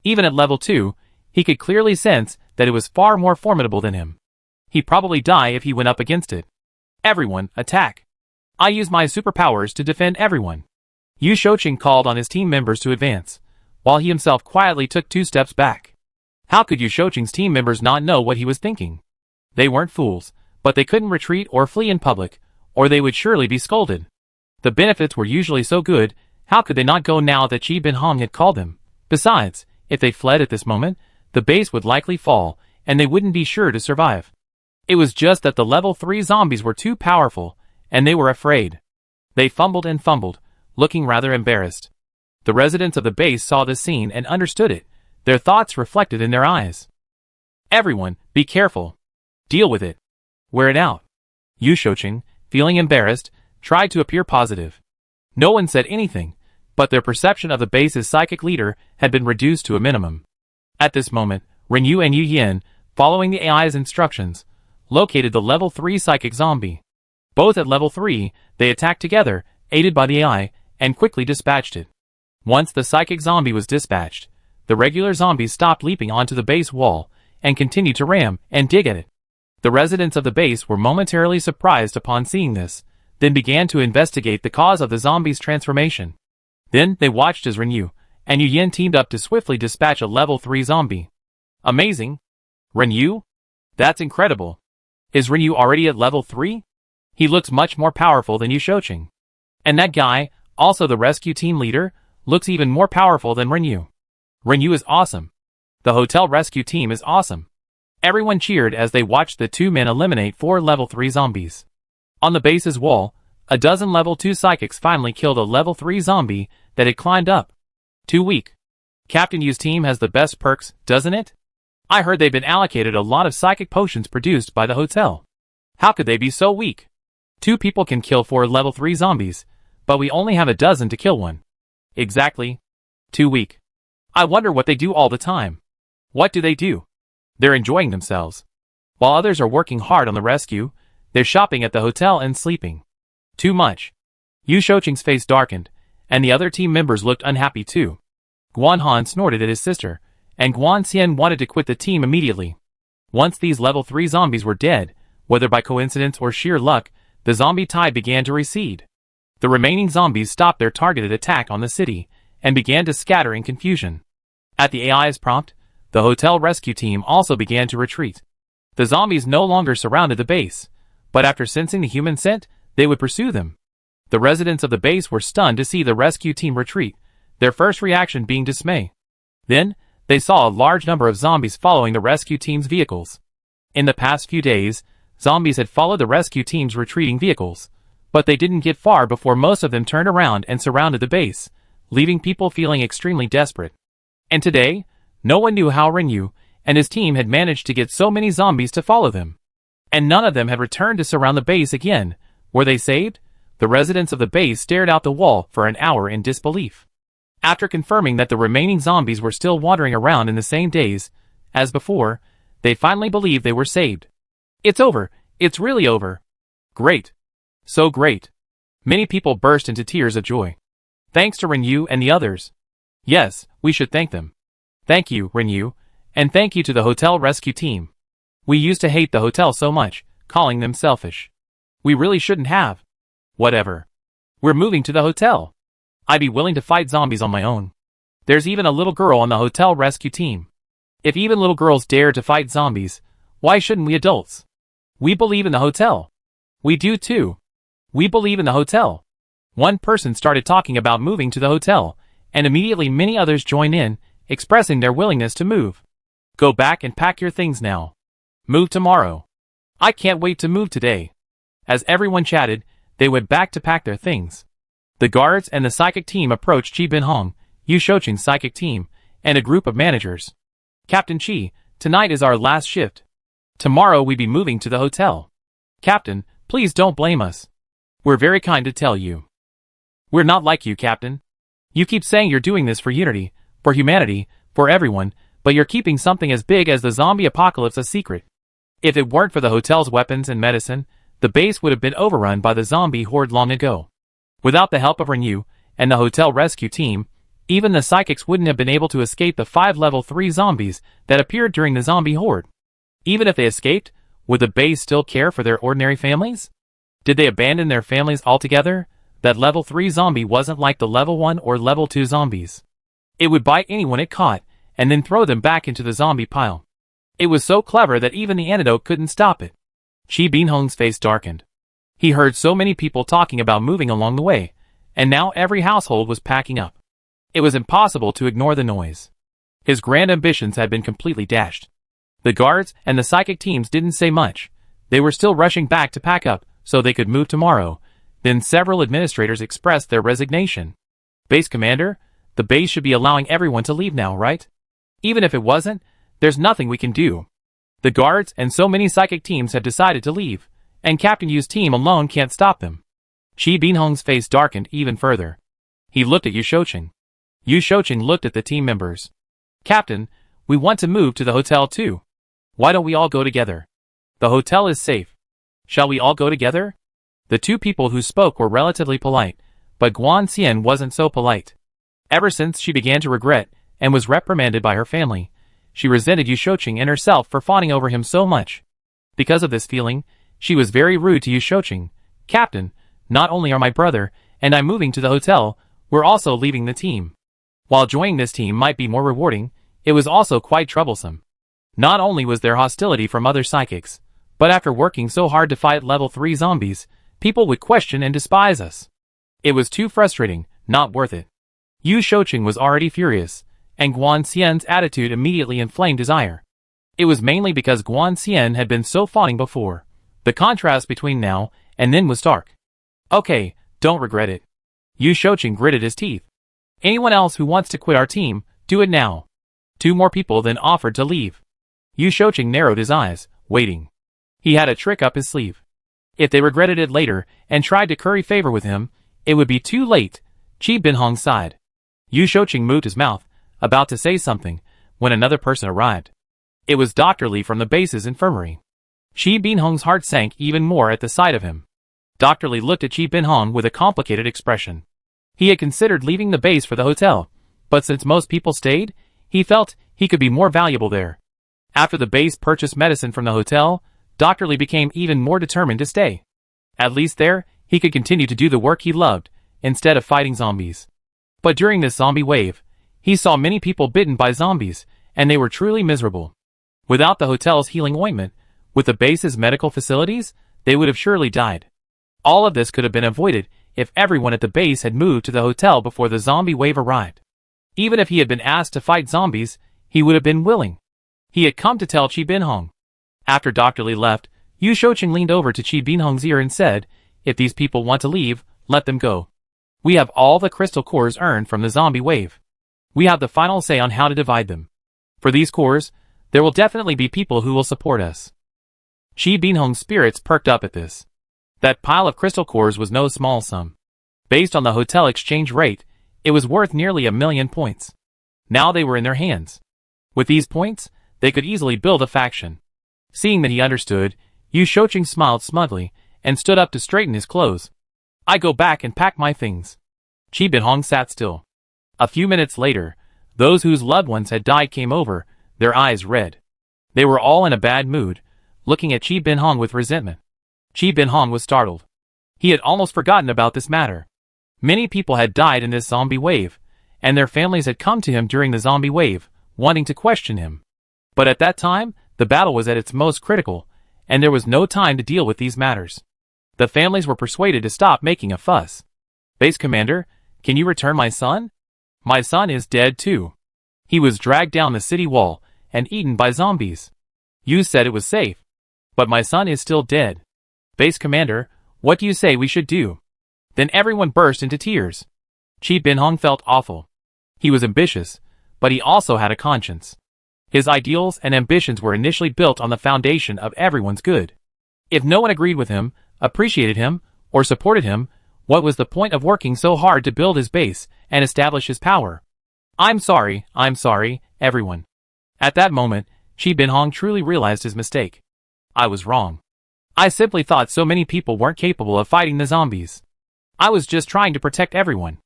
Even at level 2, he could clearly sense that it was far more formidable than him. He'd probably die if he went up against it. Everyone, attack! I use my superpowers to defend everyone. Yu Shouqing called on his team members to advance, while he himself quietly took 2 steps back. How could Yu Shouqing's team members not know what he was thinking? They weren't fools, but they couldn't retreat or flee in public, or they would surely be scolded. The benefits were usually so good, how could they not go now that Qi Binhong had called them? Besides, if they fled at this moment, the base would likely fall, and they wouldn't be sure to survive. It was just that the level 3 zombies were too powerful, and they were afraid. They fumbled and fumbled, looking rather embarrassed. The residents of the base saw this scene and understood it, their thoughts reflected in their eyes. Everyone, be careful. Deal with it. Wear it out. Yu Shouqing, feeling embarrassed, tried to appear positive. No one said anything, but their perception of the base's psychic leader had been reduced to a minimum. At this moment, Ren Yu and Yu Yin, following the AI's instructions, located the level 3 psychic zombie. Both at level 3, they attacked together, aided by the AI, and quickly dispatched it. Once the psychic zombie was dispatched, the regular zombies stopped leaping onto the base wall, and continued to ram and dig at it. The residents of the base were momentarily surprised upon seeing this, then began to investigate the cause of the zombie's transformation. Then they watched as Ren Yu and Yu Yin teamed up to swiftly dispatch a level 3 zombie. Amazing! Ren Yu? That's incredible. Is Ren Yu already at level 3? He looks much more powerful than Yu Shouqing. And that guy, also the rescue team leader, looks even more powerful than Ren Yu. Ren Yu is awesome. The hotel rescue team is awesome. Everyone cheered as they watched the 2 men eliminate 4 level 3 zombies. On the base's wall, a dozen level 2 psychics finally killed a level 3 zombie that had climbed up. Too weak. Captain Yu's team has the best perks, doesn't it? I heard they've been allocated a lot of psychic potions produced by the hotel. How could they be so weak? 2 people can kill 4 level 3 zombies, but we only have a dozen to kill one. Exactly. Too weak. I wonder what they do all the time. What do they do? They're enjoying themselves. While others are working hard on the rescue, they're shopping at the hotel and sleeping. Too much. Yu Shouqing's face darkened, and the other team members looked unhappy too. Guan Han snorted at his sister, and Guan Xian wanted to quit the team immediately. Once these level 3 zombies were dead, whether by coincidence or sheer luck, the zombie tide began to recede. The remaining zombies stopped their targeted attack on the city, and began to scatter in confusion. At the AI's prompt, the hotel rescue team also began to retreat. The zombies no longer surrounded the base, but after sensing the human scent, they would pursue them. The residents of the base were stunned to see the rescue team retreat, their first reaction being dismay. Then, they saw a large number of zombies following the rescue team's vehicles. In the past few days, zombies had followed the rescue team's retreating vehicles, but they didn't get far before most of them turned around and surrounded the base, leaving people feeling extremely desperate. And today, no one knew how Ren Yu and his team had managed to get so many zombies to follow them. And none of them had returned to surround the base again. Were they saved? The residents of the base stared out the wall for an hour in disbelief. After confirming that the remaining zombies were still wandering around in the same daze as before, they finally believed they were saved. It's over. It's really over. Great. So great. Many people burst into tears of joy. Thanks to Ren Yu and the others. Yes, we should thank them. Thank you, Ren Yu, and thank you to the hotel rescue team. We used to hate the hotel so much, calling them selfish. We really shouldn't have. Whatever. We're moving to the hotel. I'd be willing to fight zombies on my own. There's even a little girl on the hotel rescue team. If even little girls dare to fight zombies, why shouldn't we adults? We believe in the hotel. We do too. We believe in the hotel. One person started talking about moving to the hotel, and immediately many others joined in, expressing their willingness to move. Go back and pack your things now. Move tomorrow. I can't wait to move today. As everyone chatted, they went back to pack their things. The guards and the psychic team approached Chi Bin-hong, Yu Shouqing's psychic team, and a group of managers. Captain Chi, tonight is our last shift. Tomorrow we be moving to the hotel. Captain, please don't blame us. We're very kind to tell you. We're not like you, Captain. You keep saying you're doing this for unity, for humanity, for everyone, but you're keeping something as big as the zombie apocalypse a secret. If it weren't for the hotel's weapons and medicine, the base would have been overrun by the zombie horde long ago. Without the help of Renew and the hotel rescue team, even the psychics wouldn't have been able to escape the 5 level 3 zombies that appeared during the zombie horde. Even if they escaped, would the base still care for their ordinary families? Did they abandon their families altogether? That level 3 zombie wasn't like the level 1 or level 2 zombies. It would bite anyone it caught, and then throw them back into the zombie pile. It was so clever that even the antidote couldn't stop it. Chi Bin-hong's face darkened. He heard so many people talking about moving along the way, and now every household was packing up. It was impossible to ignore the noise. His grand ambitions had been completely dashed. The guards and the psychic teams didn't say much. They were still rushing back to pack up so they could move tomorrow. Then several administrators expressed their resignation. Base commander, the base should be allowing everyone to leave now, right? Even if it wasn't, there's nothing we can do. The guards and so many psychic teams have decided to leave, and Captain Yu's team alone can't stop them. Chi Bin-hong's face darkened even further. He looked at Yu Shouqing. Yu Shouqing looked at the team members. Captain, we want to move to the hotel too. Why don't we all go together? The hotel is safe. Shall we all go together? The two people who spoke were relatively polite, but Guan Xian wasn't so polite. Ever since she began to regret and was reprimanded by her family, she resented Yu Shouqing and herself for fawning over him so much. Because of this feeling, she was very rude to Yu Shouqing. Captain, not only are my brother and I moving to the hotel, we're also leaving the team. While joining this team might be more rewarding, it was also quite troublesome. Not only was there hostility from other psychics, but after working so hard to fight level 3 zombies, people would question and despise us. It was too frustrating, not worth it. Yu Shouqing was already furious, and Guan Xian's attitude immediately inflamed his ire. It was mainly because Guan Xian had been so fawning before. The contrast between now and then was stark. Okay, don't regret it. Yu Shouqing gritted his teeth. Anyone else who wants to quit our team, do it now. 2 more people then offered to leave. Yu Shouqing narrowed his eyes, waiting. He had a trick up his sleeve. If they regretted it later and tried to curry favor with him, it would be too late. Chi Bin-hong sighed. Yu Shouqing moved his mouth, about to say something, when another person arrived. It was Dr. Li from the base's infirmary. Chi Bin-hong's heart sank even more at the sight of him. Dr. Li looked at Chi Bin-hong with a complicated expression. He had considered leaving the base for the hotel, but since most people stayed, he felt he could be more valuable there. After the base purchased medicine from the hotel, Dr. Li became even more determined to stay. At least there, he could continue to do the work he loved, instead of fighting zombies. But during this zombie wave, he saw many people bitten by zombies, and they were truly miserable. Without the hotel's healing ointment, with the base's medical facilities, they would have surely died. All of this could have been avoided if everyone at the base had moved to the hotel before the zombie wave arrived. Even if he had been asked to fight zombies, he would have been willing. He had come to tell Chi Bin-hong. After Dr. Li left, Yu Shouqing leaned over to Chi Bin-hong's ear and said, if these people want to leave, let them go. We have all the crystal cores earned from the zombie wave. We have the final say on how to divide them. For these cores, there will definitely be people who will support us. Chi Bin-hong's spirits perked up at this. That pile of crystal cores was no small sum. Based on the hotel exchange rate, it was worth nearly 1,000,000 points. Now they were in their hands. With these points, they could easily build a faction. Seeing that he understood, Yu Shouqing smiled smugly and stood up to straighten his clothes. I go back and pack my things. Chi Bin-hong sat still. A few minutes later, those whose loved ones had died came over, their eyes red. They were all in a bad mood, looking at Chi Bin-hong with resentment. Chi Bin-hong was startled. He had almost forgotten about this matter. Many people had died in this zombie wave, and their families had come to him during the zombie wave, wanting to question him. But at that time, the battle was at its most critical, and there was no time to deal with these matters. The families were persuaded to stop making a fuss. Base commander, can you return my son? My son is dead too. He was dragged down the city wall and eaten by zombies. You said it was safe. But my son is still dead. Base commander, What do you say we should do? Then everyone burst into tears. Chi Bin-hong felt awful. He was ambitious, but he also had a conscience. His ideals and ambitions were initially built on the foundation of everyone's good. If no one agreed with him, appreciated him, or supported him, what was the point of working so hard to build his base and establish his power? I'm sorry, everyone. At that moment, Chi Bin-hong truly realized his mistake. I was wrong. I simply thought so many people weren't capable of fighting the zombies. I was just trying to protect everyone.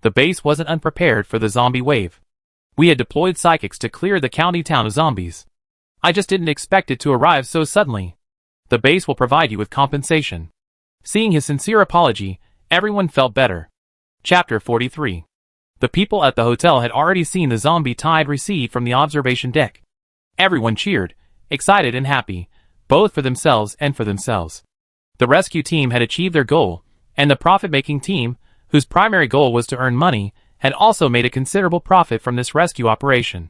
The base wasn't unprepared for the zombie wave. We had deployed psychics to clear the county town of zombies. I just didn't expect it to arrive so suddenly. The base will provide you with compensation. Seeing his sincere apology, everyone felt better. Chapter 43. The people at the hotel had already seen the zombie tide recede from the observation deck. Everyone cheered, excited and happy, both for themselves and for themselves. The rescue team had achieved their goal, and the profit-making team, whose primary goal was to earn money, had also made a considerable profit from this rescue operation.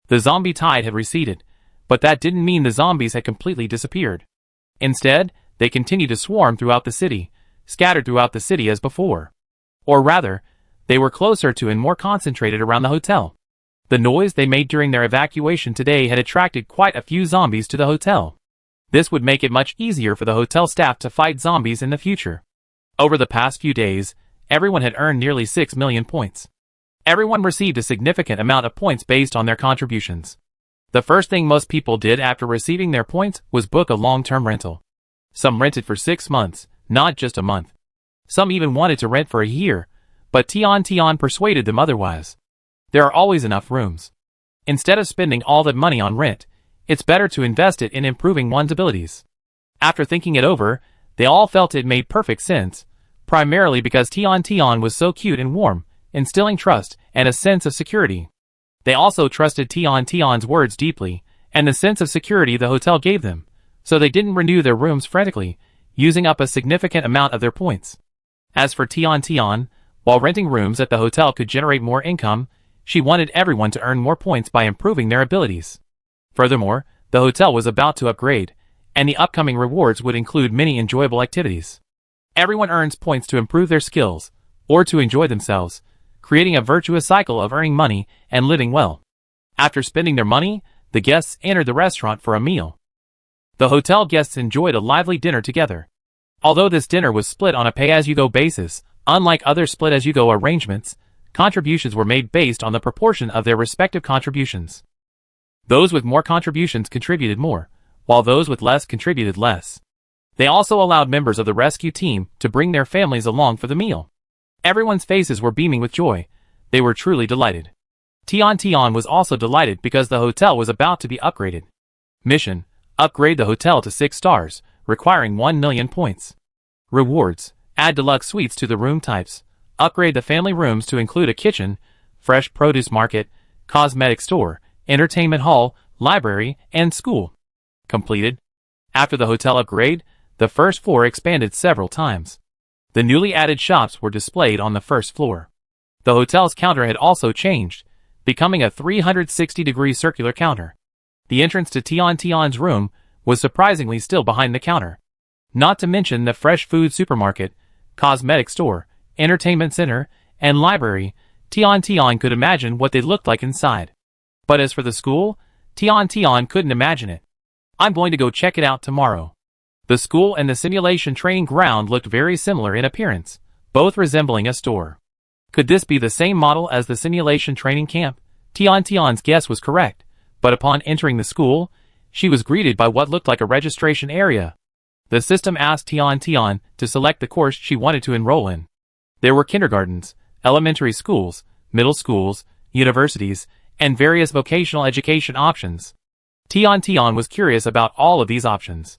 The zombie tide had receded, but that didn't mean the zombies had completely disappeared. Instead, they continued to swarm throughout the city, scattered throughout the city as before. Or rather, they were closer to and more concentrated around the hotel. The noise they made during their evacuation today had attracted quite a few zombies to the hotel. This would make it much easier for the hotel staff to fight zombies in the future. Over the past few days, everyone had earned nearly 6 million points. Everyone received a significant amount of points based on their contributions. The first thing most people did after receiving their points was book a long-term rental. Some rented for 6 months, not just a month. Some even wanted to rent for a year, but Tian persuaded them otherwise. There are always enough rooms. Instead of spending all that money on rent, it's better to invest it in improving one's abilities. After thinking it over, they all felt it made perfect sense, primarily because Tian was so cute and warm, instilling trust and a sense of security. They also trusted Tian's words deeply, and the sense of security the hotel gave them, so they didn't renew their rooms frantically, using up a significant amount of their points. As for Tian, while renting rooms at the hotel could generate more income, she wanted everyone to earn more points by improving their abilities. Furthermore, the hotel was about to upgrade, and the upcoming rewards would include many enjoyable activities. Everyone earns points to improve their skills, or to enjoy themselves, creating a virtuous cycle of earning money and living well. After spending their money, the guests entered the restaurant for a meal. The hotel guests enjoyed a lively dinner together. Although this dinner was split on a pay-as-you-go basis, unlike other split-as-you-go arrangements, contributions were made based on the proportion of their respective contributions. Those with more contributions contributed more, while those with less contributed less. They also allowed members of the rescue team to bring their families along for the meal. Everyone's faces were beaming with joy. They were truly delighted. Tian was also delighted because the hotel was about to be upgraded. Mission: upgrade the hotel to 6 stars, requiring 1 million points. Rewards: add deluxe suites to the room types. Upgrade the family rooms to include a kitchen, fresh produce market, cosmetic store, entertainment hall, library, and school. Completed. After the hotel upgrade, the first floor expanded several times. The newly added shops were displayed on the first floor. The hotel's counter had also changed, becoming a 360-degree circular counter. The entrance to Tian's room was surprisingly still behind the counter. Not to mention the fresh food supermarket, cosmetic store, entertainment center, and library. Tian could imagine what they looked like inside. But as for the school, Tian couldn't imagine it. I'm going to go check it out tomorrow. The school and the simulation training ground looked very similar in appearance, both resembling a store. Could this be the same model as the simulation training camp? Tian's guess was correct, but upon entering the school, she was greeted by what looked like a registration area. The system asked Tian to select the course she wanted to enroll in. There were kindergartens, elementary schools, middle schools, universities, and various vocational education options. Tian was curious about all of these options.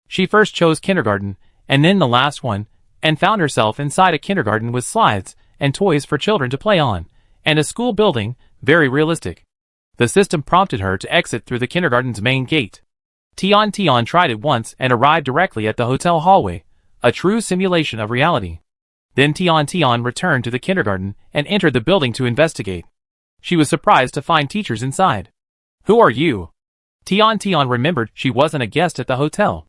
She first chose kindergarten, and then the last one, and found herself inside a kindergarten with slides and toys for children to play on, and a school building, very realistic. The system prompted her to exit through the kindergarten's main gate. Tian tried it once and arrived directly at the hotel hallway, a true simulation of reality. Then Tian returned to the kindergarten and entered the building to investigate. She was surprised to find teachers inside. Who are you? Tian remembered she wasn't a guest at the hotel.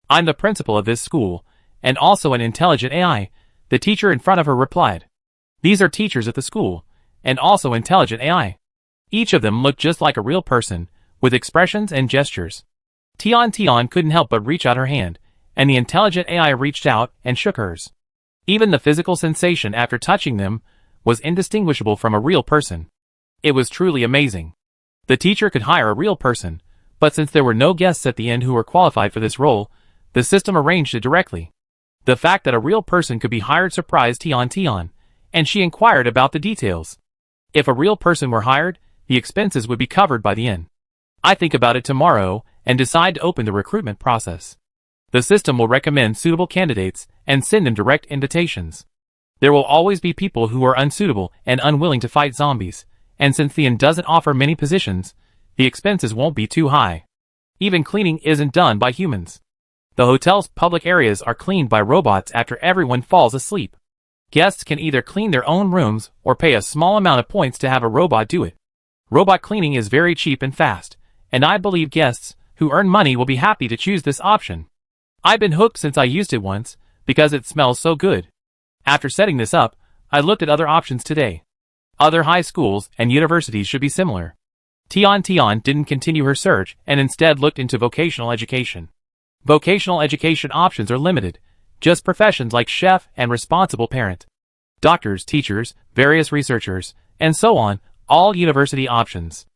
I'm the principal of this school, and also an intelligent AI, the teacher in front of her replied. These are teachers at the school, and also intelligent AI. Each of them looked just like a real person, with expressions and gestures. Tian couldn't help but reach out her hand, and the intelligent AI reached out and shook hers. Even the physical sensation after touching them was indistinguishable from a real person. It was truly amazing. The teacher could hire a real person, but since there were no guests at the end who were qualified for this role, the system arranged it directly. The fact that a real person could be hired surprised Tian, and she inquired about the details. If a real person were hired, the expenses would be covered by the inn. I think about it tomorrow and decide to open the recruitment process. The system will recommend suitable candidates and send them direct invitations. There will always be people who are unsuitable and unwilling to fight zombies, and since the inn doesn't offer many positions, the expenses won't be too high. Even cleaning isn't done by humans. The hotel's public areas are cleaned by robots after everyone falls asleep. Guests can either clean their own rooms or pay a small amount of points to have a robot do it. Robot cleaning is very cheap and fast, and I believe guests who earn money will be happy to choose this option. I've been hooked since I used it once, because it smells so good. After setting this up, I looked at other options today. Other high schools and universities should be similar. Tian didn't continue her search and instead looked into vocational education. Vocational education options are limited, just professions like chef and responsible parent. Doctors, teachers, various researchers, and so on, all university options.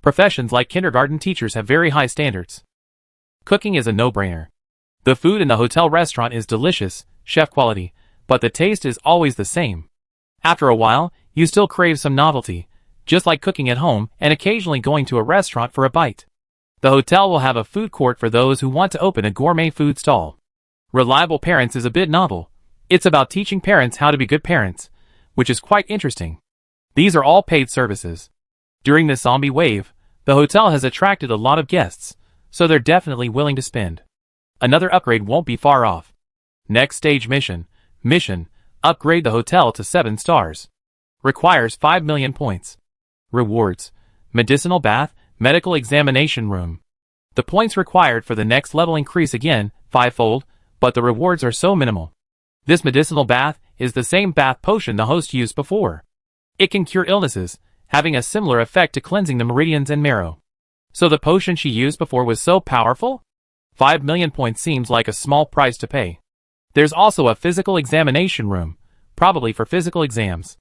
Professions like kindergarten teachers have very high standards. Cooking is a no-brainer. The food in the hotel restaurant is delicious, chef quality, but the taste is always the same. After a while, you still crave some novelty, just like cooking at home and occasionally going to a restaurant for a bite. The hotel will have a food court for those who want to open a gourmet food stall. Reliable Parents is a bit novel. It's about teaching parents how to be good parents, which is quite interesting. These are all paid services. During this zombie wave, the hotel has attracted a lot of guests, so they're definitely willing to spend. Another upgrade won't be far off. Next stage mission. Upgrade the hotel to 7 stars. Requires 5 million points. Rewards. Medicinal bath, medical examination room. The points required for the next level increase again, 5-fold, but the rewards are so minimal. This medicinal bath is the same bath potion the host used before. It can cure illnesses, having a similar effect to cleansing the meridians and marrow. So the potion she used before was so powerful? 5 million points seems like a small price to pay. There's also a physical examination room, probably for physical exams.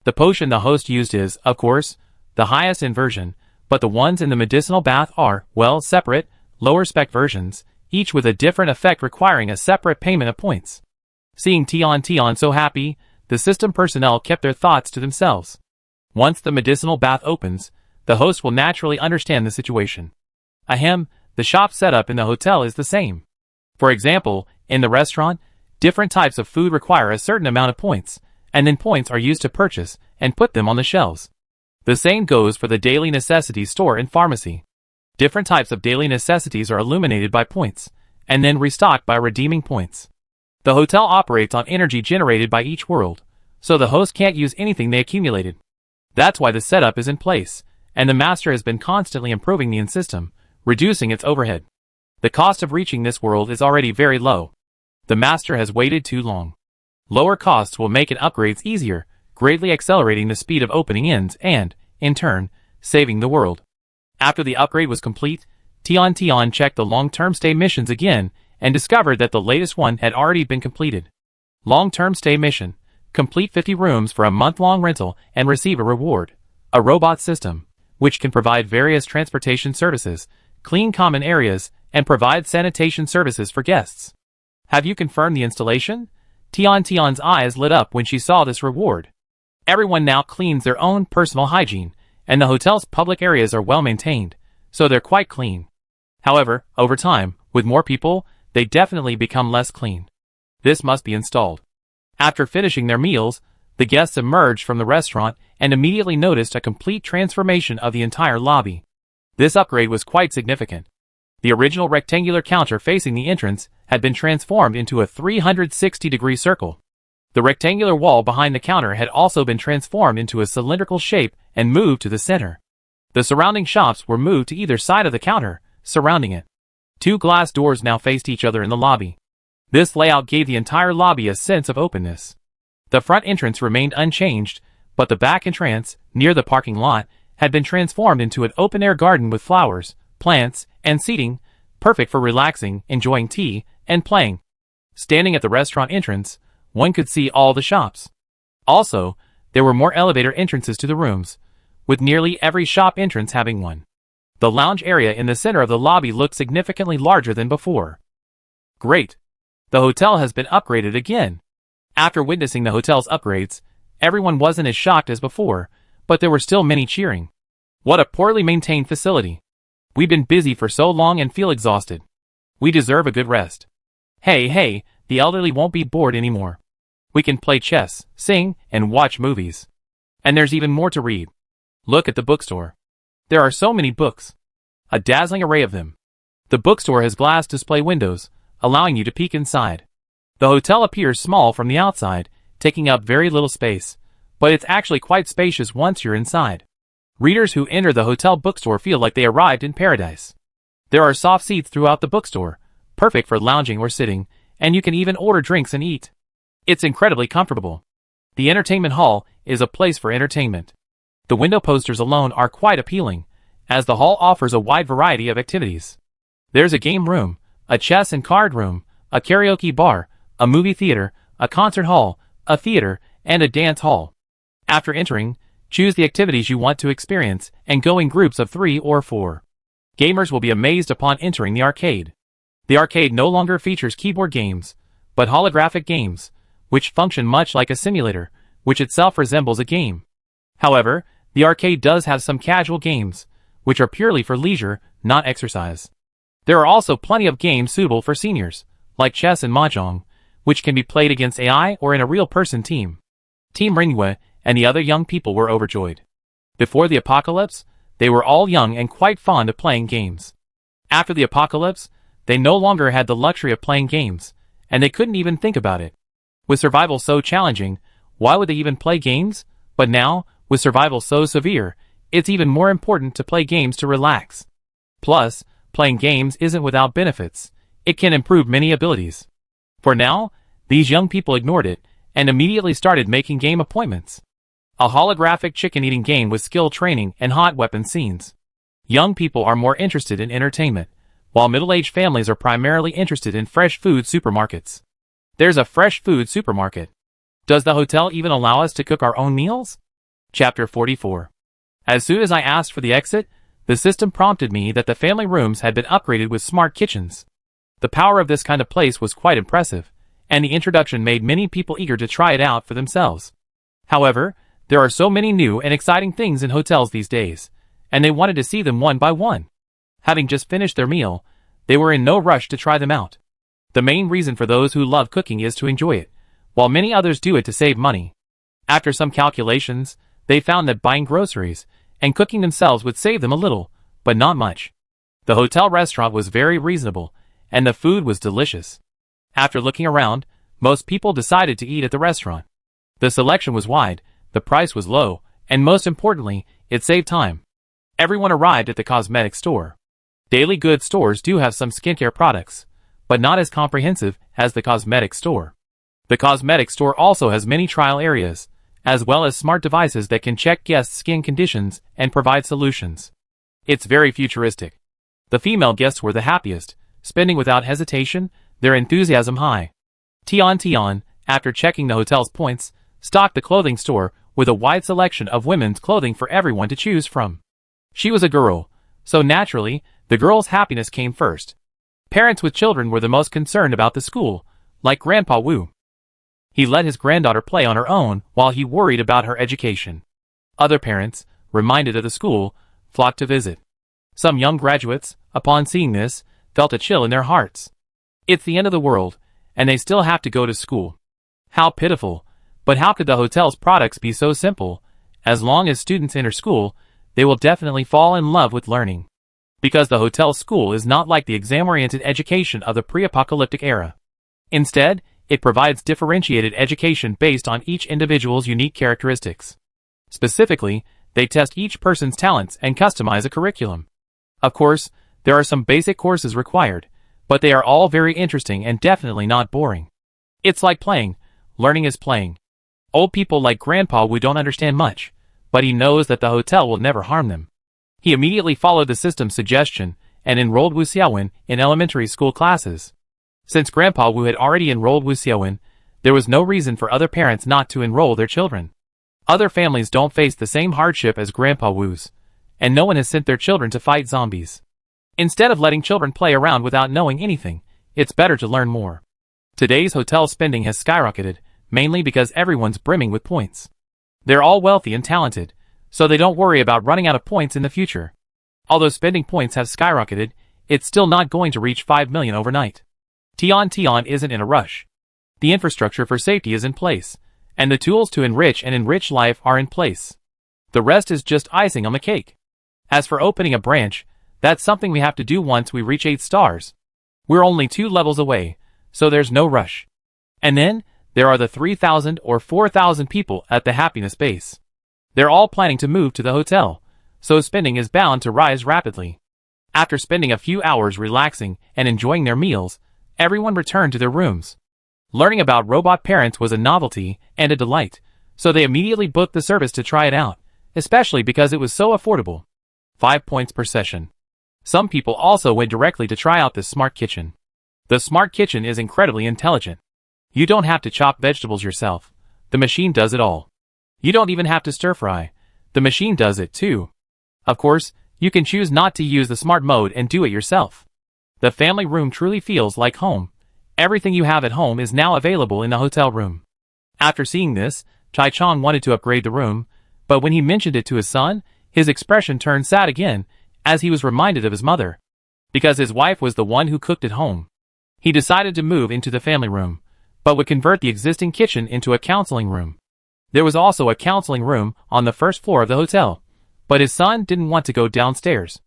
The potion the host used is, of course, the highest in version, but the ones in the medicinal bath are, well, separate, lower spec versions, each with a different effect requiring a separate payment of points. Seeing Tian so happy, the system personnel kept their thoughts to themselves. Once the medicinal bath opens, the host will naturally understand the situation. Ahem, the shop setup in the hotel is the same. For example, in the restaurant, different types of food require a certain amount of points, and then points are used to purchase and put them on the shelves. The same goes for the daily necessities store and pharmacy. Different types of daily necessities are illuminated by points, and then restocked by redeeming points. The hotel operates on energy generated by each world, so the host can't use anything they accumulated. That's why the setup is in place, and the master has been constantly improving the in-system, reducing its overhead. The cost of reaching this world is already very low. The master has waited too long. Lower costs will make upgrades easier, greatly accelerating the speed of opening inns and, in turn, saving the world. After the upgrade was complete, Tian checked the long-term stay missions again and discovered that the latest one had already been completed. Long-term stay mission. Complete 50 rooms for a month-long rental and receive a reward. A robot system, which can provide various transportation services, clean common areas, and provide sanitation services for guests. Have you confirmed the installation? Tian's eyes lit up when she saw this reward. Everyone now cleans their own personal hygiene, and the hotel's public areas are well maintained, so they're quite clean. However, over time, with more people, they definitely become less clean. This must be installed. After finishing their meals, the guests emerged from the restaurant and immediately noticed a complete transformation of the entire lobby. This upgrade was quite significant. The original rectangular counter facing the entrance had been transformed into a 360-degree circle. The rectangular wall behind the counter had also been transformed into a cylindrical shape and moved to the center. The surrounding shops were moved to either side of the counter, surrounding it. 2 glass doors now faced each other in the lobby. This layout gave the entire lobby a sense of openness. The front entrance remained unchanged, but the back entrance, near the parking lot, had been transformed into an open-air garden with flowers, plants, and seating, perfect for relaxing, enjoying tea, and playing. Standing at the restaurant entrance, one could see all the shops. Also, there were more elevator entrances to the rooms, with nearly every shop entrance having one. The lounge area in the center of the lobby looked significantly larger than before. Great! The hotel has been upgraded again. After witnessing the hotel's upgrades, everyone wasn't as shocked as before, but there were still many cheering. What a poorly maintained facility. We've been busy for so long and feel exhausted. We deserve a good rest. Hey, the elderly won't be bored anymore. We can play chess, sing, and watch movies. And there's even more to read. Look at the bookstore. There are so many books. A dazzling array of them. The bookstore has glass display windows, allowing you to peek inside. The hotel appears small from the outside, taking up very little space, but it's actually quite spacious once you're inside. Readers who enter the hotel bookstore feel like they arrived in paradise. There are soft seats throughout the bookstore, perfect for lounging or sitting, and you can even order drinks and eat. It's incredibly comfortable. The entertainment hall is a place for entertainment. The window posters alone are quite appealing, as the hall offers a wide variety of activities. There's a game room, a chess and card room, a karaoke bar, a movie theater, a concert hall, a theater, and a dance hall. After entering, choose the activities you want to experience and go in groups of 3 or 4. Gamers will be amazed upon entering the arcade. The arcade no longer features keyboard games, but holographic games, which function much like a simulator, which itself resembles a game. However, the arcade does have some casual games, which are purely for leisure, not exercise. There are also plenty of games suitable for seniors, like chess and mahjong, which can be played against AI or in a real-person team. Team Ringhua and the other young people were overjoyed. Before the apocalypse, they were all young and quite fond of playing games. After the apocalypse, they no longer had the luxury of playing games, and they couldn't even think about it. With survival so challenging, why would they even play games? But now, with survival so severe, it's even more important to play games to relax. Plus, playing games isn't without benefits. It can improve many abilities. For now, these young people ignored it, and immediately started making game appointments. A holographic chicken-eating game with skill training and hot weapon scenes. Young people are more interested in entertainment, while middle-aged families are primarily interested in fresh food supermarkets. There's a fresh food supermarket. Does the hotel even allow us to cook our own meals? Chapter 44. As soon as I asked for the exit, the system prompted me that the family rooms had been upgraded with smart kitchens. The power of this kind of place was quite impressive, and the introduction made many people eager to try it out for themselves. However, there are so many new and exciting things in hotels these days, and they wanted to see them one by one. Having just finished their meal, they were in no rush to try them out. The main reason for those who love cooking is to enjoy it, while many others do it to save money. After some calculations, they found that buying groceries and cooking themselves would save them a little, but not much. The hotel restaurant was very reasonable, and the food was delicious. After looking around, most people decided to eat at the restaurant. The selection was wide, the price was low, and most importantly, it saved time. Everyone arrived at the cosmetic store. Daily goods stores do have some skincare products, but not as comprehensive as the cosmetic store. The cosmetic store also has many trial areas, as well as smart devices that can check guests' skin conditions and provide solutions. It's very futuristic. The female guests were the happiest, spending without hesitation, their enthusiasm high. Tian, after checking the hotel's points, stocked the clothing store with a wide selection of women's clothing for everyone to choose from. She was a girl, so naturally, the girl's happiness came first. Parents with children were the most concerned about the school, like Grandpa Wu. He let his granddaughter play on her own while he worried about her education. Other parents, reminded of the school, flocked to visit. Some young graduates, upon seeing this, felt a chill in their hearts. It's the end of the world, and they still have to go to school. How pitiful, but how could the hotel's products be so simple? As long as students enter school, they will definitely fall in love with learning. Because the hotel school is not like the exam-oriented education of the pre-apocalyptic era. Instead, it provides differentiated education based on each individual's unique characteristics. Specifically, they test each person's talents and customize a curriculum. Of course, there are some basic courses required, But they are all very interesting and definitely not boring. It's like playing. Learning is playing. Old people like Grandpa Wu don't understand much, but he knows that the hotel will never harm them. He immediately followed the system's suggestion and enrolled Wu Xiaowen in elementary school classes. Since Grandpa Wu had already enrolled Wu Xiaowen, there was no reason for other parents not to enroll their children. Other families don't face the same hardship as Grandpa Wu's, and no one has sent their children to fight zombies. Instead of letting children play around without knowing anything, it's better to learn more. Today's hotel spending has skyrocketed, mainly because everyone's brimming with points. They're all wealthy and talented, so they don't worry about running out of points in the future. Although spending points have skyrocketed, it's still not going to reach 5 million overnight. Tian isn't in a rush. The infrastructure for safety is in place, and the tools to enrich life are in place. The rest is just icing on the cake. As for opening a branch, that's something we have to do once we reach 8 stars. We're only 2 levels away, so there's no rush. And then, there are the 3,000 or 4,000 people at the happiness base. They're all planning to move to the hotel, so spending is bound to rise rapidly. After spending a few hours relaxing and enjoying their meals, everyone returned to their rooms. Learning about robot parents was a novelty and a delight, so they immediately booked the service to try it out, especially because it was so affordable. 5 points per session. Some people also went directly to try out this smart kitchen. The smart kitchen is incredibly intelligent. You don't have to chop vegetables yourself. The machine does it all. You don't even have to stir fry. The machine does it too. Of course, you can choose not to use the smart mode and do it yourself. The family room truly feels like home. Everything you have at home is now available in the hotel room. After seeing this, Tai Chong wanted to upgrade the room, but when he mentioned it to his son, his expression turned sad again, as he was reminded of his mother. Because his wife was the one who cooked at home. He decided to move into the family room, but would convert the existing kitchen into a counseling room. There was also a counseling room on the first floor of the hotel, but his son didn't want to go downstairs.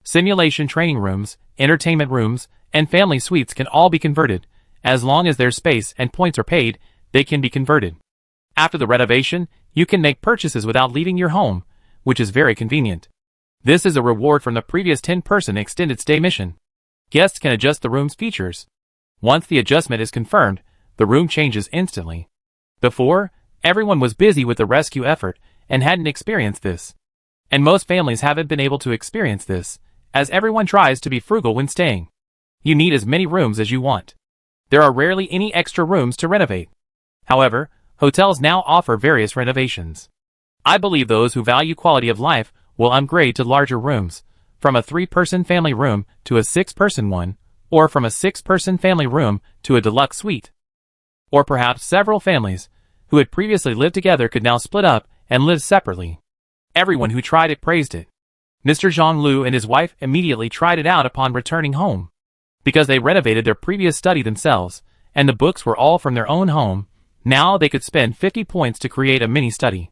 Simulation training rooms, entertainment rooms, and family suites can all be converted. As long as there's space and points are paid, they can be converted. After the renovation, you can make purchases without leaving your home, which is very convenient. This is a reward from the previous 10-person extended stay mission. Guests can adjust the room's features. Once the adjustment is confirmed, the room changes instantly. Before, everyone was busy with the rescue effort and hadn't experienced this. And most families haven't been able to experience this, as everyone tries to be frugal when staying. You need as many rooms as you want. There are rarely any extra rooms to renovate. However, hotels now offer various renovations. I believe those who value quality of life will upgrade to larger rooms, from a 3-person family room to a 6-person one, or from a 6-person family room to a deluxe suite. Or perhaps several families, who had previously lived together could now split up and live separately. Everyone who tried it praised it. Mr. Zhang Lu and his wife immediately tried it out upon returning home. Because they renovated their previous study themselves, and the books were all from their own home, now they could spend 50 points to create a mini-study.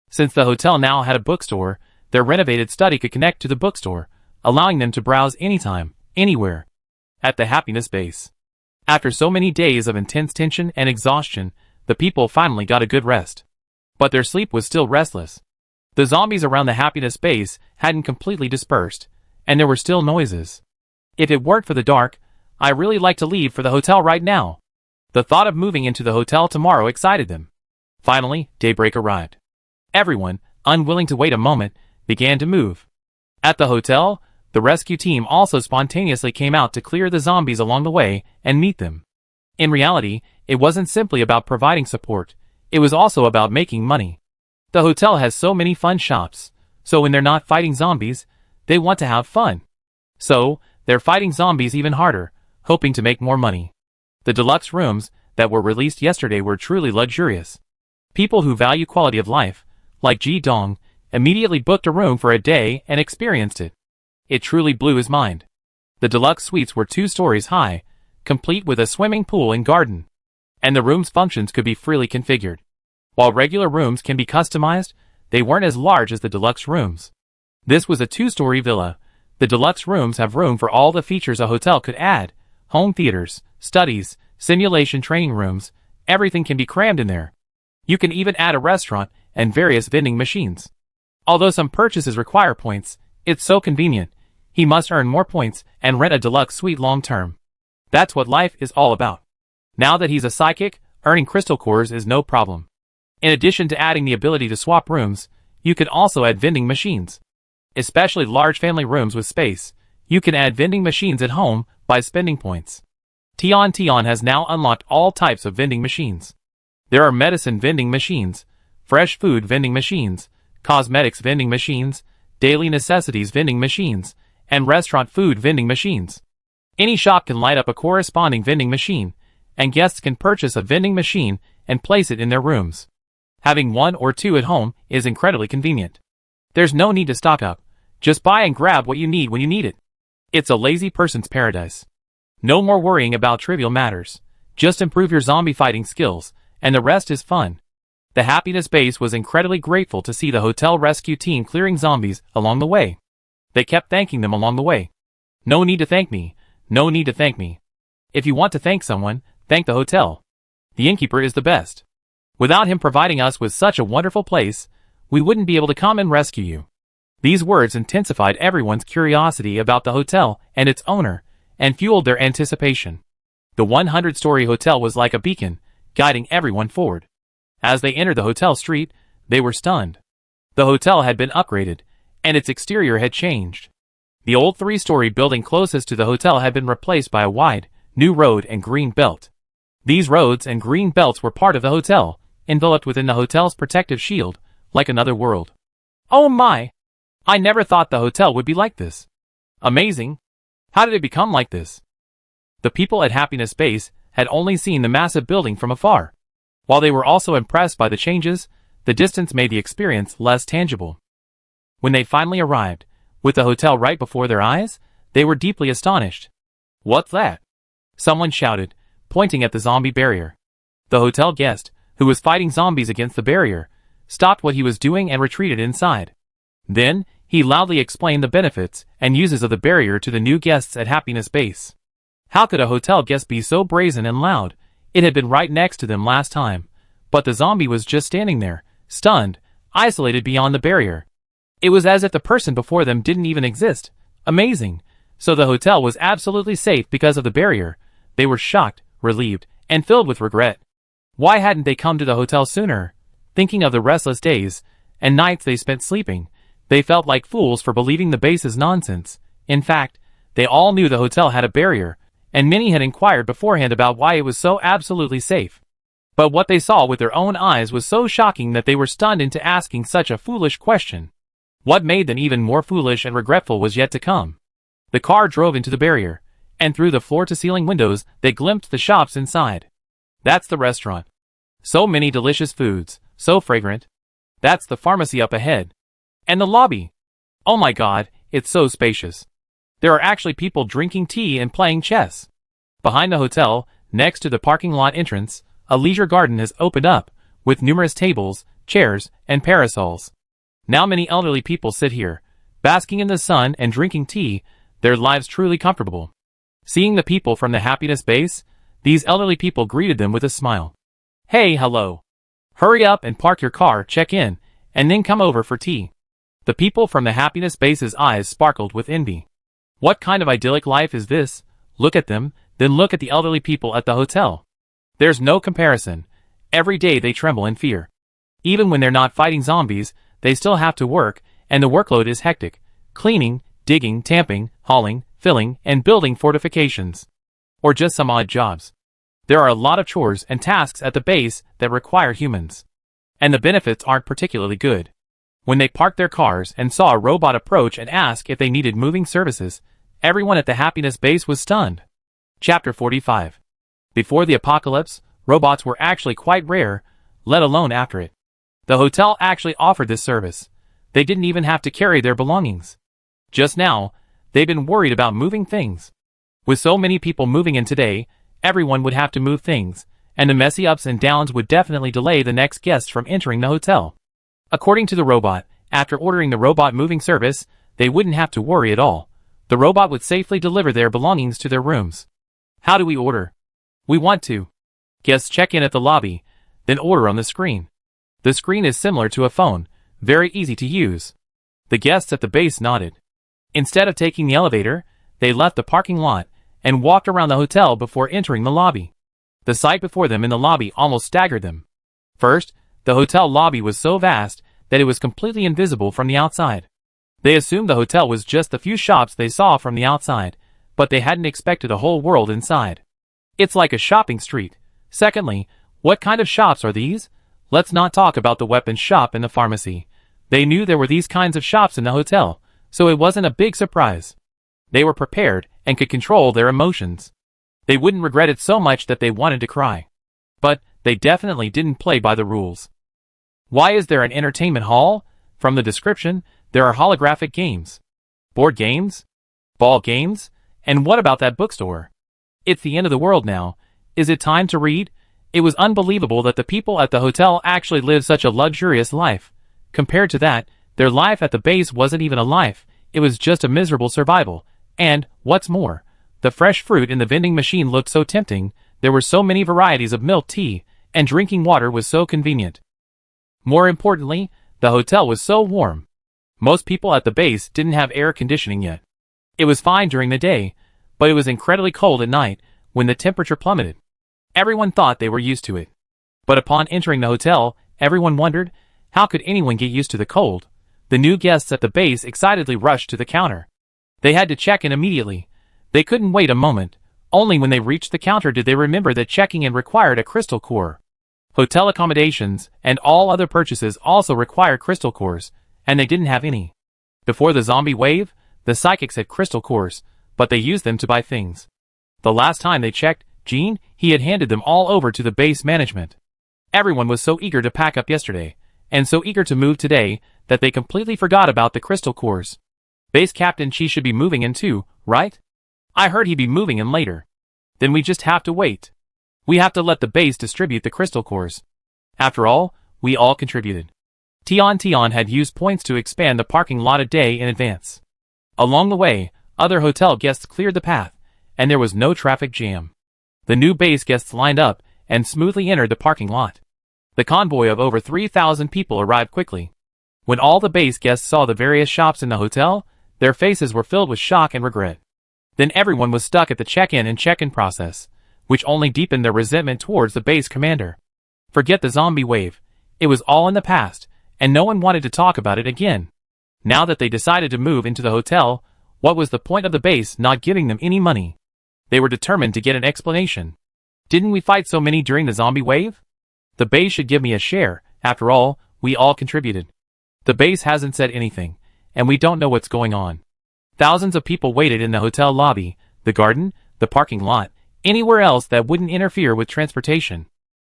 Since the hotel now had a bookstore, their renovated study could connect to the bookstore, allowing them to browse anytime, anywhere. At the happiness base. After so many days of intense tension and exhaustion, the people finally got a good rest. But their sleep was still restless. The zombies around the happiness base hadn't completely dispersed, and there were still noises. If it weren't for the dark, I really like to leave for the hotel right now. The thought of moving into the hotel tomorrow excited them. Finally, daybreak arrived. Everyone, unwilling to wait a moment, began to move. At the hotel, the rescue team also spontaneously came out to clear the zombies along the way and meet them. In reality, it wasn't simply about providing support, it was also about making money. The hotel has so many fun shops, so when they're not fighting zombies, they want to have fun. So, they're fighting zombies even harder, hoping to make more money. The deluxe rooms that were released yesterday were truly luxurious. People who value quality of life, like Ji Dong, immediately booked a room for a day and experienced it. It truly blew his mind. The deluxe suites were 2 stories high, complete with a swimming pool and garden. And the room's functions could be freely configured. While regular rooms can be customized, they weren't as large as the deluxe rooms. This was a 2-story villa. The deluxe rooms have room for all the features a hotel could add. Home theaters, studies, simulation training rooms, everything can be crammed in there. You can even add a restaurant and various vending machines. Although some purchases require points, it's so convenient. He must earn more points and rent a deluxe suite long term. That's what life is all about. Now that he's a psychic, earning crystal cores is no problem. In addition to adding the ability to swap rooms, you can also add vending machines. Especially large family rooms with space, you can add vending machines at home by spending points. Tion has now unlocked all types of vending machines. There are medicine vending machines, fresh food vending machines, cosmetics vending machines, daily necessities vending machines, and restaurant food vending machines. Any shop can light up a corresponding vending machine, and guests can purchase a vending machine and place it in their rooms. Having one or two at home is incredibly convenient. There's no need to stock up. Just buy and grab what you need when you need it. It's a lazy person's paradise. No more worrying about trivial matters. Just improve your zombie fighting skills, and the rest is fun. The Happiness Base was incredibly grateful to see the hotel rescue team clearing zombies along the way. They kept thanking them along the way. No need to thank me. No need to thank me. If you want to thank someone, thank the hotel. The innkeeper is the best. Without him providing us with such a wonderful place, we wouldn't be able to come and rescue you. These words intensified everyone's curiosity about the hotel and its owner, and fueled their anticipation. The 100-story hotel was like a beacon, guiding everyone forward. As they entered the hotel street, they were stunned. The hotel had been upgraded, and its exterior had changed. The old 3-story building closest to the hotel had been replaced by a wide, new road and green belt. These roads and green belts were part of the hotel, enveloped within the hotel's protective shield, like another world. Oh my! I never thought the hotel would be like this. Amazing! How did it become like this? The people at Happiness Base had only seen the massive building from afar. While they were also impressed by the changes, the distance made the experience less tangible. When they finally arrived, with the hotel right before their eyes, they were deeply astonished. What's that? Someone shouted, pointing at the zombie barrier. The hotel guest, who was fighting zombies against the barrier, stopped what he was doing and retreated inside. Then, he loudly explained the benefits and uses of the barrier to the new guests at Happiness Base. How could a hotel guest be so brazen and loud? It had been right next to them last time, but the zombie was just standing there, stunned, isolated beyond the barrier. It was as if the person before them didn't even exist. Amazing. So the hotel was absolutely safe because of the barrier. They were shocked, relieved, and filled with regret. Why hadn't they come to the hotel sooner? Thinking of the restless days and nights they spent sleeping, they felt like fools for believing the base's nonsense. In fact, they all knew the hotel had a barrier, and many had inquired beforehand about why it was so absolutely safe. But what they saw with their own eyes was so shocking that they were stunned into asking such a foolish question. What made them even more foolish and regretful was yet to come. The car drove into the barrier, and through the floor-to-ceiling windows they glimpsed the shops inside. That's the restaurant. So many delicious foods, so fragrant. That's the pharmacy up ahead. And the lobby. Oh my God, it's so spacious. There are actually people drinking tea and playing chess. Behind the hotel, next to the parking lot entrance, a leisure garden has opened up, with numerous tables, chairs, and parasols. Now many elderly people sit here, basking in the sun and drinking tea, their lives truly comfortable. Seeing the people from the Happiness Base, these elderly people greeted them with a smile. Hey, hello. Hurry up and park your car, check in, and then come over for tea. The people from the Happiness Base's eyes sparkled with envy. What kind of idyllic life is this? Look at them, then look at the elderly people at the hotel. There's no comparison. Every day they tremble in fear. Even when they're not fighting zombies, they still have to work, and the workload is hectic. Cleaning, digging, tamping, hauling, filling, and building fortifications. Or just some odd jobs. There are a lot of chores and tasks at the base that require humans. And the benefits aren't particularly good. When they parked their cars and saw a robot approach and ask if they needed moving services, everyone at the Happiness Base was stunned. Chapter 45. Before the apocalypse, robots were actually quite rare, let alone after it. The hotel actually offered this service. They didn't even have to carry their belongings. Just now, they've been worried about moving things. With so many people moving in today, everyone would have to move things, and the messy ups and downs would definitely delay the next guests from entering the hotel. According to the robot, after ordering the robot moving service, they wouldn't have to worry at all. The robot would safely deliver their belongings to their rooms. How do we order? We want to. Guests check in at the lobby, then order on the screen. The screen is similar to a phone, very easy to use. The guests at the base nodded. Instead of taking the elevator, they left the parking lot, and walked around the hotel before entering the lobby. The sight before them in the lobby almost staggered them. First, the hotel lobby was so vast that it was completely invisible from the outside. They assumed the hotel was just the few shops they saw from the outside, but they hadn't expected a whole world inside. It's like a shopping street. Secondly, what kind of shops are these? Let's not talk about the weapons shop and the pharmacy. They knew there were these kinds of shops in the hotel, so it wasn't a big surprise. They were prepared and could control their emotions. They wouldn't regret it so much that they wanted to cry. But they definitely didn't play by the rules. Why is there an entertainment hall? From the description, there are holographic games. Board games? Ball games? And what about that bookstore? It's the end of the world now. Is it time to read? It was unbelievable that the people at the hotel actually lived such a luxurious life. Compared to that, their life at the base wasn't even a life, it was just a miserable survival. And, what's more, the fresh fruit in the vending machine looked so tempting, there were so many varieties of milk tea, and drinking water was so convenient. More importantly, the hotel was so warm. Most people at the base didn't have air conditioning yet. It was fine during the day, but it was incredibly cold at night when the temperature plummeted. Everyone thought they were used to it. But upon entering the hotel, everyone wondered, how could anyone get used to the cold? The new guests at the base excitedly rushed to the counter. They had to check in immediately. They couldn't wait a moment. Only when they reached the counter did they remember that checking in required a crystal core. Hotel accommodations and all other purchases also required crystal cores, and they didn't have any. Before the zombie wave, the psychics had crystal cores, but they used them to buy things. The last time they checked, he had handed them all over to the base management. Everyone was so eager to pack up yesterday, and so eager to move today, that they completely forgot about the crystal cores. Base Captain Chi should be moving in too, right? I heard he'd be moving in later. Then we just have to wait. We have to let the base distribute the crystal cores. After all, we all contributed. Tian had used points to expand the parking lot a day in advance. Along the way, other hotel guests cleared the path, and there was no traffic jam. The new base guests lined up and smoothly entered the parking lot. The convoy of over 3,000 people arrived quickly. When all the base guests saw the various shops in the hotel, their faces were filled with shock and regret. Then everyone was stuck at the check-in and check-in process, which only deepened their resentment towards the base commander. Forget the zombie wave. It was all in the past, and no one wanted to talk about it again. Now that they decided to move into the hotel, what was the point of the base not giving them any money? They were determined to get an explanation. Didn't we fight so many during the zombie wave? The base should give me a share. After all, we all contributed. The base hasn't said anything, and we don't know what's going on. Thousands of people waited in the hotel lobby, the garden, the parking lot, anywhere else that wouldn't interfere with transportation.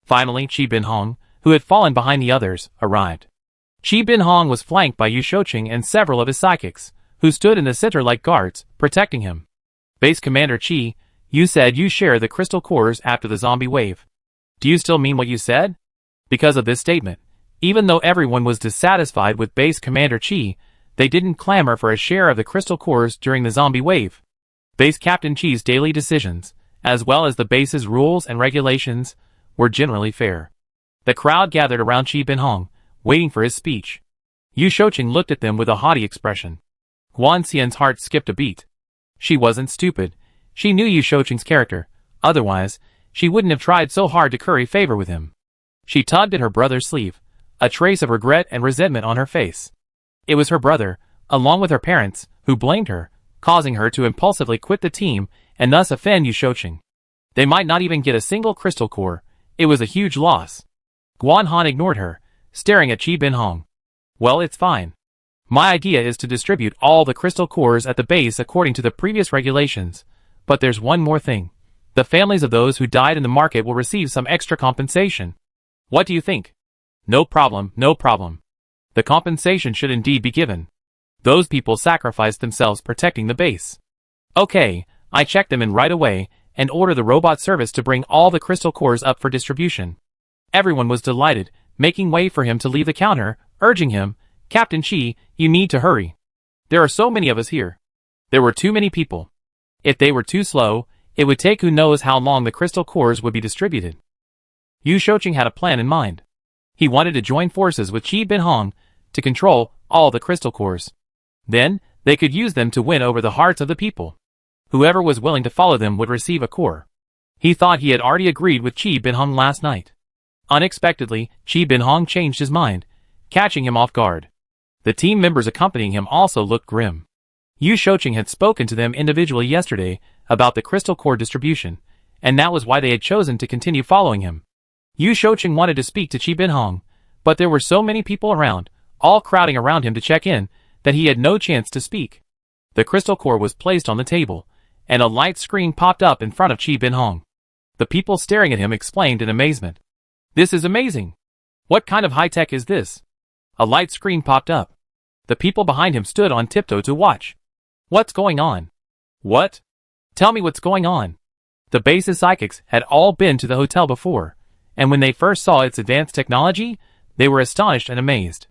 Finally, Chi Bin Hong, who had fallen behind the others, arrived. Chi Bin Hong was flanked by Yu Shouqing and several of his psychics, who stood in the center like guards, protecting him. Base Commander Chi, you said you share the crystal cores after the zombie wave. Do you still mean what you said? Because of this statement, even though everyone was dissatisfied with Base Commander Chi, they didn't clamor for a share of the crystal cores during the zombie wave. Base Captain Chi's daily decisions, as well as the base's rules and regulations, were generally fair. The crowd gathered around Chi Bin Hong, waiting for his speech. Yu Shouqing looked at them with a haughty expression. Guan Xian's heart skipped a beat. She wasn't stupid. She knew Yu Shouqing's character. Otherwise, she wouldn't have tried so hard to curry favor with him. She tugged at her brother's sleeve, a trace of regret and resentment on her face. It was her brother, along with her parents, who blamed her, causing her to impulsively quit the team and thus offend Yu Shouqing. They might not even get a single crystal core. It was a huge loss. Guan Han ignored her, staring at Chi Bin Hong. Well, it's fine. My idea is to distribute all the crystal cores at the base according to the previous regulations. But there's one more thing. The families of those who died in the market will receive some extra compensation. What do you think? No problem, no problem. The compensation should indeed be given. Those people sacrificed themselves protecting the base. Okay, I check them in right away, and order the robot service to bring all the crystal cores up for distribution. Everyone was delighted, making way for him to leave the counter, urging him, Captain Chi, you need to hurry. There are so many of us here. There were too many people. If they were too slow, it would take who knows how long the crystal cores would be distributed. Yu Shouqing had a plan in mind. He wanted to join forces with Chi Bin Hong to control all the crystal cores. Then, they could use them to win over the hearts of the people. Whoever was willing to follow them would receive a core. He thought he had already agreed with Chi Bin-hong last night. Unexpectedly, Chi Bin-hong changed his mind, catching him off guard. The team members accompanying him also looked grim. Yu Shouqing had spoken to them individually yesterday about the crystal core distribution, and that was why they had chosen to continue following him. Yu Shouqing wanted to speak to Chi Bin-hong, but there were so many people around, all crowding around him to check in, that he had no chance to speak. The crystal core was placed on the table, and a light screen popped up in front of Chi Bin-hong. The people staring at him exclaimed in amazement. "This is amazing! What kind of high-tech is this?" A light screen popped up. The people behind him stood on tiptoe to watch. "What's going on? What? Tell me what's going on." The base's psychics had all been to the hotel before, and when they first saw its advanced technology, they were astonished and amazed.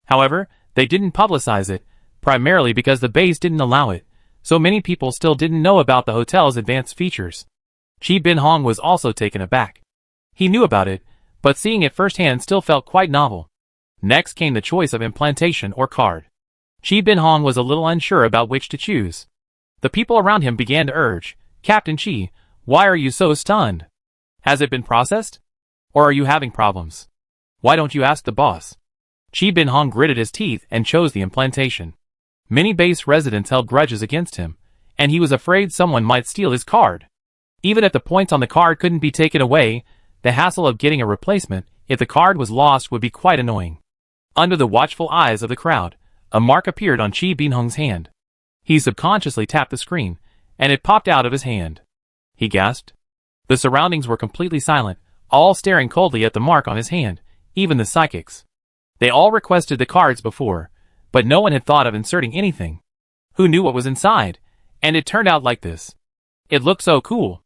However, they didn't publicize it, primarily because the base didn't allow it, so many people still didn't know about the hotel's advanced features. Chi Bin-hong was also taken aback. He knew about it, but seeing it firsthand still felt quite novel. Next came the choice of implantation or card. Chi Bin-hong was a little unsure about which to choose. The people around him began to urge, "Captain Chi, why are you so stunned? Has it been processed? Or are you having problems? Why don't you ask the boss?" Chi Bin-hong gritted his teeth and chose the implantation. Many base residents held grudges against him, and he was afraid someone might steal his card. Even if the points on the card couldn't be taken away, the hassle of getting a replacement, if the card was lost, would be quite annoying. Under the watchful eyes of the crowd, a mark appeared on Chi Bin-hong's hand. He subconsciously tapped the screen, and it popped out of his hand. He gasped. The surroundings were completely silent, all staring coldly at the mark on his hand, even the psychics. They all requested the cards before, but no one had thought of inserting anything. Who knew what was inside? And it turned out like this. It looked so cool.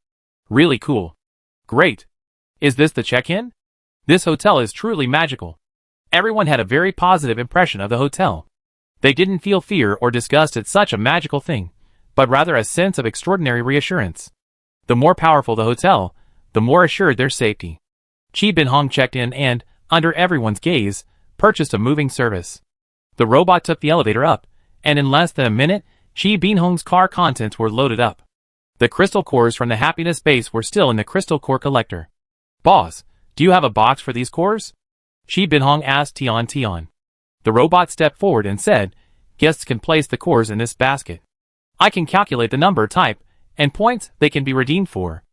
Really cool. Great. Is this the check-in? This hotel is truly magical. Everyone had a very positive impression of the hotel. They didn't feel fear or disgust at such a magical thing, but rather a sense of extraordinary reassurance. The more powerful the hotel, the more assured their safety. Chi Bin-hong checked in and, under everyone's gaze, purchased a moving service. The robot took the elevator up, and in less than a minute, Chi Bin-hong's car contents were loaded up. The crystal cores from the happiness base were still in the crystal core collector. "Boss, do you have a box for these cores?" Chi Bin-hong asked Tian. The robot stepped forward and said, "Guests can place the cores in this basket. I can calculate the number, type, and points they can be redeemed for."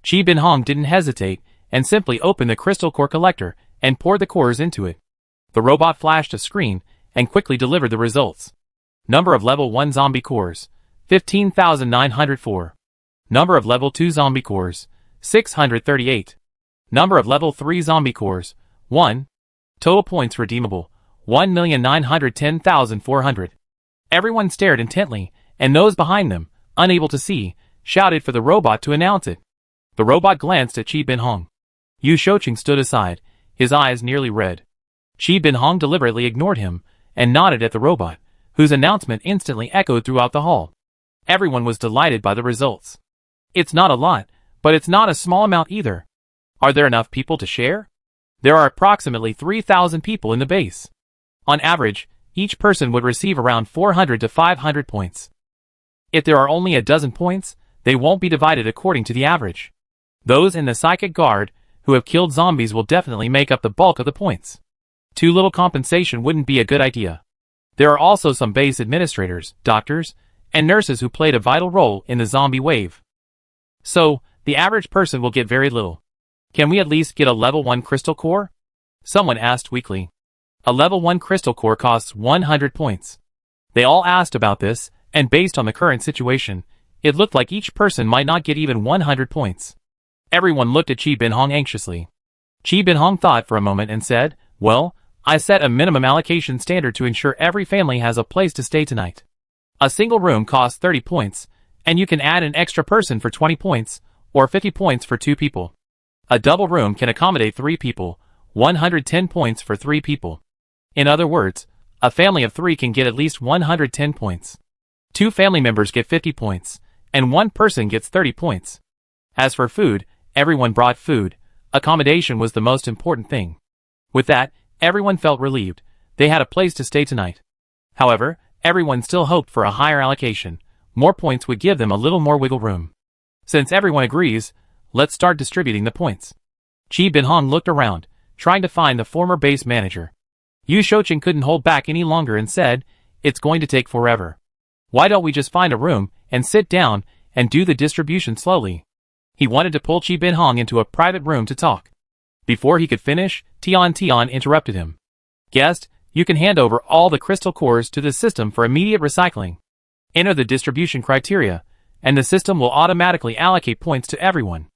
Chi Bin-hong didn't hesitate and simply opened the crystal core collector and poured the cores into it. The robot flashed a screen and quickly delivered the results. Number of level 1 zombie cores, 15,904. Number of level 2 zombie cores, 638. Number of level 3 zombie cores, 1. Total points redeemable, 1,910,400. Everyone stared intently, and those behind them, unable to see, shouted for the robot to announce it. The robot glanced at Chi Bin-hong. Yu Shouqing stood aside, his eyes nearly red. Chi Bin-hong deliberately ignored him, and nodded at the robot, whose announcement instantly echoed throughout the hall. Everyone was delighted by the results. It's not a lot, but it's not a small amount either. Are there enough people to share? There are approximately 3,000 people in the base. On average, each person would receive around 400 to 500 points. If there are only a dozen points, they won't be divided according to the average. Those in the psychic guard, who have killed zombies, will definitely make up the bulk of the points. Too little compensation wouldn't be a good idea. There are also some base administrators, doctors, and nurses who played a vital role in the zombie wave. So, the average person will get very little. Can we at least get a level 1 crystal core? Someone asked weakly. A level 1 crystal core costs 100 points. They all asked about this, and based on the current situation, it looked like each person might not get even 100 points. Everyone looked at Chi Bin-hong anxiously. Chi Bin-hong thought for a moment and said, "Well, I set a minimum allocation standard to ensure every family has a place to stay tonight. A single room costs 30 points, and you can add an extra person for 20 points, or 50 points for 2 people. A double room can accommodate 3 people, 110 points for 3 people. In other words, a family of 3 can get at least 110 points. 2 family members get 50 points, and 1 person gets 30 points. As for food, everyone brought food. Accommodation was the most important thing. With that, everyone felt relieved. They had a place to stay tonight. However, everyone still hoped for a higher allocation, More points would give them a little more wiggle room. Since everyone agrees, let's start distributing the points. Chi Bin-hong looked around, trying to find the former base manager. Yu Shouqing couldn't hold back any longer and said, "It's going to take forever. Why don't we just find a room and sit down and do the distribution slowly?" He wanted to pull Chi Bin-hong into a private room to talk. Before he could finish, Tian interrupted him. "Guest, you can hand over all the crystal cores to the system for immediate recycling. Enter the distribution criteria, and the system will automatically allocate points to everyone."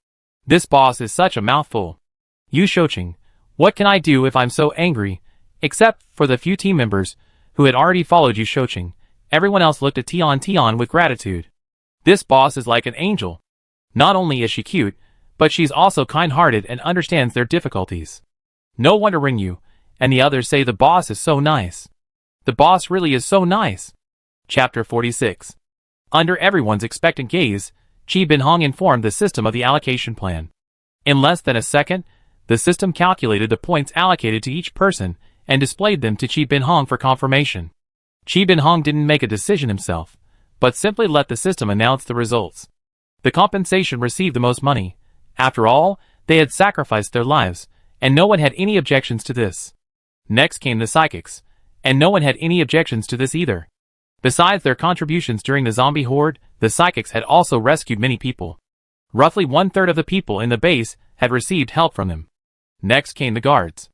This boss is such a mouthful. Yu Shouqing, what can I do if I'm so angry? Except for the few team members who had already followed Yu Shouqing, everyone else looked at Tian with gratitude. This boss is like an angel. Not only is she cute, but she's also kind-hearted and understands their difficulties. No wonder Ringyu and the others say the boss is so nice. The boss really is so nice. Chapter 46. Under everyone's expectant gaze, Chi Bin-hong informed the system of the allocation plan. In less than a second, the system calculated the points allocated to each person and displayed them to Chi Bin-hong for confirmation. Chi Bin-hong didn't make a decision himself, but simply let the system announce the results. The compensation received the most money. After all, they had sacrificed their lives, and no one had any objections to this. Next came the psychics, and no one had any objections to this either. Besides their contributions during the zombie horde, the psychics had also rescued many people. Roughly 1/3 of the people in the base had received help from them. Next came the guards.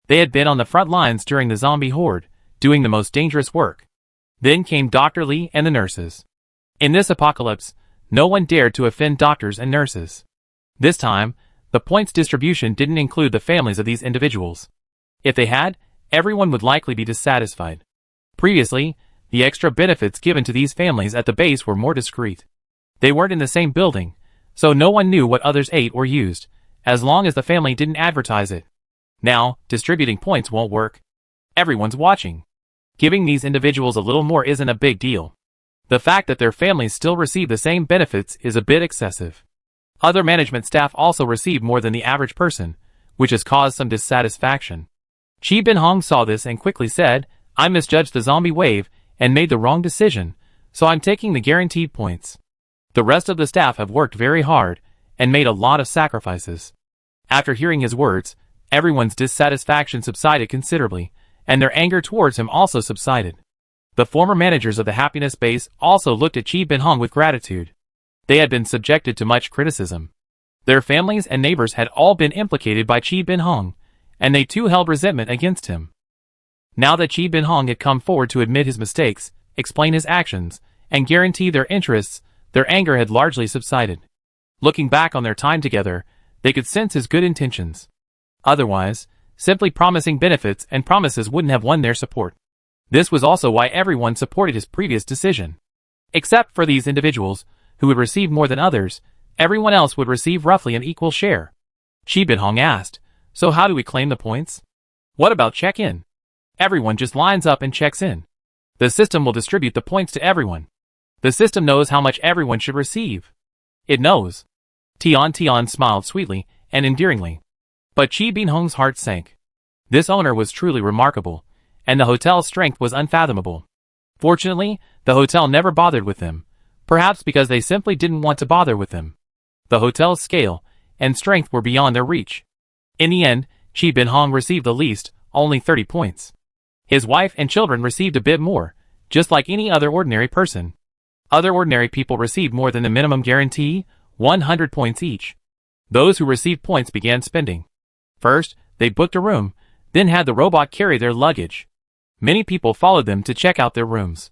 They had been on the front lines during the zombie horde, doing the most dangerous work. Then came Dr. Lee and the nurses. In this apocalypse, no one dared to offend doctors and nurses. This time, the points distribution didn't include the families of these individuals. If they had, everyone would likely be dissatisfied. Previously, the extra benefits given to these families at the base were more discreet. They weren't in the same building, so no one knew what others ate or used, as long as the family didn't advertise it. Now, distributing points won't work. Everyone's watching. Giving these individuals a little more isn't a big deal. The fact that their families still receive the same benefits is a bit excessive. Other management staff also receive more than the average person, which has caused some dissatisfaction. Chi Bin-hong saw this and quickly said, "I misjudged the zombie wave and made the wrong decision, so I'm taking the guaranteed points." The rest of the staff have worked very hard and made a lot of sacrifices. After hearing his words, everyone's dissatisfaction subsided considerably, and their anger towards him also subsided. The former managers of the happiness base also looked at Chi Bin-hong with gratitude. They had been subjected to much criticism. Their families and neighbors had all been implicated by Chi Bin-hong, and they too held resentment against him. Now that Chi Bin-hong had come forward to admit his mistakes, explain his actions, and guarantee their interests, their anger had largely subsided. Looking back on their time together, they could sense his good intentions. Otherwise, simply promising benefits and promises wouldn't have won their support. This was also why everyone supported his previous decision. Except for these individuals, who would receive more than others, everyone else would receive roughly an equal share. Chi Bin-hong asked, "So how do we claim the points? What about check-in?" Everyone just lines up and checks in. The system will distribute the points to everyone. The system knows how much everyone should receive. It knows. Tian smiled sweetly and endearingly. But Chi Bin-hong's heart sank. This owner was truly remarkable, and the hotel's strength was unfathomable. Fortunately, the hotel never bothered with them, perhaps because they simply didn't want to bother with them. The hotel's scale and strength were beyond their reach. In the end, Chi Bin-hong received the least, only 30 points. His wife and children received a bit more, just like any other ordinary person. Other ordinary people received more than the minimum guarantee, 100 points each. Those who received points began spending. First, they booked a room, then had the robot carry their luggage. Many people followed them to check out their rooms.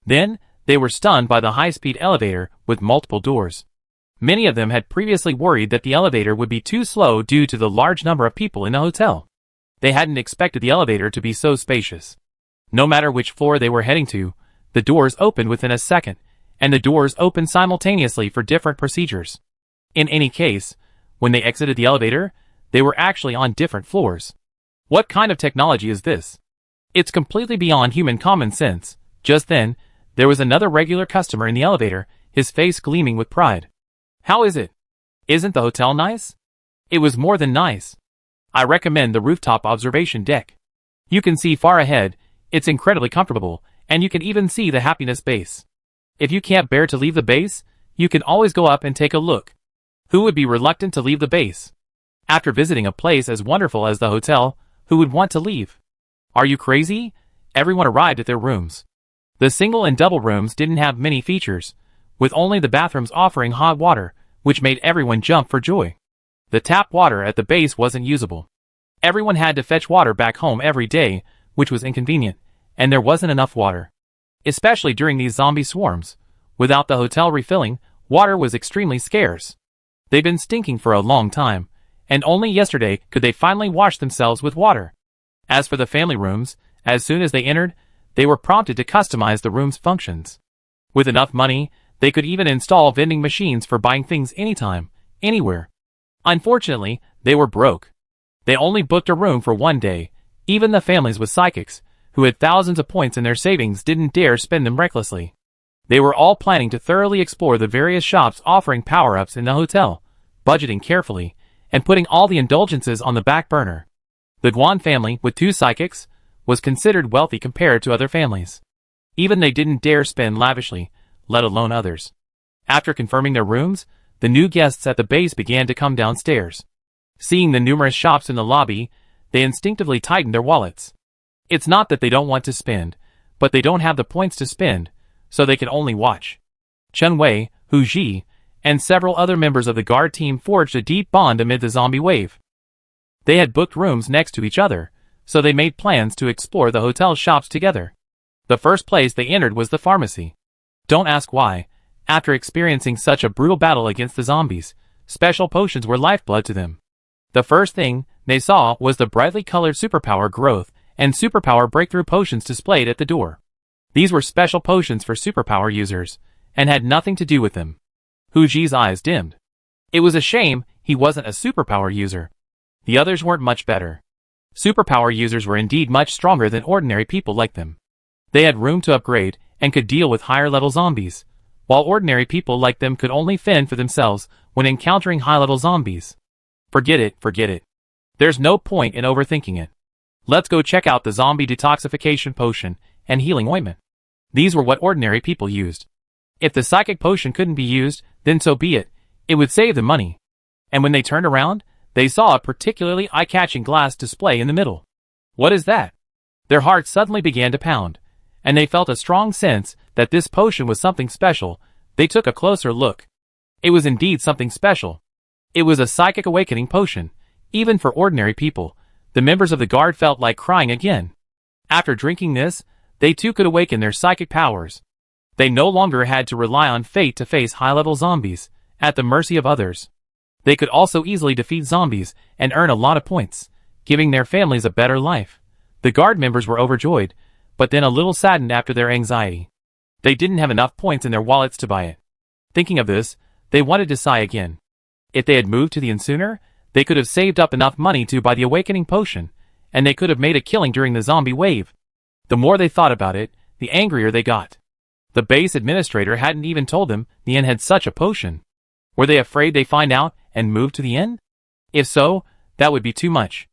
Then, they were stunned by the high-speed elevator with multiple doors. Many of them had previously worried that the elevator would be too slow due to the large number of people in the hotel. They hadn't expected the elevator to be so spacious. No matter which floor they were heading to, the doors opened within a second, and the doors opened simultaneously for different procedures. In any case, when they exited the elevator, they were actually on different floors. What kind of technology is this? It's completely beyond human common sense. Just then, there was another regular customer in the elevator, his face gleaming with pride. "How is it? Isn't the hotel nice?" It was more than nice. I recommend the rooftop observation deck. You can see far ahead, it's incredibly comfortable, and you can even see the happiness base. If you can't bear to leave the base, you can always go up and take a look. Who would be reluctant to leave the base? After visiting a place as wonderful as the hotel, who would want to leave? Are you crazy? Everyone arrived at their rooms. The single and double rooms didn't have many features, with only the bathrooms offering hot water, which made everyone jump for joy. The tap water at the base wasn't usable. Everyone had to fetch water back home every day, which was inconvenient, and there wasn't enough water. Especially during these zombie swarms. Without the hotel refilling, water was extremely scarce. They'd been stinking for a long time, and only yesterday could they finally wash themselves with water. As for the family rooms, as soon as they entered, they were prompted to customize the room's functions. With enough money, they could even install vending machines for buying things anytime, anywhere. Unfortunately, they were broke. They only booked a room for one day. Even the families with psychics, who had thousands of points in their savings, didn't dare spend them recklessly. They were all planning to thoroughly explore the various shops offering power-ups in the hotel, budgeting carefully, and putting all the indulgences on the back burner. The Guan family, with 2 psychics, was considered wealthy compared to other families. Even they didn't dare spend lavishly, let alone others. After confirming their rooms, the new guests at the base began to come downstairs. Seeing the numerous shops in the lobby, they instinctively tightened their wallets. It's not that they don't want to spend, but they don't have the points to spend, so they can only watch. Chen Wei, Hu Ji, and several other members of the guard team forged a deep bond amid the zombie wave. They had booked rooms next to each other, so they made plans to explore the hotel shops together. The first place they entered was the pharmacy. Don't ask why. After experiencing such a brutal battle against the zombies, special potions were lifeblood to them. The first thing they saw was the brightly colored superpower growth and superpower breakthrough potions displayed at the door. These were special potions for superpower users, and had nothing to do with them. Hu Ji's eyes dimmed. It was a shame he wasn't a superpower user. The others weren't much better. Superpower users were indeed much stronger than ordinary people like them. They had room to upgrade and could deal with higher-level zombies, while ordinary people like them could only fend for themselves when encountering high-level zombies. Forget it. There's no point in overthinking it. Let's go check out the zombie detoxification potion and healing ointment. These were what ordinary people used. If the psychic potion couldn't be used, then so be it. It would save them money. And when they turned around, they saw a particularly eye-catching glass display in the middle. What is that? Their hearts suddenly began to pound, and they felt a strong sense that this potion was something special. They took a closer look. It was indeed something special. It was a psychic awakening potion. Even for ordinary people, the members of the guard felt like crying again. After drinking this, they too could awaken their psychic powers. They no longer had to rely on fate to face high-level zombies, at the mercy of others. They could also easily defeat zombies and earn a lot of points, giving their families a better life. The guard members were overjoyed, but then a little saddened after their anxiety. They didn't have enough points in their wallets to buy it. Thinking of this, they wanted to sigh again. If they had moved to the inn sooner, they could have saved up enough money to buy the awakening potion, and they could have made a killing during the zombie wave. The more they thought about it, the angrier they got. The base administrator hadn't even told them the inn had such a potion. Were they afraid they'd find out and move to the inn? If so, that would be too much.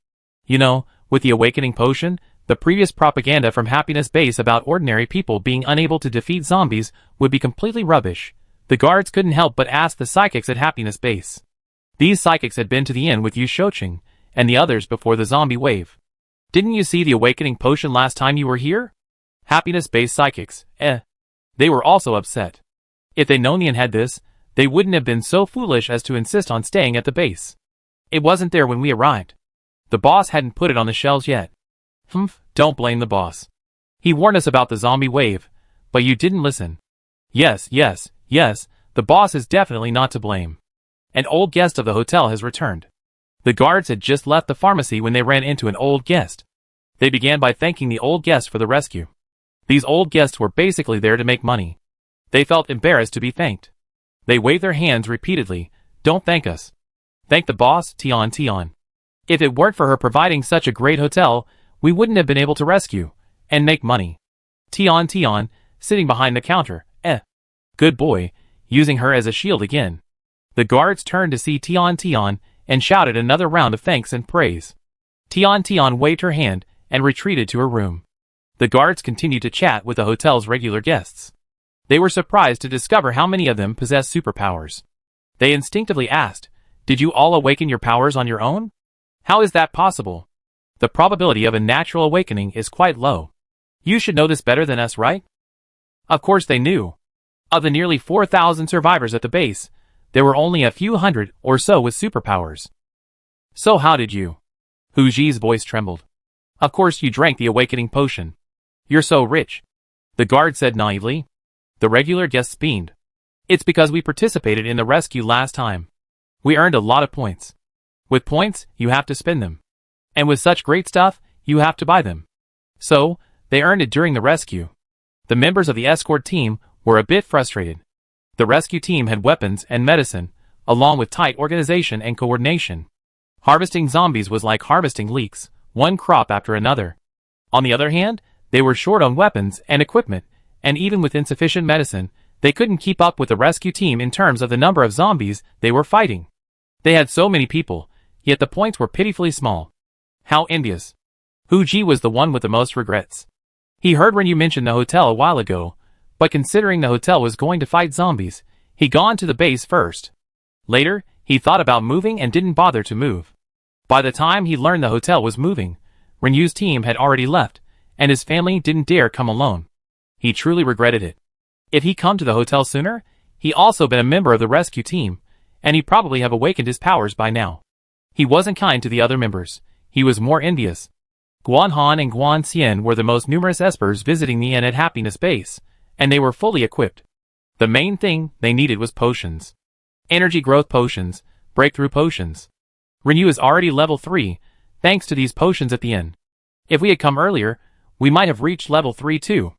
You know, with the awakening potion, the previous propaganda from Happiness Base about ordinary people being unable to defeat zombies would be completely rubbish. The guards couldn't help but ask the psychics at Happiness Base. These psychics had been to the inn with Yu Shouqing and the others before the zombie wave. Didn't you see the awakening potion last time you were here? Happiness Base psychics, They were also upset. If they'd known the inn had this, they wouldn't have been so foolish as to insist on staying at the base. It wasn't there when we arrived. The boss hadn't put it on the shelves yet. Don't blame the boss. He warned us about the zombie wave, but you didn't listen. Yes, the boss is definitely not to blame. An old guest of the hotel has returned. The guards had just left the pharmacy when they ran into an old guest. They began by thanking the old guest for the rescue. These old guests were basically there to make money. They felt embarrassed to be thanked. They waved their hands repeatedly. Don't thank us. Thank the boss, Tian. If it weren't for her providing such a great hotel, we wouldn't have been able to rescue and make money. Tian, sitting behind the counter, Good boy, using her as a shield again. The guards turned to see Tian and shouted another round of thanks and praise. Tian waved her hand and retreated to her room. The guards continued to chat with the hotel's regular guests. They were surprised to discover how many of them possessed superpowers. They instinctively asked, "Did you all awaken your powers on your own? How is that possible? The probability of a natural awakening is quite low. You should know this better than us, right?" Of course they knew. Of the nearly 4,000 survivors at the base, there were only a few hundred or so with superpowers. "So how did you?" Hu Ji's voice trembled. "Of course you drank the awakening potion. You're so rich," the guard said naively. The regular guests beamed. "It's because we participated in the rescue last time. We earned a lot of points. With points, you have to spend them. And with such great stuff, you have to buy them. So, they earned it during the rescue." The members of the escort team were a bit frustrated. The rescue team had weapons and medicine, along with tight organization and coordination. Harvesting zombies was like harvesting leeks, one crop after another. On the other hand, they were short on weapons and equipment, and even with insufficient medicine, they couldn't keep up with the rescue team in terms of the number of zombies they were fighting. They had so many people, yet the points were pitifully small. How envious. Hu Ji was the one with the most regrets. He heard when you mentioned the hotel a while ago, but considering the hotel was going to fight zombies, he'd gone to the base first. Later, he thought about moving and didn't bother to move. By the time he learned the hotel was moving, Renyu's team had already left, and his family didn't dare come alone. He truly regretted it. If he'd come to the hotel sooner, he'd also been a member of the rescue team, and he'd probably have awakened his powers by now. He wasn't kind to the other members. He was more envious. Guan Han and Guan Xian were the most numerous espers visiting the inn at Happiness Base, and they were fully equipped. The main thing they needed was potions. Energy growth potions, breakthrough potions. Renyu is already level 3, thanks to these potions at the inn. If we had come earlier, we might have reached level 3 too.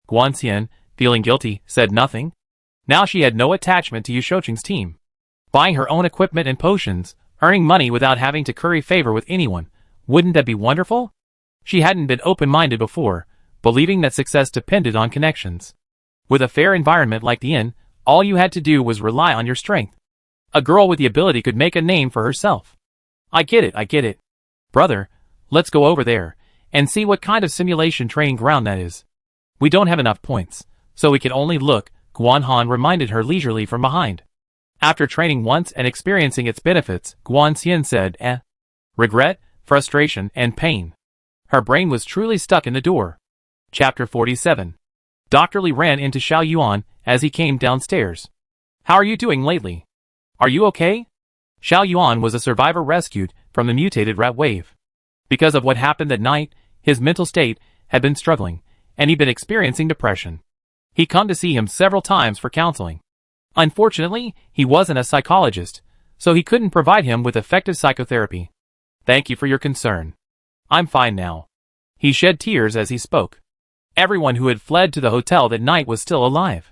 Guan Xian, feeling guilty, said nothing. Now she had no attachment to Yu Shouqing's team. Buying her own equipment and potions, earning money without having to curry favor with anyone, wouldn't that be wonderful? She hadn't been open-minded before, believing that success depended on connections. With a fair environment like the inn, all you had to do was rely on your strength. A girl with the ability could make a name for herself. I get it. Brother, let's go over there, and see what kind of simulation training ground that is. We don't have enough points, so we can only look, Guan Han reminded her leisurely from behind. After training once and experiencing its benefits, Guan Xian said, regret, frustration, and pain. Her brain was truly stuck in the door. Chapter 47. Dr. Li ran into Xiao Yuan as he came downstairs. How are you doing lately? Are you okay? Xiao Yuan was a survivor rescued from the mutated rat wave. Because of what happened that night, his mental state had been struggling, and he'd been experiencing depression. He'd come to see him several times for counseling. Unfortunately, he wasn't a psychologist, so he couldn't provide him with effective psychotherapy. Thank you for your concern. I'm fine now. He shed tears as he spoke. Everyone who had fled to the hotel that night was still alive.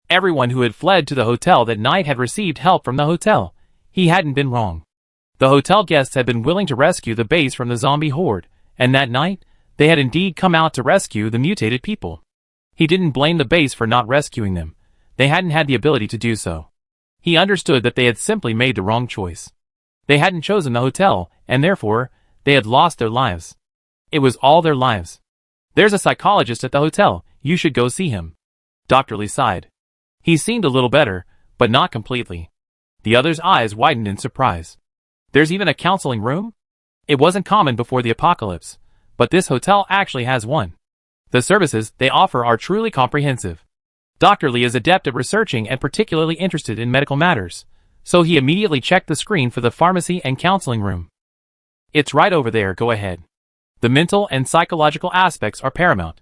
Everyone who had fled to the hotel that night had received help from the hotel. He hadn't been wrong. The hotel guests had been willing to rescue the base from the zombie horde, and that night, they had indeed come out to rescue the mutated people. He didn't blame the base for not rescuing them. They hadn't had the ability to do so. He understood that they had simply made the wrong choice. They hadn't chosen the hotel, and therefore, they had lost their lives. It was all their lives. There's a psychologist at the hotel, you should go see him. Dr. Li sighed. He seemed a little better, but not completely. The other's eyes widened in surprise. There's even a counseling room? It wasn't common before the apocalypse, but this hotel actually has one. The services they offer are truly comprehensive. Dr. Li is adept at researching and particularly interested in medical matters, so he immediately checked the screen for the pharmacy and counseling room. It's right over there, go ahead. The mental and psychological aspects are paramount.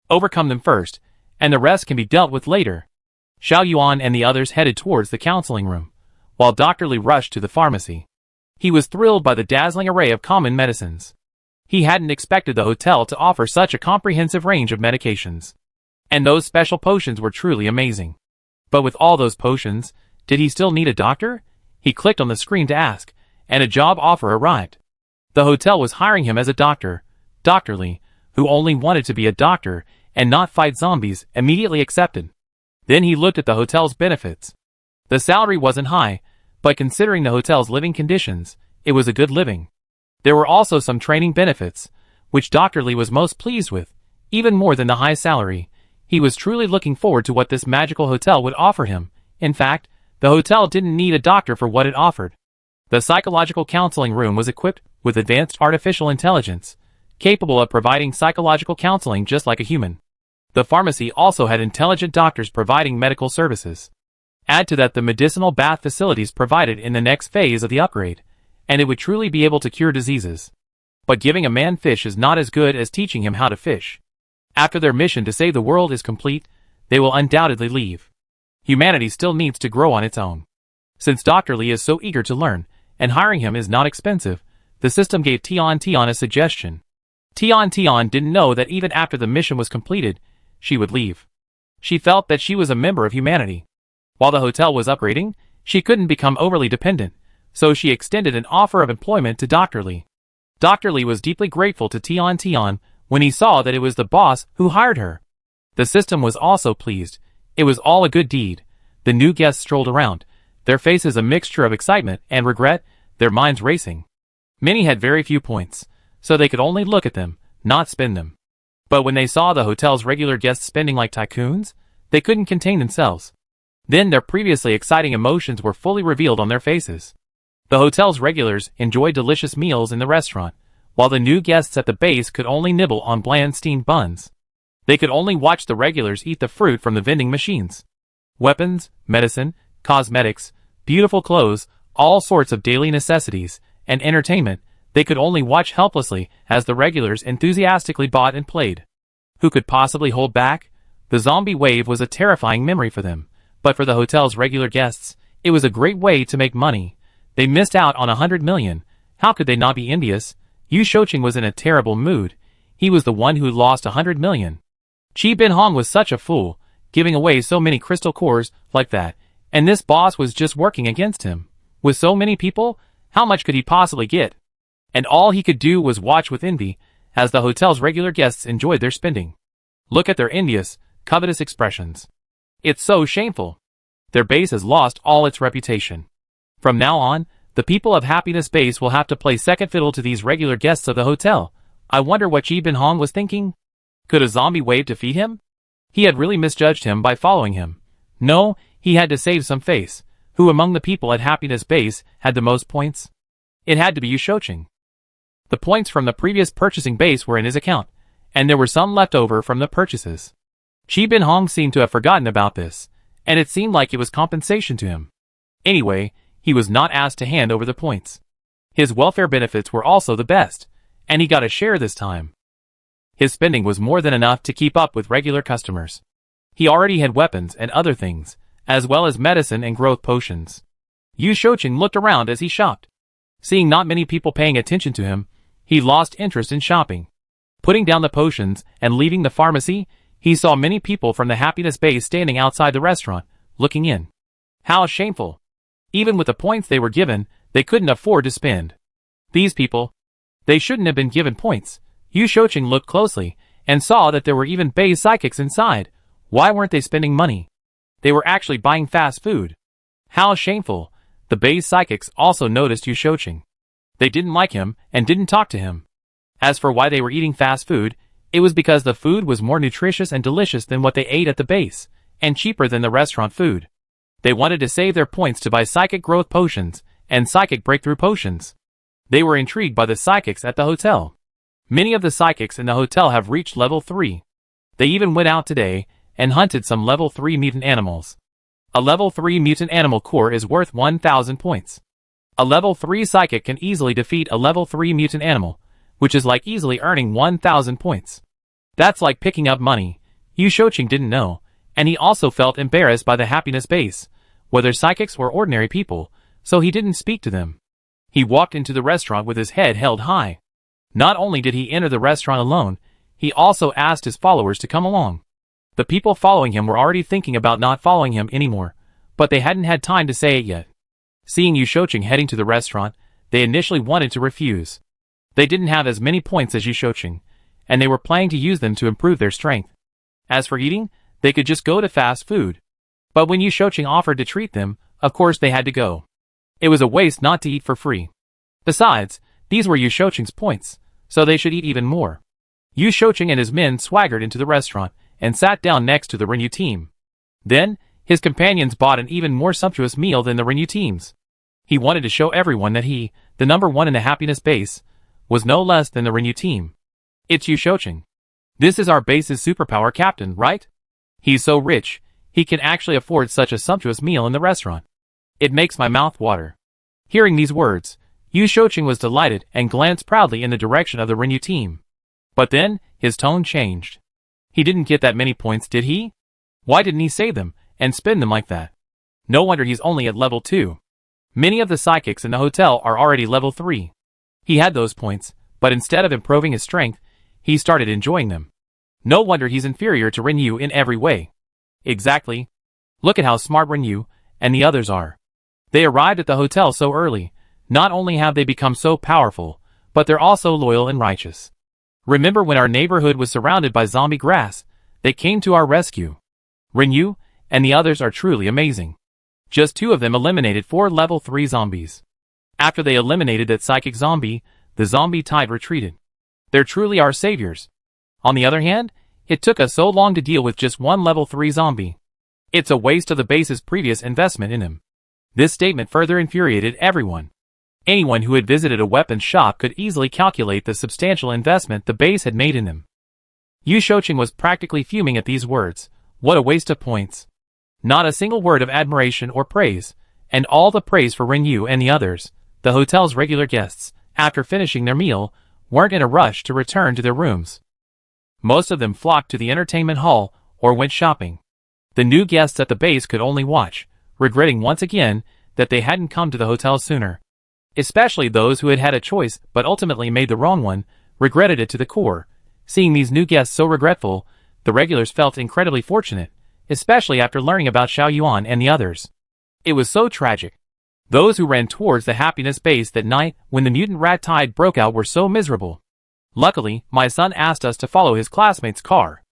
Overcome them first, and the rest can be dealt with later. Xiao Yuan and the others headed towards the counseling room, while Dr. Li rushed to the pharmacy. He was thrilled by the dazzling array of common medicines. He hadn't expected the hotel to offer such a comprehensive range of medications. And those special potions were truly amazing. But with all those potions, did he still need a doctor? He clicked on the screen to ask, and a job offer arrived. The hotel was hiring him as a doctor. Dr. Li, who only wanted to be a doctor and not fight zombies, immediately accepted. Then he looked at the hotel's benefits. The salary wasn't high, but considering the hotel's living conditions, it was a good living. There were also some training benefits, which Dr. Li was most pleased with, even more than the high salary. He was truly looking forward to what this magical hotel would offer him. In fact, the hotel didn't need a doctor for what it offered. The psychological counseling room was equipped with advanced artificial intelligence, capable of providing psychological counseling just like a human. The pharmacy also had intelligent doctors providing medical services. Add to that the medicinal bath facilities provided in the next phase of the upgrade, and it would truly be able to cure diseases. But giving a man fish is not as good as teaching him how to fish. After their mission to save the world is complete, they will undoubtedly leave. Humanity still needs to grow on its own. Since Dr. Lee is so eager to learn, and hiring him is not expensive, the system gave Tian a suggestion. Tian didn't know that even after the mission was completed, she would leave. She felt that she was a member of humanity. While the hotel was upgrading, she couldn't become overly dependent, so she extended an offer of employment to Dr. Lee. Dr. Lee was deeply grateful to Tian when he saw that it was the boss who hired her. The system was also pleased. It was all a good deed. The new guests strolled around, their faces a mixture of excitement and regret, their minds racing. Many had very few points, so they could only look at them, not spend them. But when they saw the hotel's regular guests spending like tycoons, they couldn't contain themselves. Then their previously exciting emotions were fully revealed on their faces. The hotel's regulars enjoyed delicious meals in the restaurant, while the new guests at the base could only nibble on bland steamed buns. They could only watch the regulars eat the fruit from the vending machines. Weapons, medicine, cosmetics, beautiful clothes, all sorts of daily necessities, and entertainment, they could only watch helplessly as the regulars enthusiastically bought and played. Who could possibly hold back? The zombie wave was a terrifying memory for them, but for the hotel's regular guests, it was a great way to make money. They missed out on 100 million. How could they not be envious? Yu Shouqing was in a terrible mood. He was the one who lost 100 million. Qi Binhong was such a fool, giving away so many crystal cores like that, and this boss was just working against him. With so many people, how much could he possibly get? And all he could do was watch with envy, as the hotel's regular guests enjoyed their spending. Look at their envious, covetous expressions. It's so shameful. Their base has lost all its reputation. From now on, the people of Happiness Base will have to play second fiddle to these regular guests of the hotel. I wonder what Qi Binhong was thinking? Could a zombie wave defeat him? He had really misjudged him by following him. No, he had to save some face. Who among the people at Happiness Base had the most points? It had to be Yu Shouqing. The points from the previous purchasing base were in his account, and there were some left over from the purchases. Qi Binhong seemed to have forgotten about this, and it seemed like it was compensation to him. Anyway, he was not asked to hand over the points. His welfare benefits were also the best, and he got a share this time. His spending was more than enough to keep up with regular customers. He already had weapons and other things, as well as medicine and growth potions. Yu Shouqing looked around as he shopped. Seeing not many people paying attention to him, he lost interest in shopping. Putting down the potions and leaving the pharmacy, he saw many people from the Happiness Base standing outside the restaurant, looking in. How shameful! Even with the points they were given, they couldn't afford to spend. These people, they shouldn't have been given points. Yu Shouqing looked closely, and saw that there were even Base psychics inside. Why weren't they spending money? They were actually buying fast food. How shameful! The Base psychics also noticed Yu Shouqing. They didn't like him, and didn't talk to him. As for why they were eating fast food, it was because the food was more nutritious and delicious than what they ate at the base, and cheaper than the restaurant food. They wanted to save their points to buy psychic growth potions, and psychic breakthrough potions. They were intrigued by the psychics at the hotel. Many of the psychics in the hotel have reached level 3. They even went out today, and hunted some level 3 mutant animals. A level 3 mutant animal core is worth 1,000 points. A level 3 psychic can easily defeat a level 3 mutant animal, which is like easily earning 1,000 points. That's like picking up money. Yu Shouqing didn't know, and he also felt embarrassed by the Happiness Base, whether psychics were ordinary people, so he didn't speak to them. He walked into the restaurant with his head held high. Not only did he enter the restaurant alone, he also asked his followers to come along. The people following him were already thinking about not following him anymore, but they hadn't had time to say it yet. Seeing Yu Shouqing heading to the restaurant, they initially wanted to refuse. They didn't have as many points as Yu Shouqing, and they were planning to use them to improve their strength. As for eating, they could just go to fast food. But when Yu Shouqing offered to treat them, of course they had to go. It was a waste not to eat for free. Besides, these were Yu Shouqing's points, so they should eat even more. Yu Shouqing and his men swaggered into the restaurant, and sat down next to the Renew team. Then, his companions bought an even more sumptuous meal than the Renew team's. He wanted to show everyone that he, the number one in the happiness base, was no less than the Renew team. It's Yu Shouqing. This is our base's superpower captain, right? He's so rich, he can actually afford such a sumptuous meal in the restaurant. It makes my mouth water. Hearing these words, Yu Shouqing was delighted and glanced proudly in the direction of the Renew team. But then, his tone changed. He didn't get that many points, did he? Why didn't he save them and spend them like that? No wonder he's only at level 2. Many of the psychics in the hotel are already level 3. He had those points, but instead of improving his strength, he started enjoying them. No wonder he's inferior to Renew in every way. Exactly. Look at how smart Renew and the others are. They arrived at the hotel so early. Not only have they become so powerful, but they're also loyal and righteous. Remember when our neighborhood was surrounded by zombie grass? They came to our rescue. Renew and the others are truly amazing. Just 2 of them eliminated 4 level 3 zombies. After they eliminated that psychic zombie, the zombie tide retreated. They're truly our saviors. On the other hand, it took us so long to deal with just 1 level 3 zombie. It's a waste of the base's previous investment in him. This statement further infuriated everyone. Anyone who had visited a weapons shop could easily calculate the substantial investment the base had made in them. Yu Shouqing was practically fuming at these words. What a waste of points. Not a single word of admiration or praise, and all the praise for Renew and the others, the hotel's regular guests, after finishing their meal, weren't in a rush to return to their rooms. Most of them flocked to the entertainment hall or went shopping. The new guests at the base could only watch, regretting once again that they hadn't come to the hotel sooner. Especially those who had had a choice but ultimately made the wrong one, regretted it to the core. Seeing these new guests so regretful, the regulars felt incredibly fortunate, especially after learning about Xiao Yuan and the others. It was so tragic. Those who ran towards the happiness base that night when the mutant rat tide broke out were so miserable. Luckily, my son asked us to follow his classmate's car.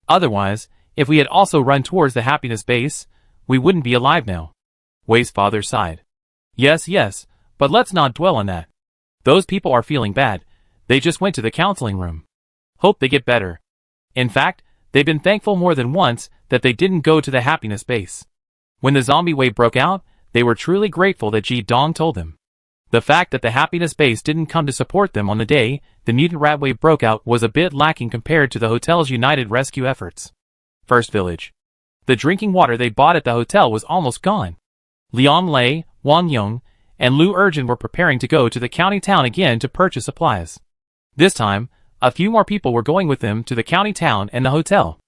Otherwise, if we had also run towards the happiness base, we wouldn't be alive now. Wei's father sighed. Yes, but let's not dwell on that. Those people are feeling bad. They just went to the counseling room. Hope they get better. In fact, they've been thankful more than once that they didn't go to the happiness base. When the zombie wave broke out, they were truly grateful that Ji Dong told them. The fact that the happiness base didn't come to support them on the day the mutant rat wave broke out was a bit lacking compared to the hotel's united rescue efforts. First village. The drinking water they bought at the hotel was almost gone. Liang Lei, Wang Yong, and Lu Urjin were preparing to go to the county town again to purchase supplies. This time, a few more people were going with them to the county town and the hotel.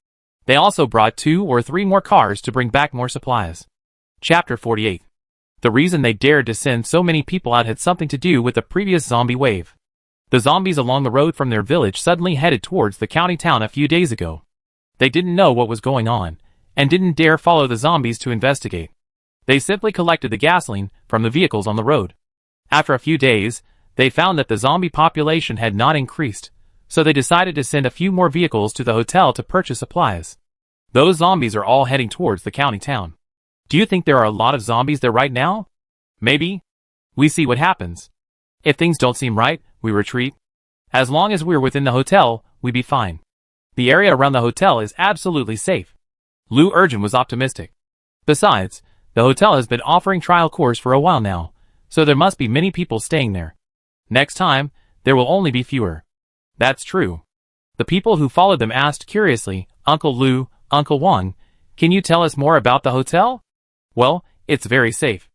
They also brought 2 or 3 more cars to bring back more supplies. Chapter 48. The reason they dared to send so many people out had something to do with the previous zombie wave. The zombies along the road from their village suddenly headed towards the county town a few days ago. They didn't know what was going on, and didn't dare follow the zombies to investigate. They simply collected the gasoline from the vehicles on the road. After a few days, they found that the zombie population had not increased, so they decided to send a few more vehicles to the hotel to purchase supplies. Those zombies are all heading towards the county town. Do you think there are a lot of zombies there right now? Maybe. We see what happens. If things don't seem right, we retreat. As long as we're within the hotel, we be fine. The area around the hotel is absolutely safe. Lu Urjin was optimistic. Besides, the hotel has been offering trial course for a while now, so there must be many people staying there. Next time, there will only be fewer. That's true. The people who followed them asked curiously, Uncle Lu, Uncle Wang, can you tell us more about the hotel? Well, it's very safe.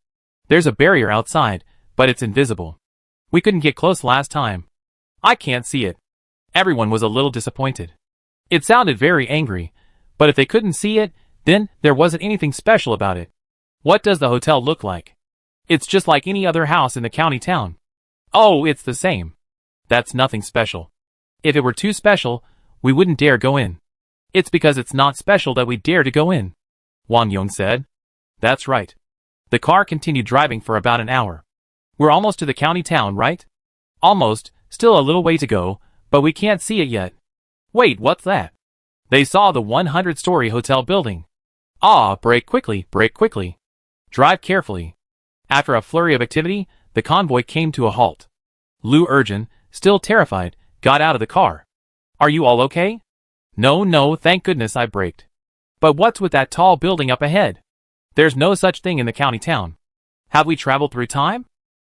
There's a barrier outside, but it's invisible. We couldn't get close last time. I can't see it. Everyone was a little disappointed. It sounded very angry, but if they couldn't see it, then there wasn't anything special about it. What does the hotel look like? It's just like any other house in the county town. Oh, it's the same. That's nothing special. If it were too special, we wouldn't dare go in. It's because it's not special that we dare to go in, Wang Yong said. That's right. The car continued driving for about an hour. We're almost to the county town, right? Almost, still a little way to go, but we can't see it yet. Wait, what's that? They saw the 100-story hotel building. Ah, brake quickly, brake quickly. Drive carefully. After a flurry of activity, the convoy came to a halt. Lu Urjin, still terrified, got out of the car. Are you all okay? No, no, thank goodness I braked. But what's with that tall building up ahead? There's no such thing in the county town. Have we traveled through time?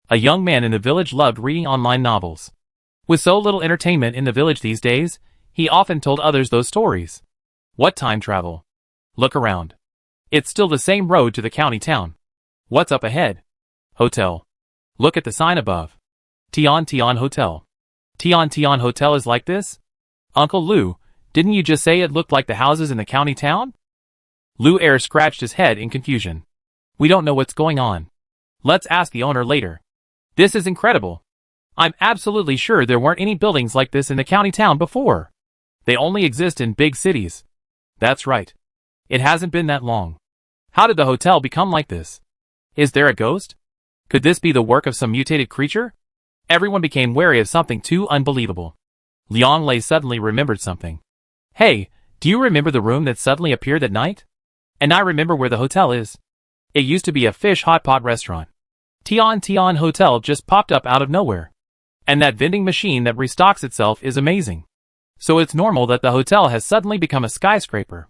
A young man in the village loved reading online novels. With so little entertainment in the village these days, he often told others those stories. What time travel? Look around. It's still the same road to the county town. What's up ahead? Hotel. Look at the sign above. Tian Tian Hotel. Tian Tian Hotel is like this? Uncle Lou, didn't you just say it looked like the houses in the county town? Lou Air scratched his head in confusion. We don't know what's going on. Let's ask the owner later. This is incredible. I'm absolutely sure there weren't any buildings like this in the county town before. They only exist in big cities. That's right. It hasn't been that long. How did the hotel become like this? Is there a ghost? Could this be the work of some mutated creature? Everyone became wary of something too unbelievable. Liang Lei suddenly remembered something. Hey, do you remember the room that suddenly appeared at night? And I remember where the hotel is. It used to be a fish hot pot restaurant. Tian Tian Hotel just popped up out of nowhere. And that vending machine that restocks itself is amazing. So it's normal that the hotel has suddenly become a skyscraper.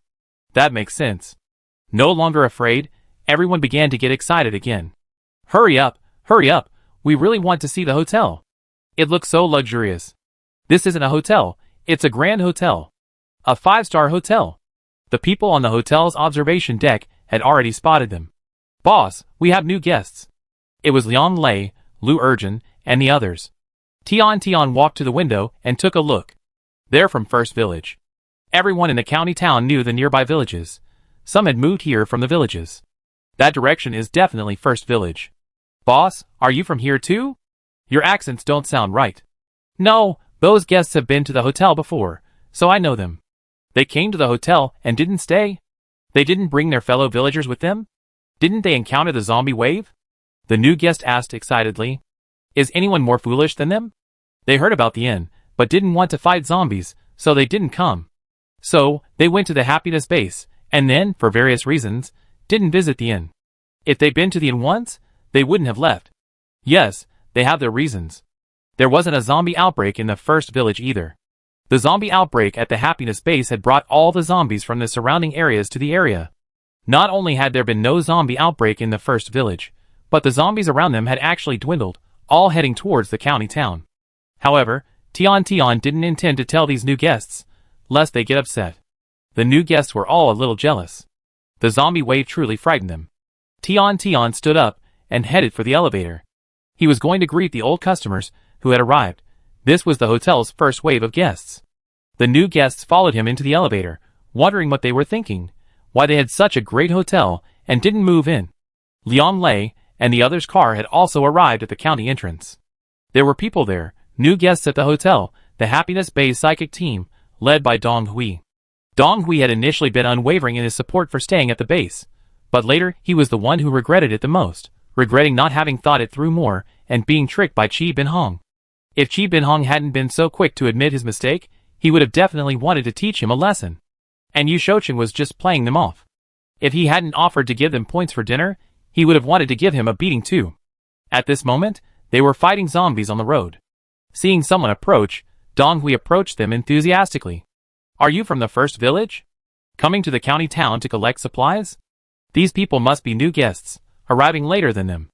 That makes sense. No longer afraid, everyone began to get excited again. Hurry up, we really want to see the hotel. It looks so luxurious. This isn't a hotel, it's a grand hotel. A 5-star hotel. The people on the hotel's observation deck had already spotted them. Boss, we have new guests. It was Liang Lei, Lu Urjin, and the others. Tian Tian walked to the window and took a look. They're from First Village. Everyone in the county town knew the nearby villages. Some had moved here from the villages. That direction is definitely First Village. Boss, are you from here too? Your accents don't sound right. No, those guests have been to the hotel before, so I know them. They came to the hotel and didn't stay? They didn't bring their fellow villagers with them? Didn't they encounter the zombie wave? The new guest asked excitedly. Is anyone more foolish than them? They heard about the inn, but didn't want to fight zombies, so they didn't come. So, they went to the happiness base, and then, for various reasons, didn't visit the inn. If they'd been to the inn once, they wouldn't have left. Yes, they have their reasons. There wasn't a zombie outbreak in the first village either. The zombie outbreak at the happiness base had brought all the zombies from the surrounding areas to the area. Not only had there been no zombie outbreak in the first village, but the zombies around them had actually dwindled, all heading towards the county town. However, Tian Tian didn't intend to tell these new guests, lest they get upset. The new guests were all a little jealous. The zombie wave truly frightened them. Tian Tian stood up and headed for the elevator. He was going to greet the old customers who had arrived. This was the hotel's first wave of guests. The new guests followed him into the elevator, wondering what they were thinking, why they had such a great hotel and didn't move in. Liang Lei and the other's car had also arrived at the county entrance. There were people there, new guests at the hotel, the Happiness Bay psychic team, led by Dong Hui. Dong Hui had initially been unwavering in his support for staying at the base, but later he was the one who regretted it the most, regretting not having thought it through more and being tricked by Qi Binhong. If Qi Binhong hadn't been so quick to admit his mistake, he would have definitely wanted to teach him a lesson. And Yu Shouqing was just playing them off. If he hadn't offered to give them points for dinner, he would have wanted to give him a beating too. At this moment, they were fighting zombies on the road. Seeing someone approach, Dong Hui approached them enthusiastically. Are you from the first village? Coming to the county town to collect supplies? These people must be new guests, arriving later than them.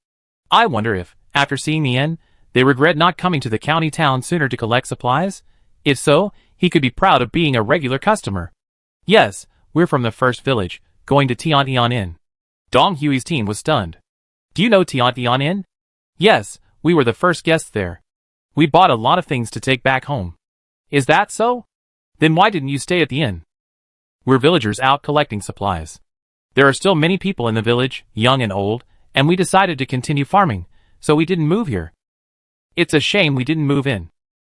I wonder if, after seeing the inn, they regret not coming to the county town sooner to collect supplies? If so, he could be proud of being a regular customer. Yes, we're from the first village, going to Tian Tian Inn. Dong Hui's team was stunned. Do you know Tian Tian Inn? Yes, we were the first guests there. We bought a lot of things to take back home. Is that so? Then why didn't you stay at the inn? We're villagers out collecting supplies. There are still many people in the village, young and old, and we decided to continue farming, so we didn't move here. It's a shame we didn't move in.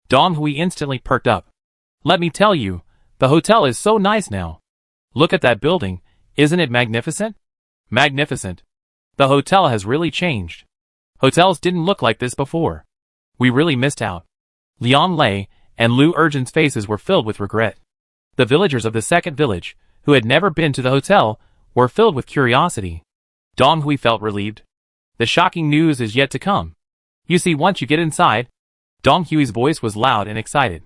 Dong Hui instantly perked up. Let me tell you, the hotel is so nice now. Look at that building, isn't it magnificent? Magnificent. The hotel has really changed. Hotels didn't look like this before. We really missed out. Liang Lei and Lu Urjin's faces were filled with regret. The villagers of the second village, who had never been to the hotel, were filled with curiosity. Dong Hui felt relieved. The shocking news is yet to come. You see, once you get inside, Dong Hui's voice was loud and excited.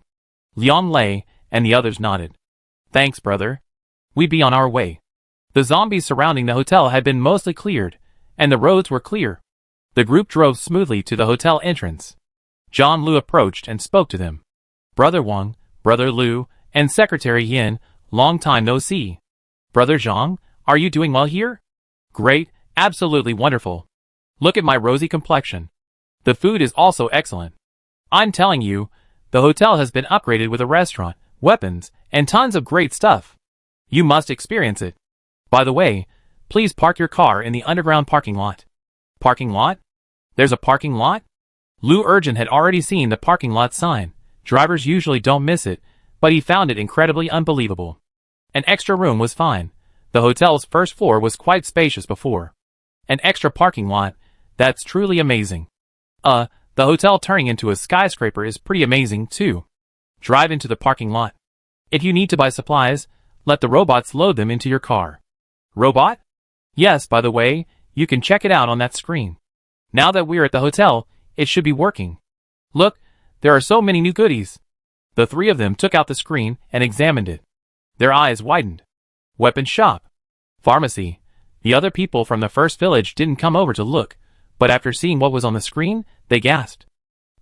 Liang Lei and the others nodded. Thanks, brother. We be on our way. The zombies surrounding the hotel had been mostly cleared, and the roads were clear. The group drove smoothly to the hotel entrance. John Liu approached and spoke to them. Brother Wang, Brother Liu, and Secretary Yin, long time no see. Brother Zhang, are you doing well here? Great, absolutely wonderful. Look at my rosy complexion. The food is also excellent. I'm telling you, the hotel has been upgraded with a restaurant, weapons, and tons of great stuff. You must experience it. By the way, please park your car in the underground parking lot. Parking lot? There's a parking lot? Liu Urgent had already seen the parking lot sign. Drivers usually don't miss it, but he found it incredibly unbelievable. An extra room was fine. The hotel's first floor was quite spacious before. An extra parking lot, that's truly amazing. The hotel turning into a skyscraper is pretty amazing too. Drive into the parking lot. If you need to buy supplies, let the robots load them into your car. Robot? Yes, by the way, you can check it out on that screen. Now that we're at the hotel, it should be working. Look, there are so many new goodies. The three of them took out the screen and examined it. Their eyes widened. Weapon shop. Pharmacy. The other people from the first village didn't come over to look, but after seeing what was on the screen, they gasped.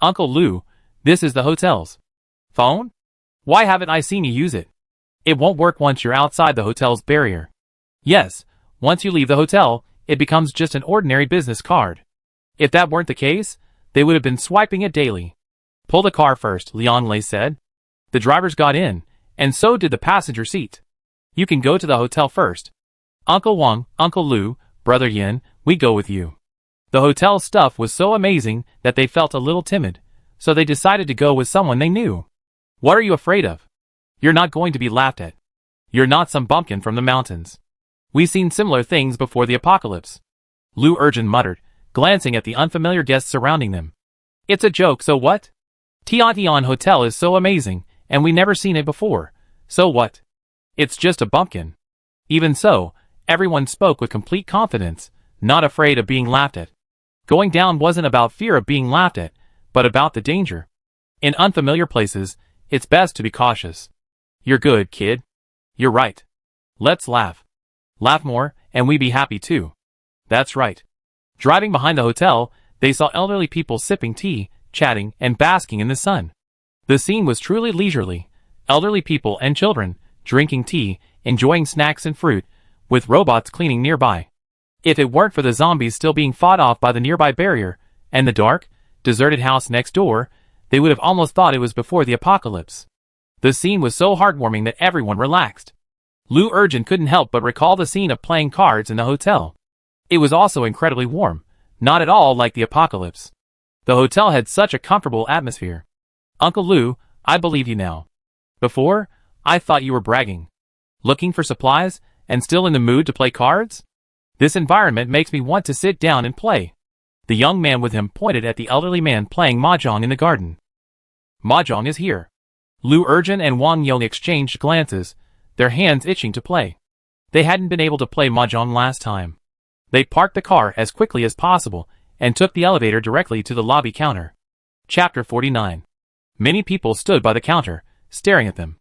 Uncle Liu, this is the hotel's phone? Why haven't I seen you use it? It won't work once you're outside the hotel's barrier. Yes, once you leave the hotel, it becomes just an ordinary business card. If that weren't the case, they would have been swiping it daily. Pull the car first, Liang Lei said. The drivers got in, and so did the passenger seat. You can go to the hotel first. Uncle Wang, Uncle Liu, Brother Yin, we go with you. The hotel stuff was so amazing that they felt a little timid, so they decided to go with someone they knew. What are you afraid of? You're not going to be laughed at. You're not some bumpkin from the mountains. We've seen similar things before the apocalypse. Liu Urgent muttered, glancing at the unfamiliar guests surrounding them. It's a joke, so what? Tiantian Hotel is so amazing, and we never seen it before. So what? It's just a bumpkin. Even so, everyone spoke with complete confidence, not afraid of being laughed at. Going down wasn't about fear of being laughed at, but about the danger. In unfamiliar places, it's best to be cautious. You're good, kid. You're right. Let's laugh. Laugh more, and we be happy too. That's right. Driving behind the hotel, they saw elderly people sipping tea, chatting, and basking in the sun. The scene was truly leisurely. Elderly people and children, drinking tea, enjoying snacks and fruit, with robots cleaning nearby. If it weren't for the zombies still being fought off by the nearby barrier, and the dark, deserted house next door, they would have almost thought it was before the apocalypse. The scene was so heartwarming that everyone relaxed. Liu Urgent couldn't help but recall the scene of playing cards in the hotel. It was also incredibly warm, not at all like the apocalypse. The hotel had such a comfortable atmosphere. Uncle Liu, I believe you now. Before, I thought you were bragging. Looking for supplies, and still in the mood to play cards? This environment makes me want to sit down and play. The young man with him pointed at the elderly man playing mahjong in the garden. Mahjong is here. Liu Urgent and Wang Yong exchanged glances, their hands itching to play. They hadn't been able to play mahjong last time. They parked the car as quickly as possible and took the elevator directly to the lobby counter. Chapter 49. Many people stood by the counter, staring at them.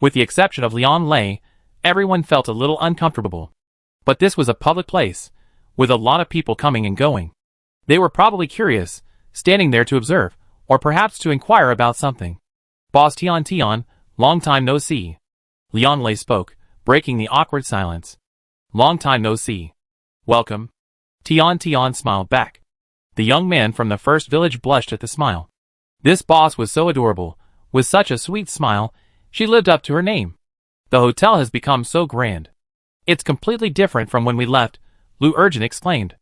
With the exception of Liang Lei, everyone felt a little uncomfortable. But this was a public place, with a lot of people coming and going. They were probably curious, standing there to observe, or perhaps to inquire about something. Boss Tian, long time no see. Liang Lei spoke, breaking the awkward silence. Long time no see. Welcome. Tian smiled back. The young man from the first village blushed at the smile. This boss was so adorable, with such a sweet smile, she lived up to her name. The hotel has become so grand. It's completely different from when we left, Liu Urgent exclaimed.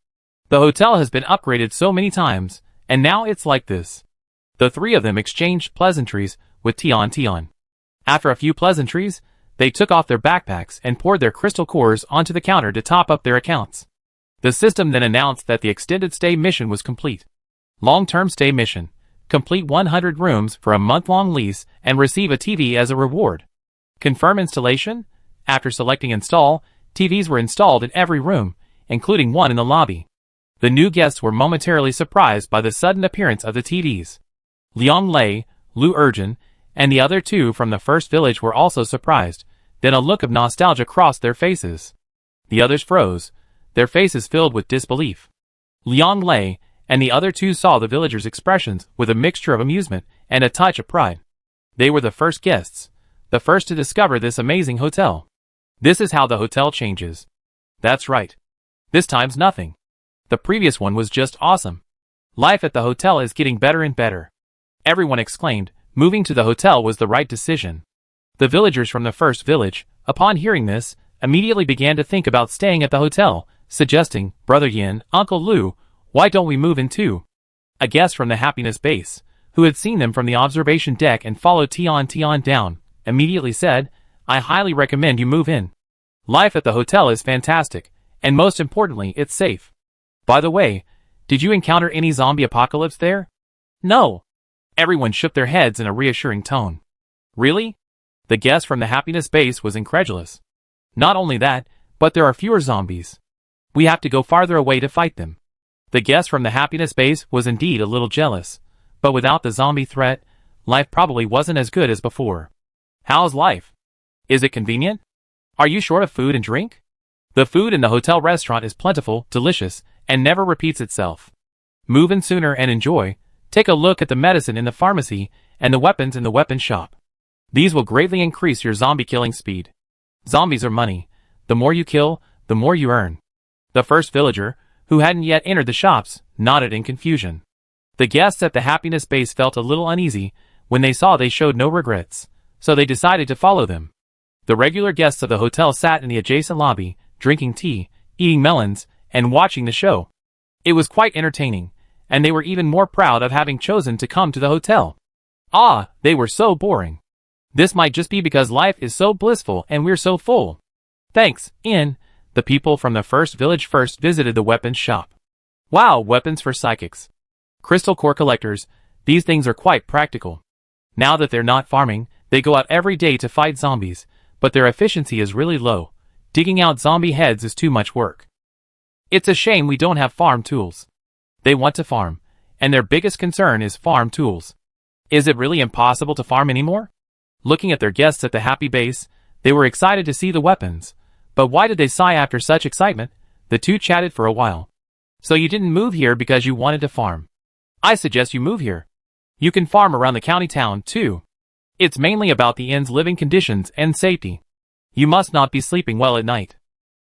The hotel has been upgraded so many times, and now it's like this. The three of them exchanged pleasantries with Tian. After a few pleasantries, they took off their backpacks and poured their crystal cores onto the counter to top up their accounts. The system then announced that the extended stay mission was complete. Long-term stay mission. Complete 100 rooms for a month-long lease and receive a TV as a reward. Confirm installation? After selecting install, TVs were installed in every room, including one in the lobby. The new guests were momentarily surprised by the sudden appearance of the TVs. Liang Lei, Liu Urgent, and the other two from the first village were also surprised, Then a look of nostalgia crossed their faces. The others froze, their faces filled with disbelief. Liang Lei and the other two saw the villagers' expressions with a mixture of amusement and a touch of pride. They were the first guests, the first to discover this amazing hotel. This is how the hotel changes. That's right. This time's nothing. The previous one was just awesome. Life at the hotel is getting better and better. Everyone exclaimed, moving to the hotel was the right decision. The villagers from the first village, upon hearing this, immediately began to think about staying at the hotel, suggesting, Brother Yin, Uncle Lu, why don't we move in too? A guest from the happiness base, who had seen them from the observation deck and followed Tian down, immediately said, I highly recommend you move in. Life at the hotel is fantastic, and most importantly, it's safe. By the way, did you encounter any zombie apocalypse there? No. Everyone shook their heads in a reassuring tone. Really? The guest from the happiness base was incredulous. Not only that, but there are fewer zombies. We have to go farther away to fight them. The guest from the happiness base was indeed a little jealous, but without the zombie threat, life probably wasn't as good as before. How's life? Is it convenient? Are you short of food and drink? The food in the hotel restaurant is plentiful, delicious, and never repeats itself. Move in sooner and enjoy. Take a look at the medicine in the pharmacy and the weapons in the weapon shop. These will greatly increase your zombie killing speed. Zombies are money. The more you kill, the more you earn. The first villager, who hadn't yet entered the shops, nodded in confusion. The guests at the happiness base felt a little uneasy when they saw they showed no regrets, so they decided to follow them. The regular guests of the hotel sat in the adjacent lobby, drinking tea, eating melons, and watching the show. It was quite entertaining, and they were even more proud of having chosen to come to the hotel. Ah, they were so boring. This might just be because life is so blissful and we're so full. Thanks, In. The people from the first village first visited the weapons shop. Wow, weapons for psychics. Crystal core collectors, these things are quite practical. Now that they're not farming, they go out every day to fight zombies, but their efficiency is really low. Digging out zombie heads is too much work. It's a shame we don't have farm tools. They want to farm, and their biggest concern is farm tools. Is it really impossible to farm anymore? Looking at their guests at the happy base, they were excited to see the weapons. But why did they sigh after such excitement? The two chatted for a while. So you didn't move here because you wanted to farm. I suggest you move here. You can farm around the county town, too. It's mainly about the inn's living conditions and safety. You must not be sleeping well at night.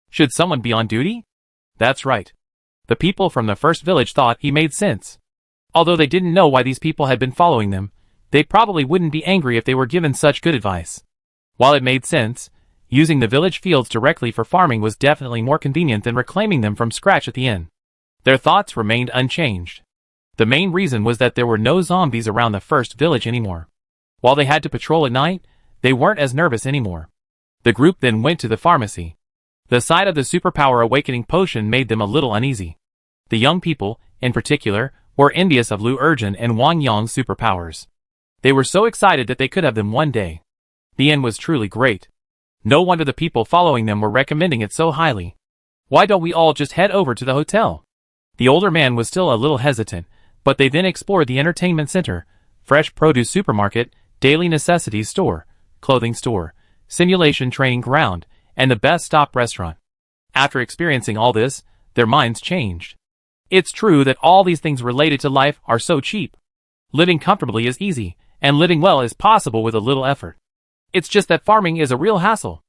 Should someone be on duty? That's right. The people from the first village thought he made sense. Although they didn't know why these people had been following them, they probably wouldn't be angry if they were given such good advice. While it made sense, using the village fields directly for farming was definitely more convenient than reclaiming them from scratch at the inn. Their thoughts remained unchanged. The main reason was that there were no zombies around the first village anymore. While they had to patrol at night, they weren't as nervous anymore. The group then went to the pharmacy. The sight of the superpower awakening potion made them a little uneasy. The young people, in particular, were envious of Lu Urjin and Wang Yang's superpowers. They were so excited that they could have them one day. The inn was truly great. No wonder the people following them were recommending it so highly. Why don't we all just head over to the hotel? The older man was still a little hesitant, but they then explored the entertainment center, fresh produce supermarket, daily necessities store, clothing store, simulation training ground, and the best stop restaurant. After experiencing all this, their minds changed. It's true that all these things related to life are so cheap. Living comfortably is easy, and living well is possible with a little effort. It's just that farming is a real hassle.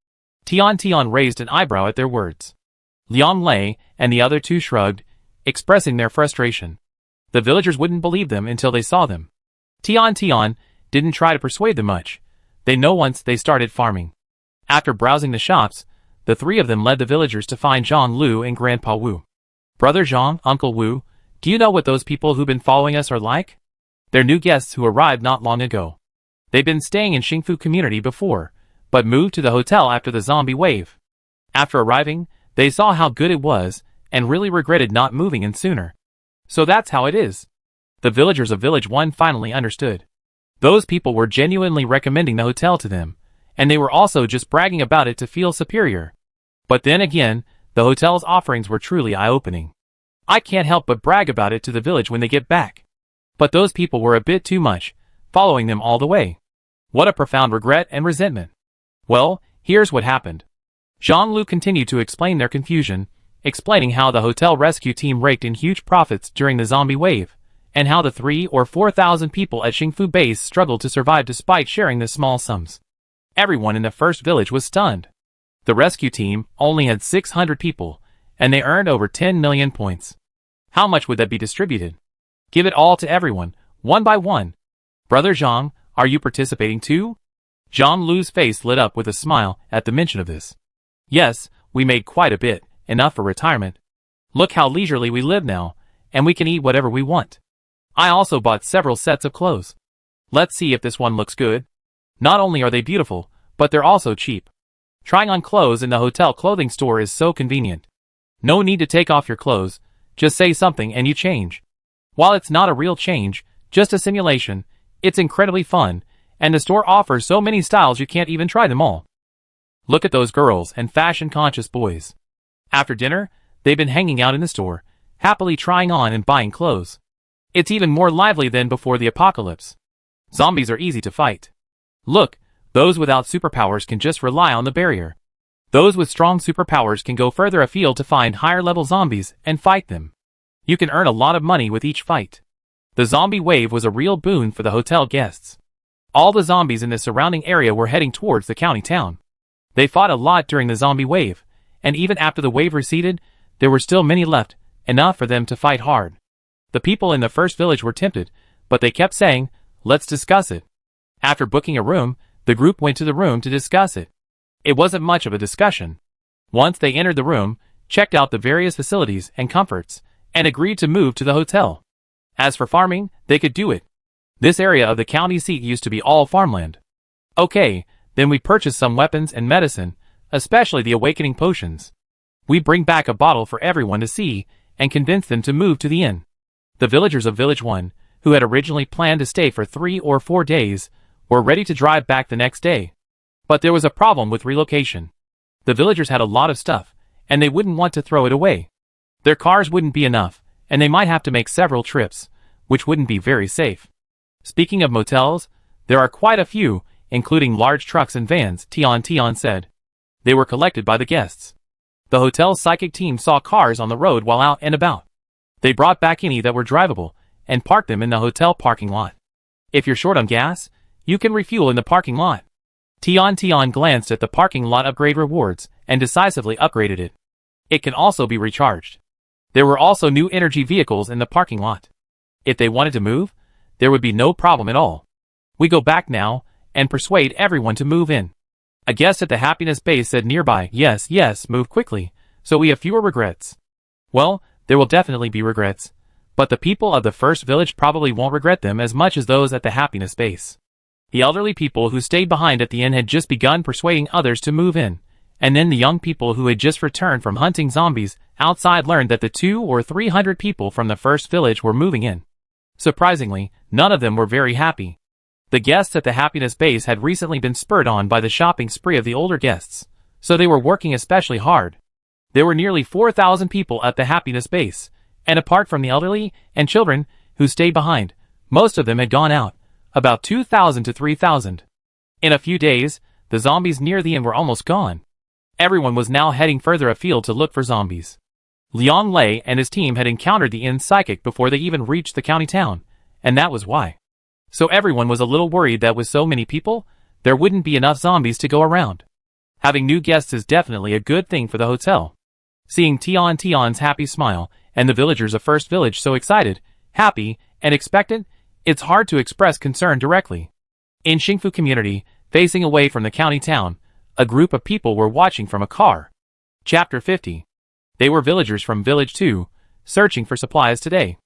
Tian raised an eyebrow at their words. Liang Lei and the other two shrugged, expressing their frustration. The villagers wouldn't believe them until they saw them. Tian didn't try to persuade them much. They know once they started farming. After browsing the shops, the three of them led the villagers to find Zhang Lu and Grandpa Wu. Brother Zhang, Uncle Wu, do you know what those people who've been following us are like? They're new guests who arrived not long ago. They've been staying in Xingfu community before, but moved to the hotel after the zombie wave. After arriving, they saw how good it was, and really regretted not moving in sooner. So that's how it is. The villagers of Village 1 finally understood. Those people were genuinely recommending the hotel to them, and they were also just bragging about it to feel superior. But then again, the hotel's offerings were truly eye-opening. I can't help but brag about it to the village when they get back. But those people were a bit too much, following them all the way. What a profound regret and resentment. Well, Here's what happened. Jean-Luc continued to explain their confusion, explaining how the hotel rescue team raked in huge profits during the zombie wave, and how the 3,000 or 4,000 people at Xingfu base struggled to survive despite sharing the small sums. Everyone in the first village was stunned. The rescue team only had 600 people, and they earned over 10 million points. How much would that be distributed? Give it all to everyone, one by one. Brother Zhang, are you participating too? Jean-Luc's face lit up with a smile at the mention of this. Yes, we made quite a bit, enough for retirement. Look how leisurely we live now, and we can eat whatever we want. I also bought several sets of clothes. Let's see if this one looks good. Not only are they beautiful, but they're also cheap. Trying on clothes in the hotel clothing store is so convenient. No need to take off your clothes, just say something and you change. While it's not a real change, just a simulation, it's incredibly fun, and the store offers so many styles you can't even try them all. Look at those girls and fashion-conscious boys. After dinner, they've been hanging out in the store, happily trying on and buying clothes. It's even more lively than before the apocalypse. Zombies are easy to fight. Look, those without superpowers can just rely on the barrier. Those with strong superpowers can go further afield to find higher-level zombies and fight them. You can earn a lot of money with each fight. The zombie wave was a real boon for the hotel guests. All the zombies in the surrounding area were heading towards the county town. They fought a lot during the zombie wave, and even after the wave receded, there were still many left, enough for them to fight hard. The people in the first village were tempted, but they kept saying, "Let's discuss it." After booking a room, the group went to the room to discuss it. It wasn't much of a discussion. Once they entered the room, checked out the various facilities and comforts, and agreed to move to the hotel. As for farming, they could do it. This area of the county seat used to be all farmland. Okay, then we purchased some weapons and medicine, especially the awakening potions. We bring back a bottle for everyone to see, and convince them to move to the inn. The villagers of Village 1, who had originally planned to stay for 3 or 4 days, were ready to drive back the next day. But there was a problem with relocation. The villagers had a lot of stuff, and they wouldn't want to throw it away. Their cars wouldn't be enough, and they might have to make several trips, which wouldn't be very safe. Speaking of motels, there are quite a few, including large trucks and vans, Tian said. They were collected by the guests. The hotel's psychic team saw cars on the road while out and about. They brought back any that were drivable, and parked them in the hotel parking lot. If you're short on gas, you can refuel in the parking lot. Tian glanced at the parking lot upgrade rewards, and decisively upgraded it. It can also be recharged. There were also new energy vehicles in the parking lot. If they wanted to move, there would be no problem at all. We go back now, and persuade everyone to move in. A guest at the happiness base said nearby, yes, move quickly, so we have fewer regrets. Well, there will definitely be regrets, but the people of the first village probably won't regret them as much as those at the happiness base. The elderly people who stayed behind at the inn had just begun persuading others to move in, and then the young people who had just returned from hunting zombies outside learned that the 200 or 300 people from the first village were moving in. Surprisingly, none of them were very happy. The guests at the happiness base had recently been spurred on by the shopping spree of the older guests, so they were working especially hard. There were nearly 4,000 people at the happiness base, and apart from the elderly and children who stayed behind, most of them had gone out, about 2,000 to 3,000. In a few days, the zombies near the inn were almost gone. Everyone was now heading further afield to look for zombies. Liang Lei and his team had encountered the inn's psychic before they even reached the county town, and that was why. So everyone was a little worried that with so many people, there wouldn't be enough zombies to go around. Having new guests is definitely a good thing for the hotel. Seeing Tian's happy smile, and the villagers of First Village so excited, happy, and expectant, it's hard to express concern directly. In Xingfu community, facing away from the county town, a group of people were watching from a car. Chapter 50. They were villagers from Village 2, searching for supplies today.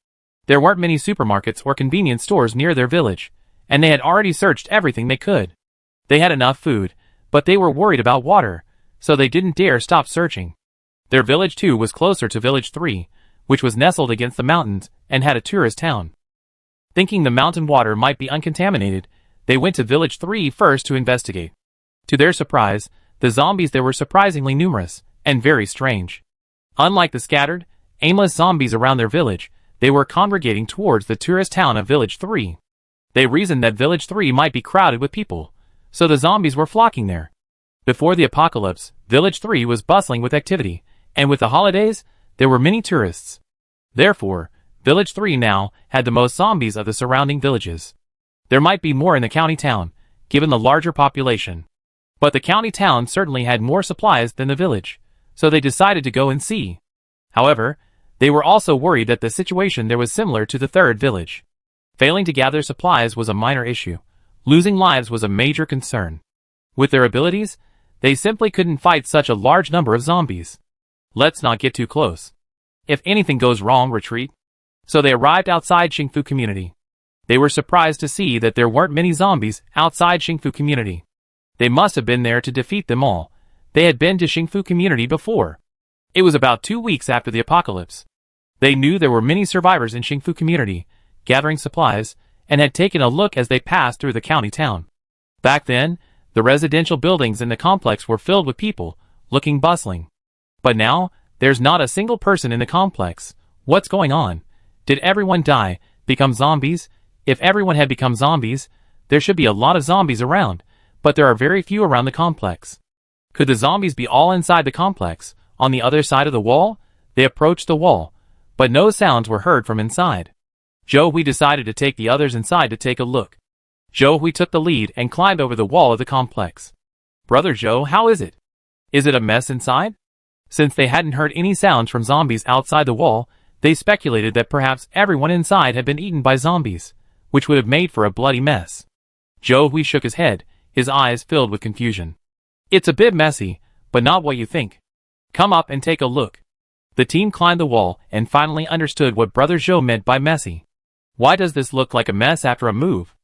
There weren't many supermarkets or convenience stores near their village, and they had already searched everything they could. They had enough food, but they were worried about water, so they didn't dare stop searching. Their Village 2 was closer to Village 3, which was nestled against the mountains and had a tourist town. Thinking the mountain water might be uncontaminated, they went to Village 3 first to investigate. To their surprise, the zombies there were surprisingly numerous, and very strange. Unlike the scattered, aimless zombies around their village, they were congregating towards the tourist town of Village 3. They reasoned that Village 3 might be crowded with people, so the zombies were flocking there. Before the apocalypse, Village 3 was bustling with activity, and with the holidays, there were many tourists. Therefore, Village 3 now had the most zombies of the surrounding villages. There might be more in the county town, given the larger population. But the county town certainly had more supplies than the village, so they decided to go and see. However, they were also worried that the situation there was similar to the third village. Failing to gather supplies was a minor issue. Losing lives was a major concern. With their abilities, they simply couldn't fight such a large number of zombies. Let's not get too close. If anything goes wrong, retreat. So they arrived outside Xingfu community. They were surprised to see that there weren't many zombies outside Xingfu community. They must have been there to defeat them all. They had been to Xingfu community before. It was about 2 weeks after the apocalypse. They knew there were many survivors in Xingfu community, gathering supplies, and had taken a look as they passed through the county town. Back then, the residential buildings in the complex were filled with people, looking bustling. But now, there's not a single person in the complex. What's going on? Did everyone die, become zombies? If everyone had become zombies, there should be a lot of zombies around, but there are very few around the complex. Could the zombies be all inside the complex, on the other side of the wall? They approached the wall, but no sounds were heard from inside. We decided to take the others inside to take a look. We took the lead and climbed over the wall of the complex. Brother Joe, how is it? Is it a mess inside? Since they hadn't heard any sounds from zombies outside the wall, they speculated that perhaps everyone inside had been eaten by zombies, which would have made for a bloody mess. We shook his head, his eyes filled with confusion. It's a bit messy, but not what you think. Come up and take a look. The team climbed the wall and finally understood what Brother Joe meant by messy. Why does this look like a mess after a move?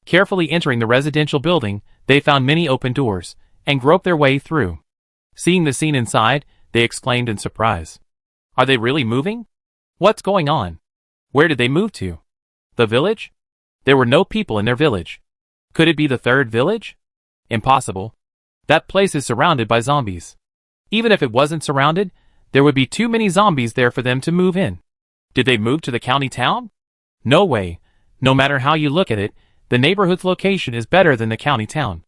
Carefully entering the residential building, they found many open doors, and groped their way through. Seeing the scene inside, they exclaimed in surprise. Are they really moving? What's going on? Where did they move to? The village? There were no people in their village. Could it be the third village? Impossible. That place is surrounded by zombies. Even if it wasn't surrounded, there would be too many zombies there for them to move in. Did they move to the county town? No way. No matter how you look at it, the neighborhood's location is better than the county town.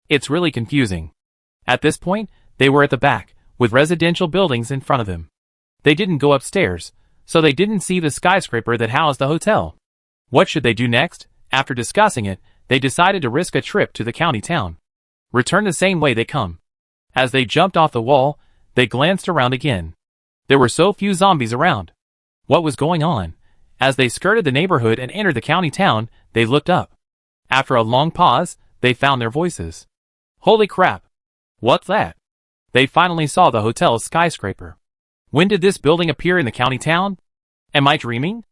It's really confusing. At this point, they were at the back, with residential buildings in front of them. They didn't go upstairs, so they didn't see the skyscraper that housed the hotel. What should they do next? After discussing it, they decided to risk a trip to the county town. Return the same way they come. As they jumped off the wall, they glanced around again. There were so few zombies around. What was going on? As they skirted the neighborhood and entered the county town, they looked up. After a long pause, they found their voices. Holy crap! What's that? They finally saw the hotel's skyscraper. When did this building appear in the county town? Am I dreaming?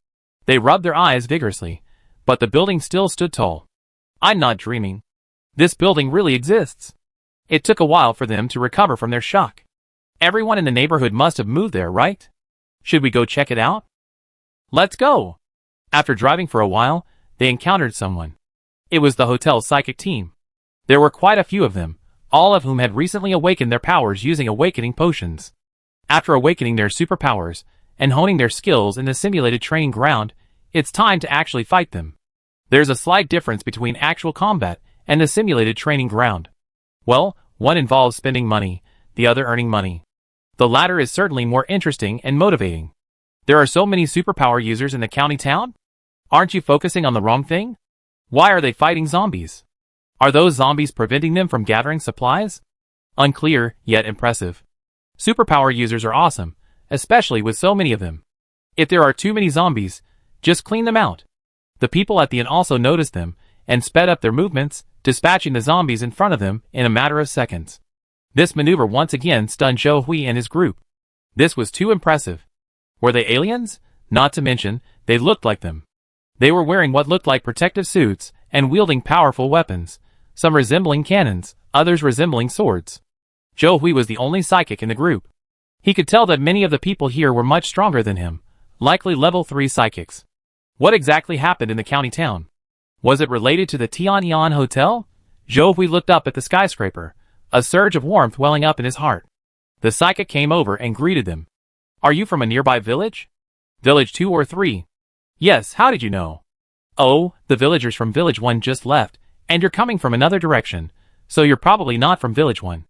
They rubbed their eyes vigorously, but the building still stood tall. I'm not dreaming. This building really exists. It took a while for them to recover from their shock. Everyone in the neighborhood must have moved there, right? Should we go check it out? Let's go! After driving for a while, they encountered someone. It was the hotel's psychic team. There were quite a few of them, all of whom had recently awakened their powers using awakening potions. After awakening their superpowers and honing their skills in the simulated training ground, it's time to actually fight them. There's a slight difference between actual combat and the simulated training ground. Well, one involves spending money, the other earning money. The latter is certainly more interesting and motivating. There are so many superpower users in the county town? Aren't you focusing on the wrong thing? Why are they fighting zombies? Are those zombies preventing them from gathering supplies? Unclear, yet impressive. Superpower users are awesome, especially with so many of them. If there are too many zombies, just clean them out. The people at the inn also noticed them, and sped up their movements, dispatching the zombies in front of them in a matter of seconds. This maneuver once again stunned Zhou Hui and his group. This was too impressive. Were they aliens? Not to mention, they looked like them. They were wearing what looked like protective suits, and wielding powerful weapons, some resembling cannons, others resembling swords. Zhou Hui was the only psychic in the group. He could tell that many of the people here were much stronger than him, likely level 3 psychics. What exactly happened in the county town? Was it related to the Tianyang Hotel? Zhou Hui looked up at the skyscraper, a surge of warmth welling up in his heart. The psychic came over and greeted them. Are you from a nearby village? Village 2 or 3? Yes, how did you know? Oh, the villagers from Village 1 just left, and you're coming from another direction, so you're probably not from Village 1.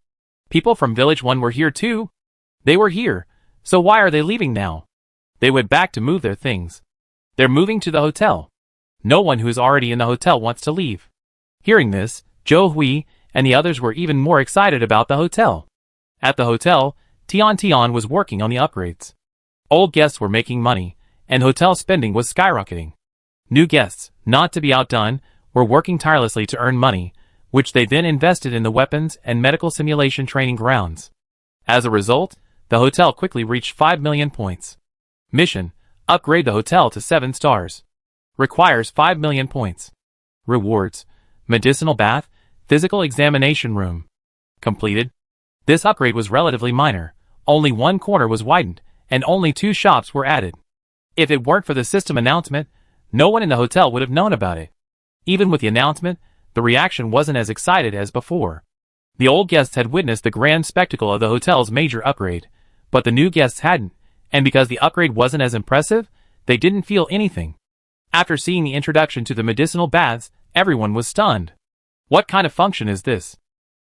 People from Village 1 were here too. They were here, so why are they leaving now? They went back to move their things. They're moving to the hotel. No one who's already in the hotel wants to leave. Hearing this, Zhou Hui and the others were even more excited about the hotel. At the hotel, Tian was working on the upgrades. Old guests were making money, and hotel spending was skyrocketing. New guests, not to be outdone, were working tirelessly to earn money, which they then invested in the weapons and medical simulation training grounds. As a result, the hotel quickly reached 5 million points. Mission: upgrade the hotel to 7 stars. Requires 5 million points. Rewards: medicinal bath, physical examination room. Completed. This upgrade was relatively minor. Only one corner was widened, and only 2 shops were added. If it weren't for the system announcement, no one in the hotel would have known about it. Even with the announcement, the reaction wasn't as excited as before. The old guests had witnessed the grand spectacle of the hotel's major upgrade, but the new guests hadn't, and because the upgrade wasn't as impressive, they didn't feel anything. After seeing the introduction to the medicinal baths, everyone was stunned. What kind of function is this?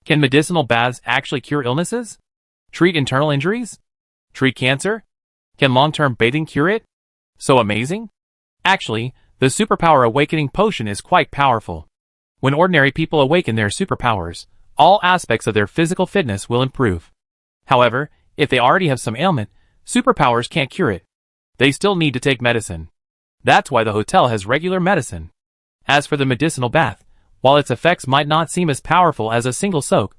Can medicinal baths actually cure illnesses? Treat internal injuries? Treat cancer? Can long-term bathing cure it? So amazing? Actually, the superpower awakening potion is quite powerful. When ordinary people awaken their superpowers, all aspects of their physical fitness will improve. However, if they already have some ailment, superpowers can't cure it. They still need to take medicine. That's why the hotel has regular medicine. As for the medicinal bath, while its effects might not seem as powerful as a single soak,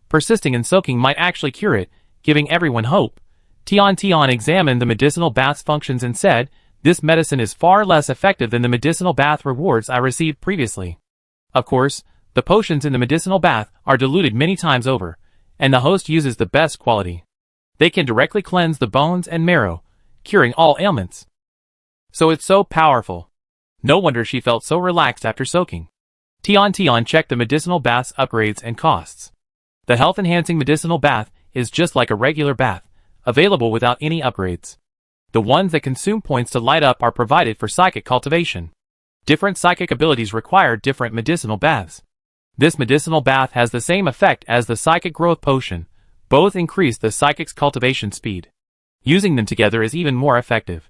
persisting in soaking might actually cure it, giving everyone hope. Tian examined the medicinal bath's functions and said, "This medicine is far less effective than the medicinal bath rewards I received previously." Of course, the potions in the medicinal bath are diluted many times over, and the host uses the best quality. They can directly cleanse the bones and marrow, curing all ailments. So it's so powerful. No wonder she felt so relaxed after soaking. Tian checked the medicinal bath's upgrades and costs. The health-enhancing medicinal bath is just like a regular bath, available without any upgrades. The ones that consume points to light up are provided for psychic cultivation. Different psychic abilities require different medicinal baths. This medicinal bath has the same effect as the psychic growth potion. Both increase the psychic's cultivation speed. Using them together is even more effective.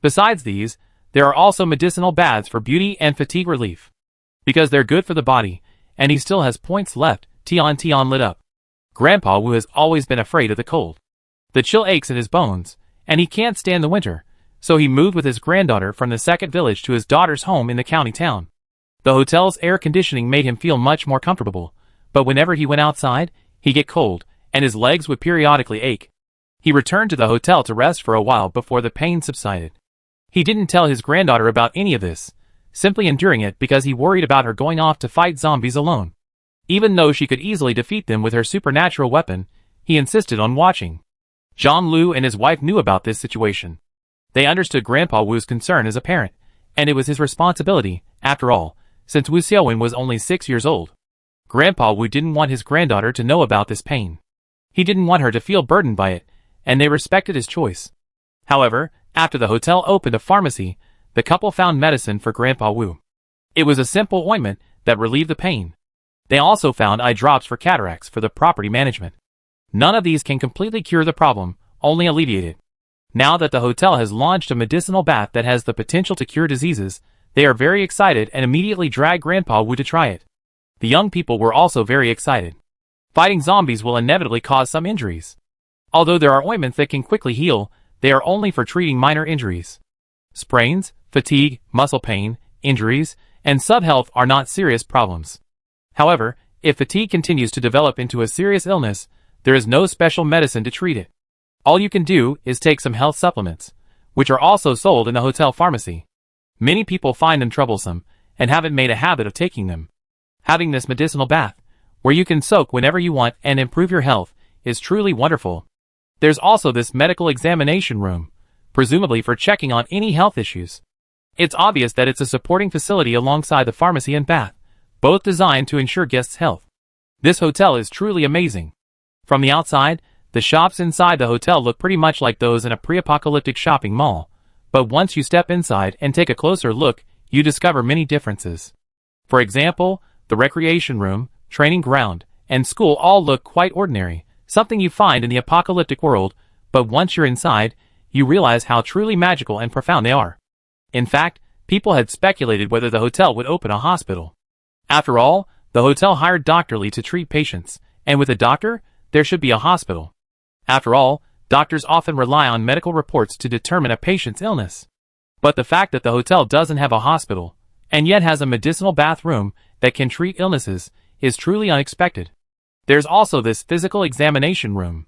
Besides these, there are also medicinal baths for beauty and fatigue relief. Because they're good for the body, and he still has points left, Tian lit up. Grandpa Wu has always been afraid of the cold. The chill aches in his bones, and he can't stand the winter, so he moved with his granddaughter from the second village to his daughter's home in the county town. The hotel's air conditioning made him feel much more comfortable, but whenever he went outside, he'd get cold, and his legs would periodically ache. He returned to the hotel to rest for a while before the pain subsided. He didn't tell his granddaughter about any of this, simply enduring it because he worried about her going off to fight zombies alone. Even though she could easily defeat them with her supernatural weapon, he insisted on watching. Zhang Lu and his wife knew about this situation. They understood Grandpa Wu's concern as a parent, and it was his responsibility, after all, since Wu Xiaowen was only 6 years old. Grandpa Wu didn't want his granddaughter to know about this pain. He didn't want her to feel burdened by it, and they respected his choice. However, after the hotel opened a pharmacy, the couple found medicine for Grandpa Wu. It was a simple ointment that relieved the pain. They also found eye drops for cataracts for the property management. None of these can completely cure the problem, only alleviate it. Now that the hotel has launched a medicinal bath that has the potential to cure diseases, they are very excited and immediately drag Grandpa Wu to try it. The young people were also very excited. Fighting zombies will inevitably cause some injuries. Although there are ointments that can quickly heal, they are only for treating minor injuries. Sprains, fatigue, muscle pain, injuries, and sub-health are not serious problems. However, if fatigue continues to develop into a serious illness, there is no special medicine to treat it. All you can do is take some health supplements, which are also sold in the hotel pharmacy. Many people find them troublesome, and haven't made a habit of taking them. Having this medicinal bath, where you can soak whenever you want and improve your health, is truly wonderful. There's also this medical examination room, presumably for checking on any health issues. It's obvious that it's a supporting facility alongside the pharmacy and bath, both designed to ensure guests' health. This hotel is truly amazing. From the outside, the shops inside the hotel look pretty much like those in a pre-apocalyptic shopping mall, but once you step inside and take a closer look, you discover many differences. For example, the recreation room, training ground, and school all look quite ordinary, Something you find in the apocalyptic world, but once you're inside, you realize how truly magical and profound they are. In fact, people had speculated whether the hotel would open a hospital. After all, the hotel hired Dr. Lee to treat patients, and with a doctor, there should be a hospital. After all, doctors often rely on medical reports to determine a patient's illness. But the fact that the hotel doesn't have a hospital, and yet has a medicinal bathroom that can treat illnesses, is truly unexpected. There's also this physical examination room.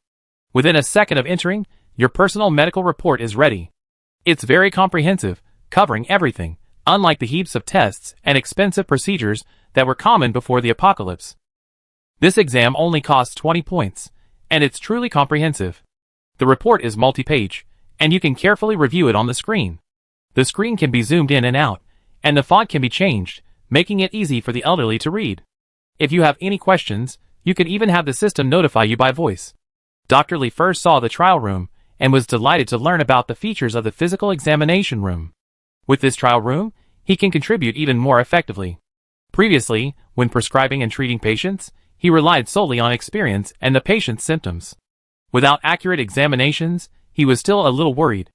Within a second of entering, your personal medical report is ready. It's very comprehensive, covering everything, unlike the heaps of tests and expensive procedures that were common before the apocalypse. This exam only costs 20 points, and it's truly comprehensive. The report is multi-page, and you can carefully review it on the screen. The screen can be zoomed in and out, and the font can be changed, making it easy for the elderly to read. If you have any questions, you can even have the system notify you by voice. Dr. Lee first saw the trial room, and was delighted to learn about the features of the physical examination room. With this trial room, he can contribute even more effectively. Previously, when prescribing and treating patients, he relied solely on experience and the patient's symptoms. Without accurate examinations, he was still a little worried.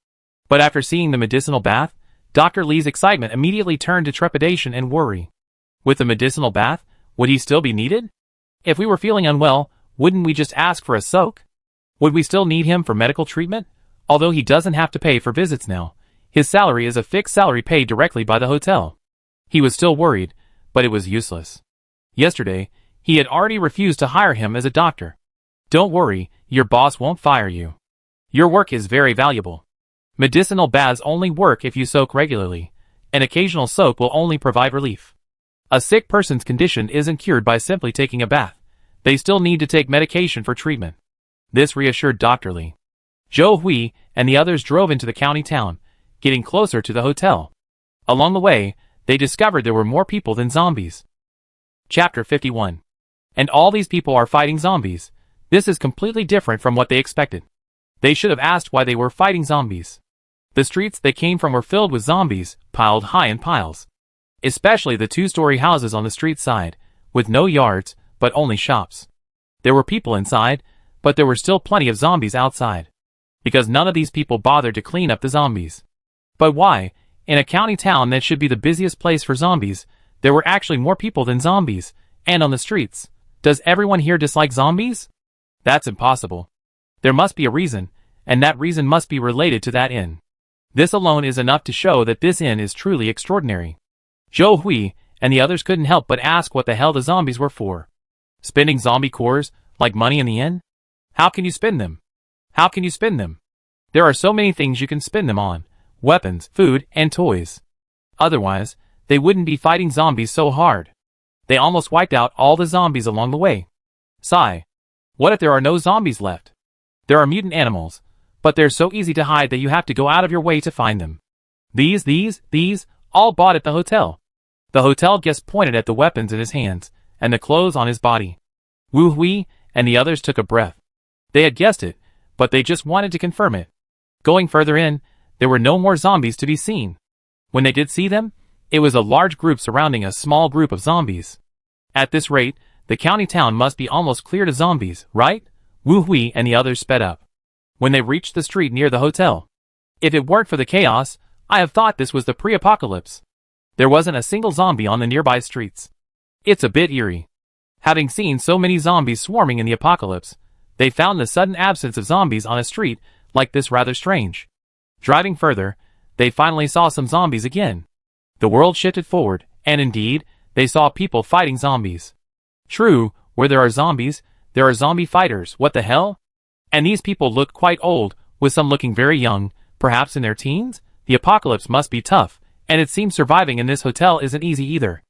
But after seeing the medicinal bath, Dr. Lee's excitement immediately turned to trepidation and worry. With the medicinal bath, would he still be needed? If we were feeling unwell, wouldn't we just ask for a soak? Would we still need him for medical treatment? Although he doesn't have to pay for visits now, his salary is a fixed salary paid directly by the hotel. He was still worried, but it was useless. Yesterday, he had already refused to hire him as a doctor. Don't worry, your boss won't fire you. Your work is very valuable. Medicinal baths only work if you soak regularly. An occasional soak will only provide relief. A sick person's condition isn't cured by simply taking a bath. They still need to take medication for treatment. This reassured Dr. Lee. Zhou Hui and the others drove into the county town, getting closer to the hotel. Along the way, they discovered there were more people than zombies. Chapter 51. And all these people are fighting zombies. This is completely different from what they expected. They should have asked why they were fighting zombies. The streets they came from were filled with zombies, piled high in piles. Especially the two-story houses on the street side, with no yards, but only shops. There were people inside, but there were still plenty of zombies outside. Because none of these people bothered to clean up the zombies. But why, in a county town that should be the busiest place for zombies, there were actually more people than zombies, and on the streets? Does everyone here dislike zombies? That's impossible. There must be a reason, and that reason must be related to that inn. This alone is enough to show that this inn is truly extraordinary. Zhou Hui and the others couldn't help but ask what the hell the zombies were for. Spending zombie cores, like money in the inn? How can you spend them? How can you spend them? There are so many things you can spend them on. Weapons, food, and toys. Otherwise, they wouldn't be fighting zombies so hard. They almost wiped out all the zombies along the way. Sigh. What if there are no zombies left? There are mutant animals, but they're so easy to hide that you have to go out of your way to find them. These, all bought at the hotel. The hotel guest pointed at the weapons in his hands, and the clothes on his body. Wu Hui and the others took a breath. They had guessed it, but they just wanted to confirm it. Going further in, there were no more zombies to be seen. When they did see them, it was a large group surrounding a small group of zombies. At this rate, the county town must be almost cleared of zombies, right? Wu Hui and the others sped up. When they reached the street near the hotel. If it weren't for the chaos, I have thought this was the pre-apocalypse. There wasn't a single zombie on the nearby streets. It's a bit eerie. Having seen so many zombies swarming in the apocalypse, they found the sudden absence of zombies on a street like this rather strange. Driving further, they finally saw some zombies again. The world shifted forward, and indeed, they saw people fighting zombies. True, where there are zombies, there are zombie fighters, what the hell? And these people looked quite old, with some looking very young, perhaps in their teens? The apocalypse must be tough, and it seems surviving in this hotel isn't easy either.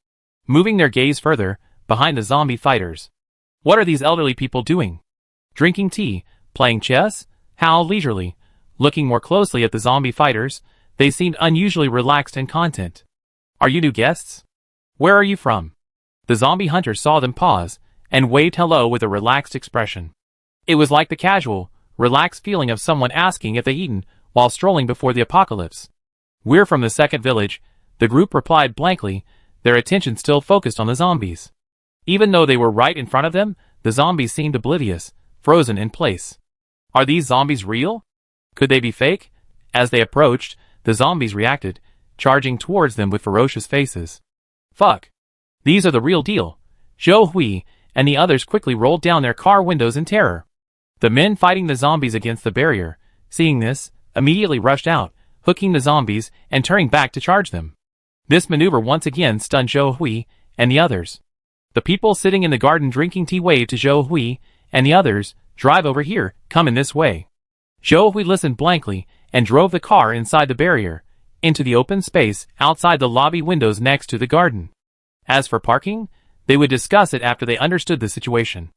Moving their gaze further, behind the zombie fighters. What are these elderly people doing? Drinking tea, playing chess? How leisurely. Looking more closely at the zombie fighters, they seemed unusually relaxed and content. Are you new guests? Where are you from? The zombie hunter saw them pause, and waved hello with a relaxed expression. It was like the casual, relaxed feeling of someone asking if they eaten while strolling before the apocalypse. We're from the second village, the group replied blankly, their attention still focused on the zombies. Even though they were right in front of them, the zombies seemed oblivious, frozen in place. Are these zombies real? Could they be fake? As they approached, the zombies reacted, charging towards them with ferocious faces. Fuck. These are the real deal. Zhou Hui and the others quickly rolled down their car windows in terror. The men fighting the zombies against the barrier, seeing this, immediately rushed out, hooking the zombies and turning back to charge them. This maneuver once again stunned Zhou Hui and the others. The people sitting in the garden drinking tea waved to Zhou Hui and the others, "Drive over here, come in this way." Zhou Hui listened blankly and drove the car inside the barrier, into the open space outside the lobby windows next to the garden. As for parking, they would discuss it after they understood the situation.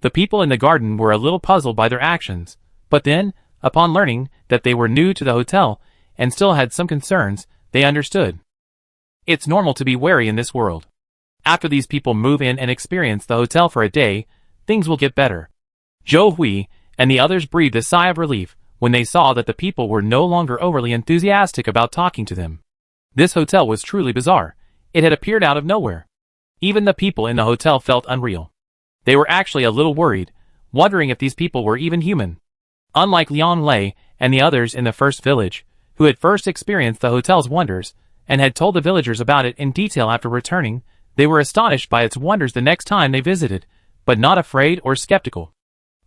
The people in the garden were a little puzzled by their actions, but then, upon learning that they were new to the hotel and still had some concerns, they understood. It's normal to be wary in this world. After these people move in and experience the hotel for a day, things will get better. Zhou Hui and the others breathed a sigh of relief when they saw that the people were no longer overly enthusiastic about talking to them. This hotel was truly bizarre. It had appeared out of nowhere. Even the people in the hotel felt unreal. They were actually a little worried, wondering if these people were even human. Unlike Liang Lei and the others in the first village, who had first experienced the hotel's wonders and had told the villagers about it in detail after returning, they were astonished by its wonders the next time they visited, but not afraid or skeptical.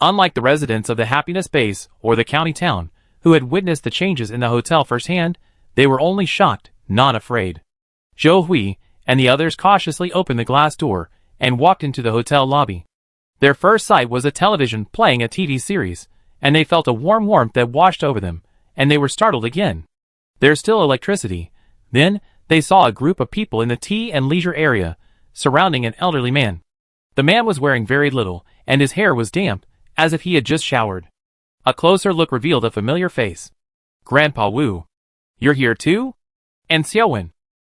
Unlike the residents of the Happiness Base or the county town, who had witnessed the changes in the hotel firsthand, they were only shocked, not afraid. Zhou Hui and the others cautiously opened the glass door and walked into the hotel lobby. Their first sight was a television playing a TV series, and they felt a warm warmth that washed over them, and they were startled again. There's still electricity. Then, they saw a group of people in the tea and leisure area, surrounding an elderly man. The man was wearing very little, and his hair was damp, as if he had just showered. A closer look revealed a familiar face. Grandpa Wu. You're here too? And Xiaowen.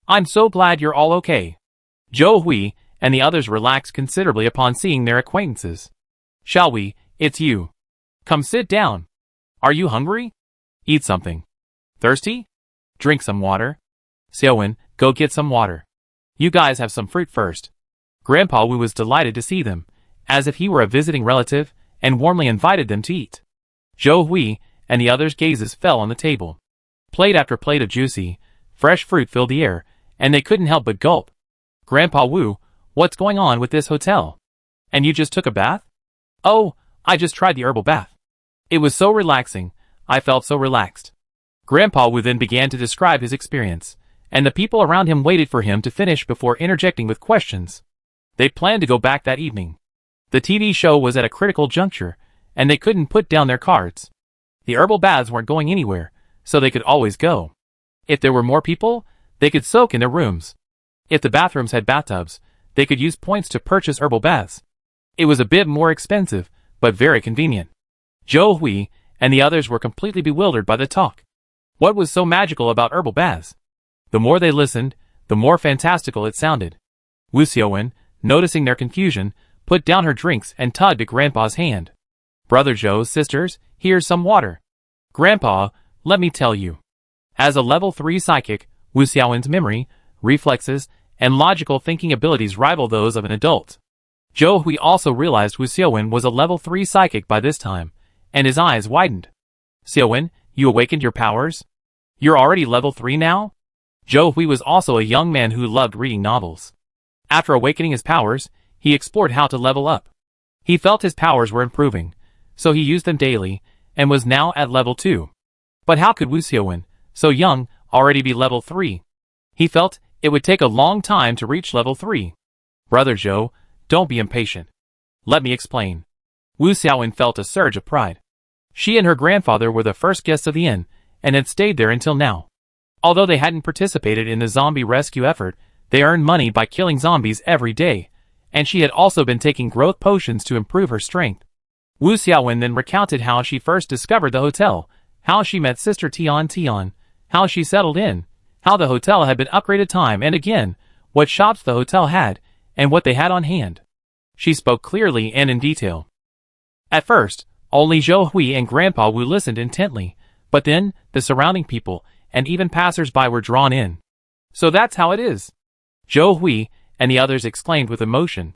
I'm so glad you're all okay. Zhou Hui and the others relaxed considerably upon seeing their acquaintances. Shall we? It's you. Come sit down. Are you hungry? Eat something. Thirsty? Drink some water. Xiaowen, go get some water. You guys have some fruit first. Grandpa Wu was delighted to see them, as if he were a visiting relative, and warmly invited them to eat. Zhou Hui and the others' gazes fell on the table. Plate after plate of juicy, fresh fruit filled the air, and they couldn't help but gulp. Grandpa Wu, what's going on with this hotel? And you just took a bath? Oh, I just tried the herbal bath. It was so relaxing, I felt so relaxed. Grandpa Wu then began to describe his experience, and the people around him waited for him to finish before interjecting with questions. They planned to go back that evening. The TV show was at a critical juncture, and they couldn't put down their cards. The herbal baths weren't going anywhere, so they could always go. If there were more people, they could soak in their rooms. If the bathrooms had bathtubs, they could use points to purchase herbal baths. It was a bit more expensive, but very convenient. Zhou Hui and the others were completely bewildered by the talk. What was so magical about herbal baths? The more they listened, the more fantastical it sounded. Wu Xiaowen, noticing their confusion, put down her drinks and tugged at Grandpa's hand. Brother Zhou, sisters, here's some water. Grandpa, let me tell you. As a level 3 psychic, Wu Xiaowen's memory, reflexes, and logical thinking abilities rival those of an adult. Zhou Hui also realized Wu Xiaowen was a level 3 psychic by this time, and his eyes widened. Xiaowen, you awakened your powers? You're already level 3 now? Zhou Hui was also a young man who loved reading novels. After awakening his powers, he explored how to level up. He felt his powers were improving, so he used them daily, and was now at level 2. But how could Wu Xiaowen, so young, already be level 3? He felt it would take a long time to reach level 3. Brother Zhou, don't be impatient. Let me explain. Wu Xiaowen felt a surge of pride. She and her grandfather were the first guests of the inn, and had stayed there until now. Although they hadn't participated in the zombie rescue effort, they earned money by killing zombies every day, and she had also been taking growth potions to improve her strength. Wu Xiaowen then recounted how she first discovered the hotel, how she met Sister Tian, how she settled in, how the hotel had been upgraded time and again, what shops the hotel had, and what they had on hand. She spoke clearly and in detail. At first, only Zhou Hui and Grandpa Wu listened intently, but then, the surrounding people, and even passers-by were drawn in. So that's how it is. Zhou Hui and the others exclaimed with emotion.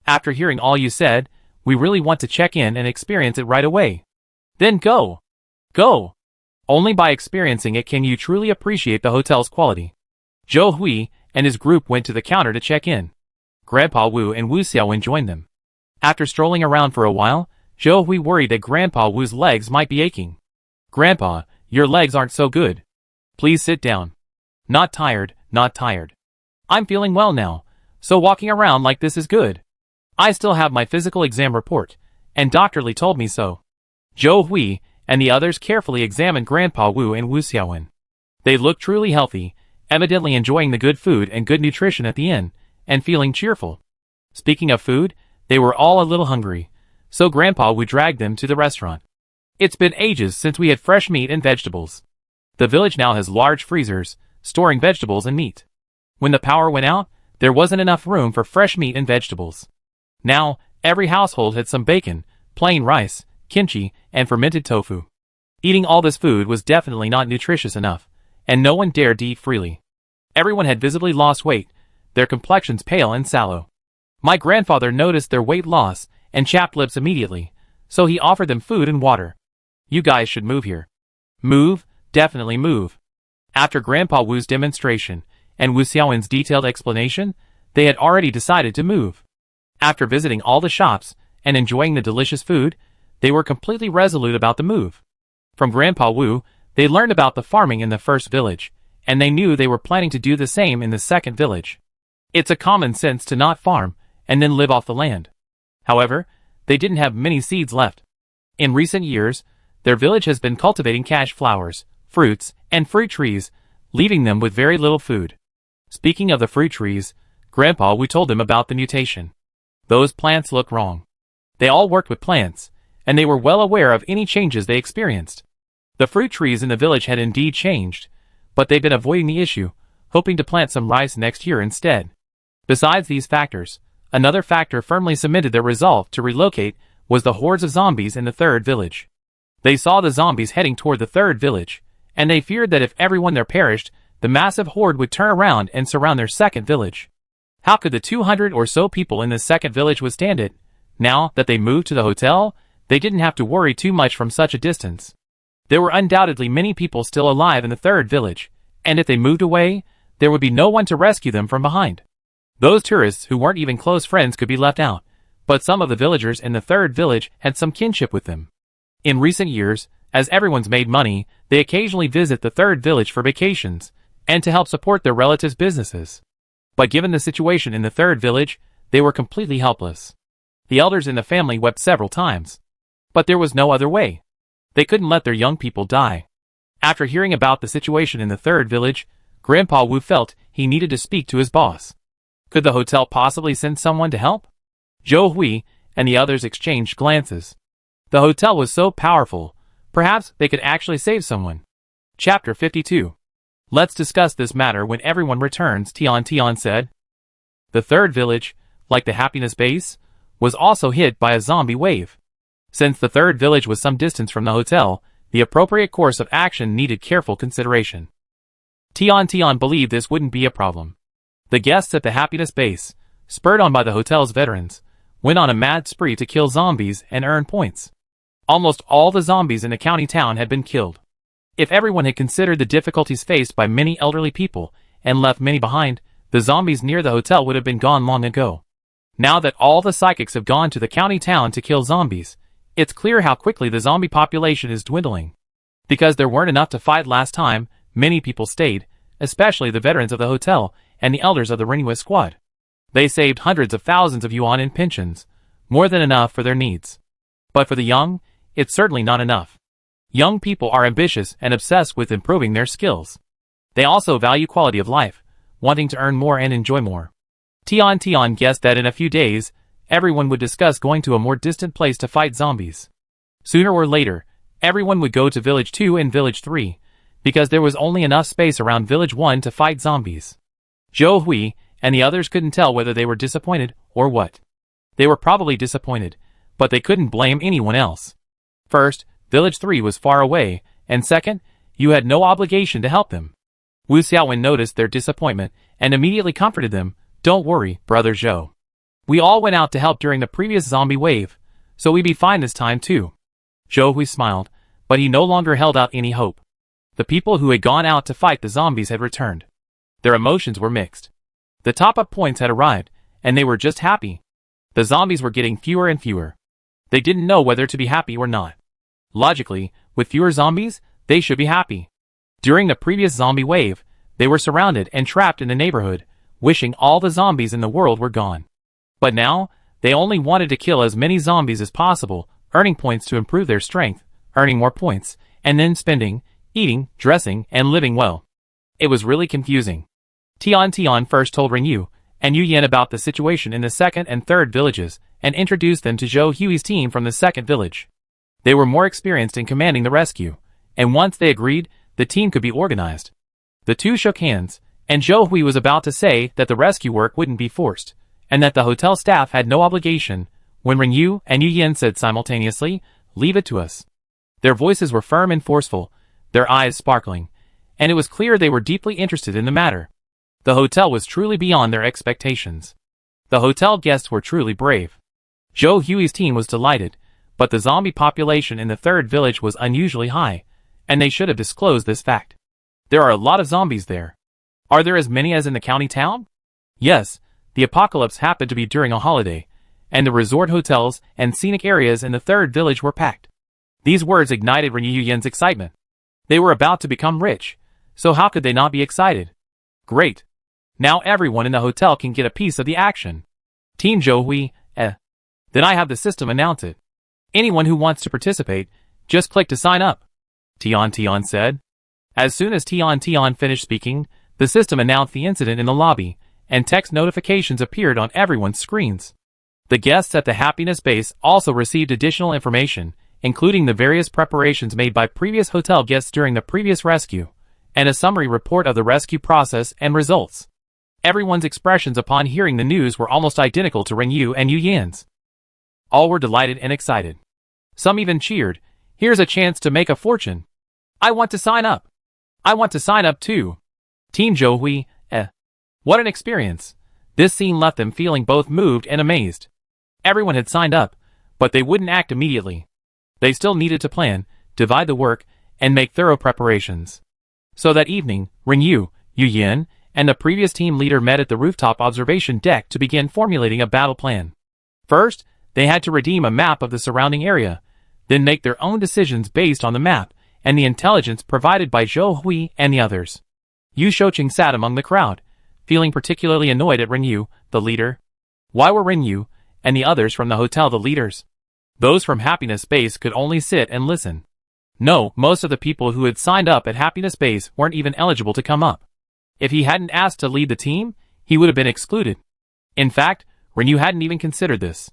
After hearing all you said, We really want to check in and experience it right away. Then go. Go. Only by experiencing it can you truly appreciate the hotel's quality. Zhou Hui and his group went to the counter to check in. Grandpa Wu and Wu Xiaowen joined them. After strolling around for a while, Zhou Hui worried that Grandpa Wu's legs might be aching. Grandpa, your legs aren't so good. Please sit down. Not tired, not tired. I'm feeling well now, so walking around like this is good. I still have my physical exam report, and Dr. Li told me so. Zhou Hui and the others carefully examined Grandpa Wu and Wu Xiaowen. They looked truly healthy, evidently enjoying the good food and good nutrition at the inn, and feeling cheerful. Speaking of food, they were all a little hungry, so Grandpa Wu dragged them to the restaurant. It's been ages since we had fresh meat and vegetables. The village now has large freezers, storing vegetables and meat. When the power went out, there wasn't enough room for fresh meat and vegetables. Now, every household had some bacon, plain rice, kimchi, and fermented tofu. Eating all this food was definitely not nutritious enough, and no one dared to eat freely. Everyone had visibly lost weight, their complexions pale and sallow. My grandfather noticed their weight loss and chapped lips immediately, so he offered them food and water. You guys should move here. Move, definitely move. After Grandpa Wu's demonstration and Wu Xiaowen's detailed explanation, they had already decided to move. After visiting all the shops and enjoying the delicious food, they were completely resolute about the move. From Grandpa Wu, they learned about the farming in the first village, and they knew they were planning to do the same in the second village. It's a common sense to not farm and then live off the land. However, they didn't have many seeds left. In recent years, their village has been cultivating cash flowers, fruits, and fruit trees, leaving them with very little food. Speaking of the fruit trees, Grandpa Wu told them about the mutation. Those plants look wrong. They all worked with plants, and they were well aware of any changes they experienced. The fruit trees in the village had indeed changed, but they'd been avoiding the issue, hoping to plant some rice next year instead. Besides these factors, another factor firmly cemented their resolve to relocate was the hordes of zombies in the third village. They saw the zombies heading toward the third village, and they feared that if everyone there perished, the massive horde would turn around and surround their second village. How could the 200 or so people in the second village withstand it? Now that they moved to the hotel, they didn't have to worry too much from such a distance. There were undoubtedly many people still alive in the third village, and if they moved away, there would be no one to rescue them from behind. Those tourists who weren't even close friends could be left out, but some of the villagers in the third village had some kinship with them. In recent years, as everyone's made money, they occasionally visit the third village for vacations, and to help support their relatives' businesses. But given the situation in the third village, they were completely helpless. The elders in the family wept several times. But there was no other way. They couldn't let their young people die. After hearing about the situation in the third village, Grandpa Wu felt he needed to speak to his boss. Could the hotel possibly send someone to help? Zhou Hui and the others exchanged glances. The hotel was so powerful, perhaps they could actually save someone. Chapter 52. Let's discuss this matter when everyone returns, Tian said. The third village, like the happiness base, was also hit by a zombie wave. Since the third village was some distance from the hotel, the appropriate course of action needed careful consideration. Tian believed this wouldn't be a problem. The guests at the happiness base, spurred on by the hotel's veterans, went on a mad spree to kill zombies and earn points. Almost all the zombies in the county town had been killed. If everyone had considered the difficulties faced by many elderly people and left many behind, the zombies near the hotel would have been gone long ago. Now that all the psychics have gone to the county town to kill zombies, it's clear how quickly the zombie population is dwindling. Because there weren't enough to fight last time, many people stayed, especially the veterans of the hotel and the elders of the Renewal squad. They saved hundreds of thousands of yuan in pensions, more than enough for their needs. But for the young, it's certainly not enough. Young people are ambitious and obsessed with improving their skills. They also value quality of life, wanting to earn more and enjoy more. Tian guessed that in a few days, everyone would discuss going to a more distant place to fight zombies. Sooner or later, everyone would go to Village 2 and Village 3, because there was only enough space around Village 1 to fight zombies. Zhou Hui and the others couldn't tell whether they were disappointed or what. They were probably disappointed, but they couldn't blame anyone else. First, Village 3 was far away, and second, you had no obligation to help them. Wu Xiaowen noticed their disappointment and immediately comforted them. Don't worry, Brother Zhou. We all went out to help during the previous zombie wave, so we'd be fine this time too. Zhou Hui smiled, but he no longer held out any hope. The people who had gone out to fight the zombies had returned. Their emotions were mixed. The top-up points had arrived, and they were just happy. The zombies were getting fewer and fewer. They didn't know whether to be happy or not. Logically, with fewer zombies, they should be happy. During the previous zombie wave, they were surrounded and trapped in the neighborhood, wishing all the zombies in the world were gone. But now, they only wanted to kill as many zombies as possible, earning points to improve their strength, earning more points, and then spending, eating, dressing, and living well. It was really confusing. Tian first told Rinyu and Yu Yan about the situation in the second and third villages, and introduced them to Zhou Hui's team from the second village. They were more experienced in commanding the rescue, and once they agreed, the team could be organized. The two shook hands, and Zhou Hui was about to say that the rescue work wouldn't be forced, and that the hotel staff had no obligation, when Rinyu and Yu Yan said simultaneously, "Leave it to us." Their voices were firm and forceful, their eyes sparkling, and it was clear they were deeply interested in the matter. The hotel was truly beyond their expectations. The hotel guests were truly brave. Zhou Hui's team was delighted, but the zombie population in the third village was unusually high, and they should have disclosed this fact. There are a lot of zombies there. Are there as many as in the county town? Yes, the apocalypse happened to be during a holiday, and the resort hotels and scenic areas in the third village were packed. These words ignited Rinyu Yan's excitement. They were about to become rich, so how could they not be excited? Great. Now everyone in the hotel can get a piece of the action. Team Zhou Hui, Then I have the system announce it. Anyone who wants to participate, just click to sign up. Tian said. As soon as Tian finished speaking, the system announced the incident in the lobby, and text notifications appeared on everyone's screens. The guests at the Happiness Base also received additional information, including the various preparations made by previous hotel guests during the previous rescue, and a summary report of the rescue process and results. Everyone's expressions upon hearing the news were almost identical to Rinyu and Yu Yan's. All were delighted and excited. Some even cheered, "Here's a chance to make a fortune. I want to sign up. I want to sign up too." Team Zhou Hui, What an experience. This scene left them feeling both moved and amazed. Everyone had signed up, but they wouldn't act immediately. They still needed to plan, divide the work, and make thorough preparations. So that evening, Rinyu, Yu Yan, and the previous team leader met at the rooftop observation deck to begin formulating a battle plan. First, they had to redeem a map of the surrounding area, then make their own decisions based on the map and the intelligence provided by Zhou Hui and the others. Yu Shouqing sat among the crowd, feeling particularly annoyed at Rinyu, the leader. Why were Rinyu and the others from the hotel the leaders? Those from Happiness Base could only sit and listen. No, most of the people who had signed up at Happiness Base weren't even eligible to come up. If he hadn't asked to lead the team, he would have been excluded. In fact, Rinyu hadn't even considered this.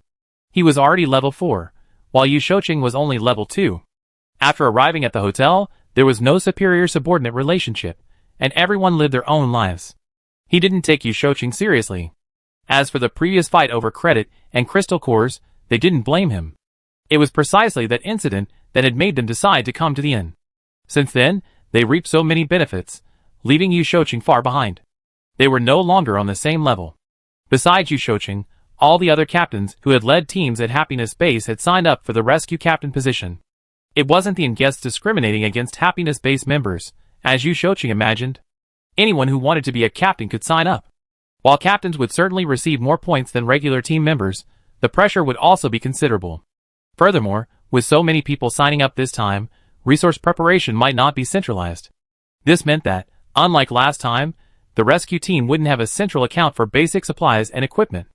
He was already level 4, while Yu Shouqing was only level 2. After arriving at the hotel, there was no superior-subordinate relationship, and everyone lived their own lives. He didn't take Yu Shouqing seriously. As for the previous fight over credit and crystal cores, they didn't blame him. It was precisely that incident that had made them decide to come to the inn. Since then, they reaped so many benefits, leaving Yu Shouqing far behind. They were no longer on the same level. Besides Yu Shouqing, all the other captains who had led teams at Happiness Base had signed up for the rescue captain position. It wasn't the guests discriminating against Happiness Base members, as Yu Shouqing imagined. Anyone who wanted to be a captain could sign up. While captains would certainly receive more points than regular team members, the pressure would also be considerable. Furthermore, with so many people signing up this time, resource preparation might not be centralized. This meant that, unlike last time, the rescue team wouldn't have a central account for basic supplies and equipment.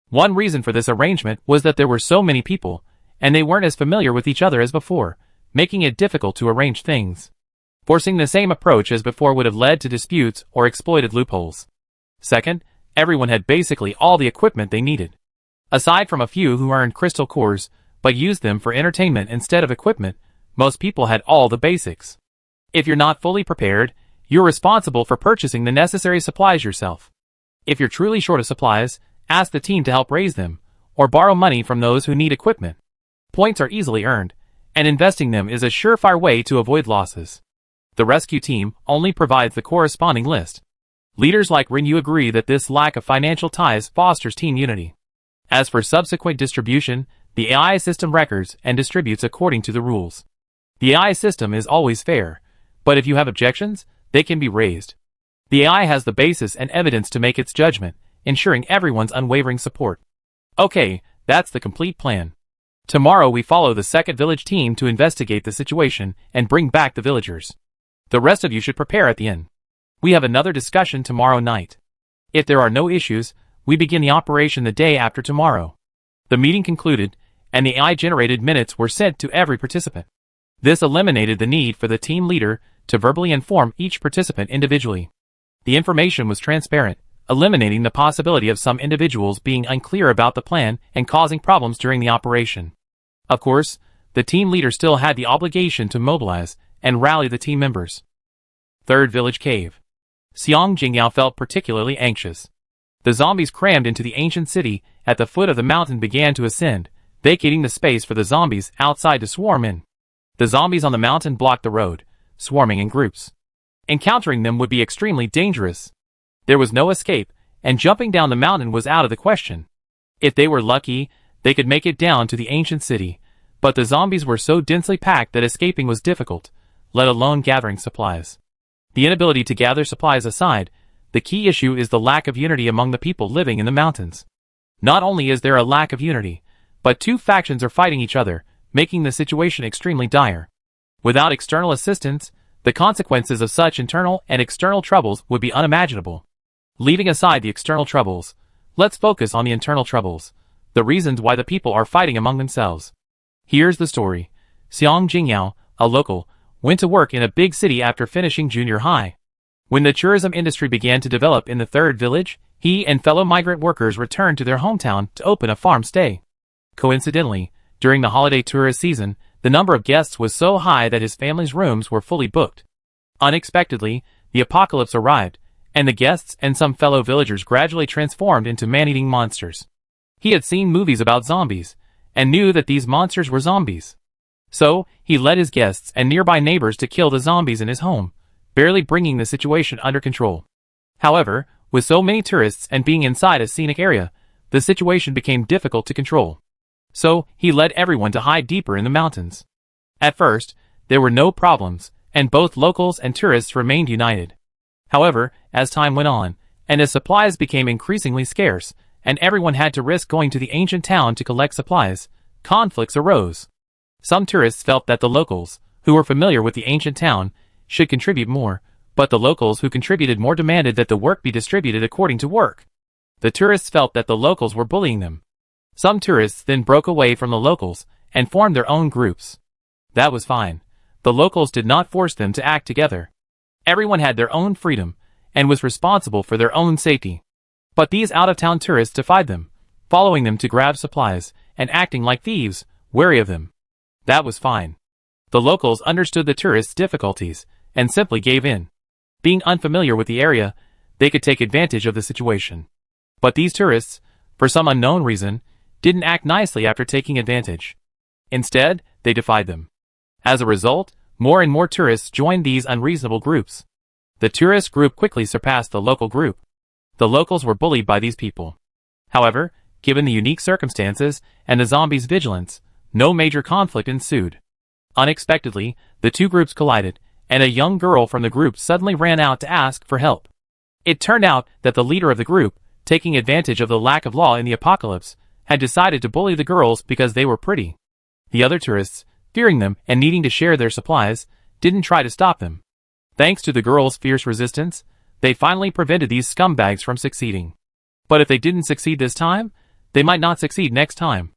One reason for this arrangement was that there were so many people, and they weren't as familiar with each other as before, making it difficult to arrange things. Forcing the same approach as before would have led to disputes or exploited loopholes. Second, everyone had basically all the equipment they needed. Aside from a few who earned crystal cores, but used them for entertainment instead of equipment, most people had all the basics. If you're not fully prepared, you're responsible for purchasing the necessary supplies yourself. If you're truly short of supplies, ask the team to help raise them, or borrow money from those who need equipment. Points are easily earned, and investing them is a surefire way to avoid losses. The rescue team only provides the corresponding list. Leaders like Rinyu agree that this lack of financial ties fosters team unity. As for subsequent distribution, The AI system records and distributes according to the rules. The AI system is always fair, but if you have objections, they can be raised. The AI has the basis and evidence to make its judgment, ensuring everyone's unwavering support. Okay, that's the complete plan. Tomorrow we follow the second village team to investigate the situation and bring back the villagers. The rest of you should prepare at the inn. We have another discussion tomorrow night. If there are no issues, we begin the operation the day after tomorrow. The meeting concluded, and the AI-generated minutes were sent to every participant. This eliminated the need for the team leader to verbally inform each participant individually. The information was transparent, eliminating the possibility of some individuals being unclear about the plan and causing problems during the operation. Of course, the team leader still had the obligation to mobilize and rally the team members. Third Village Cave. Xiang Jingyao felt particularly anxious. The zombies crammed into the ancient city at the foot of the mountain began to ascend, vacating the space for the zombies outside to swarm in. The zombies on the mountain blocked the road, swarming in groups. Encountering them would be extremely dangerous. There was no escape, and jumping down the mountain was out of the question. If they were lucky, they could make it down to the ancient city, but the zombies were so densely packed that escaping was difficult, let alone gathering supplies. The inability to gather supplies aside, the key issue is the lack of unity among the people living in the mountains. Not only is there a lack of unity, but two factions are fighting each other, making the situation extremely dire. Without external assistance, the consequences of such internal and external troubles would be unimaginable. Leaving aside the external troubles, let's focus on the internal troubles, the reasons why the people are fighting among themselves. Here's the story. Xiang Jingyao, a local, went to work in a big city after finishing junior high. When the tourism industry began to develop in the third village, he and fellow migrant workers returned to their hometown to open a farm stay. Coincidentally, during the holiday tourist season, the number of guests was so high that his family's rooms were fully booked. Unexpectedly, the apocalypse arrived, and the guests and some fellow villagers gradually transformed into man-eating monsters. He had seen movies about zombies, and knew that these monsters were zombies. So, he led his guests and nearby neighbors to kill the zombies in his home, barely bringing the situation under control. However, with so many tourists and being inside a scenic area, the situation became difficult to control. So, he led everyone to hide deeper in the mountains. At first, there were no problems, and both locals and tourists remained united. However, as time went on, and as supplies became increasingly scarce, and everyone had to risk going to the ancient town to collect supplies, conflicts arose. Some tourists felt that the locals, who were familiar with the ancient town, should contribute more, but the locals who contributed more demanded that the work be distributed according to work. The tourists felt that the locals were bullying them. Some tourists then broke away from the locals and formed their own groups. That was fine. The locals did not force them to act together. Everyone had their own freedom and was responsible for their own safety. But these out-of-town tourists defied them, following them to grab supplies and acting like thieves, wary of them. That was fine. The locals understood the tourists' difficulties and simply gave in. Being unfamiliar with the area, they could take advantage of the situation. But these tourists, for some unknown reason, didn't act nicely after taking advantage. Instead, they defied them. As a result, more and more tourists joined these unreasonable groups. The tourist group quickly surpassed the local group. The locals were bullied by these people. However, given the unique circumstances and the zombies' vigilance, no major conflict ensued. Unexpectedly, the two groups collided, and a young girl from the group suddenly ran out to ask for help. It turned out that the leader of the group, taking advantage of the lack of law in the apocalypse, had decided to bully the girls because they were pretty. The other tourists, fearing them and needing to share their supplies, didn't try to stop them. Thanks to the girls' fierce resistance, they finally prevented these scumbags from succeeding. But if they didn't succeed this time, they might not succeed next time.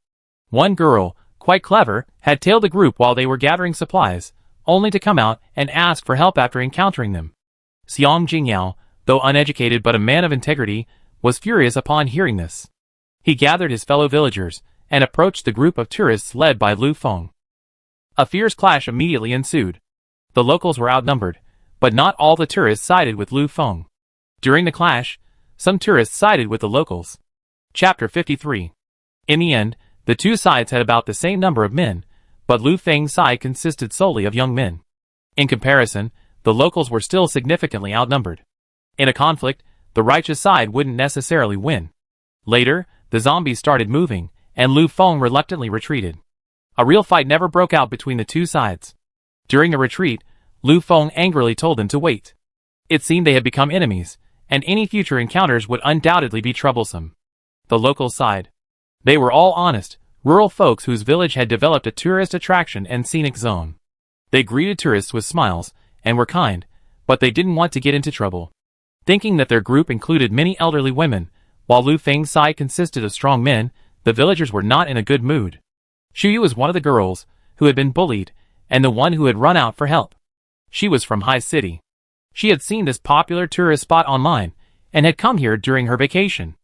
One girl, quite clever, had tailed the group while they were gathering supplies, only to come out and ask for help after encountering them. Xiang Jingyao, though uneducated but a man of integrity, was furious upon hearing this. He gathered his fellow villagers and approached the group of tourists led by Lu Feng. A fierce clash immediately ensued. The locals were outnumbered, but not all the tourists sided with Lu Feng. During the clash, some tourists sided with the locals. Chapter 53. In the end, the two sides had about the same number of men, but Lu Feng's side consisted solely of young men. In comparison, the locals were still significantly outnumbered. In a conflict, the righteous side wouldn't necessarily win. Later, the zombies started moving, and Lu Feng reluctantly retreated. A real fight never broke out between the two sides. During the retreat, Lu Feng angrily told them to wait. It seemed they had become enemies, and any future encounters would undoubtedly be troublesome. The locals sighed. They were all honest, rural folks whose village had developed a tourist attraction and scenic zone. They greeted tourists with smiles, and were kind, but they didn't want to get into trouble. Thinking that their group included many elderly women, while Lu Feng's side consisted of strong men, the villagers were not in a good mood. Shu was one of the girls, who had been bullied, and the one who had run out for help. She was from High City. She had seen this popular tourist spot online, and had come here during her vacation.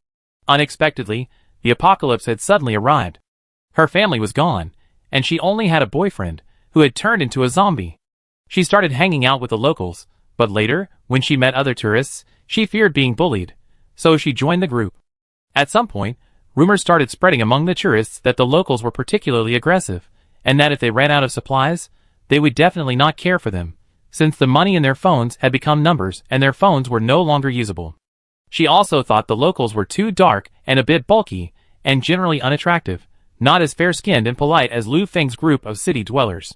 Unexpectedly, the apocalypse had suddenly arrived. Her family was gone, and she only had a boyfriend, who had turned into a zombie. She started hanging out with the locals, but later, when she met other tourists, she feared being bullied, so she joined the group. At some point, rumors started spreading among the tourists that the locals were particularly aggressive, and that if they ran out of supplies, they would definitely not care for them, since the money in their phones had become numbers and their phones were no longer usable. She also thought the locals were too dark and a bit bulky, and generally unattractive, not as fair-skinned and polite as Lu Feng's group of city dwellers.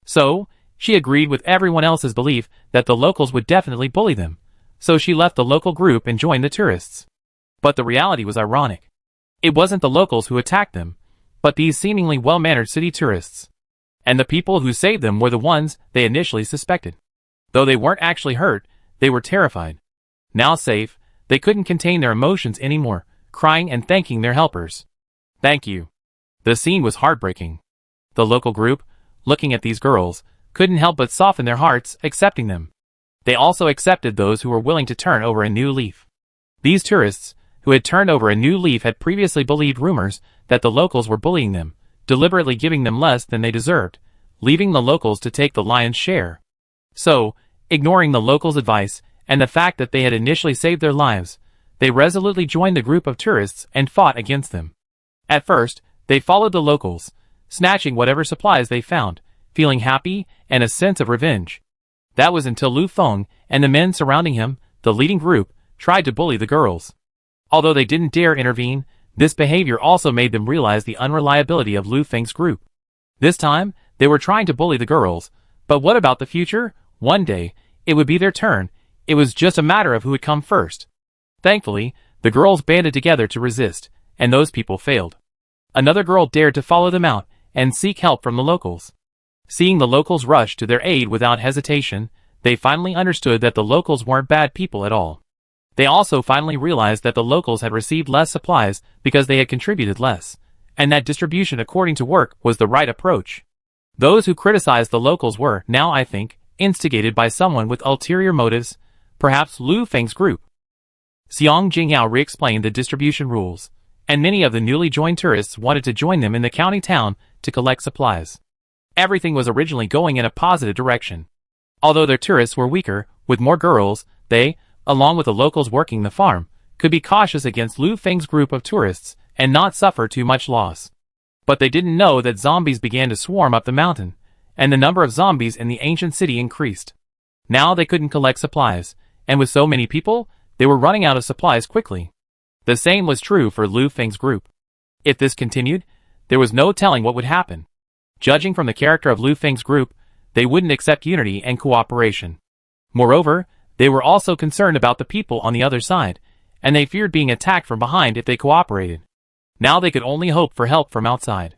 So, she agreed with everyone else's belief that the locals would definitely bully them, so she left the local group and joined the tourists. But the reality was ironic. It wasn't the locals who attacked them, but these seemingly well-mannered city tourists. And the people who saved them were the ones they initially suspected. Though they weren't actually hurt, they were terrified. Now safe, they couldn't contain their emotions anymore, crying and thanking their helpers. Thank you. The scene was heartbreaking. The local group, looking at these girls, couldn't help but soften their hearts, accepting them. They also accepted those who were willing to turn over a new leaf. These tourists, who had turned over a new leaf, had previously believed rumors that the locals were bullying them, deliberately giving them less than they deserved, leaving the locals to take the lion's share. So, ignoring the locals' advice, and the fact that they had initially saved their lives, they resolutely joined the group of tourists and fought against them. At first, they followed the locals, snatching whatever supplies they found, feeling happy and a sense of revenge. That was until Lu Feng and the men surrounding him, the leading group, tried to bully the girls. Although they didn't dare intervene, this behavior also made them realize the unreliability of Lu Feng's group. This time, they were trying to bully the girls, but what about the future? One day, it would be their turn. It was just a matter of who would come first. Thankfully, the girls banded together to resist, and those people failed. Another girl dared to follow them out and seek help from the locals. Seeing the locals rush to their aid without hesitation, they finally understood that the locals weren't bad people at all. They also finally realized that the locals had received less supplies because they had contributed less, and that distribution according to work was the right approach. Those who criticized the locals were, now I think, instigated by someone with ulterior motives, perhaps Lu Feng's group. Xiang Jingyao re-explained the distribution rules, and many of the newly joined tourists wanted to join them in the county town to collect supplies. Everything was originally going in a positive direction. Although their tourists were weaker, with more girls, they, along with the locals working the farm, could be cautious against Lu Feng's group of tourists and not suffer too much loss. But they didn't know that zombies began to swarm up the mountain, and the number of zombies in the ancient city increased. Now they couldn't collect supplies, and with so many people, they were running out of supplies quickly. The same was true for Lu Feng's group. If this continued, there was no telling what would happen. Judging from the character of Lu Feng's group, they wouldn't accept unity and cooperation. Moreover, they were also concerned about the people on the other side, and they feared being attacked from behind if they cooperated. Now they could only hope for help from outside.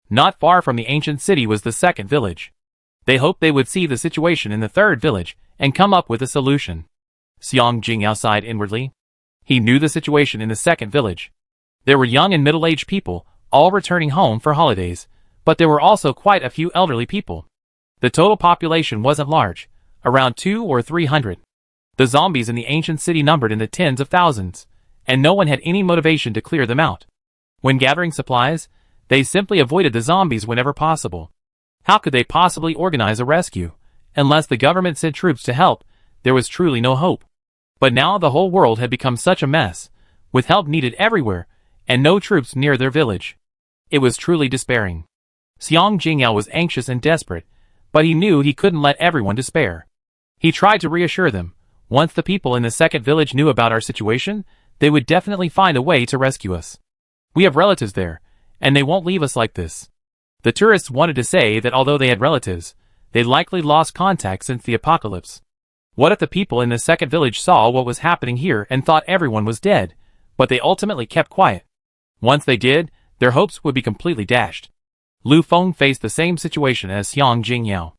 Not far from the ancient city was the second village. They hoped they would see the situation in the third village and come up with a solution. Xiang Jingyao sighed inwardly. He knew the situation in the second village. There were young and middle-aged people, all returning home for holidays, but there were also quite a few elderly people. The total population wasn't large, around 200 or 300. The zombies in the ancient city numbered in the tens of thousands, and no one had any motivation to clear them out. When gathering supplies, they simply avoided the zombies whenever possible. How could they possibly organize a rescue? Unless the government sent troops to help, there was truly no hope. But now the whole world had become such a mess, with help needed everywhere, and no troops near their village. It was truly despairing. Xiang Jingyao was anxious and desperate, but he knew he couldn't let everyone despair. He tried to reassure them. Once the people in the second village knew about our situation, they would definitely find a way to rescue us. We have relatives there, And they won't leave us like this. The tourists wanted to say that although they had relatives, they'd likely lost contact since the apocalypse. What if the people in the second village saw what was happening here and thought everyone was dead, but they ultimately kept quiet? Once they did, their hopes would be completely dashed. Lu Feng faced the same situation as Xiang Jingyao.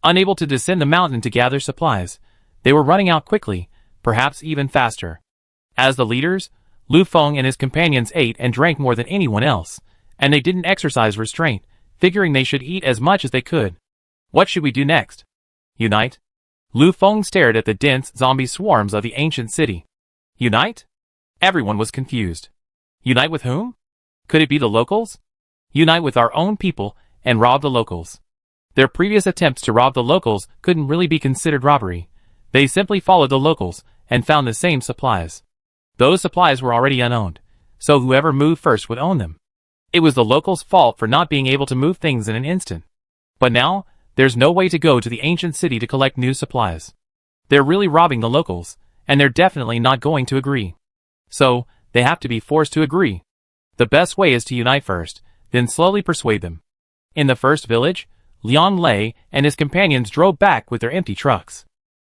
Unable to descend the mountain to gather supplies, they were running out quickly, perhaps even faster. As the leaders, Lu Feng and his companions ate and drank more than anyone else, and they didn't exercise restraint, figuring they should eat as much as they could. What should we do next? Unite? Lu Feng stared at the dense zombie swarms of the ancient city. Unite? Everyone was confused. Unite with whom? Could it be the locals? Unite with our own people and rob the locals. Their previous attempts to rob the locals couldn't really be considered robbery. They simply followed the locals and found the same supplies. Those supplies were already unowned, so whoever moved first would own them. It was the locals' fault for not being able to move things in an instant. But now, there's no way to go to the ancient city to collect new supplies. They're really robbing the locals, and they're definitely not going to agree. So, they have to be forced to agree. The best way is to unite first, then slowly persuade them. In the first village, Liang Lei and his companions drove back with their empty trucks.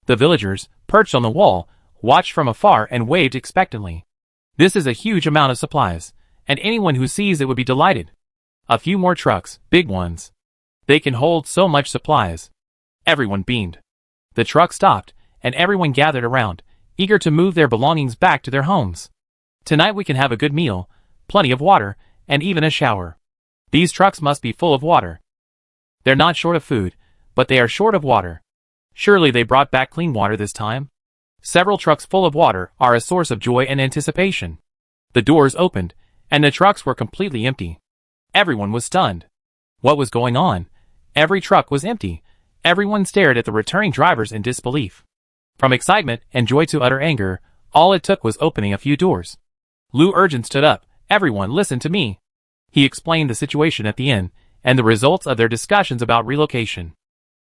The villagers, perched on the wall, watched from afar and waved expectantly. This is a huge amount of supplies, and anyone who sees it would be delighted. A few more trucks, big ones. They can hold so much supplies. Everyone beamed. The truck stopped, and everyone gathered around, eager to move their belongings back to their homes. Tonight we can have a good meal, plenty of water, and even a shower. These trucks must be full of water. They're not short of food, but they are short of water. Surely they brought back clean water this time. Several trucks full of water are a source of joy and anticipation. The doors opened, and the trucks were completely empty. Everyone was stunned. What was going on? Every truck was empty. Everyone stared at the returning drivers in disbelief. From excitement and joy to utter anger, all it took was opening a few doors. Lu Urgent stood up. Everyone, listen to me. He explained the situation at the inn, and the results of their discussions about relocation.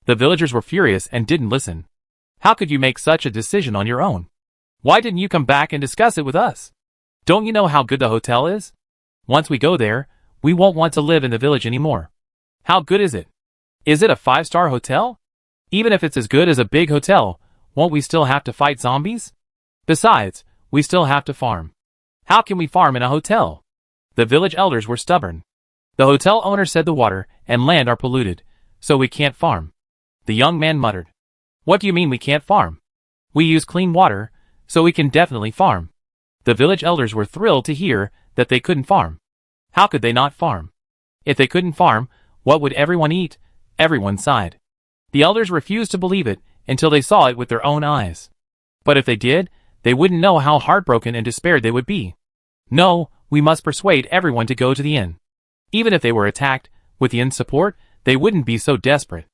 The villagers were furious and didn't listen. How could you make such a decision on your own? Why didn't you come back and discuss it with us? Don't you know how good the hotel is? Once we go there, we won't want to live in the village anymore. How good is it? Is it a 5-star hotel? Even if it's as good as a big hotel, won't we still have to fight zombies? Besides, we still have to farm. How can we farm in a hotel? The village elders were stubborn. The hotel owner said the water and land are polluted, so we can't farm. The young man muttered. What do you mean we can't farm? We use clean water, so we can definitely farm. The village elders were thrilled to hear that they couldn't farm. How could they not farm? If they couldn't farm, what would everyone eat? Everyone sighed. The elders refused to believe it until they saw it with their own eyes. But if they did, they wouldn't know how heartbroken and despaired they would be. No, we must persuade everyone to go to the inn. Even if they were attacked, with the inn's support, they wouldn't be so desperate.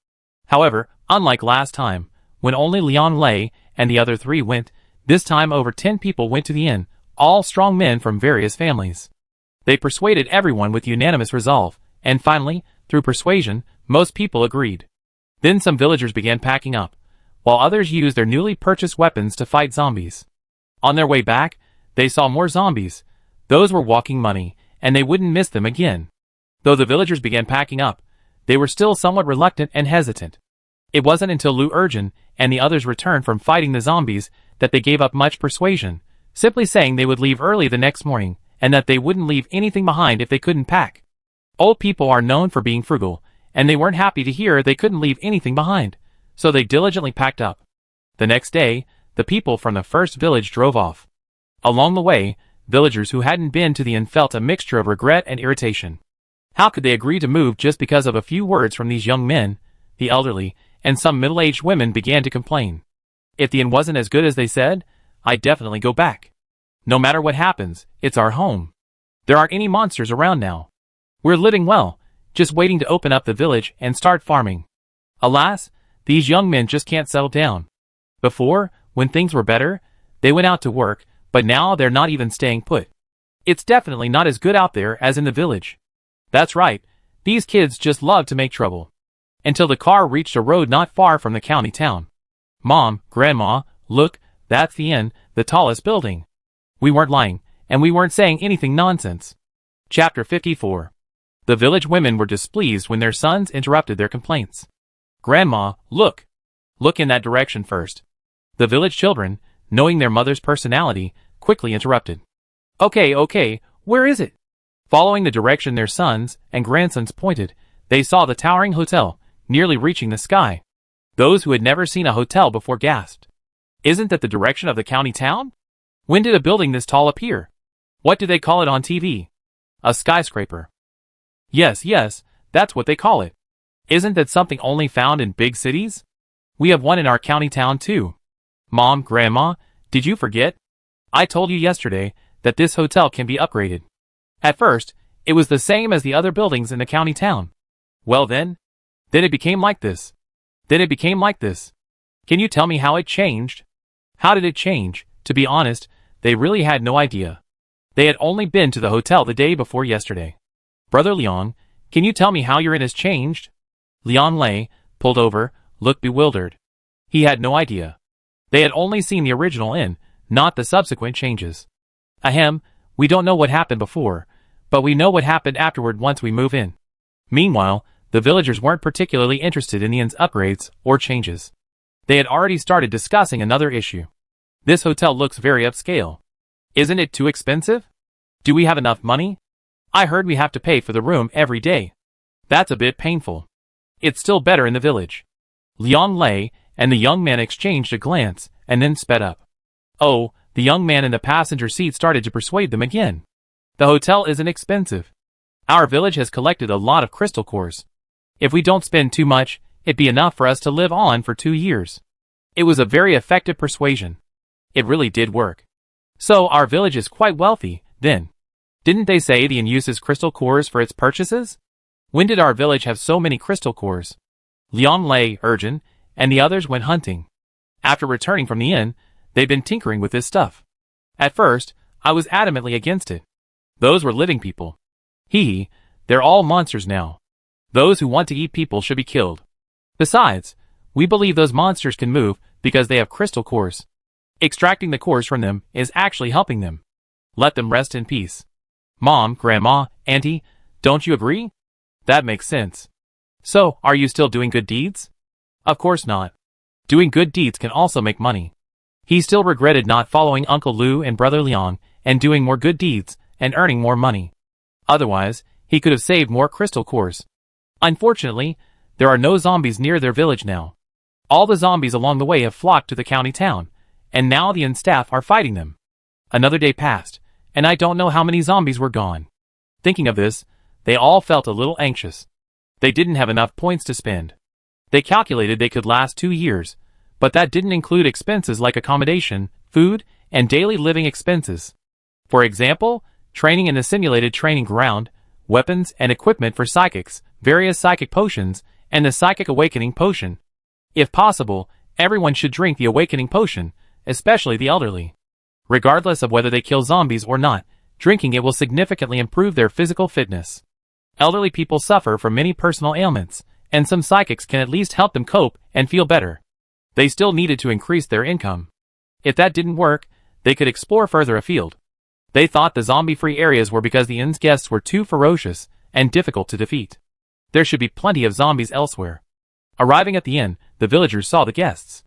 However, unlike last time, when only Liang Lei and the other 3 went, this time over 10 people went to the inn, all strong men from various families. They persuaded everyone with unanimous resolve, and finally, through persuasion, most people agreed. Then some villagers began packing up, while others used their newly purchased weapons to fight zombies. On their way back, they saw more zombies. Those were walking money, and they wouldn't miss them again. Though the villagers began packing up, they were still somewhat reluctant and hesitant. It wasn't until Lu Urgent and the others returned from fighting the zombies that they gave up much persuasion, simply saying they would leave early the next morning, and that they wouldn't leave anything behind if they couldn't pack. Old people are known for being frugal, and they weren't happy to hear they couldn't leave anything behind, so they diligently packed up. The next day, the people from the first village drove off. Along the way, villagers who hadn't been to the inn felt a mixture of regret and irritation. How could they agree to move just because of a few words from these young men? The elderly, and some middle-aged women began to complain. If the inn wasn't as good as they said, I'd definitely go back. No matter what happens, it's our home. There aren't any monsters around now. We're living well, just waiting to open up the village and start farming. Alas, these young men just can't settle down. Before, when things were better, they went out to work, but now they're not even staying put. It's definitely not as good out there as in the village. That's right, these kids just love to make trouble. Until the car reached a road not far from the county town. Mom, Grandma, look, that's the inn, the tallest building. We weren't lying, and we weren't saying anything nonsense. Chapter 54. The village women were displeased when their sons interrupted their complaints. "Grandma, look! Look in that direction first." The village children, knowing their mother's personality, quickly interrupted. Okay, where is it?" Following the direction their sons and grandsons pointed, they saw the towering hotel, nearly reaching the sky. Those who had never seen a hotel before gasped. "Isn't that the direction of the county town? When did a building this tall appear? What do they call it on TV? A skyscraper." Yes, that's what they call it. Isn't that something only found in big cities? We have one in our county town too. Mom, Grandma, did you forget? I told you yesterday that this hotel can be upgraded. At first, it was the same as the other buildings in the county town. Well then it became like this. Can you tell me how it changed? How did it change? To be honest, they really had no idea. They had only been to the hotel the day before yesterday. Brother Leon, can you tell me how your inn has changed? Leon lay, pulled over, looked bewildered. He had no idea. They had only seen the original inn, not the subsequent changes. Ahem, we don't know what happened before, but we know what happened afterward once we move in. Meanwhile, the villagers weren't particularly interested in the inn's upgrades or changes. They had already started discussing another issue. This hotel looks very upscale. Isn't it too expensive? Do we have enough money? I heard we have to pay for the room every day. That's a bit painful. It's still better in the village. Leon lay, and the young man exchanged a glance, and then sped up. Oh, the young man in the passenger seat started to persuade them again. The hotel isn't expensive. Our village has collected a lot of crystal cores. If we don't spend too much, it'd be enough for us to live on for 2 years. It was a very effective persuasion. It really did work. So our village is quite wealthy, then. Didn't they say the inn uses crystal cores for its purchases? When did our village have so many crystal cores? Leon lay, Urgent, and the others went hunting. After returning from the inn, they'd been tinkering with this stuff. At first, I was adamantly against it. Those were living people. They're all monsters now. Those who want to eat people should be killed. Besides, we believe those monsters can move because they have crystal cores. Extracting the cores from them is actually helping them. Let them rest in peace. Mom, Grandma, Auntie, don't you agree? That makes sense. So, are you still doing good deeds? Of course not. Doing good deeds can also make money. He still regretted not following Uncle Lou and Brother Leon and doing more good deeds and earning more money. Otherwise, he could have saved more crystal cores. Unfortunately, there are no zombies near their village now. All the zombies along the way have flocked to the county town, and now the inn staff are fighting them. Another day passed, and I don't know how many zombies were gone. Thinking of this, they all felt a little anxious. They didn't have enough points to spend. They calculated they could last 2 years, but that didn't include expenses like accommodation, food, and daily living expenses. For example, training in the simulated training ground, weapons and equipment for psychics, various psychic potions, and the psychic awakening potion. If possible, everyone should drink the awakening potion, especially the elderly. Regardless of whether they kill zombies or not, drinking it will significantly improve their physical fitness. Elderly people suffer from many personal ailments, and some psychics can at least help them cope and feel better. They still needed to increase their income. If that didn't work, they could explore further afield. They thought the zombie-free areas were because the inn's guests were too ferocious and difficult to defeat. There should be plenty of zombies elsewhere. Arriving at the inn, the villagers saw the guests.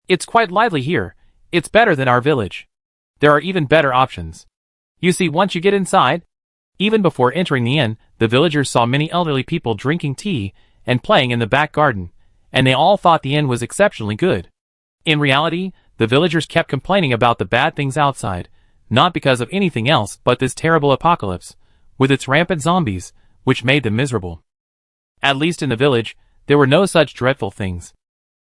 It's quite lively here. It's better than our village. There are even better options. You see, once you get inside, even before entering the inn, the villagers saw many elderly people drinking tea and playing in the back garden, and they all thought the inn was exceptionally good. In reality, the villagers kept complaining about the bad things outside, not because of anything else but this terrible apocalypse, with its rampant zombies, which made them miserable. At least in the village, there were no such dreadful things.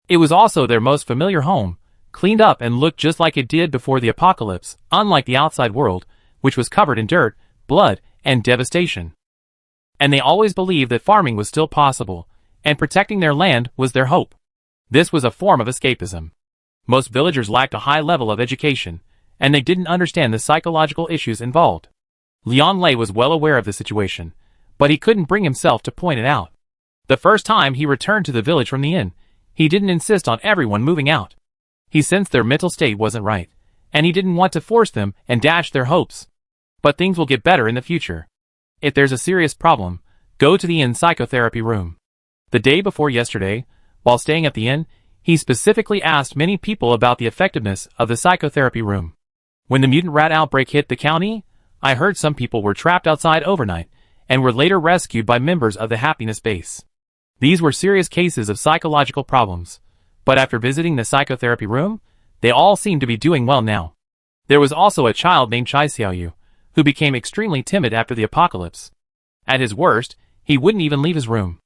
It was also their most familiar home, cleaned up and looked just like it did before the apocalypse, unlike the outside world, which was covered in dirt, blood, and devastation. And they always believed that farming was still possible, and protecting their land was their hope. This was a form of escapism. Most villagers lacked a high level of education, and they didn't understand the psychological issues involved. Leon Lay was well aware of the situation, but he couldn't bring himself to point it out. The first time he returned to the village from the inn, he didn't insist on everyone moving out. He sensed their mental state wasn't right, and he didn't want to force them and dash their hopes. But things will get better in the future. If there's a serious problem, Go to the inn psychotherapy room. The day before yesterday, while staying at the inn, he specifically asked many people about the effectiveness of the psychotherapy room. When the mutant rat outbreak hit the county, I heard some people were trapped outside overnight and were later rescued by members of the happiness base. These were serious cases of psychological problems, but after visiting the psychotherapy room, they all seemed to be doing well now. There was also a child named Chai Xiaoyu, who became extremely timid after the apocalypse. At his worst, he wouldn't even leave his room.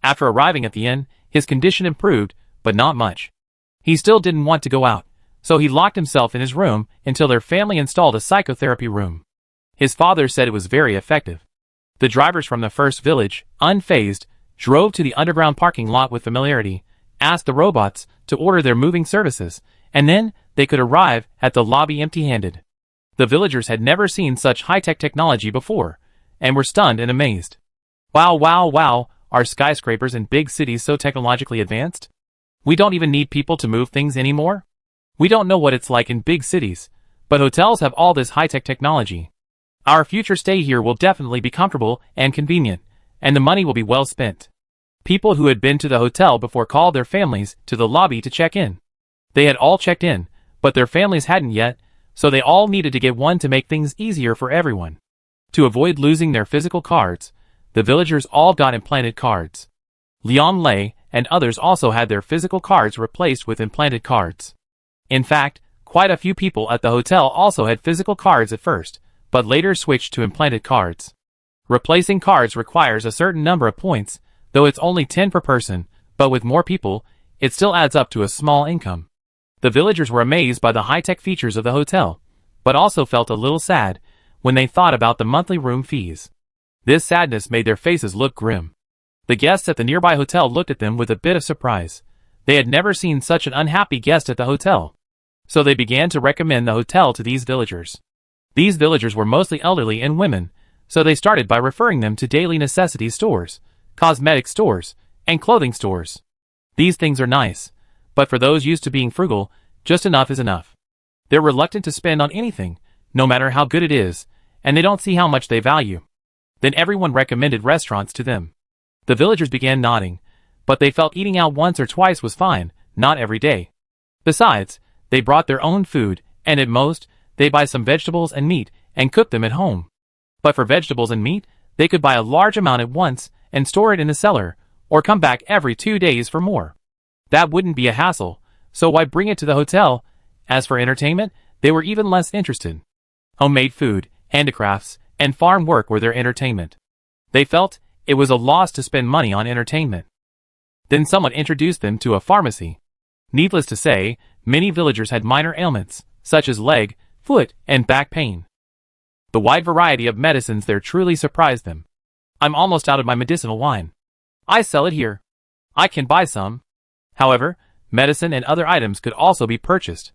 After arriving at the inn, his condition improved, but not much. He still didn't want to go out, so he locked himself in his room until their family installed a psychotherapy room. His father said it was very effective. The drivers from the first village, unfazed, drove to the underground parking lot with familiarity, asked the robots to order their moving services, and then they could arrive at the lobby empty-handed. The villagers had never seen such high-tech technology before, and were stunned and amazed. Wow, wow, wow, are skyscrapers in big cities so technologically advanced? We don't even need people to move things anymore? We don't know what it's like in big cities, but hotels have all this high-tech technology. Our future stay here will definitely be comfortable and convenient, and the money will be well spent. People who had been to the hotel before called their families to the lobby to check in. They had all checked in, but their families hadn't yet, so they all needed to get one to make things easier for everyone. To avoid losing their physical cards, the villagers all got implanted cards. Liang Lei and others also had their physical cards replaced with implanted cards. In fact, quite a few people at the hotel also had physical cards at first, but later switched to implanted cards. Replacing cards requires a certain number of points, though it's only 10 per person, but with more people, it still adds up to a small income. The villagers were amazed by the high-tech features of the hotel, but also felt a little sad when they thought about the monthly room fees. This sadness made their faces look grim. The guests at the nearby hotel looked at them with a bit of surprise. They had never seen such an unhappy guest at the hotel. So they began to recommend the hotel to these villagers. These villagers were mostly elderly and women, so they started by referring them to daily necessity stores, cosmetic stores, and clothing stores. These things are nice, but for those used to being frugal, just enough is enough. They're reluctant to spend on anything, no matter how good it is, and they don't see how much they value. Then everyone recommended restaurants to them. The villagers began nodding, but they felt eating out once or twice was fine, not every day. Besides, they brought their own food, and at most, they buy some vegetables and meat, and cook them at home. But for vegetables and meat, they could buy a large amount at once, and store it in the cellar, or come back every 2 days for more. That wouldn't be a hassle, so why bring it to the hotel? As for entertainment, they were even less interested. Homemade food, handicrafts, and farm work were their entertainment. They felt it was a loss to spend money on entertainment. Then someone introduced them to a pharmacy. Needless to say, many villagers had minor ailments, such as leg, foot, and back pain. The wide variety of medicines there truly surprised them. I'm almost out of my medicinal wine. I sell it here. I can buy some. However, medicine and other items could also be purchased.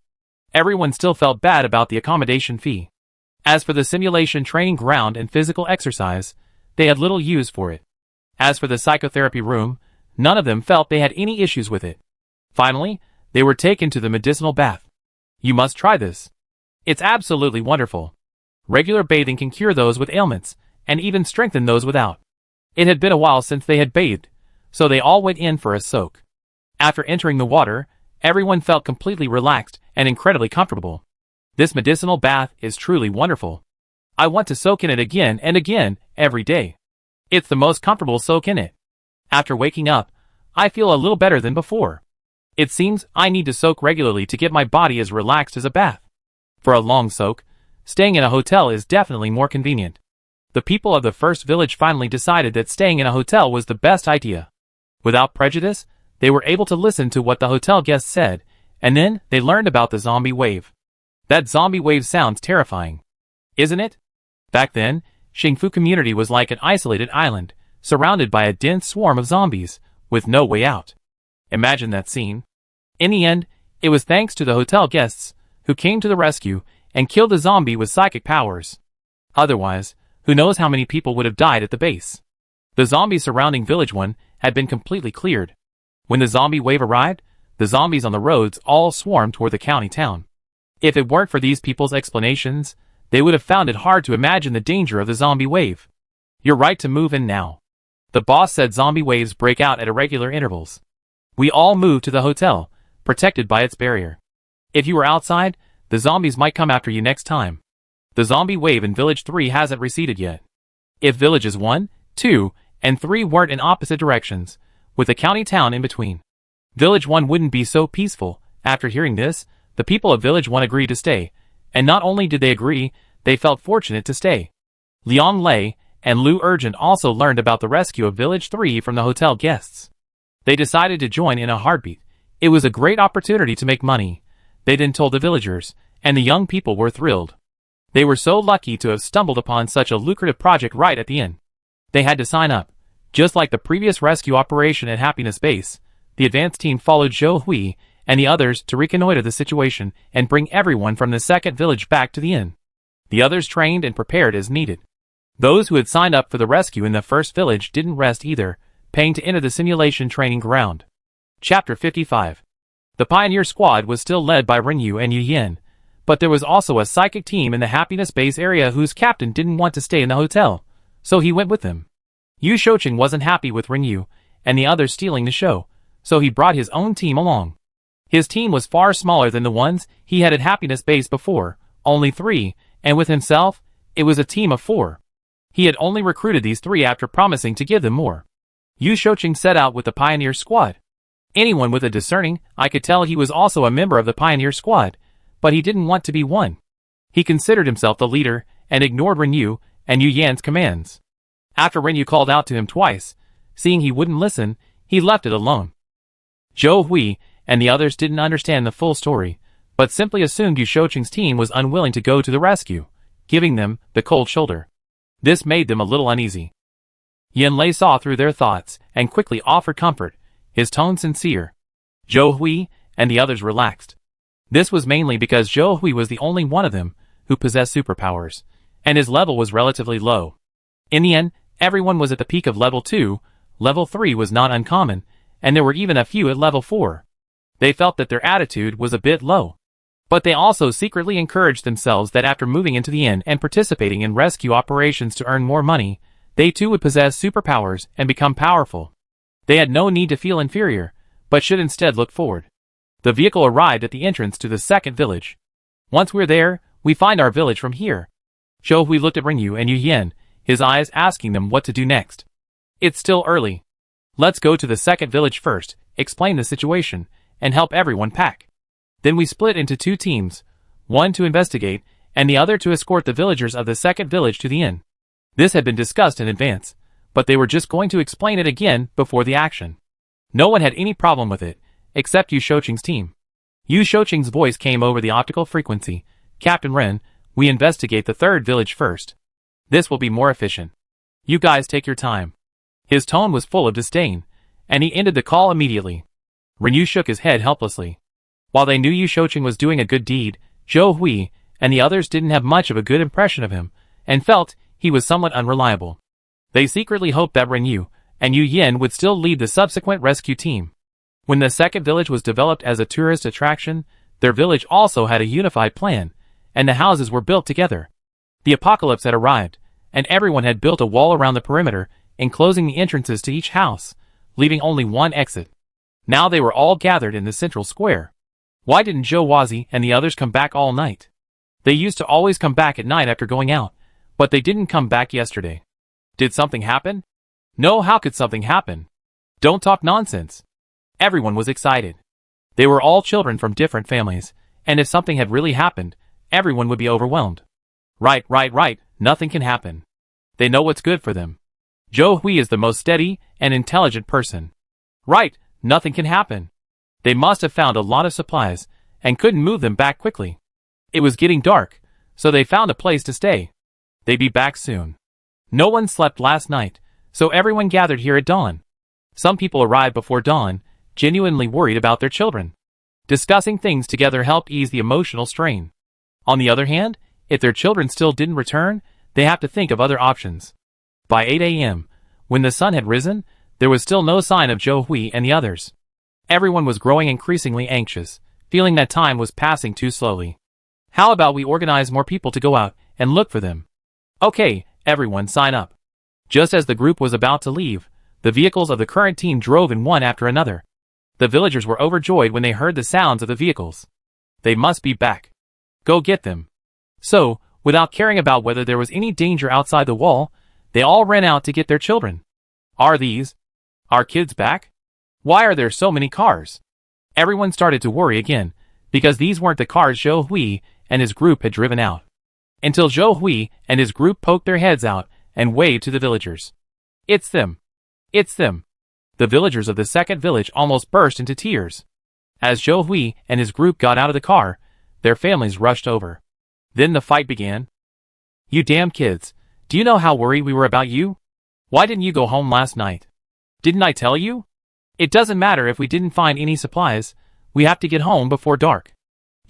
Everyone still felt bad about the accommodation fee. As for the simulation training ground and physical exercise, they had little use for it. As for the psychotherapy room, none of them felt they had any issues with it. Finally, they were taken to the medicinal bath. You must try this. It's absolutely wonderful. Regular bathing can cure those with ailments, and even strengthen those without. It had been a while since they had bathed, so they all went in for a soak. After entering the water, everyone felt completely relaxed and incredibly comfortable. This medicinal bath is truly wonderful. I want to soak in it again and again, every day. It's the most comfortable soak in it. After waking up, I feel a little better than before. It seems I need to soak regularly to get my body as relaxed as a bath. For a long soak, staying in a hotel is definitely more convenient. The people of the first village finally decided that staying in a hotel was the best idea. Without prejudice, they were able to listen to what the hotel guests said, and then they learned about the zombie wave. That zombie wave sounds terrifying. Isn't it? Back then, Xingfu community was like an isolated island, surrounded by a dense swarm of zombies, with no way out. Imagine that scene. In the end, it was thanks to the hotel guests, who came to the rescue, and killed the zombie with psychic powers. Otherwise, who knows how many people would have died at the base. The zombies surrounding Village 1 had been completely cleared. When the zombie wave arrived, the zombies on the roads all swarmed toward the county town. If it weren't for these people's explanations, they would have found it hard to imagine the danger of the zombie wave. You're right to move in now. The boss said zombie waves break out at irregular intervals. We all moved to the hotel, protected by its barrier. If you were outside, the zombies might come after you next time. The zombie wave in Village 3 hasn't receded yet. If Villages 1, 2, and 3 weren't in opposite directions, with a county town in between, Village 1 wouldn't be so peaceful. After hearing this, the people of Village 1 agreed to stay, and not only did they agree, they felt fortunate to stay. Liang Lei and Lu Urgent also learned about the rescue of Village 3 from the hotel guests. They decided to join in a heartbeat. It was a great opportunity to make money. They then told the villagers, and the young people were thrilled. They were so lucky to have stumbled upon such a lucrative project right at the end. They had to sign up. Just like the previous rescue operation at Happiness Base, the advance team followed Zhou Hui and the others to reconnoiter the situation and bring everyone from the second village back to the inn. The others trained and prepared as needed. Those who had signed up for the rescue in the first village didn't rest either, paying to enter the simulation training ground. Chapter 55. The Pioneer Squad was still led by Renyu and Yu Yin, but there was also a psychic team in the Happiness Base area whose captain didn't want to stay in the hotel, so he went with them. Yu Shoucheng wasn't happy with Renyu and the others stealing the show, so he brought his own team along. His team was far smaller than the ones he had at Happiness Base before, only 3, and with himself, it was a team of 4. He had only recruited these 3 after promising to give them more. Yu Shoucheng set out with the Pioneer Squad. Anyone with a discerning eye could tell he was also a member of the Pioneer Squad, but he didn't want to be one. He considered himself the leader and ignored Renyu and Yu Yan's commands. After Renyu called out to him twice, seeing he wouldn't listen, he left it alone. Zhou Hui and the others didn't understand the full story, but simply assumed Yu Shoucheng's team was unwilling to go to the rescue, giving them the cold shoulder. This made them a little uneasy. Yin Lei saw through their thoughts and quickly offered comfort, his tone sincere. Zhou Hui and the others relaxed. This was mainly because Zhou Hui was the only one of them who possessed superpowers, and his level was relatively low. In the end, everyone was at the peak of level 2, level 3 was not uncommon, and there were even a few at level 4. They felt that their attitude was a bit low. But they also secretly encouraged themselves that after moving into the inn and participating in rescue operations to earn more money, they too would possess superpowers and become powerful. They had no need to feel inferior, but should instead look forward. The vehicle arrived at the entrance to the second village. Once we're there, we find our village from here. Zhou Hui looked at Renyu and Yu Yin, his eyes asking them what to do next. It's still early. Let's go to the second village first, explain the situation, and help everyone pack. Then we split into 2 teams, one to investigate, and the other to escort the villagers of the second village to the inn. This had been discussed in advance, but they were just going to explain it again before the action. No one had any problem with it, except Yu Shoucheng's team. Yu Shoucheng's voice came over the optical frequency. Captain Ren, we investigate the third village first. This will be more efficient. You guys take your time. His tone was full of disdain, and he ended the call immediately. Renyu shook his head helplessly. While they knew Yu Shoucheng was doing a good deed, Zhou Hui and the others didn't have much of a good impression of him, and felt he was somewhat unreliable. They secretly hoped that Renyu and Yu Yin would still lead the subsequent rescue team. When the second village was developed as a tourist attraction, their village also had a unified plan, and the houses were built together. The apocalypse had arrived, and everyone had built a wall around the perimeter, enclosing the entrances to each house, leaving only one exit. Now they were all gathered in the central square. Why didn't Zhou Wazi and the others come back all night? They used to always come back at night after going out, but they didn't come back yesterday. Did something happen? No, how could something happen? Don't talk nonsense. Everyone was excited. They were all children from different families, and if something had really happened, everyone would be overwhelmed. Right, nothing can happen. They know what's good for them. Zhou Hui is the most steady and intelligent person. Right, nothing can happen. They must have found a lot of supplies, and couldn't move them back quickly. It was getting dark, so they found a place to stay. They'd be back soon. No one slept last night, so everyone gathered here at dawn. Some people arrived before dawn, genuinely worried about their children. Discussing things together helped ease the emotional strain. On the other hand, if their children still didn't return, they have to think of other options. By 8 a.m., when the sun had risen, there was still no sign of Zhou Hui and the others. Everyone was growing increasingly anxious, feeling that time was passing too slowly. How about we organize more people to go out and look for them? Okay, everyone sign up. Just as the group was about to leave, The vehicles of the current team drove in one after another. The villagers were overjoyed when they heard the sounds of the vehicles. They must be back. Go get them. So, without caring about whether there was any danger outside the wall, they all ran out to get their children. Are these our kids back? Why are there so many cars? Everyone started to worry again, because these weren't the cars Zhou Hui and his group had driven out. Until Zhou Hui and his group poked their heads out and waved to the villagers. It's them. It's them. The villagers of the second village almost burst into tears. As Zhou Hui and his group got out of the car, their families rushed over. Then the fight began. You damn kids, do you know how worried we were about you? Why didn't you go home last night? Didn't I tell you? It doesn't matter if we didn't find any supplies, we have to get home before dark.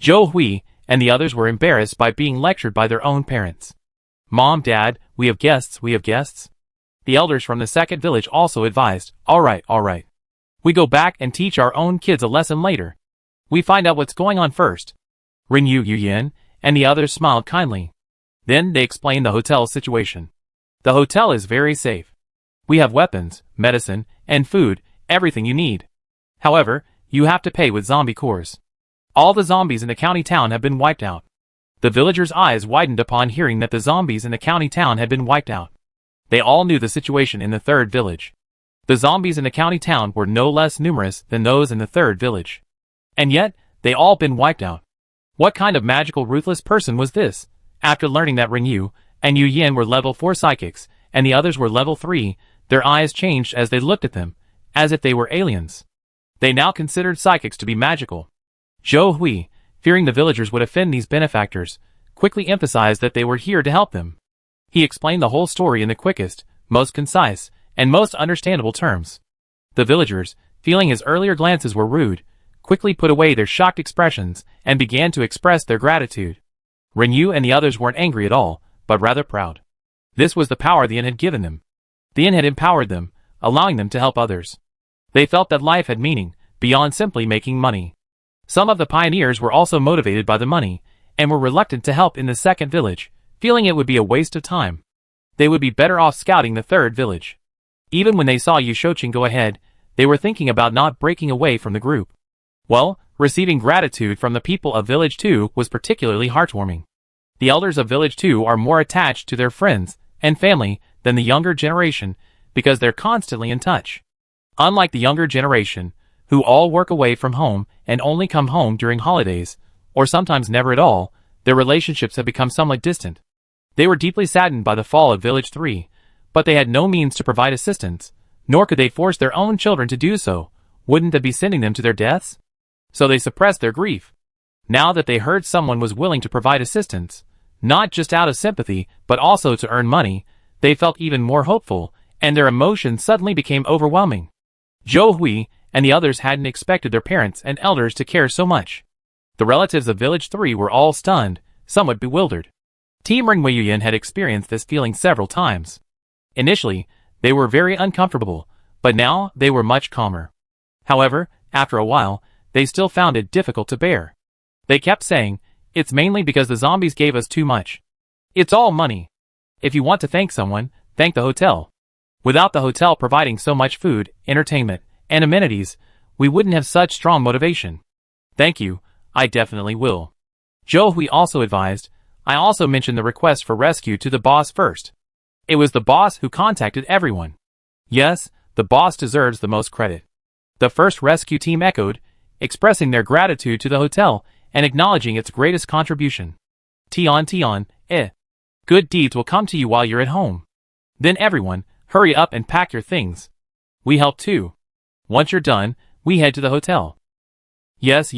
Zhou Hui and the others were embarrassed by being lectured by their own parents. Mom, Dad, we have guests, we have guests. The elders from the second village also advised, all right. We go back and teach our own kids a lesson later. We find out what's going on first. Rinyu Yuyin and the others smiled kindly. Then they explained the hotel's situation. The hotel is very safe. We have weapons, medicine, and food, everything you need. However, you have to pay with zombie cores. All the zombies in the county town have been wiped out. The villagers' eyes widened upon hearing that the zombies in the county town had been wiped out. They all knew the situation in the third village. The zombies in the county town were no less numerous than those in the third village. And yet, they all been wiped out. What kind of magical ruthless person was this? After learning that Rinyu and Yu Yin were level 4 psychics, and the others were level 3, their eyes changed as they looked at them, as if they were aliens. They now considered psychics to be magical. Zhou Hui, fearing the villagers would offend these benefactors, quickly emphasized that they were here to help them. He explained the whole story in the quickest, most concise, and most understandable terms. The villagers, feeling his earlier glances were rude, quickly put away their shocked expressions and began to express their gratitude. Rinyu and the others weren't angry at all, but rather proud. This was the power the inn had given them. The inn had empowered them, allowing them to help others. They felt that life had meaning, beyond simply making money. Some of the pioneers were also motivated by the money, and were reluctant to help in the second village, feeling it would be a waste of time. They would be better off scouting the third village. Even when they saw Yu Shouqing go ahead, they were thinking about not breaking away from the group. Well, receiving gratitude from the people of Village 2 was particularly heartwarming. The elders of Village 2 are more attached to their friends and family than the younger generation because they're constantly in touch. Unlike the younger generation, who all work away from home and only come home during holidays, or sometimes never at all, their relationships have become somewhat distant. They were deeply saddened by the fall of Village 3, but they had no means to provide assistance, nor could they force their own children to do so. Wouldn't that be sending them to their deaths? So they suppressed their grief. Now that they heard someone was willing to provide assistance, not just out of sympathy, but also to earn money, they felt even more hopeful, and their emotions suddenly became overwhelming. Zhou Hui and the others hadn't expected their parents and elders to care so much. The relatives of Village 3 were all stunned, somewhat bewildered. Team Ring Weiyuyan had experienced this feeling several times. Initially, they were very uncomfortable, but now they were much calmer. However, after a while, they still found it difficult to bear. They kept saying, it's mainly because the zombies gave us too much. It's all money. If you want to thank someone, thank the hotel. Without the hotel providing so much food, entertainment, and amenities, we wouldn't have such strong motivation. Thank you, I definitely will. Zhou Hui also advised, I also mentioned the request for rescue to the boss first. It was the boss who contacted everyone. Yes, the boss deserves the most credit. The first rescue team echoed, expressing their gratitude to the hotel and acknowledging its greatest contribution. Tian, good deeds will come to you while you're at home. Then everyone, hurry up and pack your things. We help too. Once you're done, we head to the hotel. Yes,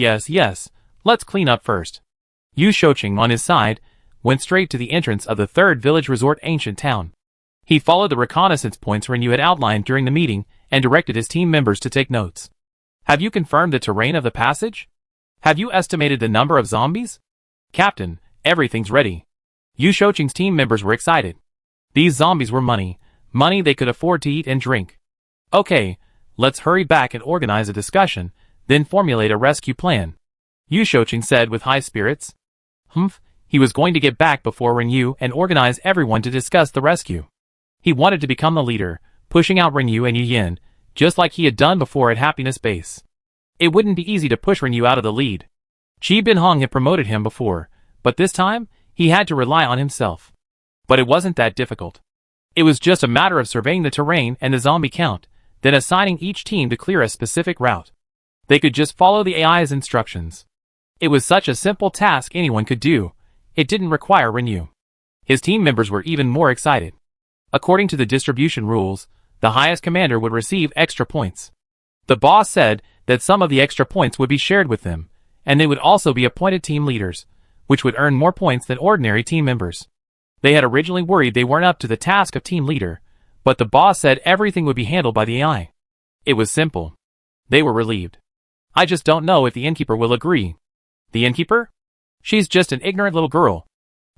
let's clean up first. Yu Shouqing on his side, went straight to the entrance of the third village resort ancient town. He followed the reconnaissance points Rinyu had outlined during the meeting and directed his team members to take notes. Have you confirmed the terrain of the passage? Have you estimated the number of zombies? Captain, everything's ready. Yu Shouqing's team members were excited. These zombies were money they could afford to eat and drink. Okay, let's hurry back and organize a discussion, then formulate a rescue plan. Yu Shouqing said with high spirits. He was going to get back before Rinyu and organize everyone to discuss the rescue. He wanted to become the leader, pushing out Renyu and Yin, just like he had done before at Happiness Base. It wouldn't be easy to push Renyu out of the lead. Chi Bin-hong had promoted him before, but this time, he had to rely on himself. But it wasn't that difficult. It was just a matter of surveying the terrain and the zombie count, then assigning each team to clear a specific route. They could just follow the AI's instructions. It was such a simple task anyone could do. It didn't require Renyu. His team members were even more excited. According to the distribution rules, the highest commander would receive extra points. The boss said that some of the extra points would be shared with them, and they would also be appointed team leaders, which would earn more points than ordinary team members. They had originally worried they weren't up to the task of team leader, but the boss said everything would be handled by the AI. It was simple. They were relieved. I just don't know if the innkeeper will agree. The innkeeper? She's just an ignorant little girl.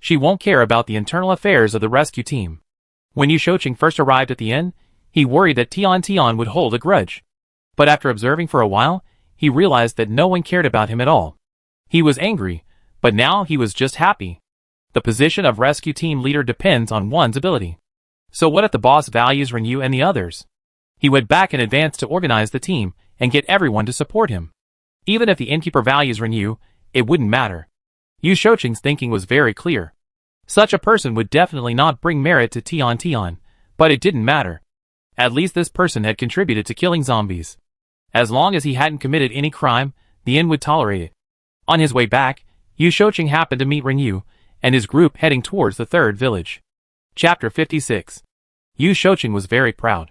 She won't care about the internal affairs of the rescue team. When Yu Shouqing first arrived at the inn, he worried that Tian would hold a grudge. But after observing for a while, he realized that no one cared about him at all. He was angry, but now he was just happy. The position of rescue team leader depends on one's ability. So what if the boss values Renyu and the others? He went back in advance to organize the team and get everyone to support him. Even if the innkeeper values Renyu, it wouldn't matter. Yu Shouqing's thinking was very clear. Such a person would definitely not bring merit to Tian, but it didn't matter. At least this person had contributed to killing zombies. As long as he hadn't committed any crime, the inn would tolerate it. On his way back, Yu Shouqing happened to meet Renyu and his group heading towards the third village. Chapter 56. Yu Shouqing was very proud.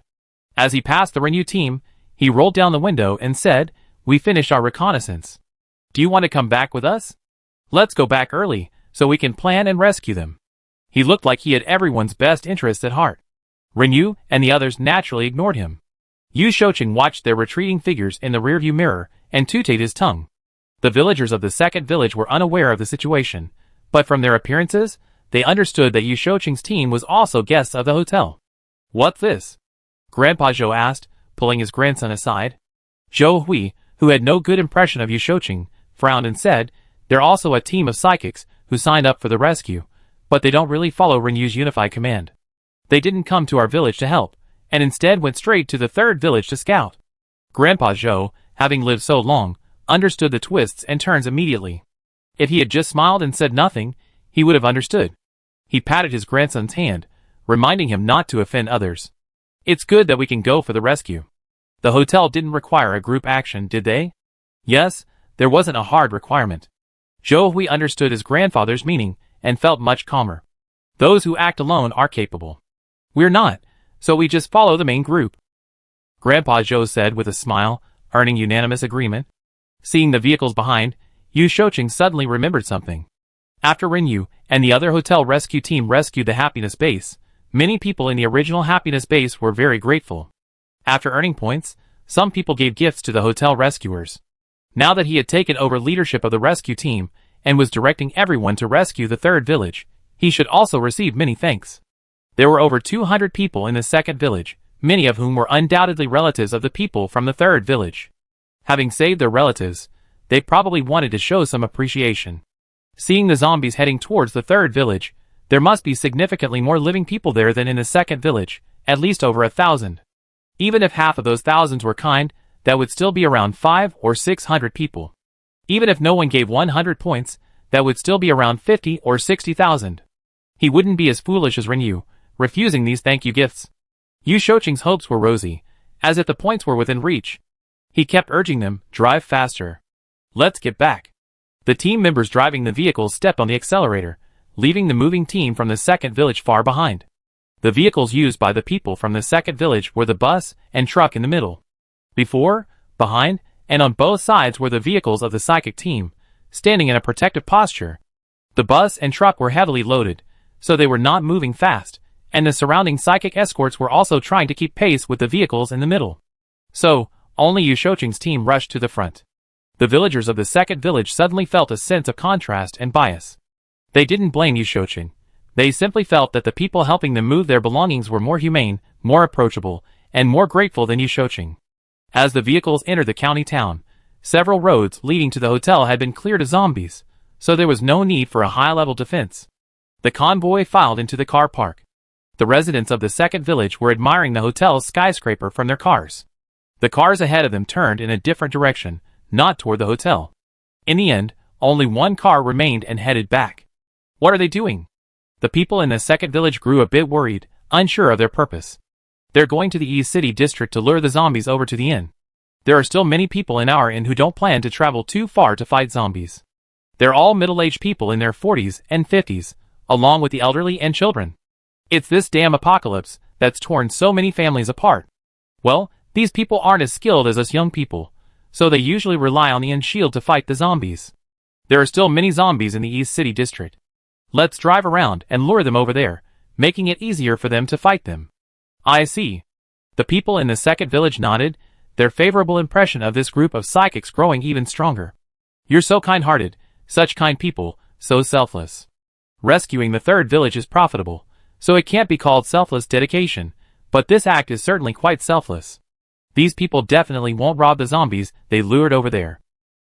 As he passed the Renyu team, he rolled down the window and said, "We finished our reconnaissance. Do you want to come back with us? Let's go back early, so we can plan and rescue them." He looked like he had everyone's best interests at heart. Renyu and the others naturally ignored him. Yu Shouqing watched their retreating figures in the rearview mirror and tooted his tongue. The villagers of the second village were unaware of the situation, but from their appearances, they understood that Yu Shouqing's team was also guests of the hotel. "What's this?" Grandpa Zhou asked, pulling his grandson aside. Zhou Hui, who had no good impression of Yu Shouqing, frowned and said, "They're also a team of psychics who signed up for the rescue, but they don't really follow Renyu's unified command. They didn't come to our village to help, and instead went straight to the third village to scout." Grandpa Zhou, having lived so long, understood the twists and turns immediately. If he had just smiled and said nothing, he would have understood. He patted his grandson's hand, reminding him not to offend others. "It's good that we can go for the rescue. The hotel didn't require a group action, did they?" Yes, there wasn't a hard requirement. Zhou Hui understood his grandfather's meaning and felt much calmer. Those who act alone are capable. We're not, so we just follow the main group. Grandpa Zhou said with a smile, earning unanimous agreement. Seeing the vehicles behind, Yu Shouqing suddenly remembered something. After Renyu and the other hotel rescue team rescued the Happiness Base, many people in the original Happiness Base were very grateful. After earning points, some people gave gifts to the hotel rescuers. Now that he had taken over leadership of the rescue team and was directing everyone to rescue the third village, he should also receive many thanks. There were over 200 people in the second village, many of whom were undoubtedly relatives of the people from the third village. Having saved their relatives, they probably wanted to show some appreciation. Seeing the zombies heading towards the third village, there must be significantly more living people there than in the second village, at least over 1,000. Even if half of those thousands were kind, that would still be around 500 or 600 people. Even if no one gave 100 points, that would still be around 50 or 60,000. He wouldn't be as foolish as Renyu, refusing these thank you gifts. Yu Shouqing's hopes were rosy, as if the points were within reach. He kept urging them, "Drive faster. Let's get back." The team members driving the vehicles stepped on the accelerator, leaving the moving team from the second village far behind. The vehicles used by the people from the second village were the bus and truck in the middle. Before, behind, and on both sides were the vehicles of the psychic team, standing in a protective posture. The bus and truck were heavily loaded, so they were not moving fast, and the surrounding psychic escorts were also trying to keep pace with the vehicles in the middle. So, only Yu Shouqing's team rushed to the front. The villagers of the second village suddenly felt a sense of contrast and bias. They didn't blame Yu Shouqing. They simply felt that the people helping them move their belongings were more humane, more approachable, and more grateful than Yu Shouqing. As the vehicles entered the county town, several roads leading to the hotel had been cleared of zombies, so there was no need for a high-level defense. The convoy filed into the car park. The residents of the second village were admiring the hotel's skyscraper from their cars. The cars ahead of them turned in a different direction, not toward the hotel. In the end, only one car remained and headed back. What are they doing? The people in the second village grew a bit worried, unsure of their purpose. They're going to the East City district to lure the zombies over to the inn. There are still many people in our inn who don't plan to travel too far to fight zombies. They're all middle-aged people in their 40s and 50s, along with the elderly and children. It's this damn apocalypse that's torn so many families apart. Well, these people aren't as skilled as us young people, so they usually rely on the inn shield to fight the zombies. There are still many zombies in the East City district. Let's drive around and lure them over there, making it easier for them to fight them. I see. The people in the second village nodded, their favorable impression of this group of psychics growing even stronger. You're so kind-hearted, such kind people, so selfless. Rescuing the third village is profitable, so it can't be called selfless dedication, but this act is certainly quite selfless. These people definitely won't rob the zombies they lured over there.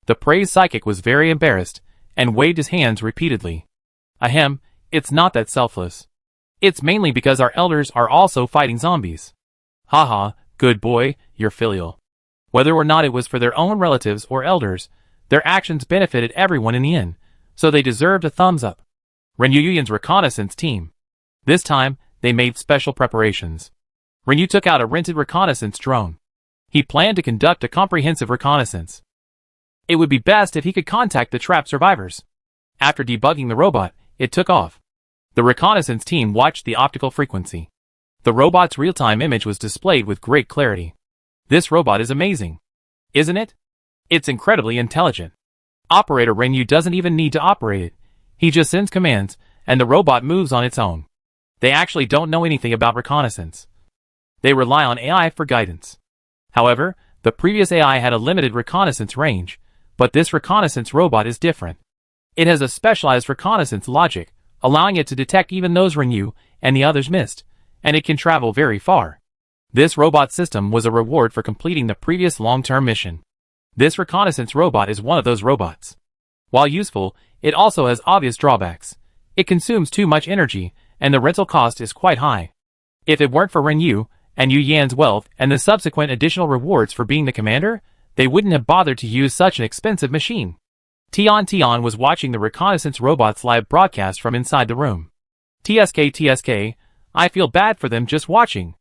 The praised psychic was very embarrassed, and waved his hands repeatedly. Ahem, it's not that selfless. It's mainly because our elders are also fighting zombies. Haha, good boy, you're filial. Whether or not it was for their own relatives or elders, their actions benefited everyone in the inn, so they deserved a thumbs up. Renyuyan's reconnaissance team. This time, they made special preparations. Renyu took out a rented reconnaissance drone. He planned to conduct a comprehensive reconnaissance. It would be best if he could contact the trapped survivors. After debugging the robot, it took off. The reconnaissance team watched the optical frequency. The robot's real-time image was displayed with great clarity. This robot is amazing. Isn't it? It's incredibly intelligent. Operator Renyu doesn't even need to operate it. He just sends commands, and the robot moves on its own. They actually don't know anything about reconnaissance. They rely on AI for guidance. However, the previous AI had a limited reconnaissance range, but this reconnaissance robot is different. It has a specialized reconnaissance logic, allowing it to detect even those Renyu and the others missed, and it can travel very far. This robot system was a reward for completing the previous long-term mission. This reconnaissance robot is one of those robots. While useful, it also has obvious drawbacks. It consumes too much energy, and the rental cost is quite high. If it weren't for Renyu and Yu Yan's wealth and the subsequent additional rewards for being the commander, they wouldn't have bothered to use such an expensive machine. Tian was watching the reconnaissance robot's live broadcast from inside the room. TSK, I feel bad for them just watching.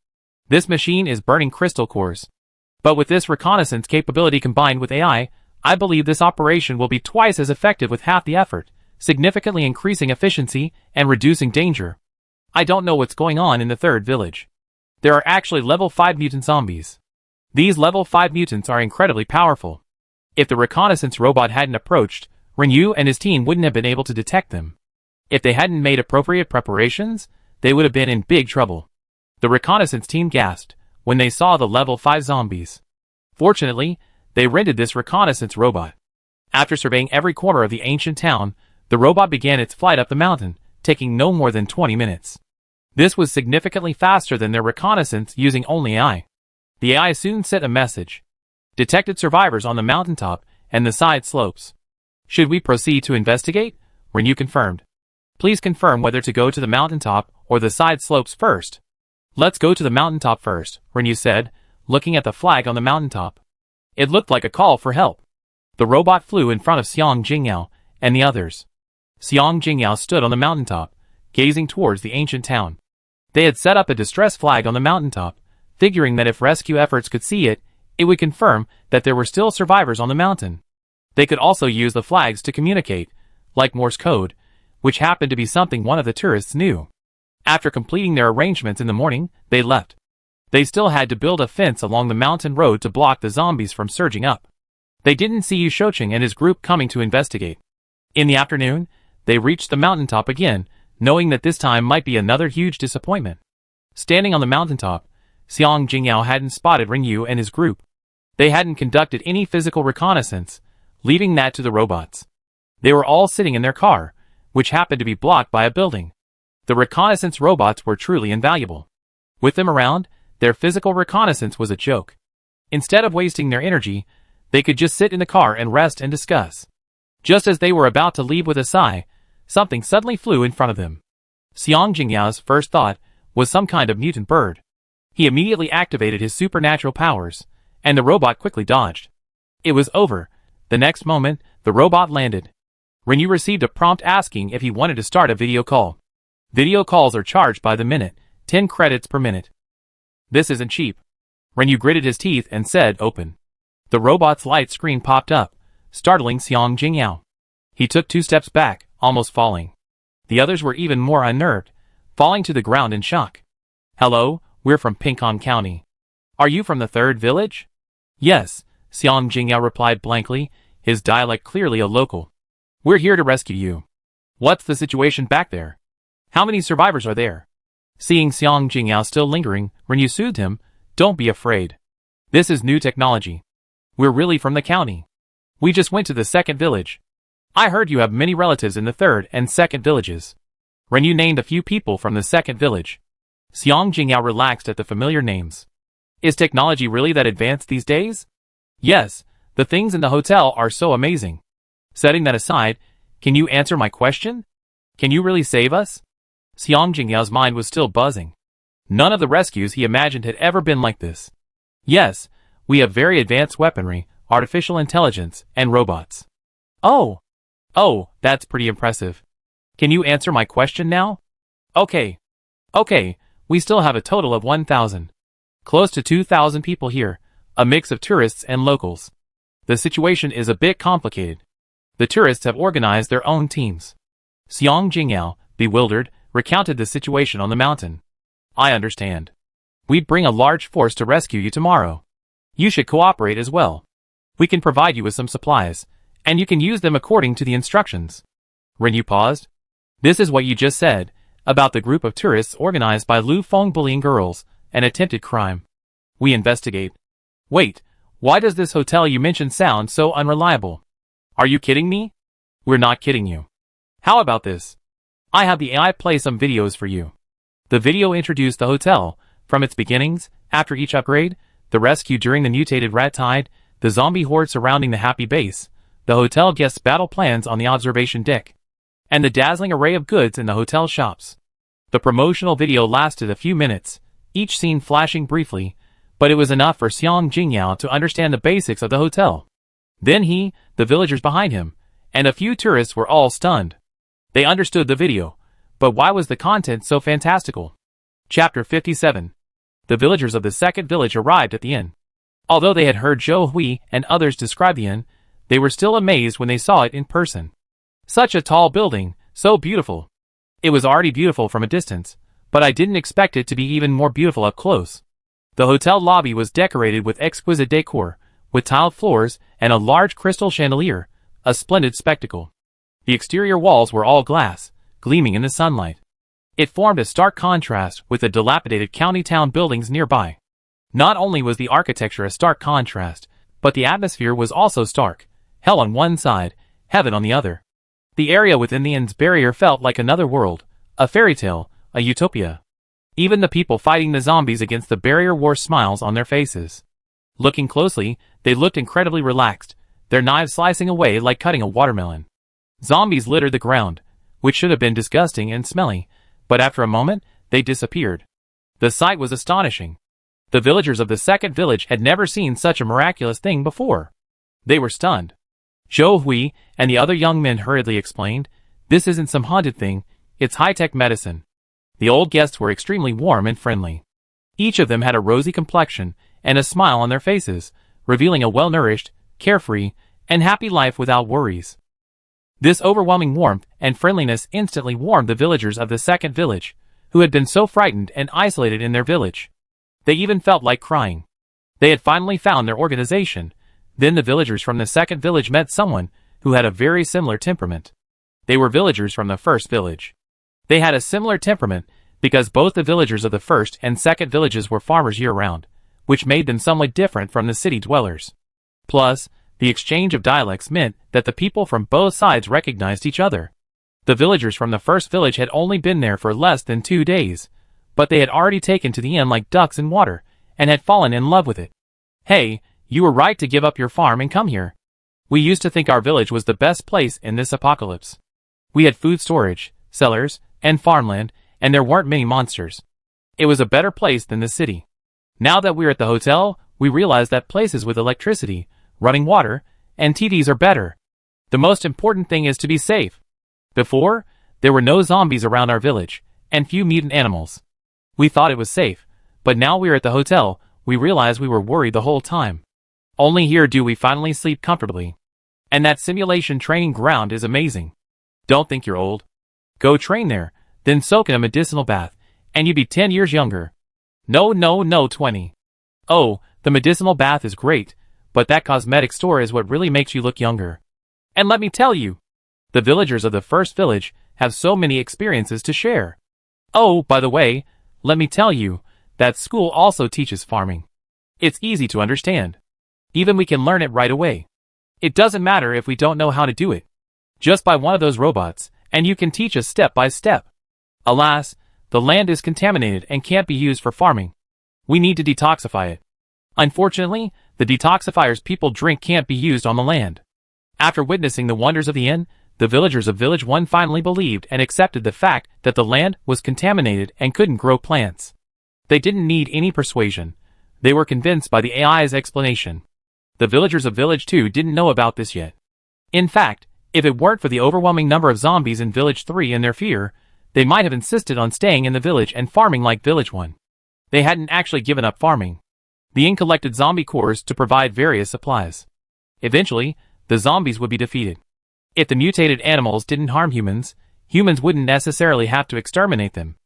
This machine is burning crystal cores. But with this reconnaissance capability combined with AI, I believe this operation will be twice as effective with half the effort, significantly increasing efficiency and reducing danger. I don't know what's going on in the third village. There are actually level 5 mutant zombies. These level 5 mutants are incredibly powerful. If the reconnaissance robot hadn't approached, Renyu and his team wouldn't have been able to detect them. If they hadn't made appropriate preparations, they would have been in big trouble. The reconnaissance team gasped when they saw the level 5 zombies. Fortunately, they rented this reconnaissance robot. After surveying every corner of the ancient town, the robot began its flight up the mountain, taking no more than 20 minutes. This was significantly faster than their reconnaissance using only AI. The AI soon sent a message. Detected survivors on the mountaintop and the side slopes. Should we proceed to investigate? Renyu confirmed. Please confirm whether to go to the mountaintop or the side slopes first. Let's go to the mountaintop first, Renyu said, looking at the flag on the mountaintop. It looked like a call for help. The robot flew in front of Xiang Jingyao and the others. Xiang Jingyao stood on the mountaintop, gazing towards the ancient town. They had set up a distress flag on the mountaintop, figuring that if rescue efforts could see it, it would confirm that there were still survivors on the mountain. They could also use the flags to communicate, like Morse code, which happened to be something one of the tourists knew. After completing their arrangements in the morning, they left. They still had to build a fence along the mountain road to block the zombies from surging up. They didn't see Yu Shouqing and his group coming to investigate. In the afternoon, they reached the mountaintop again, knowing that this time might be another huge disappointment. Standing on the mountaintop, Xiang Jingyao hadn't spotted Renyu and his group. They hadn't conducted any physical reconnaissance, leaving that to the robots. They were all sitting in their car, which happened to be blocked by a building. The reconnaissance robots were truly invaluable. With them around, their physical reconnaissance was a joke. Instead of wasting their energy, they could just sit in the car and rest and discuss. Just as they were about to leave with a sigh, something suddenly flew in front of them. Xiang Jingyao's first thought was some kind of mutant bird. He immediately activated his supernatural powers, and the robot quickly dodged. It was over. The next moment, the robot landed. Renyu received a prompt asking if he wanted to start a video call. Video calls are charged by the minute, 10 credits per minute. This isn't cheap. Renyu gritted his teeth and said, "Open." The robot's light screen popped up, startling Xiang Jingyao. He took 2 steps back, almost falling. The others were even more unnerved, falling to the ground in shock. "Hello, we're from Pinkong County. Are you from the 3rd village?" "Yes," Xiang Jingyao replied blankly, his dialect clearly a local. "We're here to rescue you. What's the situation back there? How many survivors are there?" Seeing Xiang Jingyao still lingering, Renyu soothed him, "Don't be afraid. This is new technology. We're really from the county. We just went to the 2nd village. I heard you have many relatives in the 3rd and 2nd villages." Renyu named a few people from the 2nd village. Xiang Jingyao relaxed at the familiar names. Is technology really that advanced these days? Yes, the things in the hotel are so amazing. Setting that aside, can you answer my question? Can you really save us? Xiang Jingyao's mind was still buzzing. None of the rescues he imagined had ever been like this. Yes, we have very advanced weaponry, artificial intelligence, and robots. Oh, that's pretty impressive. Can you answer my question now? Okay, we still have a total of 1,000. Close to 2,000 people here, a mix of tourists and locals. The situation is a bit complicated. The tourists have organized their own teams. Xiang Jingyao, bewildered, recounted the situation on the mountain. I understand. We'd bring a large force to rescue you tomorrow. You should cooperate as well. We can provide you with some supplies, and you can use them according to the instructions. Renyu paused. This is what you just said, about the group of tourists organized by Lu Feng bullying girls, and attempted crime. We investigate. Wait, why does this hotel you mentioned sound so unreliable? Are you kidding me? We're not kidding you. How about this? I have the AI play some videos for you. The video introduced the hotel, from its beginnings, after each upgrade, the rescue during the mutated rat tide, the zombie horde surrounding the happy base, the hotel guests' battle plans on the observation deck, and the dazzling array of goods in the hotel shops. The promotional video lasted a few minutes, each scene flashing briefly, but it was enough for Xiang Jingyao to understand the basics of the hotel. Then he, the villagers behind him, and a few tourists were all stunned. They understood the video, but why was the content so fantastical? Chapter 57. The villagers of the 2nd village arrived at the inn. Although they had heard Zhou Hui and others describe the inn, they were still amazed when they saw it in person. Such a tall building, so beautiful. It was already beautiful from a distance, but I didn't expect it to be even more beautiful up close. The hotel lobby was decorated with exquisite decor, with tiled floors and a large crystal chandelier, a splendid spectacle. The exterior walls were all glass, gleaming in the sunlight. It formed a stark contrast with the dilapidated county town buildings nearby. Not only was the architecture a stark contrast, but the atmosphere was also stark. Hell on one side, heaven on the other. The area within the inn's barrier felt like another world, a fairy tale, a utopia. Even the people fighting the zombies against the barrier wore smiles on their faces. Looking closely, they looked incredibly relaxed, their knives slicing away like cutting a watermelon. Zombies littered the ground, which should have been disgusting and smelly, but after a moment, they disappeared. The sight was astonishing. The villagers of the 2nd village had never seen such a miraculous thing before. They were stunned. Zhou Hui and the other young men hurriedly explained, "This isn't some haunted thing, it's high-tech medicine." The old guests were extremely warm and friendly. Each of them had a rosy complexion and a smile on their faces, revealing a well-nourished, carefree, and happy life without worries. This overwhelming warmth and friendliness instantly warmed the villagers of the 2nd village, who had been so frightened and isolated in their village. They even felt like crying. They had finally found their organization. Then the villagers from the 2nd village met someone who had a very similar temperament. They were villagers from the 1st village. They had a similar temperament because both the villagers of the 1st and 2nd villages were farmers year-round, which made them somewhat different from the city dwellers. Plus, the exchange of dialects meant that the people from both sides recognized each other. The villagers from the 1st village had only been there for less than 2 days, but they had already taken to the inn like ducks in water, and had fallen in love with it. "Hey, you were right to give up your farm and come here. We used to think our village was the best place in this apocalypse. We had food storage, cellars, and farmland, and there weren't many monsters. It was a better place than the city. Now that we're at the hotel, we realize that places with electricity, running water, and TVs are better. The most important thing is to be safe. Before, there were no zombies around our village, and few mutant animals. We thought it was safe, but now we're at the hotel, we realize we were worried the whole time. Only here do we finally sleep comfortably. And that simulation training ground is amazing. Don't think you're old. Go train there, then soak in a medicinal bath, and you'd be 10 years younger. No, 20. Oh, the medicinal bath is great, but that cosmetic store is what really makes you look younger. And let me tell you, the villagers of the first village have so many experiences to share. Oh, by the way, let me tell you, that school also teaches farming. It's easy to understand. Even we can learn it right away. It doesn't matter if we don't know how to do it. Just buy one of those robots, and you can teach us step by step. Alas, the land is contaminated and can't be used for farming. We need to detoxify it. Unfortunately, the detoxifiers people drink can't be used on the land. After witnessing the wonders of the inn, the villagers of Village 1 finally believed and accepted the fact that the land was contaminated and couldn't grow plants. They didn't need any persuasion. They were convinced by the AI's explanation. The villagers of Village 2 didn't know about this yet. In fact, if it weren't for the overwhelming number of zombies in Village 3 and their fear, they might have insisted on staying in the village and farming like Village 1. They hadn't actually given up farming. The inn collected zombie cores to provide various supplies. Eventually, the zombies would be defeated. If the mutated animals didn't harm humans, humans wouldn't necessarily have to exterminate them.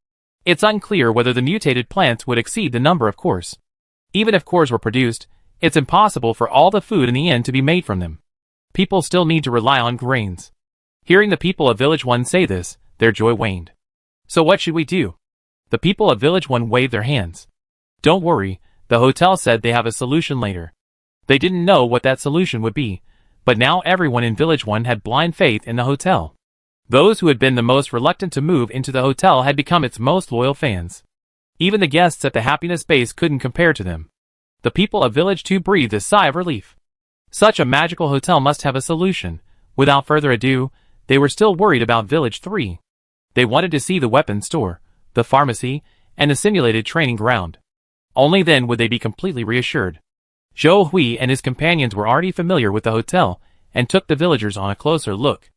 It's unclear whether the mutated plants would exceed the number of cores. Even if cores were produced, it's impossible for all the food in the inn to be made from them. People still need to rely on grains. Hearing the people of Village 1 say this, their joy waned. So what should we do? The people of Village 1 waved their hands. Don't worry, the hotel said they have a solution later. They didn't know what that solution would be, but now everyone in Village 1 had blind faith in the hotel. Those who had been the most reluctant to move into the hotel had become its most loyal fans. Even the guests at the happiness base couldn't compare to them. The people of Village 2 breathed a sigh of relief. Such a magical hotel must have a solution. Without further ado, they were still worried about Village 3. They wanted to see the weapons store, the pharmacy, and the simulated training ground. Only then would they be completely reassured. Zhou Hui and his companions were already familiar with the hotel, and took the villagers on a closer look.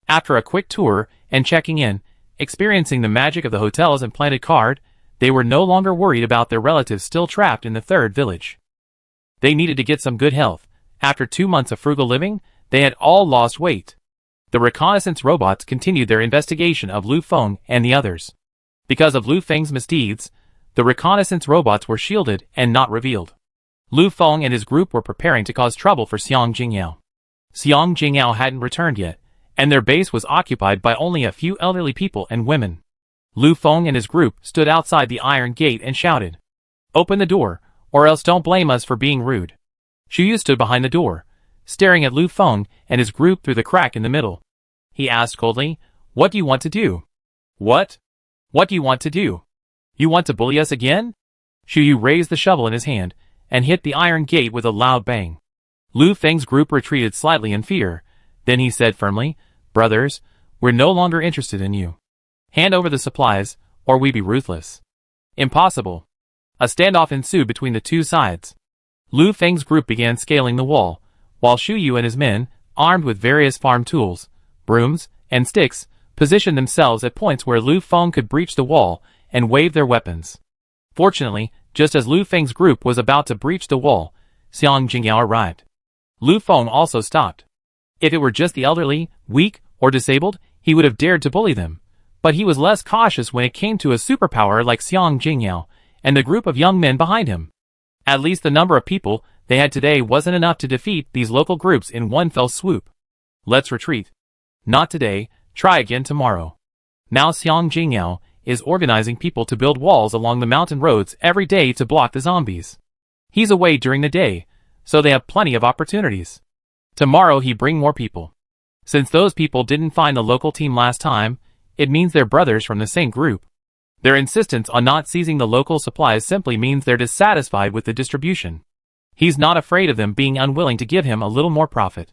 After a quick tour, and checking in, experiencing the magic of the hotel's implanted card, they were no longer worried about their relatives still trapped in the third village. They needed to get some good health. After 2 months of frugal living, they had all lost weight. The reconnaissance robots continued their investigation of Lu Feng and the others. Because of Lu Feng's misdeeds, the reconnaissance robots were shielded and not revealed. Lu Feng and his group were preparing to cause trouble for Xiang Jingyao. Xiang Jingyao hadn't returned yet, and their base was occupied by only a few elderly people and women. Lu Feng and his group stood outside the iron gate and shouted, "Open the door, or else don't blame us for being rude." Xu Yu stood behind the door, staring at Lu Feng and his group through the crack in the middle. He asked coldly, "What do you want to do?" "What? What do you want to do? You want to bully us again?" Xu Yu raised the shovel in his hand, and hit the iron gate with a loud bang. Lu Feng's group retreated slightly in fear. Then he said firmly, "Brothers, we're no longer interested in you. Hand over the supplies, or we be ruthless." Impossible. A standoff ensued between the two sides. Lu Feng's group began scaling the wall, while Xu Yu and his men, armed with various farm tools, brooms, and sticks, positioned themselves at points where Lu Feng could breach the wall and wave their weapons. Fortunately, just as Lu Feng's group was about to breach the wall, Xiang Jingyao arrived. Lu Feng also stopped. If it were just the elderly, weak, or disabled, he would have dared to bully them. But he was less cautious when it came to a superpower like Xiang Jingyao and the group of young men behind him. At least the number of people they had today wasn't enough to defeat these local groups in one fell swoop. Let's retreat. Not today, try again tomorrow. Now Xiang Jingyao is organizing people to build walls along the mountain roads every day to block the zombies. He's away during the day, so they have plenty of opportunities. Tomorrow he bring more people. Since those people didn't find the local team last time, it means they're brothers from the same group. Their insistence on not seizing the local supplies simply means they're dissatisfied with the distribution. He's not afraid of them being unwilling to give him a little more profit.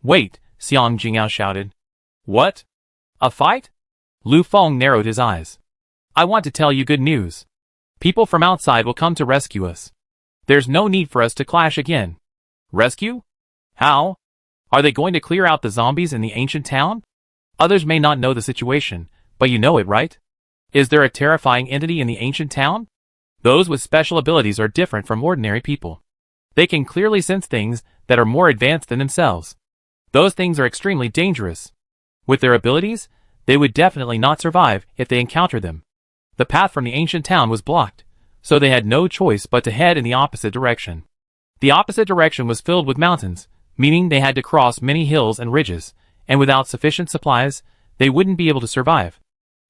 "Wait," Xiang Jingyao shouted. "What? A fight?" Lu Feng narrowed his eyes. "I want to tell you good news. People from outside will come to rescue us. There's no need for us to clash again. Rescue? How? Are they going to clear out the zombies in the ancient town? Others may not know the situation, but you know it, right? Is there a terrifying entity in the ancient town? Those with special abilities are different from ordinary people. They can clearly sense things that are more advanced than themselves. Those things are extremely dangerous. With their abilities, they would definitely not survive if they encountered them. The path from the ancient town was blocked, so they had no choice but to head in the opposite direction. The opposite direction was filled with mountains, meaning they had to cross many hills and ridges, and without sufficient supplies, they wouldn't be able to survive.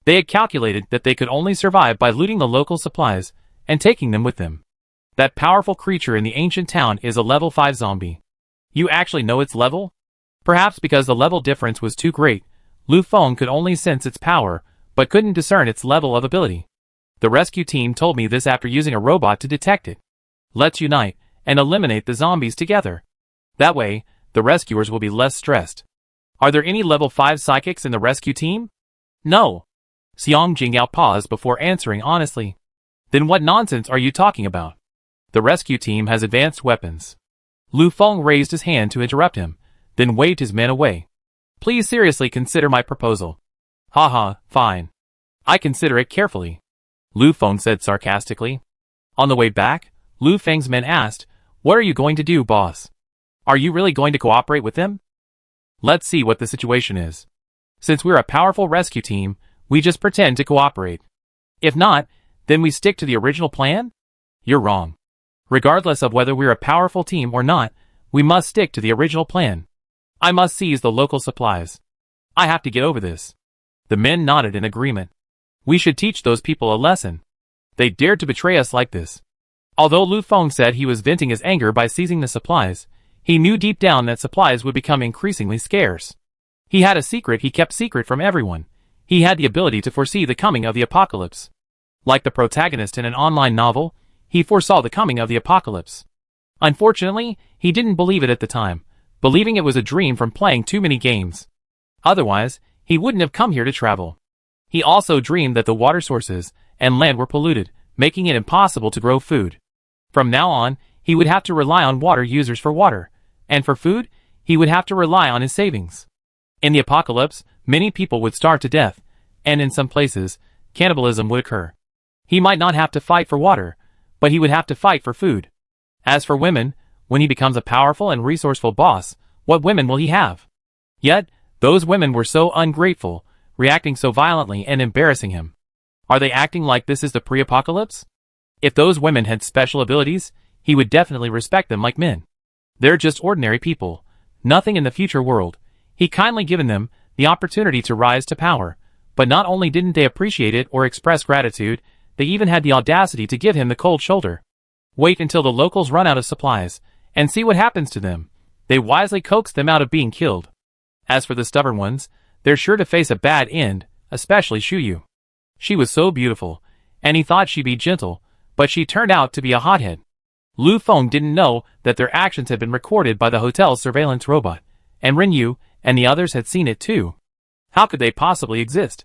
They had calculated that they could only survive by looting the local supplies and taking them with them. That powerful creature in the ancient town is a level 5 zombie. You actually know its level? Perhaps because the level difference was too great, Lu Feng could only sense its power, but couldn't discern its level of ability. The rescue team told me this after using a robot to detect it. Let's unite and eliminate the zombies together. That way, the rescuers will be less stressed. Are there any level 5 psychics in the rescue team? No. Xiang Jingyao paused before answering honestly. Then what nonsense are you talking about? The rescue team has advanced weapons. Lu Feng raised his hand to interrupt him, then waved his men away. Please seriously consider my proposal. Haha, fine. I consider it carefully. Lu Feng said sarcastically. On the way back, Lu Feng's men asked, What are you going to do, boss? Are you really going to cooperate with them? Let's see what the situation is. Since we're a powerful rescue team, we just pretend to cooperate. If not, then we stick to the original plan? You're wrong. Regardless of whether we're a powerful team or not, we must stick to the original plan. I must seize the local supplies. I have to get over this. The men nodded in agreement. We should teach those people a lesson. They dared to betray us like this. Although Lu Feng said he was venting his anger by seizing the supplies, he knew deep down that supplies would become increasingly scarce. He had a secret he kept secret from everyone. He had the ability to foresee the coming of the apocalypse. Like the protagonist in an online novel, he foresaw the coming of the apocalypse. Unfortunately, he didn't believe it at the time, believing it was a dream from playing too many games. Otherwise, he wouldn't have come here to travel. He also dreamed that the water sources and land were polluted, making it impossible to grow food. From now on, he would have to rely on water users for water, and for food, he would have to rely on his savings. In the apocalypse, many people would starve to death, and in some places, cannibalism would occur. He might not have to fight for water, but he would have to fight for food. As for women, when he becomes a powerful and resourceful boss, what women will he have? Yet, those women were so ungrateful, reacting so violently and embarrassing him. Are they acting like this is the pre-apocalypse? If those women had special abilities, he would definitely respect them like men. They're just ordinary people, nothing in the future world. He kindly given them the opportunity to rise to power, but not only didn't they appreciate it or express gratitude, they even had the audacity to give him the cold shoulder. Wait until the locals run out of supplies, and see what happens to them. They wisely coaxed them out of being killed. As for the stubborn ones, they're sure to face a bad end, especially Shuyu. She was so beautiful, and he thought she'd be gentle, but she turned out to be a hothead. Lu Feng didn't know that their actions had been recorded by the hotel's surveillance robot, and Rinyu and the others had seen it too. How could they possibly exist?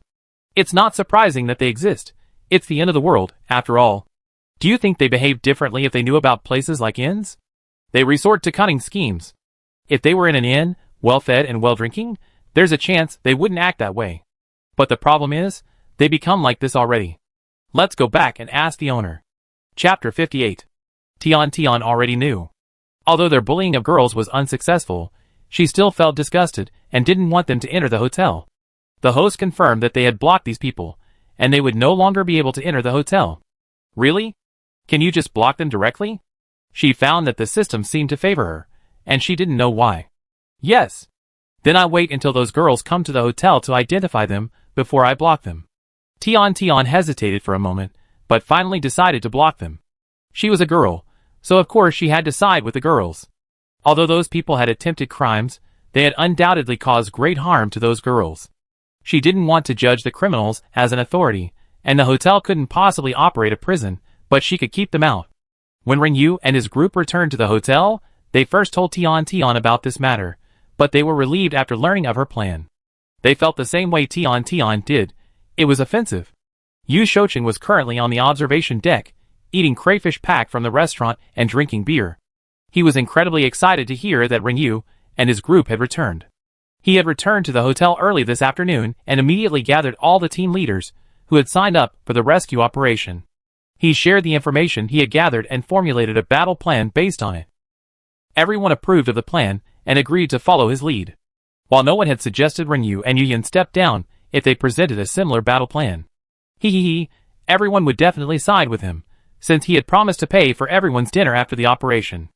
It's not surprising that they exist. It's the end of the world, after all. Do you think they behave differently if they knew about places like inns? They resort to cunning schemes. If they were in an inn, well-fed and well-drinking, there's a chance they wouldn't act that way. But the problem is, they become like this already. Let's go back and ask the owner. Chapter 58. Tian already knew. Although their bullying of girls was unsuccessful, she still felt disgusted and didn't want them to enter the hotel. The host confirmed that they had blocked these people, and they would no longer be able to enter the hotel. Really? Can you just block them directly? She found that the system seemed to favor her, and she didn't know why. Yes. Then I wait until those girls come to the hotel to identify them before I block them. Tian hesitated for a moment, but finally decided to block them. She was a girl, so of course she had to side with the girls. Although those people had attempted crimes, they had undoubtedly caused great harm to those girls. She didn't want to judge the criminals as an authority, and the hotel couldn't possibly operate a prison, but she could keep them out. When Rinyu and his group returned to the hotel, they first told Tian about this matter, but they were relieved after learning of her plan. They felt the same way Tian did. It was offensive. Yu Shouqing was currently on the observation deck, eating crayfish pack from the restaurant and drinking beer. He was incredibly excited to hear that Ren Yu and his group had returned. He had returned to the hotel early this afternoon and immediately gathered all the team leaders who had signed up for the rescue operation. He shared the information he had gathered and formulated a battle plan based on it. Everyone approved of the plan and agreed to follow his lead. While no one had suggested Ren Yu and Yu Yin step down if they presented a similar battle plan. Everyone would definitely side with him, since he had promised to pay for everyone's dinner after the operation.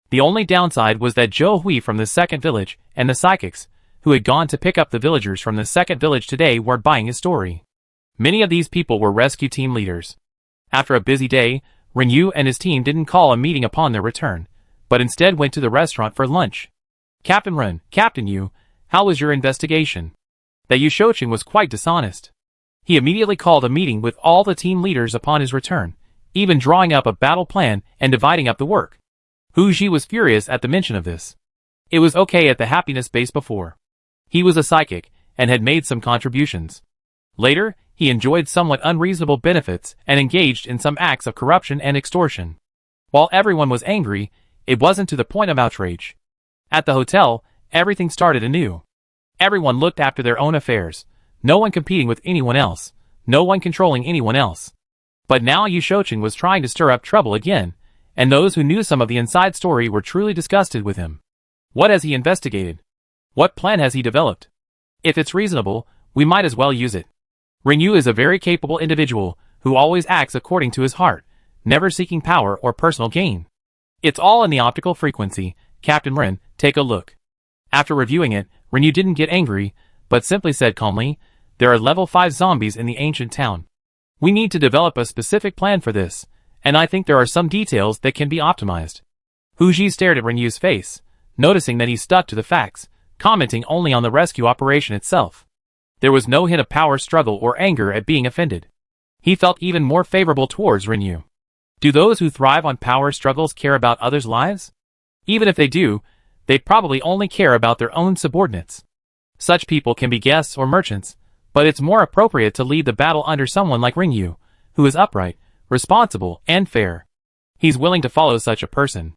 The only downside was that Zhou Hui from the second village and the psychics, who had gone to pick up the villagers from the second village today, weren't buying his story. Many of these people were rescue team leaders. After a busy day, Ren Yu and his team didn't call a meeting upon their return, but instead went to the restaurant for lunch. Captain Ren, Captain Yu, how was your investigation? That Yu Shouqing was quite dishonest. He immediately called a meeting with all the team leaders upon his return, even drawing up a battle plan and dividing up the work. Hu Ji was furious at the mention of this. It was okay at the happiness base before. He was a psychic and had made some contributions. Later, he enjoyed somewhat unreasonable benefits and engaged in some acts of corruption and extortion. While everyone was angry, it wasn't to the point of outrage. At the hotel, everything started anew. Everyone looked after their own affairs, no one competing with anyone else, no one controlling anyone else. But now Yu Shouqing was trying to stir up trouble again, and those who knew some of the inside story were truly disgusted with him. What has he investigated? What plan has he developed? If it's reasonable, we might as well use it. Ren Yu is a very capable individual who always acts according to his heart, never seeking power or personal gain. It's all in the optical frequency. Captain Ren, take a look. After reviewing it, Ren Yu didn't get angry, but simply said calmly, there are level 5 zombies in the ancient town. We need to develop a specific plan for this, and I think there are some details that can be optimized. Hu Ji stared at Ren Yu's face, noticing that he stuck to the facts, commenting only on the rescue operation itself. There was no hint of power struggle or anger at being offended. He felt even more favorable towards Ren Yu. Do those who thrive on power struggles care about others' lives? Even if they do, they probably only care about their own subordinates. Such people can be guests or merchants, but it's more appropriate to lead the battle under someone like Ren Yu, who is upright, responsible, and fair. He's willing to follow such a person.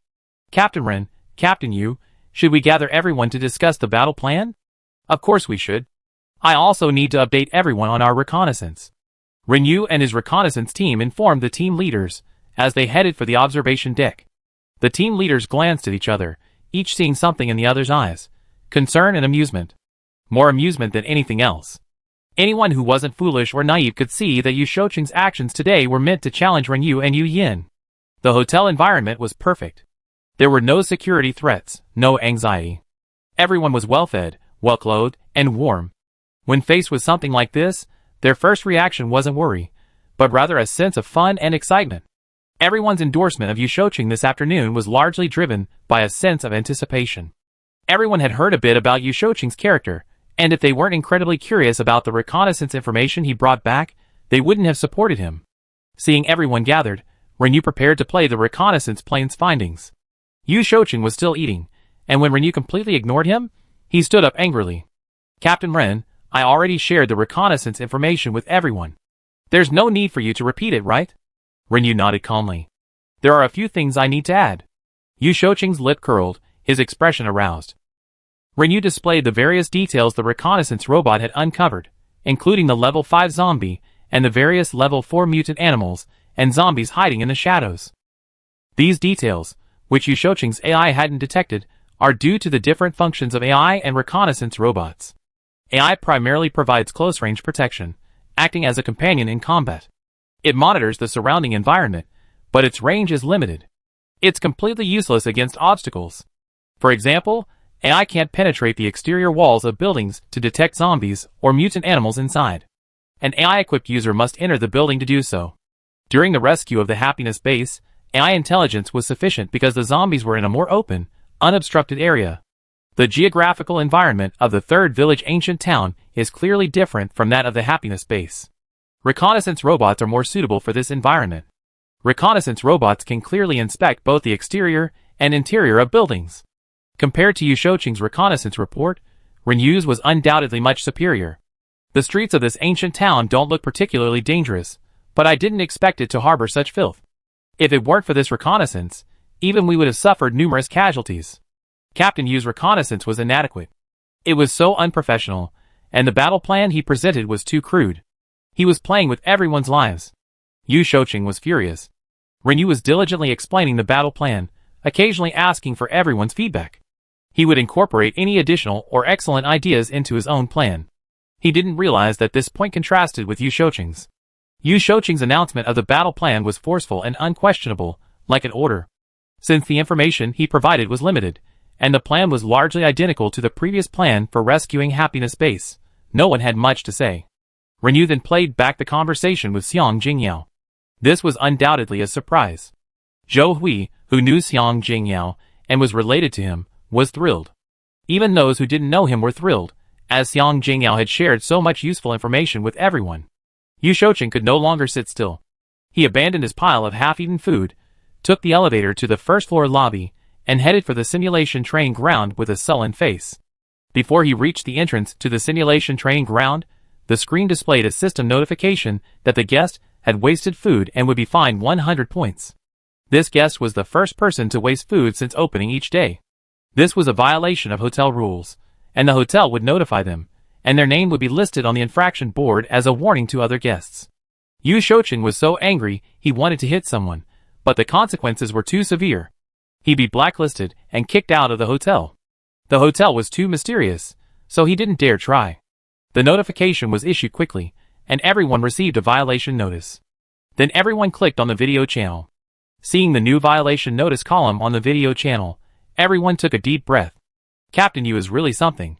Captain Ren, Captain Yu, should we gather everyone to discuss the battle plan? Of course we should. I also need to update everyone on our reconnaissance. Ren Yu and his reconnaissance team informed the team leaders as they headed for the observation deck. The team leaders glanced at each other, each seeing something in the other's eyes. Concern and amusement. More amusement than anything else. Anyone who wasn't foolish or naive could see that Yu Shouqing's actions today were meant to challenge Ren Yu and Yu Yin. The hotel environment was perfect. There were no security threats, no anxiety. Everyone was well-fed, well-clothed, and warm. When faced with something like this, their first reaction wasn't worry, but rather a sense of fun and excitement. Everyone's endorsement of Yu Shouqing this afternoon was largely driven by a sense of anticipation. Everyone had heard a bit about Yu Shouqing's character, and if they weren't incredibly curious about the reconnaissance information he brought back, they wouldn't have supported him. Seeing everyone gathered, Ren Yu prepared to play the reconnaissance plane's findings. Yu Shouqing was still eating, and when Ren Yu completely ignored him, he stood up angrily. Captain Ren, I already shared the reconnaissance information with everyone. There's no need for you to repeat it, right? Ren Yu nodded calmly. There are a few things I need to add. Yu Shouqing's lip curled, his expression aroused. Ren Yu displayed the various details the reconnaissance robot had uncovered, including the level 5 zombie and the various level 4 mutant animals and zombies hiding in the shadows. These details, which Yu Shouqing's AI hadn't detected, are due to the different functions of AI and reconnaissance robots. AI primarily provides close-range protection, acting as a companion in combat. It monitors the surrounding environment, but its range is limited. It's completely useless against obstacles. For example, AI can't penetrate the exterior walls of buildings to detect zombies or mutant animals inside. An AI-equipped user must enter the building to do so. During the rescue of the Happiness Base, AI intelligence was sufficient because the zombies were in a more open, unobstructed area. The geographical environment of the third village ancient town is clearly different from that of the Happiness Base. Reconnaissance robots are more suitable for this environment. Reconnaissance robots can clearly inspect both the exterior and interior of buildings. Compared to Yu Shouqing's reconnaissance report, Ren Yu's was undoubtedly much superior. The streets of this ancient town don't look particularly dangerous, But I didn't expect it to harbor such filth. If it weren't for this reconnaissance, even we would have suffered numerous casualties. Captain Yu's reconnaissance was inadequate. It was so unprofessional, and the battle plan he presented was too crude. He was playing with everyone's lives. Yu Shouqing was furious. Ren Yu was diligently explaining the battle plan, occasionally asking for everyone's feedback. He would incorporate any additional or excellent ideas into his own plan. He didn't realize that this point contrasted with Yu Shouqing's. Yu Shouqing's announcement of the battle plan was forceful and unquestionable, like an order. Since the information he provided was limited, and the plan was largely identical to the previous plan for rescuing Happiness Base, no one had much to say. Ren Yu then played back the conversation with Xiang Jingyao. This was undoubtedly a surprise. Zhou Hui, who knew Xiang Jingyao and was related to him, was thrilled. Even those who didn't know him were thrilled, as Xiang Jingyao had shared so much useful information with everyone. Yu Shouqing could no longer sit still. He abandoned his pile of half-eaten food, took the elevator to the first-floor lobby, and headed for the simulation training ground with a sullen face. Before he reached the entrance to the simulation training ground, the screen displayed a system notification that the guest had wasted food and would be fined 100 points. This guest was the first person to waste food since opening each day. This was a violation of hotel rules, and the hotel would notify them, and their name would be listed on the infraction board as a warning to other guests. Yu Shouqing was so angry he wanted to hit someone, but the consequences were too severe. He'd be blacklisted and kicked out of the hotel. The hotel was too mysterious, so he didn't dare try. The notification was issued quickly, and everyone received a violation notice. Then everyone clicked on the video channel. Seeing the new violation notice column on the video channel, everyone took a deep breath. Captain Yu is really something.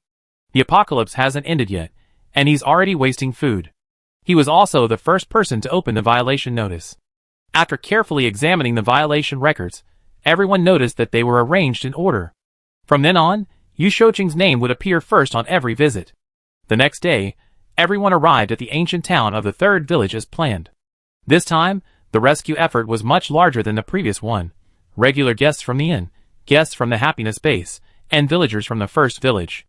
The apocalypse hasn't ended yet, and he's already wasting food. He was also the first person to open the violation notice. After carefully examining the violation records, everyone noticed that they were arranged in order. From then on, Yu Shouqing's name would appear first on every visit. The next day, everyone arrived at the ancient town of the third village as planned. This time, the rescue effort was much larger than the previous one. Regular guests from the inn, guests from the Happiness Base, and villagers from the first village.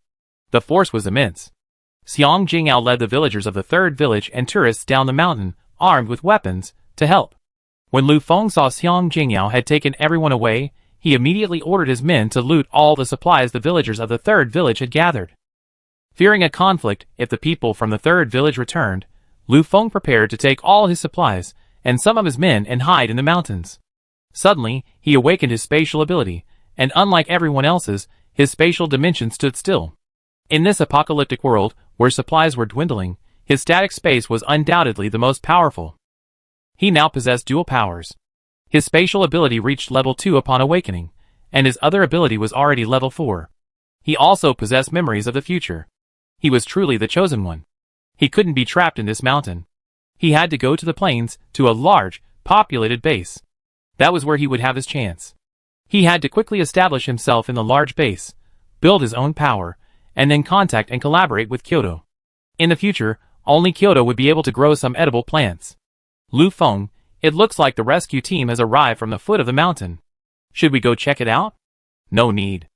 The force was immense. Xiang Jingyao led the villagers of the third village and tourists down the mountain, armed with weapons, to help. When Lu Feng saw Xiang Jingyao had taken everyone away, he immediately ordered his men to loot all the supplies the villagers of the third village had gathered. Fearing a conflict if the people from the third village returned, Lu Feng prepared to take all his supplies and some of his men and hide in the mountains. Suddenly, he awakened his spatial ability, and unlike everyone else's, his spatial dimension stood still. In this apocalyptic world, where supplies were dwindling, his static space was undoubtedly the most powerful. He now possessed dual powers. His spatial ability reached level 2 upon awakening, and his other ability was already level 4. He also possessed memories of the future. He was truly the chosen one. He couldn't be trapped in this mountain. He had to go to the plains, to a large, populated base. That was where he would have his chance. He had to quickly establish himself in the large base, build his own power, and then contact and collaborate with Kyoto. In the future, only Kyoto would be able to grow some edible plants. Lu Feng, it looks like the rescue team has arrived from the foot of the mountain. Should we go check it out? No need.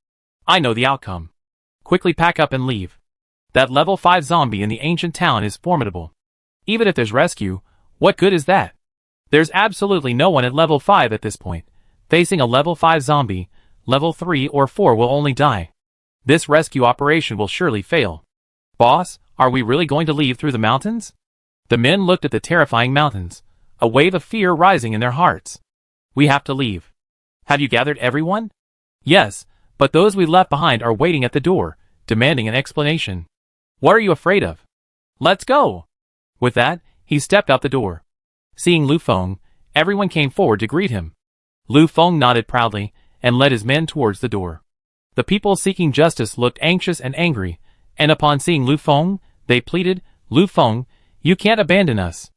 I know the outcome. Quickly pack up and leave. That level 5 zombie in the ancient town is formidable. Even if there's rescue, what good is that? There's absolutely no one at level 5 at this point. Facing a level 5 zombie, level 3 or 4 will only die. This rescue operation will surely fail. Boss, are we really going to leave through the mountains? The men looked at the terrifying mountains, a wave of fear rising in their hearts. We have to leave. Have you gathered everyone? Yes, but those we left behind are waiting at the door, demanding an explanation. What are you afraid of? Let's go! With that, he stepped out the door. Seeing Lu Feng, everyone came forward to greet him. Lu Feng nodded proudly and led his men towards the door. The people seeking justice looked anxious and angry, and upon seeing Lu Feng, they pleaded, Lu Feng, you can't abandon us.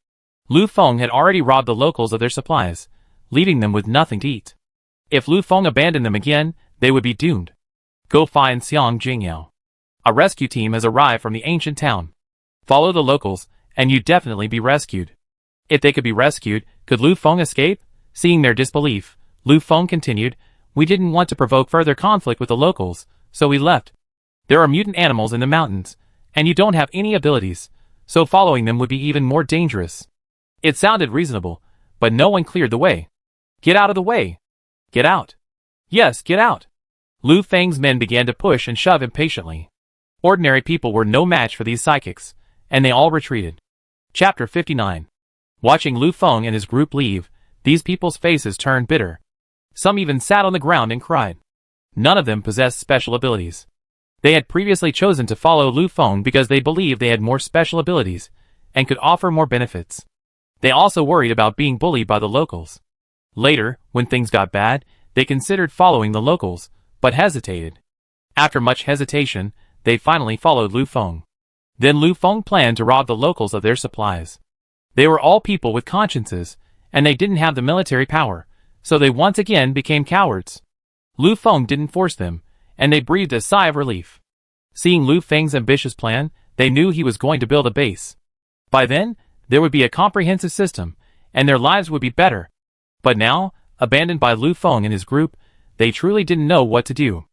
Lu Feng had already robbed the locals of their supplies, leaving them with nothing to eat. If Lu Feng abandoned them again, they would be doomed. Go find Xiang Jingyao. A rescue team has arrived from the ancient town. Follow the locals, and you'd definitely be rescued. If they could be rescued, could Lu Feng escape? Seeing their disbelief, Lu Feng continued, we didn't want to provoke further conflict with the locals, so we left. There are mutant animals in the mountains, and you don't have any abilities, so following them would be even more dangerous. It sounded reasonable, but no one cleared the way. Get out of the way! Get out! Yes, get out! Lu Feng's men began to push and shove impatiently. Ordinary people were no match for these psychics, and they all retreated. Chapter 59. Watching Lu Feng and his group leave, these people's faces turned bitter. Some even sat on the ground and cried. None of them possessed special abilities. They had previously chosen to follow Lu Feng because they believed they had more special abilities and could offer more benefits. They also worried about being bullied by the locals. Later, when things got bad, they considered following the locals, but hesitated. After much hesitation, they finally followed Lu Feng. Then Lu Feng planned to rob the locals of their supplies. They were all people with consciences, and they didn't have the military power, so they once again became cowards. Lu Feng didn't force them, and they breathed a sigh of relief. Seeing Lu Feng's ambitious plan, they knew he was going to build a base. By then, there would be a comprehensive system, and their lives would be better. But now, abandoned by Lu Feng and his group, they truly didn't know what to do.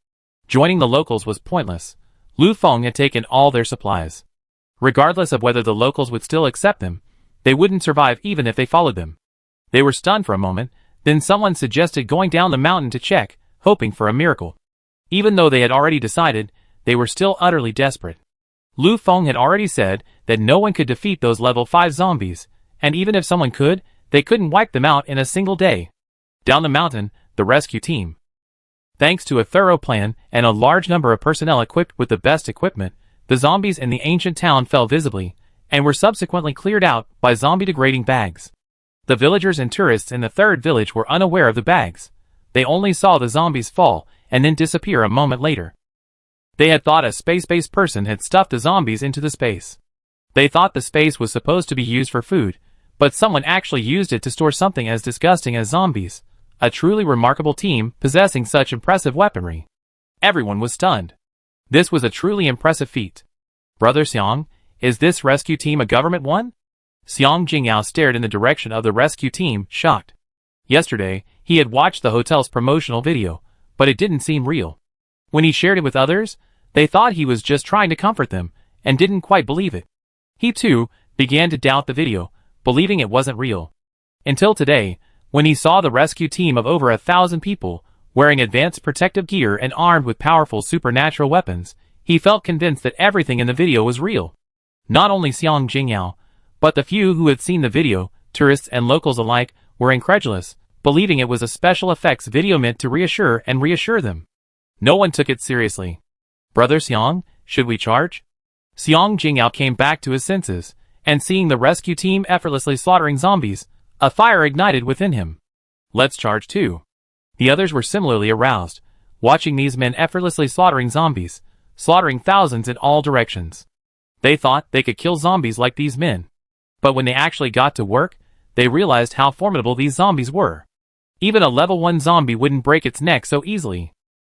Joining the locals was pointless. Lu Feng had taken all their supplies. Regardless of whether the locals would still accept them, they wouldn't survive even if they followed them. They were stunned for a moment, then someone suggested going down the mountain to check, hoping for a miracle. Even though they had already decided, they were still utterly desperate. Lu Feng had already said that no one could defeat those level 5 zombies, and even if someone could, they couldn't wipe them out in a single day. Down the mountain, the rescue team. Thanks to a thorough plan and a large number of personnel equipped with the best equipment, the zombies in the ancient town fell visibly, and were subsequently cleared out by zombie-degrading bags. The villagers and tourists in the third village were unaware of the bags. They only saw the zombies fall and then disappear a moment later. They had thought a space-based person had stuffed the zombies into the space. They thought the space was supposed to be used for food, but someone actually used it to store something as disgusting as zombies. A truly remarkable team possessing such impressive weaponry. Everyone was stunned. This was a truly impressive feat. Brother Xiang, is this rescue team a government one? Xiang Jingyao stared in the direction of the rescue team, shocked. Yesterday, he had watched the hotel's promotional video, but it didn't seem real. When he shared it with others, they thought he was just trying to comfort them, and didn't quite believe it. He too began to doubt the video, believing it wasn't real. Until today, when he saw the rescue team of over 1,000 people, wearing advanced protective gear and armed with powerful supernatural weapons, he felt convinced that everything in the video was real. Not only Xiang Jingyao, but the few who had seen the video, tourists and locals alike, were incredulous, believing it was a special effects video meant to reassure them. No one took it seriously. Brother Xiang, should we charge? Xiang Jingyao came back to his senses, and seeing the rescue team effortlessly slaughtering zombies, a fire ignited within him. Let's charge too. The others were similarly aroused, watching these men effortlessly slaughtering zombies, slaughtering thousands in all directions. They thought they could kill zombies like these men. But when they actually got to work, they realized how formidable these zombies were. Even a level 1 zombie wouldn't break its neck so easily.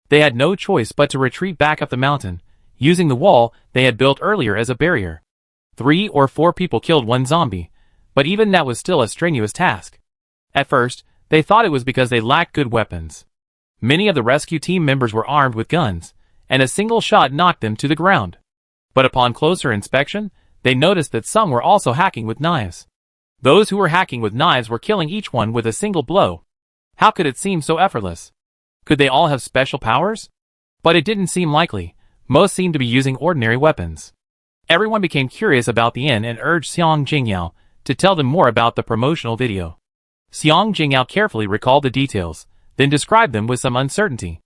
They had no choice but to retreat back up the mountain, using the wall they had built earlier as a barrier. 3 or 4 people killed one zombie, but even that was still a strenuous task. At first, they thought it was because they lacked good weapons. Many of the rescue team members were armed with guns, and a single shot knocked them to the ground. But upon closer inspection, they noticed that some were also hacking with knives. Those who were hacking with knives were killing each one with a single blow. How could it seem so effortless? Could they all have special powers? But it didn't seem likely. Most seemed to be using ordinary weapons. Everyone became curious about the inn and urged Xiang Jingyao to tell them more about the promotional video. Xiang Jingyao carefully recalled the details, then described them with some uncertainty.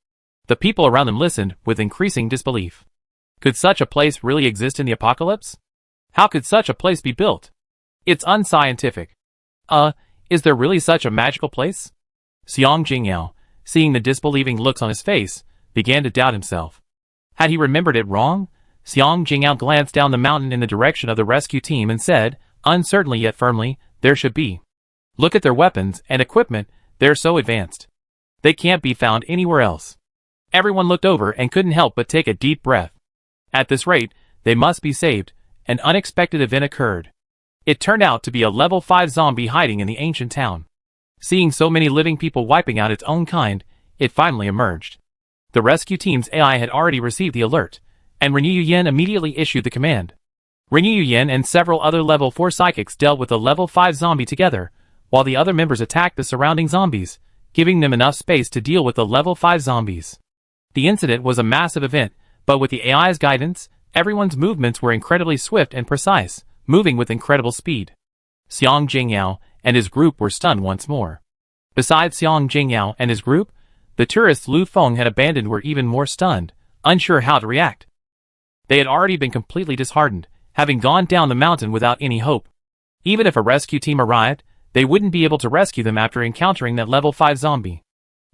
The people around them listened with increasing disbelief. Could such a place really exist in the apocalypse? How could such a place be built? It's unscientific. Is there really such a magical place? Xiang Jingyao, seeing the disbelieving looks on his face, began to doubt himself. Had he remembered it wrong? Xiang Jingyao glanced down the mountain in the direction of the rescue team and said, uncertainly yet firmly, there should be. Look at their weapons and equipment, they're so advanced. They can't be found anywhere else. Everyone looked over and couldn't help but take a deep breath. At this rate, they must be saved. An unexpected event occurred. It turned out to be a level 5 zombie hiding in the ancient town. Seeing so many living people wiping out its own kind, it finally emerged. The rescue team's AI had already received the alert, and Renew Yen immediately issued the command. Ringyu Yin and several other level 4 psychics dealt with a level 5 zombie together, while the other members attacked the surrounding zombies, giving them enough space to deal with the level 5 zombies. The incident was a massive event, but with the AI's guidance, everyone's movements were incredibly swift and precise, moving with incredible speed. Xiang Jingyao and his group were stunned once more. Besides Xiang Jingyao and his group, the tourists Lu Feng had abandoned were even more stunned, unsure how to react. They had already been completely disheartened, having gone down the mountain without any hope. Even if a rescue team arrived, they wouldn't be able to rescue them after encountering that level 5 zombie.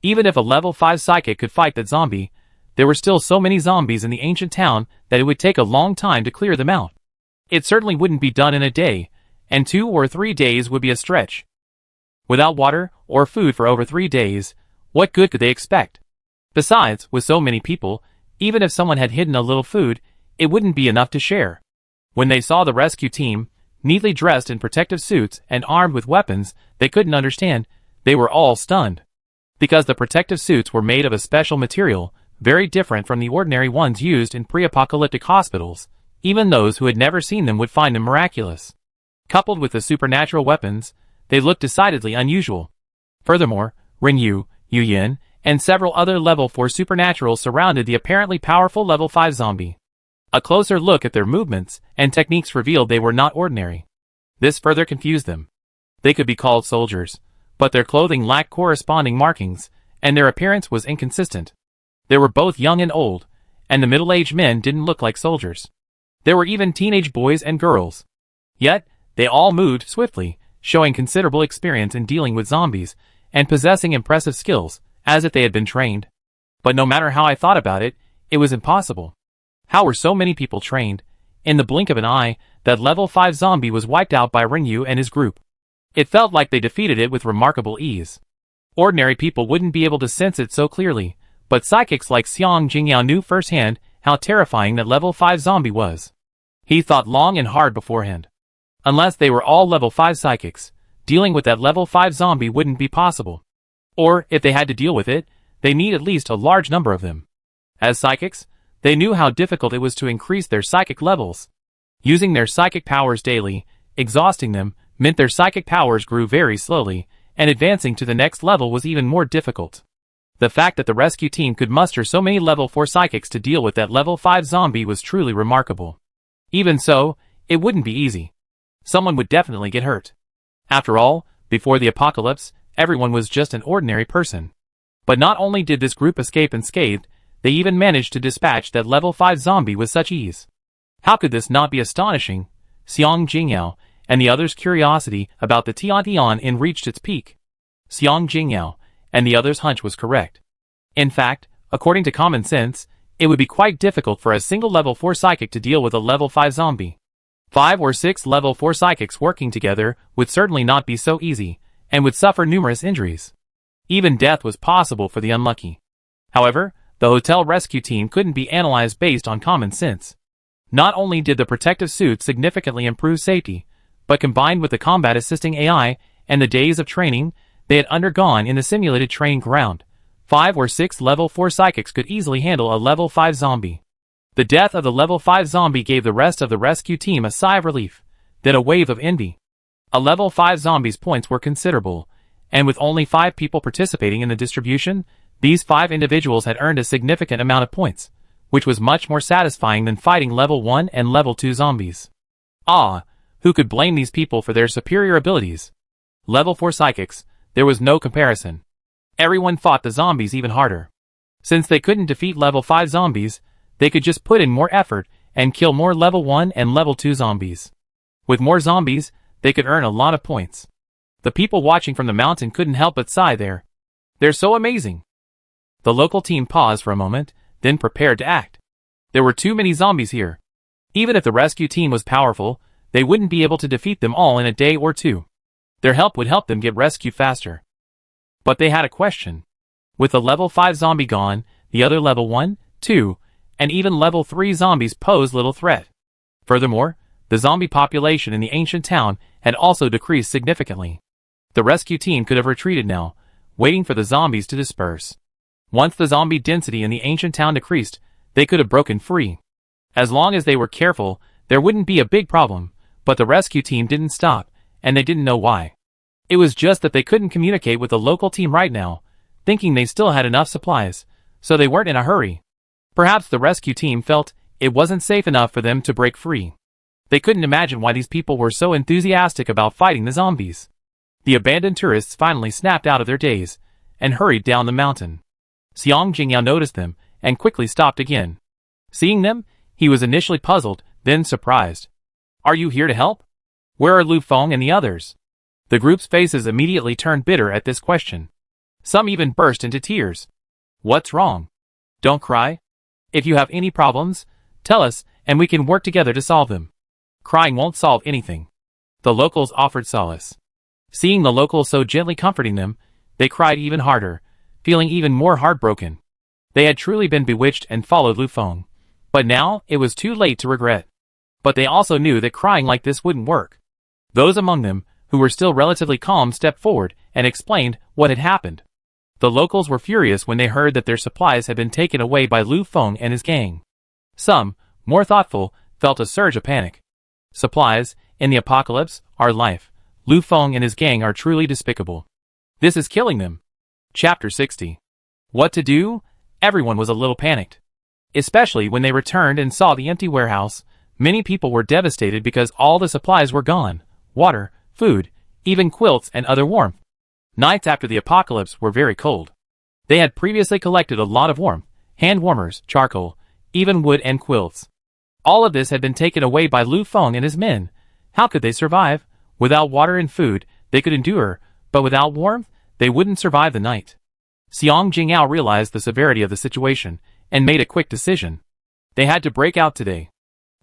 Even if a level 5 psychic could fight that zombie, there were still so many zombies in the ancient town that it would take a long time to clear them out. It certainly wouldn't be done in a day, and 2 or 3 days would be a stretch. Without water or food for over 3 days, what good could they expect? Besides, with so many people, even if someone had hidden a little food, it wouldn't be enough to share. When they saw the rescue team, neatly dressed in protective suits and armed with weapons they couldn't understand, they were all stunned. Because the protective suits were made of a special material, very different from the ordinary ones used in pre-apocalyptic hospitals, even those who had never seen them would find them miraculous. Coupled with the supernatural weapons, they looked decidedly unusual. Furthermore, Ringyu, Yin, and several other level 4 supernaturals surrounded the apparently powerful level 5 zombie. A closer look at their movements and techniques revealed they were not ordinary. This further confused them. They could be called soldiers, but their clothing lacked corresponding markings, and their appearance was inconsistent. They were both young and old, and the middle-aged men didn't look like soldiers. There were even teenage boys and girls. Yet, they all moved swiftly, showing considerable experience in dealing with zombies, and possessing impressive skills, as if they had been trained. But no matter how I thought about it, it was impossible. How were so many people trained? In the blink of an eye, that level 5 zombie was wiped out by Ringyu and his group. It felt like they defeated it with remarkable ease. Ordinary people wouldn't be able to sense it so clearly, but psychics like Xiang Jingyao knew firsthand how terrifying that level 5 zombie was. He thought long and hard beforehand. Unless they were all level 5 psychics, dealing with that level 5 zombie wouldn't be possible. Or, if they had to deal with it, they need at least a large number of them. As psychics, they knew how difficult it was to increase their psychic levels. Using their psychic powers daily, exhausting them, meant their psychic powers grew very slowly, and advancing to the next level was even more difficult. The fact that the rescue team could muster so many level 4 psychics to deal with that level 5 zombie was truly remarkable. Even so, it wouldn't be easy. Someone would definitely get hurt. After all, before the apocalypse, everyone was just an ordinary person. But not only did this group escape unscathed, they even managed to dispatch that level 5 zombie with such ease. How could this not be astonishing? Xiang Jingyao and the others' curiosity about the Tian Inn reached its peak. Xiang Jingyao and the others' hunch was correct. In fact, according to common sense, it would be quite difficult for a single level 4 psychic to deal with a level 5 zombie. 5 or 6 level 4 psychics working together would certainly not be so easy, and would suffer numerous injuries. Even death was possible for the unlucky. However, the hotel rescue team couldn't be analyzed based on common sense. Not only did the protective suit significantly improve safety, but combined with the combat assisting AI and the days of training they had undergone in the simulated training ground, 5 or 6 level 4 psychics could easily handle a level 5 zombie. The death of the level 5 zombie gave the rest of the rescue team a sigh of relief, then a wave of envy. A level 5 zombie's points were considerable, and with only 5 people participating in the distribution, these 5 individuals had earned a significant amount of points, which was much more satisfying than fighting level 1 and level 2 zombies. Ah, who could blame these people for their superior abilities? Level 4 psychics, there was no comparison. Everyone fought the zombies even harder. Since they couldn't defeat level 5 zombies, they could just put in more effort and kill more level 1 and level 2 zombies. With more zombies, they could earn a lot of points. The people watching from the mountain couldn't help but sigh there. They're so amazing. The local team paused for a moment, then prepared to act. There were too many zombies here. Even if the rescue team was powerful, they wouldn't be able to defeat them all in a day or two. Their help would help them get rescued faster. But they had a question. With the level 5 zombie gone, the other level 1, 2, and even level 3 zombies posed little threat. Furthermore, the zombie population in the ancient town had also decreased significantly. The rescue team could have retreated now, waiting for the zombies to disperse. Once the zombie density in the ancient town decreased, they could have broken free. As long as they were careful, there wouldn't be a big problem, but the rescue team didn't stop, and they didn't know why. It was just that they couldn't communicate with the local team right now, thinking they still had enough supplies, so they weren't in a hurry. Perhaps the rescue team felt it wasn't safe enough for them to break free. They couldn't imagine why these people were so enthusiastic about fighting the zombies. The abandoned tourists finally snapped out of their daze and hurried down the mountain. Xiang Jingyao noticed them and quickly stopped again. Seeing them, he was initially puzzled, then surprised. "Are you here to help? Where are Lu Feng and the others?" The group's faces immediately turned bitter at this question. Some even burst into tears. "What's wrong? Don't cry. If you have any problems, tell us and we can work together to solve them. Crying won't solve anything." The locals offered solace. Seeing the locals so gently comforting them, they cried even harder, feeling even more heartbroken. They had truly been bewitched and followed Lu Feng, but now it was too late to regret. But they also knew that crying like this wouldn't work. Those among them, who were still relatively calm, stepped forward and explained what had happened. The locals were furious when they heard that their supplies had been taken away by Lu Feng and his gang. Some, more thoughtful, felt a surge of panic. Supplies, in the apocalypse, are life. Lu Feng and his gang are truly despicable. This is killing them. Chapter 60. What to do? Everyone was a little panicked. Especially when they returned and saw the empty warehouse, many people were devastated because all the supplies were gone. Water, food, even quilts and other warmth. Nights after the apocalypse were very cold. They had previously collected a lot of warmth, hand warmers, charcoal, even wood and quilts. All of this had been taken away by Lu Feng and his men. How could they survive? Without water and food, they could endure, but without warmth, they wouldn't survive the night. Xiang Jingyao realized the severity of the situation and made a quick decision. They had to break out today.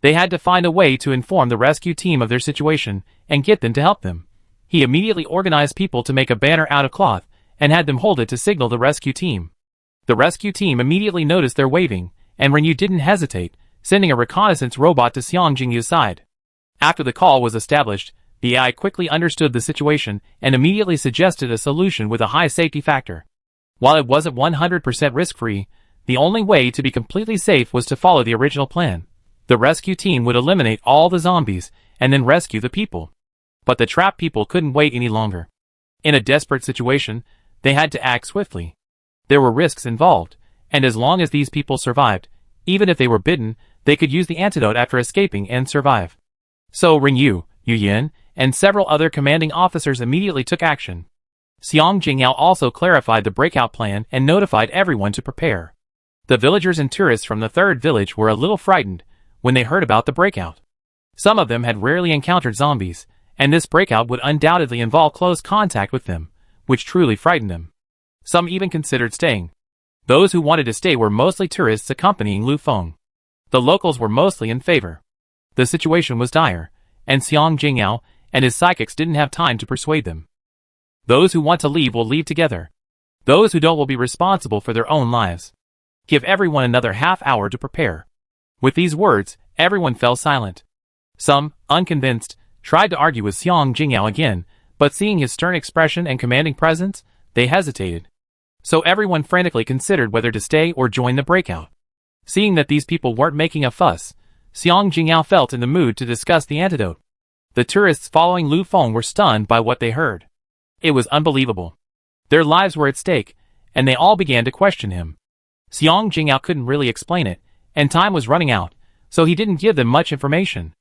They had to find a way to inform the rescue team of their situation and get them to help them. He immediately organized people to make a banner out of cloth and had them hold it to signal the rescue team. The rescue team immediately noticed their waving, and Renyu didn't hesitate, sending a reconnaissance robot to Xiang Jingyao's side. After the call was established, the AI quickly understood the situation and immediately suggested a solution with a high safety factor. While it wasn't 100% risk-free, the only way to be completely safe was to follow the original plan. The rescue team would eliminate all the zombies and then rescue the people. But the trapped people couldn't wait any longer. In a desperate situation, they had to act swiftly. There were risks involved, and as long as these people survived, even if they were bitten, they could use the antidote after escaping and survive. So Renyu, Yu Yin, and several other commanding officers immediately took action. Xiang Jingyao also clarified the breakout plan and notified everyone to prepare. The villagers and tourists from the third village were a little frightened when they heard about the breakout. Some of them had rarely encountered zombies, and this breakout would undoubtedly involve close contact with them, which truly frightened them. Some even considered staying. Those who wanted to stay were mostly tourists accompanying Lu Feng. The locals were mostly in favor. The situation was dire, and Xiang Jingyao and his psychics didn't have time to persuade them. Those who want to leave will leave together. Those who don't will be responsible for their own lives. Give everyone another half-hour to prepare. With these words, everyone fell silent. Some, unconvinced, tried to argue with Xiang Jingyao again, but seeing his stern expression and commanding presence, they hesitated. So everyone frantically considered whether to stay or join the breakout. Seeing that these people weren't making a fuss, Xiang Jingyao felt in the mood to discuss the antidote. The tourists following Lu Feng were stunned by what they heard. It was unbelievable. Their lives were at stake, and they all began to question him. Xiang Jingyao couldn't really explain it, and time was running out, so he didn't give them much information.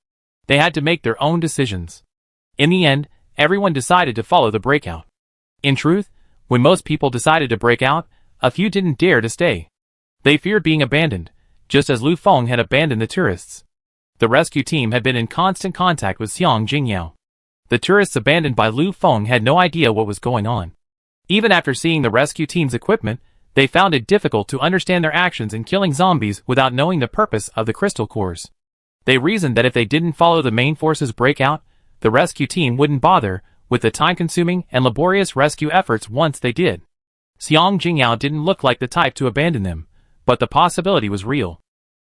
They had to make their own decisions. In the end, everyone decided to follow the breakout. In truth, when most people decided to break out, a few didn't dare to stay. They feared being abandoned, just as Lu Feng had abandoned the tourists. The rescue team had been in constant contact with Xiang Jingyao. The tourists abandoned by Lu Feng had no idea what was going on. Even after seeing the rescue team's equipment, they found it difficult to understand their actions in killing zombies without knowing the purpose of the crystal cores. They reasoned that if they didn't follow the main force's breakout, the rescue team wouldn't bother with the time-consuming and laborious rescue efforts once they did. Xiang Jingyao didn't look like the type to abandon them, but the possibility was real.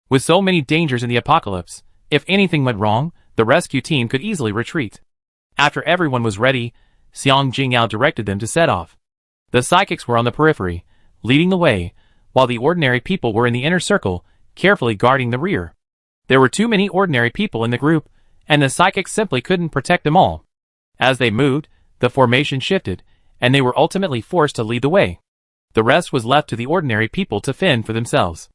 With so many dangers in the apocalypse, if anything went wrong, the rescue team could easily retreat. After everyone was ready, Xiang Jingyao directed them to set off. The psychics were on the periphery, leading the way, while the ordinary people were in the inner circle, carefully guarding the rear. There were too many ordinary people in the group, and the psychics simply couldn't protect them all. As they moved, the formation shifted, and they were ultimately forced to lead the way. The rest was left to the ordinary people to fend for themselves.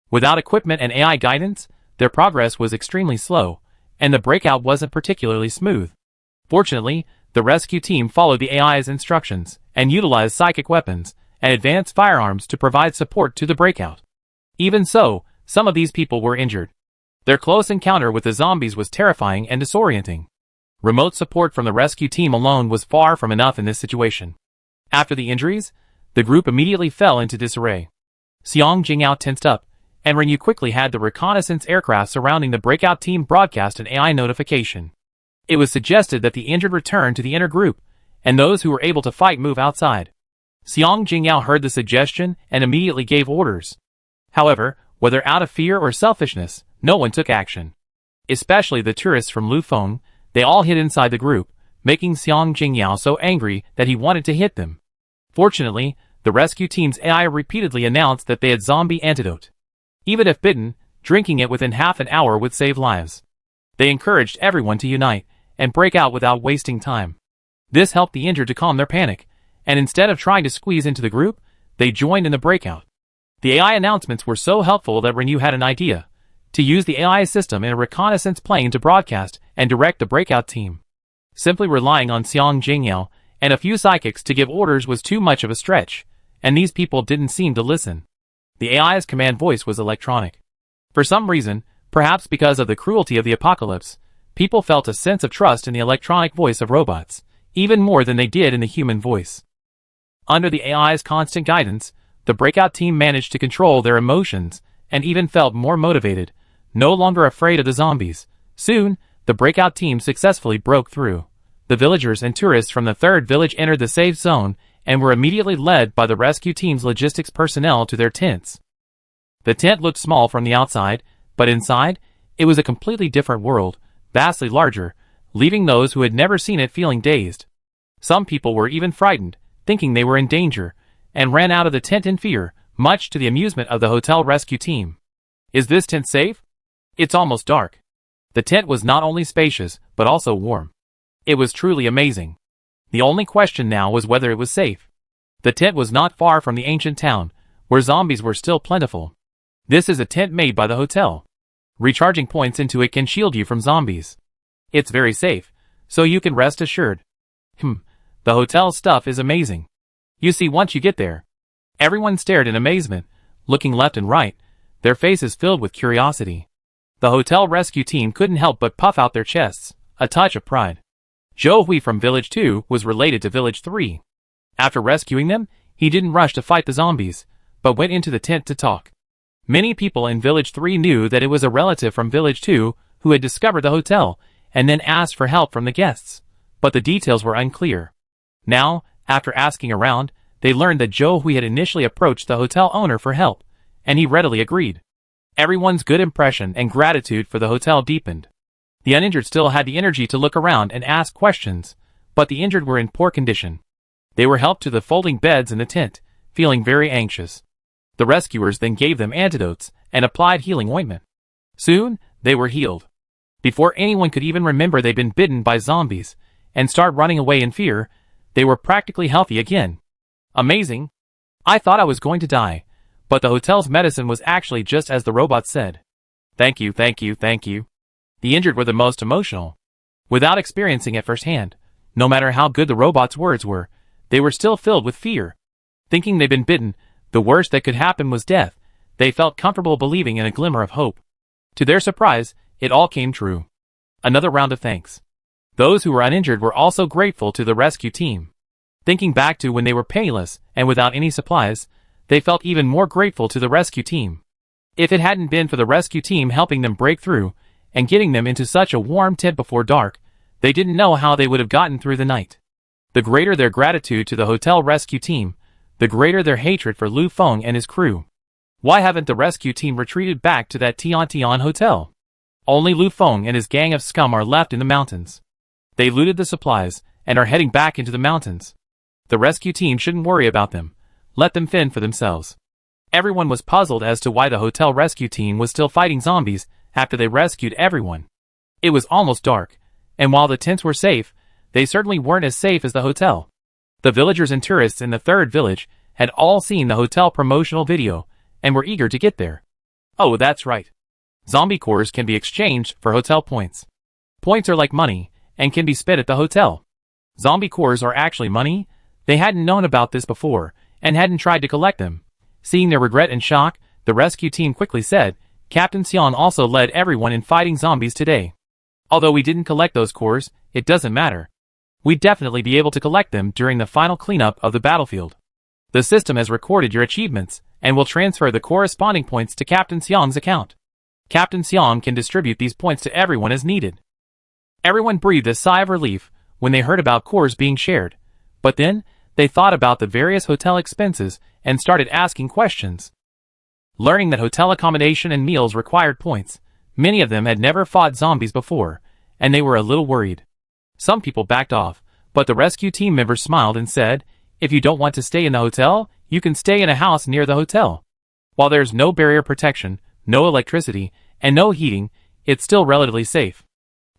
Without equipment and AI guidance, their progress was extremely slow, and the breakout wasn't particularly smooth. Fortunately, the rescue team followed the AI's instructions and utilized psychic weapons and advanced firearms to provide support to the breakout. Even so, some of these people were injured. Their close encounter with the zombies was terrifying and disorienting. Remote support from the rescue team alone was far from enough in this situation. After the injuries, the group immediately fell into disarray. Xiang Jingyao tensed up, and Renyu quickly had the reconnaissance aircraft surrounding the breakout team broadcast an AI notification. It was suggested that the injured return to the inner group, and those who were able to fight move outside. Xiang Jingyao heard the suggestion and immediately gave orders. However, whether out of fear or selfishness, no one took action. Especially the tourists from Lufeng, they all hid inside the group, making Xiang Jingyao so angry that he wanted to hit them. Fortunately, the rescue team's AI repeatedly announced that they had zombie antidote. Even if bitten, drinking it within half an hour would save lives. They encouraged everyone to unite and break out without wasting time. This helped the injured to calm their panic, and instead of trying to squeeze into the group, they joined in the breakout. The AI announcements were so helpful that Renyu had an idea: to use the AI system in a reconnaissance plane to broadcast and direct the breakout team. Simply relying on Xiang Jingyao and a few psychics to give orders was too much of a stretch, and these people didn't seem to listen. The AI's command voice was electronic. For some reason, perhaps because of the cruelty of the apocalypse, people felt a sense of trust in the electronic voice of robots, even more than they did in the human voice. Under the AI's constant guidance, the breakout team managed to control their emotions and even felt more motivated, no longer afraid of the zombies. Soon, the breakout team successfully broke through. The villagers and tourists from the third village entered the safe zone and were immediately led by the rescue team's logistics personnel to their tents. The tent looked small from the outside, but inside, it was a completely different world, vastly larger, leaving those who had never seen it feeling dazed. Some people were even frightened, thinking they were in danger, and ran out of the tent in fear, much to the amusement of the hotel rescue team. Is this tent safe? It's almost dark. The tent was not only spacious, but also warm. It was truly amazing. The only question now was whether it was safe. The tent was not far from the ancient town, where zombies were still plentiful. This is a tent made by the hotel. Recharging points into it can shield you from zombies. It's very safe, so you can rest assured. The hotel stuff is amazing. You see, once you get there. Everyone stared in amazement, looking left and right, their faces filled with curiosity. The hotel rescue team couldn't help but puff out their chests, a touch of pride. Zhou Hui from Village 2 was related to Village 3. After rescuing them, he didn't rush to fight the zombies, but went into the tent to talk. Many people in Village 3 knew that it was a relative from Village 2 who had discovered the hotel, and then asked for help from the guests, but the details were unclear. Now, after asking around, they learned that Zhou Hui had initially approached the hotel owner for help, and he readily agreed. Everyone's good impression and gratitude for the hotel deepened. The uninjured still had the energy to look around and ask questions, but the injured were in poor condition. They were helped to the folding beds in the tent, feeling very anxious. The rescuers then gave them antidotes and applied healing ointment. Soon, they were healed. Before anyone could even remember they'd been bitten by zombies and start running away in fear, they were practically healthy again. Amazing! I thought I was going to die, but the hotel's medicine was actually just as the robot said. Thank you, thank you, thank you. The injured were the most emotional. Without experiencing it firsthand, no matter how good the robot's words were, they were still filled with fear. Thinking they'd been bitten, the worst that could happen was death, they felt comfortable believing in a glimmer of hope. To their surprise, it all came true. Another round of thanks. Those who were uninjured were also grateful to the rescue team. Thinking back to when they were penniless and without any supplies, they felt even more grateful to the rescue team. If it hadn't been for the rescue team helping them break through and getting them into such a warm tent before dark, they didn't know how they would have gotten through the night. The greater their gratitude to the hotel rescue team, the greater their hatred for Lu Feng and his crew. Why haven't the rescue team retreated back to that Tian hotel? Only Lu Feng and his gang of scum are left in the mountains. They looted the supplies and are heading back into the mountains. The rescue team shouldn't worry about them. Let them fend for themselves. Everyone was puzzled as to why the hotel rescue team was still fighting zombies after they rescued everyone. It was almost dark, and while the tents were safe, they certainly weren't as safe as the hotel. The villagers and tourists in the third village had all seen the hotel promotional video and were eager to get there. Oh, that's right. Zombie cores can be exchanged for hotel points. Points are like money and can be spent at the hotel. Zombie cores are actually money. They hadn't known about this before and hadn't tried to collect them. Seeing their regret and shock, the rescue team quickly said, Captain Xian also led everyone in fighting zombies today. Although we didn't collect those cores, it doesn't matter. We'd definitely be able to collect them during the final cleanup of the battlefield. The system has recorded your achievements and will transfer the corresponding points to Captain Xiang's account. Captain Xiang can distribute these points to everyone as needed. Everyone breathed a sigh of relief when they heard about cores being shared, but then they thought about the various hotel expenses and started asking questions. Learning that hotel accommodation and meals required points, many of them had never fought zombies before, and they were a little worried. Some people backed off, but the rescue team members smiled and said, if you don't want to stay in the hotel, you can stay in a house near the hotel. While there's no barrier protection, no electricity, and no heating, it's still relatively safe.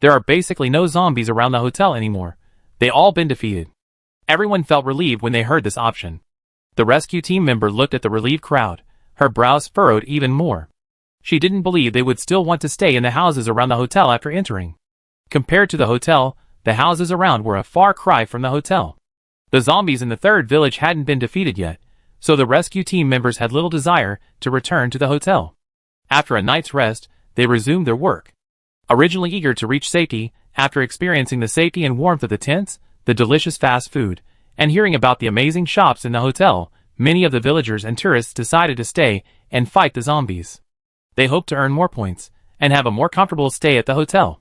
There are basically no zombies around the hotel anymore. They all been defeated. Everyone felt relieved when they heard this option. The rescue team member looked at the relieved crowd. Her brows furrowed even more. She didn't believe they would still want to stay in the houses around the hotel after entering. Compared to the hotel, the houses around were a far cry from the hotel. The zombies in the third village hadn't been defeated yet, so the rescue team members had little desire to return to the hotel. After a night's rest, they resumed their work. Originally eager to reach safety, after experiencing the safety and warmth of the tents, the delicious fast food, and hearing about the amazing shops in the hotel, many of the villagers and tourists decided to stay and fight the zombies. They hoped to earn more points and have a more comfortable stay at the hotel.